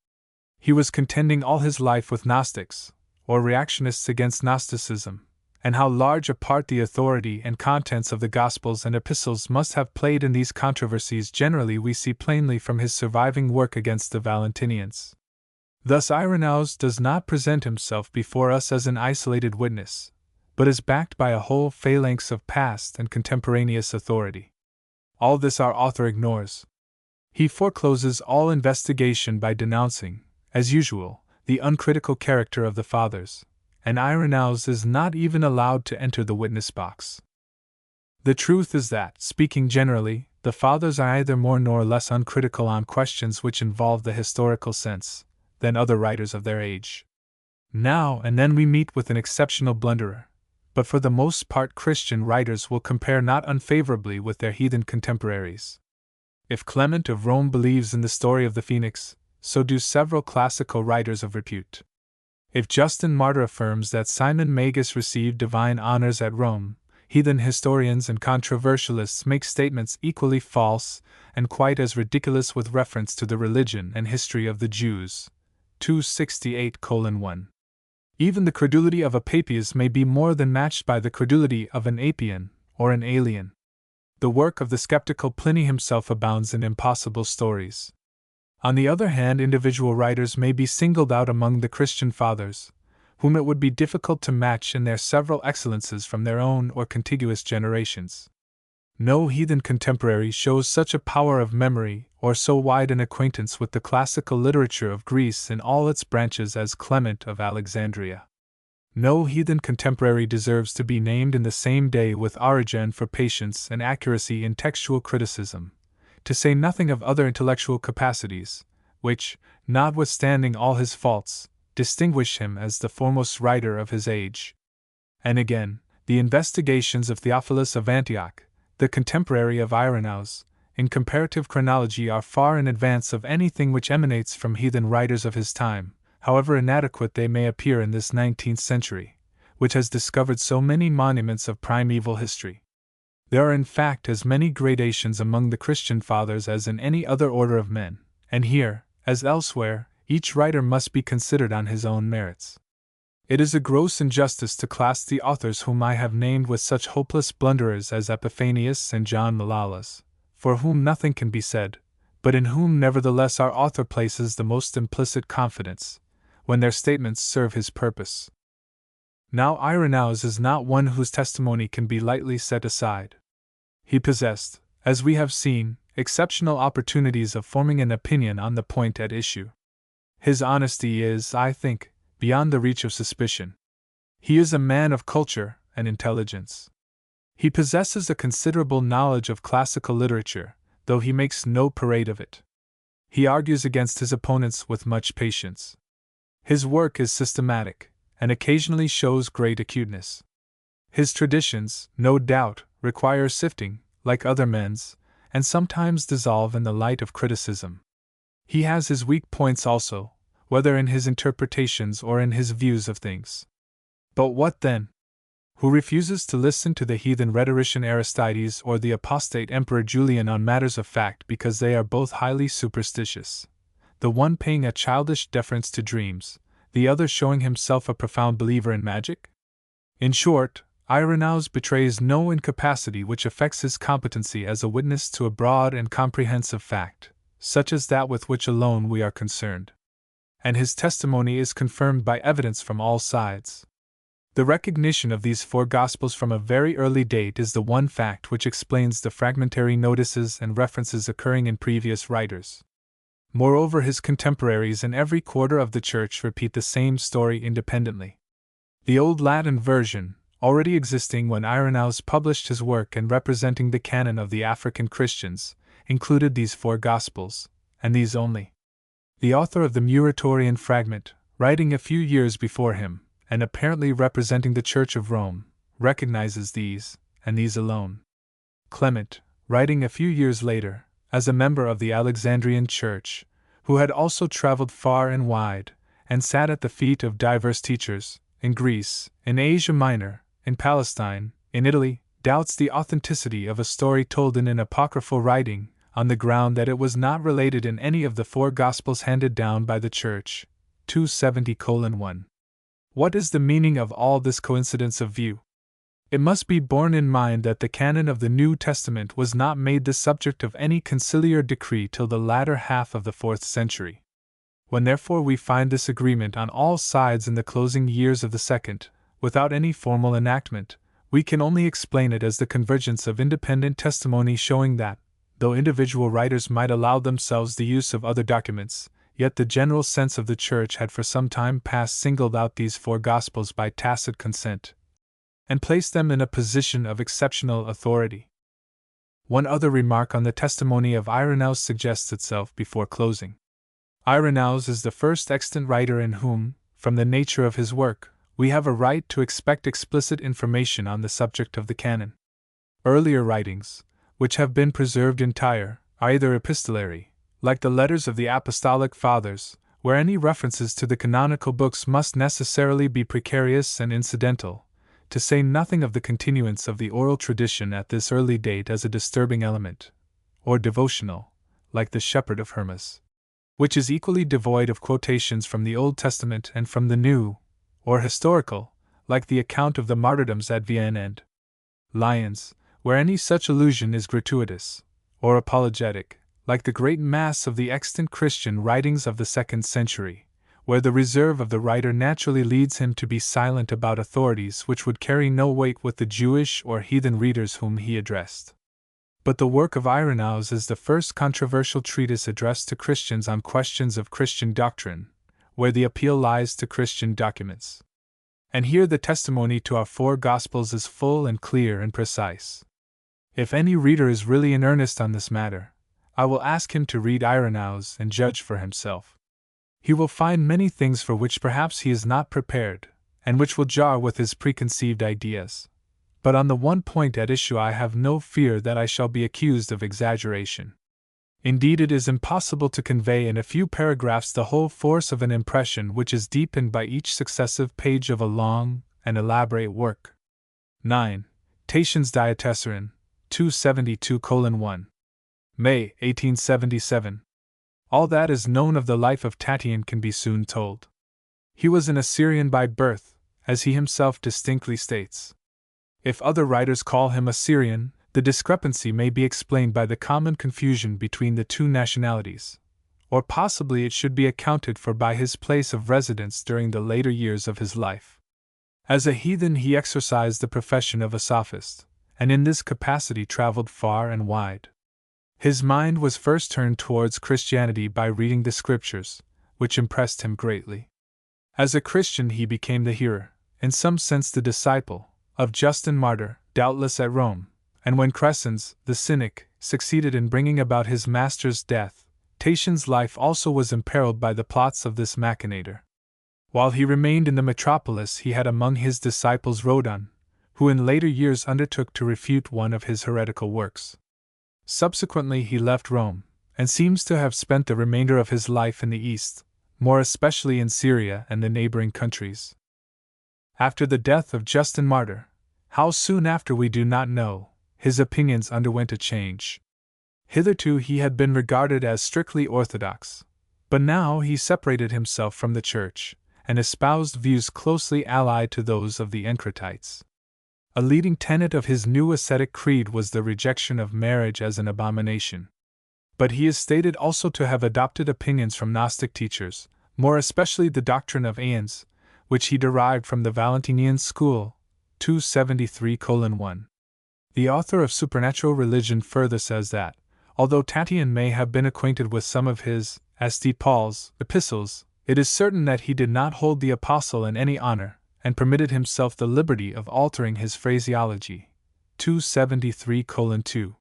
He was contending all his life with Gnostics, or reactionists against Gnosticism, and how large a part the authority and contents of the Gospels and Epistles must have played in these controversies generally we see plainly from his surviving work against the Valentinians. Thus Irenaeus does not present himself before us as an isolated witness, but is backed by a whole phalanx of past and contemporaneous authority. All this our author ignores. He forecloses all investigation by denouncing, as usual, the uncritical character of the Fathers, and Irenaeus is not even allowed to enter the witness box. The truth is that, speaking generally, the Fathers are either more nor less uncritical on questions which involve the historical sense than other writers of their age. Now and then we meet with an exceptional blunderer, but for the most part Christian writers will compare not unfavorably with their heathen contemporaries. If Clement of Rome believes in the story of the Phoenix, so do several classical writers of repute. If Justin Martyr affirms that Simon Magus received divine honors at Rome, heathen historians and controversialists make statements equally false and quite as ridiculous with reference to the religion and history of the Jews. 268:1. Even the credulity of a Papias may be more than matched by the credulity of an Apian or an alien. The work of the skeptical Pliny himself abounds in impossible stories. On the other hand, individual writers may be singled out among the Christian Fathers, whom it would be difficult to match in their several excellences from their own or contiguous generations. No heathen contemporary shows such a power of memory or so wide an acquaintance with the classical literature of Greece in all its branches as Clement of Alexandria. No heathen contemporary deserves to be named in the same day with Origen for patience and accuracy in textual criticism, to say nothing of other intellectual capacities, which, notwithstanding all his faults, distinguish him as the foremost writer of his age. And again, the investigations of Theophilus of Antioch, the contemporary of Irenaeus, in comparative chronology are far in advance of anything which emanates from heathen writers of his time, however inadequate they may appear in this 19th century, which has discovered so many monuments of primeval history. There are in fact as many gradations among the Christian Fathers as in any other order of men, and here, as elsewhere, each writer must be considered on his own merits. It is a gross injustice to class the authors whom I have named with such hopeless blunderers as Epiphanius and John Malalas, for whom nothing can be said, but in whom nevertheless our author places the most implicit confidence, when their statements serve his purpose. Now Irenaeus is not one whose testimony can be lightly set aside. He possessed, as we have seen, exceptional opportunities of forming an opinion on the point at issue. His honesty is, I think, beyond the reach of suspicion. He is a man of culture and intelligence. He possesses a considerable knowledge of classical literature, though he makes no parade of it. He argues against his opponents with much patience. His work is systematic, and occasionally shows great acuteness. His traditions, no doubt, require sifting, like other men's, and sometimes dissolve in the light of criticism. He has his weak points also, whether in his interpretations or in his views of things. But what then? Who refuses to listen to the heathen rhetorician Aristides or the apostate Emperor Julian on matters of fact because they are both highly superstitious, the one paying a childish deference to dreams, the other showing himself a profound believer in magic? In short, Irenaeus betrays no incapacity which affects his competency as a witness to a broad and comprehensive fact, such as that with which alone we are concerned. And his testimony is confirmed by evidence from all sides. The recognition of these four Gospels from a very early date is the one fact which explains the fragmentary notices and references occurring in previous writers. Moreover, his contemporaries in every quarter of the Church repeat the same story independently. The Old Latin version, already existing when Irenaeus published his work and representing the canon of the African Christians, included these four Gospels, and these only. The author of the Muratorian fragment, writing a few years before him, and apparently representing the Church of Rome, recognizes these, and these alone. Clement, writing a few years later, as a member of the Alexandrian Church, who had also traveled far and wide, and sat at the feet of diverse teachers, in Greece, in Asia Minor, in Palestine, in Italy, doubts the authenticity of a story told in an apocryphal writing, on the ground that it was not related in any of the four Gospels handed down by the Church. 270:1. What is the meaning of all this coincidence of view? It must be borne in mind that the canon of the New Testament was not made the subject of any conciliar decree till the latter half of the 4th century. When therefore we find this agreement on all sides in the closing years of the 2nd, without any formal enactment, we can only explain it as the convergence of independent testimony showing that, though individual writers might allow themselves the use of other documents, yet the general sense of the Church had for some time past singled out these four Gospels by tacit consent, and placed them in a position of exceptional authority. One other remark on the testimony of Irenaeus suggests itself before closing. Irenaeus is the first extant writer in whom, from the nature of his work, we have a right to expect explicit information on the subject of the canon. Earlier writings, which have been preserved entire, are either epistolary, like the letters of the Apostolic Fathers, where any references to the canonical books must necessarily be precarious and incidental, to say nothing of the continuance of the oral tradition at this early date as a disturbing element, or devotional, like the Shepherd of Hermas, which is equally devoid of quotations from the Old Testament and from the New, or historical, like the account of the martyrdoms at Vienne and Lyons, where any such allusion is gratuitous, or apologetic, like the great mass of the extant Christian writings of the 2nd century, where the reserve of the writer naturally leads him to be silent about authorities which would carry no weight with the Jewish or heathen readers whom he addressed. But the work of Irenaeus is the first controversial treatise addressed to Christians on questions of Christian doctrine, where the appeal lies to Christian documents. And here the testimony to our four Gospels is full and clear and precise. If any reader is really in earnest on this matter, I will ask him to read Irenaeus and judge for himself. He will find many things for which perhaps he is not prepared, and which will jar with his preconceived ideas. But on the one point at issue I have no fear that I shall be accused of exaggeration. Indeed, it is impossible to convey in a few paragraphs the whole force of an impression which is deepened by each successive page of a long and elaborate work. 9. Tatian's Diatessaron, 272:1. May, 1877. All that is known of the life of Tatian can be soon told. He was an Assyrian by birth, as he himself distinctly states. If other writers call him Assyrian, the discrepancy may be explained by the common confusion between the two nationalities, or possibly it should be accounted for by his place of residence during the later years of his life. As a heathen he exercised the profession of a sophist, and in this capacity traveled far and wide. His mind was first turned towards Christianity by reading the Scriptures, which impressed him greatly. As a Christian he became the hearer, in some sense the disciple, of Justin Martyr, doubtless at Rome, and when Crescens, the Cynic, succeeded in bringing about his master's death, Tatian's life also was imperiled by the plots of this machinator. While he remained in the metropolis he had among his disciples Rhodon, who in later years undertook to refute one of his heretical works. Subsequently he left Rome, and seems to have spent the remainder of his life in the East, more especially in Syria and the neighboring countries. After the death of Justin Martyr, how soon after we do not know, his opinions underwent a change. Hitherto he had been regarded as strictly orthodox, but now he separated himself from the Church, and espoused views closely allied to those of the Encratites. A leading tenet of his new ascetic creed was the rejection of marriage as an abomination. But he is stated also to have adopted opinions from Gnostic teachers, more especially the doctrine of aeons, which he derived from the Valentinian school, 273:1. The author of Supernatural Religion further says that, although Tatian may have been acquainted with some of his, St. Paul's, epistles, it is certain that he did not hold the apostle in any honor, and permitted himself the liberty of altering his phraseology. 273:2.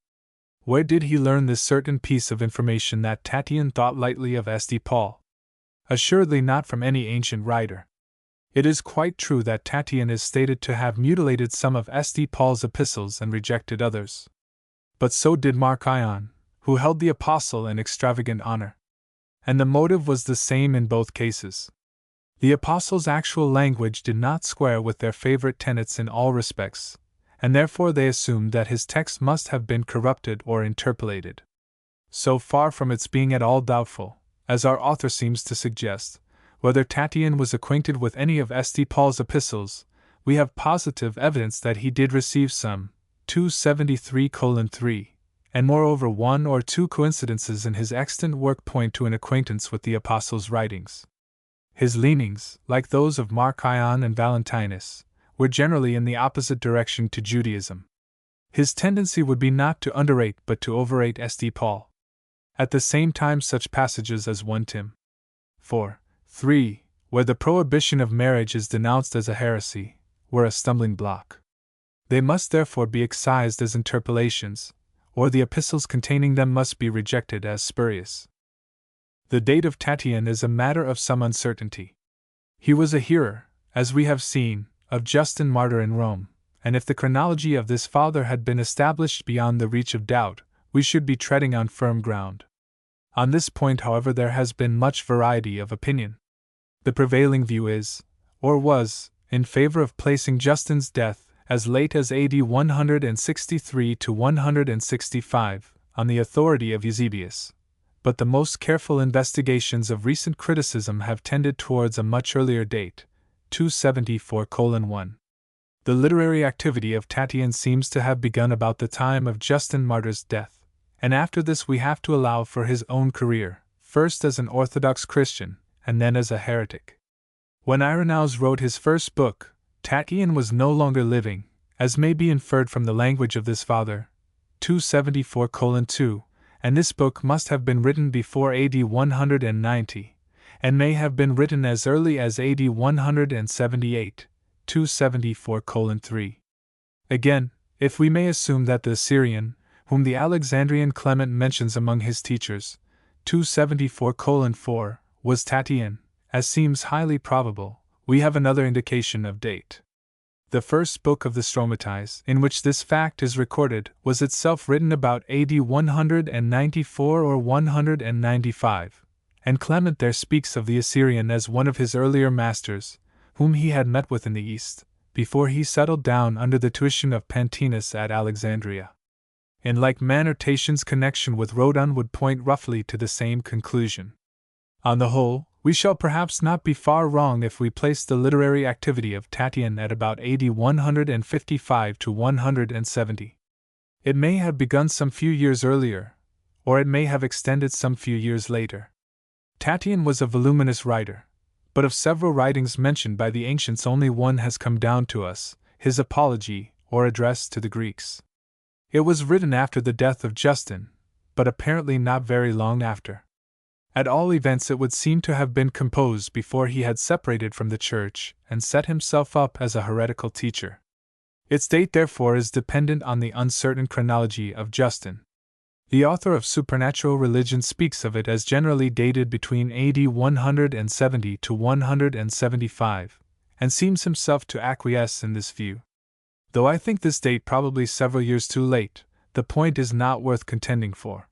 Where did he learn this certain piece of information that Tatian thought lightly of St. Paul? Assuredly not from any ancient writer. It is quite true that Tatian is stated to have mutilated some of St. Paul's epistles and rejected others. But so did Marcion, who held the apostle in extravagant honor. And the motive was the same in both cases. The apostles' actual language did not square with their favorite tenets in all respects, and therefore they assumed that his text must have been corrupted or interpolated. So far from its being at all doubtful, as our author seems to suggest, whether Tatian was acquainted with any of St. Paul's epistles, we have positive evidence that he did receive some, 273:3, and moreover one or two coincidences in his extant work point to an acquaintance with the apostles' writings. His leanings, like those of Marcion and Valentinus, were generally in the opposite direction to Judaism. His tendency would be not to underrate but to overrate St. Paul. At the same time such passages as 1 Tim 4:3, where the prohibition of marriage is denounced as a heresy, were a stumbling block. They must therefore be excised as interpolations, or the epistles containing them must be rejected as spurious. The date of Tatian is a matter of some uncertainty. He was a hearer, as we have seen, of Justin Martyr in Rome, and if the chronology of this father had been established beyond the reach of doubt, we should be treading on firm ground. On this point, however, there has been much variety of opinion. The prevailing view is, or was, in favor of placing Justin's death as late as AD 163 to 165, on the authority of Eusebius. But the most careful investigations of recent criticism have tended towards a much earlier date, 274:1. The literary activity of Tatian seems to have begun about the time of Justin Martyr's death, and after this we have to allow for his own career, first as an Orthodox Christian, and then as a heretic. When Irenaeus wrote his first book, Tatian was no longer living, as may be inferred from the language of this father, 274:2, and this book must have been written before AD 190, and may have been written as early as AD 178, 274:3. Again, if we may assume that the Syrian, whom the Alexandrian Clement mentions among his teachers, 274:4, was Tatian, as seems highly probable, we have another indication of date. The first book of the Stromatis, in which this fact is recorded, was itself written about AD 194 or 195, and Clement there speaks of the Assyrian as one of his earlier masters, whom he had met with in the East, before he settled down under the tuition of Pantaenus at Alexandria. In like manner, Tatian's connection with Rhodon would point roughly to the same conclusion. On the whole, we shall perhaps not be far wrong if we place the literary activity of Tatian at about AD 155 to 170. It may have begun some few years earlier, or it may have extended some few years later. Tatian was a voluminous writer, but of several writings mentioned by the ancients only one has come down to us, his Apology, or Address to the Greeks. It was written after the death of Justin, but apparently not very long after. At all events, it would seem to have been composed before he had separated from the Church and set himself up as a heretical teacher. Its date, therefore, is dependent on the uncertain chronology of Justin. The author of Supernatural Religion speaks of it as generally dated between AD 170 to 175, and seems himself to acquiesce in this view. Though I think this date probably several years too late, the point is not worth contending for.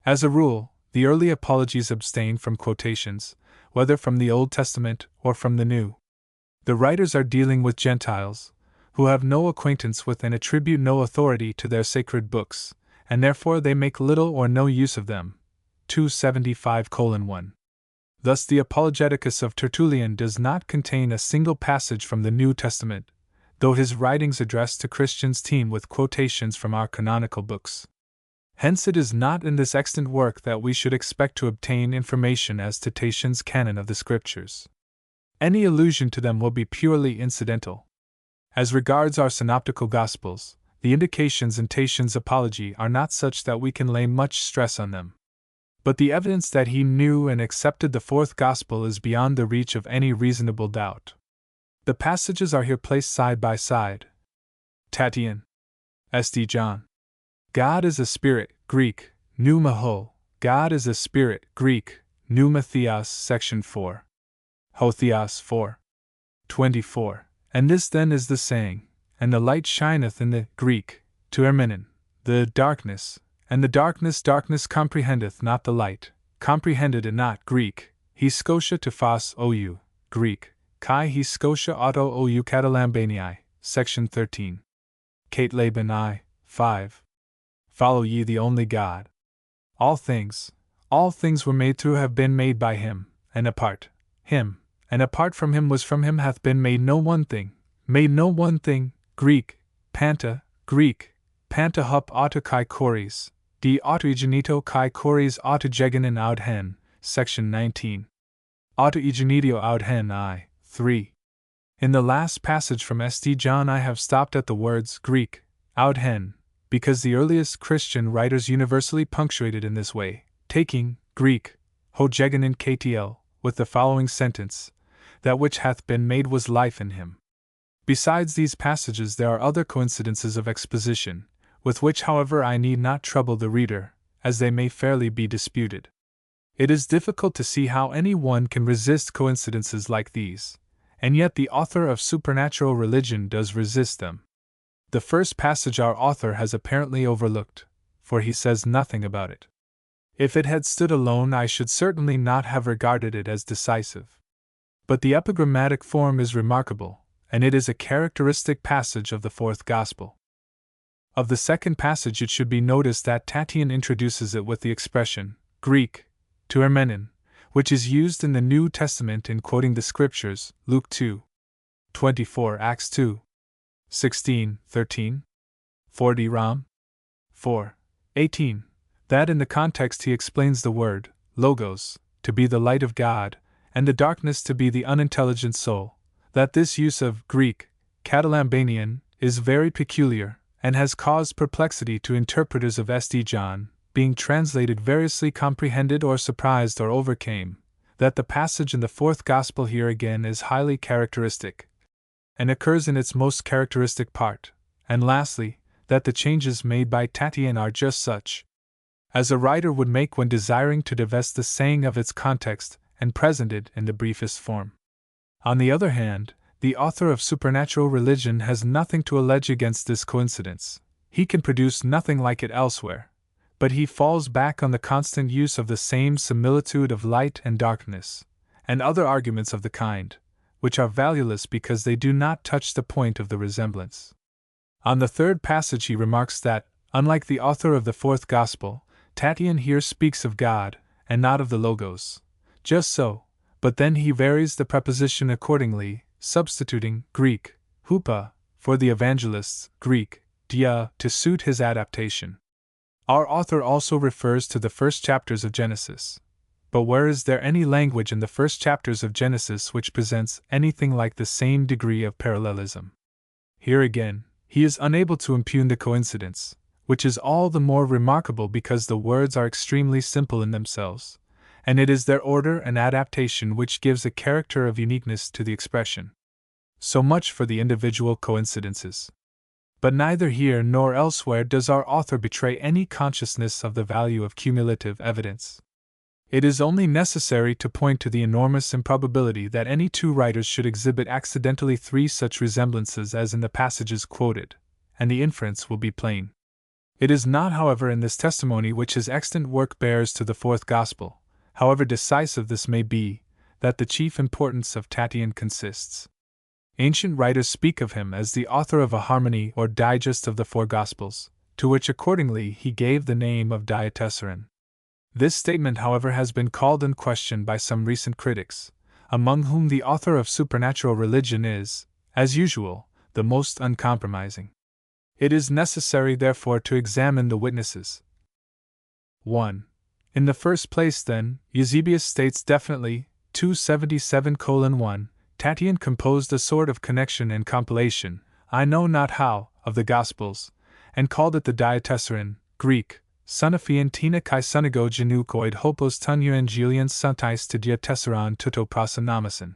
As a rule, the early apologies abstain from quotations, whether from the Old Testament or from the New. The writers are dealing with Gentiles, who have no acquaintance with and attribute no authority to their sacred books, and therefore they make little or no use of them. 275:1. Thus the Apologeticus of Tertullian does not contain a single passage from the New Testament, though his writings addressed to Christians teem with quotations from our canonical books. Hence it is not in this extant work that we should expect to obtain information as to Tatian's canon of the Scriptures. Any allusion to them will be purely incidental. As regards our synoptical Gospels, the indications in Tatian's apology are not such that we can lay much stress on them. But the evidence that he knew and accepted the fourth Gospel is beyond the reach of any reasonable doubt. The passages are here placed side by side. Tatian. St. John. God is a spirit, Greek, pneumaho. God is a spirit, Greek, pneumatheos, section 4. Hotheos 4. 24. And this then is the saying, and the light shineth in the Greek, to ermenon, the darkness, and the darkness comprehendeth not the light, comprehended it not, Greek, he scotia to phos ou, Greek, kai he scotia auto ou catalambanii, section 13. Kate Laban I, 5. Follow ye the only God. All things were made through have been made by him, and apart from him was from him hath been made no one thing, Greek, panta hup auto kai choris, de autogenito kai choris autogegonin aud hen, section 19. Autogenitio aud hen I, 3. In the last passage from St. John I have stopped at the words Greek, aud hen, because the earliest Christian writers universally punctuated in this way, taking Greek, hogegonin ktl, with the following sentence, that which hath been made was life in him. Besides these passages there are other coincidences of exposition, with which however I need not trouble the reader, as they may fairly be disputed. It is difficult to see how any one can resist coincidences like these, and yet the author of Supernatural Religion does resist them. The first passage our author has apparently overlooked, for he says nothing about it. If it had stood alone I should certainly not have regarded it as decisive. But the epigrammatic form is remarkable, and it is a characteristic passage of the fourth Gospel. Of the second passage it should be noticed that Tatian introduces it with the expression, Greek, to ermenon, which is used in the New Testament in quoting the Scriptures, Luke 2. 24, Acts 2. 16, 13. 40 Rom. 4. 18. That in the context he explains the word, logos, to be the light of God, and the darkness to be the unintelligent soul, that this use of Greek, Catalambanian, is very peculiar, and has caused perplexity to interpreters of St. John, being translated variously comprehended or surprised or overcame, that the passage in the fourth Gospel here again is highly characteristic, and occurs in its most characteristic part, and lastly, that the changes made by Tatian are just such as a writer would make when desiring to divest the saying of its context and present it in the briefest form. On the other hand, the author of Supernatural Religion has nothing to allege against this coincidence. He can produce nothing like it elsewhere, but he falls back on the constant use of the same similitude of light and darkness, and other arguments of the kind, which are valueless because they do not touch the point of the resemblance. On the third passage he remarks that, unlike the author of the fourth Gospel, Tatian here speaks of God, and not of the Logos. Just so, but then he varies the preposition accordingly, substituting Greek, hupa, for the evangelists, Greek, dia, to suit his adaptation. Our author also refers to the first chapters of Genesis. But where is there any language in the first chapters of Genesis which presents anything like the same degree of parallelism? Here again, he is unable to impugn the coincidence, which is all the more remarkable because the words are extremely simple in themselves, and it is their order and adaptation which gives a character of uniqueness to the expression. So much for the individual coincidences. But neither here nor elsewhere does our author betray any consciousness of the value of cumulative evidence. It is only necessary to point to the enormous improbability that any two writers should exhibit accidentally three such resemblances as in the passages quoted, and the inference will be plain. It is not, however, in this testimony which his extant work bears to the fourth Gospel, however decisive this may be, that the chief importance of Tatian consists. Ancient writers speak of him as the author of a harmony or digest of the four Gospels, to which accordingly he gave the name of Diatessaron. This statement, however, has been called in question by some recent critics, among whom the author of Supernatural Religion is, as usual, the most uncompromising. It is necessary, therefore, to examine the witnesses. 1. In the first place, then, Eusebius states definitely, 277:1, Tatian composed a sort of connection and compilation, I know not how, of the Gospels, and called it the Diatessaron, Greek, Sunaphiantina kai sunago genukoid hopos tunuen Julian suntais to diatessaron tuto prosanamason.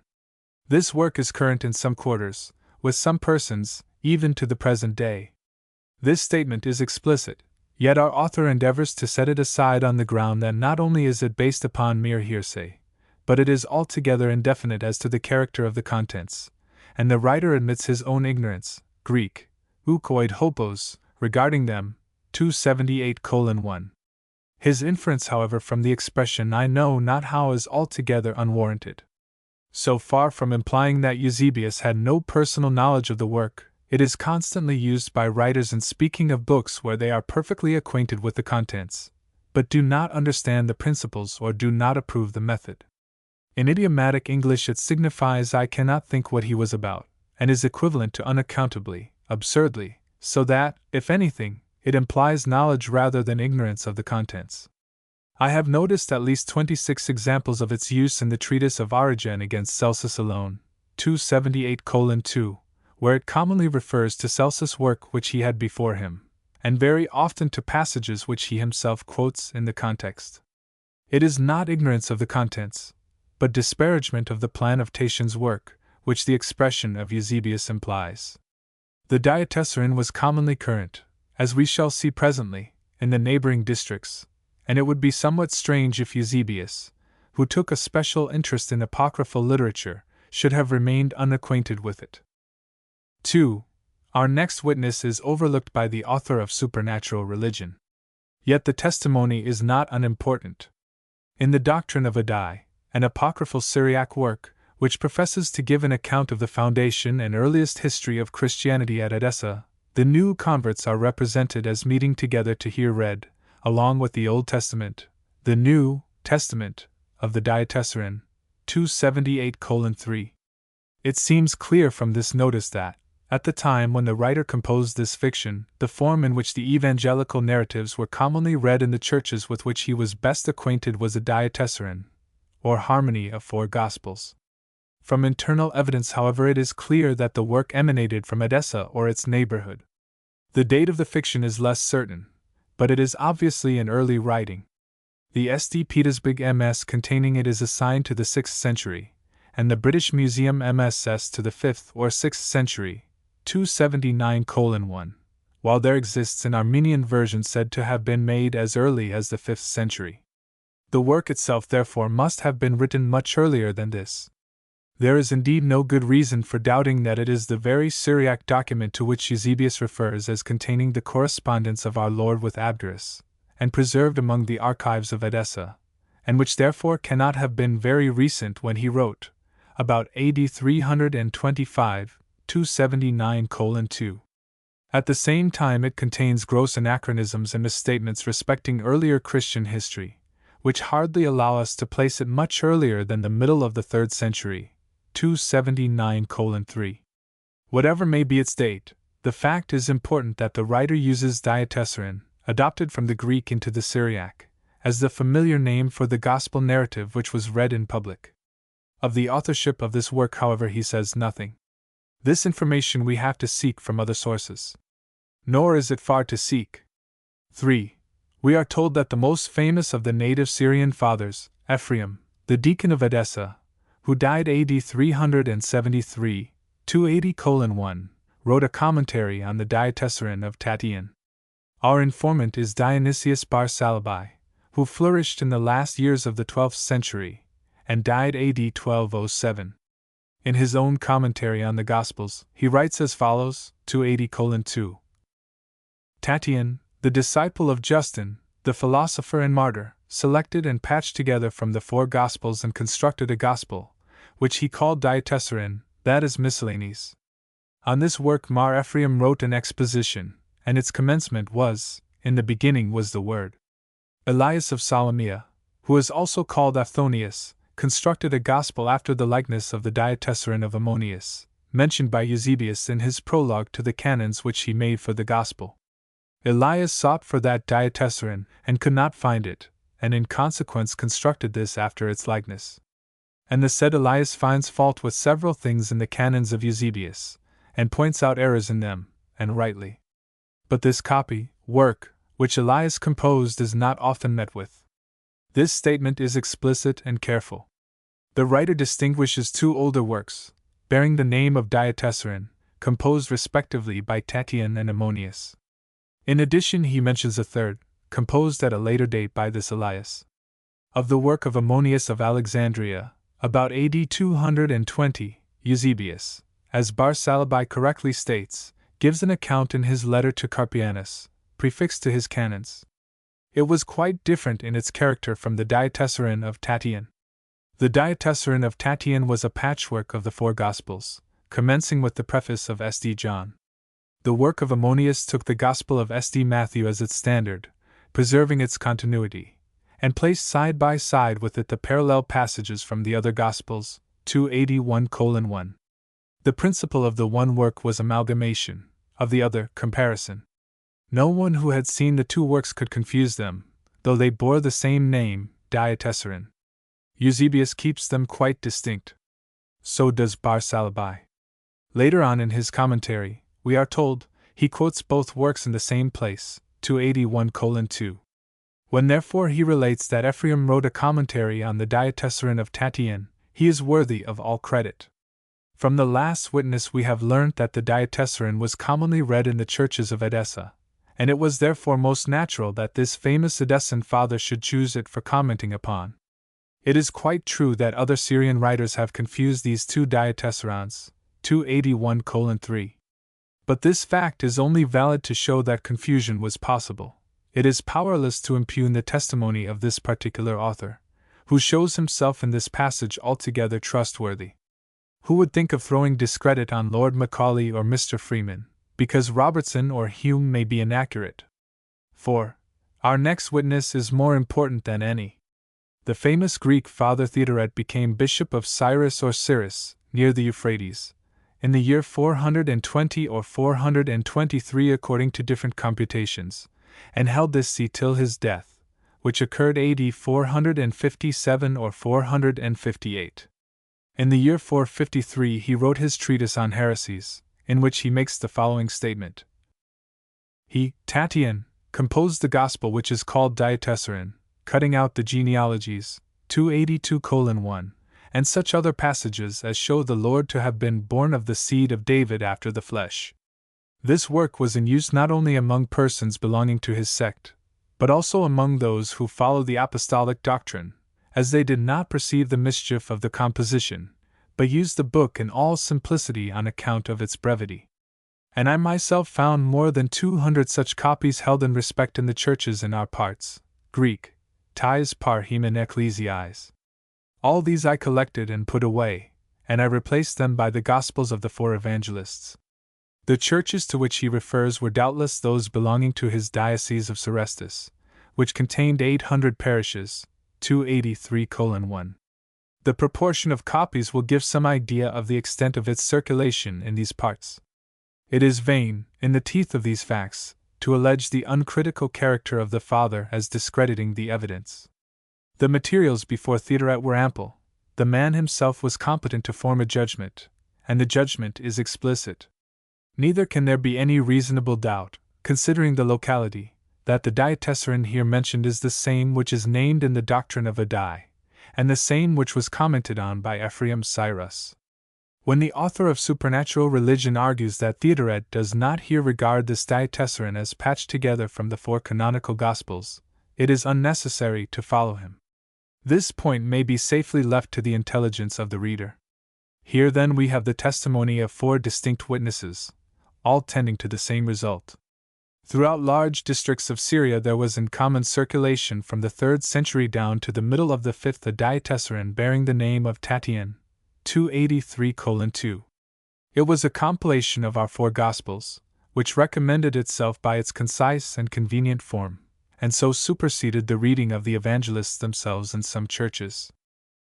This work is current in some quarters, with some persons, even to the present day. This statement is explicit, yet our author endeavors to set it aside on the ground that not only is it based upon mere hearsay, but it is altogether indefinite as to the character of the contents, and the writer admits his own ignorance, Greek, oukoid hopos, regarding them, 278:1. His inference, however, from the expression I know not how is altogether unwarranted. So far from implying that Eusebius had no personal knowledge of the work, it is constantly used by writers in speaking of books where they are perfectly acquainted with the contents, but do not understand the principles or do not approve the method. In idiomatic English it signifies I cannot think what he was about, and is equivalent to unaccountably, absurdly, so that, if anything, it implies knowledge rather than ignorance of the contents. I have noticed at least 26 examples of its use in the treatise of Origen against Celsus alone, 278:2, where it commonly refers to Celsus' work which he had before him, and very often to passages which he himself quotes in the context. It is not ignorance of the contents, but disparagement of the plan of Tatian's work, which the expression of Eusebius implies. The Diatessaron was commonly current, as we shall see presently, in the neighboring districts, and it would be somewhat strange if Eusebius, who took a special interest in apocryphal literature, should have remained unacquainted with it. 2. Our next witness is overlooked by the author of Supernatural Religion. Yet the testimony is not unimportant. In the Doctrine of Addai, an apocryphal Syriac work, which professes to give an account of the foundation and earliest history of Christianity at Edessa, the new converts are represented as meeting together to hear read, along with the Old Testament, the New Testament, of the Diatessaron, 278:3. It seems clear from this notice that, at the time when the writer composed this fiction, the form in which the evangelical narratives were commonly read in the churches with which he was best acquainted was a Diatessaron, or harmony of four Gospels. From internal evidence, however, it is clear that the work emanated from Edessa or its neighborhood. The date of the fiction is less certain, but it is obviously an early writing. The St. Petersburg MS containing it is assigned to the 6th century, and the British Museum MSS to the 5th or 6th century, 279:1, while there exists an Armenian version said to have been made as early as the 5th century. The work itself, therefore, must have been written much earlier than this. There is indeed no good reason for doubting that it is the very Syriac document to which Eusebius refers as containing the correspondence of our Lord with Abderus, and preserved among the archives of Edessa, and which therefore cannot have been very recent when he wrote, about AD 325, 279:2. At the same time it contains gross anachronisms and misstatements respecting earlier Christian history, which hardly allow us to place it much earlier than the middle of the 3rd century, 279:3. Whatever may be its date, the fact is important that the writer uses Diatessaron, adopted from the Greek into the Syriac, as the familiar name for the Gospel narrative which was read in public. Of the authorship of this work, however, he says nothing. This information we have to seek from other sources. nor is it far to seek. 3. We are told that the most famous of the native Syrian fathers, Ephraim, the deacon of Edessa, who died AD 373, 280:1, wrote a commentary on the Diatessaron of Tatian. Our informant is Dionysius Bar Salabai, who flourished in the last years of the 12th century, and died AD 1207. In his own commentary on the Gospels, he writes as follows, 280:2. Tatian, the disciple of Justin, the philosopher and martyr, selected and patched together from the 4 Gospels and constructed a Gospel, which he called Diatessaron, that is miscellanies. On this work Mar Ephraim wrote an exposition, and its commencement was, in the beginning was the Word. Elias of Salomia, who is also called Aphthonius, constructed a gospel after the likeness of the Diatessaron of Ammonius, mentioned by Eusebius in his prologue to the canons which he made for the gospel. Elias sought for that Diatessaron and could not find it, and in consequence constructed this after its likeness. And the said Elias finds fault with several things in the canons of Eusebius, and points out errors in them, and rightly. But this work, which Elias composed is not often met with. This statement is explicit and careful. The writer distinguishes 2 older works, bearing the name of Diatessaron, composed respectively by Tatian and Ammonius. In addition he mentions a third, composed at a later date by this Elias. Of the work of Ammonius of Alexandria, about AD 220, Eusebius, as Bar Salabai correctly states, gives an account in his letter to Carpianus, prefixed to his canons. It was quite different in its character from the Diatessaron of Tatian. The Diatessaron of Tatian was a patchwork of the 4 Gospels, commencing with the preface of St. John. The work of Ammonius took the Gospel of St. Matthew as its standard, preserving its continuity, and placed side by side with it the parallel passages from the other Gospels, 281:1. The principle of the one work was amalgamation, of the other, comparison. No one who had seen the 2 works could confuse them, though they bore the same name, Diatessaron. Eusebius keeps them quite distinct. So does Bar Salabai. Later on in his commentary, we are told, he quotes both works in the same place, 281:2. When therefore he relates that Ephraim wrote a commentary on the Diatessaron of Tatian, he is worthy of all credit. From the last witness we have learnt that the Diatessaron was commonly read in the churches of Edessa, and it was therefore most natural that this famous Edessan father should choose it for commenting upon. It is quite true that other Syrian writers have confused these 2 Diatessarons, 281:3. But this fact is only valid to show that confusion was possible. It is powerless to impugn the testimony of this particular author, who shows himself in this passage altogether trustworthy. Who would think of throwing discredit on Lord Macaulay or Mr. Freeman, because Robertson or Hume may be inaccurate? 4. Our next witness is more important than any. The famous Greek Father Theodoret became Bishop of Cyrus or Cyrrhus, near the Euphrates, in the year 420 or 423 according to different computations, and held this see till his death, which occurred AD 457 or 458. In the year 453 he wrote his treatise on heresies, in which he makes the following statement. He, Tatian, composed the Gospel which is called Diatessaron, cutting out the genealogies, 282:1, and such other passages as show the Lord to have been born of the seed of David after the flesh. This work was in use not only among persons belonging to his sect, but also among those who follow the apostolic doctrine, as they did not perceive the mischief of the composition, but used the book in all simplicity on account of its brevity. And I myself found more than 200 such copies held in respect in the churches in our parts, Greek, tais par hemen ecclesiais. All these I collected and put away, and I replaced them by the Gospels of the 4 evangelists. The churches to which he refers were doubtless those belonging to his diocese of Serestus, which contained 800 parishes, 283:1. The proportion of copies will give some idea of the extent of its circulation in these parts. It is vain, in the teeth of these facts, to allege the uncritical character of the Father as discrediting the evidence. The materials before Theodoret were ample, the man himself was competent to form a judgment, and the judgment is explicit. Neither can there be any reasonable doubt considering the locality, that the diatessaron here mentioned is the same which is named in the doctrine of Addai, and the same which was commented on by Ephraim Cyrus. When the author of Supernatural Religion argues that Theodoret does not here regard this diatessaron as patched together from the 4 canonical Gospels, it is unnecessary to follow him. This point may be safely left to the intelligence of the reader. Here then we have the testimony of 4 distinct witnesses, all tending to the same result. Throughout large districts of Syria there was in common circulation from the 3rd century down to the middle of the 5th a diatessaron bearing the name of Tatian, 283:2. It was a compilation of our 4 Gospels, which recommended itself by its concise and convenient form, and so superseded the reading of the evangelists themselves in some churches.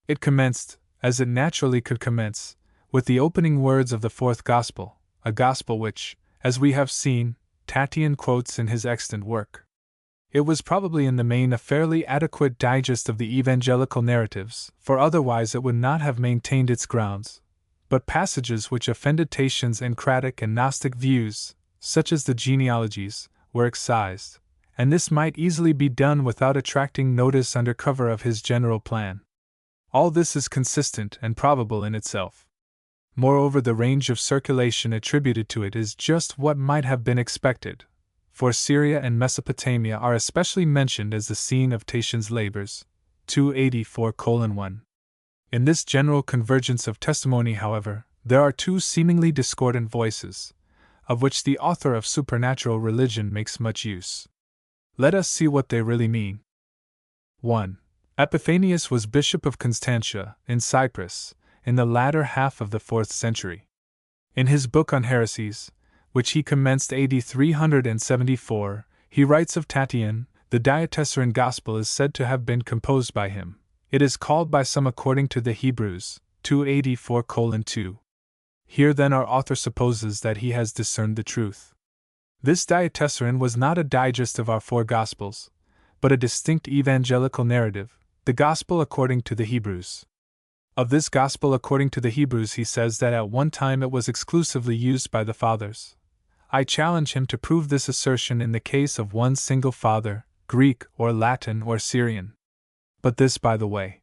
It commenced, as it naturally could commence, with the opening words of the 4th Gospel, a Gospel which, as we have seen, Tatian quotes in his extant work. It was probably in the main a fairly adequate digest of the evangelical narratives, for otherwise it would not have maintained its grounds, but passages which offended Tatian's encratic and Gnostic views, such as the genealogies, were excised, and this might easily be done without attracting notice under cover of his general plan. All this is consistent and probable in itself. Moreover, the range of circulation attributed to it is just what might have been expected, for Syria and Mesopotamia are especially mentioned as the scene of Tatian's labors, 284:1. In this general convergence of testimony, however, there are 2 seemingly discordant voices, of which the author of Supernatural Religion makes much use. Let us see what they really mean. 1. Epiphanius was Bishop of Constantia, in Cyprus, in the latter half of the 4th century. In his book on heresies, which he commenced AD 374, he writes of Tatian, the diatessaron Gospel is said to have been composed by him. It is called by some according to the Hebrews, 284:2. Here then our author supposes that he has discerned the truth. This diatessaron was not a digest of our 4 Gospels, but a distinct evangelical narrative, the Gospel according to the Hebrews. Of this Gospel according to the Hebrews he says that at one time it was exclusively used by the Fathers. I challenge him to prove this assertion in the case of one single Father, Greek or Latin or Syrian. But this by the way.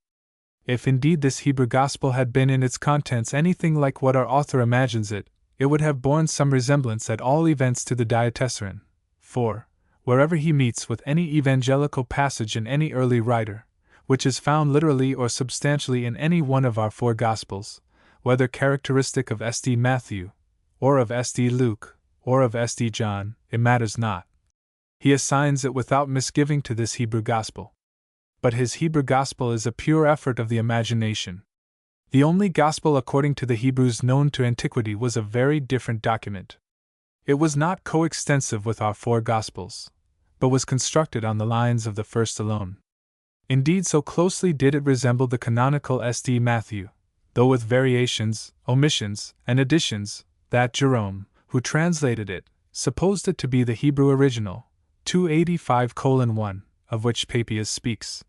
If indeed this Hebrew Gospel had been in its contents anything like what our author imagines it, it would have borne some resemblance at all events to the diatessaron, for, wherever he meets with any evangelical passage in any early writer, which is found literally or substantially in any one of our 4 Gospels, whether characteristic of St. Matthew, or of St. Luke, or of St. John, it matters not. He assigns it without misgiving to this Hebrew Gospel. But his Hebrew Gospel is a pure effort of the imagination. The only Gospel according to the Hebrews known to antiquity was a very different document. It was not coextensive with our 4 Gospels, but was constructed on the lines of the first alone. Indeed, so closely did it resemble the canonical St. Matthew, though with variations, omissions, and additions, that Jerome, who translated it, supposed it to be the Hebrew original, 285:1, of which Papias speaks.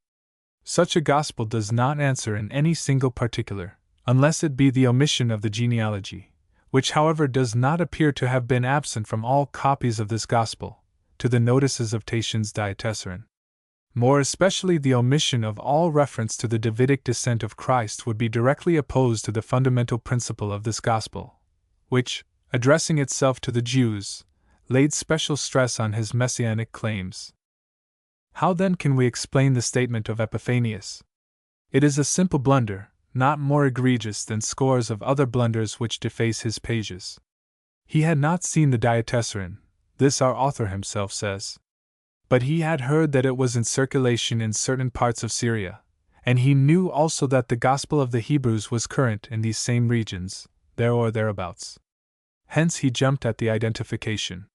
Such a Gospel does not answer in any single particular, unless it be the omission of the genealogy, which however does not appear to have been absent from all copies of this Gospel, to the notices of Tatian's diatessaron. More especially the omission of all reference to the Davidic descent of Christ would be directly opposed to the fundamental principle of this Gospel, which, addressing itself to the Jews, laid special stress on his messianic claims. How then can we explain the statement of Epiphanius? It is a simple blunder, not more egregious than scores of other blunders which deface his pages. He had not seen the diatessaron, this our author himself says. But he had heard that it was in circulation in certain parts of Syria, and he knew also that the Gospel of the Hebrews was current in these same regions, there or thereabouts. Hence he jumped at the identification.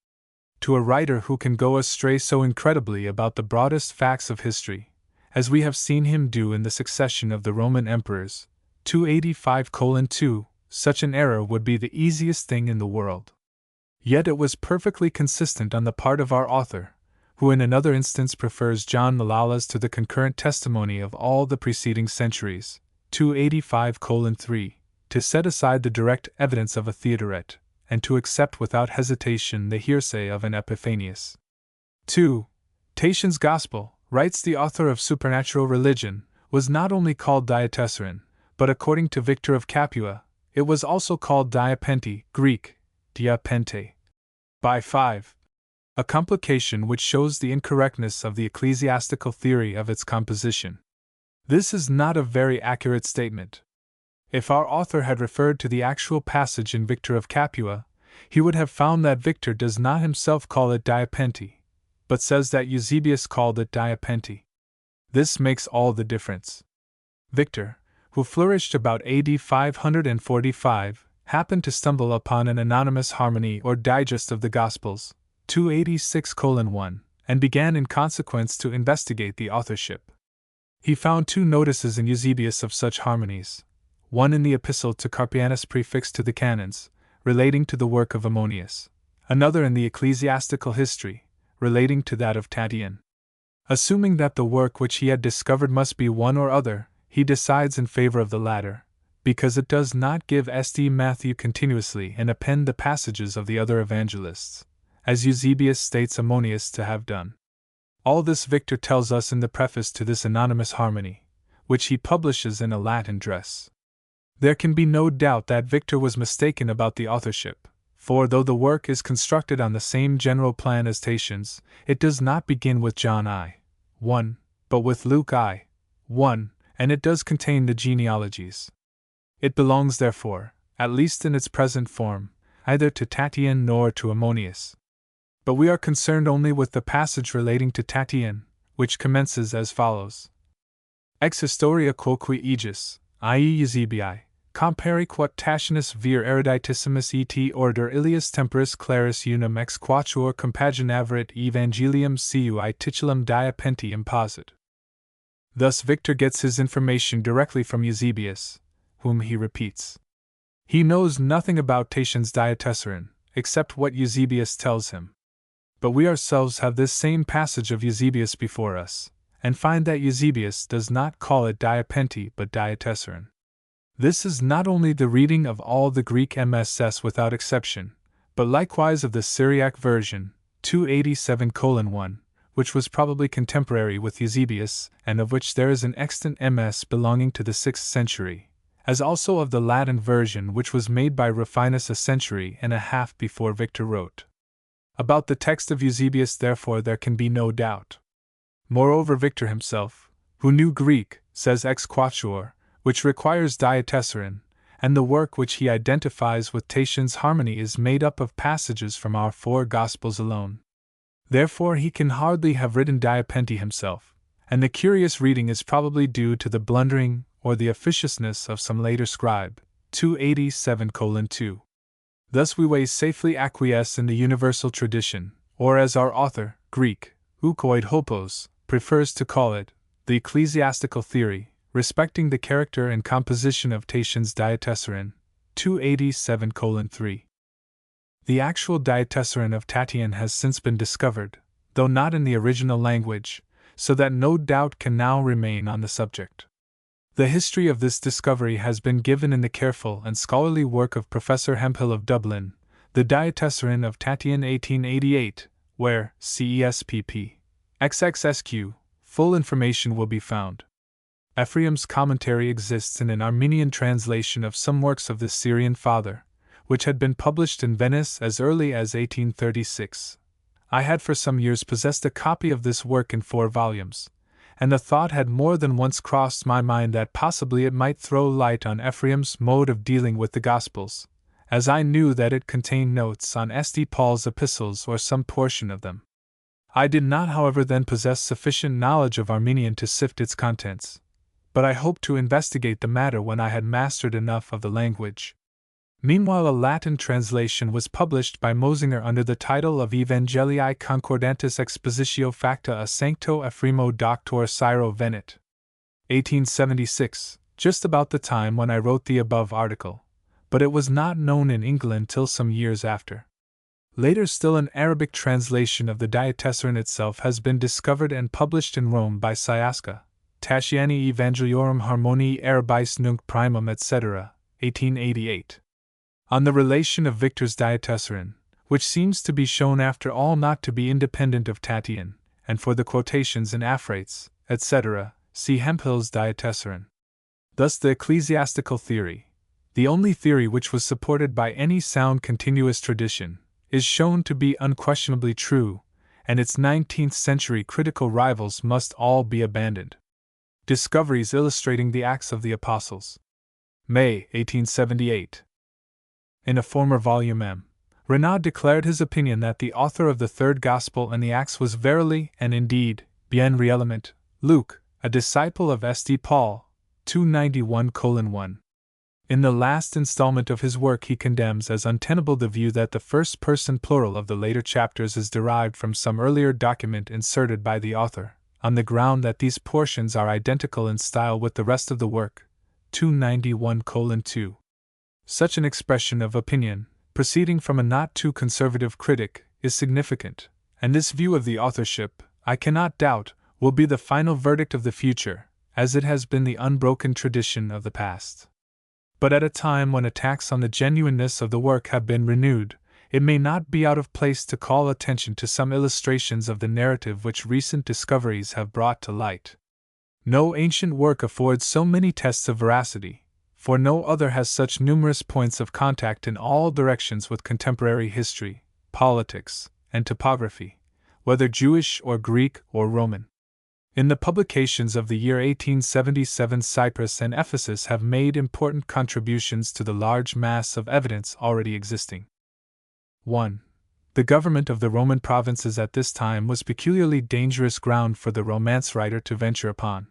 To a writer who can go astray so incredibly about the broadest facts of history, as we have seen him do in the succession of the Roman emperors, 285:2, such an error would be the easiest thing in the world. Yet it was perfectly consistent on the part of our author, who in another instance prefers John Malalas to the concurrent testimony of all the preceding centuries, 285:3, to set aside the direct evidence of a Theodoret, and to accept without hesitation the hearsay of an Epiphanius. 2. Tatian's Gospel, writes the author of Supernatural Religion, was not only called Diatessaron, but according to Victor of Capua, it was also called Diapente, Greek, diapente. By 5. A complication which shows the incorrectness of the ecclesiastical theory of its composition. This is not a very accurate statement. If our author had referred to the actual passage in Victor of Capua, he would have found that Victor does not himself call it Diapente, but says that Eusebius called it Diapente. This makes all the difference. Victor, who flourished about AD 545, happened to stumble upon an anonymous harmony or digest of the Gospels, 286:1, and began in consequence to investigate the authorship. He found 2 notices in Eusebius of such harmonies, one in the epistle to Carpianus prefixed to the canons, relating to the work of Ammonius, another in the ecclesiastical history, relating to that of Tatian. Assuming that the work which he had discovered must be one or other, he decides in favor of the latter, because it does not give St. Matthew continuously and append the passages of the other evangelists, as Eusebius states Ammonius to have done. All this Victor tells us in the preface to this anonymous harmony, which he publishes in a Latin dress. There can be no doubt that Victor was mistaken about the authorship, for though the work is constructed on the same general plan as Tatian's, it does not begin with John I. 1, but with Luke I. 1, and it does contain the genealogies. It belongs therefore, at least in its present form, either to Tatian nor to Ammonius. But we are concerned only with the passage relating to Tatian, which commences as follows. Ex historia quoque aegis, i.e. Eusebii, compare quod Tatianus vir eruditissimus et order Ilius temporis claris unum ex quatuor compaginaverit evangelium cui titulum Diapente imposit. Thus Victor gets his information directly from Eusebius, whom he repeats. He knows nothing about Tatian's Diatessaron, except what Eusebius tells him. But we ourselves have this same passage of Eusebius before us, and find that Eusebius does not call it Diapente but Diatessaron. This is not only the reading of all the Greek MSS without exception, but likewise of the Syriac version, 287:1, which was probably contemporary with Eusebius, and of which there is an extant MS belonging to the 6th century, as also of the Latin version which was made by Rufinus a century and a half before Victor wrote. About the text of Eusebius, therefore, there can be no doubt. Moreover, Victor himself, who knew Greek, says ex quatuor, which requires Diatessaron, and the work which he identifies with Tatian's harmony is made up of passages from our 4 Gospels alone. Therefore he can hardly have written Diapente himself, and the curious reading is probably due to the blundering or the officiousness of some later scribe, 287:2. Thus we may safely acquiesce in the universal tradition, or as our author, Greek, oukoid hopos, prefers to call it, the ecclesiastical theory, respecting the character and composition of Tatian's Diatessaron, 287:3. The actual Diatessaron of Tatian has since been discovered, though not in the original language, so that no doubt can now remain on the subject. The history of this discovery has been given in the careful and scholarly work of Professor Hemphill of Dublin, The Diatessaron of Tatian 1888, where, CESPP, XXSQ, full information will be found. Ephraim's commentary exists in an Armenian translation of some works of the Syrian father, which had been published in Venice as early as 1836. I had for some years possessed a copy of this work in 4 volumes, and the thought had more than once crossed my mind that possibly it might throw light on Ephraim's mode of dealing with the Gospels, as I knew that it contained notes on St. Paul's epistles or some portion of them. I did not, however, then possess sufficient knowledge of Armenian to sift its contents, but I hoped to investigate the matter when I had mastered enough of the language. Meanwhile, a Latin translation was published by Mosinger under the title of Evangelii Concordantis Expositio Facta a Sancto Ephremo Doctor Syro Venit. 1876, just about the time when I wrote the above article, but it was not known in England till some years after. Later still, an Arabic translation of the Diatessaron itself has been discovered and published in Rome by Sciasca, Tatiani Evangeliorum Harmonii Arabis Nunc Primum etc., 1888. On the relation of Victor's diatessaron, which seems to be shown after all not to be independent of Tatian, and for the quotations and aphrates, etc., see Hemphill's diatessaron. Thus the ecclesiastical theory, the only theory which was supported by any sound continuous tradition, is shown to be unquestionably true, and its 19th-century critical rivals must all be abandoned. Discoveries illustrating the Acts of the Apostles. May, 1878. In a former volume M. Renaud declared his opinion that the author of the third Gospel and the Acts was verily and indeed, bien réellement, Luke, a disciple of St. Paul, 291:1. In the last installment of his work he condemns as untenable the view that the first-person plural of the later chapters is derived from some earlier document inserted by the author, on the ground that these portions are identical in style with the rest of the work, 291:2. Such an expression of opinion, proceeding from a not too conservative critic, is significant, and this view of the authorship, I cannot doubt, will be the final verdict of the future, as it has been the unbroken tradition of the past. But at a time when attacks on the genuineness of the work have been renewed, it may not be out of place to call attention to some illustrations of the narrative which recent discoveries have brought to light. No ancient work affords so many tests of veracity, for no other has such numerous points of contact in all directions with contemporary history, politics, and topography, whether Jewish or Greek or Roman. In the publications of the year 1877, Cyprus and Ephesus have made important contributions to the large mass of evidence already existing. 1. The government of the Roman provinces at this time was peculiarly dangerous ground for the Romance writer to venture upon.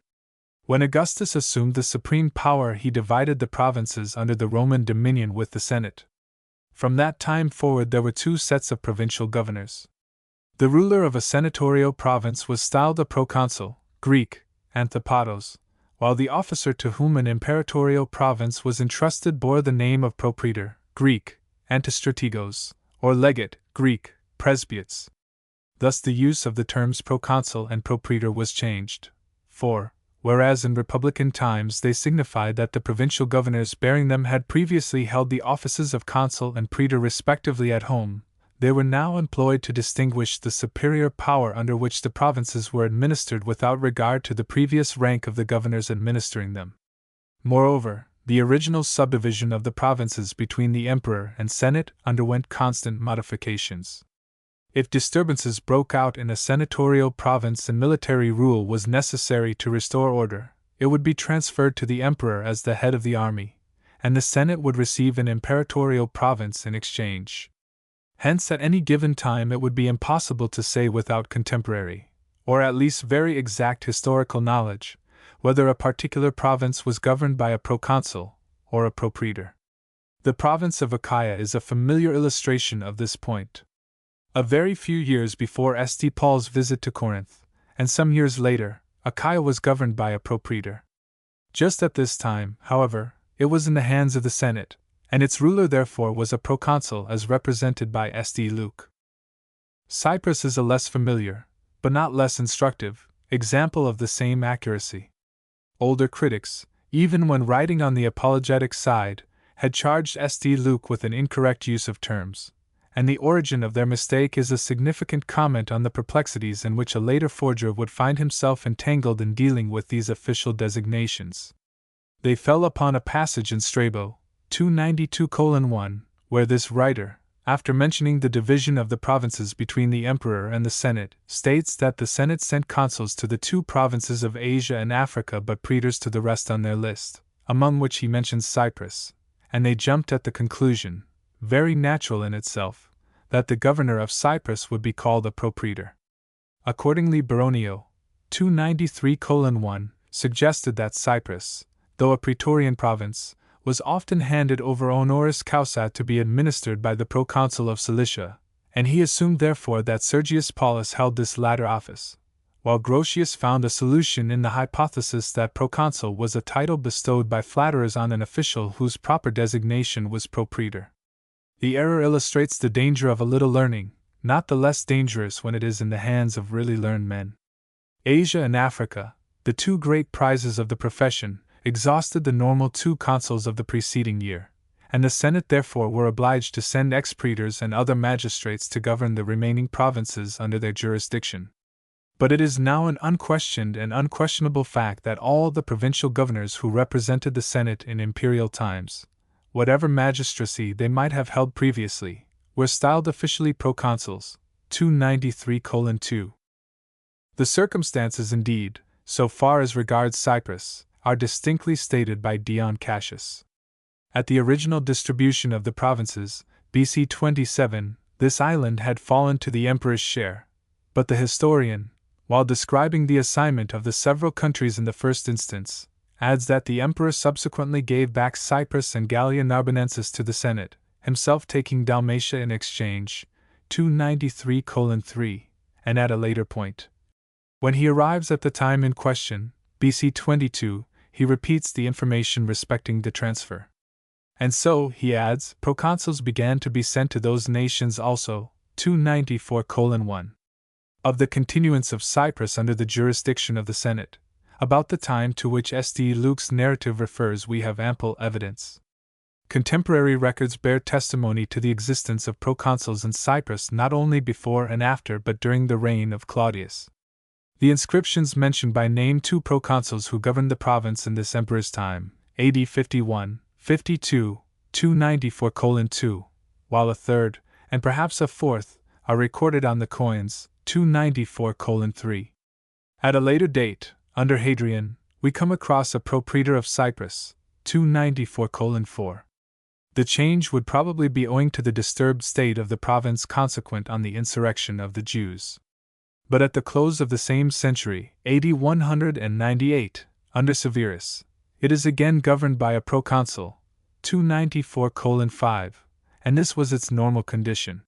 When Augustus assumed the supreme power, he divided the provinces under the Roman dominion with the Senate. From that time forward there were two sets of provincial governors. The ruler of a senatorial province was styled a proconsul, Greek, Antipatos, while the officer to whom an imperatorial province was entrusted bore the name of propraetor, Greek, Antistrategos, or legate, Greek, presbytes. Thus the use of the terms proconsul and propraetor was changed. 4. Whereas in republican times they signified that the provincial governors bearing them had previously held the offices of consul and praetor respectively at home, they were now employed to distinguish the superior power under which the provinces were administered without regard to the previous rank of the governors administering them. Moreover, the original subdivision of the provinces between the emperor and senate underwent constant modifications. If disturbances broke out in a senatorial province and military rule was necessary to restore order, it would be transferred to the emperor as the head of the army, and the senate would receive an imperatorial province in exchange. Hence, at any given time it would be impossible to say without contemporary, or at least very exact historical knowledge, whether a particular province was governed by a proconsul or a propraetor. The province of Achaia is a familiar illustration of this point. A very few years before St. Paul's visit to Corinth, and some years later, Achaia was governed by a propraetor. Just at this time, however, it was in the hands of the Senate, and its ruler therefore was a proconsul as represented by St. Luke. Cyprus is a less familiar, but not less instructive, example of the same accuracy. Older critics, even when writing on the apologetic side, had charged St. Luke with an incorrect use of terms, and the origin of their mistake is a significant comment on the perplexities in which a later forger would find himself entangled in dealing with these official designations. They fell upon a passage in Strabo, 292:1, where this writer, after mentioning the division of the provinces between the emperor and the Senate, states that the Senate sent consuls to the two provinces of Asia and Africa but praetors to the rest on their list, among which he mentions Cyprus, and they jumped at the conclusion, very natural in itself, that the governor of Cyprus would be called a propraetor. Accordingly, Baronio, 293:1, suggested that Cyprus, though a praetorian province, was often handed over honoris causa to be administered by the proconsul of Cilicia, and he assumed therefore that Sergius Paulus held this latter office, while Grotius found a solution in the hypothesis that proconsul was a title bestowed by flatterers on an official whose proper designation was propraetor. The error illustrates the danger of a little learning, not the less dangerous when it is in the hands of really learned men. Asia and Africa, the two great prizes of the profession, exhausted the normal two consuls of the preceding year, and the Senate therefore were obliged to send ex-praetors and other magistrates to govern the remaining provinces under their jurisdiction. But it is now an unquestioned and unquestionable fact that all the provincial governors who represented the Senate in imperial times, whatever magistracy they might have held previously, were styled officially proconsuls, 293:2. The circumstances, indeed, so far as regards Cyprus, are distinctly stated by Dion Cassius. At the original distribution of the provinces, BC 27, this island had fallen to the emperor's share, but the historian, while describing the assignment of the several countries in the first instance, adds that the emperor subsequently gave back Cyprus and Gallia Narbonensis to the Senate, himself taking Dalmatia in exchange, 293:3, and at a later point. When he arrives at the time in question, BC 22, he repeats the information respecting the transfer. And so, he adds, proconsuls began to be sent to those nations also, 294:1. Of the continuance of Cyprus under the jurisdiction of the Senate, about the time to which St. Luke's narrative refers, we have ample evidence. Contemporary records bear testimony to the existence of proconsuls in Cyprus not only before and after but during the reign of Claudius. The inscriptions mention by name 2 proconsuls who governed the province in this emperor's time, AD 51, 52, 294:2, while a third, and perhaps a fourth, are recorded on the coins, 294:3. At a later date, under Hadrian, we come across a propraetor of Cyprus, 294:4. The change would probably be owing to the disturbed state of the province consequent on the insurrection of the Jews. But at the close of the same century, AD 198, under Severus, it is again governed by a proconsul, 294:5, and this was its normal condition.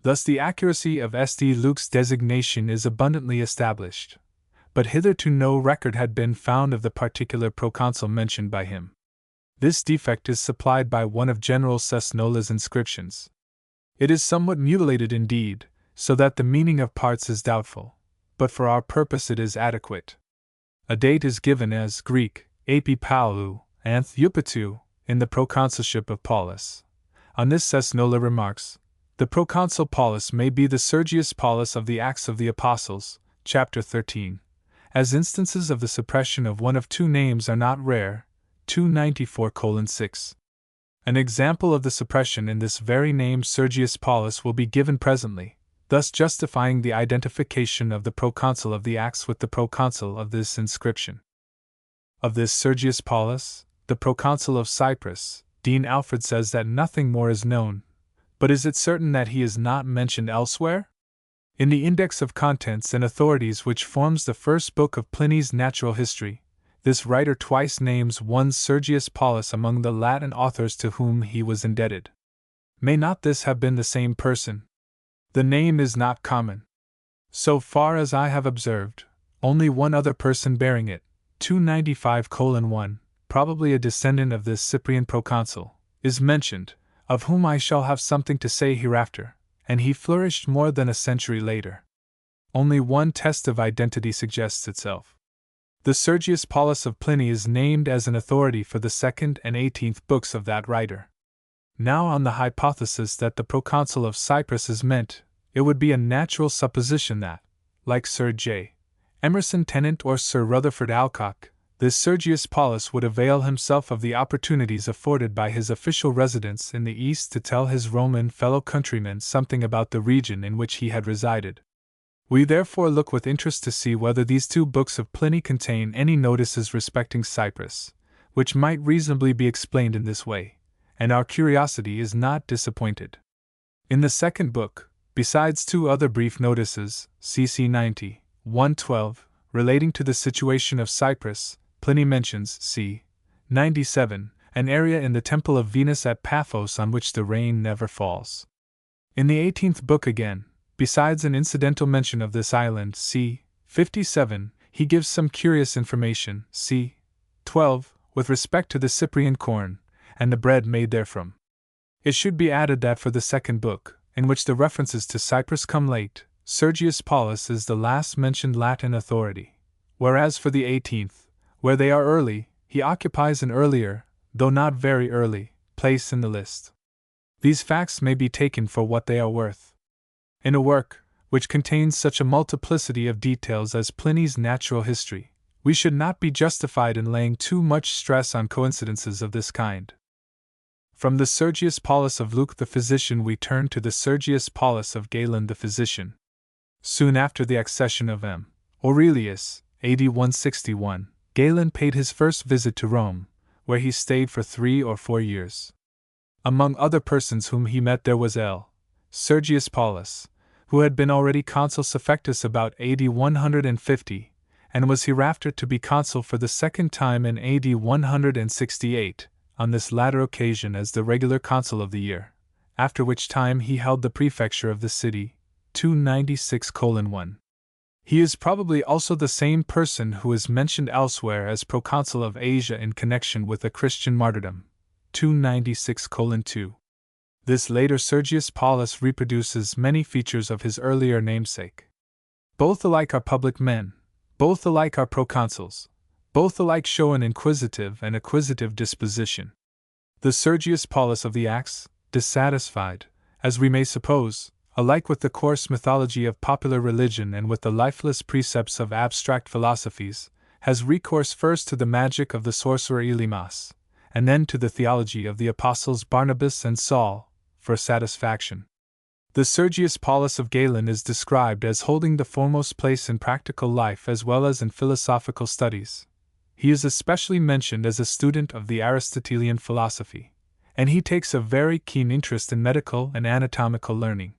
Thus the accuracy of St. Luke's designation is abundantly established, but hitherto no record had been found of the particular proconsul mentioned by him. This defect is supplied by one of General Cesnola's inscriptions. It is somewhat mutilated indeed, so that the meaning of parts is doubtful, but for our purpose it is adequate. A date is given as Greek, Api Paulou, Anth Eupatou, in the proconsulship of Paulus. On this Cesnola remarks, the proconsul Paulus may be the Sergius Paulus of the Acts of the Apostles, chapter 13, as instances of the suppression of one of two names are not rare, 294:6. An example of the suppression in this very name Sergius Paulus will be given presently, thus justifying the identification of the proconsul of the Acts with the proconsul of this inscription. Of this Sergius Paulus, the proconsul of Cyprus, Dean Alfred says that nothing more is known, but is it certain that he is not mentioned elsewhere? In the Index of Contents and Authorities which forms the first book of Pliny's Natural History, this writer twice names one Sergius Paulus among the Latin authors to whom he was indebted. May not this have been the same person? The name is not common. So far as I have observed, only one other person bearing it, 295:1, probably a descendant of this Cyprian proconsul, is mentioned, of whom I shall have something to say hereafter, and he flourished more than a century later. Only one test of identity suggests itself. The Sergius Paulus of Pliny is named as an authority for the 2nd and 18th books of that writer. Now, on the hypothesis that the proconsul of Cyprus is meant, it would be a natural supposition that, like Sir J. Emerson Tennant or Sir Rutherford Alcock, this Sergius Paulus would avail himself of the opportunities afforded by his official residence in the East to tell his Roman fellow countrymen something about the region in which he had resided. We therefore look with interest to see whether these two books of Pliny contain any notices respecting Cyprus, which might reasonably be explained in this way, and our curiosity is not disappointed. In the second book, besides two other brief notices, cc 90, 112, relating to the situation of Cyprus, Pliny mentions, c. 97, an area in the temple of Venus at Paphos on which the rain never falls. In the 18th book again, besides an incidental mention of this island, c. 57, he gives some curious information, c. 12, with respect to the Cyprian corn, and the bread made therefrom. It should be added that for the second book, in which the references to Cyprus come late, Sergius Paulus is the last mentioned Latin authority, whereas for the 18th, where they are early, he occupies an earlier, though not very early, place in the list. These facts may be taken for what they are worth. In a work which contains such a multiplicity of details as Pliny's Natural History, we should not be justified in laying too much stress on coincidences of this kind. From the Sergius Paulus of Luke the physician we turn to the Sergius Paulus of Galen the physician. Soon after the accession of M. Aurelius, AD 161, Galen paid his first visit to Rome, where he stayed for 3 or 4 years. Among other persons whom he met there was L. Sergius Paulus, who had been already consul suffectus about AD 150, and was hereafter to be consul for the second time in AD 168, on this latter occasion as the regular consul of the year, after which time he held the prefecture of the city, 296:1. He is probably also the same person who is mentioned elsewhere as proconsul of Asia in connection with the Christian martyrdom, 296:2. This later Sergius Paulus reproduces many features of his earlier namesake. Both alike are public men, both alike are proconsuls, both alike show an inquisitive and acquisitive disposition. The Sergius Paulus of the Acts, dissatisfied, as we may suppose, alike with the coarse mythology of popular religion and with the lifeless precepts of abstract philosophies, has recourse first to the magic of the sorcerer Elymas, and then to the theology of the apostles Barnabas and Saul, for satisfaction. The Sergius Paulus of Galen is described as holding the foremost place in practical life as well as in philosophical studies. He is especially mentioned as a student of the Aristotelian philosophy, and he takes a very keen interest in medical and anatomical learning.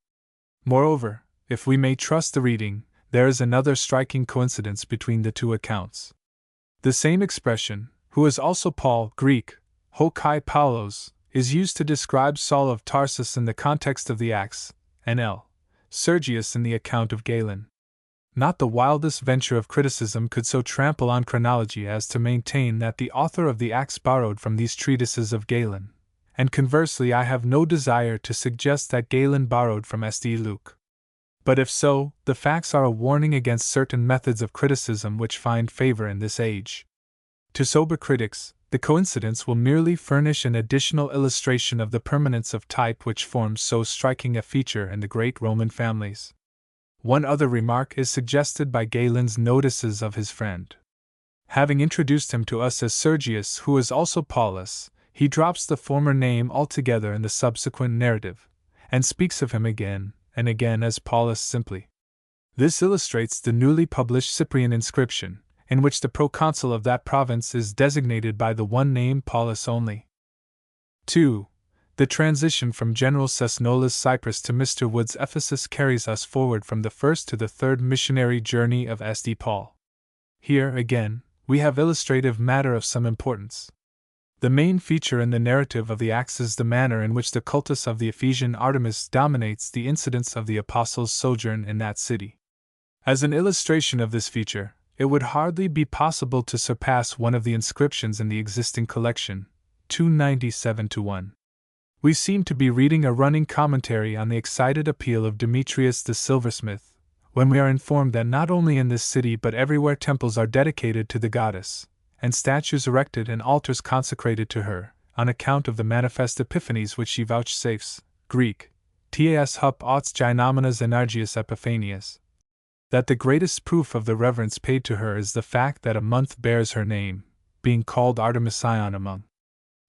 Moreover, if we may trust the reading, there is another striking coincidence between the two accounts. The same expression, who is also Paul, Greek, ho kai Paulos, is used to describe Saul of Tarsus in the context of the Acts, and L. Sergius in the account of Galen. Not the wildest venture of criticism could so trample on chronology as to maintain that the author of the Acts borrowed from these treatises of Galen, and conversely I have no desire to suggest that Galen borrowed from St. Luke. But if so, the facts are a warning against certain methods of criticism which find favor in this age. To sober critics, the coincidence will merely furnish an additional illustration of the permanence of type which forms so striking a feature in the great Roman families. One other remark is suggested by Galen's notices of his friend. Having introduced him to us as Sergius, who is also Paulus, he drops the former name altogether in the subsequent narrative, and speaks of him again and again as Paulus simply. This illustrates the newly published Cyprian inscription, in which the proconsul of that province is designated by the one name Paulus only. 2. The transition from General Cesnola's Cyprus to Mr. Wood's Ephesus carries us forward from the first to the third missionary journey of St. Paul. Here, again, we have illustrative matter of some importance. The main feature in the narrative of the Acts is the manner in which the cultus of the Ephesian Artemis dominates the incidents of the apostles' sojourn in that city. As an illustration of this feature, it would hardly be possible to surpass one of the inscriptions in the existing collection, 297:1. We seem to be reading a running commentary on the excited appeal of Demetrius the silversmith, when we are informed that not only in this city but everywhere temples are dedicated to the goddess, and statues erected and altars consecrated to her, on account of the manifest epiphanies which she vouchsafes, Greek, tas hup auts gynomenas energias epiphanias. That the greatest proof of the reverence paid to her is the fact that a month bears her name, being called Artemision among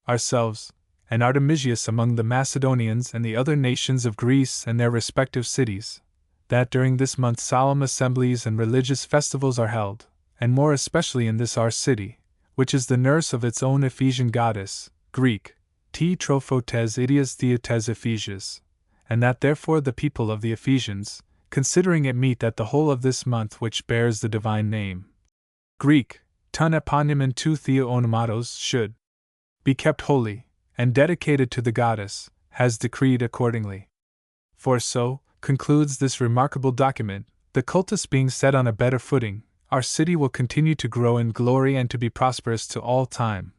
ourselves, and Artemisius among the Macedonians and the other nations of Greece and their respective cities, that during this month solemn assemblies and religious festivals are held, and more especially in this our city, which is the nurse of its own Ephesian goddess, Greek, T trophotes idias theotes Ephesias, and that therefore the people of the Ephesians, considering it meet that the whole of this month which bears the divine name, Greek, ton eponymen tu theo onomatos, should be kept holy, and dedicated to the goddess, has decreed accordingly. For so, concludes this remarkable document, the cultus being set on a better footing, our city will continue to grow in glory and to be prosperous to all time.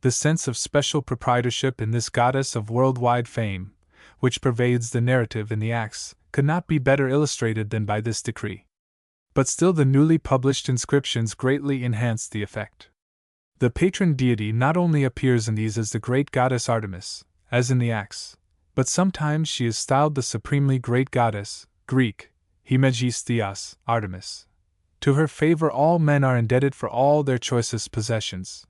The sense of special proprietorship in this goddess of worldwide fame, which pervades the narrative in the Acts, could not be better illustrated than by this decree. But still the newly published inscriptions greatly enhance the effect. The patron deity not only appears in these as the great goddess Artemis, as in the Acts, but sometimes she is styled the supremely great goddess, Greek, Himegistheos, Artemis. To her favor all men are indebted for all their choicest possessions.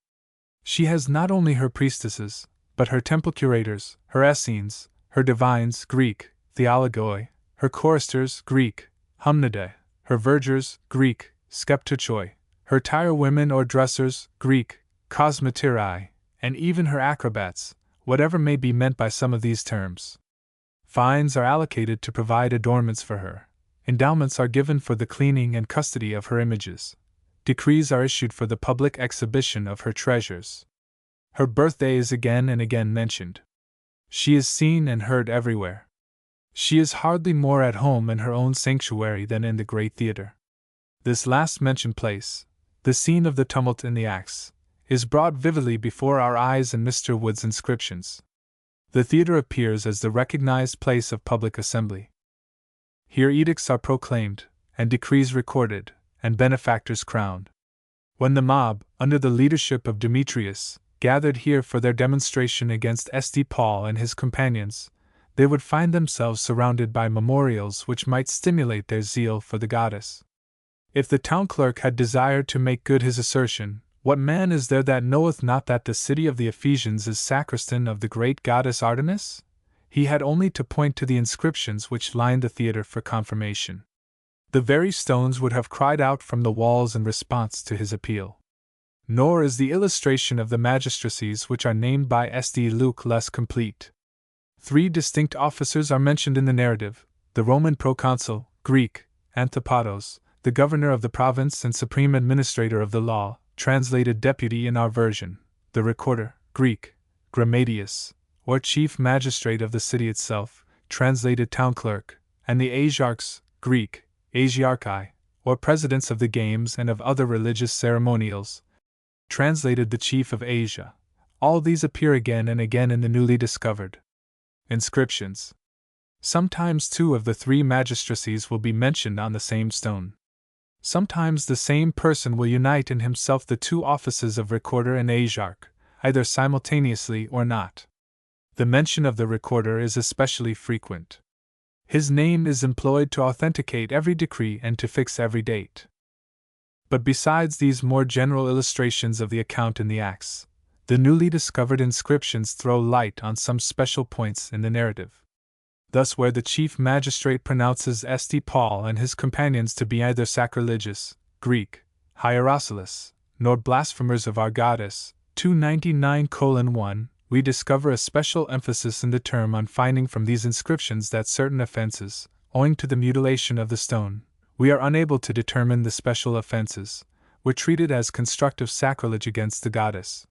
She has not only her priestesses, but her temple curators, her Essenes, her divines, Greek, Theologoi, her choristers, Greek, Humnidae, her vergers, Greek, Skeptochoi, her tire women or dressers, Greek, Cosmetirai, and even her acrobats, whatever may be meant by some of these terms. Fines are allocated to provide adornments for her. Endowments are given for the cleaning and custody of her images. Decrees are issued for the public exhibition of her treasures. Her birthday is again and again mentioned. She is seen and heard everywhere. She is hardly more at home in her own sanctuary than in the great theatre. This last mentioned place, the scene of the tumult in the Acts, is brought vividly before our eyes in Mr. Wood's inscriptions. The theatre appears as the recognized place of public assembly. Here edicts are proclaimed, and decrees recorded, and benefactors crowned. When the mob, under the leadership of Demetrius, gathered here for their demonstration against St. Paul and his companions, they would find themselves surrounded by memorials which might stimulate their zeal for the goddess. If the town clerk had desired to make good his assertion, what man is there that knoweth not that the city of the Ephesians is sacristan of the great goddess Artemis? He had only to point to the inscriptions which lined the theatre for confirmation. The very stones would have cried out from the walls in response to his appeal. Nor is the illustration of the magistracies which are named by St. Luke less complete. 3 distinct officers are mentioned in the narrative: the Roman proconsul, Greek, Antipatos, the governor of the province and supreme administrator of the law, translated deputy in our version, the recorder, Greek, Grammatius, or chief magistrate of the city itself, translated town clerk, and the Asiarchs, Greek, Asiarchi, or presidents of the games and of other religious ceremonials, translated the chief of Asia. All these appear again and again in the newly discovered inscriptions. Sometimes 2 of the 3 magistracies will be mentioned on the same stone. Sometimes the same person will unite in himself the 2 offices of recorder and Asiarch, either simultaneously or not. The mention of the recorder is especially frequent. His name is employed to authenticate every decree and to fix every date. But besides these more general illustrations of the account in the Acts, the newly discovered inscriptions throw light on some special points in the narrative. Thus, where the chief magistrate pronounces St. Paul and his companions to be either sacrilegious, Greek, hierosolis, nor blasphemers of our goddess, 299:1, we discover a special emphasis in the term on finding from these inscriptions that certain offenses, owing to the mutilation of the stone, we are unable to determine the special offenses, were treated as constructive sacrilege against the goddess.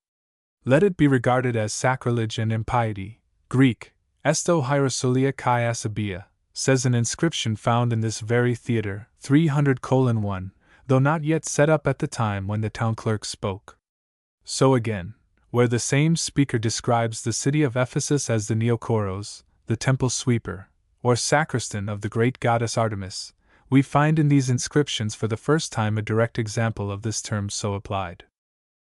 Let it be regarded as sacrilege and impiety. Greek, Esto hierosolia kai asabia, says an inscription found in this very theatre, 300:1, though not yet set up at the time when the town clerk spoke. So again, where the same speaker describes the city of Ephesus as the Neokoros, the temple sweeper, or sacristan of the great goddess Artemis, we find in these inscriptions for the first time a direct example of this term so applied.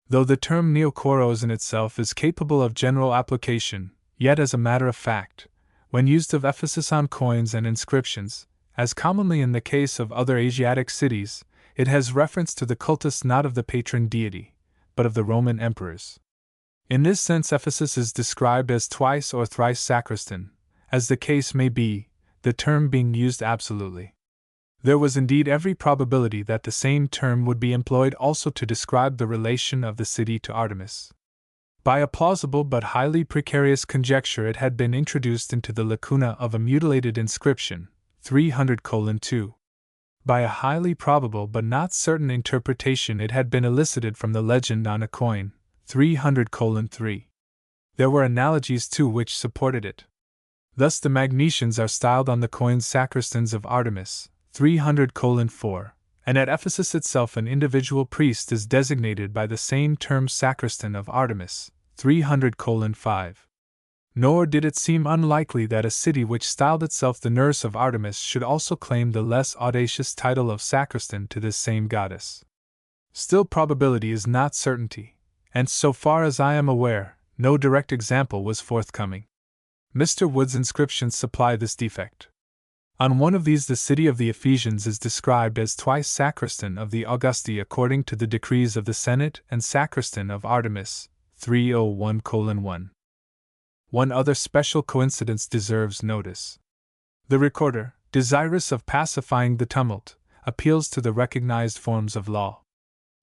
Though the term Neokoros in itself is capable of general application, yet as a matter of fact, when used of Ephesus on coins and inscriptions, as commonly in the case of other Asiatic cities, it has reference to the cultus not of the patron deity, but of the Roman emperors. In this sense Ephesus is described as twice or thrice sacristan, as the case may be, the term being used absolutely. There was indeed every probability that the same term would be employed also to describe the relation of the city to Artemis. By a plausible but highly precarious conjecture it had been introduced into the lacuna of a mutilated inscription, 300:2. By a highly probable but not certain interpretation it had been elicited from the legend on a coin, 300:3. There were analogies too which supported it. Thus the Magnesians are styled on the coins sacristans of Artemis, 300:4, and at Ephesus itself an individual priest is designated by the same term sacristan of Artemis, 300:5. Nor did it seem unlikely that a city which styled itself the nurse of Artemis should also claim the less audacious title of sacristan to this same goddess. Still, probability is not certainty, and so far as I am aware, no direct example was forthcoming. Mr. Wood's inscriptions supply this defect. On one of these, the city of the Ephesians is described as twice sacristan of the Augusti according to the decrees of the Senate and sacristan of Artemis, 301:1. One other special coincidence deserves notice. The recorder, desirous of pacifying the tumult, appeals to the recognized forms of law.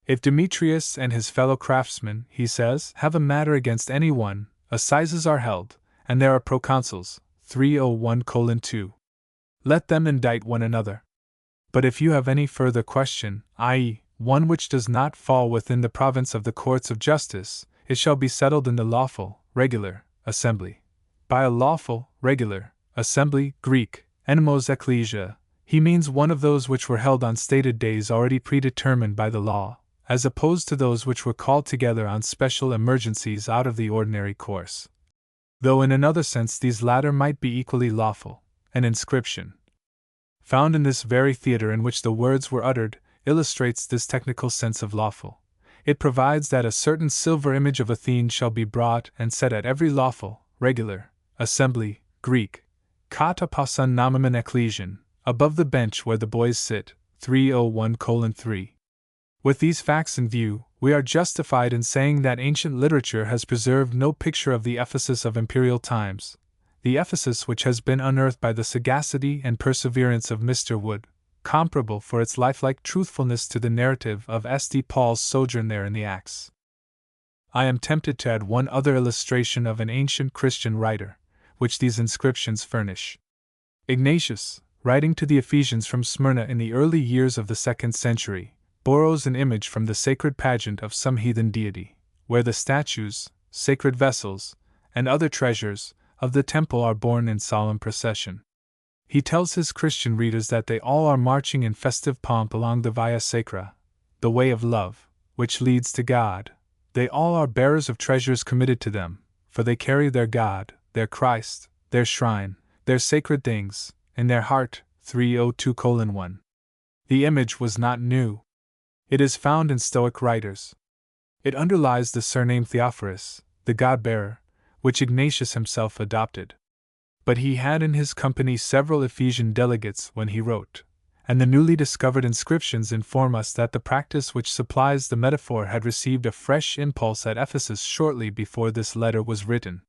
If Demetrius and his fellow craftsmen, he says, have a matter against any one, assizes are held, and there are proconsuls, 301:2. Let them indict one another. But if you have any further question, i.e., one which does not fall within the province of the courts of justice, it shall be settled in the lawful, regular, assembly. By a lawful, regular, assembly, Greek, enmos ecclesia, he means one of those which were held on stated days already predetermined by the law, as opposed to those which were called together on special emergencies out of the ordinary course. Though in another sense these latter might be equally lawful. An inscription found in this very theatre in which the words were uttered illustrates this technical sense of lawful. It provides that a certain silver image of Athene shall be brought and set at every lawful, regular, assembly, Greek, kata pasan nomen ecclesian, above the bench where the boys sit, 301:3. With these facts in view, we are justified in saying that ancient literature has preserved no picture of the Ephesus of imperial times, the Ephesus which has been unearthed by the sagacity and perseverance of Mr. Wood, comparable for its lifelike truthfulness to the narrative of St. Paul's sojourn there in the Acts. I am tempted to add one other illustration of an ancient Christian writer, which these inscriptions furnish. Ignatius, writing to the Ephesians from Smyrna in the early years of the 2nd century, borrows an image from the sacred pageant of some heathen deity, where the statues, sacred vessels, and other treasures of the temple are borne in solemn procession. He tells his Christian readers that they all are marching in festive pomp along the Via Sacra, the way of love, which leads to God. They all are bearers of treasures committed to them, for they carry their God, their Christ, their shrine, their sacred things, in their heart, 302:1. The image was not new. It is found in Stoic writers. It underlies the surname Theophorus, the God-bearer, which Ignatius himself adopted. But he had in his company several Ephesian delegates when he wrote, and the newly discovered inscriptions inform us that the practice which supplies the metaphor had received a fresh impulse at Ephesus shortly before this letter was written.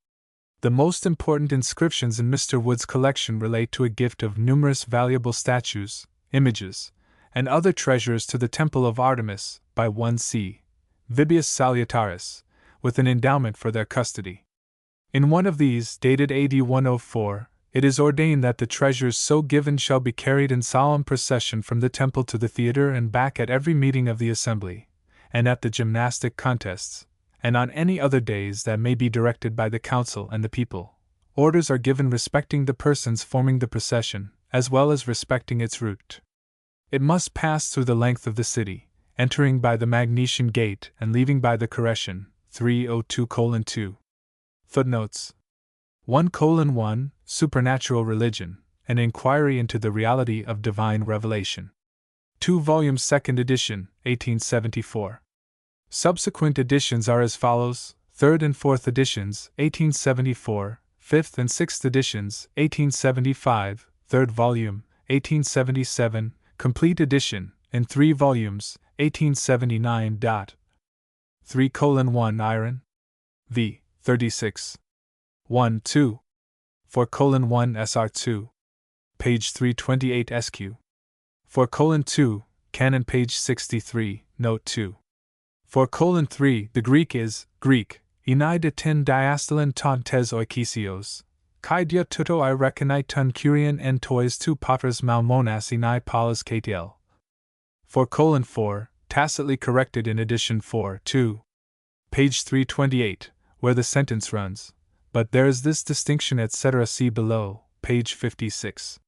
The most important inscriptions in Mr. Wood's collection relate to a gift of numerous valuable statues, images, and other treasures to the Temple of Artemis by one C. Vibius Salutaris, with an endowment for their custody. In one of these, dated AD 104, it is ordained that the treasures so given shall be carried in solemn procession from the temple to the theatre and back at every meeting of the assembly, and at the gymnastic contests, and on any other days that may be directed by the council and the people. Orders are given respecting the persons forming the procession, as well as respecting its route. It must pass through the length of the city, entering by the Magnesian Gate and leaving by the Corretian, 302:2. Footnotes 1:1 Supernatural Religion, an inquiry into the reality of divine revelation. 2 volumes 2nd edition, 1874. Subsequent editions are as follows: 3rd and 4th editions, 1874, 5th and 6th editions, 1875, 3rd volume, 1877, complete edition, in 3 volumes, 1879. 3:1 Iron. V. 36. 1-2. 4:1 SR2. Page 328 SQ. 4:2, Canon page 63, note 2. 4:3, the Greek is, Greek, enai de ten diastalon ton tes oikisios, kai dia tuto I reconai ton kurian en tois tu patras malmonas enai palas katiel. 4:4, tacitly corrected in edition 4-2. Page 328, where the sentence runs, but there is this distinction etc. see below, page 56.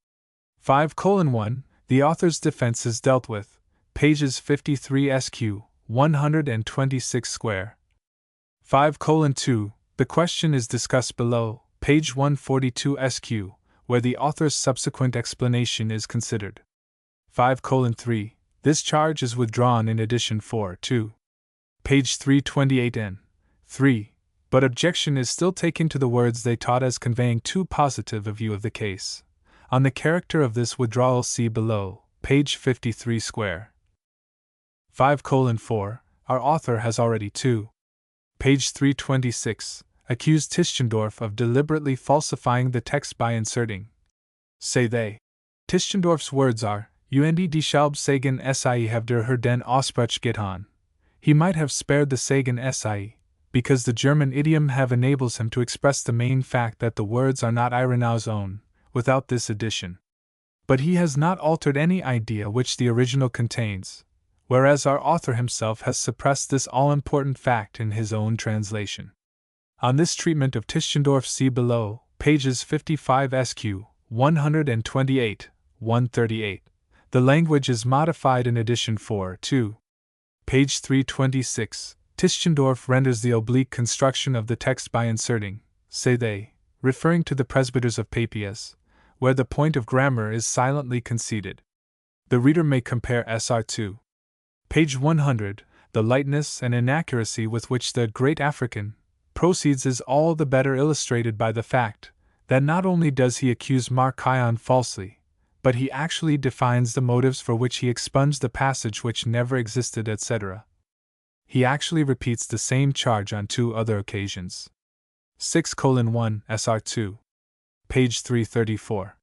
5:1, the author's defense is dealt with, pages 53 SQ, 126 square. 5:2, the question is discussed below, page 142 SQ, where the author's subsequent explanation is considered. 5:3, this charge is withdrawn in edition 4-2. Page 328 n. 3. But objection is still taken to the words they taught as conveying too positive a view of the case. On the character of this withdrawal, see below, page 53 square. 5:4, our author has already page 326, accused Tischendorf of deliberately falsifying the text by inserting, say they. Tischendorf's words are, Und die Schaubsagen sie have der Herr den Ausspruch getan. He might have spared the Sagen sie, because the German idiom have enables him to express the main fact that the words are not Irenau's own, without this addition. But he has not altered any idea which the original contains, whereas our author himself has suppressed this all-important fact in his own translation. On this treatment of Tischendorf, see below, pages 55 sq. 128, 138. The language is modified in edition 4, page 326. Tischendorf renders the oblique construction of the text by inserting, say they, referring to the presbyters of Papias, where the point of grammar is silently conceded. The reader may compare SR2. Page 100, the lightness and inaccuracy with which the great African proceeds is all the better illustrated by the fact that not only does he accuse Marcion falsely, but he actually defines the motives for which he expunged the passage which never existed, etc. He actually repeats the same charge on 2 other occasions. 6:1 SR2. Page 334.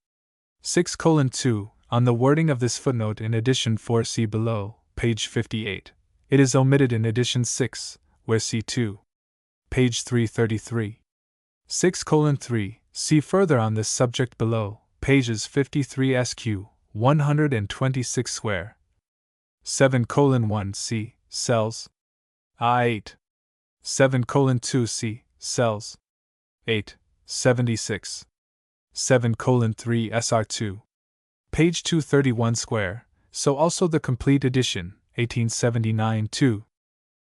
6:2, on the wording of this footnote in edition 4, see below, page 58. It is omitted in edition 6, where C2. Page 333. 6:3, see further on this subject below, pages 53 sq. 126 square. 7:1, see, cells. I8. 7:2, see, cells. 8, 76. 7:3 SR2. Page 231 square, so also the complete edition, 1879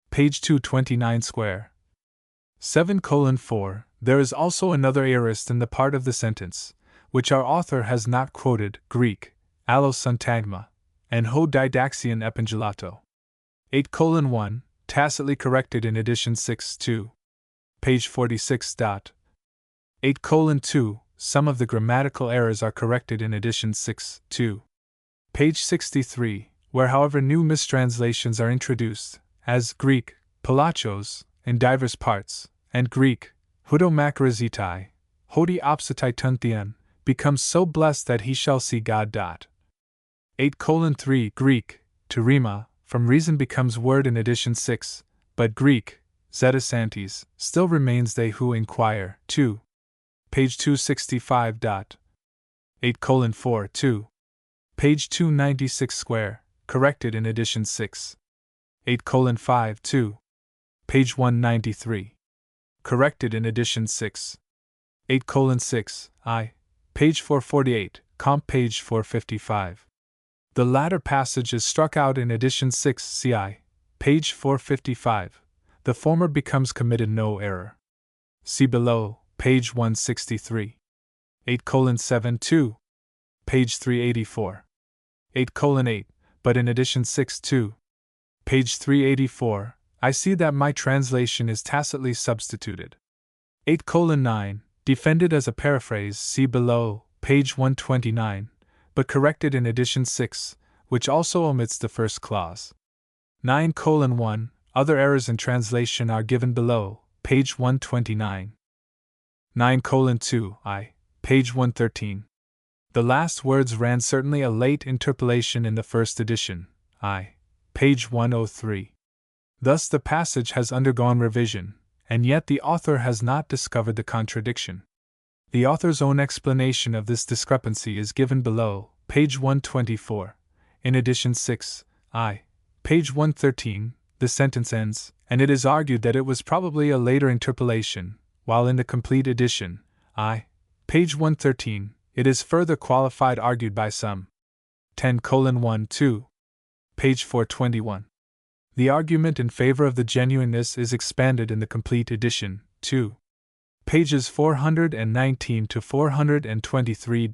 page 229 square. 7:4, there is also another aorist in the part of the sentence, which our author has not quoted, Greek, allosyntagma, and ho didaxion epingelato. 8:1, tacitly corrected in edition 6 page 46. 8:2, some of the grammatical errors are corrected in edition 6 page 63, where however new mistranslations are introduced, as Greek, palachos, in divers parts, and Greek, hudomakarizaitai, hodi opsitai tunthian, becomes so blessed that he shall see God. 8:3, Greek, terima, from reason becomes word in edition 6, but Greek, zetasantes, still remains they who inquire, page 265. 8:4, page 296 square, corrected in edition 6. 8:5, page 193. Corrected in edition 6. 8:6, page 448, comp page 455. The latter passage is struck out in edition 6 CI, page 455. The former becomes committed no error. See below, page 163. 8:7, page 384. 8:8, but in edition 6 page 384, I see that my translation is tacitly substituted. 8:9, defended as a paraphrase, see below, page 129, but corrected in edition 6, which also omits the first clause. 9:1, other errors in translation are given below, page 129. 9:2, page 113. The last words ran certainly a late interpolation in the first edition, page 103. Thus the passage has undergone revision, and yet the author has not discovered the contradiction. The author's own explanation of this discrepancy is given below, page 124. In edition 6, page 113, the sentence ends, and it is argued that it was probably a later interpolation, while in the complete edition, page 113, it is further qualified argued by some. 10:1, page 421. The argument in favor of the genuineness is expanded in the complete edition, pages 419 to 423.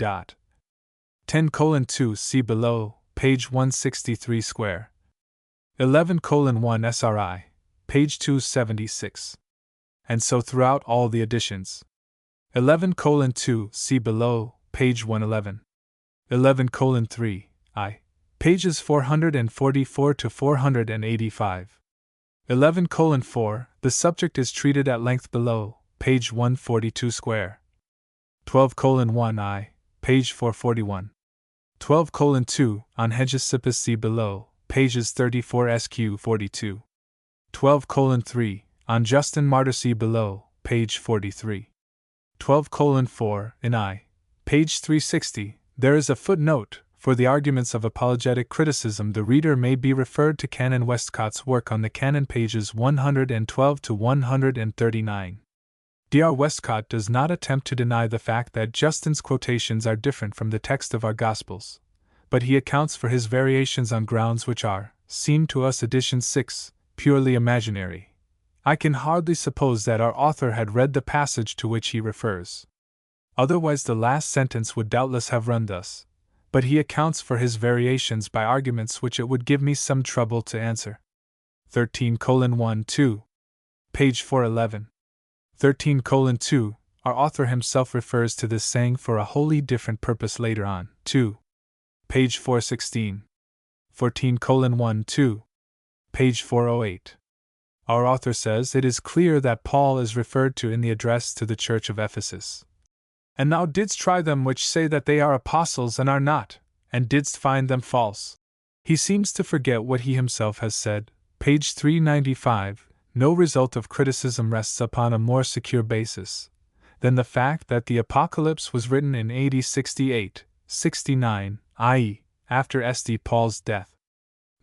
10:2, see below, page 163 square. 11:1 SRI, page 276. and so throughout all the editions. 11:2, see below, page 111. 11:3, I. Pages 444 to 485. 11:4, the subject is treated at length below, page 142 square. 12:1 I. Page 441. 12:2, on Hegesippus see below, pages 34 sq 42. 12:3, on Justin Martyr see below, page 43. 12:4, in I. Page 360, there is a footnote. For the arguments of apologetic criticism, the reader may be referred to Canon Westcott's work on the canon, pages 112 to 139. Dr. Westcott does not attempt to deny the fact that Justin's quotations are different from the text of our Gospels, but he accounts for his variations on grounds which are, seem to us edition 6, purely imaginary. I can hardly suppose that our author had read the passage to which he refers. Otherwise the last sentence would doubtless have run thus, but he accounts for his variations by arguments which it would give me some trouble to answer. 13:1-2. Page 411. 13:2, our author himself refers to this saying for a wholly different purpose later on, 2. Page 416. 14:1-2. Page 408. Our author says it is clear that Paul is referred to in the address to the church of Ephesus. And thou didst try them which say that they are apostles and are not, and didst find them false. He seems to forget what he himself has said, page 395. No result of criticism rests upon a more secure basis than the fact that the Apocalypse was written in AD 68-69, i.e., after St. Paul's death.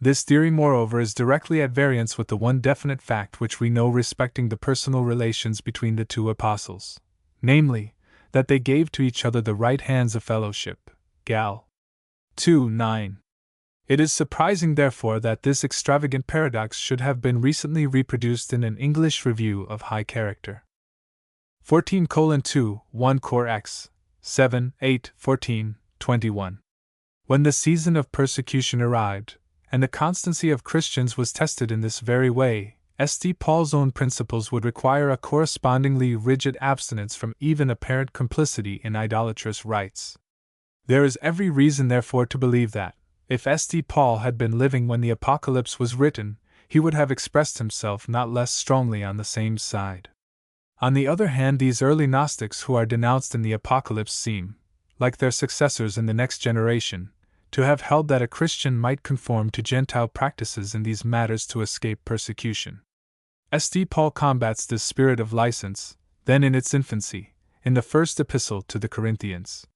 This theory, moreover, is directly at variance with the one definite fact which we know respecting the personal relations between the two apostles, namely, that they gave to each other the right hands of fellowship. Gal. 2:9. It is surprising, therefore, that this extravagant paradox should have been recently reproduced in an English review of high character. 14:2, 1 Cor X. 7, 8, 14, 21. When the season of persecution arrived, and the constancy of Christians was tested in this very way, St. Paul's own principles would require a correspondingly rigid abstinence from even apparent complicity in idolatrous rites. There is every reason, therefore, to believe that, if St. Paul had been living when the Apocalypse was written, he would have expressed himself not less strongly on the same side. On the other hand, these early Gnostics who are denounced in the Apocalypse seem, like their successors in the next generation, to have held that a Christian might conform to Gentile practices in these matters to escape persecution. St. Paul combats this spirit of license, then in its infancy, in the first epistle to the Corinthians.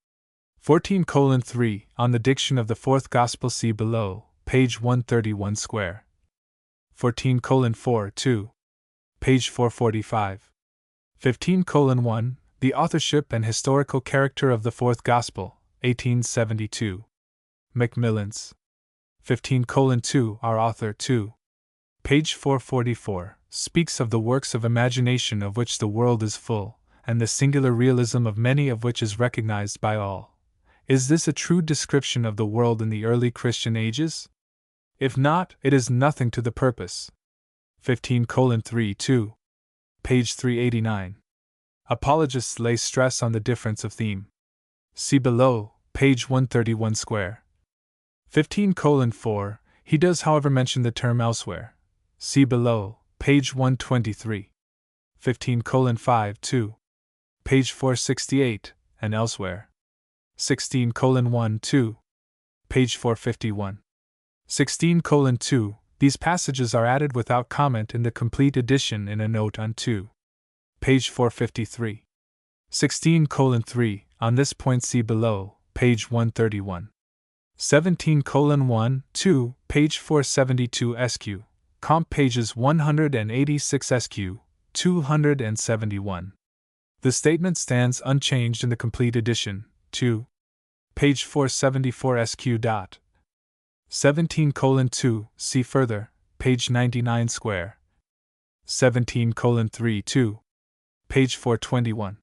14:3, on the diction of the fourth Gospel see below, page 131 square. 14:4-2. Page 445. 15:1, the authorship and historical character of the fourth Gospel, 1872. Macmillan's. 15:2, our author, 2. Page 444, speaks of the works of imagination of which the world is full, and the singular realism of many of which is recognized by all. Is this a true description of the world in the early Christian ages? If not, it is nothing to the purpose. 15:3-2. Page 389. Apologists lay stress on the difference of theme. See below, page 131 square. 15:4, he does however mention the term elsewhere. See below, page 123. 15:5-2. Page 468, and elsewhere. 16:1-2. Page 451. 16:2, these passages are added without comment in the complete edition in a note on 2. Page 453. 16:3, on this point see below, page 131. 17:1-2, page 472 sq. Comp pages 186 sq. 271. The statement stands unchanged in the complete edition, 2. Page 474 sq. 17:2, see further, page 99 square. 17:3-2. Page 421.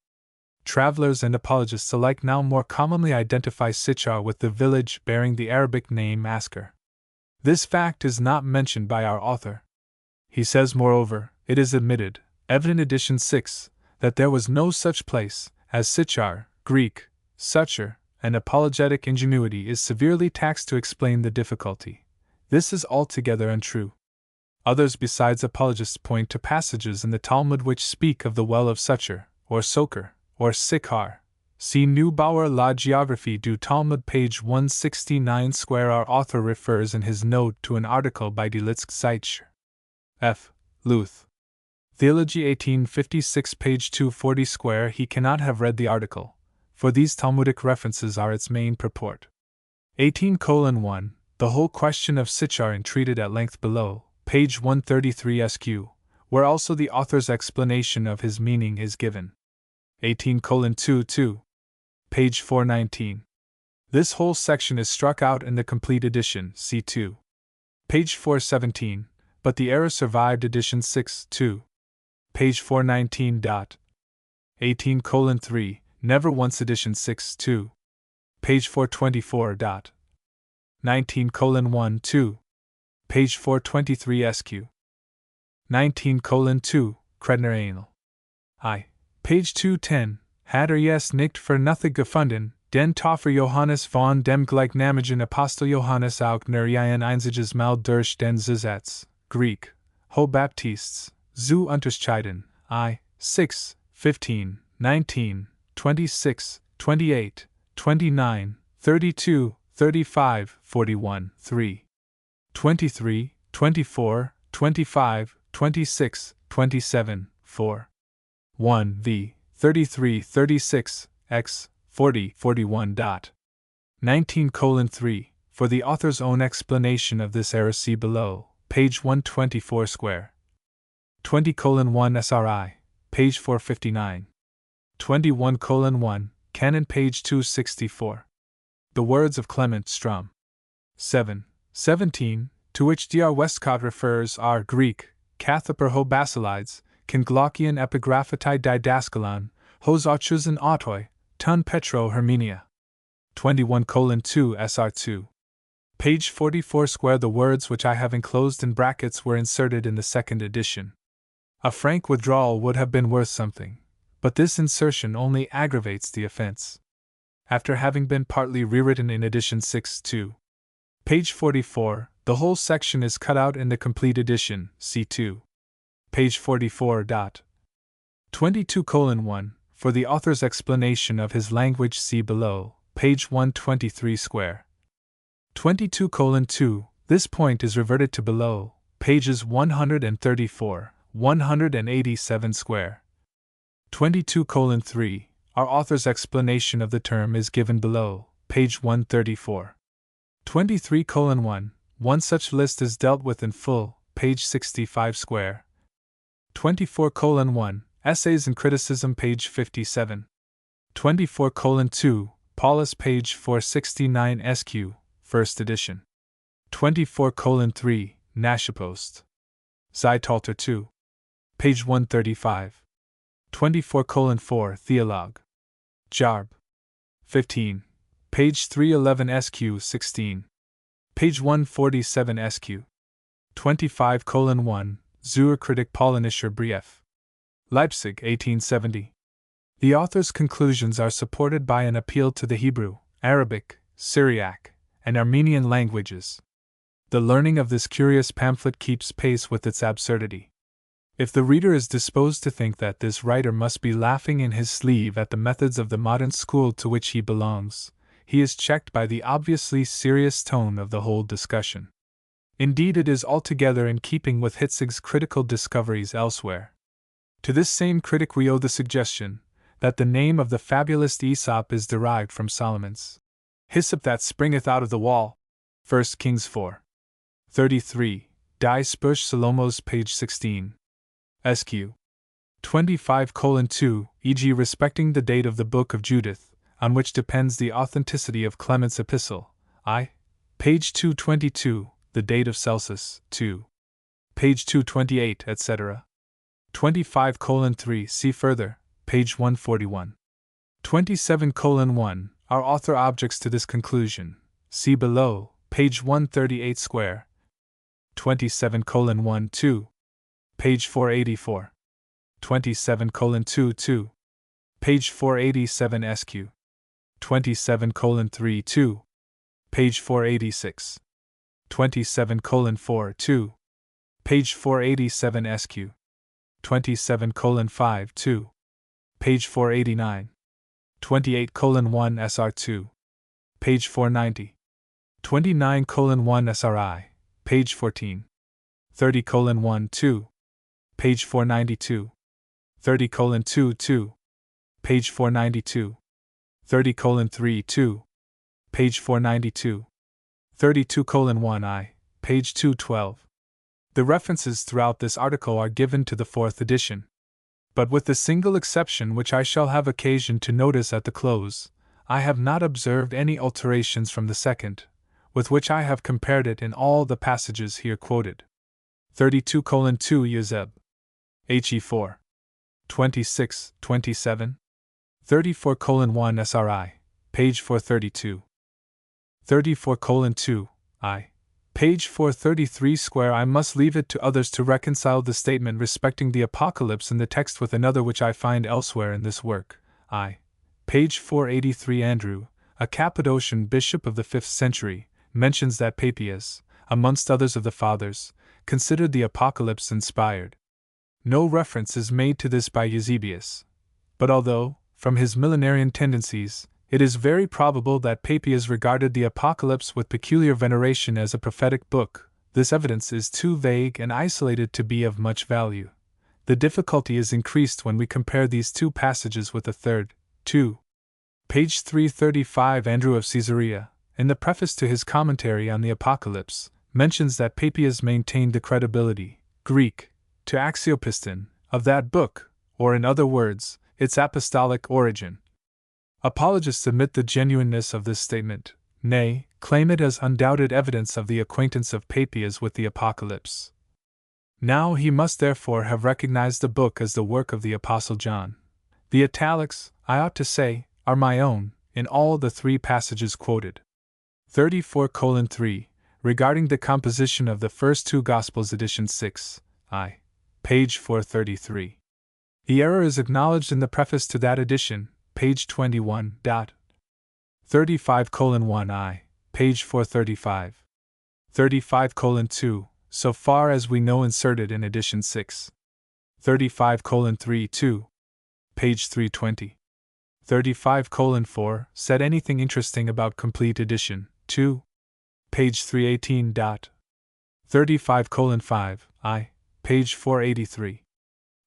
Travelers and apologists alike now more commonly identify Sichar with the village bearing the Arabic name Asker. This fact is not mentioned by our author. He says, moreover, it is admitted, evident edition 6, that there was no such place, as Sichar, Greek, sucher, and apologetic ingenuity is severely taxed to explain the difficulty. This is altogether untrue. Others besides apologists point to passages in the Talmud which speak of the well of Sucher, or Soker, or Sichar. See Neubauer La Geographie du Talmud page 169 square. Our author refers in his note to an article by Delitzsch Zeitsch. F. Luth. Theology 1856 page 240 square. He cannot have read the article, for these Talmudic references are its main purport. 18:1 The whole question of Sichar entreated at length below, page 133 sq, where also the author's explanation of his meaning is given. 18:2 page 419. This whole section is struck out in the complete edition, C2. Page 417, but the error survived edition 6-2. Page 419. 18:3, never once edition 6-2. Page 424. 19:1-2. Page 423 sq. 19:2, Kredner Anal. I. Page 210, hat yes nicht für nothing gefunden, den Toffer Johannes von dem gleichnamigen Apostel Johannes auch Nerien einziges Mal durch den Zusatz, Greek, Ho Baptists, zu unterscheiden, I. 6, 15, 19, 26, 28, 29, 32, 35, 41, 3. 23, 24, 25, 26, 27, 4. 1 v. 33, 36, x. 40, 41. 19:3, for the author's own explanation of this error see below, page 124 square. 20:1 SRI, page 459. 21:1, Canon page 264. The words of Clement Strum. 7. 17, to which Dr. Westcott refers, are Greek, Cathoper ho Basilides, Kenglokian epigraphatai didaskalon, hos archusen autoi, ton petro Hermenia. 21:2 SR2. Page 44 square. The words which I have enclosed in brackets were inserted in the second edition. A frank withdrawal would have been worth something, but this insertion only aggravates the offense. After having been partly rewritten in edition 6-2. Page 44, the whole section is cut out in the complete edition, C2. Page 44. 22:1, for the author's explanation of his language see below, page 123 square. 22:2, this point is reverted to below, pages 134, 187 square. 22:3, our author's explanation of the term is given below, page 134. 23:1, one such list is dealt with in full, page 65 square. 24:1, Essays and Criticism page 57. 24:2, Paulus page 469 sq, first edition. 24:3, Nashipost. Zeitalter 2. Page 135. 24:4, Theologue. Jarb. 15. Page 311 sq 16. Page 147 sq. 25:1, Zurkritik Polnischer Brief. Leipzig, 1870. The author's conclusions are supported by an appeal to the Hebrew, Arabic, Syriac, and Armenian languages. The learning of this curious pamphlet keeps pace with its absurdity. If the reader is disposed to think that this writer must be laughing in his sleeve at the methods of the modern school to which he belongs, he is checked by the obviously serious tone of the whole discussion. Indeed, it is altogether in keeping with Hitzig's critical discoveries elsewhere. To this same critic we owe the suggestion that the name of the fabulist Aesop is derived from Solomon's hyssop that springeth out of the wall. 1 Kings 4. 33, Die Sprüche Salomos, page 16. SQ. 25:2, e.g., respecting the date of the Book of Judith, on which depends the authenticity of Clement's epistle, I. Page 222, the date of Celsus, 2. Page 228, etc. 25:3, see further, page 141. 27:1, our author objects to this conclusion, see below, page 138 square. 27:1-2. Page 484. 27:2-2, page 487 SQ. 27:3-2, page 486. 27:4-2, page 487 SQ. 27:5-2, page 489. 28:1 SR2, page 490. 29:1 SRI, page 14. 30:1-2, page 492. 30:2-2, page 492. 30:3-2, page 492. 32:1I, page 212. The references throughout this article are given to the 4th edition. But with the single exception which I shall have occasion to notice at the close, I have not observed any alterations from the 2nd, with which I have compared it in all the passages here quoted. 32:2 Yuzeb. HE4. 26-27. 34:1 SRI, page 432. 34:2 I, page 433 square. I must leave it to others to reconcile the statement respecting the Apocalypse in the text with another which I find elsewhere in this work. I, page 483. Andrew, a Cappadocian bishop of the 5th century, mentions that Papias, amongst others of the Fathers, considered the Apocalypse inspired. No reference is made to this by Eusebius. But although, from his millenarian tendencies, it is very probable that Papias regarded the Apocalypse with peculiar veneration as a prophetic book, this evidence is too vague and isolated to be of much value. The difficulty is increased when we compare these two passages with the third. 2. Page 335. Andrew of Caesarea, in the preface to his commentary on the Apocalypse, mentions that Papias maintained the credibility, Greek, to axiopiston, of that book, or in other words, its apostolic origin. Apologists admit the genuineness of this statement, nay, claim it as undoubted evidence of the acquaintance of Papias with the Apocalypse. Now he must therefore have recognized the book as the work of the Apostle John. The italics, I ought to say, are my own, in all the 3 passages quoted. 34:3, regarding the composition of the first 2 Gospels, edition 6, I, page 433. The error is acknowledged in the preface to that edition, page 21. 35:1I, page 435. 35:2, so far as we know inserted in edition 6. 35:3-2, page 320. 35:4, said anything interesting about complete edition, 2, page 318. 35:5, I, page 483.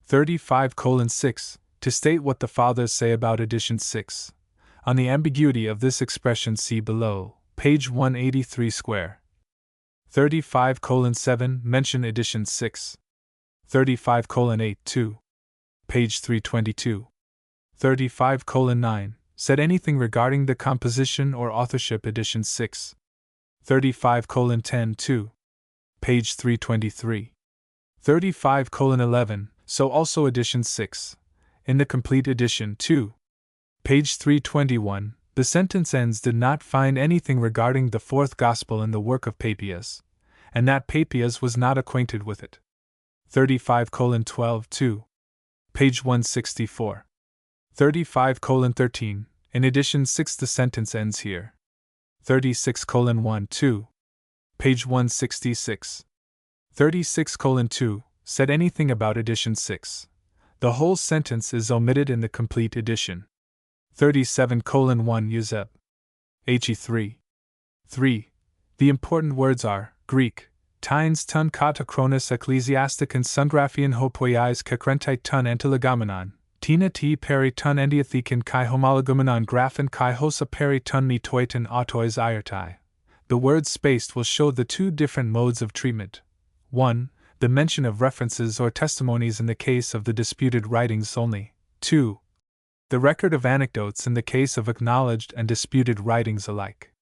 35:6, to state what the Fathers say about edition 6. On the ambiguity of this expression see below, page 183 square. 35:7, mention edition 6. 35:8 2, page 322. 35:9, said anything regarding the composition or authorship, edition 6. 35:10 2, page 323. 35:11, so also edition 6. In the complete edition 2, page 321, the sentence ends did not find anything regarding the 4th Gospel in the work of Papias, and that Papias was not acquainted with it. 35:12 2, page 164. 35:13, in edition 6 the sentence ends here. 36:1 2, page 166. 36:2, said anything about edition 6. The whole sentence is omitted in the complete edition. 37:1 Yuzeb. HE3. 3. The important words are, Greek, tines ton kata chronis ecclesiasticon sungraphian hopoiais kakrentite ton antilegomenon, tina t peri ton endiathekon kai homologomenon graphen kai hosa peri ton me toiton autois iartai. The words spaced will show the 2 different modes of treatment. 1. The mention of references or testimonies in the case of the disputed writings only. 2. The record of anecdotes in the case of acknowledged and disputed writings alike.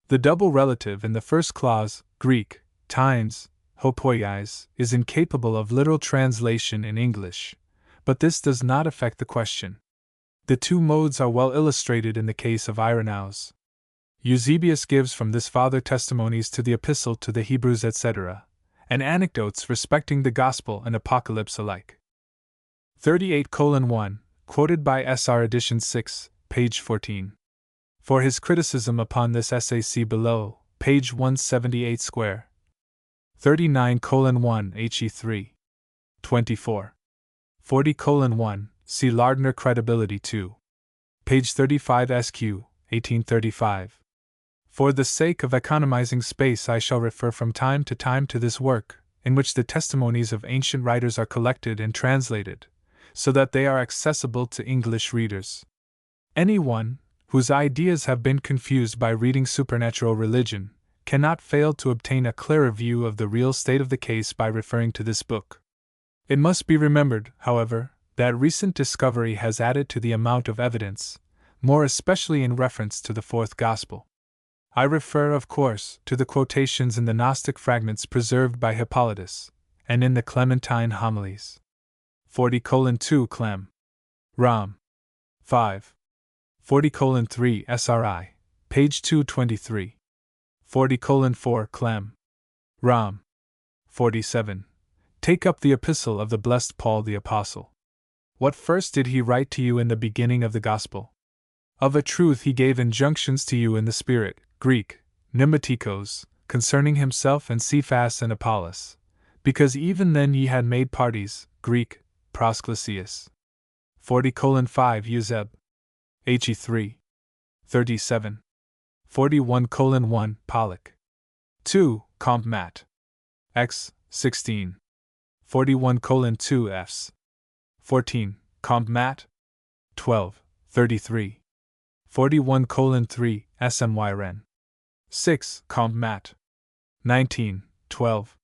The double relative in the first clause, Greek, times, hopoiais, is incapable of literal translation in English, but this does not affect the question. The 2 modes are well illustrated in the case of Irenaeus. Eusebius gives from this Father testimonies to the Epistle to the Hebrews, etc., and anecdotes respecting the Gospel and Apocalypse alike. 38:1, quoted by SR Edition 6, page 14. For his criticism upon this essay see below, page 178 square. 39:1 HE3. 24. 40:1, see Lardner Credibility 2. Page 35 SQ, 1835. For the sake of economizing space, I shall refer from time to time to this work, in which the testimonies of ancient writers are collected and translated, so that they are accessible to English readers. Anyone whose ideas have been confused by reading supernatural religion cannot fail to obtain a clearer view of the real state of the case by referring to this book. It must be remembered, however, that recent discovery has added to the amount of evidence, more especially in reference to the fourth Gospel. I refer, of course, to the quotations in the Gnostic fragments preserved by Hippolytus, and in the Clementine homilies. 40:2 Clem. Rom. 5. 40:3 SRI, page 223. 40:4 Clem. Rom. 47. Take up the epistle of the blessed Paul the Apostle. What first did he write to you in the beginning of the Gospel? Of a truth he gave injunctions to you in the Spirit, Greek, pneumatikos, concerning himself and Cephas and Apollos, because even then ye had made parties, Greek, prosklesias. 40:5 Euseb. He3. 37. 41:1 Pollock. 2. Comp Mat. X. 16. 41:2 Fs. 14. Comp Mat. 12. 33. 41:3 SMY Ren. 6. Comp Mat. 19. 12.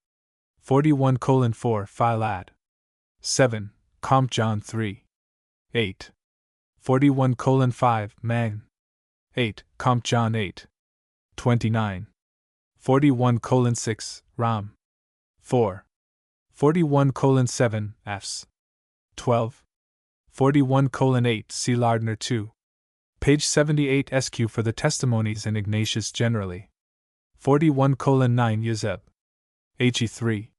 41:4 Philad. 7. Comp John 3. 8. 41:5 Mang. 8. Comp John 8. 29. 41:6 Ram. 4. 41:7 Fs. 12. 41:8 C. Lardner 2. Page 78 SQ for the testimonies in Ignatius generally. 41:9 Euseb. He3.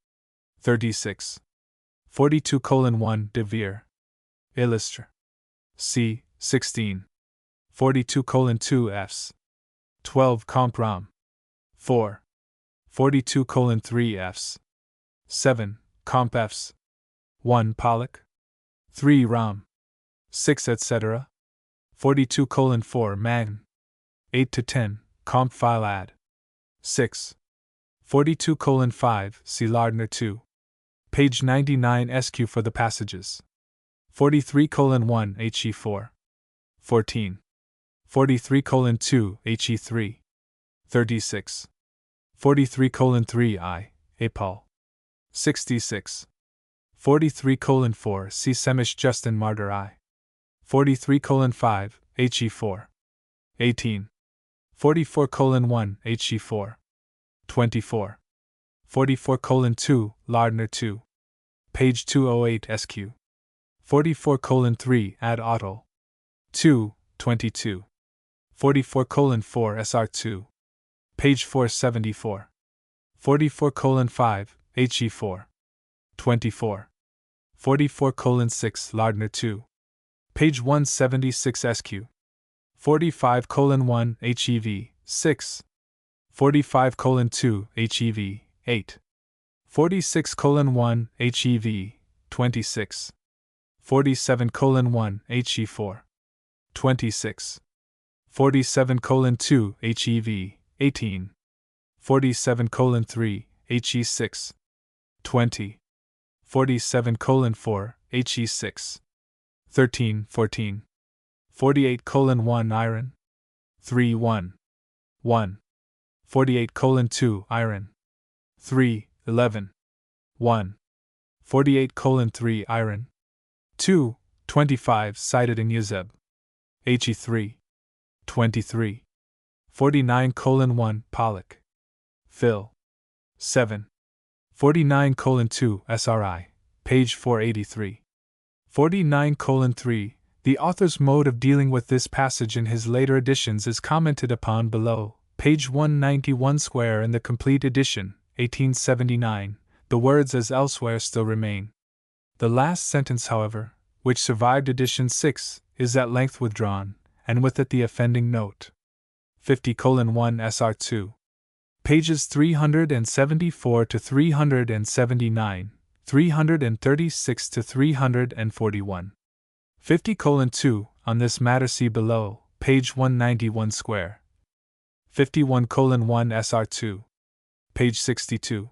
36. 42:1 De Vere. Illustre. C. 16. 42:2 Fs. 12 Comp Ram. 4. 42:3 Fs. 7. Comp Fs. 1 Pollock. 3 Ram. 6 etc. 42:4 Magn. 8-10 Comp Philad. 6. 42:5 See Lardner 2. Page 99 SQ for the passages. 43:1 He4. 14. 43:2 He3. 36. 43:3 I. Apol. 66. 43:4 C. Semish Justin Martyr I. 43:5 He4. 18. 44:1 He4. 24. 44:2 Lardner 2. Page 208 SQ. 44:3 Ad Autel. 2. 22. 44:4 SR2. Page 474. 44:5 He4. 24. 44:6 Lardner 2. Page 176 SQ. 45:1 HEV. 6. 45:2 HEV. 8. 46:1 HEV. 26. 47:1 HE4. 26. 47:2 HEV. 18. 47:3 HE6. 20. 47:4 HE6. 13. 14. 48:1 Iron. 3. 1. 1. 48:2 Iron. 3. 11. 1. 48:3 Iron. 2. 25 cited in Euseb. He3. 23. 49:1 Pollock. Phil. 7. 49:2 SRI. Page 483. 49:3 The author's mode of dealing with this passage in his later editions is commented upon below, page 191 square in the complete edition, 1879. The words as elsewhere still remain. The last sentence, however, which survived edition 6, is at length withdrawn, and with it the offending note. 50:1 SR2. Pages 374 to 379, 336 to 341. 50:2, on this matter see below, page 191 square. 51:1 SR2. Page 62.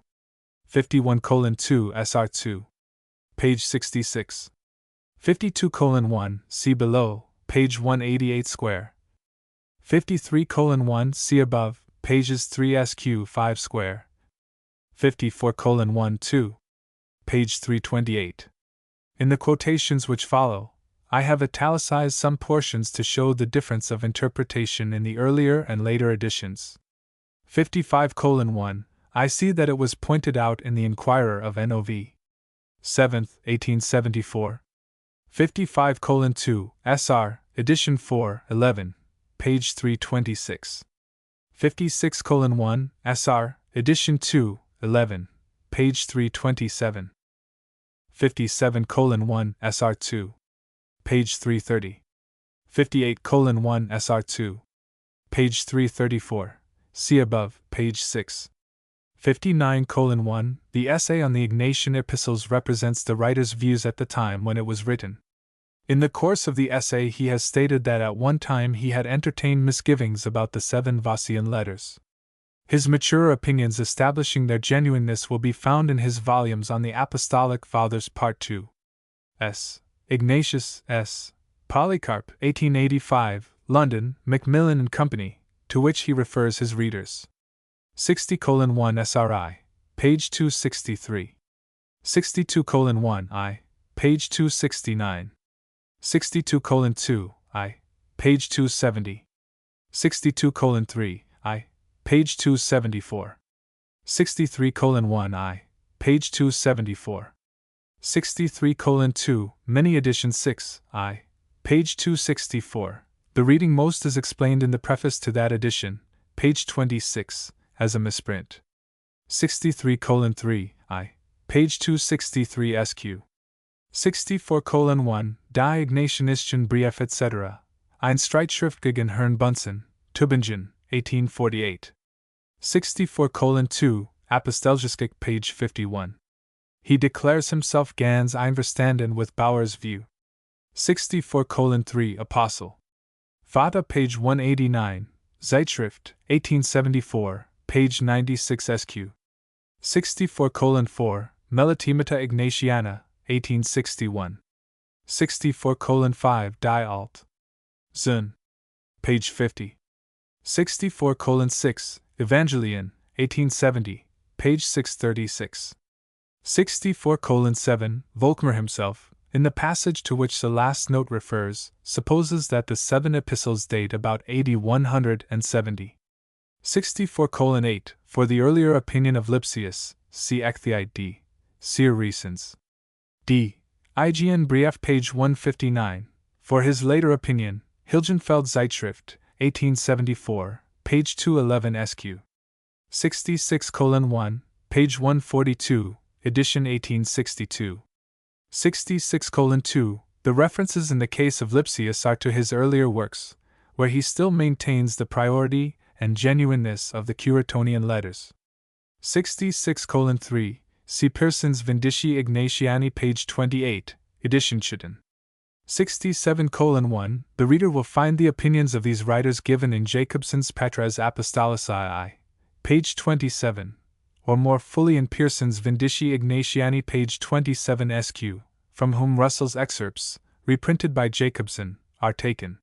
51:2 SR2. Page 66. 52:1, see below, page 188 square. 53:1, see above, pages 3SQ5 square. 54:1 2. Page 328. In the quotations which follow, I have italicized some portions to show the difference of interpretation in the earlier and later editions. 55:1, I see that it was pointed out in the Inquirer of Nov. 7th, 1874. 55:2, SR, edition 4, 11, page 326. 56:1, SR, edition 2, 11, page 327. 57:1, SR2. Page 330. 58:1 SR2. Page 334. See above, page 6. 59:1, the essay on the Ignatian epistles represents the writer's views at the time when it was written. In the course of the essay he has stated that at one time he had entertained misgivings about the 7 Vossian letters. His mature opinions establishing their genuineness will be found in his volumes on the Apostolic Fathers Part 2. S. Ignatius S. Polycarp, 1885, London, Macmillan and Company, to which he refers his readers. 60:1 SRI, page 263. 62:1 I, page 269. 62:2 I, page 270. 62:3 I, page 274. 63:1 I, page 274. 63:2, Many edition 6, I, page 264. The reading most is explained in the preface to that edition, page 26, as a misprint. 63:3, I, page 263 SQ. 64:1, Die Ignatianischen Brief etc. Ein Streitschrift gegen Herrn Bunsen, Tübingen, 1848. 64:2, Apostelgeschichte, page 51. He declares himself ganz einverstanden with Bauer's view. 64:3, Apostle. Vater, page 189, Zeitschrift, 1874, page 96 SQ. 64:4, Melitimata Ignatiana, 1861. 64:5, Die Alt. Zun. Page 50. 64:6, Evangelion, 1870, page 636. 64:7, Volkmar himself, in the passage to which the last note refers, supposes that the 7 epistles date about AD 170. 64:8, for the earlier opinion of Lipsius, see Ecthite D. Seer Recens. D. IGN Brief, page 159, for his later opinion, Hilgenfeld Zeitschrift, 1874, page 211 SQ. 66:1, page 142, edition 1862. 66:2, the references in the case of Lipsius are to his earlier works, where he still maintains the priority and genuineness of the Curetonian letters. 66:3, see Pearson's Vindici Ignatiani, page 28, edition Chiton. 67:1, the reader will find the opinions of these writers given in Jacobson's Patres Apostolicae, page 27, or more fully in Pearson's Vindici Ignatiani, page 27 SQ, from whom Russell's excerpts, reprinted by Jacobson, are taken.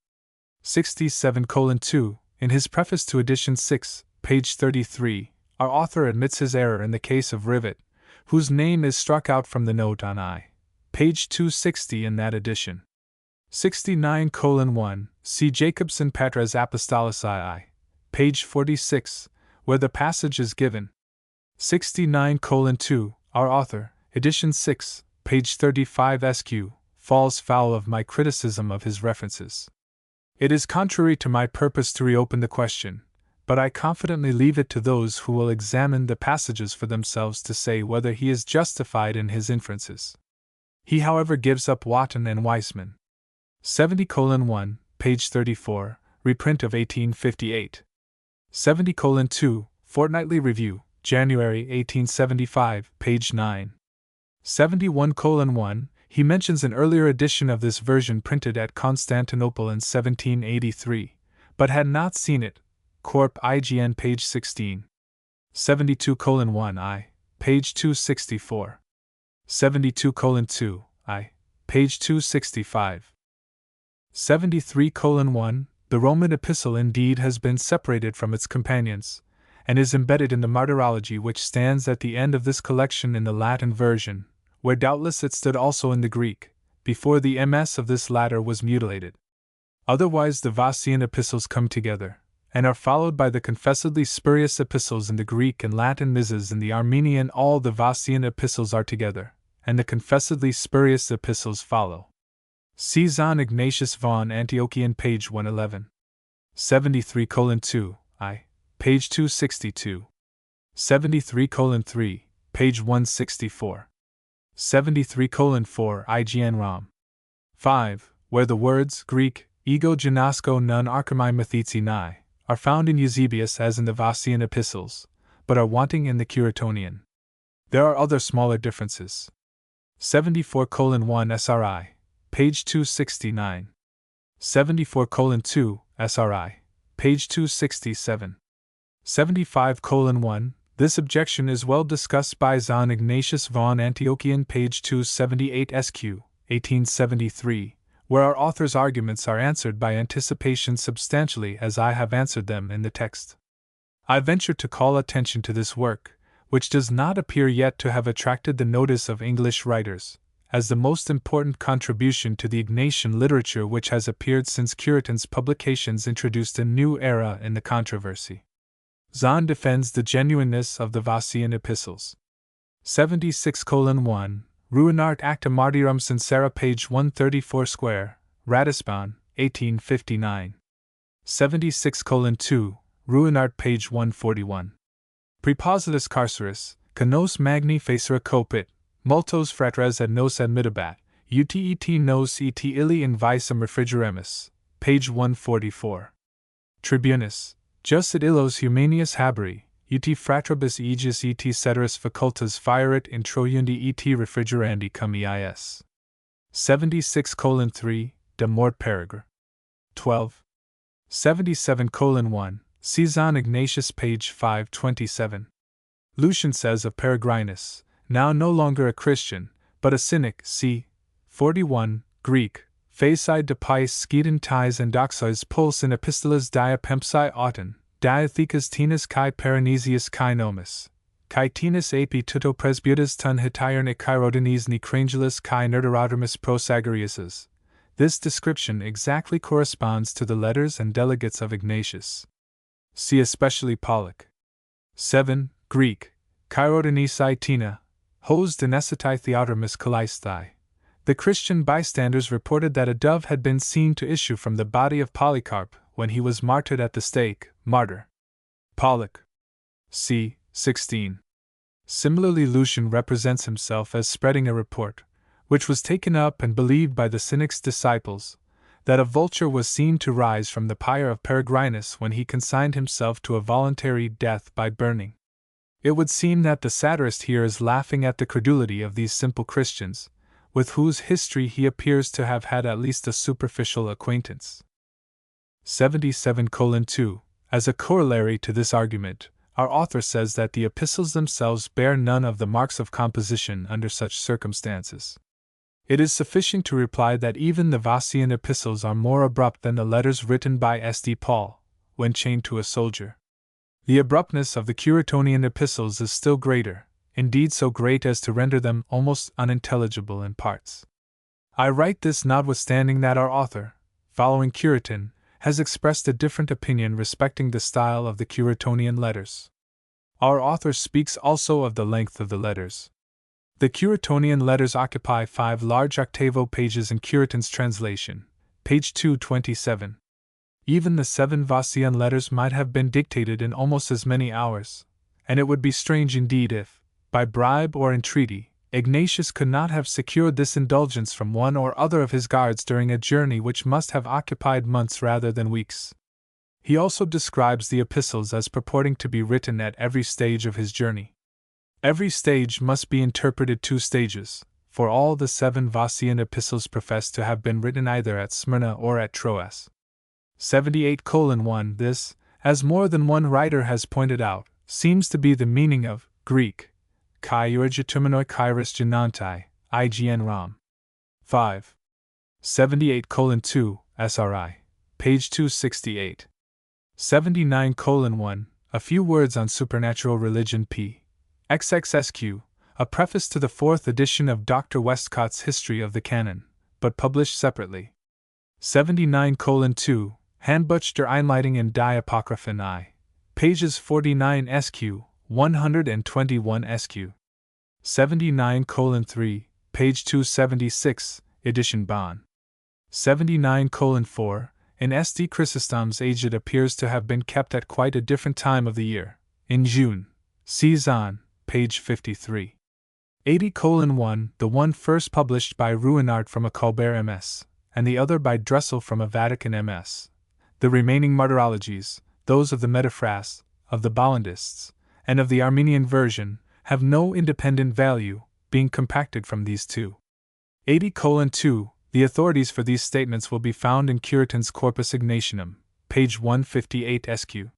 67:2, in his preface to edition 6, page 33, our author admits his error in the case of Rivet, whose name is struck out from the note on I, page 260 in that edition. 69:1, see Jacobson Patres Apostolicae, page 46, where the passage is given. 69:2, our author, edition 6, page 35 SQ, falls foul of my criticism of his references. It is contrary to my purpose to reopen the question, but I confidently leave it to those who will examine the passages for themselves to say whether he is justified in his inferences. He however gives up Wotton and Weissman. 70:1, page 34, reprint of 1858. 70:2, Fortnightly Review, January 1875, page 9. 71:1, he mentions an earlier edition of this version printed at Constantinople in 1783, but had not seen it. Corp. IGN, page 16. 72:1 page 264. 72:2 page 265. 73:1, the Roman epistle indeed has been separated from its companions, and is embedded in the martyrology which stands at the end of this collection in the Latin version, where doubtless it stood also in the Greek, before the MS of this latter was mutilated. Otherwise the Vossian epistles come together, and are followed by the confessedly spurious epistles in the Greek and Latin misses in the Armenian. All the Vossian epistles are together, and the confessedly spurious epistles follow. See Zahn Ignatius von Antiochian, page 111. 73:2 page 262. 73:3, page 164. 73:4 IGN Rom. 5, where the words Greek, ego genosko non archimai mathitsi nai, are found in Eusebius as in the Vossian epistles, but are wanting in the Curetonian. There are other smaller differences. 74:1 SRI, page 269. 74:2 SRI, page 267. 75:1, this objection is well discussed by Zahn Ignatius von Antiochian, page 278 SQ, 1873, where our author's arguments are answered by anticipation substantially as I have answered them in the text. I venture to call attention to this work, which does not appear yet to have attracted the notice of English writers, as the most important contribution to the Ignatian literature which has appeared since Cureton's publications introduced a new era in the controversy. Zahn defends the genuineness of the Vossian epistles. 76:1, Ruinart acta martyrum sincera, page 134 square, Ratisbon, 1859. 76:2, Ruinart, page 141. Prepositus carceris, canos magni facere copit, multos fratres ad nos admittabat, utet nos et illi in visum refrigeremus, page 144. Tribunus, jus et illos humanius haberi, ut fratribus aegis et ceteris facultas fieret in troiundi et refrigerandi cum eis. 76:3, de mort peregr. 12. 77:1, see Zahn Ignatius, page 527. Lucian says of Peregrinus, now no longer a Christian, but a cynic, c. 41, Greek, facide de pies sceden ties and doxois puls in epistolas dia pempsi auton, diathecas tenus kai paranesius kai nomus, kai tenus api tuto presbytas ton hitiern e chirodenes ni crangelus kai nerderodermus prosagariuses. This description exactly corresponds to the letters and delegates of Ignatius. See especially Pollock. 7. Greek, chirodenesai tina, hos denesitai theodermus kalaisthai. The Christian bystanders reported that a dove had been seen to issue from the body of Polycarp when he was martyred at the stake. Martyr. Pollock. C. 16. Similarly, Lucian represents himself as spreading a report, which was taken up and believed by the cynic's disciples, that a vulture was seen to rise from the pyre of Peregrinus when he consigned himself to a voluntary death by burning. It would seem that the satirist here is laughing at the credulity of these simple Christians, with whose history he appears to have had at least a superficial acquaintance. 77:2, as a corollary to this argument, our author says that the epistles themselves bear none of the marks of composition under such circumstances. It is sufficient to reply that even the Vossian epistles are more abrupt than the letters written by St. Paul, when chained to a soldier. The abruptness of the Curetonian epistles is still greater, indeed so great as to render them almost unintelligible in parts. I write this notwithstanding that our author, following Cureton, has expressed a different opinion respecting the style of the Curetonian letters. Our author speaks also of the length of the letters. The Curetonian letters occupy 5 large octavo pages in Cureton's translation, page 227. Even the 7 Vossian letters might have been dictated in almost as many hours, and it would be strange indeed if, by bribe or entreaty, Ignatius could not have secured this indulgence from one or other of his guards during a journey which must have occupied months rather than weeks. He also describes the epistles as purporting to be written at every stage of his journey. Every stage must be interpreted 2 stages, for all the 7 Vossian epistles profess to have been written either at Smyrna or at Troas. 78:1 This, as more than one writer has pointed out, seems to be the meaning of Greek, kai eurygeterminoi kairos genantai, IGN Rom. 5. 78:2, SRI, page 268. 79:1, A Few Words on Supernatural Religion p. XXSQ, a preface to the 4th edition of Dr. Westcott's History of the Canon, but published separately. 79:2, Handbuch der Einleitung in die Apocryphen I, pages 49 SQ, 121 SQ. 79:3, page 276, edition Bonn. 79:4, in S.D. Chrysostom's age it appears to have been kept at quite a different time of the year, in June. See Zahn, page 53. 80:1, the one first published by Ruinart from a Colbert MS, and the other by Dressel from a Vatican MS. The remaining martyrologies, those of the Metaphras, of the Bollandists, and of the Armenian version, have no independent value, being compacted from these 2. 80:2, the authorities for these statements will be found in Curitin's Corpus Ignatianum, page 158 SQ.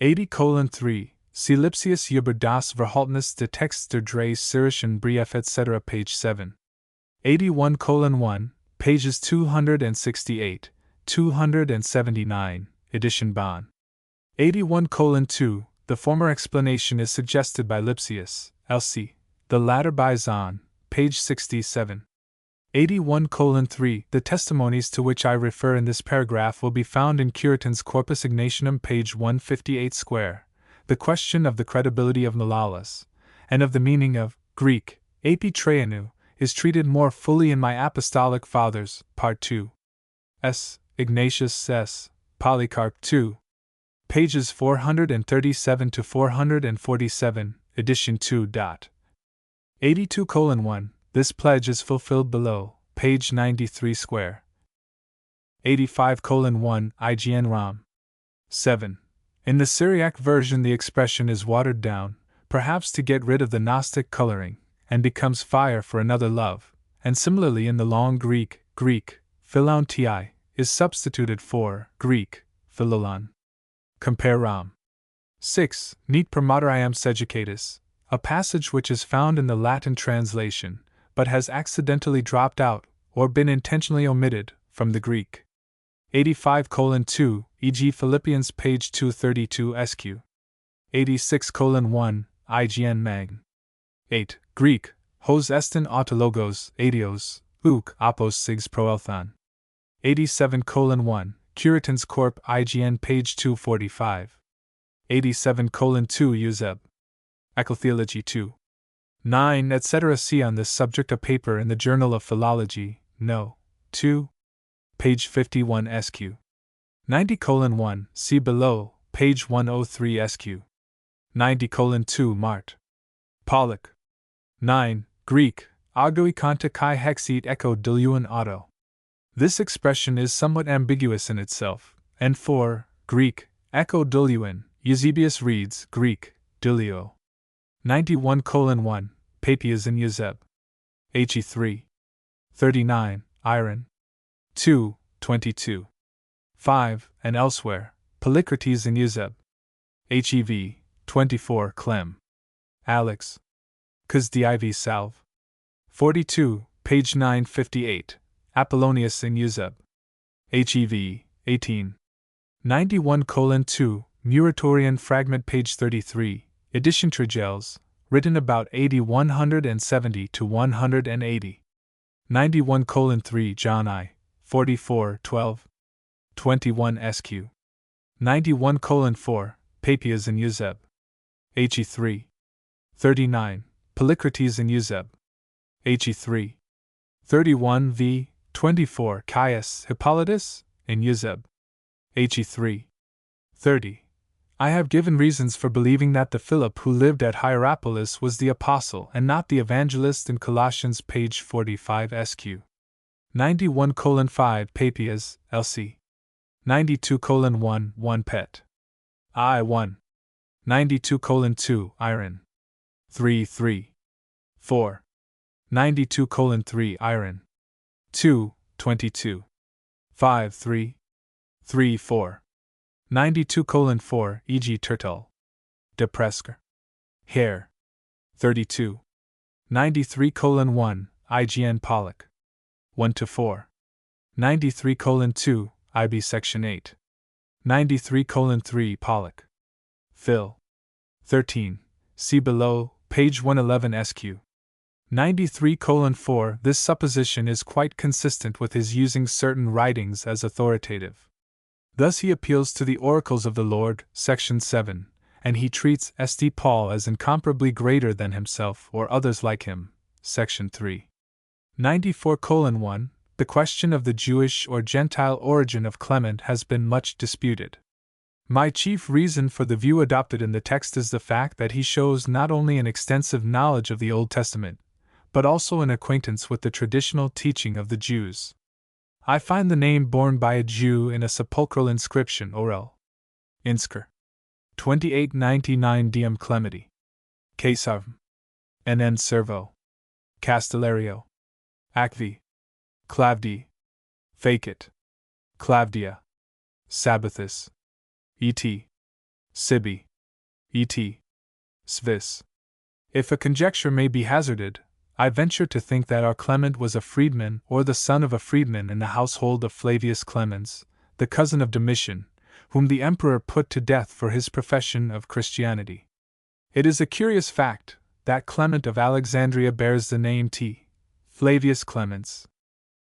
80:3, see Lipsius über das Verhaltnis des Texts der drei syrischen Briefe etc. page 7. 81:1, pages 268, 279, edition Bonn. 81:2, the former explanation is suggested by Lipsius, LC, the latter by Zahn, page 67. 81:3, the testimonies to which I refer in this paragraph will be found in Curitin's Corpus Ignatianum, page 158 square. The question of the credibility of Malalas, and of the meaning of Greek, epi Traianu, is treated more fully in my Apostolic Fathers, Part 2. S. Ignatius S. Polycarp 2. Pages 437 to 447, edition 2. 82:1, this pledge is fulfilled below, page 93 square. 85:1, IGN Rom. 7. In the Syriac version the expression is watered down, perhaps to get rid of the Gnostic coloring, and becomes fire for another love, and similarly in the long Greek, philauntiai, is substituted for Greek, philolon. Compare Rom. 6. Neat per materiam seducatus, a passage which is found in the Latin translation, but has accidentally dropped out, or been intentionally omitted, from the Greek. 85:2, e.g. Philippians page 232 SQ. 86:1, IGN Mag. 8. Greek, hos estin autologos, adios, uk apos sigs proelthan. 87:1, Curitin's Corp. IGN page 245. 87:2 Euseb. Ecclesiology 2. 9 etc. See on this subject a paper in the Journal of Philology, No. 2. Page 51 SQ. 90:1, see below, page 103 SQ. 90:2 Mart. Pollock. 9. Greek, agoi kanta kai hexit echo diluan auto. This expression is somewhat ambiguous in itself, and for Greek, echo diluan, Eusebius reads Greek, dilio. 91:1, Papias in Euseb. He3. 39, Iron. 2, 22. 5, and elsewhere, Polycrates in Euseb. Hev. 24 Clem. Alex. Cos div salve. 42, page 958, Apollonius in Euseb. Hev. 18. 91:2, Muratorian fragment page 33, edition Trigels, written about AD 170 to 180. 91:3 John I. 44, 12. 21 SQ. 91:4, Papias in Euseb. He3. 39, Polycrates in Euseb. He3. 31 v. 24 Caius Hippolytus in Euseb. He3. 30, I have given reasons for believing that the Philip who lived at Hierapolis was the apostle and not the evangelist in Colossians page 45 SQ. 91:5 Papias, LC. 92:1 1 Pet. I 1. 92:2 Iron. 3 4. 92:3 Iron. 2 22. 5 3 4. 92:4 E.G. Turtle. De Presker. Hare. 32. 93:1 IGN Pollock. 1-4. 93:2 IB Section 8. 93:3 Pollock. Phil. 13. See below, page 111 SQ. 93:4 This supposition is quite consistent with his using certain writings as authoritative. Thus he appeals to the oracles of the Lord, section 7, and he treats St. Paul as incomparably greater than himself or others like him, section 3. 94:1 The question of the Jewish or Gentile origin of Clement has been much disputed. My chief reason for the view adopted in the text is the fact that he shows not only an extensive knowledge of the Old Testament, but also an acquaintance with the traditional teaching of the Jews. I find the name borne by a Jew in a sepulchral inscription Orel. Inscr. 2899 Diem Clementi. Kesarvm. NN Servo. Castellario. Acvi. Clavdi. Facit. Clavdia. Sabbathus. E.T. Sibi. E.T. Svis. If a conjecture may be hazarded, I venture to think that our Clement was a freedman or the son of a freedman in the household of Flavius Clemens, the cousin of Domitian, whom the emperor put to death for his profession of Christianity. It is a curious fact that Clement of Alexandria bears the name T. Flavius Clemens.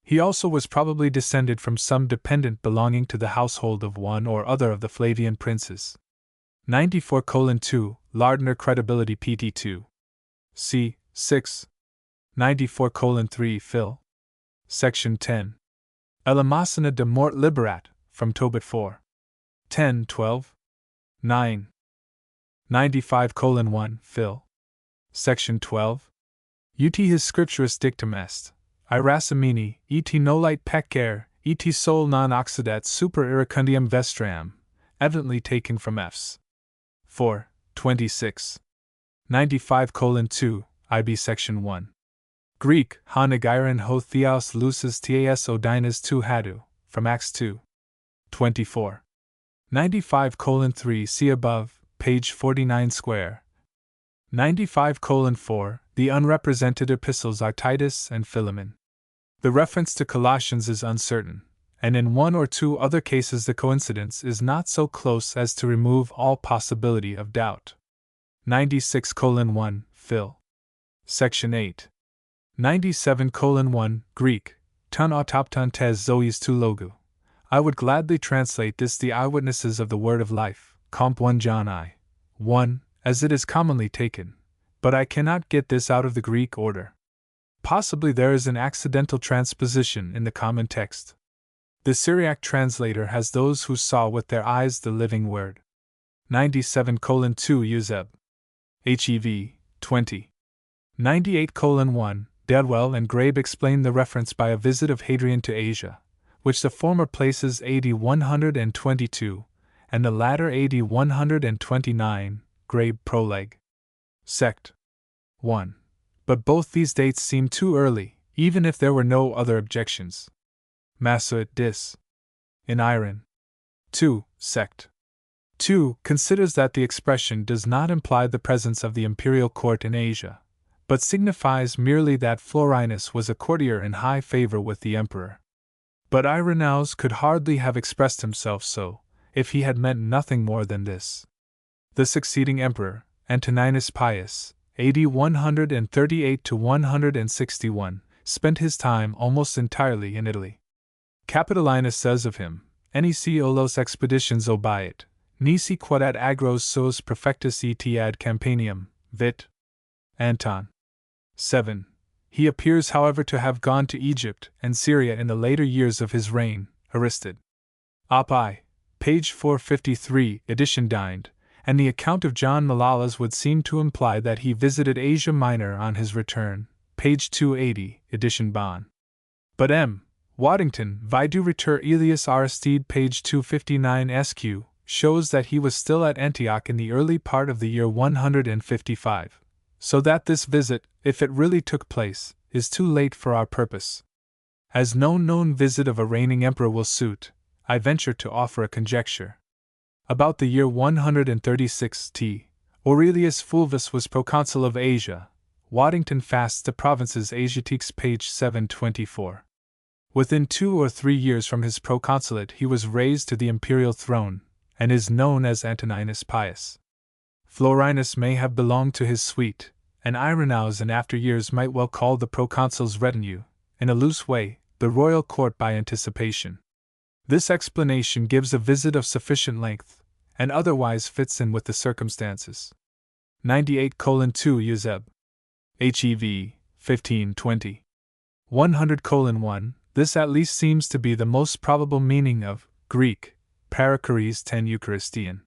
He also was probably descended from some dependent belonging to the household of one or other of the Flavian princes. 94:2 Lardner Credibility PT2. C. 6. 94:3 Phil. Section 10. Elemosina de Mort Liberat, from Tobit 4. 10-12. 9. 95:1 Phil. Section 12. Ut his scripturis dictum est, Irasimini, et nolite pecare, et sol non occidat super iracundium vestram, evidently taken from F's. 4. 26. 95:2 IB Section 1. Greek, Hanagiron ho theos lucis tas odinas tu hadu, from Acts 2. 24. 95:3 See above, page 49 square. 95:4 The unrepresented epistles are Titus and Philemon. The reference to Colossians is uncertain, and in one or two other cases the coincidence is not so close as to remove all possibility of doubt. 96:1 Phil. Section 8. 97:1 Greek, ton autopton tes zois tu logu. I would gladly translate this the eyewitnesses of the word of life, comp 1 John I. 1, as it is commonly taken, but I cannot get this out of the Greek order. Possibly there is an accidental transposition in the common text. The Syriac translator has those who saw with their eyes the living word. 97:2 Euseb. HEV, 20. 98:1 Dadwell and Grabe explain the reference by a visit of Hadrian to Asia, which the former places AD 122, and the latter AD 129, Grabe Proleg. Sect. 1. But both these dates seem too early, even if there were no other objections. Masuit dis. In Iron. 2. Sect. 2. Considers that the expression does not imply the presence of the imperial court in Asia, but signifies merely that Florinus was a courtier in high favor with the emperor. But Irenaeus could hardly have expressed himself so, if he had meant nothing more than this. The succeeding emperor, Antoninus Pius, AD 138–161, spent his time almost entirely in Italy. Capitolinus says of him, Nisi olos expeditions obiit, nisi quod ad agros sos prefectus et ad campanium, vit. Anton. 7. He appears, however, to have gone to Egypt and Syria in the later years of his reign. Aristid. Op. I. Page 453, edition dined, and the account of John Malalas would seem to imply that he visited Asia Minor on his return, page 280, edition Bonn. But M. Waddington, Vidu Retur Elias Aristide, page 259 SQ, shows that he was still at Antioch in the early part of the year 155, so that this visit, if it really took place, is too late for our purpose. As no known visit of a reigning emperor will suit, I venture to offer a conjecture. About the year 136 T. Aurelius Fulvus was proconsul of Asia. Waddington Fasts de Provinces Asiatiques, page 724. Within 2 or 3 years from his proconsulate he was raised to the imperial throne, and is known as Antoninus Pius. Florinus may have belonged to his suite, and Irenaeus in after years might well call the proconsul's retinue, in a loose way, the royal court by anticipation. This explanation gives a visit of sufficient length, and otherwise fits in with the circumstances. 98:2 Euseb. HEV, 1520. 100:1. This at least seems to be the most probable meaning of Greek, Parachares 10 Eucharistian.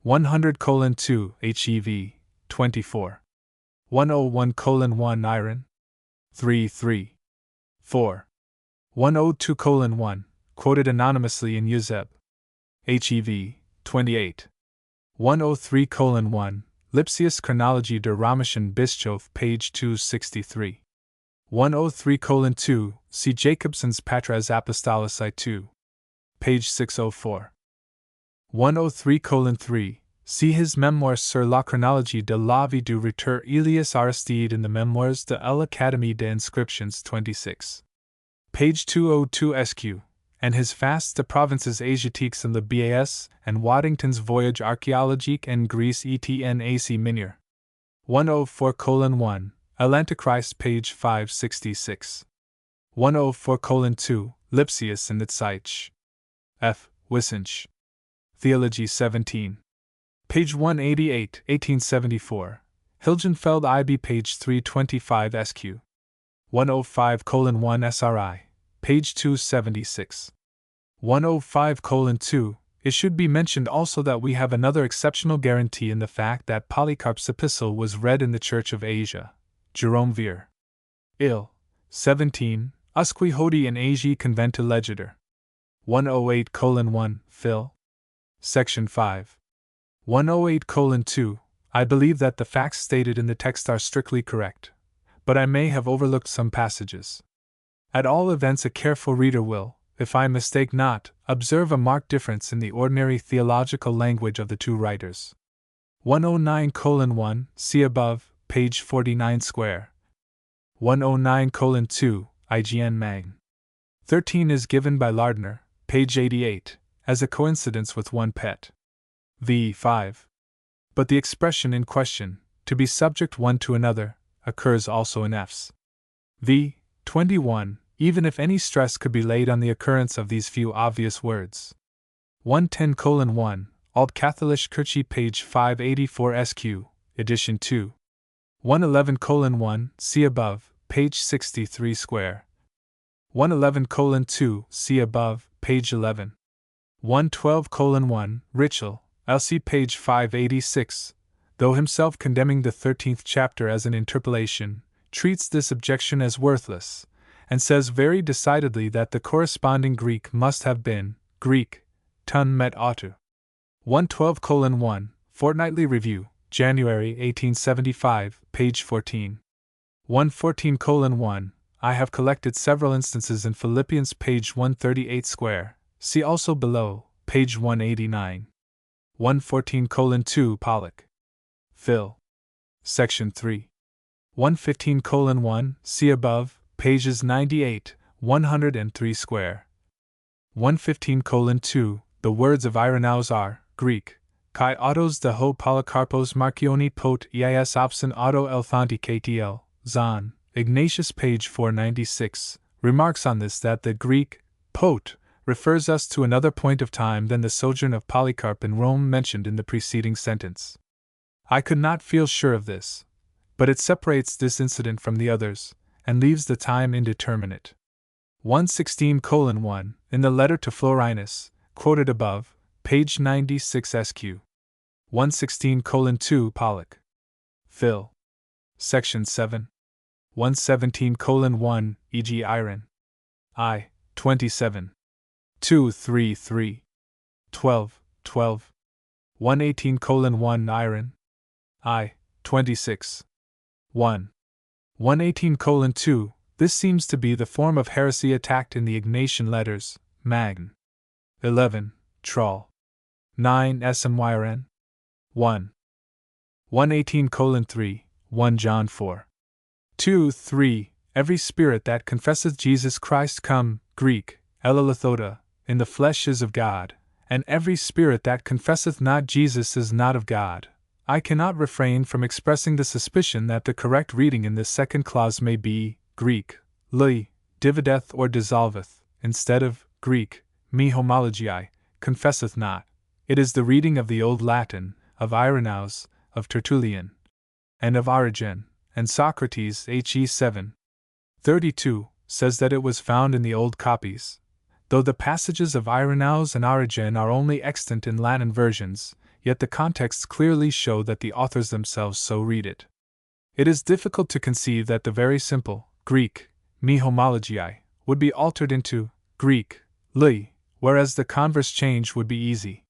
100:2 HEV, 24. 101:1 Iron. 3:3. 4. 102:1, quoted anonymously in Euseb. HEV, 28. 103:1, Lipsius Chronologie der Römischen Bischof, page 263. 103:2, see Jacobson's Patras Apostolicae 2. Page 604. 103:3, see his Memoirs sur la chronologie de la vie du Rhéteur Elias Aristide in the Memoirs de l'Académie des Inscriptions 26. Page 202 SQ, and his Fasts de Provinces Asiatiques in the BAS, and Waddington's Voyage Archéologique en Grèce etn AC Minor. 104:1, Atlantichrist, page 566. 104:2, Lipsius in the Zeitsch. F. Wissensch. Theology 17. Page 188, 1874. Hilgenfeld IB, page 325 SQ. 105:1 SRI, page 276. 105:2, it should be mentioned also that we have another exceptional guarantee in the fact that Polycarp's epistle was read in the Church of Asia. Jerome Veer. Il. 17, Usque Hodi in Asia Conventa Legider. 108:1, Phil. Section 5. 108:2, I believe that the facts stated in the text are strictly correct, but I may have overlooked some passages. At all events, a careful reader will, if I mistake not, observe a marked difference in the ordinary theological language of the two writers. 109:1, see above, page 49 square. 109:2, IGN Mag. 13 is given by Lardner, page 88, as a coincidence with one pet. V. 5. But the expression in question, to be subject one to another, occurs also in F's. V. 21, even if any stress could be laid on the occurrence of these few obvious words. 110:1, Alt-Katholische Kirche, page 584 SQ, edition 2. 111:1, see above, page 63 square. 111:2, see above, page 11. 112:1, Ritschl, LC, page 586, though himself condemning the 13th chapter as an interpolation, treats this objection as worthless, and says very decidedly that the corresponding Greek must have been Greek, ton met autu. 112:1, Fortnightly Review, January 1875, page 14. 114:1, I have collected several instances in Philippians, page 138 square, see also below, page 189. 114:2, Pollock. Phil. Section 3. 115:1, see above, pages 98, 103 square. 115:2, the words of Irenaeus are Greek. Kai autos de ho Polycarpos Marcioni pot eis opsin auto elthanti ktl, Zahn. Ignatius, page 496, remarks on this that the Greek pot refers us to another point of time than the sojourn of Polycarp in Rome mentioned in the preceding sentence. I could not feel sure of this, but it separates this incident from the others, and leaves the time indeterminate. 116:1, in the letter to Florinus, quoted above, page 96 SQ. 116:2 Pollock. Phil. Section 7. 117:1, e.g. iron. I. 27. 233. 12. 118:1 iron. I. 26. 1. 118:2. This seems to be the form of heresy attacked in the Ignatian letters, Magn. 11. Troll. 9 smyrn. 1. 118:3, 1 John 4. 2, 3. Every spirit that confesseth Jesus Christ come, Greek, elelithoda, in the flesh is of God, and every spirit that confesseth not Jesus is not of God. I cannot refrain from expressing the suspicion that the correct reading in this second clause may be, Greek, li, divideth or dissolveth, instead of, Greek, me homologiae, confesseth not. It is the reading of the Old Latin, of Irenaeus, of Tertullian, and of Origen, and Socrates He 7. 32 says that it was found in the old copies. Though the passages of Irenaeus and Origen are only extant in Latin versions, yet the contexts clearly show that the authors themselves so read it. It is difficult to conceive that the very simple Greek, me homologiae, would be altered into Greek, li, whereas the converse change would be easy.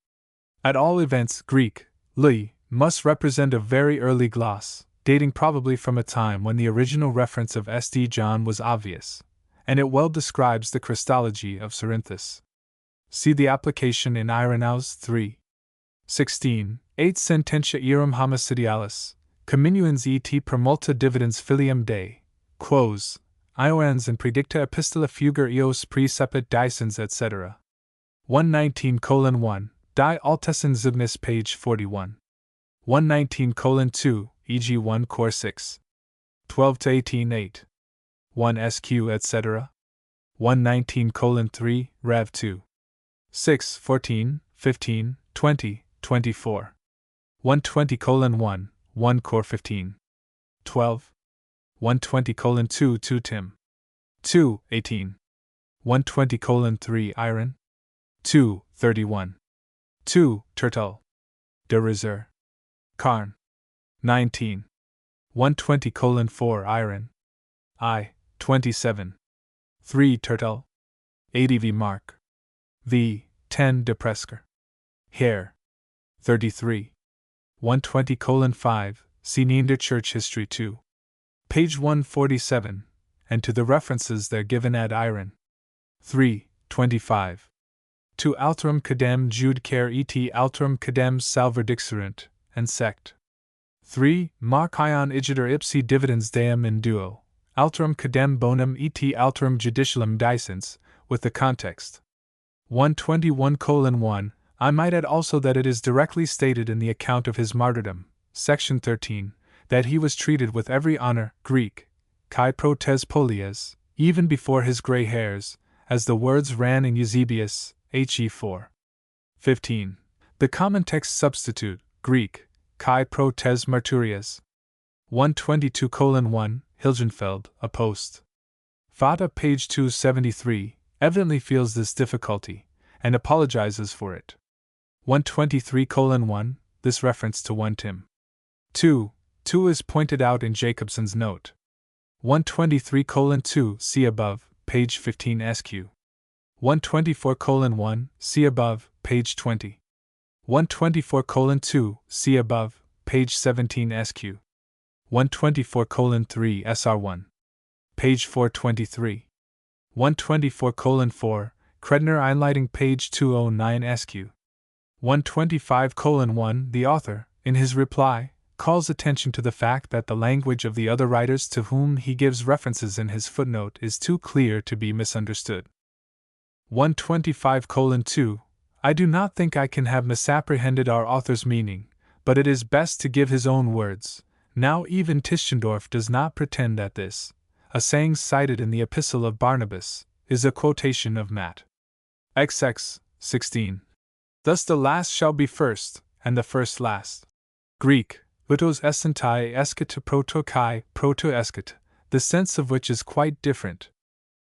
At all events, Greek, li, must represent a very early gloss, dating probably from a time when the original reference of St. John was obvious, and it well describes the Christology of Cerinthus. See the application in Irenaeus 3. 16. 8 Sententia eram homicidialis, comminuens et per multa dividends filium Dei, quos, Ioans and predicta epistola fuger eos precepit dicens etc. 119:1, Die Altessen Zibnis page 41. 119:2, e.g. 1 Cor 6. 12-18 8. 1 SQ etc. 119:3, Rev 2. 6 14, 15, 20, 24. 120:1, 1 Cor 15. 12. 120:2 2 Tim. 2 18. 120:3 Iron. 2 31. 2 Turtle. De Reser. Carn. 19. 120:4 Iron. I. 27. 3 Turtle. ADV Mark. V. 10 De Presker. Hare. 33. 120:5, see Niederchurch History 2. Page 147, and to the references there given ad Iron. 3. 25. To alterum cadem jude care et alterum cadem salverdixerunt, and sect. 3. Mark ion igiter ipsi dividends deum in duo, alterum cadem bonum et alterum judicialum dicens, with the context. 121:1. I might add also that it is directly stated in the account of his martyrdom, section 13, that he was treated with every honor, Greek, kai protes polias, even before his gray hairs, as the words ran in Eusebius, He 4. 15. The common text substitute, Greek, kai protes martyrias. 122:1, Hilgenfeld, a post. Fata page 273, evidently feels this difficulty, and apologizes for it. 123:1, this reference to 1 Tim. 2 is pointed out in Jacobson's note. 123:2, see above, page 15 SQ. 124:1, see above, page 20. 124:2, see above, page 17 SQ. 124:3 SR1. Page 423. 124:4, Credner Einleitung page 209 SQ. 125:1, the author, in his reply, calls attention to the fact that the language of the other writers to whom he gives references in his footnote is too clear to be misunderstood. 125:2, I do not think I can have misapprehended our author's meaning, but it is best to give his own words. Now even Tischendorf does not pretend that this, a saying cited in the Epistle of Barnabas, is a quotation of Matt. XX 16. Thus the last shall be first, and the first last. Greek, utos essentai esket proto kai proto esket, the sense of which is quite different.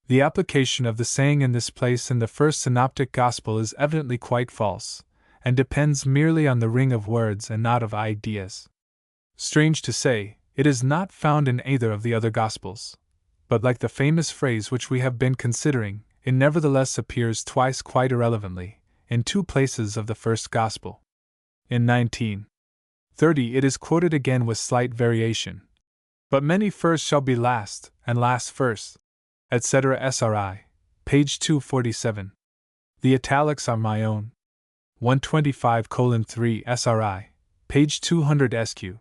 The application of the saying in this place in the first synoptic gospel is evidently quite false, and depends merely on the ring of words and not of ideas. Strange to say, it is not found in either of the other Gospels. But like the famous phrase which we have been considering, it nevertheless appears twice quite irrelevantly, in two places of the first Gospel. In 19:30 it is quoted again with slight variation. But many first shall be last, and last first, etc. SRI, page 247. The italics are my own. 125:3 SRI, page 200 SQ.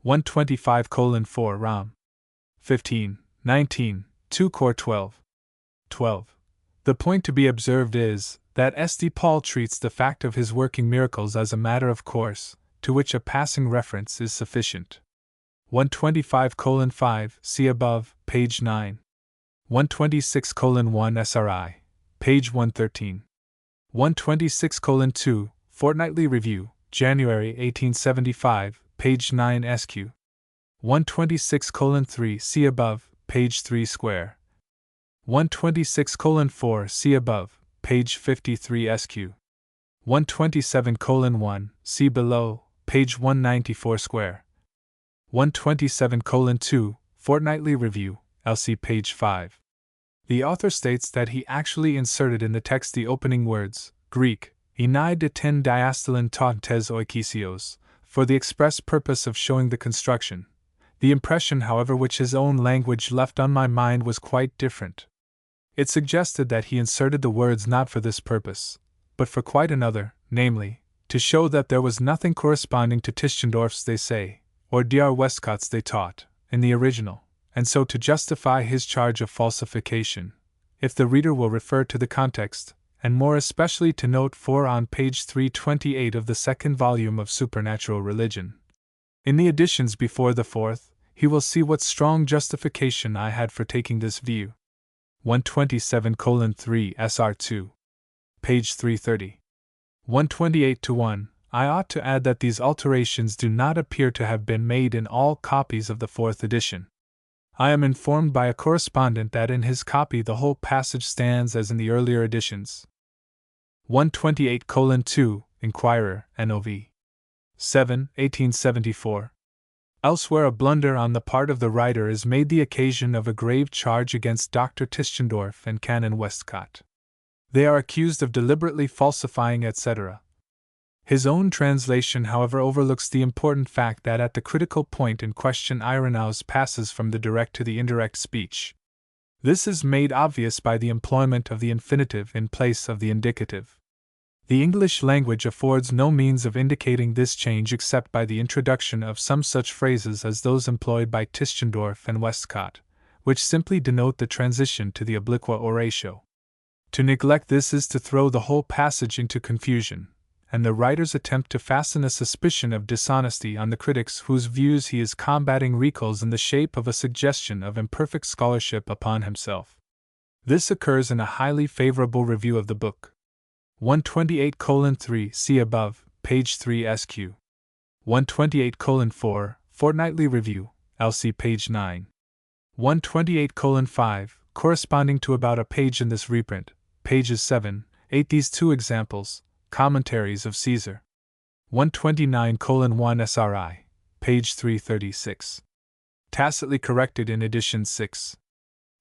125:4 Rom. 15, 19, 2 Cor 12. 12. The point to be observed is that St. Paul treats the fact of his working miracles as a matter of course, to which a passing reference is sufficient. 125:5 see above, page 9. 126:1 SRI, page 113. 126:2 Fortnightly Review, January 1875, page 9 SQ. 126:3 see above, page 3 square. 126:4 see above, page 53 SQ. 127:1 see below, page 194 square. 127:2 Fortnightly Review, LC page 5. The author states that he actually inserted in the text the opening words, Greek, enai de ten diastolin tauntes oikisios, for the express purpose of showing the construction. The impression, however, which his own language left on my mind was quite different. It suggested that he inserted the words not for this purpose, but for quite another, namely, to show that there was nothing corresponding to Tischendorf's they say, or Dr. Westcott's they taught, in the original, and so to justify his charge of falsification, if the reader will refer to the context, and more especially to note 4 on page 328 of the second volume of Supernatural Religion. In the editions before the fourth, he will see what strong justification I had for taking this view. 127:3 SR2. Page 330. 128:1. I ought to add that these alterations do not appear to have been made in all copies of the fourth edition. I am informed by a correspondent that in his copy the whole passage stands as in the earlier editions. 128:2 Inquirer, NOV. 7, 1874. Elsewhere, a blunder on the part of the writer is made the occasion of a grave charge against Dr. Tischendorf and Canon Westcott. They are accused of deliberately falsifying, etc. His own translation, however, overlooks the important fact that at the critical point in question Irenaeus passes from the direct to the indirect speech. This is made obvious by the employment of the infinitive in place of the indicative. The English language affords no means of indicating this change except by the introduction of some such phrases as those employed by Tischendorf and Westcott, which simply denote the transition to the obliqua oratio. To neglect this is to throw the whole passage into confusion, and the writer's attempt to fasten a suspicion of dishonesty on the critics whose views he is combating recoils in the shape of a suggestion of imperfect scholarship upon himself. This occurs in a highly favorable review of the book. 128:3 see above, page 3 SQ. 128:4 Fortnightly Review, LC page 9. 128:5 corresponding to about a page in this reprint, pages 7, 8. These two examples, Commentaries of Caesar. 129:1 SRI, page 336. Tacitly corrected in edition 6.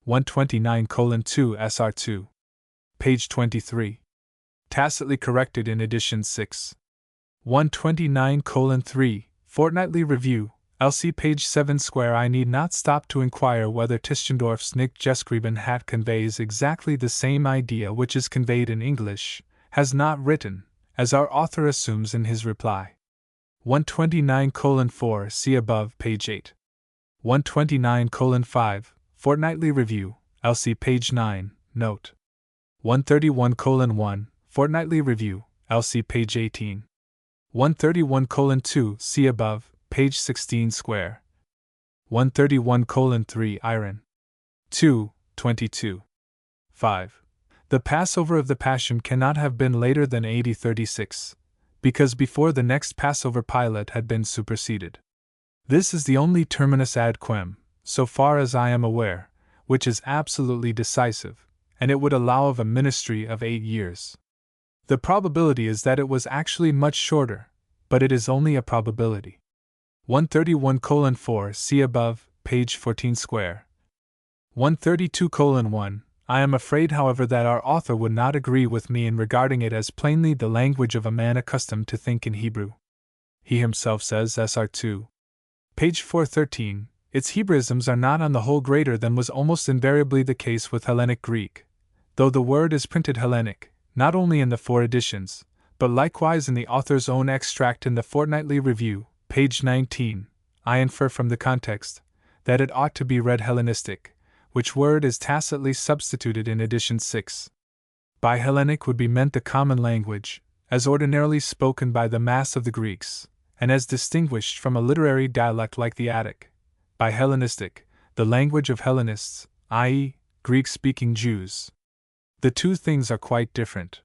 129:2 SR2. Page 23. Tacitly corrected in edition 6. 129:3 Fortnightly Review, LC page 7 square. I need not stop to inquire whether Tischendorf's Nicht geschrieben hat conveys exactly the same idea which is conveyed in English, has not written, as our author assumes in his reply. 129:4 see above, page 8. 129:5 Fortnightly Review, LC page 9, note. 131:1 Fortnightly Review, LC page 18. 131:2 see above, page 16 square. 131:3 Iron. 2, 22. 5. The Passover of the Passion cannot have been later than AD 36, because before the next Passover Pilate had been superseded. This is the only terminus ad quem, so far as I am aware, which is absolutely decisive, and it would allow of a ministry of 8 years. The probability is that it was actually much shorter, but it is only a probability. 131:4 see above, page 14 square. 132:1 I am afraid, however, that our author would not agree with me in regarding it as plainly the language of a man accustomed to think in Hebrew. He himself says, SR2. Page 413, its Hebraisms are not on the whole greater than was almost invariably the case with Hellenic Greek, though the word is printed Hellenic, not only in the 4 editions, but likewise in the author's own extract in the Fortnightly Review, page 19. I infer from the context that it ought to be read Hellenistic, which word is tacitly substituted in edition 6. By Hellenic would be meant the common language, as ordinarily spoken by the mass of the Greeks, and as distinguished from a literary dialect like the Attic. By Hellenistic, the language of Hellenists, i.e., Greek-speaking Jews. The two things are quite different.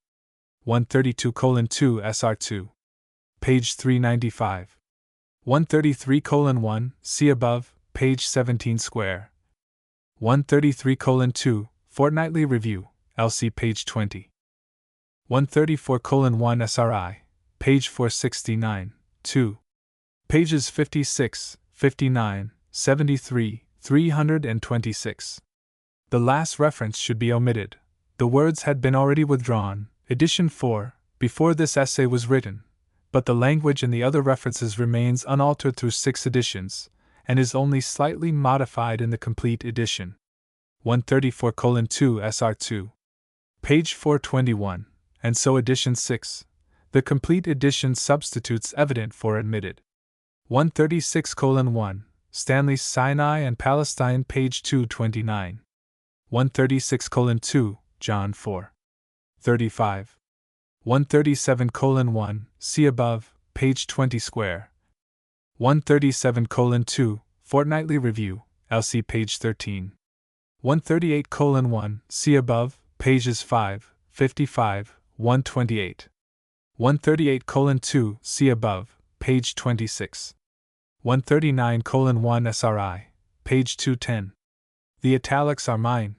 132:2 SR2. Page 395. 133:1 see above, page 17 square. 133:2 Fortnightly Review, LC page 20. 134:1 SRI, page 469, 2. Pages 56, 59, 73, 326. The last reference should be omitted. The words had been already withdrawn, edition 4, before this essay was written, but the language in the other references remains unaltered through 6 editions, and is only slightly modified in the complete edition. 134:2 SR2. Page 421, and so edition 6. The complete edition substitutes evident for admitted. 136:1, Stanley's Sinai and Palestine, page 229. 136:2, John 4. 35. 137:1, see above, page 20 square. 137:2, Fortnightly Review, LC page 13. 138:1, see above, pages 5, 55, 128. 138:2, see above, page 26. 139:1 SRI, page 210. The italics are mine.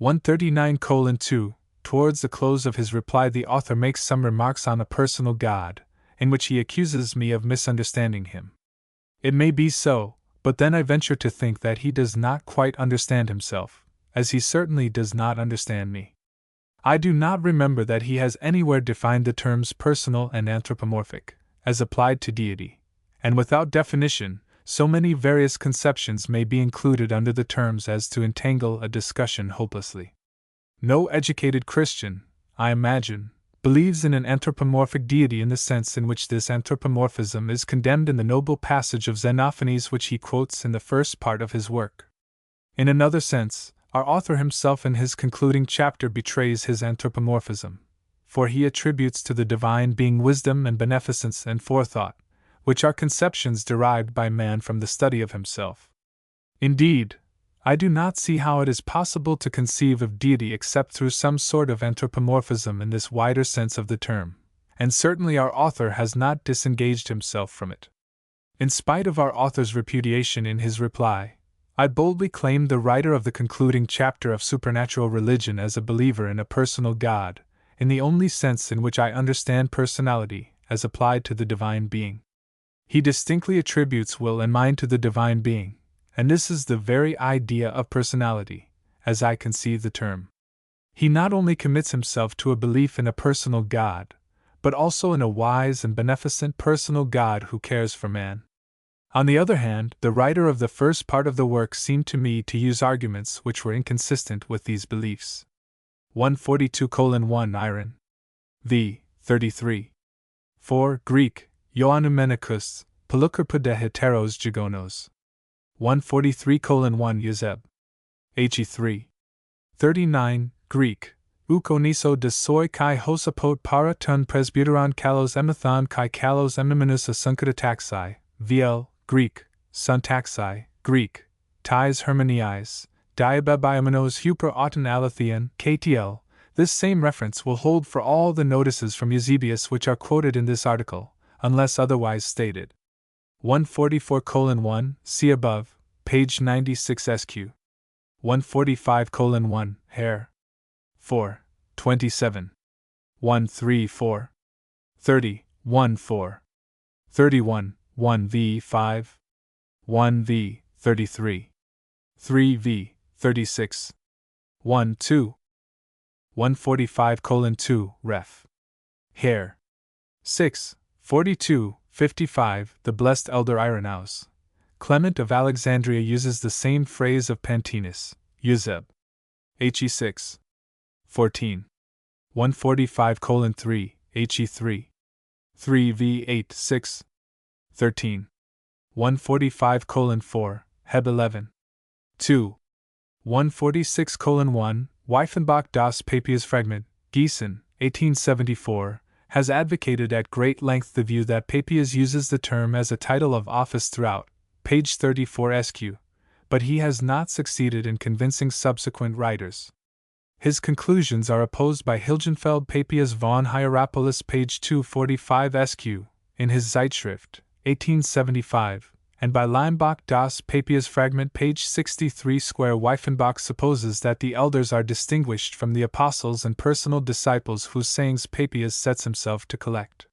139:2, towards the close of his reply the author makes some remarks on a personal God, in which he accuses me of misunderstanding him. It may be so, but then I venture to think that he does not quite understand himself, as he certainly does not understand me. I do not remember that he has anywhere defined the terms personal and anthropomorphic, as applied to deity, and without definition, so many various conceptions may be included under the terms as to entangle a discussion hopelessly. No educated Christian, I imagine, believes in an anthropomorphic deity in the sense in which this anthropomorphism is condemned in the noble passage of Xenophanes which he quotes in the first part of his work. In another sense, our author himself in his concluding chapter betrays his anthropomorphism, for he attributes to the divine being wisdom and beneficence and forethought, which are conceptions derived by man from the study of himself. Indeed, I do not see how it is possible to conceive of deity except through some sort of anthropomorphism in this wider sense of the term, and certainly our author has not disengaged himself from it. In spite of our author's repudiation in his reply, I boldly claim the writer of the concluding chapter of Supernatural Religion as a believer in a personal God, in the only sense in which I understand personality, as applied to the divine being. He distinctly attributes will and mind to the divine being, and this is the very idea of personality, as I conceive the term. He not only commits himself to a belief in a personal God, but also in a wise and beneficent personal God who cares for man. On the other hand, the writer of the first part of the work seemed to me to use arguments which were inconsistent with these beliefs. 142:1 Iron. V. 33. 4. Greek, Ioannoumenikos, Pelukarpode heteros gigonos. 143:1 Yezeb. He3. 39. Greek, Ukoniso de soi kai hosapot para ton presbyteron kalos emathon kai kalos emiminus asunkatataxi, VL, Greek, syntaxi, Greek, ties hermeniais, diabebiamenos hupra auton alethean, KTL. This same reference will hold for all the notices from Eusebius which are quoted in this article, unless otherwise stated. 144:1, see above, page 96 SQ. 145:1, Hare. 4, 27. 134. 30, 1 4. 31, 1 v 5. 1 v 33. 3 v 36. 1 2. 145:2, ref. Hair. 6, 42, 55. The blessed elder Irenaeus, Clement of Alexandria, uses the same phrase of Pantaenus, Euseb. He 6. 14. 145:3, He 3. 3 v 8 6. 13. 145:4, Heb 11. 2. 146:1, Wyffenbach das Papias Fragment, Gießen, 1874, has advocated at great length the view that Papias uses the term as a title of office throughout, page 34 sq, but he has not succeeded in convincing subsequent writers. His conclusions are opposed by Hilgenfeld Papias von Hierapolis, page 245 sq, in his Zeitschrift, 1875, and by Leimbach das Papias Fragment, page 63 square. Wyffenbach supposes that the elders are distinguished from the apostles and personal disciples whose sayings Papias sets himself to collect.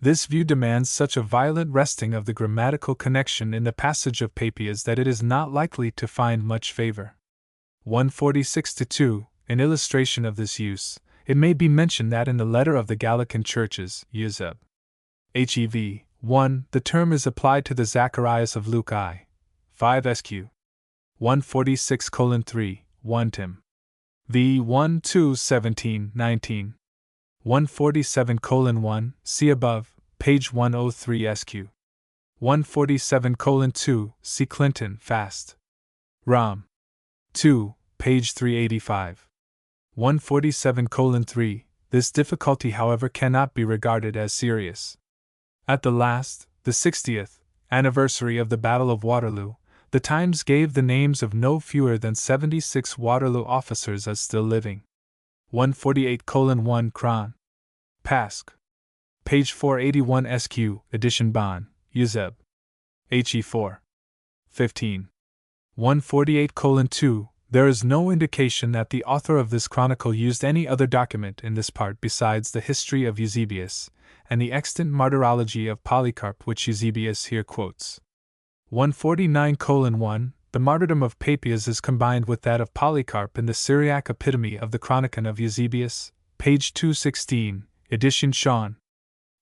This view demands such a violent wresting of the grammatical connection in the passage of Papias that it is not likely to find much favor. 146:2. In illustration of this use, it may be mentioned that in the letter of the Gallican churches, Euseb. Hev. 1, the term is applied to the Zacharias of Luke I. 5 sq. 146:3, 1 Tim. v. 1 2 17 19. 147:1, see above, page 103 sq. 147:2, see Clinton, Fast. Rom. 2, page 385. 147:3, this difficulty, however, cannot be regarded as serious. At the last, the 60th, anniversary of the Battle of Waterloo, the Times gave the names of no fewer than 76 Waterloo officers as still living. 148:1 Kron. Pasch. Page 481 sq, edition Bonn, Euseb. He 4. 15. 148:2. There is no indication that the author of this chronicle used any other document in this part besides the history of Eusebius, and the extant martyrology of Polycarp, which Eusebius here quotes. 149:1, the martyrdom of Papias is combined with that of Polycarp in the Syriac epitome of the Chronicon of Eusebius, page 216, edition Shawn.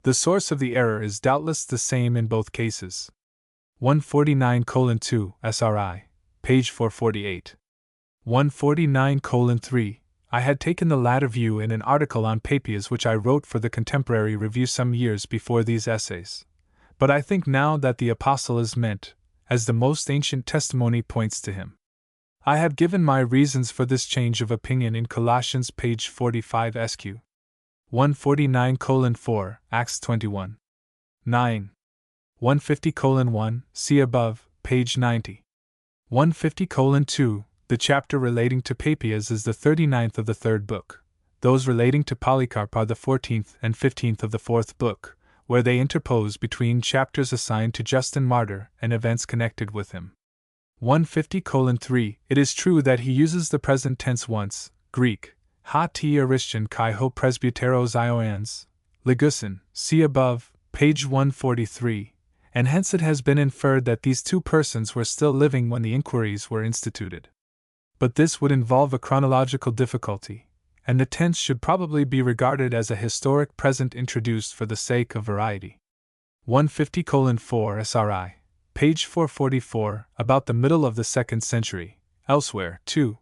The source of the error is doubtless the same in both cases. 149:2, SRI, page 448. 149:3, I had taken the latter view in an article on Papias which I wrote for the Contemporary Review some years before these essays. But I think now that the apostle is meant, as the most ancient testimony points to him. I have given my reasons for this change of opinion in Colossians, page 45 sq. 149:4, Acts 21. 9. 150:1, see above, page 90. 150:2, the chapter relating to Papias is the 39th of the third book. Those relating to Polycarp are the 14th and 15th of the fourth book, where they interpose between chapters assigned to Justin Martyr and events connected with him. 150:3, it is true that he uses the present tense once, Greek, ha te aristion kai ho presbyteros ioans, Ligusin, see above, page 143, and hence it has been inferred that these two persons were still living when the inquiries were instituted. But this would involve a chronological difficulty, and the tense should probably be regarded as a historic present introduced for the sake of variety. 150:4 SRI, page 444, about the middle of the 2nd century, elsewhere, too.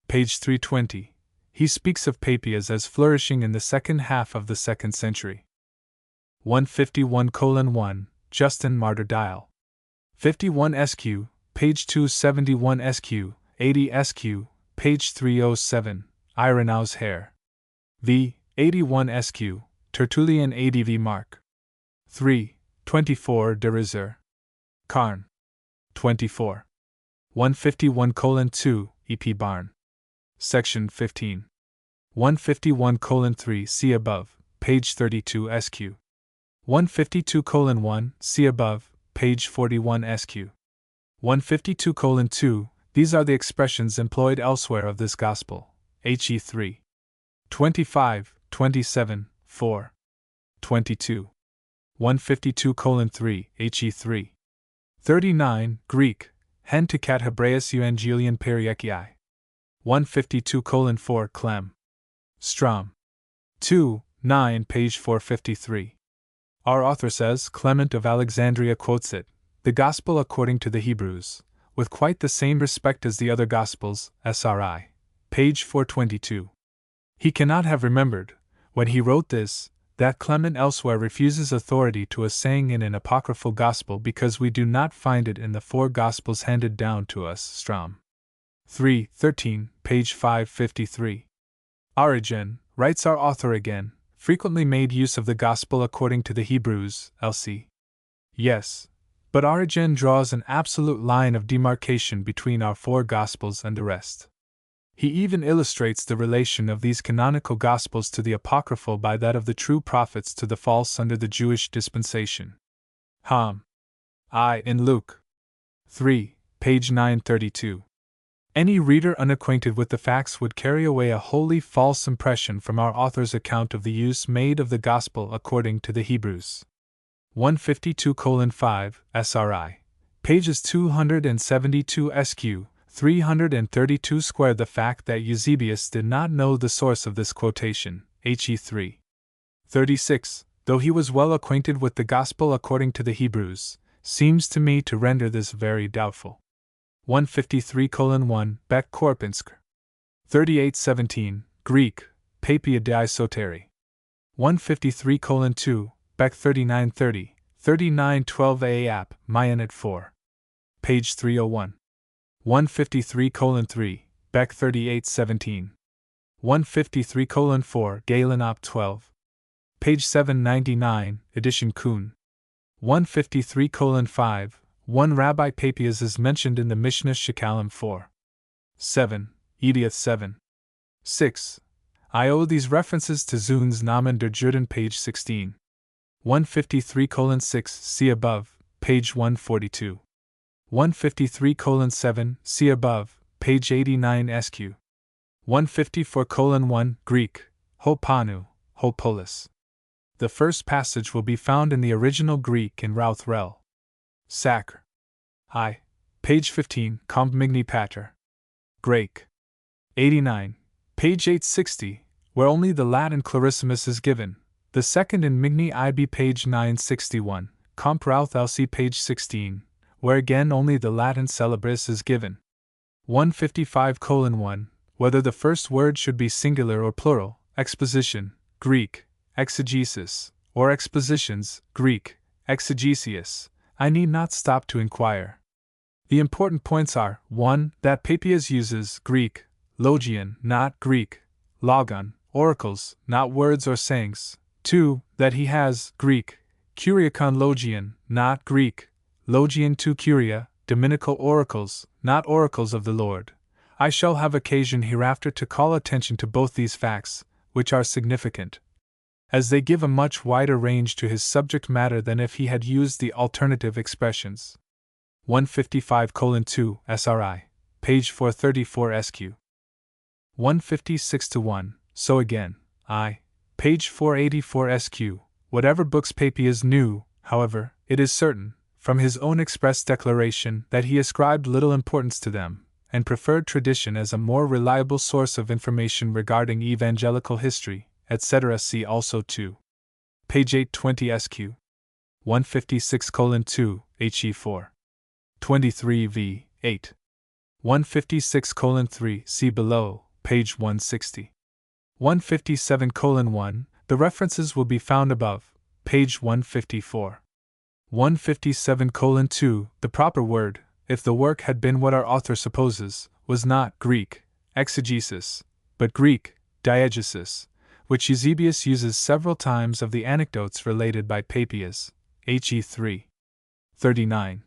Page 320, he speaks of Papias as flourishing in the second half of the 2nd century. 151:1, Justin Martyr Dial. 51 sq, page 271 sq, 80 sq, page 307, Irenaeus Hair. v. 81 sq, Tertullian adv Mark. 3, 24 de Rizur. Carn. 24. 151:2, E.P. Barn. Section 15. 151:3, see above, page 32 sq. 152:1, see above, page 41 sq. 152:2, these are the expressions employed elsewhere of this gospel. He 3. 25, 27, 4. 22. 152:3, HE3. 39, Greek, hen to cat Hebraeus Evangelion Periekii. 152:4, Clem. Strom. 2, 9, page 453. Our author says Clement of Alexandria quotes it, the Gospel according to the Hebrews, with quite the same respect as the other Gospels, SRI. Page 422. He cannot have remembered, when he wrote this, that Clement elsewhere refuses authority to a saying in an apocryphal Gospel because we do not find it in the four Gospels handed down to us. Strom. 3:13, page 553. Origen, writes our author again, frequently made use of the Gospel according to the Hebrews, LC. Yes, but Origen draws an absolute line of demarcation between our four Gospels and the rest. He even illustrates the relation of these canonical Gospels to the apocryphal by that of the true prophets to the false under the Jewish dispensation. In Luke 3, page 932. Any reader unacquainted with the facts would carry away a wholly false impression from our author's account of the use made of the Gospel according to the Hebrews. 152:5, SRI. Pages 272 SQ, 332 square. The fact that Eusebius did not know the source of this quotation, HE3. 36, though he was well acquainted with the Gospel according to the Hebrews, seems to me to render this very doubtful. 153:1, Beck Korpinsk. 38:17, Greek, Papia dei Soteri. 153:2, Beck 39:30, 39:12 Aap, Mayan at 4. Page 301. 153:3, Beck 38:17. 153:4, Galen Op 12. Page 799, edition Kuhn. 153:5, 1 Rabbi Papias is mentioned in the Mishnah Shekalim 4. 7, Edioth 7. 6. I owe these references to Zun's Namen der Juden, page 16. 153:6, see above, page 142. 153:7, see above, page 89 SQ. 154:1, Greek, Ho Panu, Ho Polis. The first passage will be found in the original Greek in Routh Rel. Sacre. Page 15, Comp Migni Pater. Greek. 89, page 860, where only the Latin Clarissimus is given, the second in Migni IB, page 961, Comp Routh LC, page 16, where again only the Latin Celebris is given. 155:1, whether the first word should be singular or plural, exposition, Greek, exegesis, or expositions, Greek, exegesius, I need not stop to inquire. The important points are, 1. That Papias uses Greek, logion, not Greek, logon, oracles, not words or sayings. 2. That he has Greek, kuriakon logion, not Greek, logion to kuria, dominical oracles, not oracles of the Lord. I shall have occasion hereafter to call attention to both these facts, which are significant, as they give a much wider range to his subject matter than if he had used the alternative expressions. 155:2, SRI, page 434 SQ. 156:1, so again, page 484 SQ. Whatever books Papias knew, however, it is certain, from his own express declaration, that he ascribed little importance to them, and preferred tradition as a more reliable source of information regarding evangelical history, etc. See also 2. Page 820 SQ. 156:2, HE4. 23 v. 8. 156:3, see below, page 160. 157:1, the references will be found above, page 154. 157:2, the proper word, if the work had been what our author supposes, was not Greek, exegesis, but Greek, diegesis, which Eusebius uses several times of the anecdotes related by Papias, HE3. 39.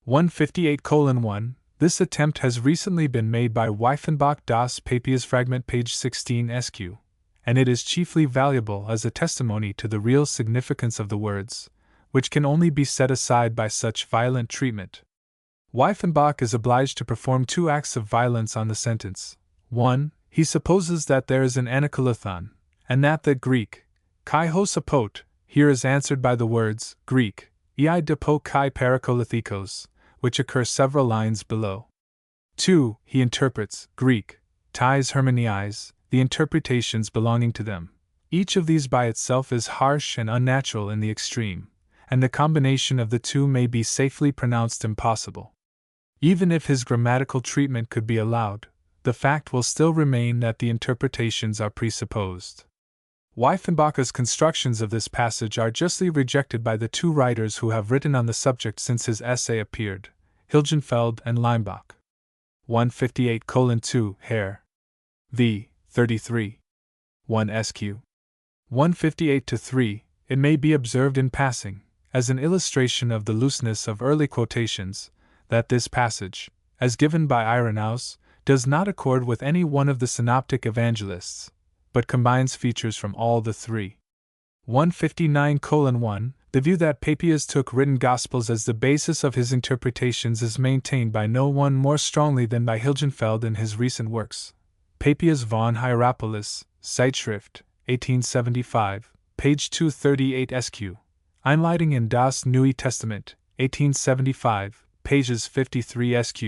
158:1, this attempt has recently been made by Weifenbach das Papias fragment, page 16 SQ, and it is chiefly valuable as a testimony to the real significance of the words, which can only be set aside by such violent treatment. Weifenbach is obliged to perform 2 acts of violence on the sentence. 1. He supposes that there is an anacoluthon, and that the Greek, kai hosapot, here is answered by the words, Greek, ei depo kai parakolithikos, which occur several lines below. 2. He interprets, Greek, tais hermeniais, the interpretations belonging to them. Each of these by itself is harsh and unnatural in the extreme, and the combination of the two may be safely pronounced impossible. Even if his grammatical treatment could be allowed, the fact will still remain that the interpretations are presupposed. Wyfenbacher's constructions of this passage are justly rejected by the two writers who have written on the subject since his essay appeared, Hilgenfeld and Leimbach. 158:2 Hare. V. 33. 1 SQ. 158-3. It may be observed in passing, as an illustration of the looseness of early quotations, that this passage, as given by Irenaeus, does not accord with any one of the synoptic evangelists, but combines features from all the three. 159:1. The view that Papias took written Gospels as the basis of his interpretations is maintained by no one more strongly than by Hilgenfeld in his recent works. Papias von Hierapolis, Zeitschrift, 1875, page 238 SQ. Einleitung in das Neue Testament, 1875, pages 53 SQ.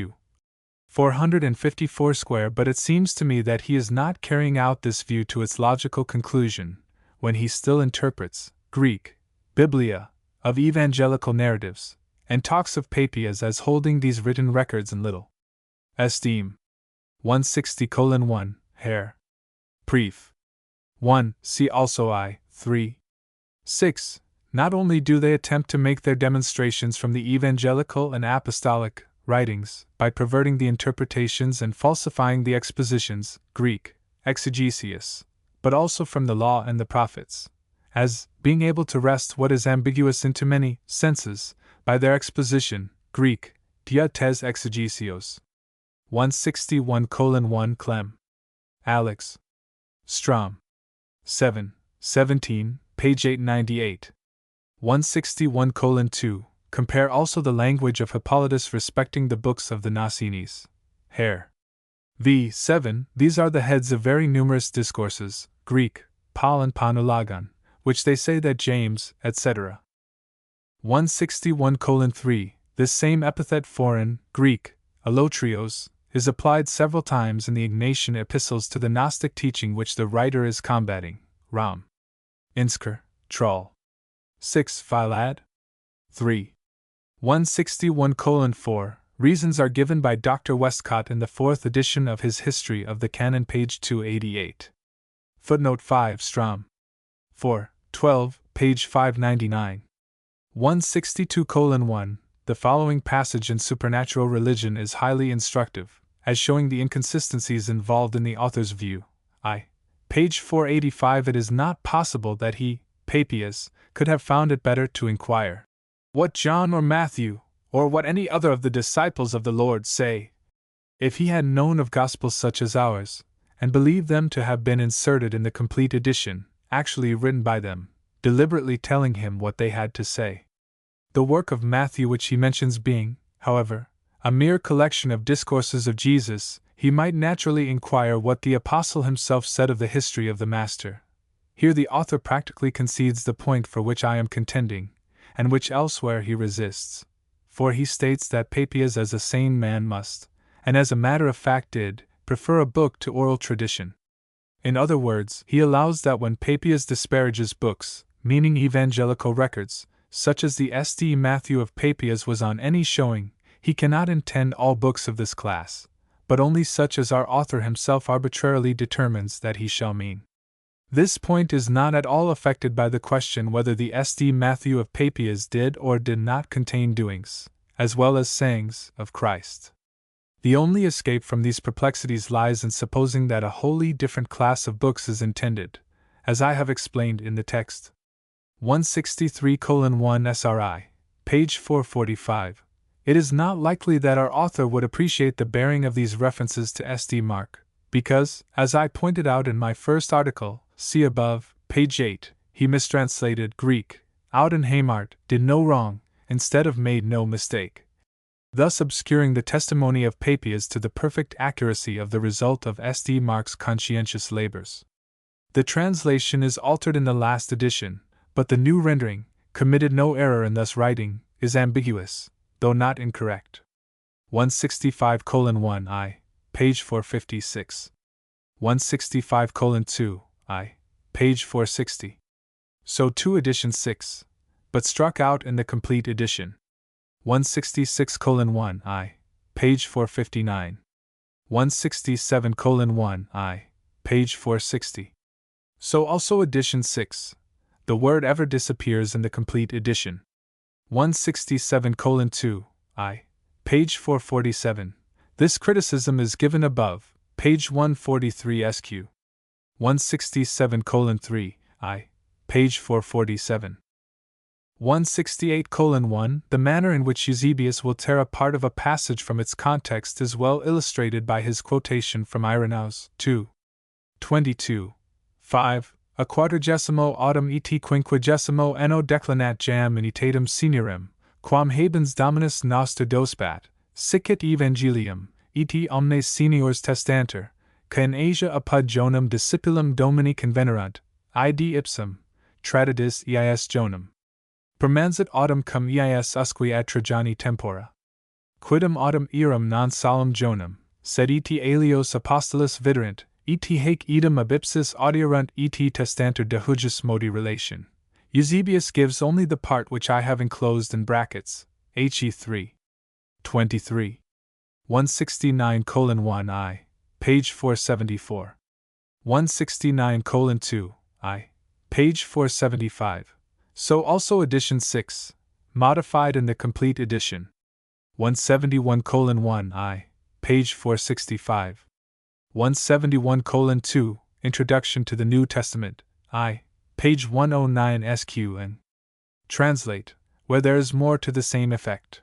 454 square. But it seems to me that he is not carrying out this view to its logical conclusion, when he still interprets, Greek, Biblia, of evangelical narratives, and talks of Papias as holding these written records in little esteem. 160:1, Hare. Brief. 1. See also I. 3. 6. Not only do they attempt to make their demonstrations from the evangelical and apostolic writings by perverting the interpretations and falsifying the expositions, Greek, exegesias, but also from the law and the prophets, as being able to wrest what is ambiguous into many senses by their exposition, Greek, dia tes exegesios. 161:1 Clem. Alex. Strom. 7, 17, page 898. 161:2. Compare also the language of Hippolytus respecting the books of the Nasines. Hare. V. 7. These are the heads of very numerous discourses, Greek, Paul and Panulagon, which they say that James, etc. 161:3. This same epithet foreign, Greek, allotrios, is applied several times in the Ignatian epistles to the Gnostic teaching which the writer is combating. Rom. Insker, Troll. 6 Philad. 3. 161:4. Reasons are given by Dr. Westcott in the 4th edition of his History of the Canon, page 288. Footnote 5 Strom. 4, 12, page 599. 162:1. The following passage in Supernatural Religion is highly instructive, as showing the inconsistencies involved in the author's view. Page 485. It is not possible that he, Papias, could have found it better to inquire what John or Matthew, or what any other of the disciples of the Lord say, if he had known of Gospels such as ours, and believed them to have been inserted in the complete edition, actually written by them, deliberately telling him what they had to say. The work of Matthew which he mentions being, however, a mere collection of discourses of Jesus, he might naturally inquire what the apostle himself said of the history of the Master. Here the author practically concedes the point for which I am contending, and which elsewhere he resists, for he states that Papias as a sane man must, and as a matter of fact did, prefer a book to oral tradition. In other words, he allows that when Papias disparages books, meaning evangelical records, such as the St. Matthew of Papias was on any showing, he cannot intend all books of this class, but only such as our author himself arbitrarily determines that he shall mean. This point is not at all affected by the question whether the St. Matthew of Papias did or did not contain doings, as well as sayings, of Christ. The only escape from these perplexities lies in supposing that a wholly different class of books is intended, as I have explained in the text. 163:1 SRI, page 445. It is not likely that our author would appreciate the bearing of these references to St. Mark, because, as I pointed out in my first article, see above, page 8, he mistranslated Greek, out and Haymart, did no wrong, instead of made no mistake, thus obscuring the testimony of Papias to the perfect accuracy of the result of St. Mark's conscientious labors. The translation is altered in the last edition, but the new rendering, committed no error in thus writing, is ambiguous, though not incorrect. 165:1 page 456. 165:2 page 460. So too edition 6, but struck out in the complete edition. 166:1 page 459. 167:1 page 460. So also edition 6. The word ever disappears in the complete edition. 167:2 page 447. This criticism is given above, page 143 SQ. 167:3 page 447. 168:1 The manner in which Eusebius will tear a part of a passage from its context is well illustrated by his quotation from Irenaeus 2. 22. 5. A quadragesimo autumn et quinquagesimo anno declinat jam in etatem seniorem, quam habens dominus noster dospat, sicit evangelium, et omnes seniors testanter, ca in Asia apud Jonam discipulum Domini convenerunt, id ipsum, tradidis eis Jonam. Permansit autumn cum eis usque ad Trajani tempora. Quidem autumn eram non solum Jonam, sed et alios apostolos viderunt, et haec idem ab ipsis audierunt et testanter de hujus modi relation. Eusebius gives only the part which I have enclosed in brackets, he 3. 23. 169:1 page 474. 169:2 page 475. So also edition 6, modified in the complete edition. 171:1 page 465. 171:2 Introduction to the New Testament, page 109 SQ and Translate, where there is more to the same effect.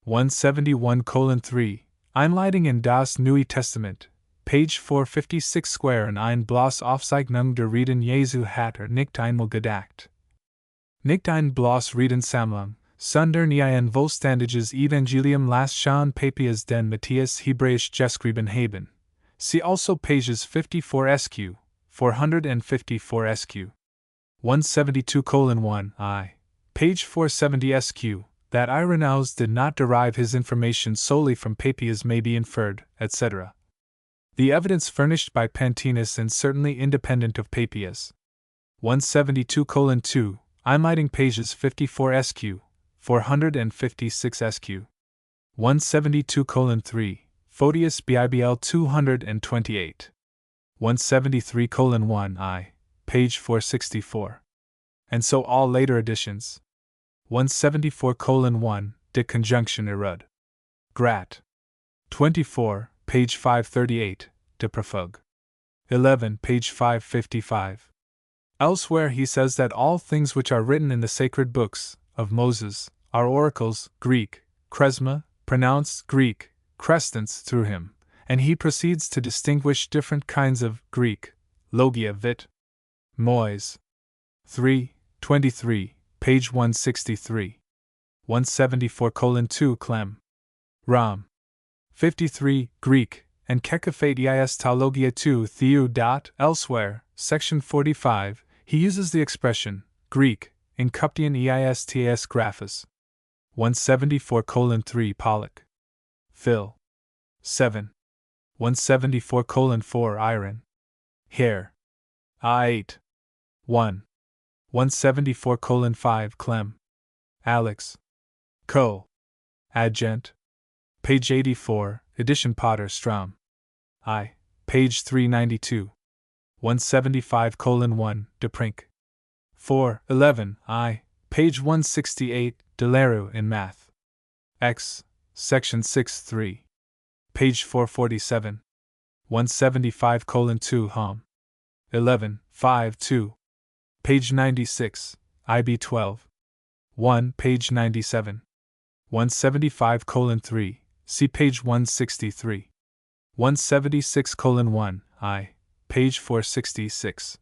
171:3 Einleitung in das Neue Testament, page 456 square and ein bloß Aufzeichnung der Reden Jesu hat nicht einmal gedacht. Nicht ein bloß Reden Sammlung, sondern ein vollständiges Evangelium las schon Papias den Matthias Hebräisch geschrieben haben. See also pages 54 SQ, 454 SQ. 172:1 page 470 SQ, that Irenaeus did not derive his information solely from Papias may be inferred, etc. The evidence furnished by Pantaenus is certainly independent of Papias. 172:2 Einleitung pages 54 SQ, 456 SQ. 172:3 Photius Bibl 228. 173:1 page 464. And so all later editions. 174:1 De Conjunction Erud. Grat. 24, page 538, De Profug. 11, page 555. Elsewhere he says that all things which are written in the sacred books of Moses are oracles, Greek, Kresma, pronounced Greek, Crescents through him, and he proceeds to distinguish different kinds of Greek, logia vit. Mois. 3, 23, page 163. 174:2 Clem. Ram. 53, Greek, and Kekaphate eis Taulogia 2 Theou. Elsewhere, section 45, he uses the expression, Greek, in Cuptian eistas graphus. 174:3 Pollock. Phil. 7. 174:4 Iron. Hare. A8. 1. 174:5 Clem. Alex. Co. Adjent. Page 84, edition Potter Strom. Page 392. 175:1 De Prink. 4, 11 page 168 Delaru in Math. X. Section 6-3. Page 447. 175:2 Hom. 11, 5-2. Page 96, IB 12. 1, page 97. 175:3, see page 163. 176:1, page 466.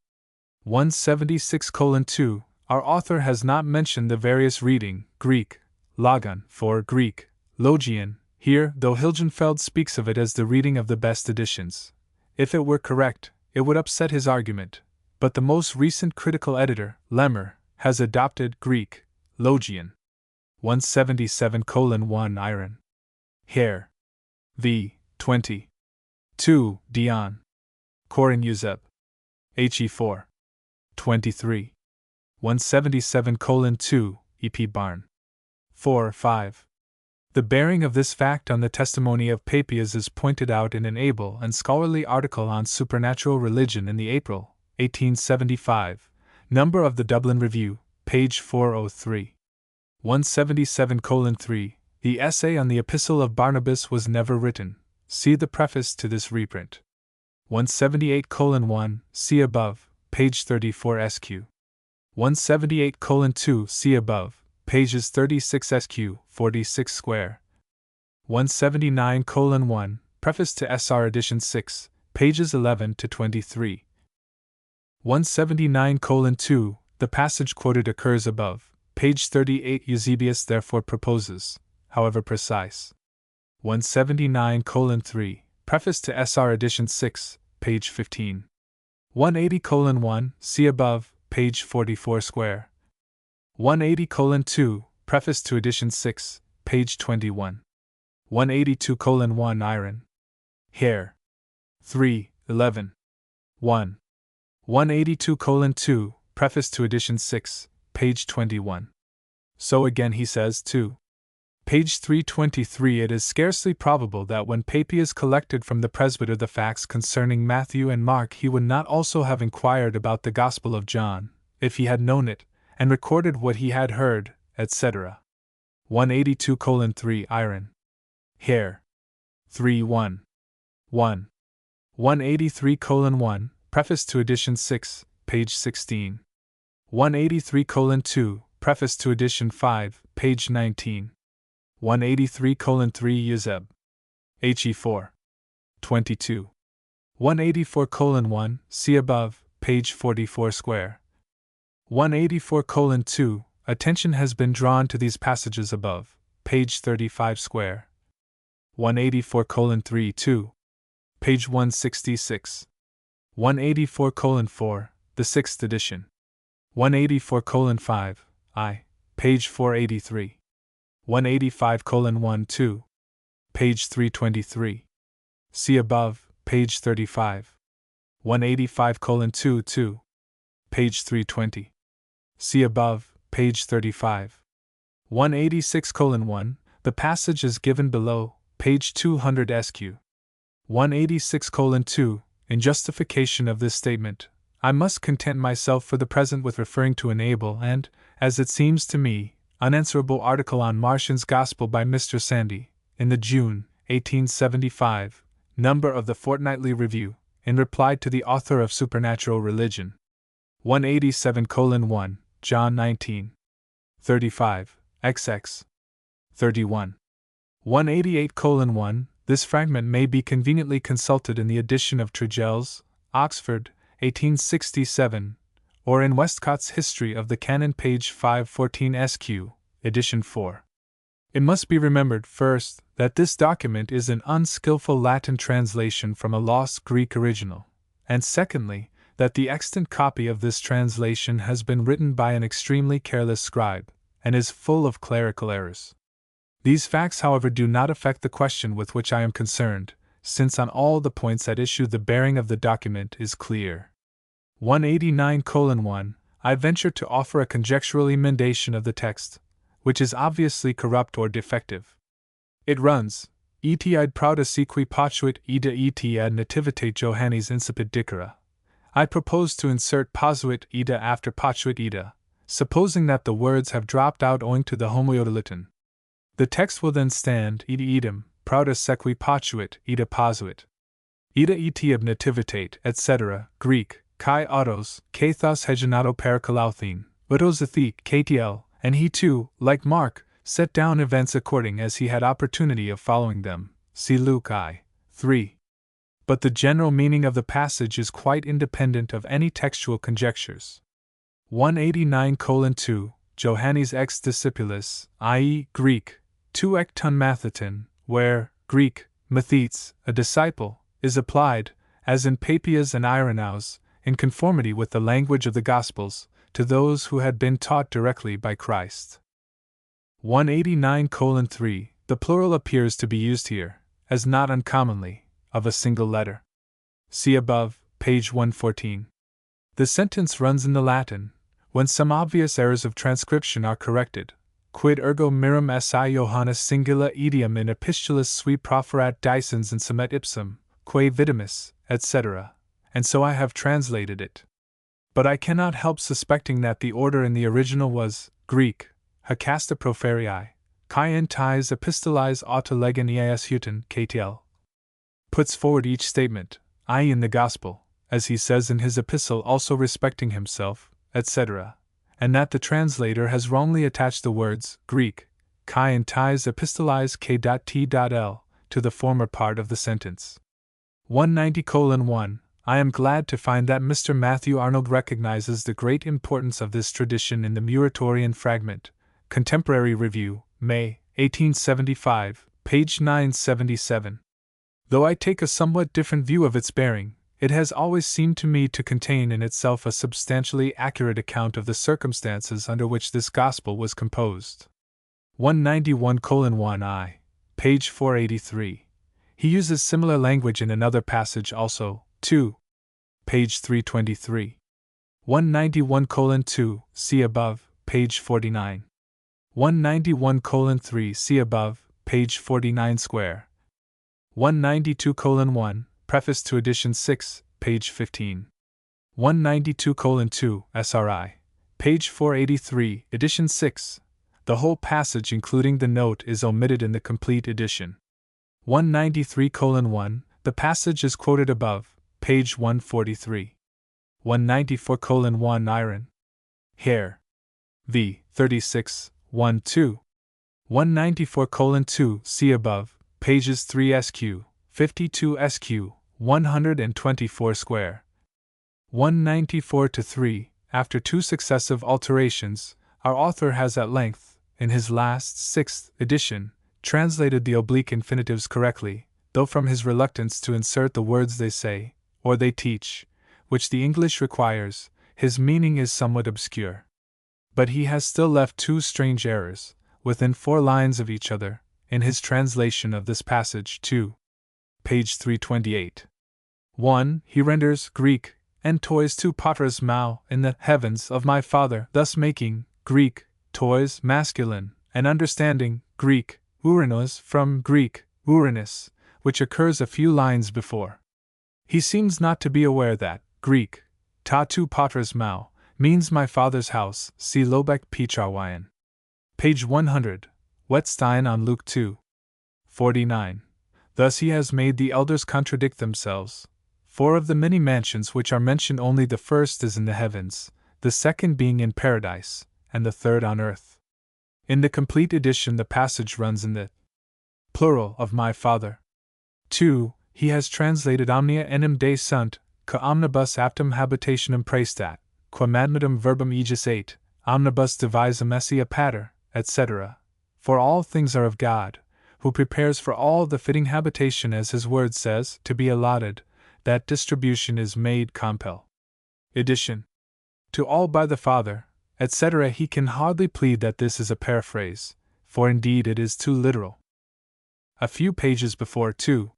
176:2, our author has not mentioned the various reading, Greek, logon, for Greek, logion, here, though Hilgenfeld speaks of it as the reading of the best editions. If it were correct, it would upset his argument, but the most recent critical editor, Lemmer, has adopted Greek, Logion. 177:1 Iron. Hare. V. 20. 2. Dion. Korin Uzeb. He4. 23. 177:2 E.P. Barn. 4. 5. The bearing of this fact on the testimony of Papias is pointed out in an able and scholarly article on supernatural religion in the April, 1875, number of the Dublin Review, page 403. 177:3. The essay on the Epistle of Barnabas was never written. See the preface to this reprint. 178:1, see above, page 34 SQ. 178:2, see above, pages 36 SQ, 46 square. 179:1, preface to SR edition 6, pages 11 to 23. 179:2, the passage quoted occurs above, page 38. Eusebius therefore proposes, however precise. 179:3, preface to SR edition 6, page 15. 180:1, see above, page 44 square. 180:2, preface to edition 6, page 21. 182:1 Iron. Hare. 3, 11. 1. 182:2, preface to edition 6, page 21. So again he says, too. Page 323. It is scarcely probable that when Papias collected from the presbyter the facts concerning Matthew and Mark he would not also have inquired about the Gospel of John, if he had known it, and recorded what he had heard, etc. 182:3 Iron. Hare. 3 1. 1. 183:1, preface to edition 6, page 16. 183:2, preface to edition 5, page 19. 183:3 Uzeb. He4. 22. 184:1, see above, page 44 square. 184:2, attention has been drawn to these passages above, page 35 square. 184:3 2. Page 166. 184:4, the 6th edition. 184:5, I, page 483. 185:1 2. Page 323. See above, page 35. 185:2 2. Page 320. See above, page 35. 186:1, the passage is given below, page 200 SQ. 186:2, in justification of this statement, I must content myself for the present with referring to an able and, as it seems to me, unanswerable article on Martion's Gospel by Mr. Sandy, in the June, 1875, number of the Fortnightly Review, in reply to the author of Supernatural Religion. 187:1, John 19. 35, XX. 31. 188:1, this fragment may be conveniently consulted in the edition of Trigell's, Oxford, 1867, or in Westcott's History of the Canon, page 514 SQ, edition 4. It must be remembered, first, that this document is an unskillful Latin translation from a lost Greek original, and secondly, that the extant copy of this translation has been written by an extremely careless scribe, and is full of clerical errors. These facts, however, do not affect the question with which I am concerned, since on all the points at issue the bearing of the document is clear. 189:1, I venture to offer a conjectural emendation of the text, which is obviously corrupt or defective. It runs, Et id prouda sequi potuit ida et ad nativitate Johannes incipit dicere. I propose to insert posuit ida after potuit ida, supposing that the words have dropped out owing to the homoiodoliton. The text will then stand, ida idem, prouda sequi potuit ida posuit. Ida et ab nativitate, etc., Greek, kai autos, kathos hegenato parakalauthein, utos athi, ktl, and he too, like Mark, set down events according as he had opportunity of following them. See Luke I. 3. But the general meaning of the passage is quite independent of any textual conjectures. 189:2, Johannes ex discipulis, i.e., Greek, tu ek ton matheton, where, Greek, mathetes, a disciple, is applied, as in Papias and Irenaeus, in conformity with the language of the Gospels, to those who had been taught directly by Christ. 189:3 The plural appears to be used here, as not uncommonly, of a single letter. See above, page 114. The sentence runs in the Latin, when some obvious errors of transcription are corrected, quid ergo mirum si Johannes singula idiom in epistulis sui proferat dicens in sumet ipsum, quae vidimus, etc., and so I have translated it. But I cannot help suspecting that the order in the original was Greek, hakasta proferii, kai entais epistolis auto legen eas huten ktl. Puts forward each statement, i.e. in the Gospel, as he says in his epistle also respecting himself, etc., and that the translator has wrongly attached the words Greek, kai entais epistolis k.t.l, to the former part of the sentence. 190:1 I am glad to find that Mr. Matthew Arnold recognizes the great importance of this tradition in the Muratorian fragment. Contemporary Review, May, 1875, page 977. Though I take a somewhat different view of its bearing, it has always seemed to me to contain in itself a substantially accurate account of the circumstances under which this Gospel was composed. 191:1 page 483. He uses similar language in another passage also, 2. Page 323. 191:2, see above, page 49. 191:3, see above, page 49 square. 192:1, preface to edition 6, page 15. 192:2, SRI, page 483, edition 6. The whole passage including the note is omitted in the complete edition. 193:1, the passage is quoted above, page 143. 194:1 Iron. Hair. V. 36, 1-2. 194:2, see above, pages 3 SQ, 52 SQ, 124 square. 194-3, after two successive alterations, our author has at length, in his last, 6th edition, translated the oblique infinitives correctly, though from his reluctance to insert the words they say, or they teach, which the English requires, his meaning is somewhat obscure. But he has still left two strange errors, within 4 lines of each other, in his translation of this passage, 2. Page 328. 1. He renders Greek, en tois tu patras mou, in the heavens of my Father, thus making Greek, tois masculine, and understanding Greek, uranos from Greek, uranis, which occurs a few lines before. He seems not to be aware that Greek, ta tu patras mou, means my father's house, see Lobeck Picharwayan. Page 100, Wettstein on Luke 2. 49. Thus he has made the elders contradict themselves. 4 of the many mansions which are mentioned only the first is in the heavens, the second being in paradise, and the third on earth. In the complete edition the passage runs in the plural of my Father. 2. He has translated omnia enim Dei sunt, ca omnibus aptum habitationem praestat, quam admitum verbum aegis 8, omnibus devisum esse a pater, etc. For all things are of God, who prepares for all the fitting habitation as his word says, to be allotted, that distribution is made compel. Edition. To all by the Father, etc. He can hardly plead that this is a paraphrase, for indeed it is too literal. A few pages before 2.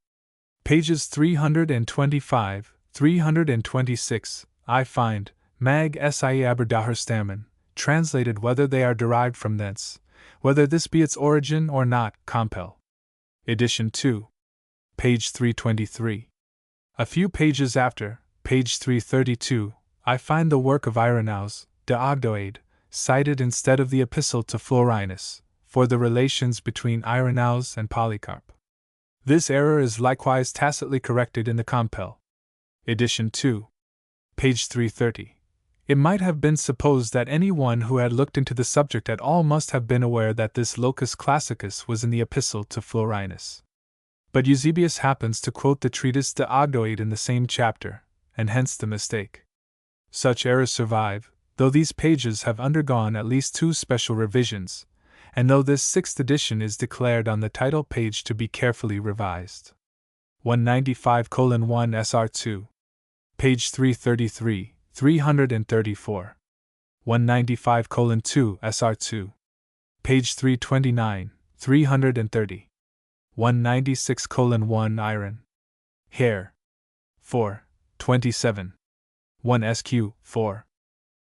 Pages 325, 326, I find, Mag Sie Aberdaherstammen, translated whether they are derived from thence, whether this be its origin or not, compel. Edition 2. Page 323. A few pages after, page 332, I find the work of Irenaeus, de Ogdoade, cited instead of the epistle to Florinus, for the relations between Irenaeus and Polycarp. This error is likewise tacitly corrected in the compel. Edition 2. Page 330. It might have been supposed that any one who had looked into the subject at all must have been aware that this locus classicus was in the epistle to Florinus. But Eusebius happens to quote the treatise De Ogdoade in the same chapter, and hence the mistake. Such errors survive, though these pages have undergone at least 2 special revisions, and though this 6th edition is declared on the title page to be carefully revised. 195:1 SR2. page 333, 334. 195:2 SR2. Page 329, 330. 196:1 Iron. Hair. 4, 27. 1 SQ, 4.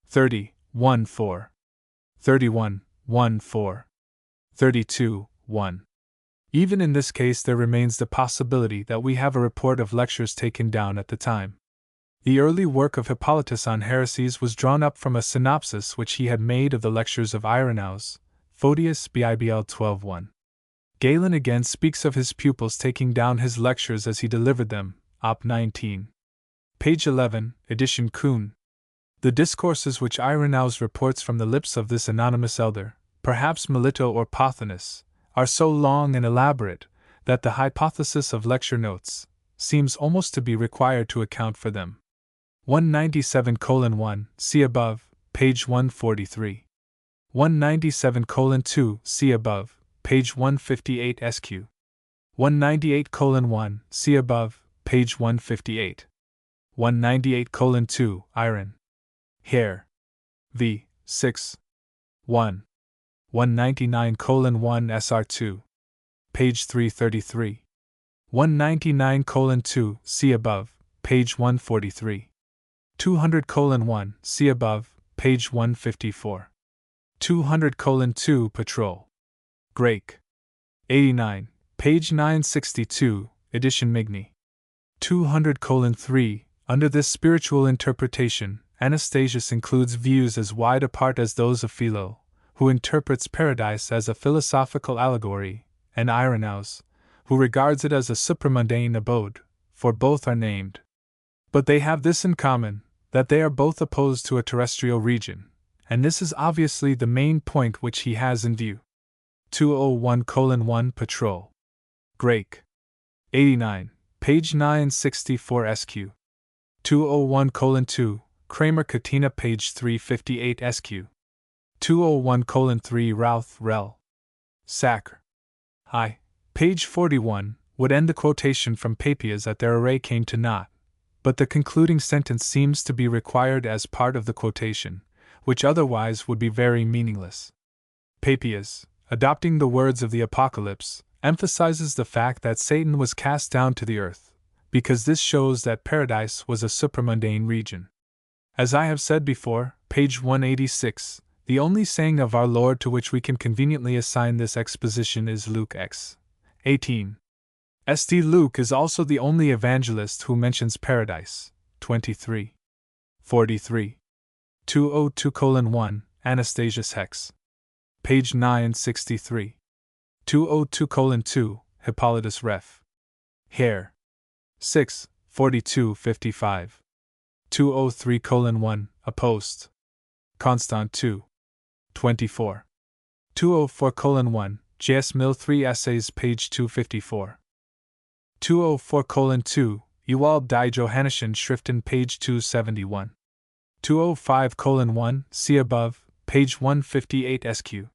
30, 1 4. 31, 1 4. 32, 1. Even in this case, there remains the possibility that we have a report of lectures taken down at the time. The early work of Hippolytus on heresies was drawn up from a synopsis which he had made of the lectures of Irenaeus, Photius Bibl 12:1. Galen again speaks of his pupils taking down his lectures as he delivered them, Op. 19. Page 11, edition Kuhn. The discourses which Irenaeus reports from the lips of this anonymous elder, perhaps Melito or Pothinus, are so long and elaborate that the hypothesis of lecture notes seems almost to be required to account for them. 197:1, see above, page 143. 197:2, see above, page 158 SQ. 198:1, see above, page 158. 198:2, Iron. Hair. V. 6. 1. 199:1 SR2. Page 333. 199:2, see above, page 143. 200:1, see above, page 154. 200:2 Patrol. Grake. 89, page 962, edition Migny. 200:3, under this spiritual interpretation, Anastasius includes views as wide apart as those of Philo, who interprets paradise as a philosophical allegory, and Irenaeus, who regards it as a supramundane abode, for both are named. But they have this in common, that they are both opposed to a terrestrial region, and this is obviously the main point which he has in view. 201:1 Patrol. Grake. 89, page 964 SQ. 201:2, Kramer Katina, page 358 SQ. 201:3 Routh Rel. Sacre. I. Page 41, would end the quotation from Papias that their array came to naught, but the concluding sentence seems to be required as part of the quotation, which otherwise would be very meaningless. Papias, adopting the words of the Apocalypse, emphasizes the fact that Satan was cast down to the earth, because this shows that paradise was a supramundane region. As I have said before, page 186, the only saying of our Lord to which we can conveniently assign this exposition is Luke x. 18. St. Luke is also the only evangelist who mentions paradise. 23. 43. 202:1, Anastasius Hex. Page 963. 202:2, Hippolytus Ref. Hair. 6, 42:55. 203:1, A Post. Constant 2. 24. 204:1, J.S. Mill 3 Essays, page 254. 204:2, Ewald die Johannischen Schriften, page 271. 205:1, see above, page 158 SQ.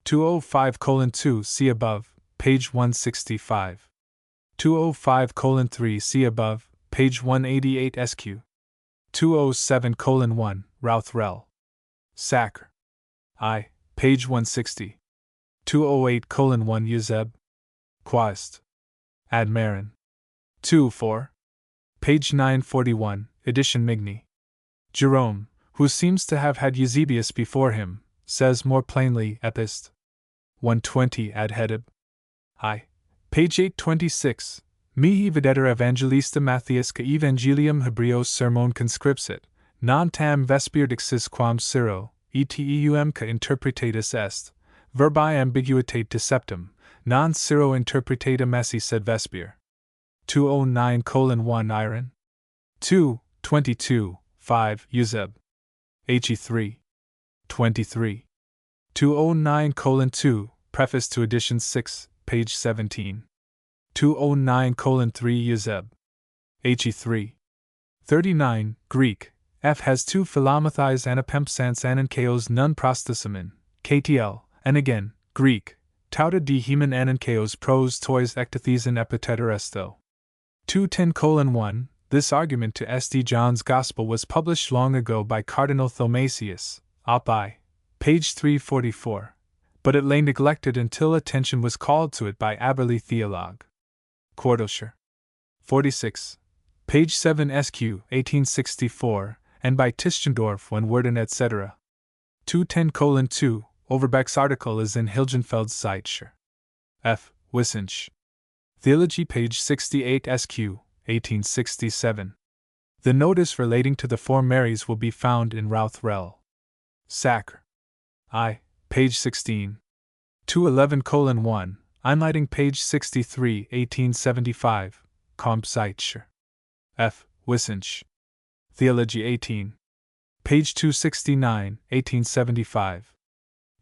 205:2, see above, page 165. 205:3, see above, page 188 SQ. 207:1, Routh Rel. Sacre. I, page 160. 208:1 Uzeb. Quast. Ad Marin. 2-4. Page 941, edition Migny. Jerome, who seems to have had Eusebius before him, says more plainly, Epist. 120 ad Hedib. I. Page 826. Mihi videtur evangelista Matthias ca Evangelium Hebreos sermon conscripsit, non tam vespirdixis quam Syro, eteum ca interpretatus est, verbi ambiguitate deceptum, non Syro interpretatum esse sed vespir. 209:1 Iron. 2, 22, 5 Uzeb. He3. 23. 209:2, Preface to Edition 6, page 17. 209:3 Uzeb. He3. 39, Greek. F has two philomathais anapempsans anankeos nun prostasamin, KTL, and again, Greek. Tauta di heman anankeos pros tois ectathes in epiteter esto. 210:1, This argument to S.D. John's Gospel was published long ago by Cardinal Thomasius, Op. I. page 344, but it lay neglected until attention was called to it by Aberley Theologue. Quartoshire. 46, page 7 SQ, 1864, and by Tischendorf when Werden etc. 210:2, Overbeck's article is in Hilgenfeld's Zeitschrift. F. Wissensch. Theology page 68 SQ, 1867. The notice relating to the four Marys will be found in Routh Rel. Sacre. I. page 16. 211:1, Einleitung page 63 1875, Kompzeitscher. F. Wissensch. Theology 18. Page 269, 1875.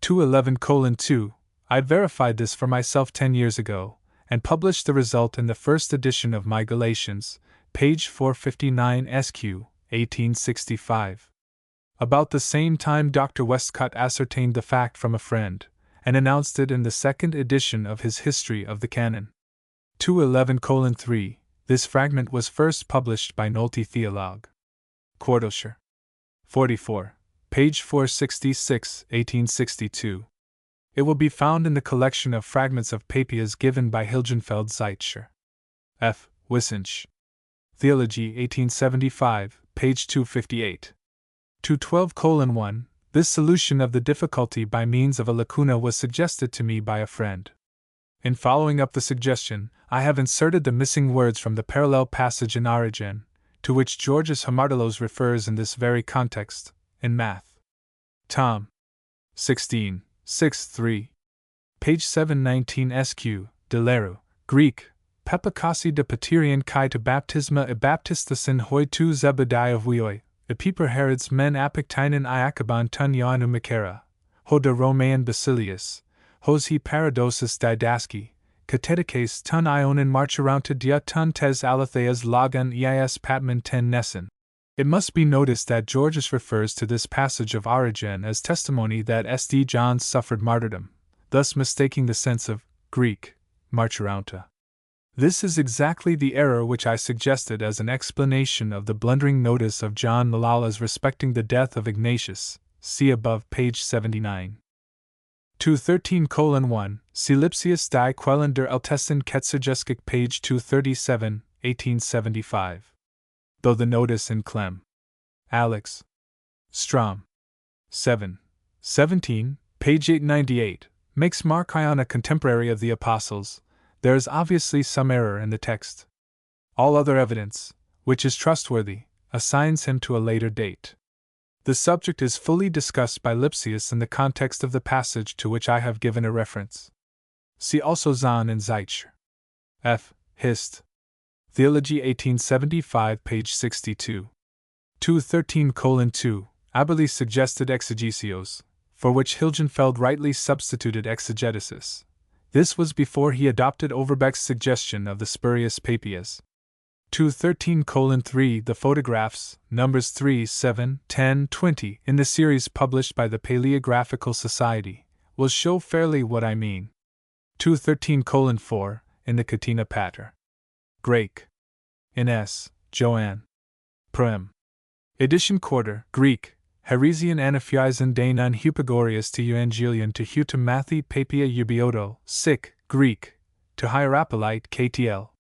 211:2, I'd verified this for myself 10 years ago, and published the result in the first edition of my Galatians, page 459 SQ, 1865. About the same time Dr. Westcott ascertained the fact from a friend, and announced it in the second edition of his History of the Canon. 211:3, this fragment was first published by Nolte Theologue. Quartoshire. 44, page 466, 1862. It will be found in the collection of fragments of papias given by Hilgenfeld Zeitschrift. F. Wissensch. Theology 1875, page 258. 212:1, this solution of the difficulty by means of a lacuna was suggested to me by a friend. In following up the suggestion, I have inserted the missing words from the parallel passage in Origen, to which Georgius Homartelos refers in this very context, in Math. Tom. 16, 6-3. Page 719 SQ, Deleru, Greek, Pepakasi de Paterian kai to baptisma e baptistasin hoi tu Zebediah vuioi, epiper Herods men apictinen iakaban tun Ioannu Makera, ho de Romaean Basilius, hos he paradosis didaski, katetikes tun Ionin marcharounta dia tun tes alatheas logan eis patman ten nessen. It must be noticed that Georgius refers to this passage of Origen as testimony that S.D. John suffered martyrdom, thus mistaking the sense of Greek, marcharounta. This is exactly the error which I suggested as an explanation of the blundering notice of John Malalas respecting the death of Ignatius, see above page 79. 213:1, See Lipsius die Quellen der Ältesten Ketzergeskik page 237, 1875. Though the notice in Clem. Alex. Strom. 7. 17, page 898, makes Marcion a contemporary of the Apostles, there is obviously some error in the text. All other evidence, which is trustworthy, assigns him to a later date. The subject is fully discussed by Lipsius in the context of the passage to which I have given a reference. See also Zahn and Zeitschrift. F. Hist. Theology 1875, page 62. 213:2, Aberley suggested exegesios, for which Hilgenfeld rightly substituted exegetesis. This was before he adopted Overbeck's suggestion of the spurious papias. 213:3, the photographs, numbers 3, 7, 10, 20, in the series published by the Paleographical Society, will show fairly what I mean. 213:4, in the Catena Pater. Grake. In S. Joanne. Prem. Edition Quarter, Greek, Heresian Anaphiaisen de non Hypagorius to Evangelion to Hutum Mathi Papia Ubioto, Sic, Greek, to Hierapolite KTL.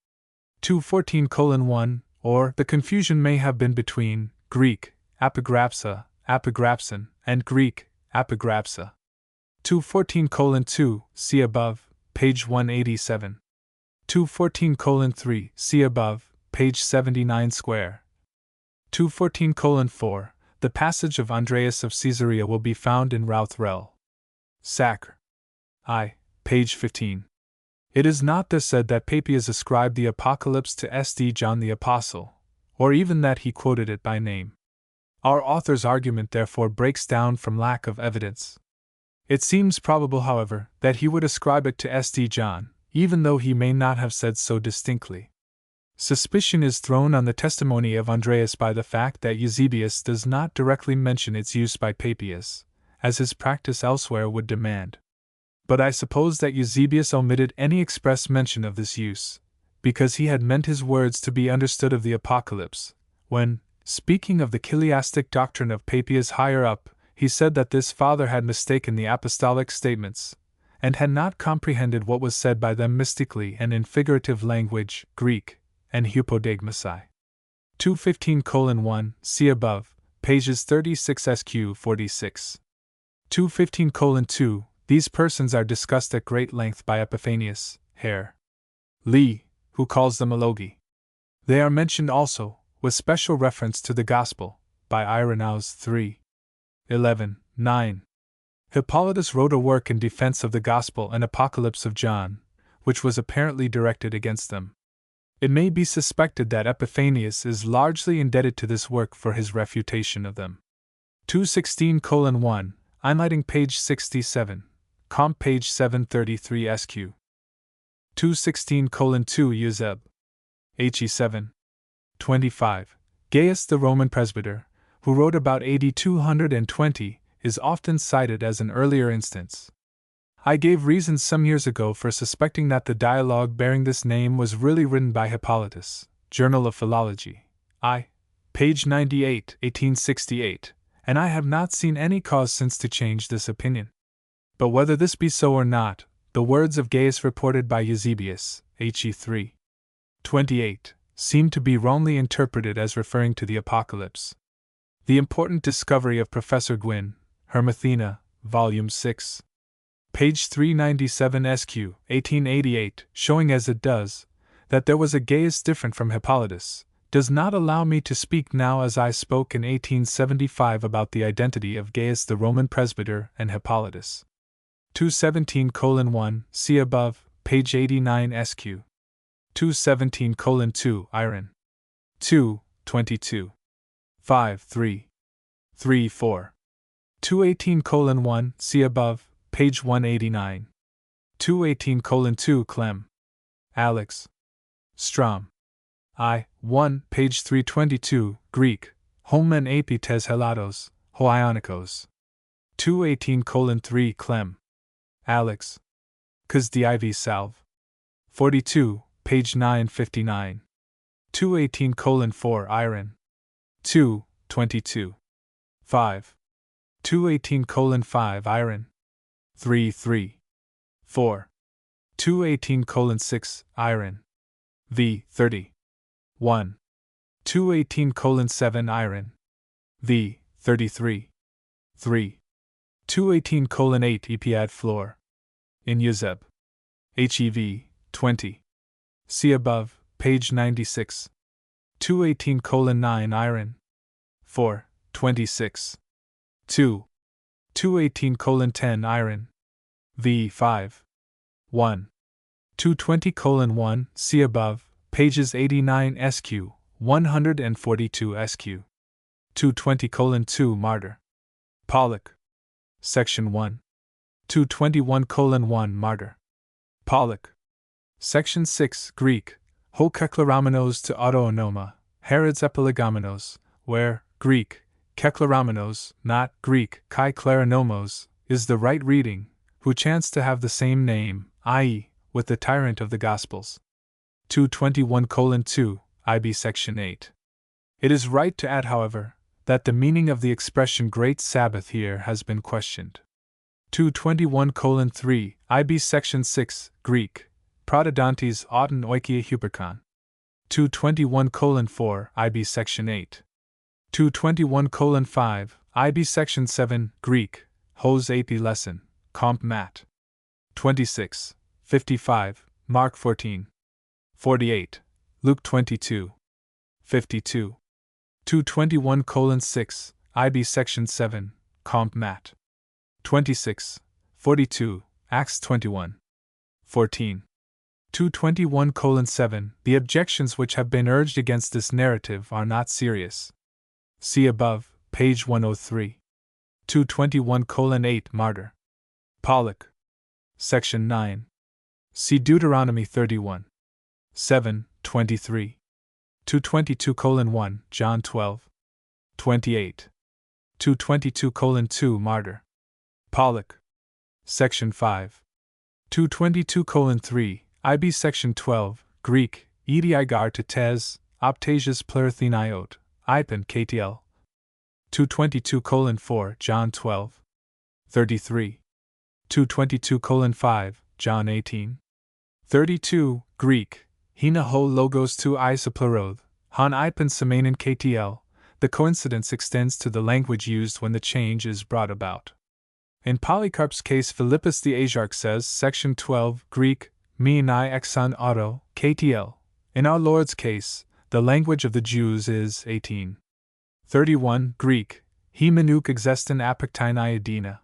214:1, or the confusion may have been between Greek, apigrapsa, apigrapsin, and Greek, apigrapsa. 214:2, see above, page 187. 214:3, see above, page 79 square. 214:4, the passage of Andreas of Caesarea will be found in Routh Rel. Sacre. I, page 15. It is not thus said that Papias ascribed the Apocalypse to S.D. John the Apostle, or even that he quoted it by name. Our author's argument therefore breaks down from lack of evidence. It seems probable, however, that he would ascribe it to S.D. John, even though he may not have said so distinctly. Suspicion is thrown on the testimony of Andreas by the fact that Eusebius does not directly mention its use by Papias, as his practice elsewhere would demand. But I suppose that Eusebius omitted any express mention of this use, because he had meant his words to be understood of the Apocalypse, when, speaking of the chiliastic doctrine of Papias higher up, he said that this father had mistaken the apostolic statements, and had not comprehended what was said by them mystically and in figurative language, Greek, and hypodegmasi. 215:1, see above, pages 36 SQ 46. 215:2, these persons are discussed at great length by Epiphanius, Herr Lee, who calls them Alogi. They are mentioned also, with special reference to the Gospel, by Irenaeus 3:11-9. Hippolytus wrote a work in defense of the Gospel and Apocalypse of John, which was apparently directed against them. It may be suspected that Epiphanius is largely indebted to this work for his refutation of them. 216:1, Einleitung page 67, comp page 733 SQ. 216:2 Euseb. He 7. 25. Gaius the Roman presbyter, who wrote about AD 220, is often cited as an earlier instance. I gave reasons some years ago for suspecting that the dialogue bearing this name was really written by Hippolytus, Journal of Philology, page 98, 1868, and I have not seen any cause since to change this opinion. But whether this be so or not, the words of Gaius reported by Eusebius, He 3:28, seem to be wrongly interpreted as referring to the Apocalypse. The important discovery of Professor Gwyn, Hermathena, Volume 6. Page 397 SQ, 1888, showing as it does, that there was a Gaius different from Hippolytus, does not allow me to speak now as I spoke in 1875 about the identity of Gaius the Roman presbyter and Hippolytus. 217:1, see above, page 89 SQ. 217:2, Iron. 2:22. 5:3. 3:4. 218:1, see above, page 189. 218:2 Clem. Alex. Strom. 1, page 322, Greek, Homen Epites Helados, Hoionikos. 218:3 Clem. Alex. Cos div salve. 42, page 959. 218:4 Iron. 2:22. 5. 218:5 Iron. 3:3. 4. 218:6 Iron. V. 30. 1. 218:7 Iron. V. 33. 3. 218:8 Epiad Floor. In Euseb. HEV. 20. See above, page 96. 218:9 Iron. 4. 26. 2. 218:10 Iron. V. 5. 1. 220:1, see above, pages 89 SQ, 142 SQ. 220:2 Martyr. Pollock. Section 1. 221:1 Martyr. Pollock. Section 6 Greek, Ho Kekloramenos to Autoonoma, Herod's Epilegomenos, where Greek, Kekloramenos, not Greek, Kai Kleronomos, is the right reading, who chance to have the same name, i.e., with the tyrant of the Gospels. 221:2, IB Section 8. It is right to add, however, that the meaning of the expression Great Sabbath here has been questioned. 221:3, IB Section 6, Greek, Protodontes auton oikia huperkon. 221:4, IB Section 8. 221:5, IB Section 7, Greek, Hos Api Lesson, Comp Mat. 26, 55, Mark 14. 48, Luke 22. 52. 221:6, IB Section 7, Comp Mat. 26, 42, Acts 21. 14. 221:7, the objections which have been urged against this narrative are not serious. See above, page 103. 221:8 Martyr. Pollock. Section 9. See Deuteronomy 31. 7, 23. 222:1, John 12. 28. 222:2 Martyr. Pollock. Section 5. 222:3, IB Section 12, Greek, edi gar to tes, optasias pluritheniot, ipen ktl. 222:4 John 12. 33. 222:5 John 18. 32, Greek, hina ho logos tu isopleroth, han ipen semanin ktl. The coincidence extends to the language used when the change is brought about. In Polycarp's case, Philippus the Asiarch says, section 12, Greek, me and I exon auto, ktl. In our Lord's case, the language of the Jews is 18. 31, Greek, he menuk exestin apectine iodina.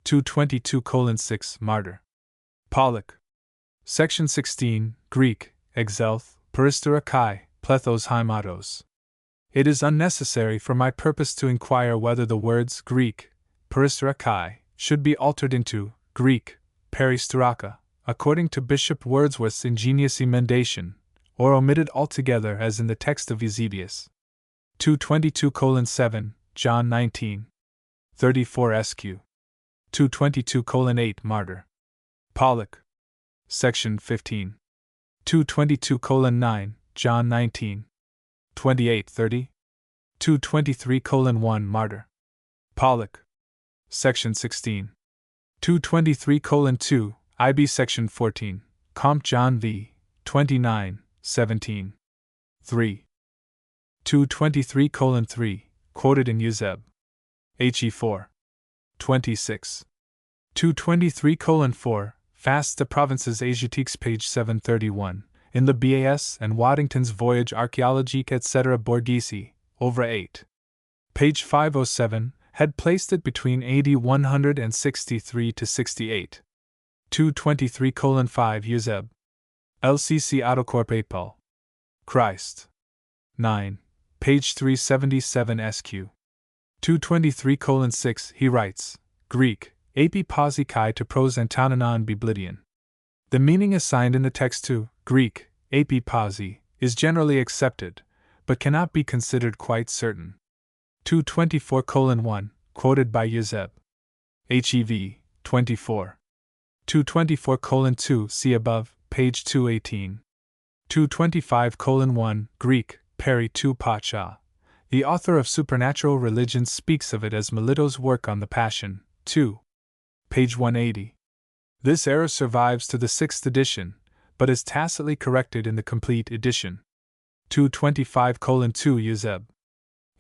222:6 Martyr. Pollock. Section 16, Greek, exelth, peristera kai, plethos haimatos. It is unnecessary for my purpose to inquire whether the words Greek, peristera kai, should be altered into Greek, peristeraka, according to Bishop Wordsworth's ingenious emendation, or omitted altogether as in the text of Eusebius. 222:7, John 19. 34 SQ. 222:8 Martyr. Pollock. Section 15. 222:9, John 19. 28-30. 223:1 Martyr. Pollock. Section 16. 223:2, IB Section 14, Comp John v. 29, 17. 3. 223:3, quoted in Euseb. HE 4. 26. 223:4, Fast the Provinces Asiatiques, page 731, in the BAS and Waddington's Voyage Archaeologique etc. Borghese, over 8. Page 507, had placed it between AD 163 to 68. 223:5 Euseb. LCC Autocorp Apol. Christ. 9. Page 377 SQ. 223:6 he writes, Greek, api posi kai to pros antanonon biblidion. The meaning assigned in the text to Greek, api posi, is generally accepted, but cannot be considered quite certain. 224:1, quoted by Euseb. HEV, 24. 224:2, see above, page 218. 225:1, Greek, peri tu pacha. The author of Supernatural Religion speaks of it as Melito's work on the Passion, 2. Page 180. This error survives to the 6th edition, but is tacitly corrected in the complete edition. 225:2 Euseb.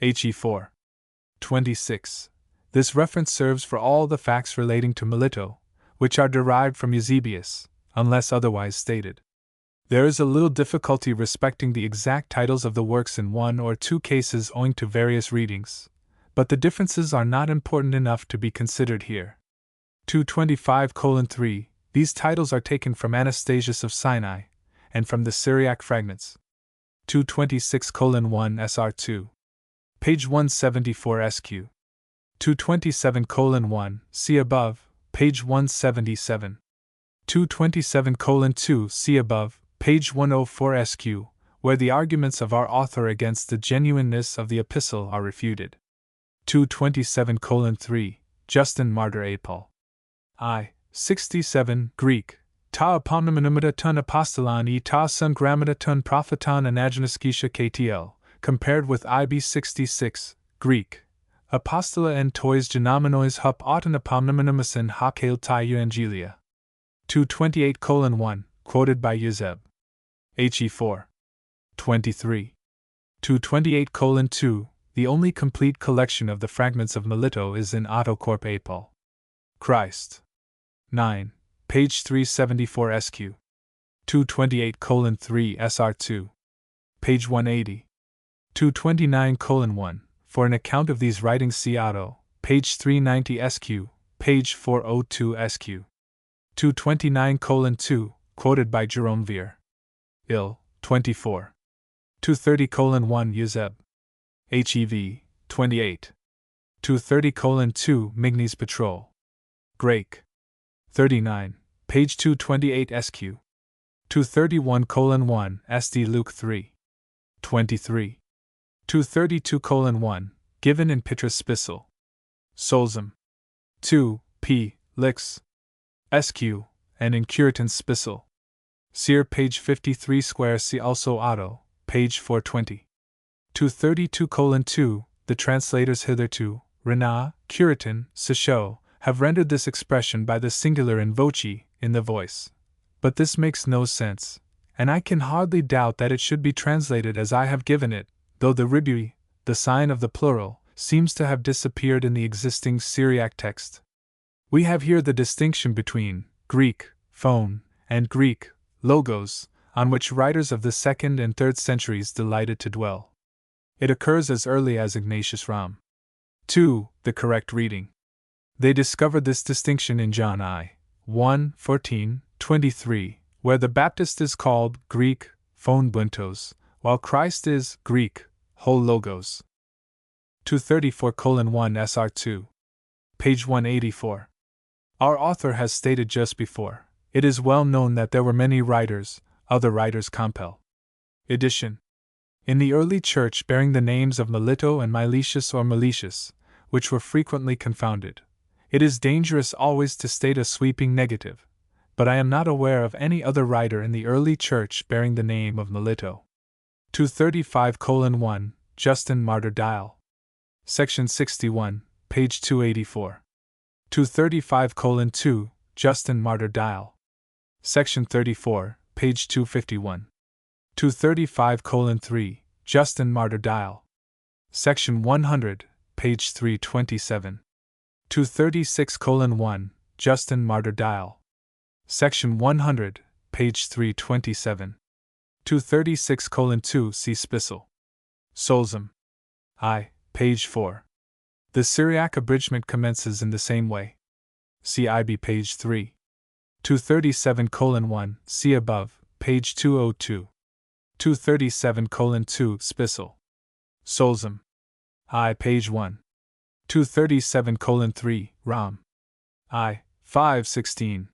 HE 4. 26. This reference serves for all the facts relating to Melito, which are derived from Eusebius, unless otherwise stated. There is a little difficulty respecting the exact titles of the works in one or two cases owing to various readings, but the differences are not important enough to be considered here. 225:3, these titles are taken from Anastasius of Sinai, and from the Syriac fragments. 226:1 SR2. Page 174 SQ. 227:1, see above, page 177. 227:2, see above, page 104 SQ, where the arguments of our author against the genuineness of the epistle are refuted. 227:3, Justin Martyr Apol. I. 67, Greek, ta eponymata ton apostolan e ta sun grammata ton propheton anagnoskisha ktl, compared with IB 66, Greek, apostola en tois genominois hup auton eponyminomasin hakel tai euangelia. 228:1, quoted by Euseb. HE 4. 23. 228:2, the only complete collection of the fragments of Melito is in Autocorp Apol. Christ. 9. Page 374 SQ. 228:3 SR2. Page 180. 229:1, for an account of these writings see Auto, page 390 SQ, page 402 SQ. 229:2, quoted by Jerome Veer. IL, 24. 230:1 Euseb. HEV, 28. 230:2 Mignes Patrol. Grake. 39, page 228 SQ. 231:1 SD Luke 3. 23. 232:1, given in Petrus Spisel. Solzum. 2, p. Lix. SQ, and in Curitan Spisel. Seer page 53 square. See also Otto, page 420. 232:2, the translators hitherto, Renat, Curitin, Sichot, have rendered this expression by the singular in voce, in the voice. But this makes no sense, and I can hardly doubt that it should be translated as I have given it, though the ribui, the sign of the plural, seems to have disappeared in the existing Syriac text. We have here the distinction between Greek, phone, and Greek, logos, on which writers of the 2nd and 3rd centuries delighted to dwell. It occurs as early as Ignatius Ram. 2. The correct reading. They discovered this distinction in John I. 1:14-23, where the Baptist is called Greek, phone buntos, while Christ is Greek, whole logos. 234:1 SR2. Page 184. Our author has stated just before, it is well known that there were many writers, other writers compel. Edition. In the early church bearing the names of Melito and Miletius or Meletius, which were frequently confounded. It is dangerous always to state a sweeping negative, but I am not aware of any other writer in the early church bearing the name of Melito. 235:1, Justin Martyr Dial. Section 61, page 284. 235:2, Justin Martyr Dial. Section 34, page 251. 235:3, Justin Martyr Dial. Section 100, page 327. 236:1, Justin Martyr Dial. Section 100, page 327. 236:2, see Spissel. Solzum. I, page 4. The Syriac abridgment commences in the same way. See IB page 3. 237:1, see above, page 202. 237:2, Spissel. Solzum. I, page 1. 237:3, Ram. I, 516.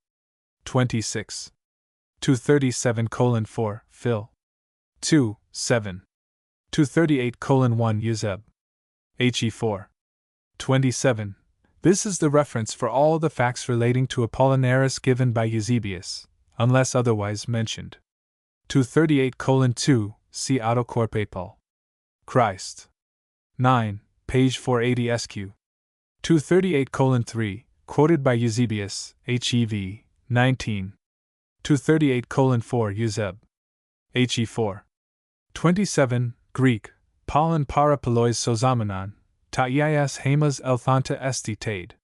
26. 237:4, Phil. 2, 7. 238:1, Euseb. He4. 27. This is the reference for all the facts relating to Apollinaris given by Eusebius, unless otherwise mentioned. 238:2, see Autocorpepal. Christ. 9, page 480 SQ. 238:3, quoted by Eusebius, HEV, 19. 238:4, Euseb. He4. 27, Greek, Pollen parapolois sozamenon, ta iis hamas elthanta esti tade.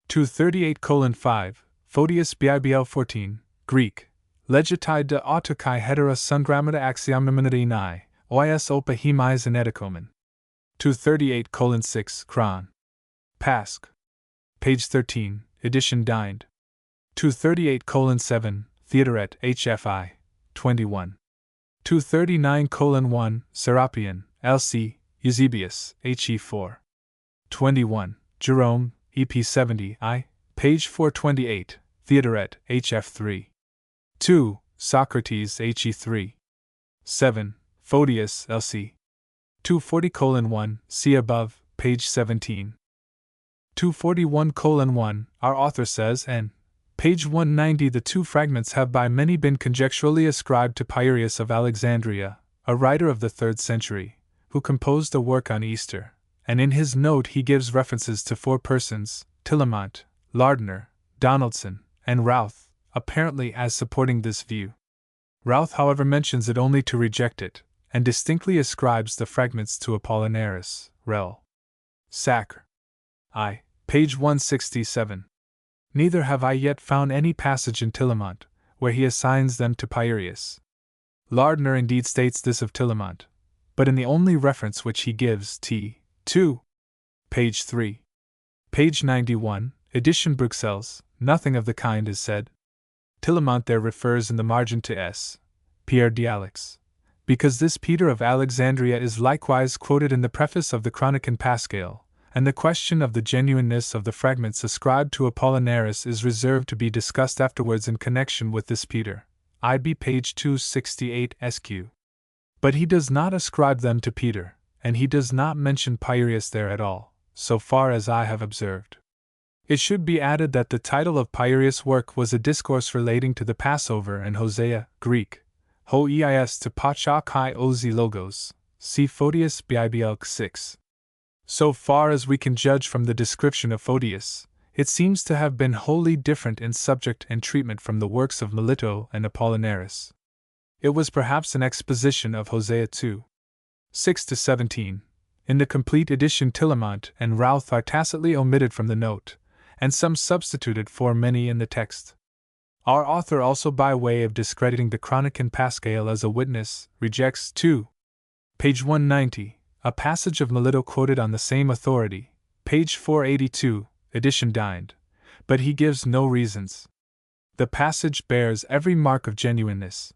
238:5, Photius Bibl 14, Greek, Legitai de autokai hetera sungrammata axiomiminidae, ois opa hemais aneticomen. 238:6, Kron. Pasch. Page 13, edition dined. 238:7, Theodoret HFI, 21. 239:1, Serapion, LC, Eusebius, HE4. 21, Jerome, EP70 I, page 428, Theodoret HF3. 2, Socrates HE3. 7, Photius LC. 240:1, see above, page 17. 241:1, our author says, and page 190, the two fragments have by many been conjecturally ascribed to Pierius of Alexandria, a writer of the 3rd century, who composed a work on Easter, and in his note he gives references to 4 persons, Tillemont, Lardner, Donaldson, and Routh, apparently as supporting this view. Routh, however, mentions it only to reject it, and distinctly ascribes the fragments to Apollinaris, Rel. Sacre. I, page 167. Neither have I yet found any passage in Tillemont, where he assigns them to Pierius. Lardner indeed states this of Tillemont, but in the only reference which he gives, T2, page 3. Page 91, edition Bruxelles, nothing of the kind is said. Tillemont there refers in the margin to S. Pierre d'Alix, because this Peter of Alexandria is likewise quoted in the preface of the Chronican Pascal, and the question of the genuineness of the fragments ascribed to Apollinaris is reserved to be discussed afterwards in connection with this Peter, IB page 268 SQ. But he does not ascribe them to Peter, and he does not mention Pierius there at all, so far as I have observed. It should be added that the title of Pierius' work was a discourse relating to the Passover and Hosea, Greek, Hoeis to Pacha Kai Ozi Logos, see Photius Biblioc 6. So far as we can judge from the description of Photius, it seems to have been wholly different in subject and treatment from the works of Melito and Apollinaris. It was perhaps an exposition of Hosea 2. 6-17. In the complete edition, Tillemont and Routh are tacitly omitted from the note, and some substituted for many in the text. Our author, also by way of discrediting the Chronican Pascal as a witness, rejects 2. Page 190, a passage of Melito quoted on the same authority, page 482, edition Dind, but he gives no reasons. The passage bears every mark of genuineness.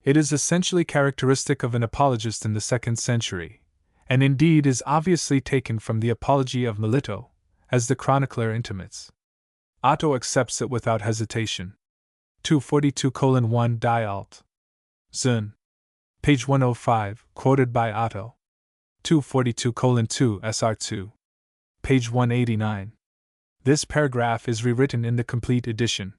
It is essentially characteristic of an apologist in the 2nd century, and indeed is obviously taken from the Apology of Melito, as the chronicler intimates. Otto accepts it without hesitation. 242:1 Die Alt. Zun. Page 105, quoted by Otto. 242:2 SR2. Page 189. This paragraph is rewritten in the complete edition.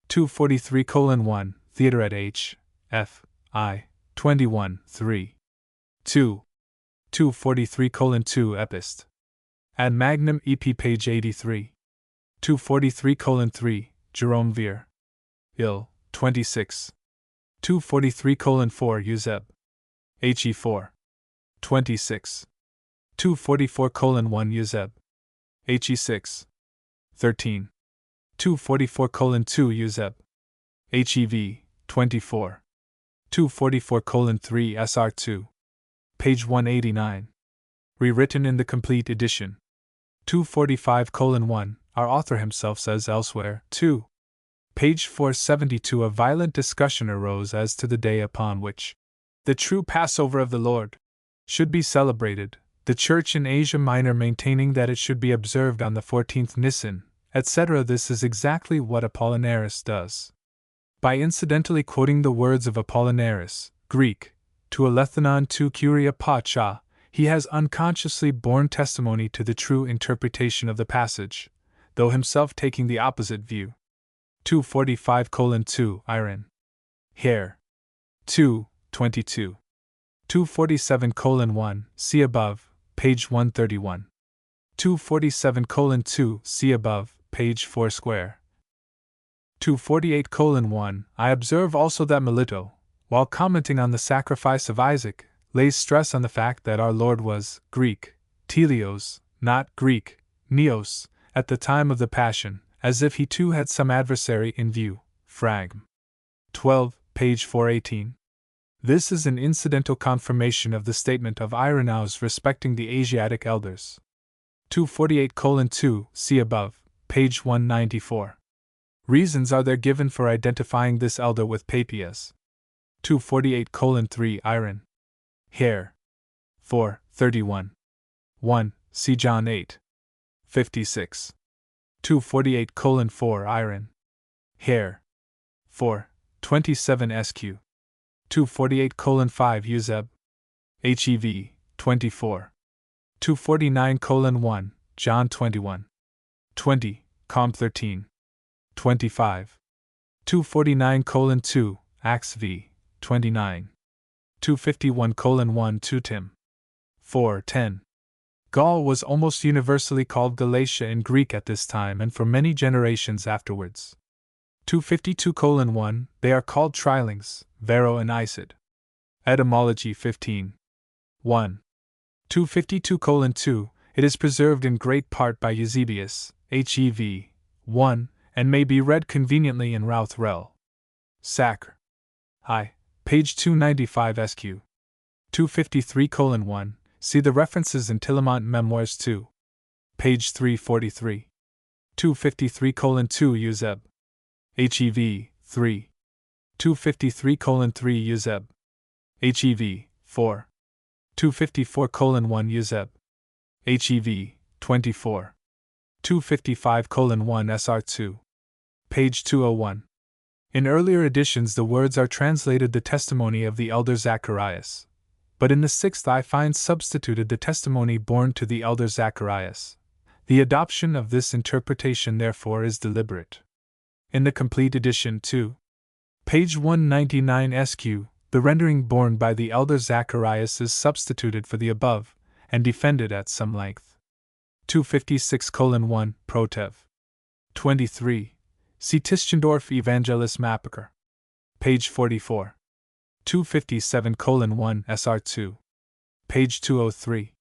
243:1 Theodoret H. F. I. 21, 3. 2. 243:2 Epist. Ad Magnum EP page 83. 243:3 Jerome Veer. Ill. 26. 243:4 Euseb. HE4. 26. 244:1 Euseb. HE6. 13. 244:2 Euseb. HEV. 24. 244:3 SR2. Page 189. Rewritten in the complete edition. 245:1, our author himself says elsewhere, 2. Page 472, a violent discussion arose as to the day upon which the true Passover of the Lord should be celebrated, the Church in Asia Minor maintaining that it should be observed on the 14th Nisan, etc. This is exactly what Apollinaris does. By incidentally quoting the words of Apollinaris, Greek, to Alethanon tu Curia Pacha, he has unconsciously borne testimony to the true interpretation of the passage, though himself taking the opposite view. 245:2 Iron. Hair. 2, 22. 247:1, see above, page 131. 247:2, see above, page 4 square. 248:1, I observe also that Melito, while commenting on the sacrifice of Isaac, lays stress on the fact that our Lord was Greek, Telios, not Greek, Neos, at the time of the Passion, as if he too had some adversary in view. Fragm. 12, page 418. This is an incidental confirmation of the statement of Irenaeus respecting the Asiatic elders. 248:2, see above, page 194. Reasons are there given for identifying this elder with Papias. 248:3 Iron. Hair. 4, 31. 1, see John 8. 56. 248:4 Iron. Hair. 4, 27 SQ. 248:5 Euseb. HEV. 24. 249:1 John 21. 20, Com 13. 25. 249:2 Acts v. 29. 251:1 2 Tim. 4, 10. Gaul was almost universally called Galatia in Greek at this time and for many generations afterwards. 252:1, they are called Trilings, Vero and Isid. Etymology 15. 1. 252:2, it is preserved in great part by Eusebius, HEV. 1, and may be read conveniently in Routh Rel. Sacr. I. Page 295 SQ. 253:1, see the references in Tillemont Memoirs 2. Page 343. 253:2 Euseb. HEV. 3. 253:3 Euseb. HEV. 4. 254:1 Euseb. HEV. 24. 255:1 SR2. Page 201. In earlier editions the words are translated the testimony of the elder Zacharias, but in the 6th I find substituted the testimony borne to the elder Zacharias. The adoption of this interpretation, therefore, is deliberate. In the complete edition, too, page 199 SQ, the rendering borne by the elder Zacharias is substituted for the above, and defended at some length. 256:1, Protev. 23. See Tischendorf Evangelis Mappacre. Page 44. 257:1 SR2. Page 203.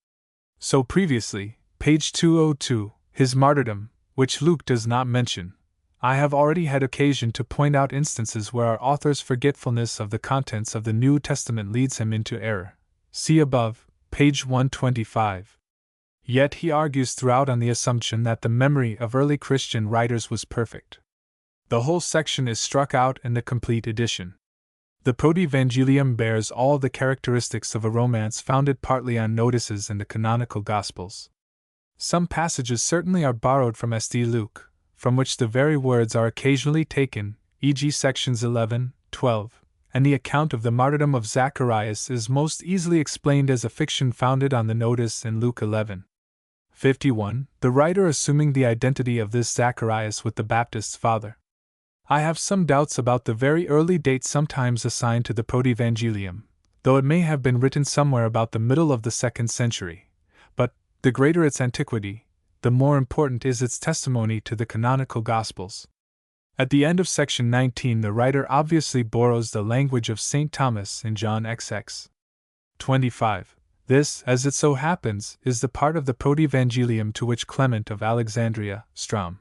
So previously, page 202, his martyrdom, which Luke does not mention. I have already had occasion to point out instances where our author's forgetfulness of the contents of the New Testament leads him into error. See above, page 125. Yet he argues throughout on the assumption that the memory of early Christian writers was perfect. The whole section is struck out in the complete edition. The Protevangelium bears all the characteristics of a romance founded partly on notices in the canonical Gospels. Some passages certainly are borrowed from St. Luke, from which the very words are occasionally taken, e.g. sections 11, 12, and the account of the martyrdom of Zacharias is most easily explained as a fiction founded on the notice in Luke 11:51, the writer assuming the identity of this Zacharias with the Baptist's father. I have some doubts about the very early date sometimes assigned to the Protevangelium, though it may have been written somewhere about the middle of the 2nd century, but, the greater its antiquity, the more important is its testimony to the canonical Gospels. At the end of section 19, the writer obviously borrows the language of St. Thomas in John XX. 25. This, as it so happens, is the part of the Protevangelium to which Clement of Alexandria, Strom.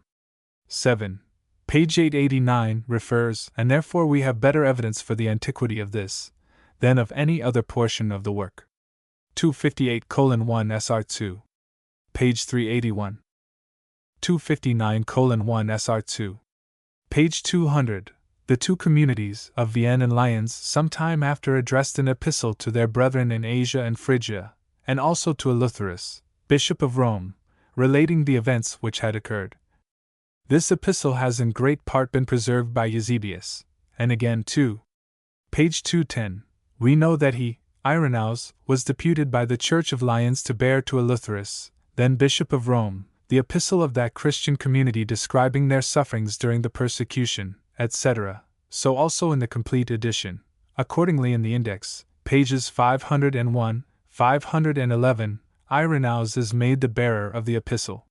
7. Page 889 refers, and therefore we have better evidence for the antiquity of this than of any other portion of the work. 258:1 SR2. Page 381. 259:1 SR2. Page 200. The two communities of Vienne and Lyons sometime after addressed an epistle to their brethren in Asia and Phrygia, and also to Eleutherus, Bishop of Rome, relating the events which had occurred. This epistle has in great part been preserved by Eusebius, and again too. Page 210. We know that he, Irenaeus, was deputed by the Church of Lyons to bear to Eleutherus, then Bishop of Rome, the epistle of that Christian community describing their sufferings during the persecution, etc., so also in the complete edition. Accordingly, in the index, pages 501, 511, Irenaeus is made the bearer of the epistle.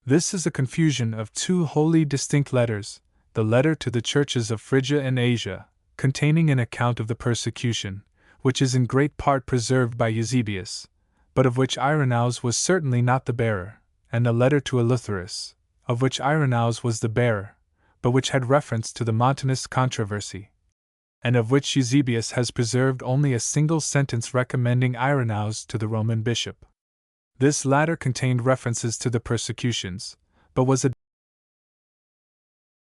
This is a confusion of two wholly distinct letters, the letter to the churches of Phrygia and Asia, containing an account of the persecution, which is in great part preserved by Eusebius, but of which Irenaeus was certainly not the bearer, and the letter to Eleutherus, of which Irenaeus was the bearer, but which had reference to the Montanist controversy, and of which Eusebius has preserved only a single sentence recommending Irenaeus to the Roman bishop. This latter contained references to the persecutions, but was